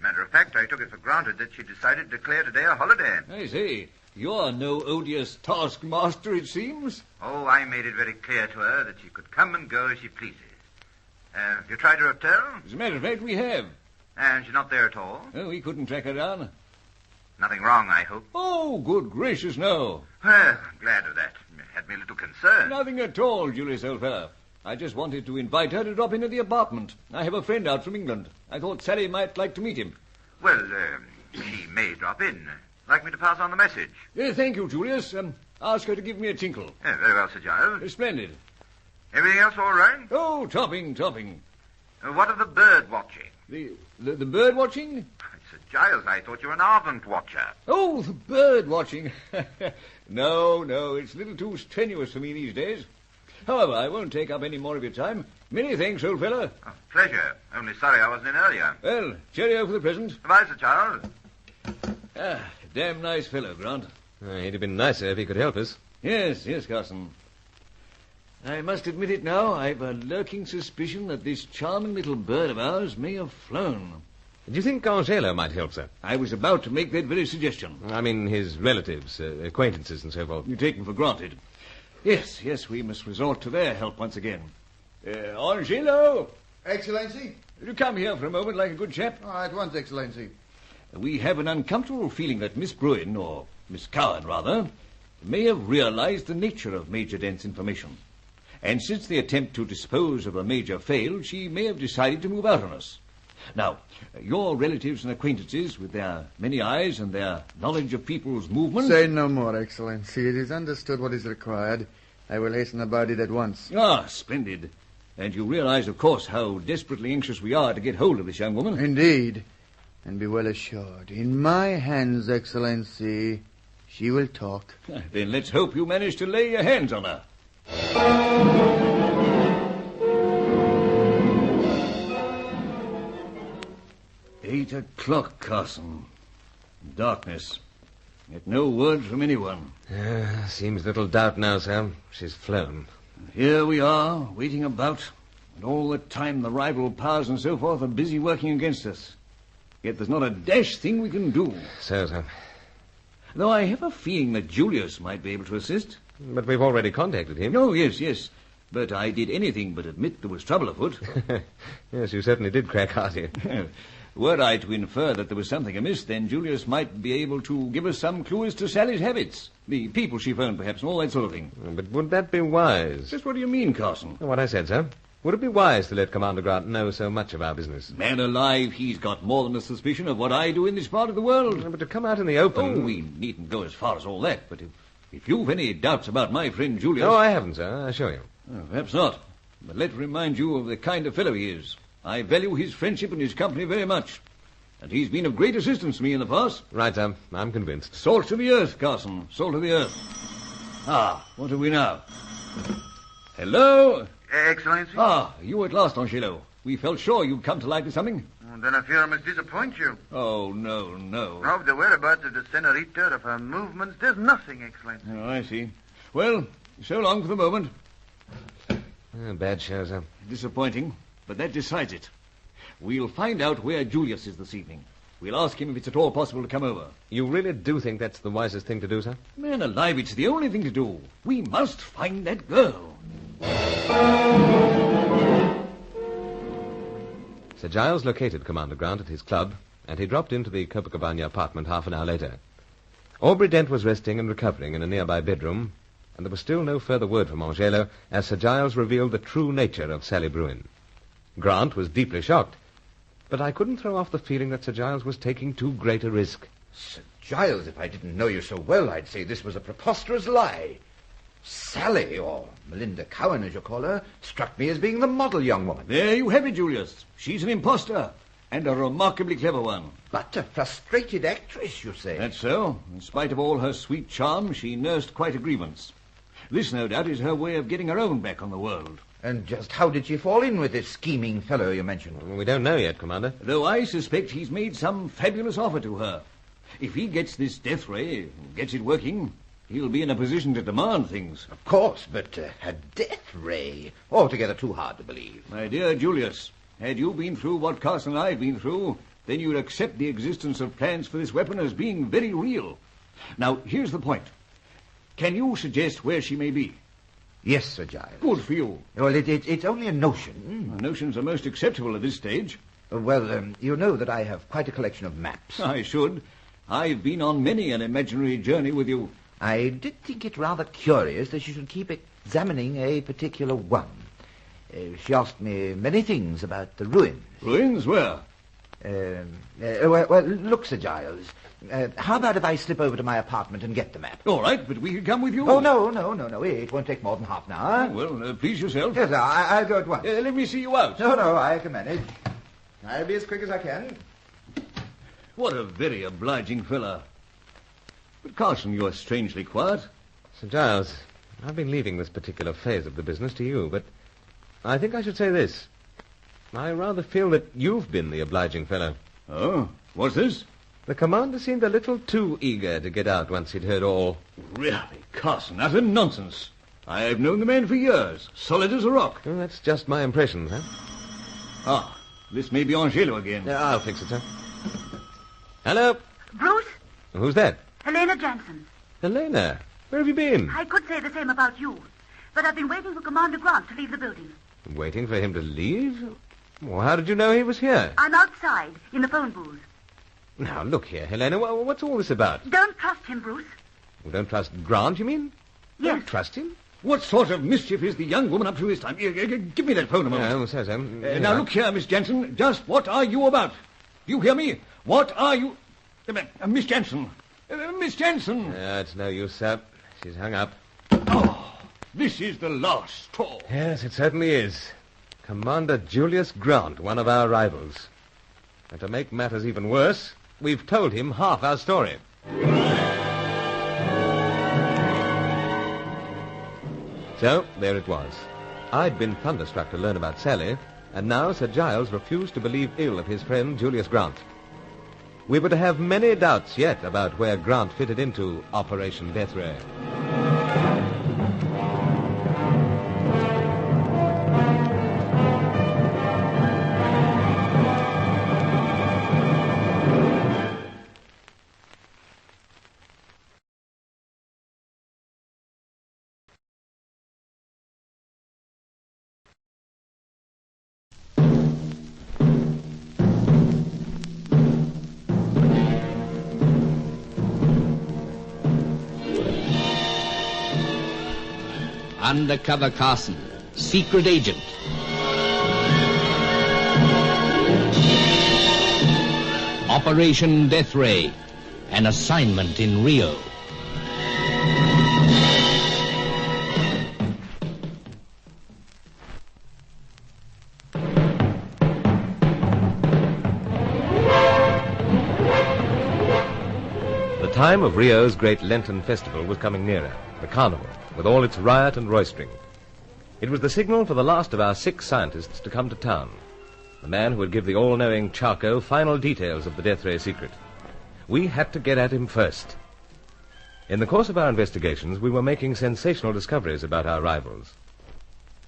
Matter of fact, I took it for granted that she decided to declare today a holiday. I see. You're no odious taskmaster, it seems. Oh, I made it very clear to her that she could come and go as she pleases. Have you tried her hotel? As a matter of fact, we have. And she's not there at all? Oh, we couldn't track her down. Nothing wrong, I hope. Oh, good gracious, no. Well, glad of that. It had me a little concerned. Nothing at all, Julius, old fellow. I just wanted to invite her to drop in at the apartment. I have a friend out from England. I thought Sally might like to meet him. Well, she may drop in. Like me to pass on the message? Thank you, Julius. Ask her to give me a tinkle. Very well, Sir Giles. Splendid. Everything else all right? Oh, topping. What of the bird watching? The bird watching? Sir Giles, I thought you were an ardent watcher. Oh, the bird watching. No, it's a little too strenuous for me these days. However, I won't take up any more of your time. Many thanks, old fellow. Oh, pleasure. Only sorry I wasn't in earlier. Well, cheerio for the present. Goodbye, Sir Charles. Damn nice fellow, Grant. He'd have been nicer if he could help us. Yes, Carson. I must admit it now. I've a lurking suspicion that this charming little bird of ours may have flown. Do you think Angelo might help, sir? I was about to make that very suggestion. I mean, his relatives, acquaintances and so forth. You take them for granted. Yes, we must resort to their help once again. Angelo! Excellency? You come here for a moment like a good chap. Oh, at once, Excellency. We have an uncomfortable feeling that Miss Bruin, or Miss Cowan, rather, may have realized the nature of Major Dent's information. And since the attempt to dispose of a major failed, she may have decided to move out on us. Now, your relatives and acquaintances, with their many eyes and their knowledge of people's movements... Say no more, Excellency. It is understood what is required. I will hasten about it at once. Ah, splendid. And you realize, of course, how desperately anxious we are to get hold of this young woman. Indeed. And be well assured, in my hands, Excellency, she will talk. Then let's hope you manage to lay your hands on her. 8 o'clock, Carson. Darkness. Yet no word from anyone. Seems little doubt now, sir. She's flown. Here we are, waiting about. And all the time the rival powers and so forth are busy working against us. Yet there's not a dash thing we can do. So, sir. Though I have a feeling that Julius might be able to assist. But we've already contacted him. Oh, yes. But I did anything but admit there was trouble afoot. Yes, you certainly did crack hearty. Were I to infer that there was something amiss, then Julius might be able to give us some clue as to Sally's habits. The people she phoned, perhaps, and all that sort of thing. But would that be wise? Just what do you mean, Carson? What I said, sir. Would it be wise to let Commander Grant know so much of our business? Man alive, he's got more than a suspicion of what I do in this part of the world. But to come out in the open... Oh, we needn't go as far as all that, but if you've any doubts about my friend Julius... No, I haven't, sir, I assure you. Oh, perhaps not. But let me remind you of the kind of fellow he is. I value his friendship and his company very much. And he's been of great assistance to me in the past. Right, sir. I'm convinced. Salt to the earth, Carson. Salt to the earth. Ah, what have we now? Hello? Excellency? Ah, you at last, Angelo. We felt sure you'd come to light with something. Then I fear I must disappoint you. Oh, no, no. Of the whereabouts of the senorita, of her movements, there's nothing, Excellency. Oh, I see. Well, so long for the moment. Bad show, sir. Disappointing, but that decides it. We'll find out where Julius is this evening. We'll ask him if it's at all possible to come over. You really do think that's the wisest thing to do, sir? Man alive, it's the only thing to do. We must find that girl. Sir Giles located Commander Grant at his club, and he dropped into the Copacabana apartment half an hour later. Aubrey Dent was resting and recovering in a nearby bedroom, and there was still no further word from Angelo as Sir Giles revealed the true nature of Sally Bruin. Grant was deeply shocked, but I couldn't throw off the feeling that Sir Giles was taking too great a risk. Sir Giles, if I didn't know you so well, I'd say this was a preposterous lie. Sally, or Melinda Cowan, as you call her, struck me as being the model young woman. There you have it, Julius. She's an imposter, and a remarkably clever one. But a frustrated actress, you say? That's so. In spite of all her sweet charm, she nursed quite a grievance. This, no doubt, is her way of getting her own back on the world. And just how did she fall in with this scheming fellow you mentioned? We don't know yet, Commander. Though I suspect he's made some fabulous offer to her. If he gets this death ray, gets it working, he'll be in a position to demand things. Of course, but a death ray? Altogether too hard to believe. My dear Julius, had you been through what Carson and I've been through, then you'd accept the existence of plans for this weapon as being very real. Now, here's the point. Can you suggest where she may be? Yes, Sir Giles. Good for you. Well, it's only a notion. Notions are most acceptable at this stage. You know that I have quite a collection of maps. I should. I've been on many an imaginary journey with you. I did think it rather curious that you should keep examining a particular one. She asked me many things about the ruins. Ruins? Where? Well, look, Sir Giles. How about if I slip over to my apartment and get the map? All right, but we can come with you. Oh, no. It won't take more than half an hour. Well, please yourself. Yes, I'll go at once. Let me see you out. No, I can manage. I'll be as quick as I can. What a very obliging fella. But, Carson, you're strangely quiet. Sir Giles, I've been leaving this particular phase of the business to you, but I think I should say this. I rather feel that you've been the obliging fellow. Oh? What's this? The commander seemed a little too eager to get out once he'd heard all. Really, Carson, utter nonsense. I've known the man for years, solid as a rock. Well, that's just my impression, huh? Ah, this may be Angelo again. I'll fix it, sir. Hello? Bruce? Who's that? Helena Jansen. Helena, where have you been? I could say the same about you, but I've been waiting for Commander Grant to leave the building. Waiting for him to leave? Well, how did you know he was here? I'm outside, in the phone booth. Now, look here, Helena, what's all this about? Don't trust him, Bruce. We don't trust Grant, you mean? Yes. Don't trust him? What sort of mischief is the young woman up to this time? Give me that phone a moment. So. Now, look here, Miss Jansen. Just what are you about? Do you hear me? What are you... Miss Jansen. Miss Jansen. It's no use, sir. She's hung up. Oh, this is the last straw. Yes, it certainly is. Commander Julius Grant, one of our rivals. And to make matters even worse, we've told him half our story. So, there it was. I'd been thunderstruck to learn about Sally, and now Sir Giles refused to believe ill of his friend Julius Grant. We were to have many doubts yet about where Grant fitted into Operation Death Ray. Undercover Carson, secret agent. Operation Death Ray, an assignment in Rio. The time of Rio's great Lenten festival was coming nearer, the carnival, with all its riot and roistering. It was the signal for the last of our 6 scientists to come to town. the man who would give the all-knowing Charco final details of the death ray secret. We had to get at him first. In the course of our investigations, we were making sensational discoveries about our rivals.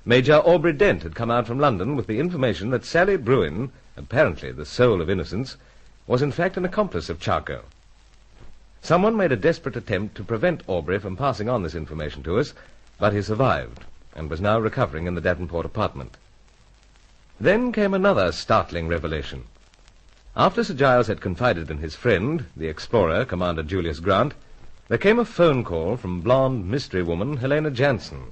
Major Aubrey Dent had come out from London with the information that Sally Bruin, apparently the soul of innocence, was in fact an accomplice of Charco. Someone made a desperate attempt to prevent Aubrey from passing on this information to us, but he survived and was now recovering in the Davenport apartment. Then came another startling revelation. After Sir Giles had confided in his friend, the explorer, Commander Julius Grant, there came a phone call from blonde mystery woman Helena Jansen.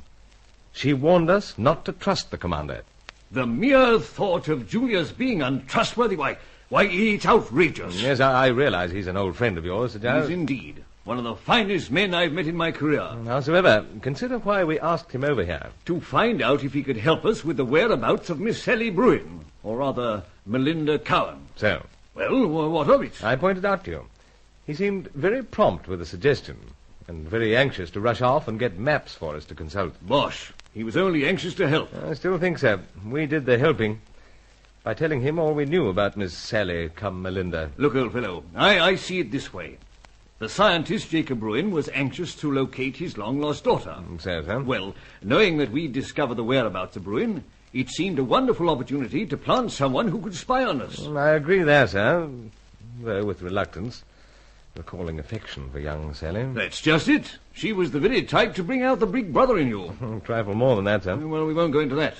She warned us not to trust the commander. The mere thought of Julius being untrustworthy, why, it's outrageous. Yes, I realize he's an old friend of yours, Sir Giles. He is indeed. One of the finest men I've met in my career. Howsoever, consider why we asked him over here. To find out if he could help us with the whereabouts of Miss Sally Bruin, or rather, Melinda Cowan. So? Well, what of it? I pointed out to you. He seemed very prompt with a suggestion, and very anxious to rush off and get maps for us to consult. Bosh. He was only anxious to help. I still think so. We did the helping by telling him all we knew about Miss Sally come Melinda. Look, old fellow, I see it this way. The scientist, Jacob Bruin, was anxious to locate his long-lost daughter. So? Well, knowing that we'd discovered the whereabouts of Bruin, it seemed a wonderful opportunity to plant someone who could spy on us. I agree there, sir, though with reluctance, recalling affection for young Sally. That's just it. She was the very type to bring out the big brother in you. A trifle more than that, sir. Well, we won't go into that.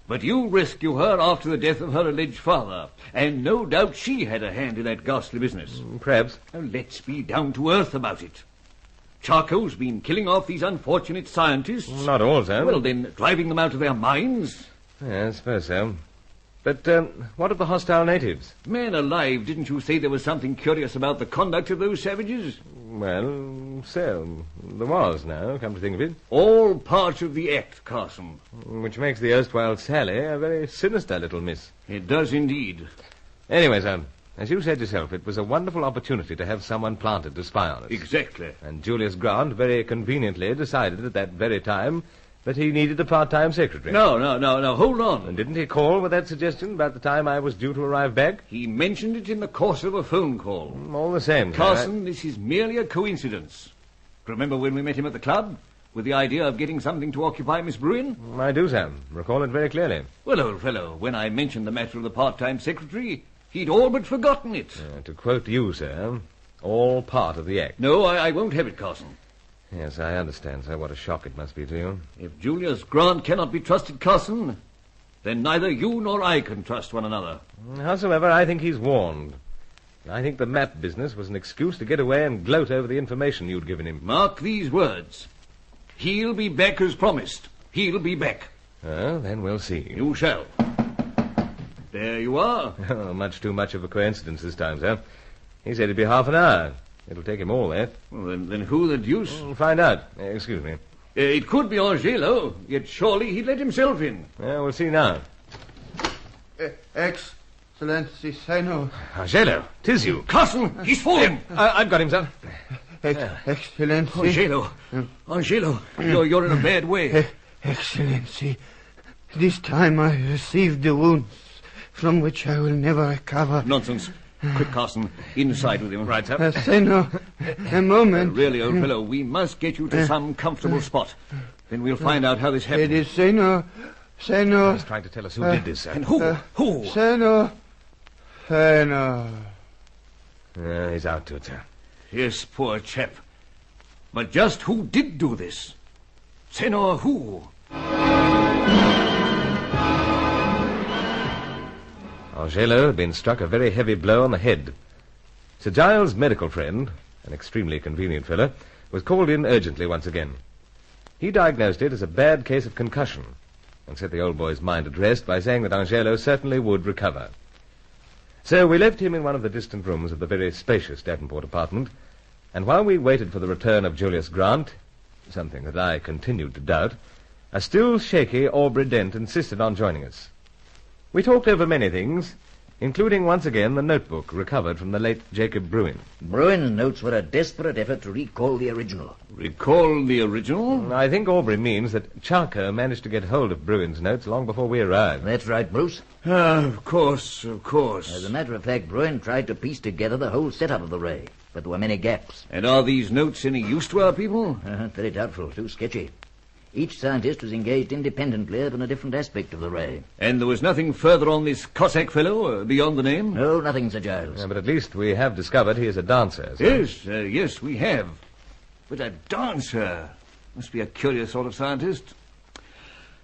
But you rescue her after the death of her alleged father, and no doubt she had a hand in that ghastly business. Perhaps. Now, let's be down to earth about it. Charco's been killing off these unfortunate scientists. Not all, sir. Well, then, driving them out of their minds. Yes, I suppose so. But what of the hostile natives? Man alive, didn't you say there was something curious about the conduct of those savages? Well, so, there was now, come to think of it. All part of the act, Carson. Which makes the erstwhile Sally a very sinister little miss. It does indeed. Anyway, sir, as you said yourself, it was a wonderful opportunity to have someone planted to spy on us. Exactly. And Julius Grant very conveniently decided at that very time that he needed a part-time secretary. No, hold on. And didn't he call with that suggestion about the time I was due to arrive back? He mentioned it in the course of a phone call. All the same, Carson, this is merely a coincidence. Remember when we met him at the club, with the idea of getting something to occupy Miss Bruin? I do, sir. Recall it very clearly. Well, old fellow, when I mentioned the matter of the part-time secretary, he'd all but forgotten it. To quote you, sir, all part of the act. No, I won't have it, Carson. Yes, I understand, sir. What a shock it must be to you. If Julius Grant cannot be trusted, Carson, then neither you nor I can trust one another. Howsoever, I think he's warned. I think the map business was an excuse to get away and gloat over the information you'd given him. Mark these words. He'll be back as promised. He'll be back. Well, then we'll see. You shall. There you are. Oh, much too much of a coincidence this time, sir. He said it'd be half an hour. It'll take him all that. Well, then who the deuce? Find out. Excuse me. It could be Angelo, yet surely he'd let himself in. We'll see now. Excellency, Seno. Angelo, 'tis you. Carson, he's falling. I've got him, sir. Excellency. Angelo, you're in a bad way. Excellency, this time I received the wounds from which I will never recover. Nonsense. Quick, Carson. Inside with him. Right, sir. Seno, a moment. Really, old fellow, we must get you to some comfortable spot. Then we'll find out how this happened. It is Seno. He's trying to tell us who did this, sir. And who? Seno. He's out to it, sir. Yes, poor chap. But just who did do this? Seno who? Angelo had been struck a very heavy blow on the head. Sir Giles' medical friend, an extremely convenient fellow, was called in urgently once again. He diagnosed it as a bad case of concussion and set the old boy's mind at rest by saying that Angelo certainly would recover. So we left him in one of the distant rooms of the very spacious Davenport apartment, and while we waited for the return of Julius Grant, something that I continued to doubt, a still shaky Aubrey Dent insisted on joining us. We talked over many things, including once again the notebook recovered from the late Jacob Bruin. Bruin's notes were a desperate effort to recall the original. Recall the original? I think Aubrey means that Charco managed to get hold of Bruin's notes long before we arrived. That's right, Bruce. Of course. As a matter of fact, Bruin tried to piece together the whole setup of the ray, but there were many gaps. And are these notes any use to our people? Very doubtful, too sketchy. Each scientist was engaged independently upon a different aspect of the ray. And there was nothing further on this Cossack fellow, beyond the name? No, nothing, Sir Giles. But at least we have discovered he is a dancer. Yes, we have. But a dancer must be a curious sort of scientist.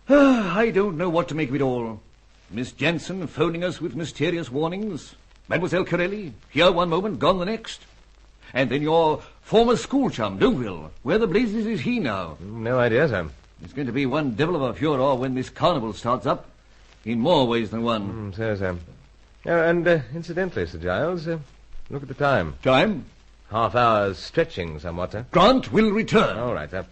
I don't know what to make of it all. Miss Jensen phoning us with mysterious warnings. Mademoiselle Corelli, here one moment, gone the next. And then your former school chum, Deauville. Where the blazes is he now? No idea, sir. It's going to be one devil of a furor when this carnival starts up. In more ways than one. So, sir. And incidentally, Sir Giles, look at the time. Time? Half hour's stretching somewhat, sir. Grant will return. All right, sir.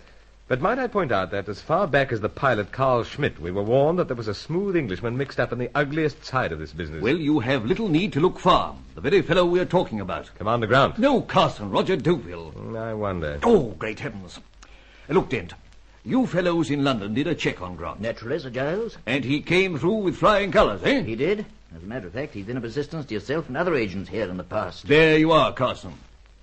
But might I point out that as far back as the pilot Carl Schmidt, we were warned that there was a smooth Englishman mixed up in the ugliest side of this business. Well, you have little need to look far. The very fellow we are talking about. Commander Grant? No, Carson, Roger Deauville. I wonder. Oh, great heavens. Look, Dent, you fellows in London did a check on Grant. Naturally, Sir Giles. And he came through with flying colours, eh? He did. As a matter of fact, he's been of assistance to yourself and other agents here in the past. There you are, Carson.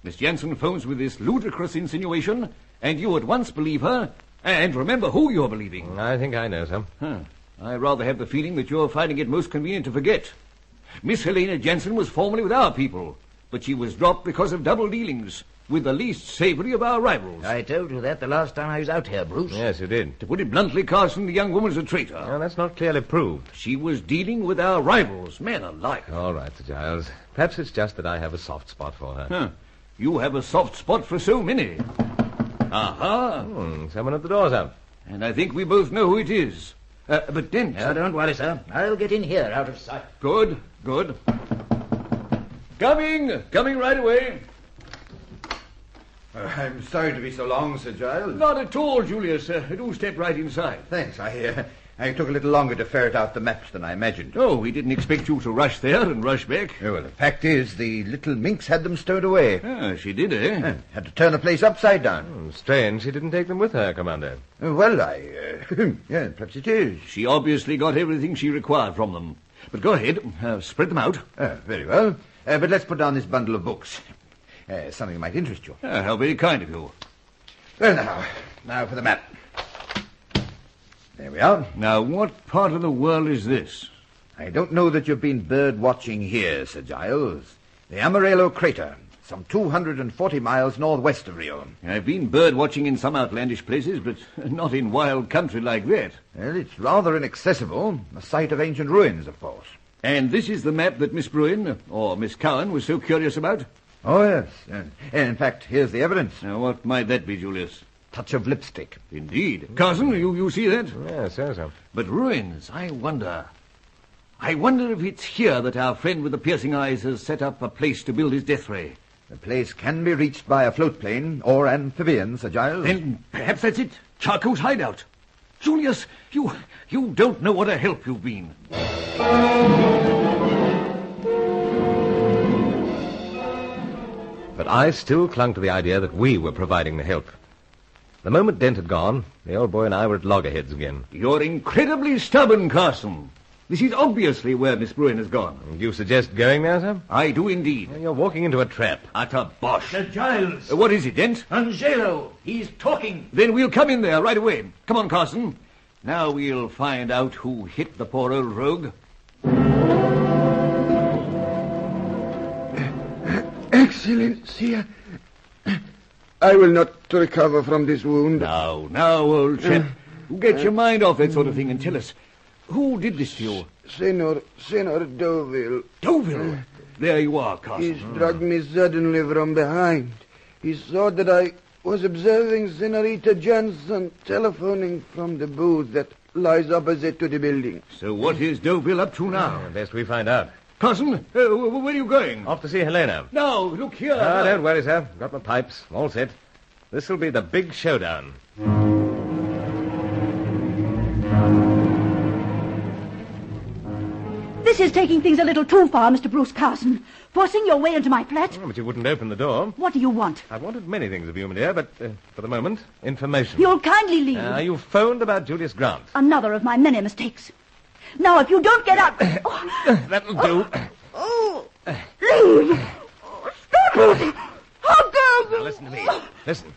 Miss Jensen phones with this ludicrous insinuation, and you at once believe her, and remember who you're believing. I think I know, sir. I rather have the feeling that you're finding it most convenient to forget. Miss Helena Jensen was formerly with our people, but she was dropped because of double dealings with the least savoury of our rivals. I told you that the last time I was out here, Bruce. Yes, you did. To put it bluntly, Carson, the young woman's a traitor. Well, that's not clearly proved. She was dealing with our rivals, men alike. All right, Sir Giles. Perhaps it's just that I have a soft spot for her. You have a soft spot for so many. Aha! Someone at the door's out. And I think we both know who it is. But Dent... don't worry, sir. I'll get in here out of sight. Good. Coming right away. I'm sorry to be so long, Sir Giles. Not at all, Julius. Do step right inside. Thanks. I took a little longer to ferret out the maps than I imagined. Oh, we didn't expect you to rush there and rush back. Well, the fact is, the little minx had them stowed away. She did, eh? Had to turn the place upside down. Strange she didn't take them with her, Commander. Yeah, perhaps it is. She obviously got everything she required from them. But go ahead, spread them out. Very well. But let's put down this bundle of books. Something might interest you. How very kind of you. Well, now for the map. There we are. Now, what part of the world is this? I don't know that you've been bird watching here, Sir Giles. The Amarelo Crater, some 240 miles northwest of Rio. I've been bird watching in some outlandish places, but not in wild country like that. Well, it's rather inaccessible. A site of ancient ruins, of course. And this is the map that Miss Bruin, or Miss Cowan, was so curious about? Oh, yes. In fact, here's the evidence. Now, what might that be, Julius? Touch of lipstick. Indeed. Carson, you see that? Yes, sir. But ruins, I wonder if it's here that our friend with the piercing eyes has set up a place to build his death ray. The place can be reached by a float plane or amphibian, Sir Giles. Then perhaps that's it. Charco's hideout. Julius, you don't know what a help you've been. But I still clung to the idea that we were providing the help. The moment Dent had gone, the old boy and I were at loggerheads again. You're incredibly stubborn, Carson. This is obviously where Miss Bruin has gone. Do you suggest going there, sir? I do indeed. Well, you're walking into a trap. Utter bosh. Sir Giles. What is it, Dent? Angelo. He's talking. Then we'll come in there right away. Come on, Carson. Now we'll find out who hit the poor old rogue. Excellency, I will not recover from this wound. Now, old chap. Get your mind off that sort of thing and tell us, who did this to you? Senor Deauville. Deauville? There you are, Carson. He struck me suddenly from behind. He saw that I was observing Senorita Jensen telephoning from the booth that lies opposite to the building. So what is Deauville up to now? Best we find out. Carson, where are you going? Off to see Helena. Now, look here. Don't worry, sir. Got my pipes. All set. This will be the big showdown. The This is taking things a little too far, Mr. Bruce Carson. Forcing your way into my flat. Oh, but you wouldn't open the door. What do you want? I've wanted many things of you, my dear, but for the moment, information. You'll kindly leave. You phoned about Julius Grant. Another of my many mistakes. Now, if you don't get up... That'll do. Leave! Stop it! How dare you! Now, listen to me. Listen.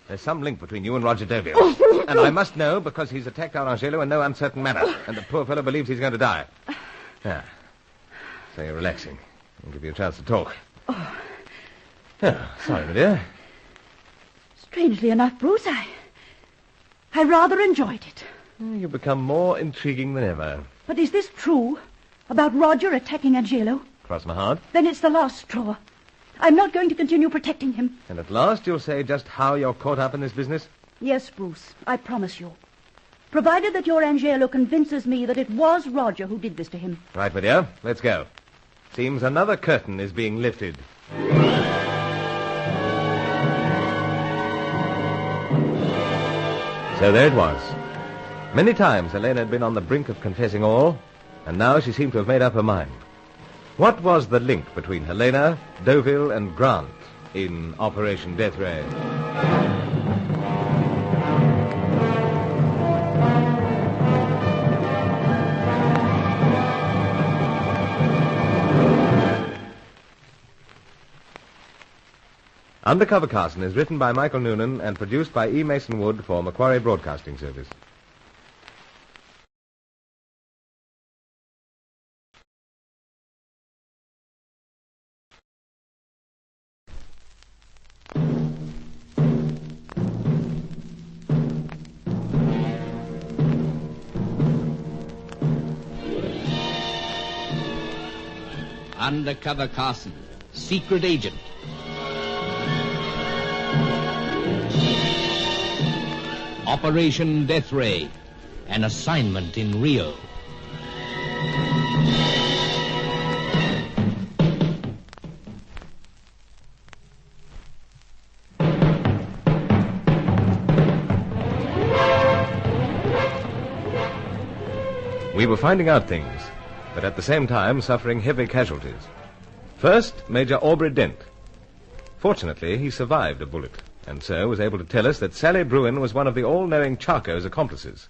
There's some link between you and Roger Deauville. And I must know because he's attacked our Angelo in no uncertain manner. And the poor fellow believes he's going to die. Ah. So you're relaxing. I'll give you a chance to talk. Oh, sorry, my dear. Strangely enough, Bruce, I rather enjoyed it. You've become more intriguing than ever. But is this true? About Roger attacking Angelo? Cross my heart. Then it's the last straw. I'm not going to continue protecting him. And at last you'll say just how you're caught up in this business? Yes, Bruce, I promise you. Provided that your Angelo convinces me that it was Roger who did this to him. Right, my dear. Let's go. Seems another curtain is being lifted. So there it was. Many times Helena had been on the brink of confessing all, and now she seemed to have made up her mind. What was the link between Helena, Deauville, and Grant in Operation Death Ray? Undercover Carson is written by Michael Noonan and produced by E. Mason Wood for Macquarie Broadcasting Service. Undercover Carson, secret agent. Operation Death Ray, an assignment in Rio. We were finding out things, but at the same time suffering heavy casualties. First, Major Aubrey Dent. Fortunately, he survived a bullet, and so was able to tell us that Sally Bruin was one of the all-knowing Charco's accomplices.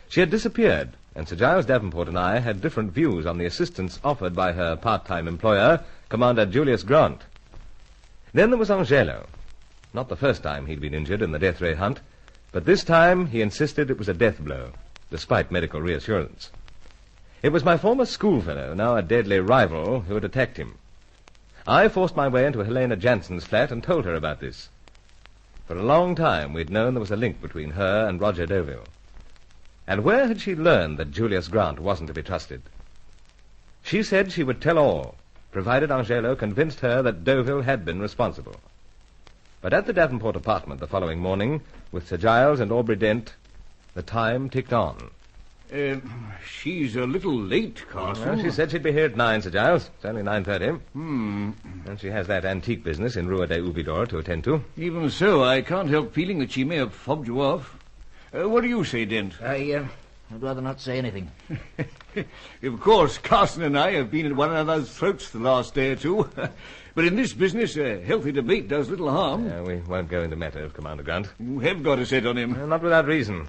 She had disappeared, and Sir Giles Davenport and I had different views on the assistance offered by her part-time employer, Commander Julius Grant. Then there was Angelo. Not the first time he'd been injured in the death ray hunt, but this time he insisted it was a death blow, despite medical reassurance. It was my former schoolfellow, now a deadly rival, who had attacked him. I forced my way into Helena Jansen's flat and told her about this. For a long time we'd known there was a link between her and Roger Deauville. And where had she learned that Julius Grant wasn't to be trusted? She said she would tell all, provided Angelo convinced her that Deauville had been responsible. But at the Davenport apartment the following morning, with Sir Giles and Aubrey Dent, the time ticked on. She's a little late, Carson. Well, she said she'd be here at 9, Sir Giles. It's only 9:30. And she has that antique business in Rua de Ubidor to attend to. Even so, I can't help feeling that she may have fobbed you off. What do you say, Dent? I'd rather not say anything. Of course, Carson and I have been at one another's throats the last day or two. But in this business, a healthy debate does little harm. We won't go into the matter of Commander Grant. You have got a set on him. Not without reason.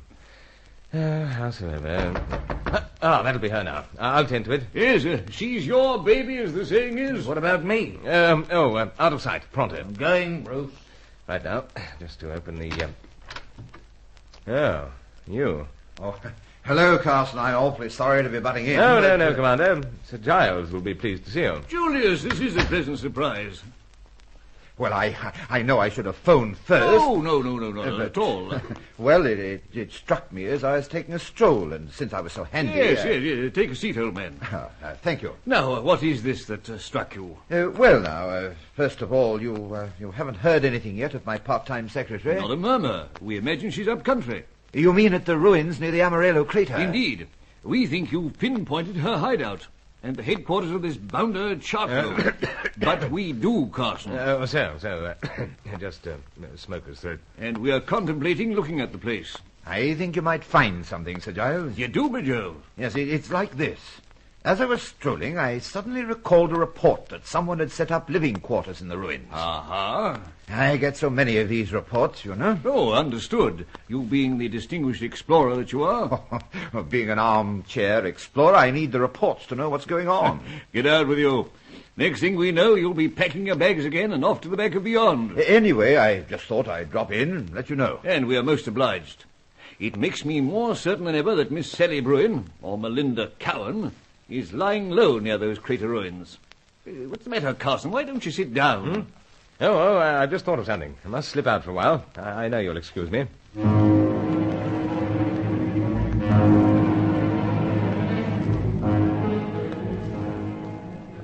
Howsoever. That'll be her now. I'll tend to it. Yes, she's your baby, as the saying is. What about me? Out of sight. Pronto. I'm going, Bruce. Right now, just to open the... Oh, you. Oh, hello, Carson. I'm awfully sorry to be butting in. No, Commander. Sir Giles will be pleased to see you. Julius, this is a pleasant surprise. Well, I know I should have phoned first. Oh, no, not at all. Well, it struck me as I was taking a stroll, and since I was so handy... Yes, take a seat, old man. Thank you. Now, what is this that struck you? First of all, you haven't heard anything yet of my part-time secretary? Not a murmur. We imagine she's up country. You mean at the ruins near the Amarillo crater? Indeed. We think you've pinpointed her hideout and the headquarters of this bounder Charco. But we do, Carson. Just smoker's throat. And we are contemplating looking at the place. I think you might find something, Sir Giles. You do, by Jove. Yes, it's like this. As I was strolling, I suddenly recalled a report that someone had set up living quarters in the ruins. Aha. I get so many of these reports, you know. Oh, understood. You being the distinguished explorer that you are. Being an armchair explorer, I need the reports to know what's going on. Get out with you. Next thing we know, you'll be packing your bags again and off to the back of beyond. Anyway, I just thought I'd drop in and let you know. And we are most obliged. It makes me more certain than ever that Miss Sally Bruin, or Melinda Cowan, is lying low near those crater ruins. What's the matter, Carson? Why don't you sit down? I just thought of something. I must slip out for a while. I know you'll excuse me.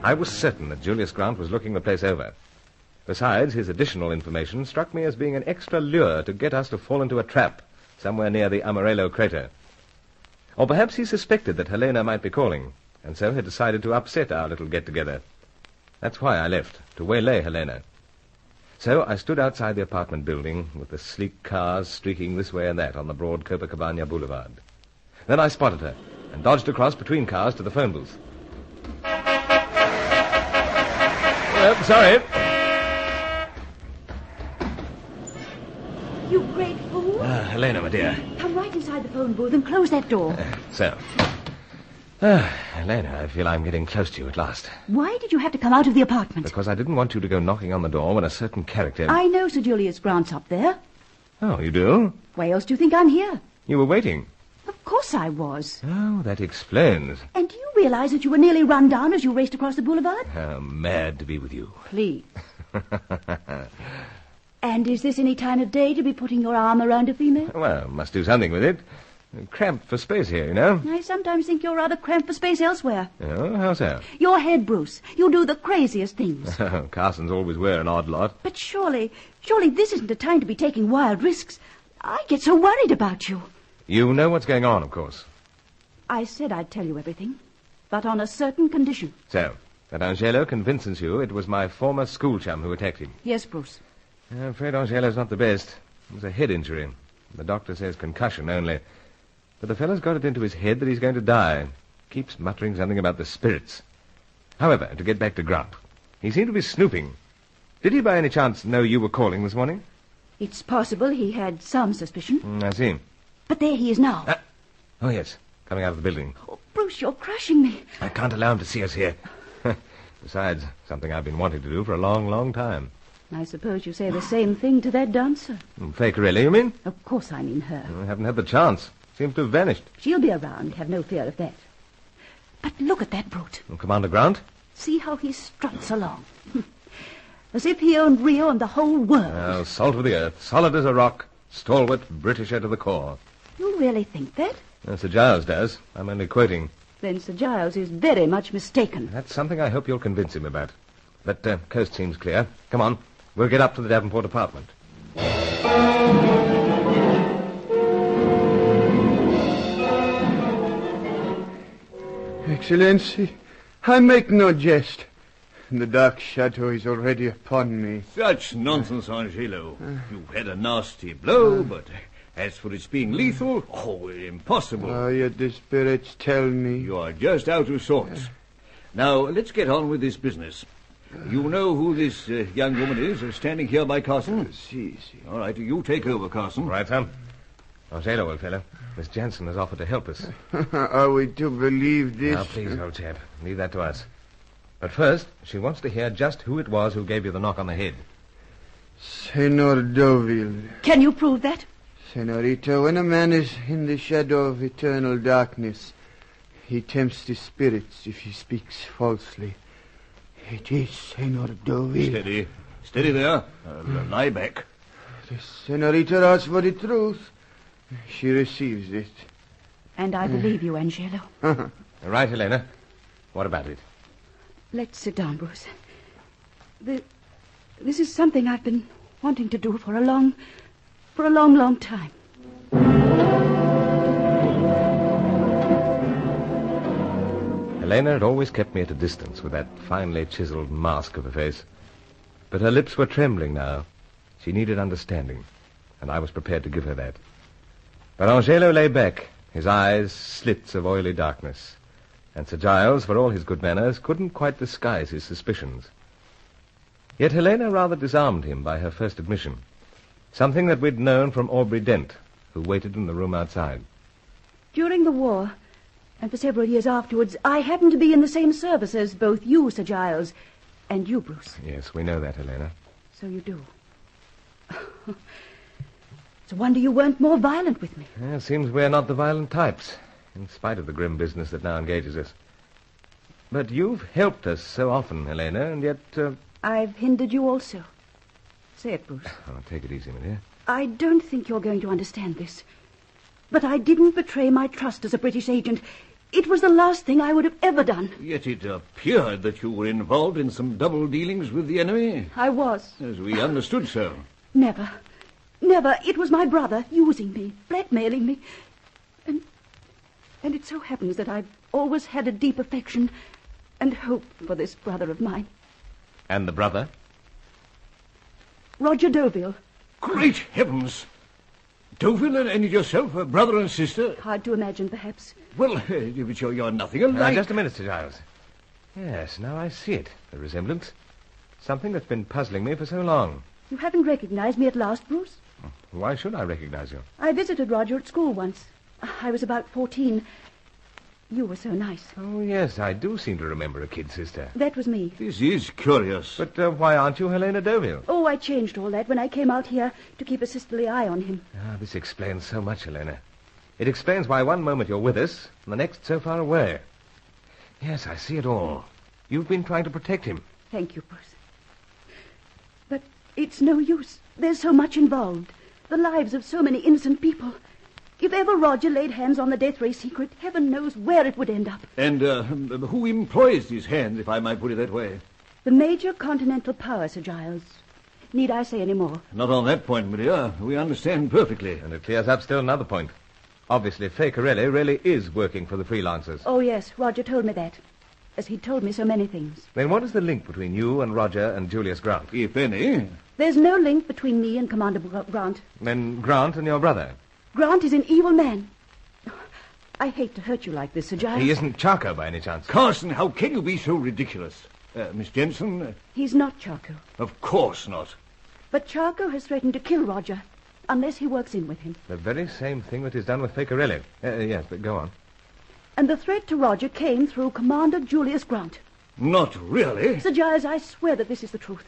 I was certain that Julius Grant was looking the place over. Besides, his additional information struck me as being an extra lure to get us to fall into a trap somewhere near the Amarello crater. Or perhaps he suspected that Helena might be calling, and so had decided to upset our little get-together. That's why I left, to waylay Helena. So I stood outside the apartment building with the sleek cars streaking this way and that on the broad Copacabana Boulevard. Then I spotted her and dodged across between cars to the phone booth. Sorry. You great fool. Helena, my dear. Come right inside the phone booth and close that door. Helena, I feel I'm getting close to you at last. Why did you have to come out of the apartment? Because I didn't want you to go knocking on the door when a certain character... I know Sir Julius Grant's up there. Oh, you do? Why else do you think I'm here? You were waiting. Of course I was. Oh, that explains. And do you realize that you were nearly run down as you raced across the boulevard? How mad to be with you. Please. And is this any time of day to be putting your arm around a female? Well, must do something with it. Cramped for space here, you know. I sometimes think you're rather cramped for space elsewhere. Oh, how so? Your head, Bruce. You do the craziest things. Carsons always were an odd lot. But surely this isn't a time to be taking wild risks. I get so worried about you. You know what's going on, of course. I said I'd tell you everything, but on a certain condition. So, that Angelo convinces you it was my former school chum who attacked him. Yes, Bruce. I'm afraid Angelo's not the best. It was a head injury. The doctor says concussion only. But the fellow's got it into his head that he's going to die. Keeps muttering something about the spirits. However, to get back to Grant, he seemed to be snooping. Did he by any chance know you were calling this morning? It's possible he had some suspicion. I see. But there he is now. Oh, yes, coming out of the building. Oh, Bruce, you're crushing me. I can't allow him to see us here. Besides, something I've been wanting to do for a long, long time. I suppose you say the same thing to that dancer. Fakerelli, you mean? Of course I mean her. I haven't had the chance. Seems to have vanished. She'll be around, have no fear of that. But look at that brute. Commander Grant? See how he struts along. As if he owned Rio and the whole world. Oh, salt of the earth, solid as a rock, stalwart, Britisher to the core. You really think that? Sir Giles does. I'm only quoting. Then Sir Giles is very much mistaken. That's something I hope you'll convince him about. But coast seems clear. Come on. We'll get up to the Davenport apartment. Excellency, I make no jest. The dark shadow is already upon me. Such nonsense, Angelo. You've had a nasty blow, but as for its being lethal, impossible. Oh, yet the spirits tell me. You are just out of sorts. Now, let's get on with this business. You know who this young woman is standing here by Carson? Si. All right, you take over, Carson. Right, Tom. Angelo, old fellow. Miss Jansen has offered to help us. Are we to believe this? Now, please, old chap. Leave that to us. But first, she wants to hear just who it was who gave you the knock on the head. Senor Deauville. Can you prove that? Senorita, when a man is in the shadow of eternal darkness, he tempts the spirits if he speaks falsely. It is Senor Deauville. Steady there. Lie back. The senorita asks for the truth. She receives it. And I believe you, Angelo. Right, Helena. What about it? Let's sit down, Bruce. This is something I've been wanting to do for a long, long time. Helena had always kept me at a distance with that finely chiseled mask of a face. But her lips were trembling now. She needed understanding, and I was prepared to give her that. But Angelo lay back, his eyes slits of oily darkness, And Sir Giles, for all his good manners, couldn't quite disguise his suspicions. Yet Helena rather disarmed him by her first admission. Something that we'd known from Aubrey Dent, who waited in the room outside. During the war, and for several years afterwards, I happened to be in the same service as both you, Sir Giles, and you, Bruce. Yes, we know that, Helena. So you do. It's a wonder you weren't more violent with me. It seems we're not the violent types, in spite of the grim business that now engages us. But you've helped us so often, Helena, and yet... I've hindered you also. Say it, Bruce. Oh, take it easy, my dear. I don't think you're going to understand this. But I didn't betray my trust as a British agent. It was the last thing I would have ever done. Yet it appeared that you were involved in some double dealings with the enemy. I was. As we understood so. Never. Never. It was my brother using me, blackmailing me. And it so happens that I've always had a deep affection and hope for this brother of mine. And the brother? Roger Deauville. Great heavens! Deauville and yourself, a brother and sister? Hard to imagine, perhaps. Well, but you're nothing alike. Just a minute, Sir Giles. Yes, now I see it, the resemblance. Something that's been puzzling me for so long. You haven't recognized me at last, Bruce? Why should I recognize you? I visited Roger at school once. I was about 14. You were so nice. Oh, yes, I do seem to remember a kid sister. That was me. This is curious. But why aren't you Helena Deauville? Oh, I changed all that when I came out here to keep a sisterly eye on him. This explains so much, Helena. It explains why one moment you're with us, and the next so far away. Yes, I see it all. You've been trying to protect him. Thank you, Bruce. But it's no use. There's so much involved. The lives of so many innocent people. If ever Roger laid hands on the death ray secret, heaven knows where it would end up. And who employs these hands, if I might put it that way? The major continental power, Sir Giles. Need I say any more? Not on that point, my dear. We understand perfectly. And it clears up still another point. Obviously, Fakerelli really is working for the freelancers. Oh, yes, Roger told me that. As he'd told me so many things. Then what is the link between you and Roger and Julius Grant? If any. There's no link between me and Commander Grant. Then Grant and your brother? Grant is an evil man. I hate to hurt you like this, Sir Giles. He isn't Charco by any chance. Carson, how can you be so ridiculous? Miss Jensen? He's not Charco. Of course not. But Charco has threatened to kill Roger, unless he works in with him. The very same thing that is done with Fakerelli. Yes, but go on. And the threat to Roger came through Commander Julius Grant. Not really? Sir Giles, I swear that this is the truth.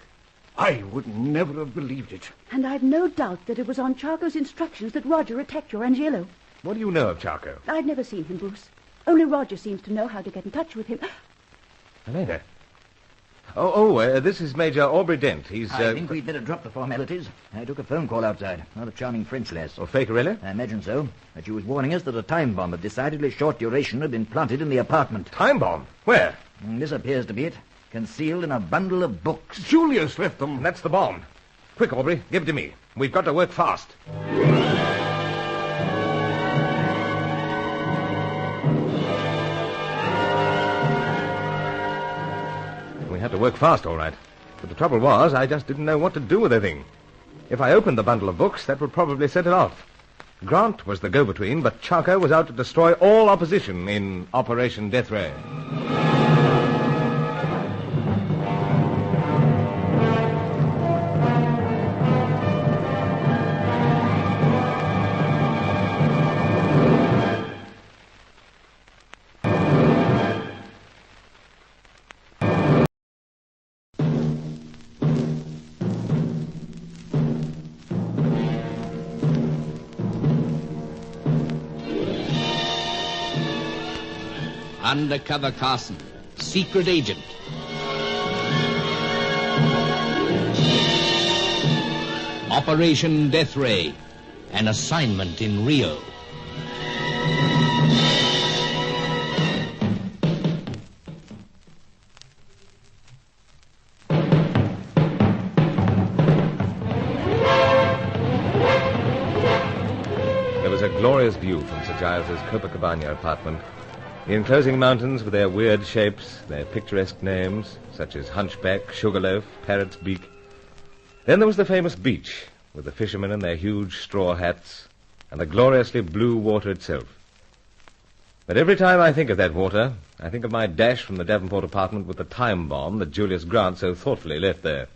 I would never have believed it. And I've no doubt that it was on Charco's instructions that Roger attacked your Angelo. What do you know of Charco? I've never seen him, Bruce. Only Roger seems to know how to get in touch with him. Helena. This is Major Aubrey Dent. He's... I think we'd better drop the formalities. I took a phone call outside. Not a charming French lass. Or Fakerelli? I imagine so. But she was warning us that a time bomb of decidedly short duration had been planted in the apartment. Time bomb? Where? This appears to be it. Concealed in a bundle of books. Julius left them. That's the bomb. Quick, Aubrey, give it to me. We've got to work fast. We had to work fast, all right. But the trouble was, I just didn't know what to do with the thing. If I opened the bundle of books, that would probably set it off. Grant was the go-between, but Charco was out to destroy all opposition in Operation Death Ray. Undercover Carson, secret agent. Operation Death Ray, an assignment in Rio. There was a glorious view from Sir Giles's Copacabana apartment. The enclosing mountains with their weird shapes, their picturesque names, such as Hunchback, Sugarloaf, Parrot's Beak. Then there was the famous beach, with the fishermen in their huge straw hats, and the gloriously blue water itself. But every time I think of that water, I think of my dash from the Davenport apartment with the time bomb that Julius Grant so thoughtfully left there.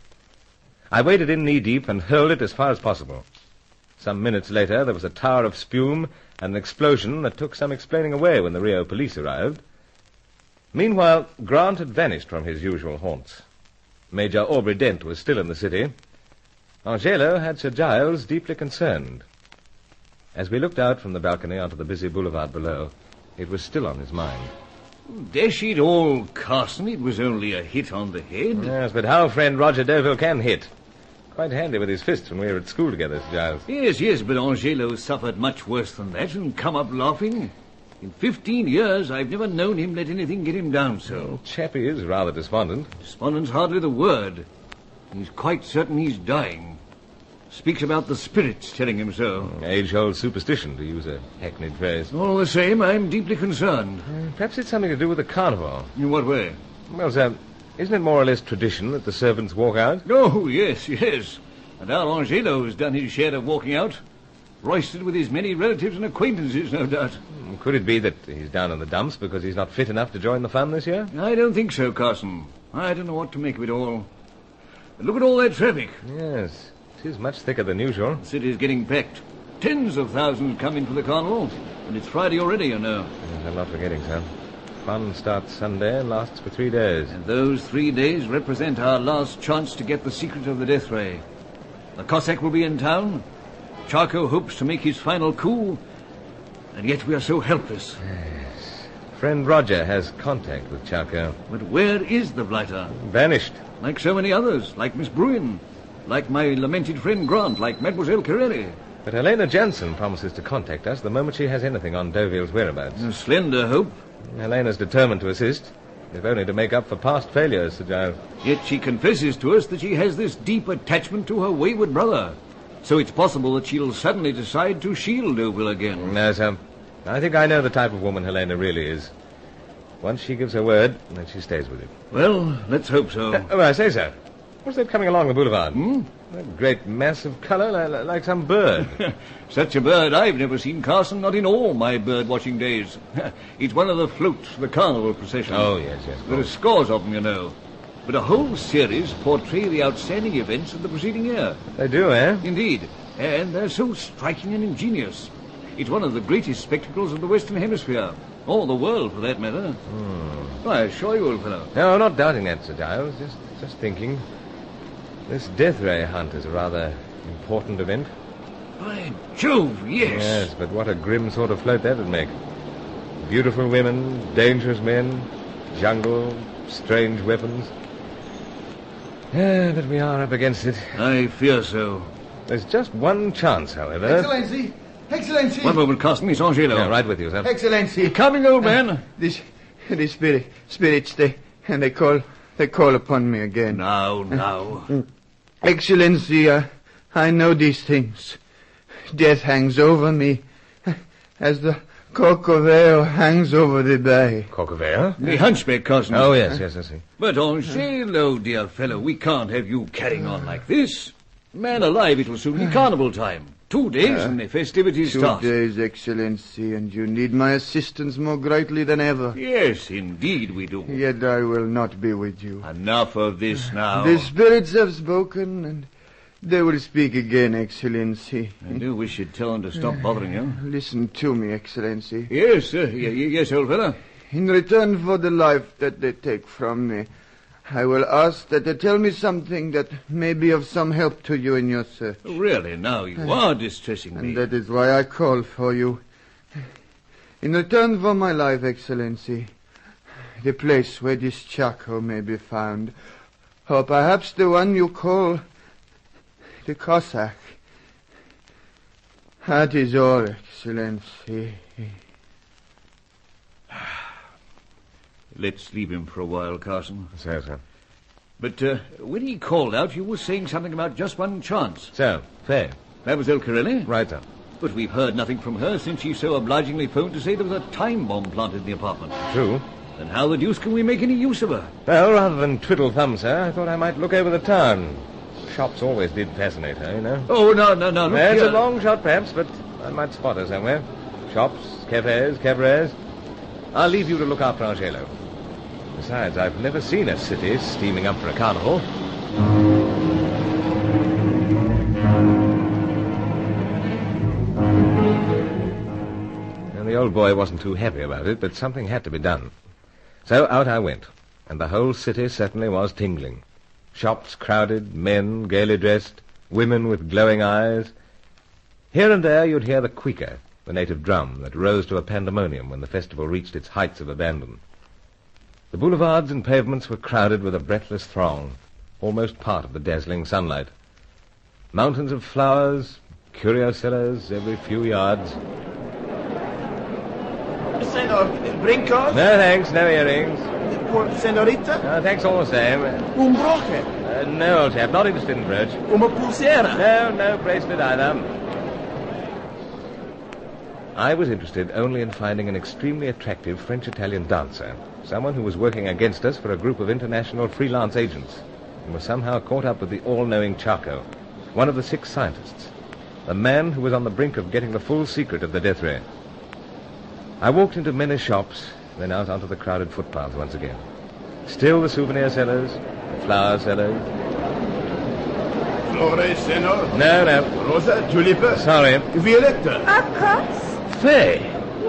I waded in knee-deep and hurled it as far as possible. Some minutes later, there was a tower of spume and an explosion that took some explaining away when the Rio police arrived. Meanwhile, Grant had vanished from his usual haunts. Major Aubrey Dent was still in the city. Angelo had Sir Giles deeply concerned. As we looked out from the balcony onto the busy boulevard below, it was still on his mind. Dash it all, Carson, it was only a hit on the head. Yes, but how friend Roger Deauville can hit. Quite handy with his fists when we were at school together, Sir Giles. Yes, but Angelo suffered much worse than that and come up laughing. In 15 years, I've never known him let anything get him down so. Chappie is rather despondent. Despondent's hardly the word. He's quite certain he's dying. Speaks about the spirits telling him so. Age-old superstition, to use a hackneyed phrase. All the same, I'm deeply concerned. Perhaps it's something to do with the carnival. In what way? Well, sir, isn't it more or less tradition that the servants walk out? Oh, yes. And our Angelo's done his share of walking out. Roysted with his many relatives and acquaintances, no doubt. Could it be that he's down in the dumps because he's not fit enough to join the fun this year? I don't think so, Carson. I don't know what to make of it all. But look at all that traffic. Yes, it is much thicker than usual. The city's getting packed. Tens of thousands come in for the carnival. And it's Friday already, you know. Yes, I'm not forgetting, sir. Fun starts Sunday and lasts for 3 days. And those 3 days represent our last chance to get the secret of the death ray. The Cossack will be in town. Charco hopes to make his final coup. And yet we are so helpless. Yes. Friend Roger has contact with Charco. But where is the blighter? Vanished. Like so many others. Like Miss Bruin. Like my lamented friend Grant. Like Mademoiselle Corelli. But Helena Jansen promises to contact us the moment she has anything on Deauville's whereabouts. A slender hope. Helena's determined to assist, if only to make up for past failures, Sir Giles. Yet she confesses to us that she has this deep attachment to her wayward brother. So it's possible that she'll suddenly decide to shield Deauville again. No, sir. I think I know the type of woman Helena really is. Once she gives her word, then she stays with it. Well, let's hope so. I say, sir. What's that coming along the boulevard? That great mass of colour, like some bird. Such a bird I've never seen, Carson, not in all my bird-watching days. It's one of the floats for the carnival procession. Oh, yes. There are scores of them, you know. But a whole series portray the outstanding events of the preceding year. They do, eh? Indeed. And they're so striking and ingenious. It's one of the greatest spectacles of the Western Hemisphere. Or the world, for that matter. I assure you, old fellow. No, I'm not doubting that, Sir Giles. Just thinking. This death ray hunt is a rather important event. By Jove, yes. Yes, but what a grim sort of float that would make. Beautiful women, dangerous men, jungle, strange weapons. But we are up against it. I fear so. There's just one chance, however. Excellency! Excellency! One moment, Carson. It's Angelo. Yeah, right with you, sir. Excellency! Coming, old man. The spirits, they call upon me again. Now. Excellency, I know these things. Death hangs over me, as the Corcovado hangs over the bay. Corcovado? The hunchback, Carson. Oh, yes, I see. But Angelo, dear fellow, we can't have you carrying on like this. Man alive, it will soon be carnival time. 2 days and the festivities start. 2 days, Excellency, and you need my assistance more greatly than ever. Yes, indeed we do. Yet I will not be with you. Enough of this now. The spirits have spoken, and they will speak again, Excellency. I do wish you'd tell them to stop bothering you. Listen to me, Excellency. Yes, sir. Yes, old fellow. In return for the life that they take from me, I will ask that they tell me something that may be of some help to you in your search. Really, now you are distressing me. And that is why I call for you. In return for my life, Excellency, the place where this Chaco may be found, or perhaps the one you call the Cossack. That is all, Excellency. Let's leave him for a while, Carson. Sir. But when he called out, you were saying something about just one chance. So, fair. Mademoiselle Corelli? Right, sir. But we've heard nothing from her since she so obligingly phoned to say there was a time bomb planted in the apartment. True. Then how the deuce can we make any use of her? Well, rather than twiddle thumbs, sir, I thought I might look over the town. Shops always did fascinate her, you know. Oh, no. It's a long shot, perhaps, but I might spot her somewhere. Shops, cafes, cabarets. I'll leave you to look after Angelo. Besides, I've never seen a city steaming up for a carnival. And the old boy wasn't too happy about it, but something had to be done. So out I went, and the whole city certainly was tingling. Shops crowded, men gaily dressed, women with glowing eyes. Here and there you'd hear the cuica, the native drum that rose to a pandemonium when the festival reached its heights of abandon. The boulevards and pavements were crowded with a breathless throng, almost part of the dazzling sunlight. Mountains of flowers, curio sellers every few yards. Senor, brincos? No, thanks, no earrings. Senorita? No, thanks all the same. Un broche? No, old chap, not interested in brooch. Una pulsera? No bracelet either. I was interested only in finding an extremely attractive French-Italian dancer, someone who was working against us for a group of international freelance agents, and was somehow caught up with the all-knowing Charco, one of the 6 scientists, the man who was on the brink of getting the full secret of the death ray. I walked into many shops, then out onto the crowded footpaths once again. Still the souvenir sellers, the flower sellers. Flores, senor? No. Rosa, tulip? Sorry. Violetta? Of course. Faye.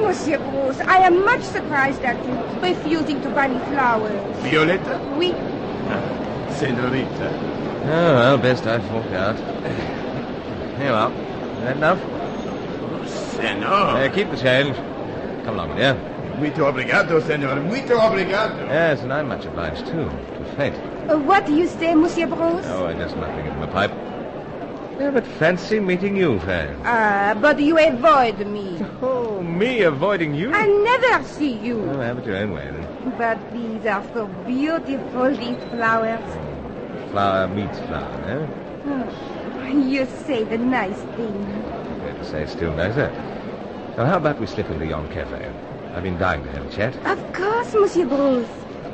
Monsieur Bruce, I am much surprised at you refusing to buy me flowers. Violetta? Oui. Senorita. Oh, well, best I forked out. Here you are. Is that enough? Senor. Keep the change. Come along, dear. Muito obrigado, senor. Muito obrigado. Yes, and I'm much obliged, too. To fate. What do you say, Monsieur Bruce? Oh, I just nothing into my pipe. Yeah, but fancy meeting you, Faye. But you avoid me. Oh, me avoiding you? I never see you. Oh, have it your own way, then. But these are so beautiful, these flowers. Flower meets flower, eh? Oh, you say the nice thing. Fair to say, still nicer. Now, how about we slip into yon cafe? I've been dying to have a chat. Of course, Monsieur Bruce.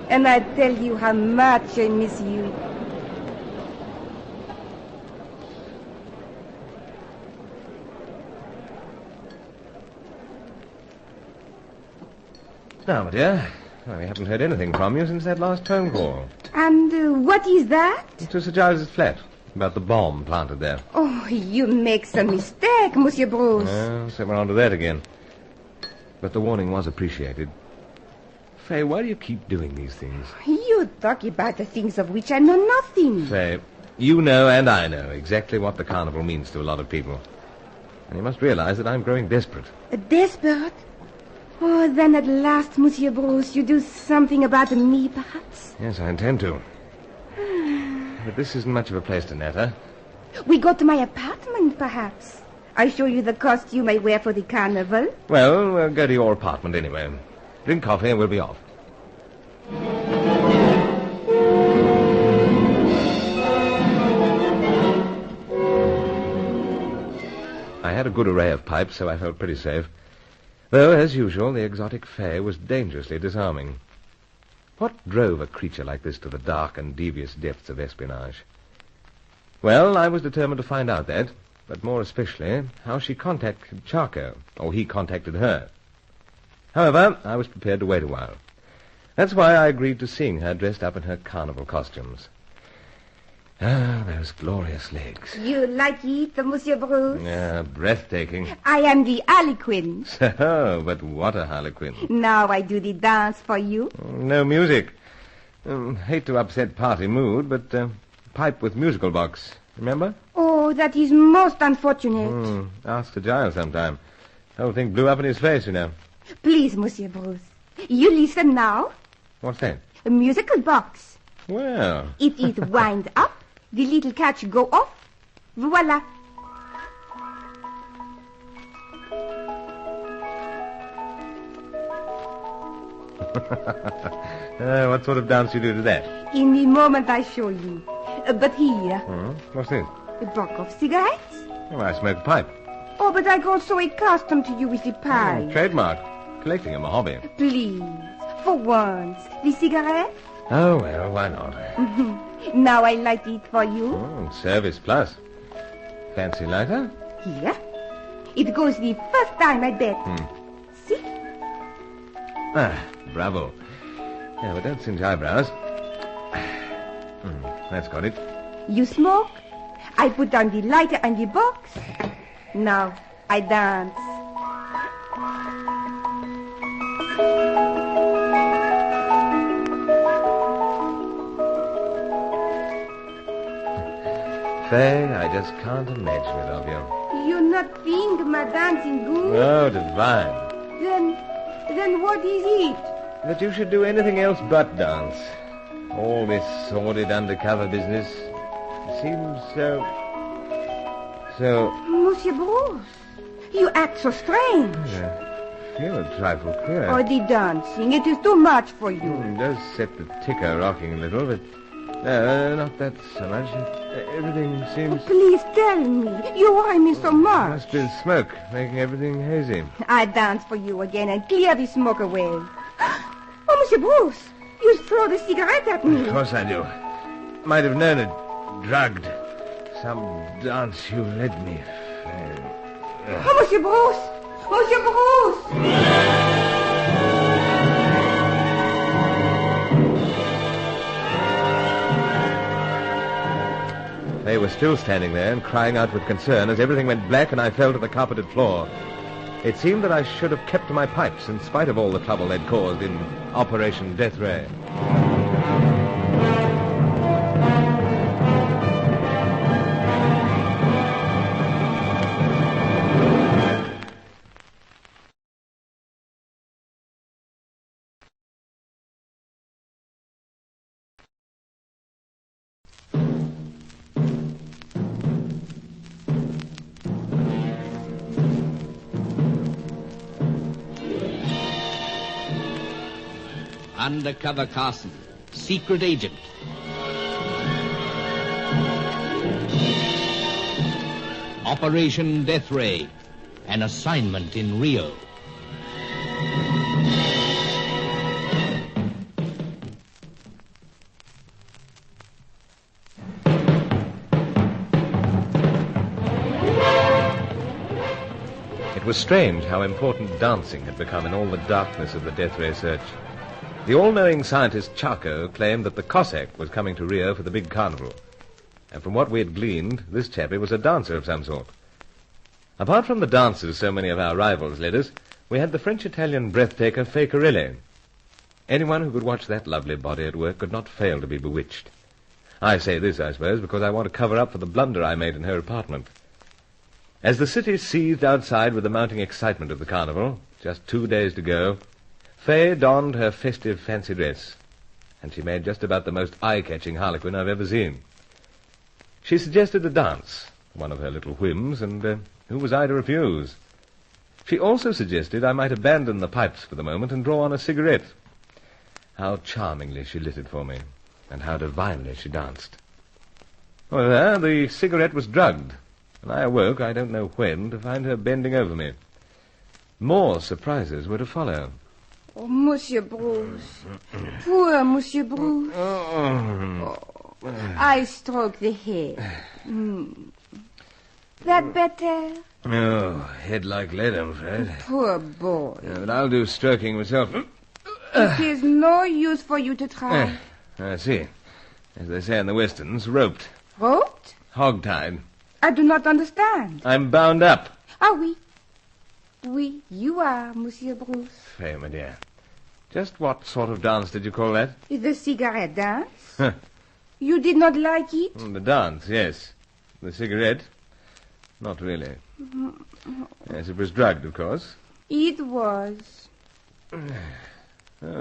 And I tell you how much I miss you. Now, my dear, we haven't heard anything from you since that last phone call. And what is that? To Sir Giles's flat, about the bomb planted there. Oh, you make some mistake, Monsieur Bruce. So we're on to that again. But the warning was appreciated. Faye, why do you keep doing these things? You talk about the things of which I know nothing. Faye, you know and I know exactly what the carnival means to a lot of people. And you must realize that I'm growing desperate. Desperate? Oh, then at last, Monsieur Bruce, you do something about me, perhaps? Yes, I intend to. But this isn't much of a place to natter. We go to my apartment, perhaps. I show you the costume I wear for the carnival. Well, we'll go to your apartment anyway. Drink coffee and we'll be off. I had a good array of pipes, so I felt pretty safe. Though, as usual, the exotic Faye was dangerously disarming. What drove a creature like this to the dark and devious depths of espionage? Well, I was determined to find out that, but more especially, how she contacted Charco, or he contacted her. However, I was prepared to wait a while. That's why I agreed to seeing her dressed up in her carnival costumes. Ah, those glorious legs. You like it, Monsieur Bruce? Yeah, breathtaking. I am the Harlequin. So, but what a Harlequin. Now I do the dance for you. No music. Hate to upset party mood, but pipe with musical box. Remember? Oh, that is most unfortunate. Ask Sir Giles sometime. The whole thing blew up in his face, you know. Please, Monsieur Bruce. You listen now. What's that? A musical box. Well. It is wind up. The little catch go off. Voila. What sort of dance you do to that? In the moment I show you. But here. What's this? A box of cigarettes. Oh, I smoke a pipe. Oh, but I grow so accustomed to you with the pipe. Trademark. Collecting them a hobby. Please, for once, the cigarette? Oh, well, why not? Now I light it for you. Service plus. Fancy lighter? Here. It goes the first time, I bet. See? Bravo. Yeah, but don't singe eyebrows. That's got it. You smoke? I put down the lighter and the box. Now, I dance. Faye, I just can't imagine it of you. You not think my dancing good? Oh, divine. Then what is it? That you should do anything else but dance. All this sordid undercover business seems so... Monsieur Bruce, you act so strange. I feel a trifle queer. Oh, the dancing, it is too much for you. It does set the ticker rocking a little, but... No, not that so much. Everything seems... Oh, please tell me. You worry me so much. Must be the smoke, making everything hazy. I dance for you again and clear the smoke away. Oh, Monsieur Bruce, you throw the cigarette at me. Of course I do. Might have known it. Drugged. Some dance you led me. Oh, Monsieur Bruce! Monsieur Bruce! They were still standing there and crying out with concern as everything went black and I fell to the carpeted floor. It seemed that I should have kept to my pipes in spite of all the trouble they'd caused in Operation Death Ray. Undercover Carson, secret agent. Operation Death Ray, an assignment in Rio. It was strange how important dancing had become in all the darkness of the Death Ray search. The all-knowing scientist Charco claimed that the Cossack was coming to Rio for the big carnival. And from what we had gleaned, this chappie was a dancer of some sort. Apart from the dancers so many of our rivals led us, we had the French-Italian breathtaker Faye Carilli. Anyone who could watch that lovely body at work could not fail to be bewitched. I say this, I suppose, because I want to cover up for the blunder I made in her apartment. As the city seethed outside with the mounting excitement of the carnival, just 2 days to go, Faye donned her festive fancy dress, and she made just about the most eye-catching harlequin I've ever seen. She suggested a dance, one of her little whims, and who was I to refuse? She also suggested I might abandon the pipes for the moment and draw on a cigarette. How charmingly she lit it for me, and how divinely she danced. Well, there, the cigarette was drugged, and I awoke, I don't know when, to find her bending over me. More surprises were to follow. Oh, Monsieur Bruce. Poor Monsieur Bruce. Oh, I stroke the head. That better? Oh, head like lead, I'm afraid. Poor boy. Yeah, but I'll do stroking myself. It is no use for you to try. I see. As they say in the westerns, roped. Roped? Hog-tied. I do not understand. I'm bound up. Ah, oui. Oui, you are, Monsieur Bruce. Faye, my dear. Just what sort of dance did you call that? The cigarette dance? You did not like it? The dance, yes. The cigarette, not really. Yes, it was drugged, of course. It was.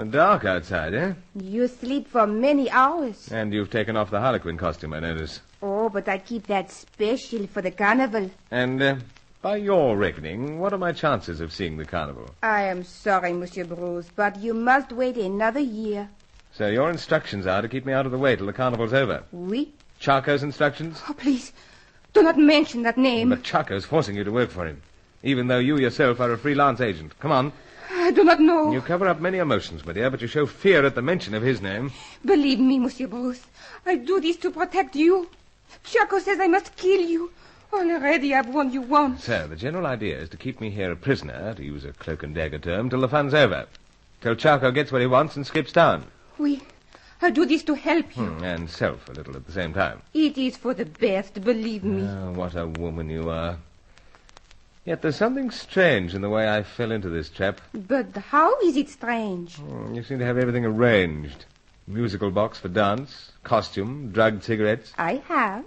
Dark outside, eh? You sleep for many hours. And you've taken off the harlequin costume, I notice. Oh, but I keep that special for the carnival. And, by your reckoning, what are my chances of seeing the carnival? I am sorry, Monsieur Bruce, but you must wait another year. So your instructions are to keep me out of the way till the carnival's over? Oui. Charco's instructions? Oh, please, do not mention that name. But Charco's forcing you to work for him, even though you yourself are a freelance agent. Come on. I do not know. You cover up many emotions, my dear, but you show fear at the mention of his name. Believe me, Monsieur Bruce, I do this to protect you. Charco says I must kill you. Already I've warned you once. So, the general idea is to keep me here a prisoner, to use a cloak and dagger term, till the fun's over. till Charco gets what he wants and skips town. I do this to help you. And self a little at the same time. It is for the best, believe me. Oh, what a woman you are. Yet there's something strange in the way I fell into this trap. But how is it strange? You seem to have everything arranged. Musical box for dance, costume, drugged cigarettes. I have.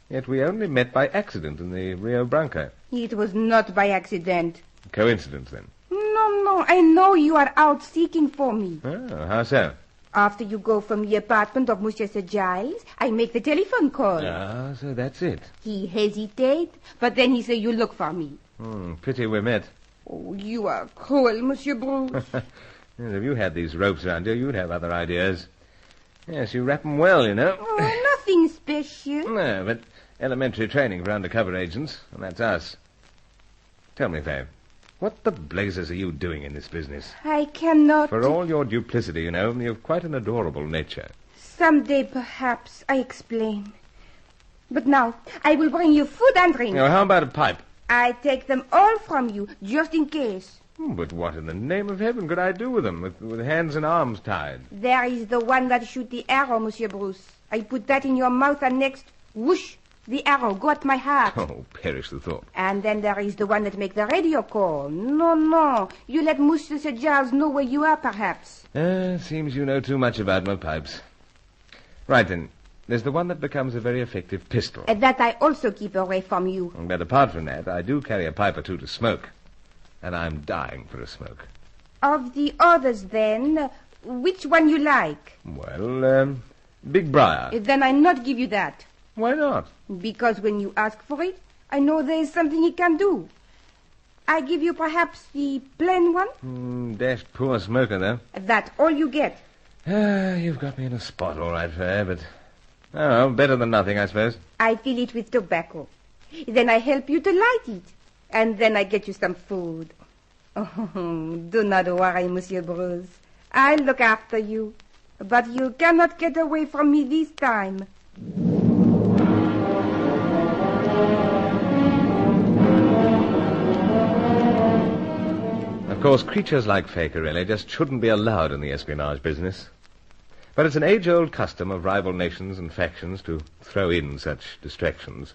Yet we only met by accident in the Rio Branco. It was not by accident. Coincidence, then? No, I know you are out seeking for me. Oh, how so? After you go from the apartment of Monsieur Sir Giles, I make the telephone call. Ah, so that's it. He hesitate, but then he say you look for me. Pity we met. Oh, you are cruel, Monsieur Bruce. If you had these ropes around you, you'd have other ideas. Yes, you wrap 'em well, you know. Oh, nothing special. No, but elementary training for undercover agents, and that's us. Tell me, Faye, what the blazes are you doing in this business? I cannot... For all your duplicity, you know, you've quite an adorable nature. Someday, perhaps, I explain. But now, I will bring you food and drink. Now, how about a pipe? I take them all from you, just in case. But what in the name of heaven could I do with them, with hands and arms tied? There is the one that shoot the arrow, Monsieur Bruce. I put that in your mouth, and next, whoosh, the arrow go at my heart. Oh, perish the thought. And then there is the one that make the radio call. No, you let Monsieur Sir Giles know where you are, perhaps. Seems you know too much about my pipes. Right, then. There's the one that becomes a very effective pistol. And that I also keep away from you. But apart from that, I do carry a pipe or two to smoke. And I'm dying for a smoke. Of the others, then, which one you like? Well, Big Briar. Then I not give you that. Why not? Because when you ask for it, I know there is something he can do. I give you perhaps the plain one? Dashed poor smoker, though. That all you get. You've got me in a spot, all right, Fair, but... Oh, better than nothing, I suppose. I fill it with tobacco. Then I help you to light it. And then I get you some food. Oh, do not worry, Monsieur Bruce. I'll look after you. But you cannot get away from me this time. Of course, creatures like Fakerelli just shouldn't be allowed in the espionage business. But it's an age-old custom of rival nations and factions to throw in such distractions.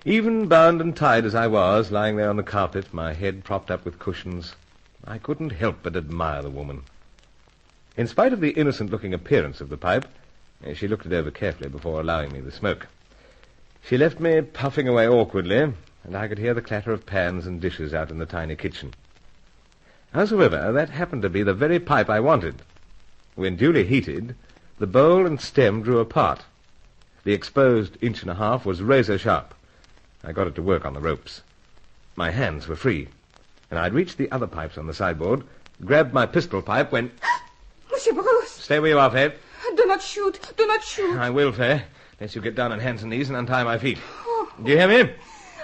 Even bound and tied as I was, lying there on the carpet, my head propped up with cushions, I couldn't help but admire the woman. In spite of the innocent-looking appearance of the pipe, she looked it over carefully before allowing me the smoke. She left me puffing away awkwardly, and I could hear the clatter of pans and dishes out in the tiny kitchen. Howsoever, that happened to be the very pipe I wanted. When duly heated, the bowl and stem drew apart. The exposed 1.5 inches was razor-sharp. I got it to work on the ropes. My hands were free, and I'd reached the other pipes on the sideboard, grabbed my pistol pipe when... Monsieur Bruce! Stay where you are, Faye. Do not shoot! Do not shoot! I will, Faye, unless you get down on hands and knees and untie my feet. Do you hear me?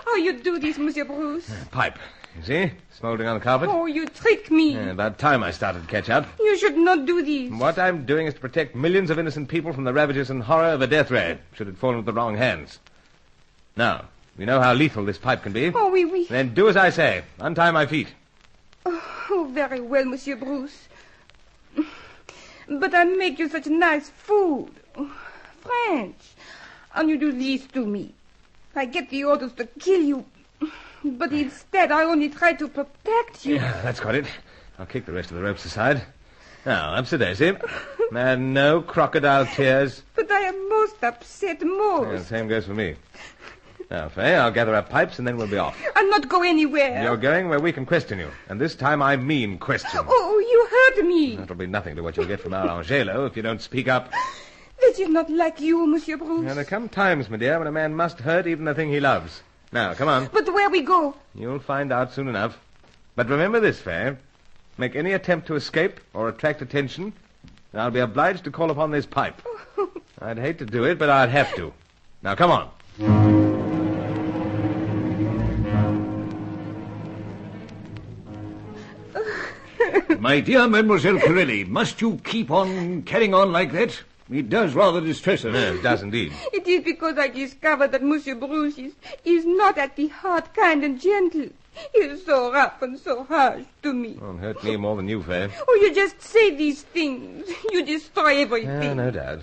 How you do this, Monsieur Bruce? Pipe. You see? Smouldering on the carpet. Oh, you trick me. About time I started to catch up. You should not do this. What I'm doing is to protect millions of innocent people from the ravages and horror of a death ray, should it fall into the wrong hands. Now, you know how lethal this pipe can be. Oh, oui. Then do as I say. Untie my feet. Oh, very well, Monsieur Bruce. But I make you such nice food. French. And you do this to me. I get the orders to kill you. But instead, I only try to protect you. Yeah, that's got it. I'll kick the rest of the ropes aside. Now, up to Daisy. And no crocodile tears. But I am most upset, most. Yeah, the same goes for me. Now, Faye, I'll gather up pipes and then we'll be off. I'll not go anywhere. You're going where we can question you. And this time I mean question. Oh, you heard me. That'll be nothing to what you'll get from our Angelo if you don't speak up. That is not like you, Monsieur Bruce. Now, there come times, my dear, when a man must hurt even the thing he loves. Now, come on. But where we go? You'll find out soon enough. But remember this, Faye. Make any attempt to escape or attract attention, and I'll be obliged to call upon this pipe. I'd hate to do it, but I'd have to. Now, come on. My dear Mademoiselle Corelli, must you keep on carrying on like that? It does rather distress us. Yes, it does indeed. It is because I discovered that Monsieur Bruce is not at the heart kind and gentle. You're so rough and so harsh to me. Won't hurt me more than you, Faye. Oh, you just say these things. You destroy everything. Yeah, no doubt.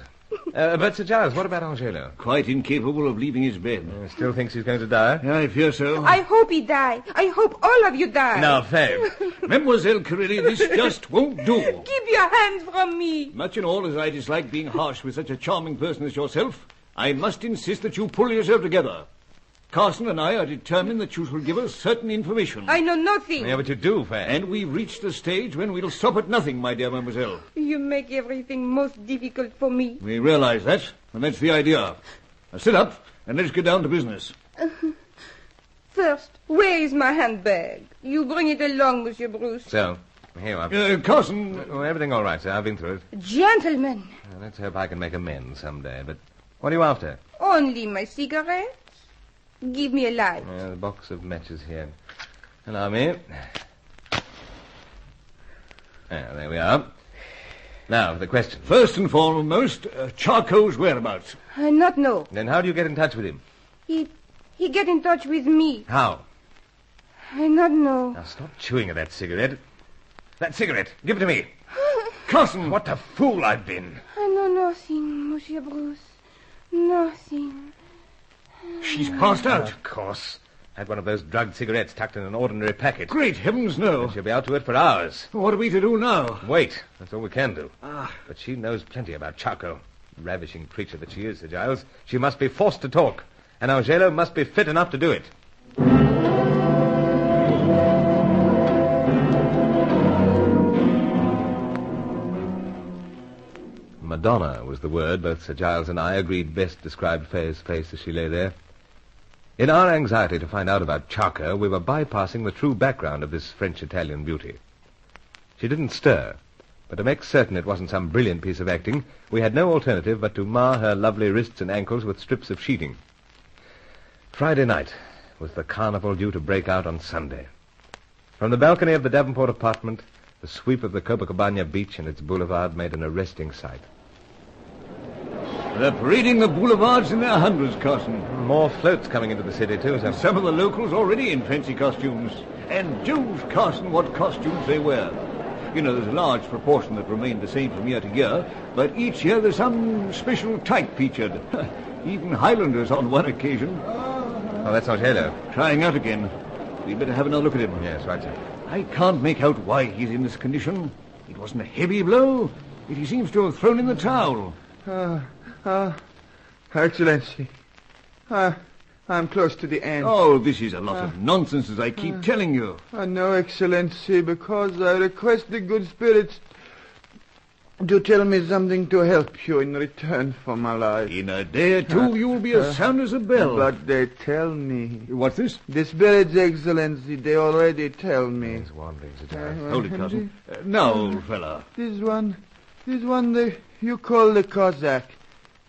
But, Sir Giles, what about Angelo? Quite incapable of leaving his bed. Still thinks he's going to die? I fear so. I hope he die. I hope all of you die. Now, Faye. Mademoiselle Carilli, this just won't do. Keep your hands from me. Much and all as I dislike being harsh with such a charming person as yourself, I must insist that you pull yourself together. Carson and I are determined that you shall give us certain information. I know nothing. Yeah, but you do, Faye. And we've reached the stage when we'll stop at nothing, my dear mademoiselle. You make everything most difficult for me. We realize that, and that's the idea. Now sit up, and let's get down to business. First, where is my handbag? You bring it along, Monsieur Bruce. So, here you are. Carson... everything all right, sir. I've been through it. Gentlemen. Let's hope I can make amends someday, but what are you after? Only my cigarettes. Give me a light. The box of matches here. Allow me. There we are. Now, for the question. First and foremost, Charcot's whereabouts. I not know. Then how do you get in touch with him? He get in touch with me. How? I not know. Now, stop chewing at that cigarette. That cigarette. Give it to me. Carson, what a fool I've been. I know nothing, Monsieur Bruce. Nothing. She's passed out. Of course. Had one of those drugged cigarettes tucked in an ordinary packet. Great heavens, no. And she'll be out to it for hours. What are we to do now? Wait. That's all we can do. But she knows plenty about Charcot. Ravishing creature that she is, Sir Giles. She must be forced to talk. And Angelo must be fit enough to do it. Madonna was the word both Sir Giles and I agreed best described Faye's face as she lay there. In our anxiety to find out about Charcot, we were bypassing the true background of this French-Italian beauty. She didn't stir, but to make certain it wasn't some brilliant piece of acting, we had no alternative but to mar her lovely wrists and ankles with strips of sheeting. Friday night was the carnival due to break out on Sunday. From the balcony of the Davenport apartment, the sweep of the Copacabana beach and its boulevard made an arresting sight. They're parading the boulevards in their hundreds, Carson. More floats coming into the city, too, sir. Some of the locals already in fancy costumes. And Jove, Carson, what costumes they wear. You know, there's a large proportion that remain the same from year to year, but each year there's some special type featured. Even Highlanders on one occasion. Oh, that's Angelo. Trying out again. We'd better have another look at him. Yes, right, sir. I can't make out why he's in this condition. It wasn't a heavy blow, yet he seems to have thrown in the towel. Excellency. I'm close to the end. Oh, this is a lot of nonsense, as I keep telling you. No, Excellency, because I request the good spirits to tell me something to help you in return for my life. In a day or two, you will be as sound as a bell. But they tell me. What's this? The spirits, Excellency, they already tell me. He's wandering, Sir Giles. Hold it, cousin. Now, old fella. This one you call the Cossack.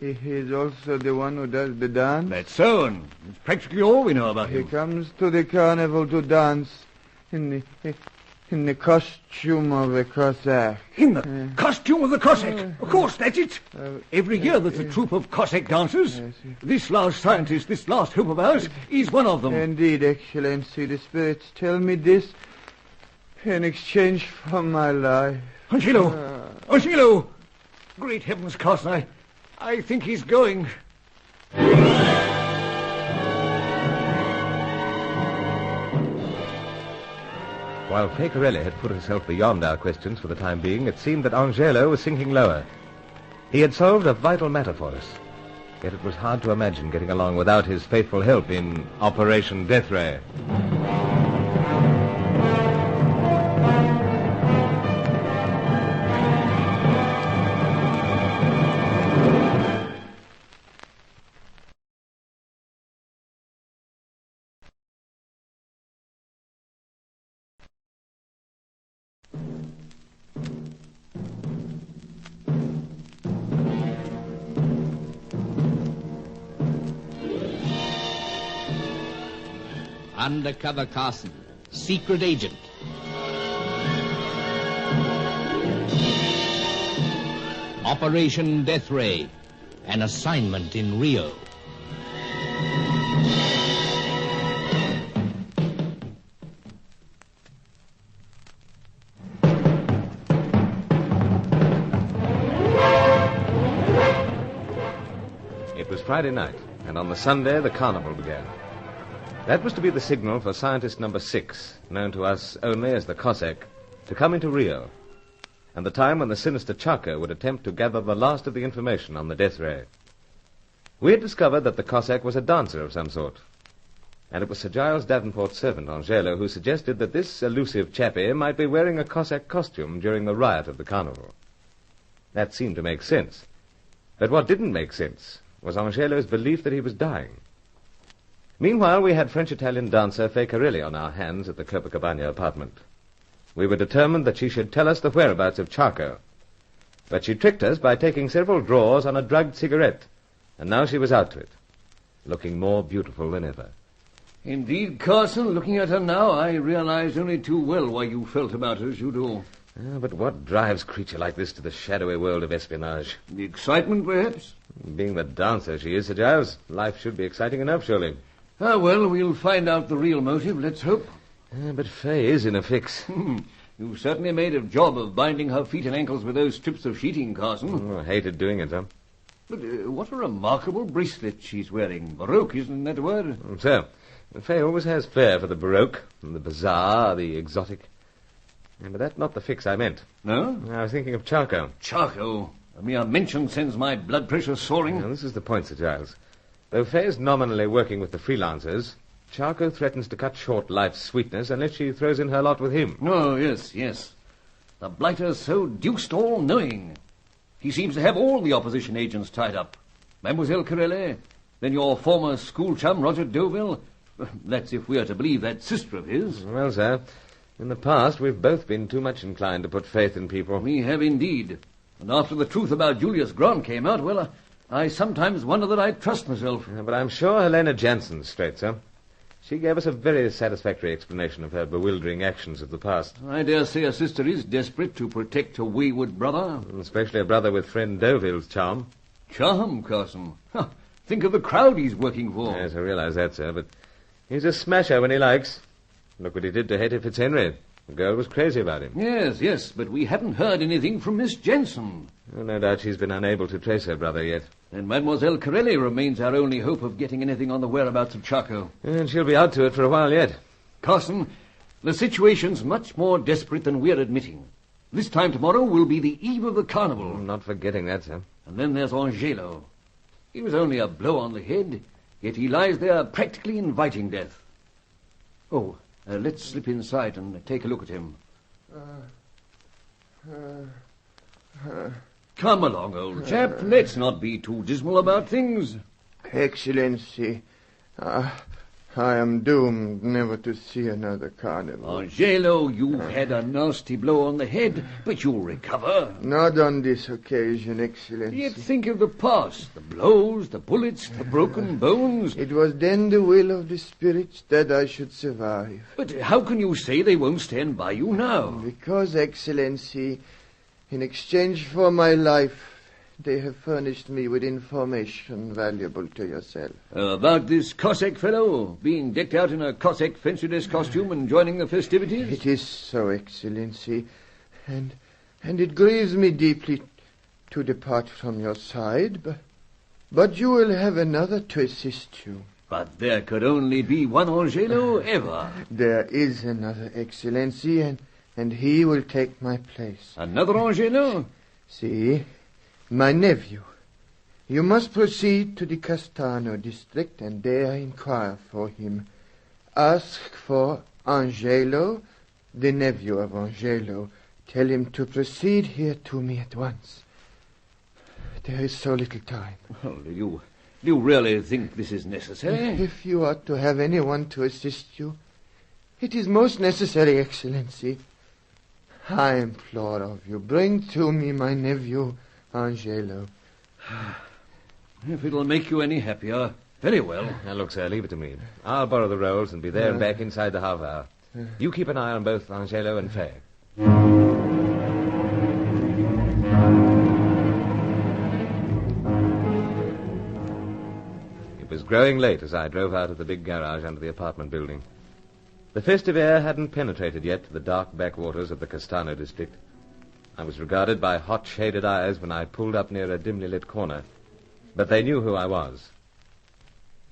He is also the one who does the dance. That's so, and it's practically all we know about him. He comes to the carnival to dance in the costume of a Cossack. In the costume of the Cossack? Of course, that's it. Every year there's a troupe of Cossack dancers. This last scientist, this last hope of ours, is one of them. Indeed, Excellency, the spirits tell me this in exchange for my life. Angelo! Angelo! Great heavens, Carson, I think he's going. While Faye Corelli had put herself beyond our questions for the time being, it seemed that Angelo was sinking lower. He had solved a vital matter for us. Yet it was hard to imagine getting along without his faithful help in Operation Death Ray. Undercover Carson, secret agent. Operation Death Ray, an assignment in Rio. Friday night, and on the Sunday the carnival began. That was to be the signal for scientist number 6, known to us only as the Cossack, to come into Rio, and the time when the sinister Charco would attempt to gather the last of the information on the death ray. We had discovered that the Cossack was a dancer of some sort, and it was Sir Giles Davenport's servant, Angelo, who suggested that this elusive chappie might be wearing a Cossack costume during the riot of the carnival. That seemed to make sense. But what didn't make sense was Angelo's belief that he was dying. Meanwhile, we had French-Italian dancer Fay Carelli on our hands at the Copacabana apartment. We were determined that she should tell us the whereabouts of Charco. But she tricked us by taking several draws on a drugged cigarette, and now she was out to it, looking more beautiful than ever. Indeed, Carson, looking at her now, I realize only too well why you felt about her as you do. But what drives a creature like this to the shadowy world of espionage? The excitement, perhaps? Being the dancer she is, Sir Giles, life should be exciting enough, surely. Ah, well, we'll find out the real motive, let's hope. But Fay is in a fix. You certainly made a job of binding her feet and ankles with those strips of sheeting, Carson. I hated doing it, huh? But what a remarkable bracelet she's wearing. Baroque, isn't that a word? So, Fay always has flair for the baroque, the bizarre, the exotic. But that's not the fix I meant. No? I was thinking of Charco. Charco? A mere mention sends my blood pressure soaring. Now, this is the point, Sir Giles. Though Fay is nominally working with the freelancers, Charco threatens to cut short life's sweetness unless she throws in her lot with him. Oh, yes. The blighter's so deuced all-knowing. He seems to have all the opposition agents tied up. Mademoiselle Carelli, then your former school chum, Roger Deauville. That's if we are to believe that sister of his. Well, sir, in the past we've both been too much inclined to put faith in people. We have indeed. And after the truth about Julius Grant came out, well, I sometimes wonder that I trust myself. But I'm sure Helena Jansen's straight, sir. She gave us a very satisfactory explanation of her bewildering actions of the past. I dare say a sister is desperate to protect a wayward brother. Especially a brother with friend Deauville's charm. Charm, Carson? Think of the crowd he's working for. Yes, I realize that, sir, but he's a smasher when he likes. Look what he did to Hetty Fitzhenry. The girl was crazy about him. Yes, but we haven't heard anything from Miss Jensen. No doubt she's been unable to trace her brother yet. And Mademoiselle Carelli remains our only hope of getting anything on the whereabouts of Charco. And she'll be out to it for a while yet. Carson, the situation's much more desperate than we're admitting. This time tomorrow will be the eve of the carnival. I'm not forgetting that, sir. And then there's Angelo. He was only a blow on the head, yet he lies there practically inviting death. Oh, let's slip inside and take a look at him. Come along, old chap. Let's not be too dismal about things. Excellency, I am doomed never to see another carnival. Angelo, you had a nasty blow on the head, but you'll recover. Not on this occasion, Excellency. Yet think of the past, the blows, the bullets, the broken bones. It was then the will of the spirits that I should survive. But how can you say they won't stand by you now? Because, Excellency, in exchange for my life, they have furnished me with information valuable to yourself. About this Cossack fellow, being decked out in a Cossack fancy dress costume and joining the festivities? It is so, Excellency, and it grieves me deeply to depart from your side, but you will have another to assist you. But there could only be one Angelo ever. There is another, Excellency, and he will take my place. Another Angelo? See, my nephew. You must proceed to the Castano district and there inquire for him. Ask for Angelo, the nephew of Angelo. Tell him to proceed here to me at once. There is so little time. Oh, do you really think this is necessary? If you are to have anyone to assist you, it is most necessary, Excellency. I implore of you, bring to me my nephew, Angelo. If it'll make you any happier, very well. Now, look, sir, leave it to me. I'll borrow the rolls and be there and back inside the half hour. You keep an eye on both Angelo and Fay. It was growing late as I drove out of the big garage under the apartment building. The festive air hadn't penetrated yet to the dark backwaters of the Castano district. I was regarded by hot, shaded eyes when I pulled up near a dimly lit corner. But they knew who I was.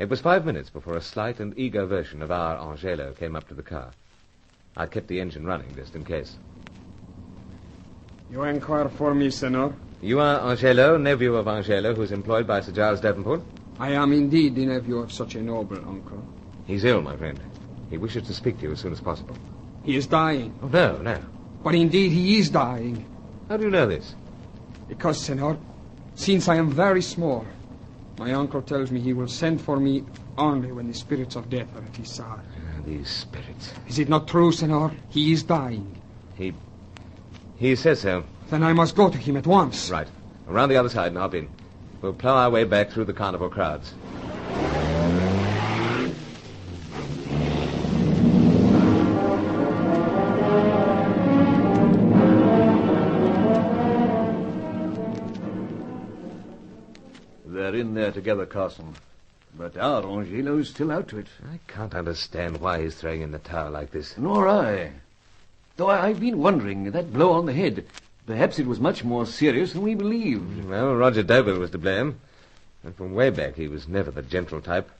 It was 5 minutes before a slight and eager version of our Angelo came up to the car. I kept the engine running just in case. You inquire for me, senor? You are Angelo, nephew of Angelo, who's employed by Sir Giles Davenport? I am indeed the nephew of such a noble uncle. He's ill, my friend. He wishes to speak to you as soon as possible. He is dying. Oh, no. But indeed he is dying. How do you know this? Because, senor, since I am very small, my uncle tells me he will send for me only when the spirits of death are at his side. These spirits. Is it not true, senor? He is dying. He says so. Then I must go to him at once. Right. Around the other side and hop in. We'll plough our way back through the carnival crowds. They're in there together, Carson. But our Angelo's still out to it. I can't understand why he's throwing in the towel like this. Nor I. Though I've been wondering, that blow on the head, perhaps it was much more serious than we believed. Well, Roger Doble was to blame. And from way back, he was never the gentle type.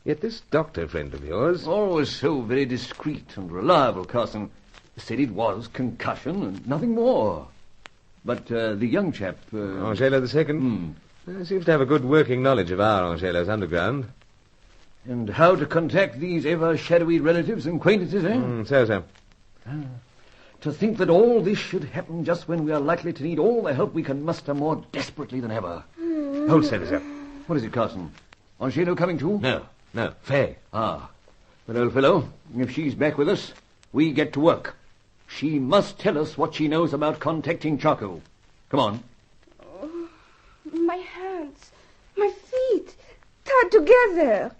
Yet this doctor friend of yours... Always so very discreet and reliable, Carson. Said it was concussion and nothing more. But the young chap... Angelo II? Seems to have a good working knowledge of our Angelo's underground. And how to contact these ever-shadowy relatives and acquaintances, eh? So. To think that all this should happen just when we are likely to need all the help we can muster more desperately than ever. Hold steady, sir. What is it, Carson? Angelo coming too? No. Faye. Ah. But, old fellow, if she's back with us, we get to work. She must tell us what she knows about contacting Chaco. Come on. Oh, my hands, my feet, tied together.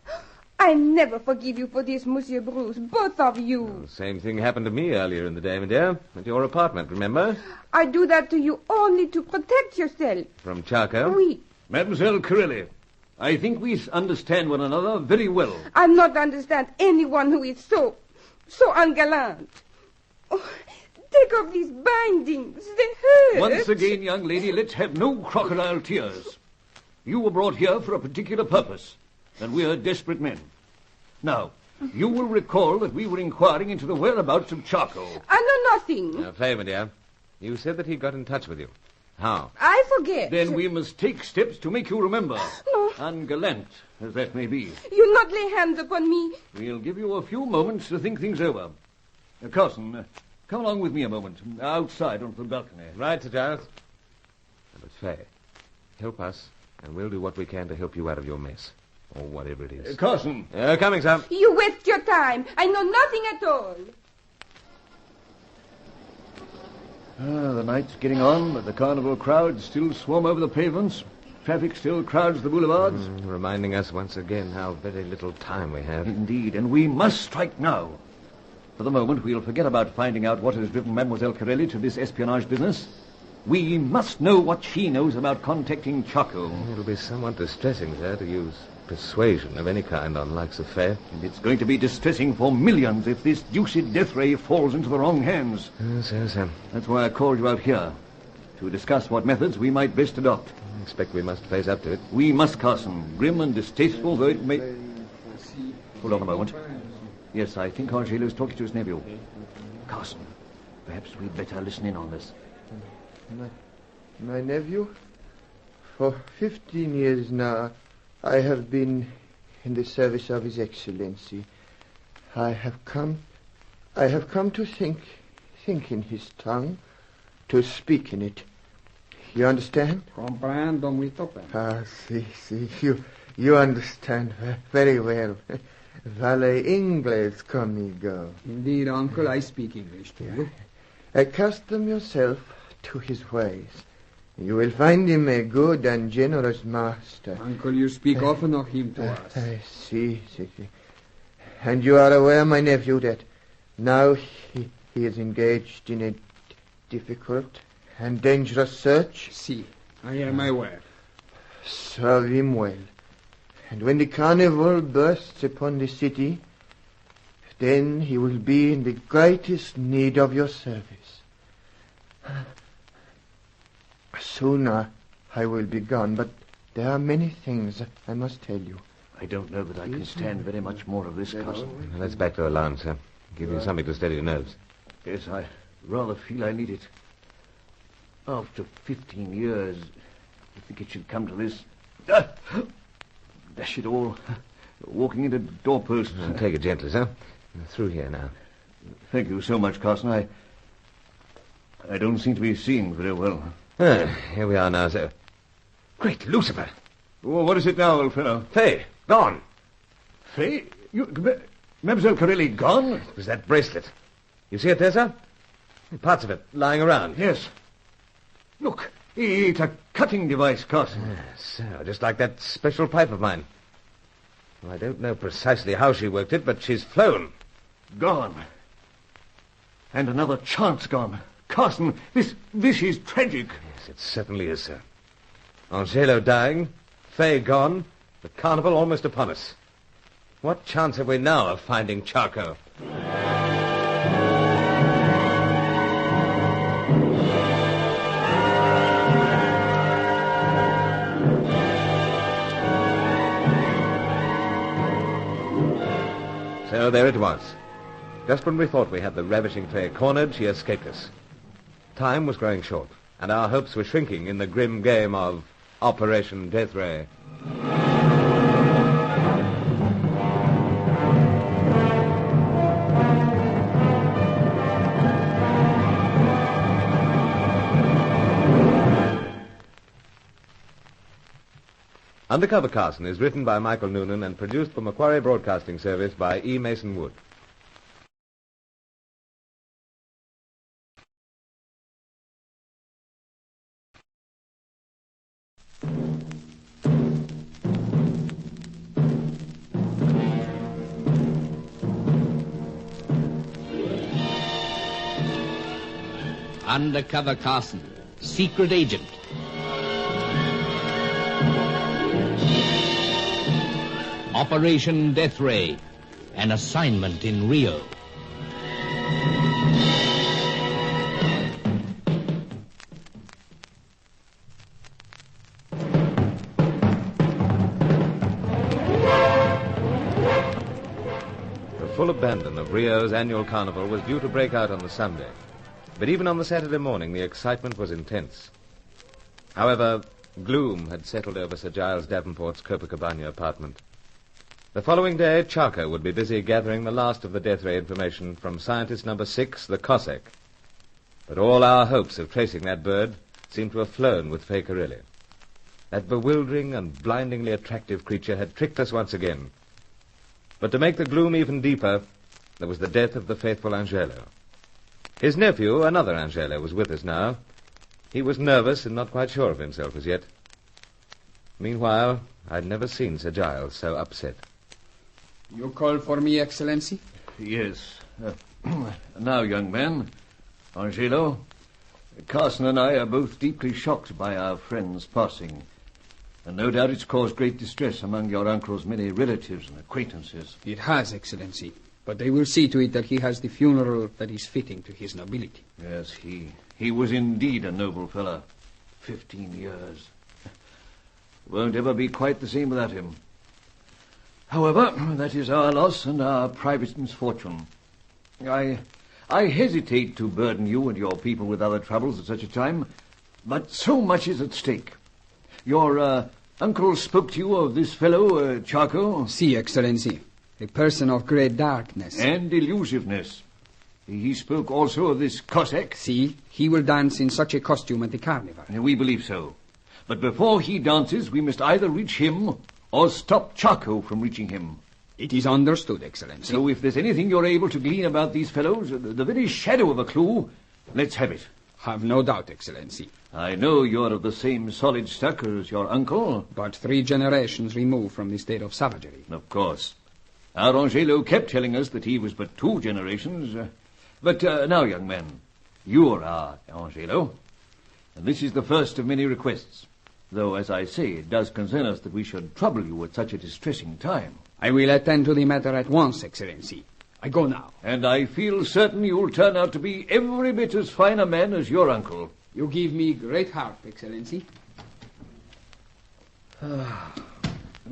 I never forgive you for this, Monsieur Bruce, both of you. Well, same thing happened to me earlier in the day, my dear. At your apartment, remember? I do that to you only to protect yourself. From Chaco? Oui. Mademoiselle Corelli, I think we understand one another very well. I not understand anyone who is so ungallant. Oh, take off these bindings. They hurt. Once again, young lady, let's have no crocodile tears. You were brought here for a particular purpose, and we're desperate men. Now, you will recall that we were inquiring into the whereabouts of Chaco. I know nothing. Faye, my dear, you said that he got in touch with you. How? I forget. Then we must take steps to make you remember. No. Ungallant as that may be. You not lay hands upon me. We'll give you a few moments to think things over. Carson, come along with me a moment. Outside onto the balcony. Right, Sir Giles. But Faye, help us, and we'll do what we can to help you out of your mess. Or whatever it is. Carson. Coming, sir. You waste your time. I know nothing at all. The night's getting on, but the carnival crowds still swarm over the pavements. Traffic still crowds the boulevards. Reminding us once again how very little time we have. Indeed, and we must strike now. For the moment, we'll forget about finding out what has driven Mademoiselle Corelli to this espionage business. We must know what she knows about contacting Chaco. It'll be somewhat distressing, sir, to use persuasion of any kind on likes of Faye. And it's going to be distressing for millions if this deuced death ray falls into the wrong hands. Yes. That's why I called you out here, to discuss what methods we might best adopt. I expect we must face up to it. We must, Carson. Grim and distasteful though it may... Hold on a moment. Yes, I think Angelo's talking to his nephew. Carson, perhaps we'd better listen in on this. My nephew? For 15 years now, I have been in the service of His Excellency. I have come to think in his tongue, to speak in it. You understand? Comprendo muito bem. Si, you understand very well. Vale inglés conmigo. Indeed, uncle, I speak English too. Accustom yourself to his ways. You will find him a good and generous master. Uncle, you speak often of him to us. Si. And you are aware, my nephew, that now he is engaged in a difficult and dangerous search? Si, I am aware. Serve him well. And when the carnival bursts upon the city, then he will be in the greatest need of your service. Soon I will be gone, but there are many things I must tell you. I don't know that I can stand very much more of this, Carson. Let's back to the lounge, sir. Give you something to steady your nerves. Yes, I rather feel I need it. After 15 years, I think it should come to this. Dash it all. Walking into doorposts. Take it gently, sir. Through here now. Thank you so much, Carson. I don't seem to be seeing very well. Here we are now, sir. Great Lucifer! Well, what is it now, old fellow? Fay, gone. Fay? Mademoiselle Corelli gone? It was that bracelet. You see it there, sir? Parts of it lying around. Yes. Look, it's a cutting device, Carson. Yes, so just like that special pipe of mine. Well, I don't know precisely how she worked it, but she's flown. Gone. And another chance gone. Carson, this is tragic. Yes, it certainly is, sir. Angelo dying, Fay gone, the carnival almost upon us. What chance have we now of finding Charco? So there it was. Just when we thought we had the ravishing Fay cornered, she escaped us. Time was growing short, and our hopes were shrinking in the grim game of Operation Death Ray. Undercover Carson is written by Michael Noonan and produced for Macquarie Broadcasting Service by E. Mason Wood. Undercover Carson, secret agent. Operation Death Ray, an assignment in Rio. The full abandon of Rio's annual carnival was due to break out on the Sunday. But even on the Saturday morning, the excitement was intense. However, gloom had settled over Sir Giles Davenport's Copacabana apartment. The following day, Charco would be busy gathering the last of the death ray information from scientist number 6, the Cossack. But all our hopes of tracing that bird seemed to have flown with Fay Corelli. That bewildering and blindingly attractive creature had tricked us once again. But to make the gloom even deeper, there was the death of the faithful Angelo. His nephew, another Angelo, was with us now. He was nervous and not quite sure of himself as yet. Meanwhile, I'd never seen Sir Giles so upset. You call for me, Excellency? Yes. Now, young man, Angelo, Carson and I are both deeply shocked by our friend's passing. And no doubt it's caused great distress among your uncle's many relatives and acquaintances. It has, Excellency. But they will see to it that he has the funeral that is fitting to his nobility. Yes, he was indeed a noble fellow. 15 years. Won't ever be quite the same without him. However, that is our loss and our private misfortune. I hesitate to burden you and your people with other troubles at such a time, but so much is at stake. Your uncle spoke to you of this fellow, Charco? Si, Excellency. A person of great darkness. And elusiveness. He spoke also of this Cossack? Si, he will dance in such a costume at the carnival. We believe so. But before he dances, we must either reach him or stop Charco from reaching him. It is understood, Excellency. So if there's anything you're able to glean about these fellows, the very shadow of a clue, let's have it. Have no doubt, Excellency. I know you're of the same solid stock as your uncle. But 3 generations removed from the state of savagery. Of course. Our Angelo kept telling us that he was but 2 generations. But now, young man, you're our Angelo. And this is the first of many requests. Though, as I say, it does concern us that we should trouble you at such a distressing time. I will attend to the matter at once, Excellency. I go now. And I feel certain you'll turn out to be every bit as fine a man as your uncle. You give me great heart, Excellency.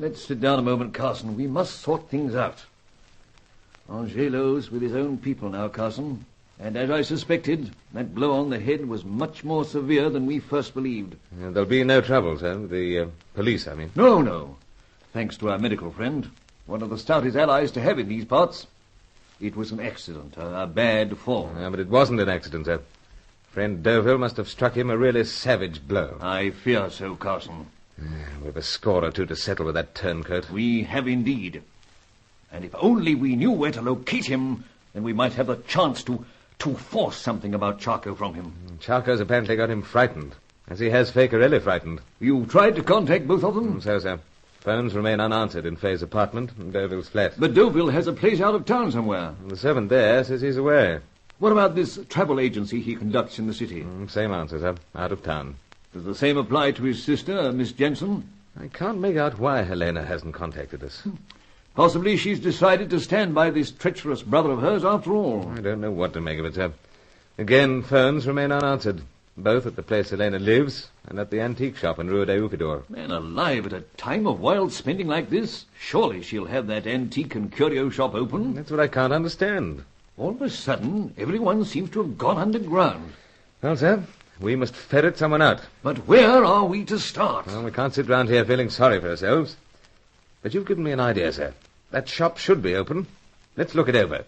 Let's sit down a moment, Carson. We must sort things out. Angelo's with his own people now, Carson. And as I suspected, that blow on the head was much more severe than we first believed. There'll be no trouble, sir. The police, I mean. No. Thanks to our medical friend. One of the stoutest allies to have in these parts. It was an accident, a bad fall. Yeah, but it wasn't an accident, sir. Friend Deauville must have struck him a really savage blow. I fear so, Carson. We've a score or two to settle with that turncoat. We have indeed. And if only we knew where to locate him, then we might have the chance to force something about Charco from him. Charco's apparently got him frightened, as he has Fakerelli frightened. You tried to contact both of them? So, sir. Phones remain unanswered in Fay's apartment and Deauville's flat. But Deauville has a place out of town somewhere. The servant there says he's away. What about this travel agency he conducts in the city? Same answer, sir. Out of town. Does the same apply to his sister, Miss Jensen? I can't make out why Helena hasn't contacted us. Possibly she's decided to stand by this treacherous brother of hers after all. I don't know what to make of it, sir. Again, phones remain unanswered, both at the place Helena lives and at the antique shop in Rue de Oupidor. Man alive, at a time of wild spending like this, surely she'll have that antique and curio shop open. That's what I can't understand. All of a sudden, everyone seems to have gone underground. Well, sir, we must ferret someone out. But where are we to start? Well, we can't sit round here feeling sorry for ourselves. But you've given me an idea, sir. That shop should be open. Let's look it over.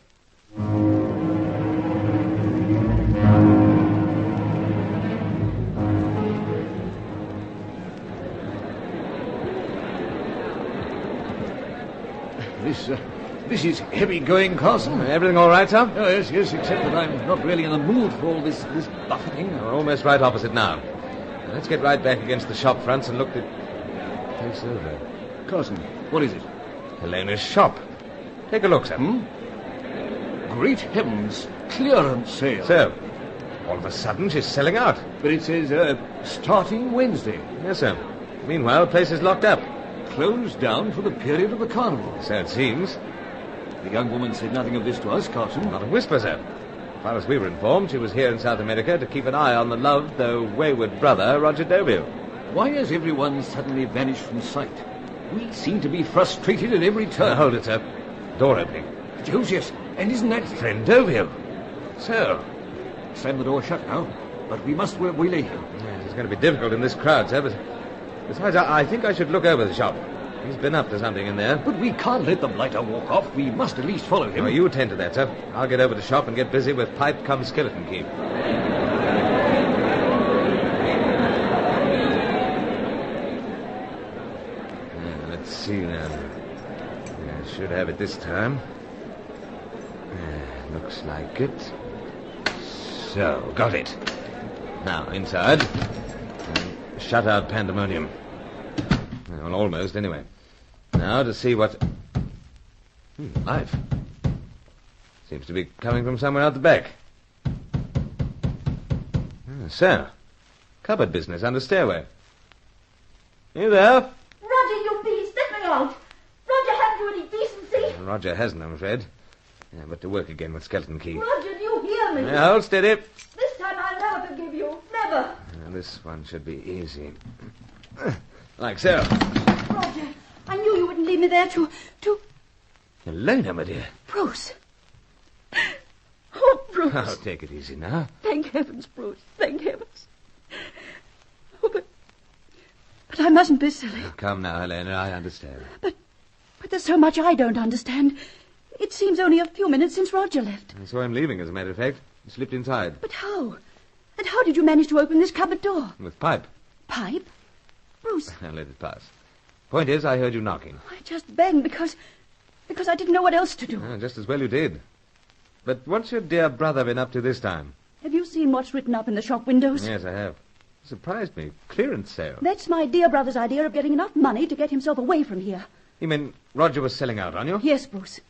This is heavy going, Carson. Everything all right, sir? Oh, yes, except that I'm not really in the mood for all this buffeting. We're almost right opposite now. Let's get right back against the shop fronts and look at... Face over. Carson, what is it? Helena's shop. Take a look, sir. Great heavens. Clearance sale. So, all of a sudden she's selling out. But it says, starting Wednesday. Yes, sir. Meanwhile, the place is locked up. Closed down for the period of the carnival. So it seems. The young woman said nothing of this to us, Carson. Not a whisper, sir. As far as we were informed, she was here in South America to keep an eye on the loved, though wayward brother, Roger Deauville. Why has everyone suddenly vanished from sight? We seem to be frustrated at every turn. Now, hold it, sir. Door opening. Josias, and isn't that... Friend Deauville. So. Slam the door shut now, but we must waylay him. Yes, it's going to be difficult in this crowd, sir, but... Besides, I think I should look over the shop. He's been up to something in there. But we can't let the blighter walk off. We must at least follow him. Oh, you attend to that, sir. I'll get over to the shop and get busy with pipe cum skeleton key. Let's see now. I should have it this time. Looks like it. So, got it. Now, inside. Shut out pandemonium. Well, almost, anyway. Now to see what... life. Seems to be coming from somewhere out the back. So, cupboard business under stairway. You there? Roger, you beast, let me out. Roger, haven't you any decency? Roger hasn't, I'm afraid. Yeah, but to work again with skeleton key. Roger, do you hear me? Yeah, hold steady. This time I'll never forgive you. Never. This one should be easy. Like so. Roger, I knew you wouldn't leave me there to... Helena, my dear. Bruce. Oh, Bruce. Oh, take it easy now. Thank heavens, Bruce. Thank heavens. Oh, but I mustn't be silly. Come now, Helena, I understand. But there's so much I don't understand. It seems only a few minutes since Roger left. I saw him leaving, as a matter of fact. He slipped inside. But how? And how did you manage to open this cupboard door? With pipe. Pipe? Bruce. Now let it pass. Point is, I heard you knocking. I just banged because I didn't know what else to do. Just as well you did. But what's your dear brother been up to this time? Have you seen what's written up in the shop windows? Yes, I have. It surprised me. Clearance sale. That's my dear brother's idea of getting enough money to get himself away from here. You mean Roger was selling out on you? Yes, Bruce.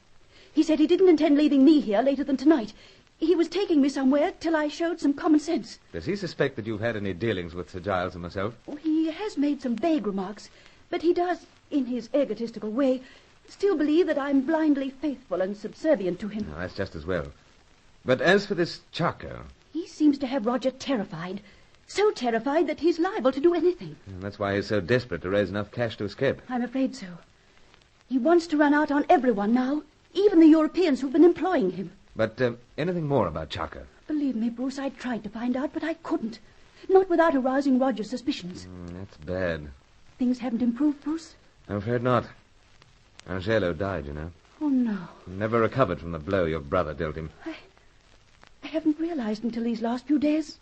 He said he didn't intend leaving me here later than tonight. He was taking me somewhere till I showed some common sense. Does he suspect that you've had any dealings with Sir Giles and myself? Oh, he has made some vague remarks, but he does, in his egotistical way, still believe that I'm blindly faithful and subservient to him. No, that's just as well. But as for this Charco... He seems to have Roger terrified. So terrified that he's liable to do anything. And that's why he's so desperate to raise enough cash to escape. I'm afraid so. He wants to run out on everyone now, even the Europeans who've been employing him. But anything more about Chaco? Believe me, Bruce, I tried to find out, but I couldn't. Not without arousing Roger's suspicions. That's bad. Things haven't improved, Bruce? I'm afraid not. Angelo died, you know. Oh, no. Never recovered from the blow your brother dealt him. I haven't realized until these last few days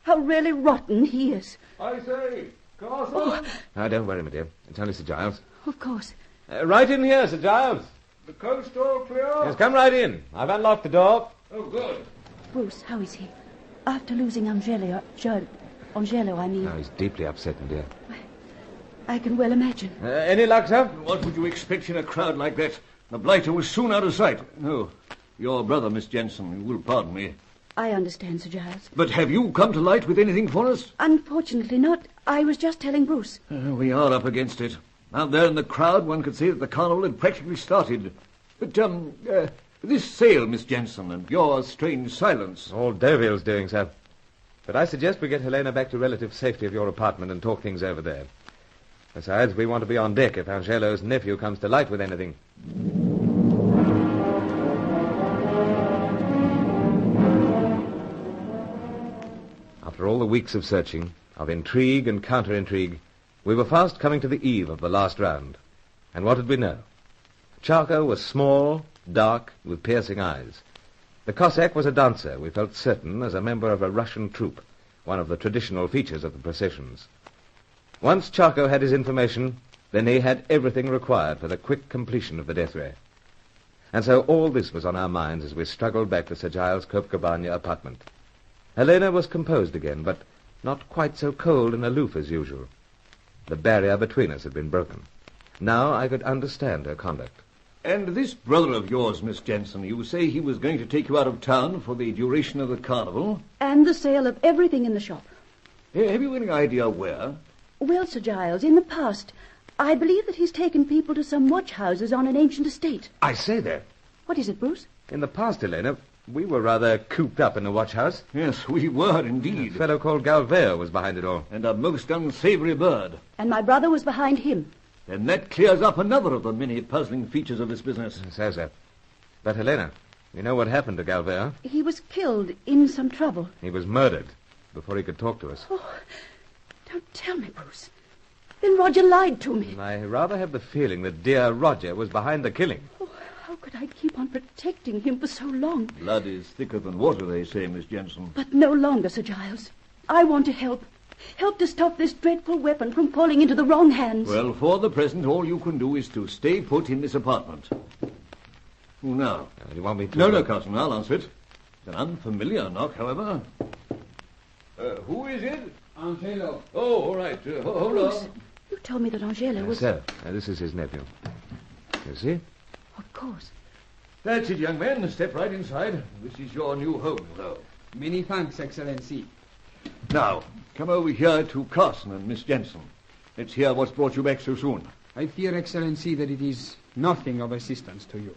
how really rotten he is. I say, Carson! Oh, don't worry, my dear. It's only Sir Giles. Of course. Right in here, Sir Giles. The coast all clear? Yes, come right in. I've unlocked the door. Oh, good. Bruce, how is he? After losing Angelo, I mean. Oh, he's deeply upset, my dear. I can well imagine. Any luck, sir? What would you expect in a crowd like that? The blighter was soon out of sight. No, your brother, Miss Jensen, you will pardon me. I understand, Sir Giles. But have you come to light with anything for us? Unfortunately not. I was just telling Bruce. We are up against it. Out there in the crowd, one could say that the carnival had practically started. But, this sale, Miss Jensen, and your strange silence. All Deauville's doing, sir. But I suggest we get Helena back to relative safety of your apartment and talk things over there. Besides, we want to be on deck if Angelo's nephew comes to light with anything. After all the weeks of searching, of intrigue and counter-intrigue, we were fast coming to the eve of the last round. And what did we know? Charco was small, dark, with piercing eyes. The Cossack was a dancer, we felt certain, as a member of a Russian troupe, one of the traditional features of the processions. Once Charco had his information, then he had everything required for the quick completion of the death ray. And so all this was on our minds as we struggled back to Sir Giles' Copacabana apartment. Helena was composed again, but not quite so cold and aloof as usual. The barrier between us had been broken. Now I could understand her conduct. And this brother of yours, Miss Jensen, you say he was going to take you out of town for the duration of the carnival? And the sale of everything in the shop. Have you any idea where? Well, Sir Giles, in the past, I believe that he's taken people to some watch houses on an ancient estate. I say that. What is it, Bruce? In the past, Helena, we were rather cooped up in a watch house. Yes, we were indeed. A fellow called Galveo was behind it all. And a most unsavory bird. And my brother was behind him. Then that clears up another of the many puzzling features of this business. So, sir. But, Helena, you know what happened to Galveo? He was killed in some trouble. He was murdered before he could talk to us. Oh, don't tell me, Bruce. Then Roger lied to me. I rather have the feeling that dear Roger was behind the killing. Oh, how could I keep on protecting him for so long? Blood is thicker than water, they say, Miss Jensen. But no longer, Sir Giles. I want to help. Help to stop this dreadful weapon from falling into the wrong hands. Well, for the present, all you can do is to stay put in this apartment. Who now? You want me to... No, Carson, I'll answer it. It's an unfamiliar knock, however. Who is it? Angelo. Oh, all right. Hold on. You told me that Angelo was... Sir, this is his nephew. You see? Of course. That's it, young man. Step right inside. This is your new home, though. Many thanks, Excellency. Now, come over here to Carson and Miss Jensen. Let's hear what's brought you back so soon. I fear, Excellency, that it is nothing of assistance to you.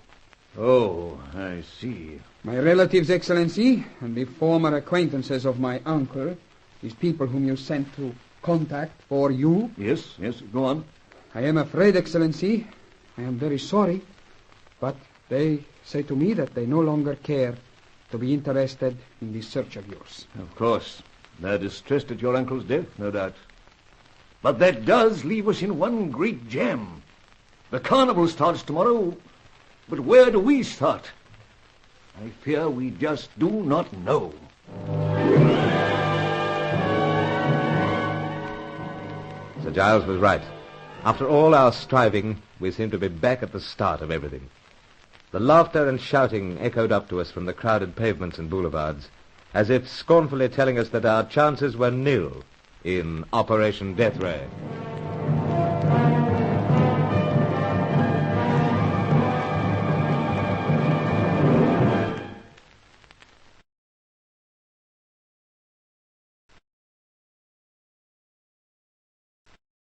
Oh, I see. My relatives, Excellency, and the former acquaintances of my uncle, these people whom you sent to contact for you. Yes, go on. I am afraid, Excellency, I am very sorry, but they say to me that they no longer care to be interested in this search of yours. Of course. They're distressed at your uncle's death, no doubt. But that does leave us in one great jam. The carnival starts tomorrow, but where do we start? I fear we just do not know. Sir Giles was right. After all our striving, we seemed to be back at the start of everything. The laughter and shouting echoed up to us from the crowded pavements and boulevards, as if scornfully telling us that our chances were nil in Operation Death Ray.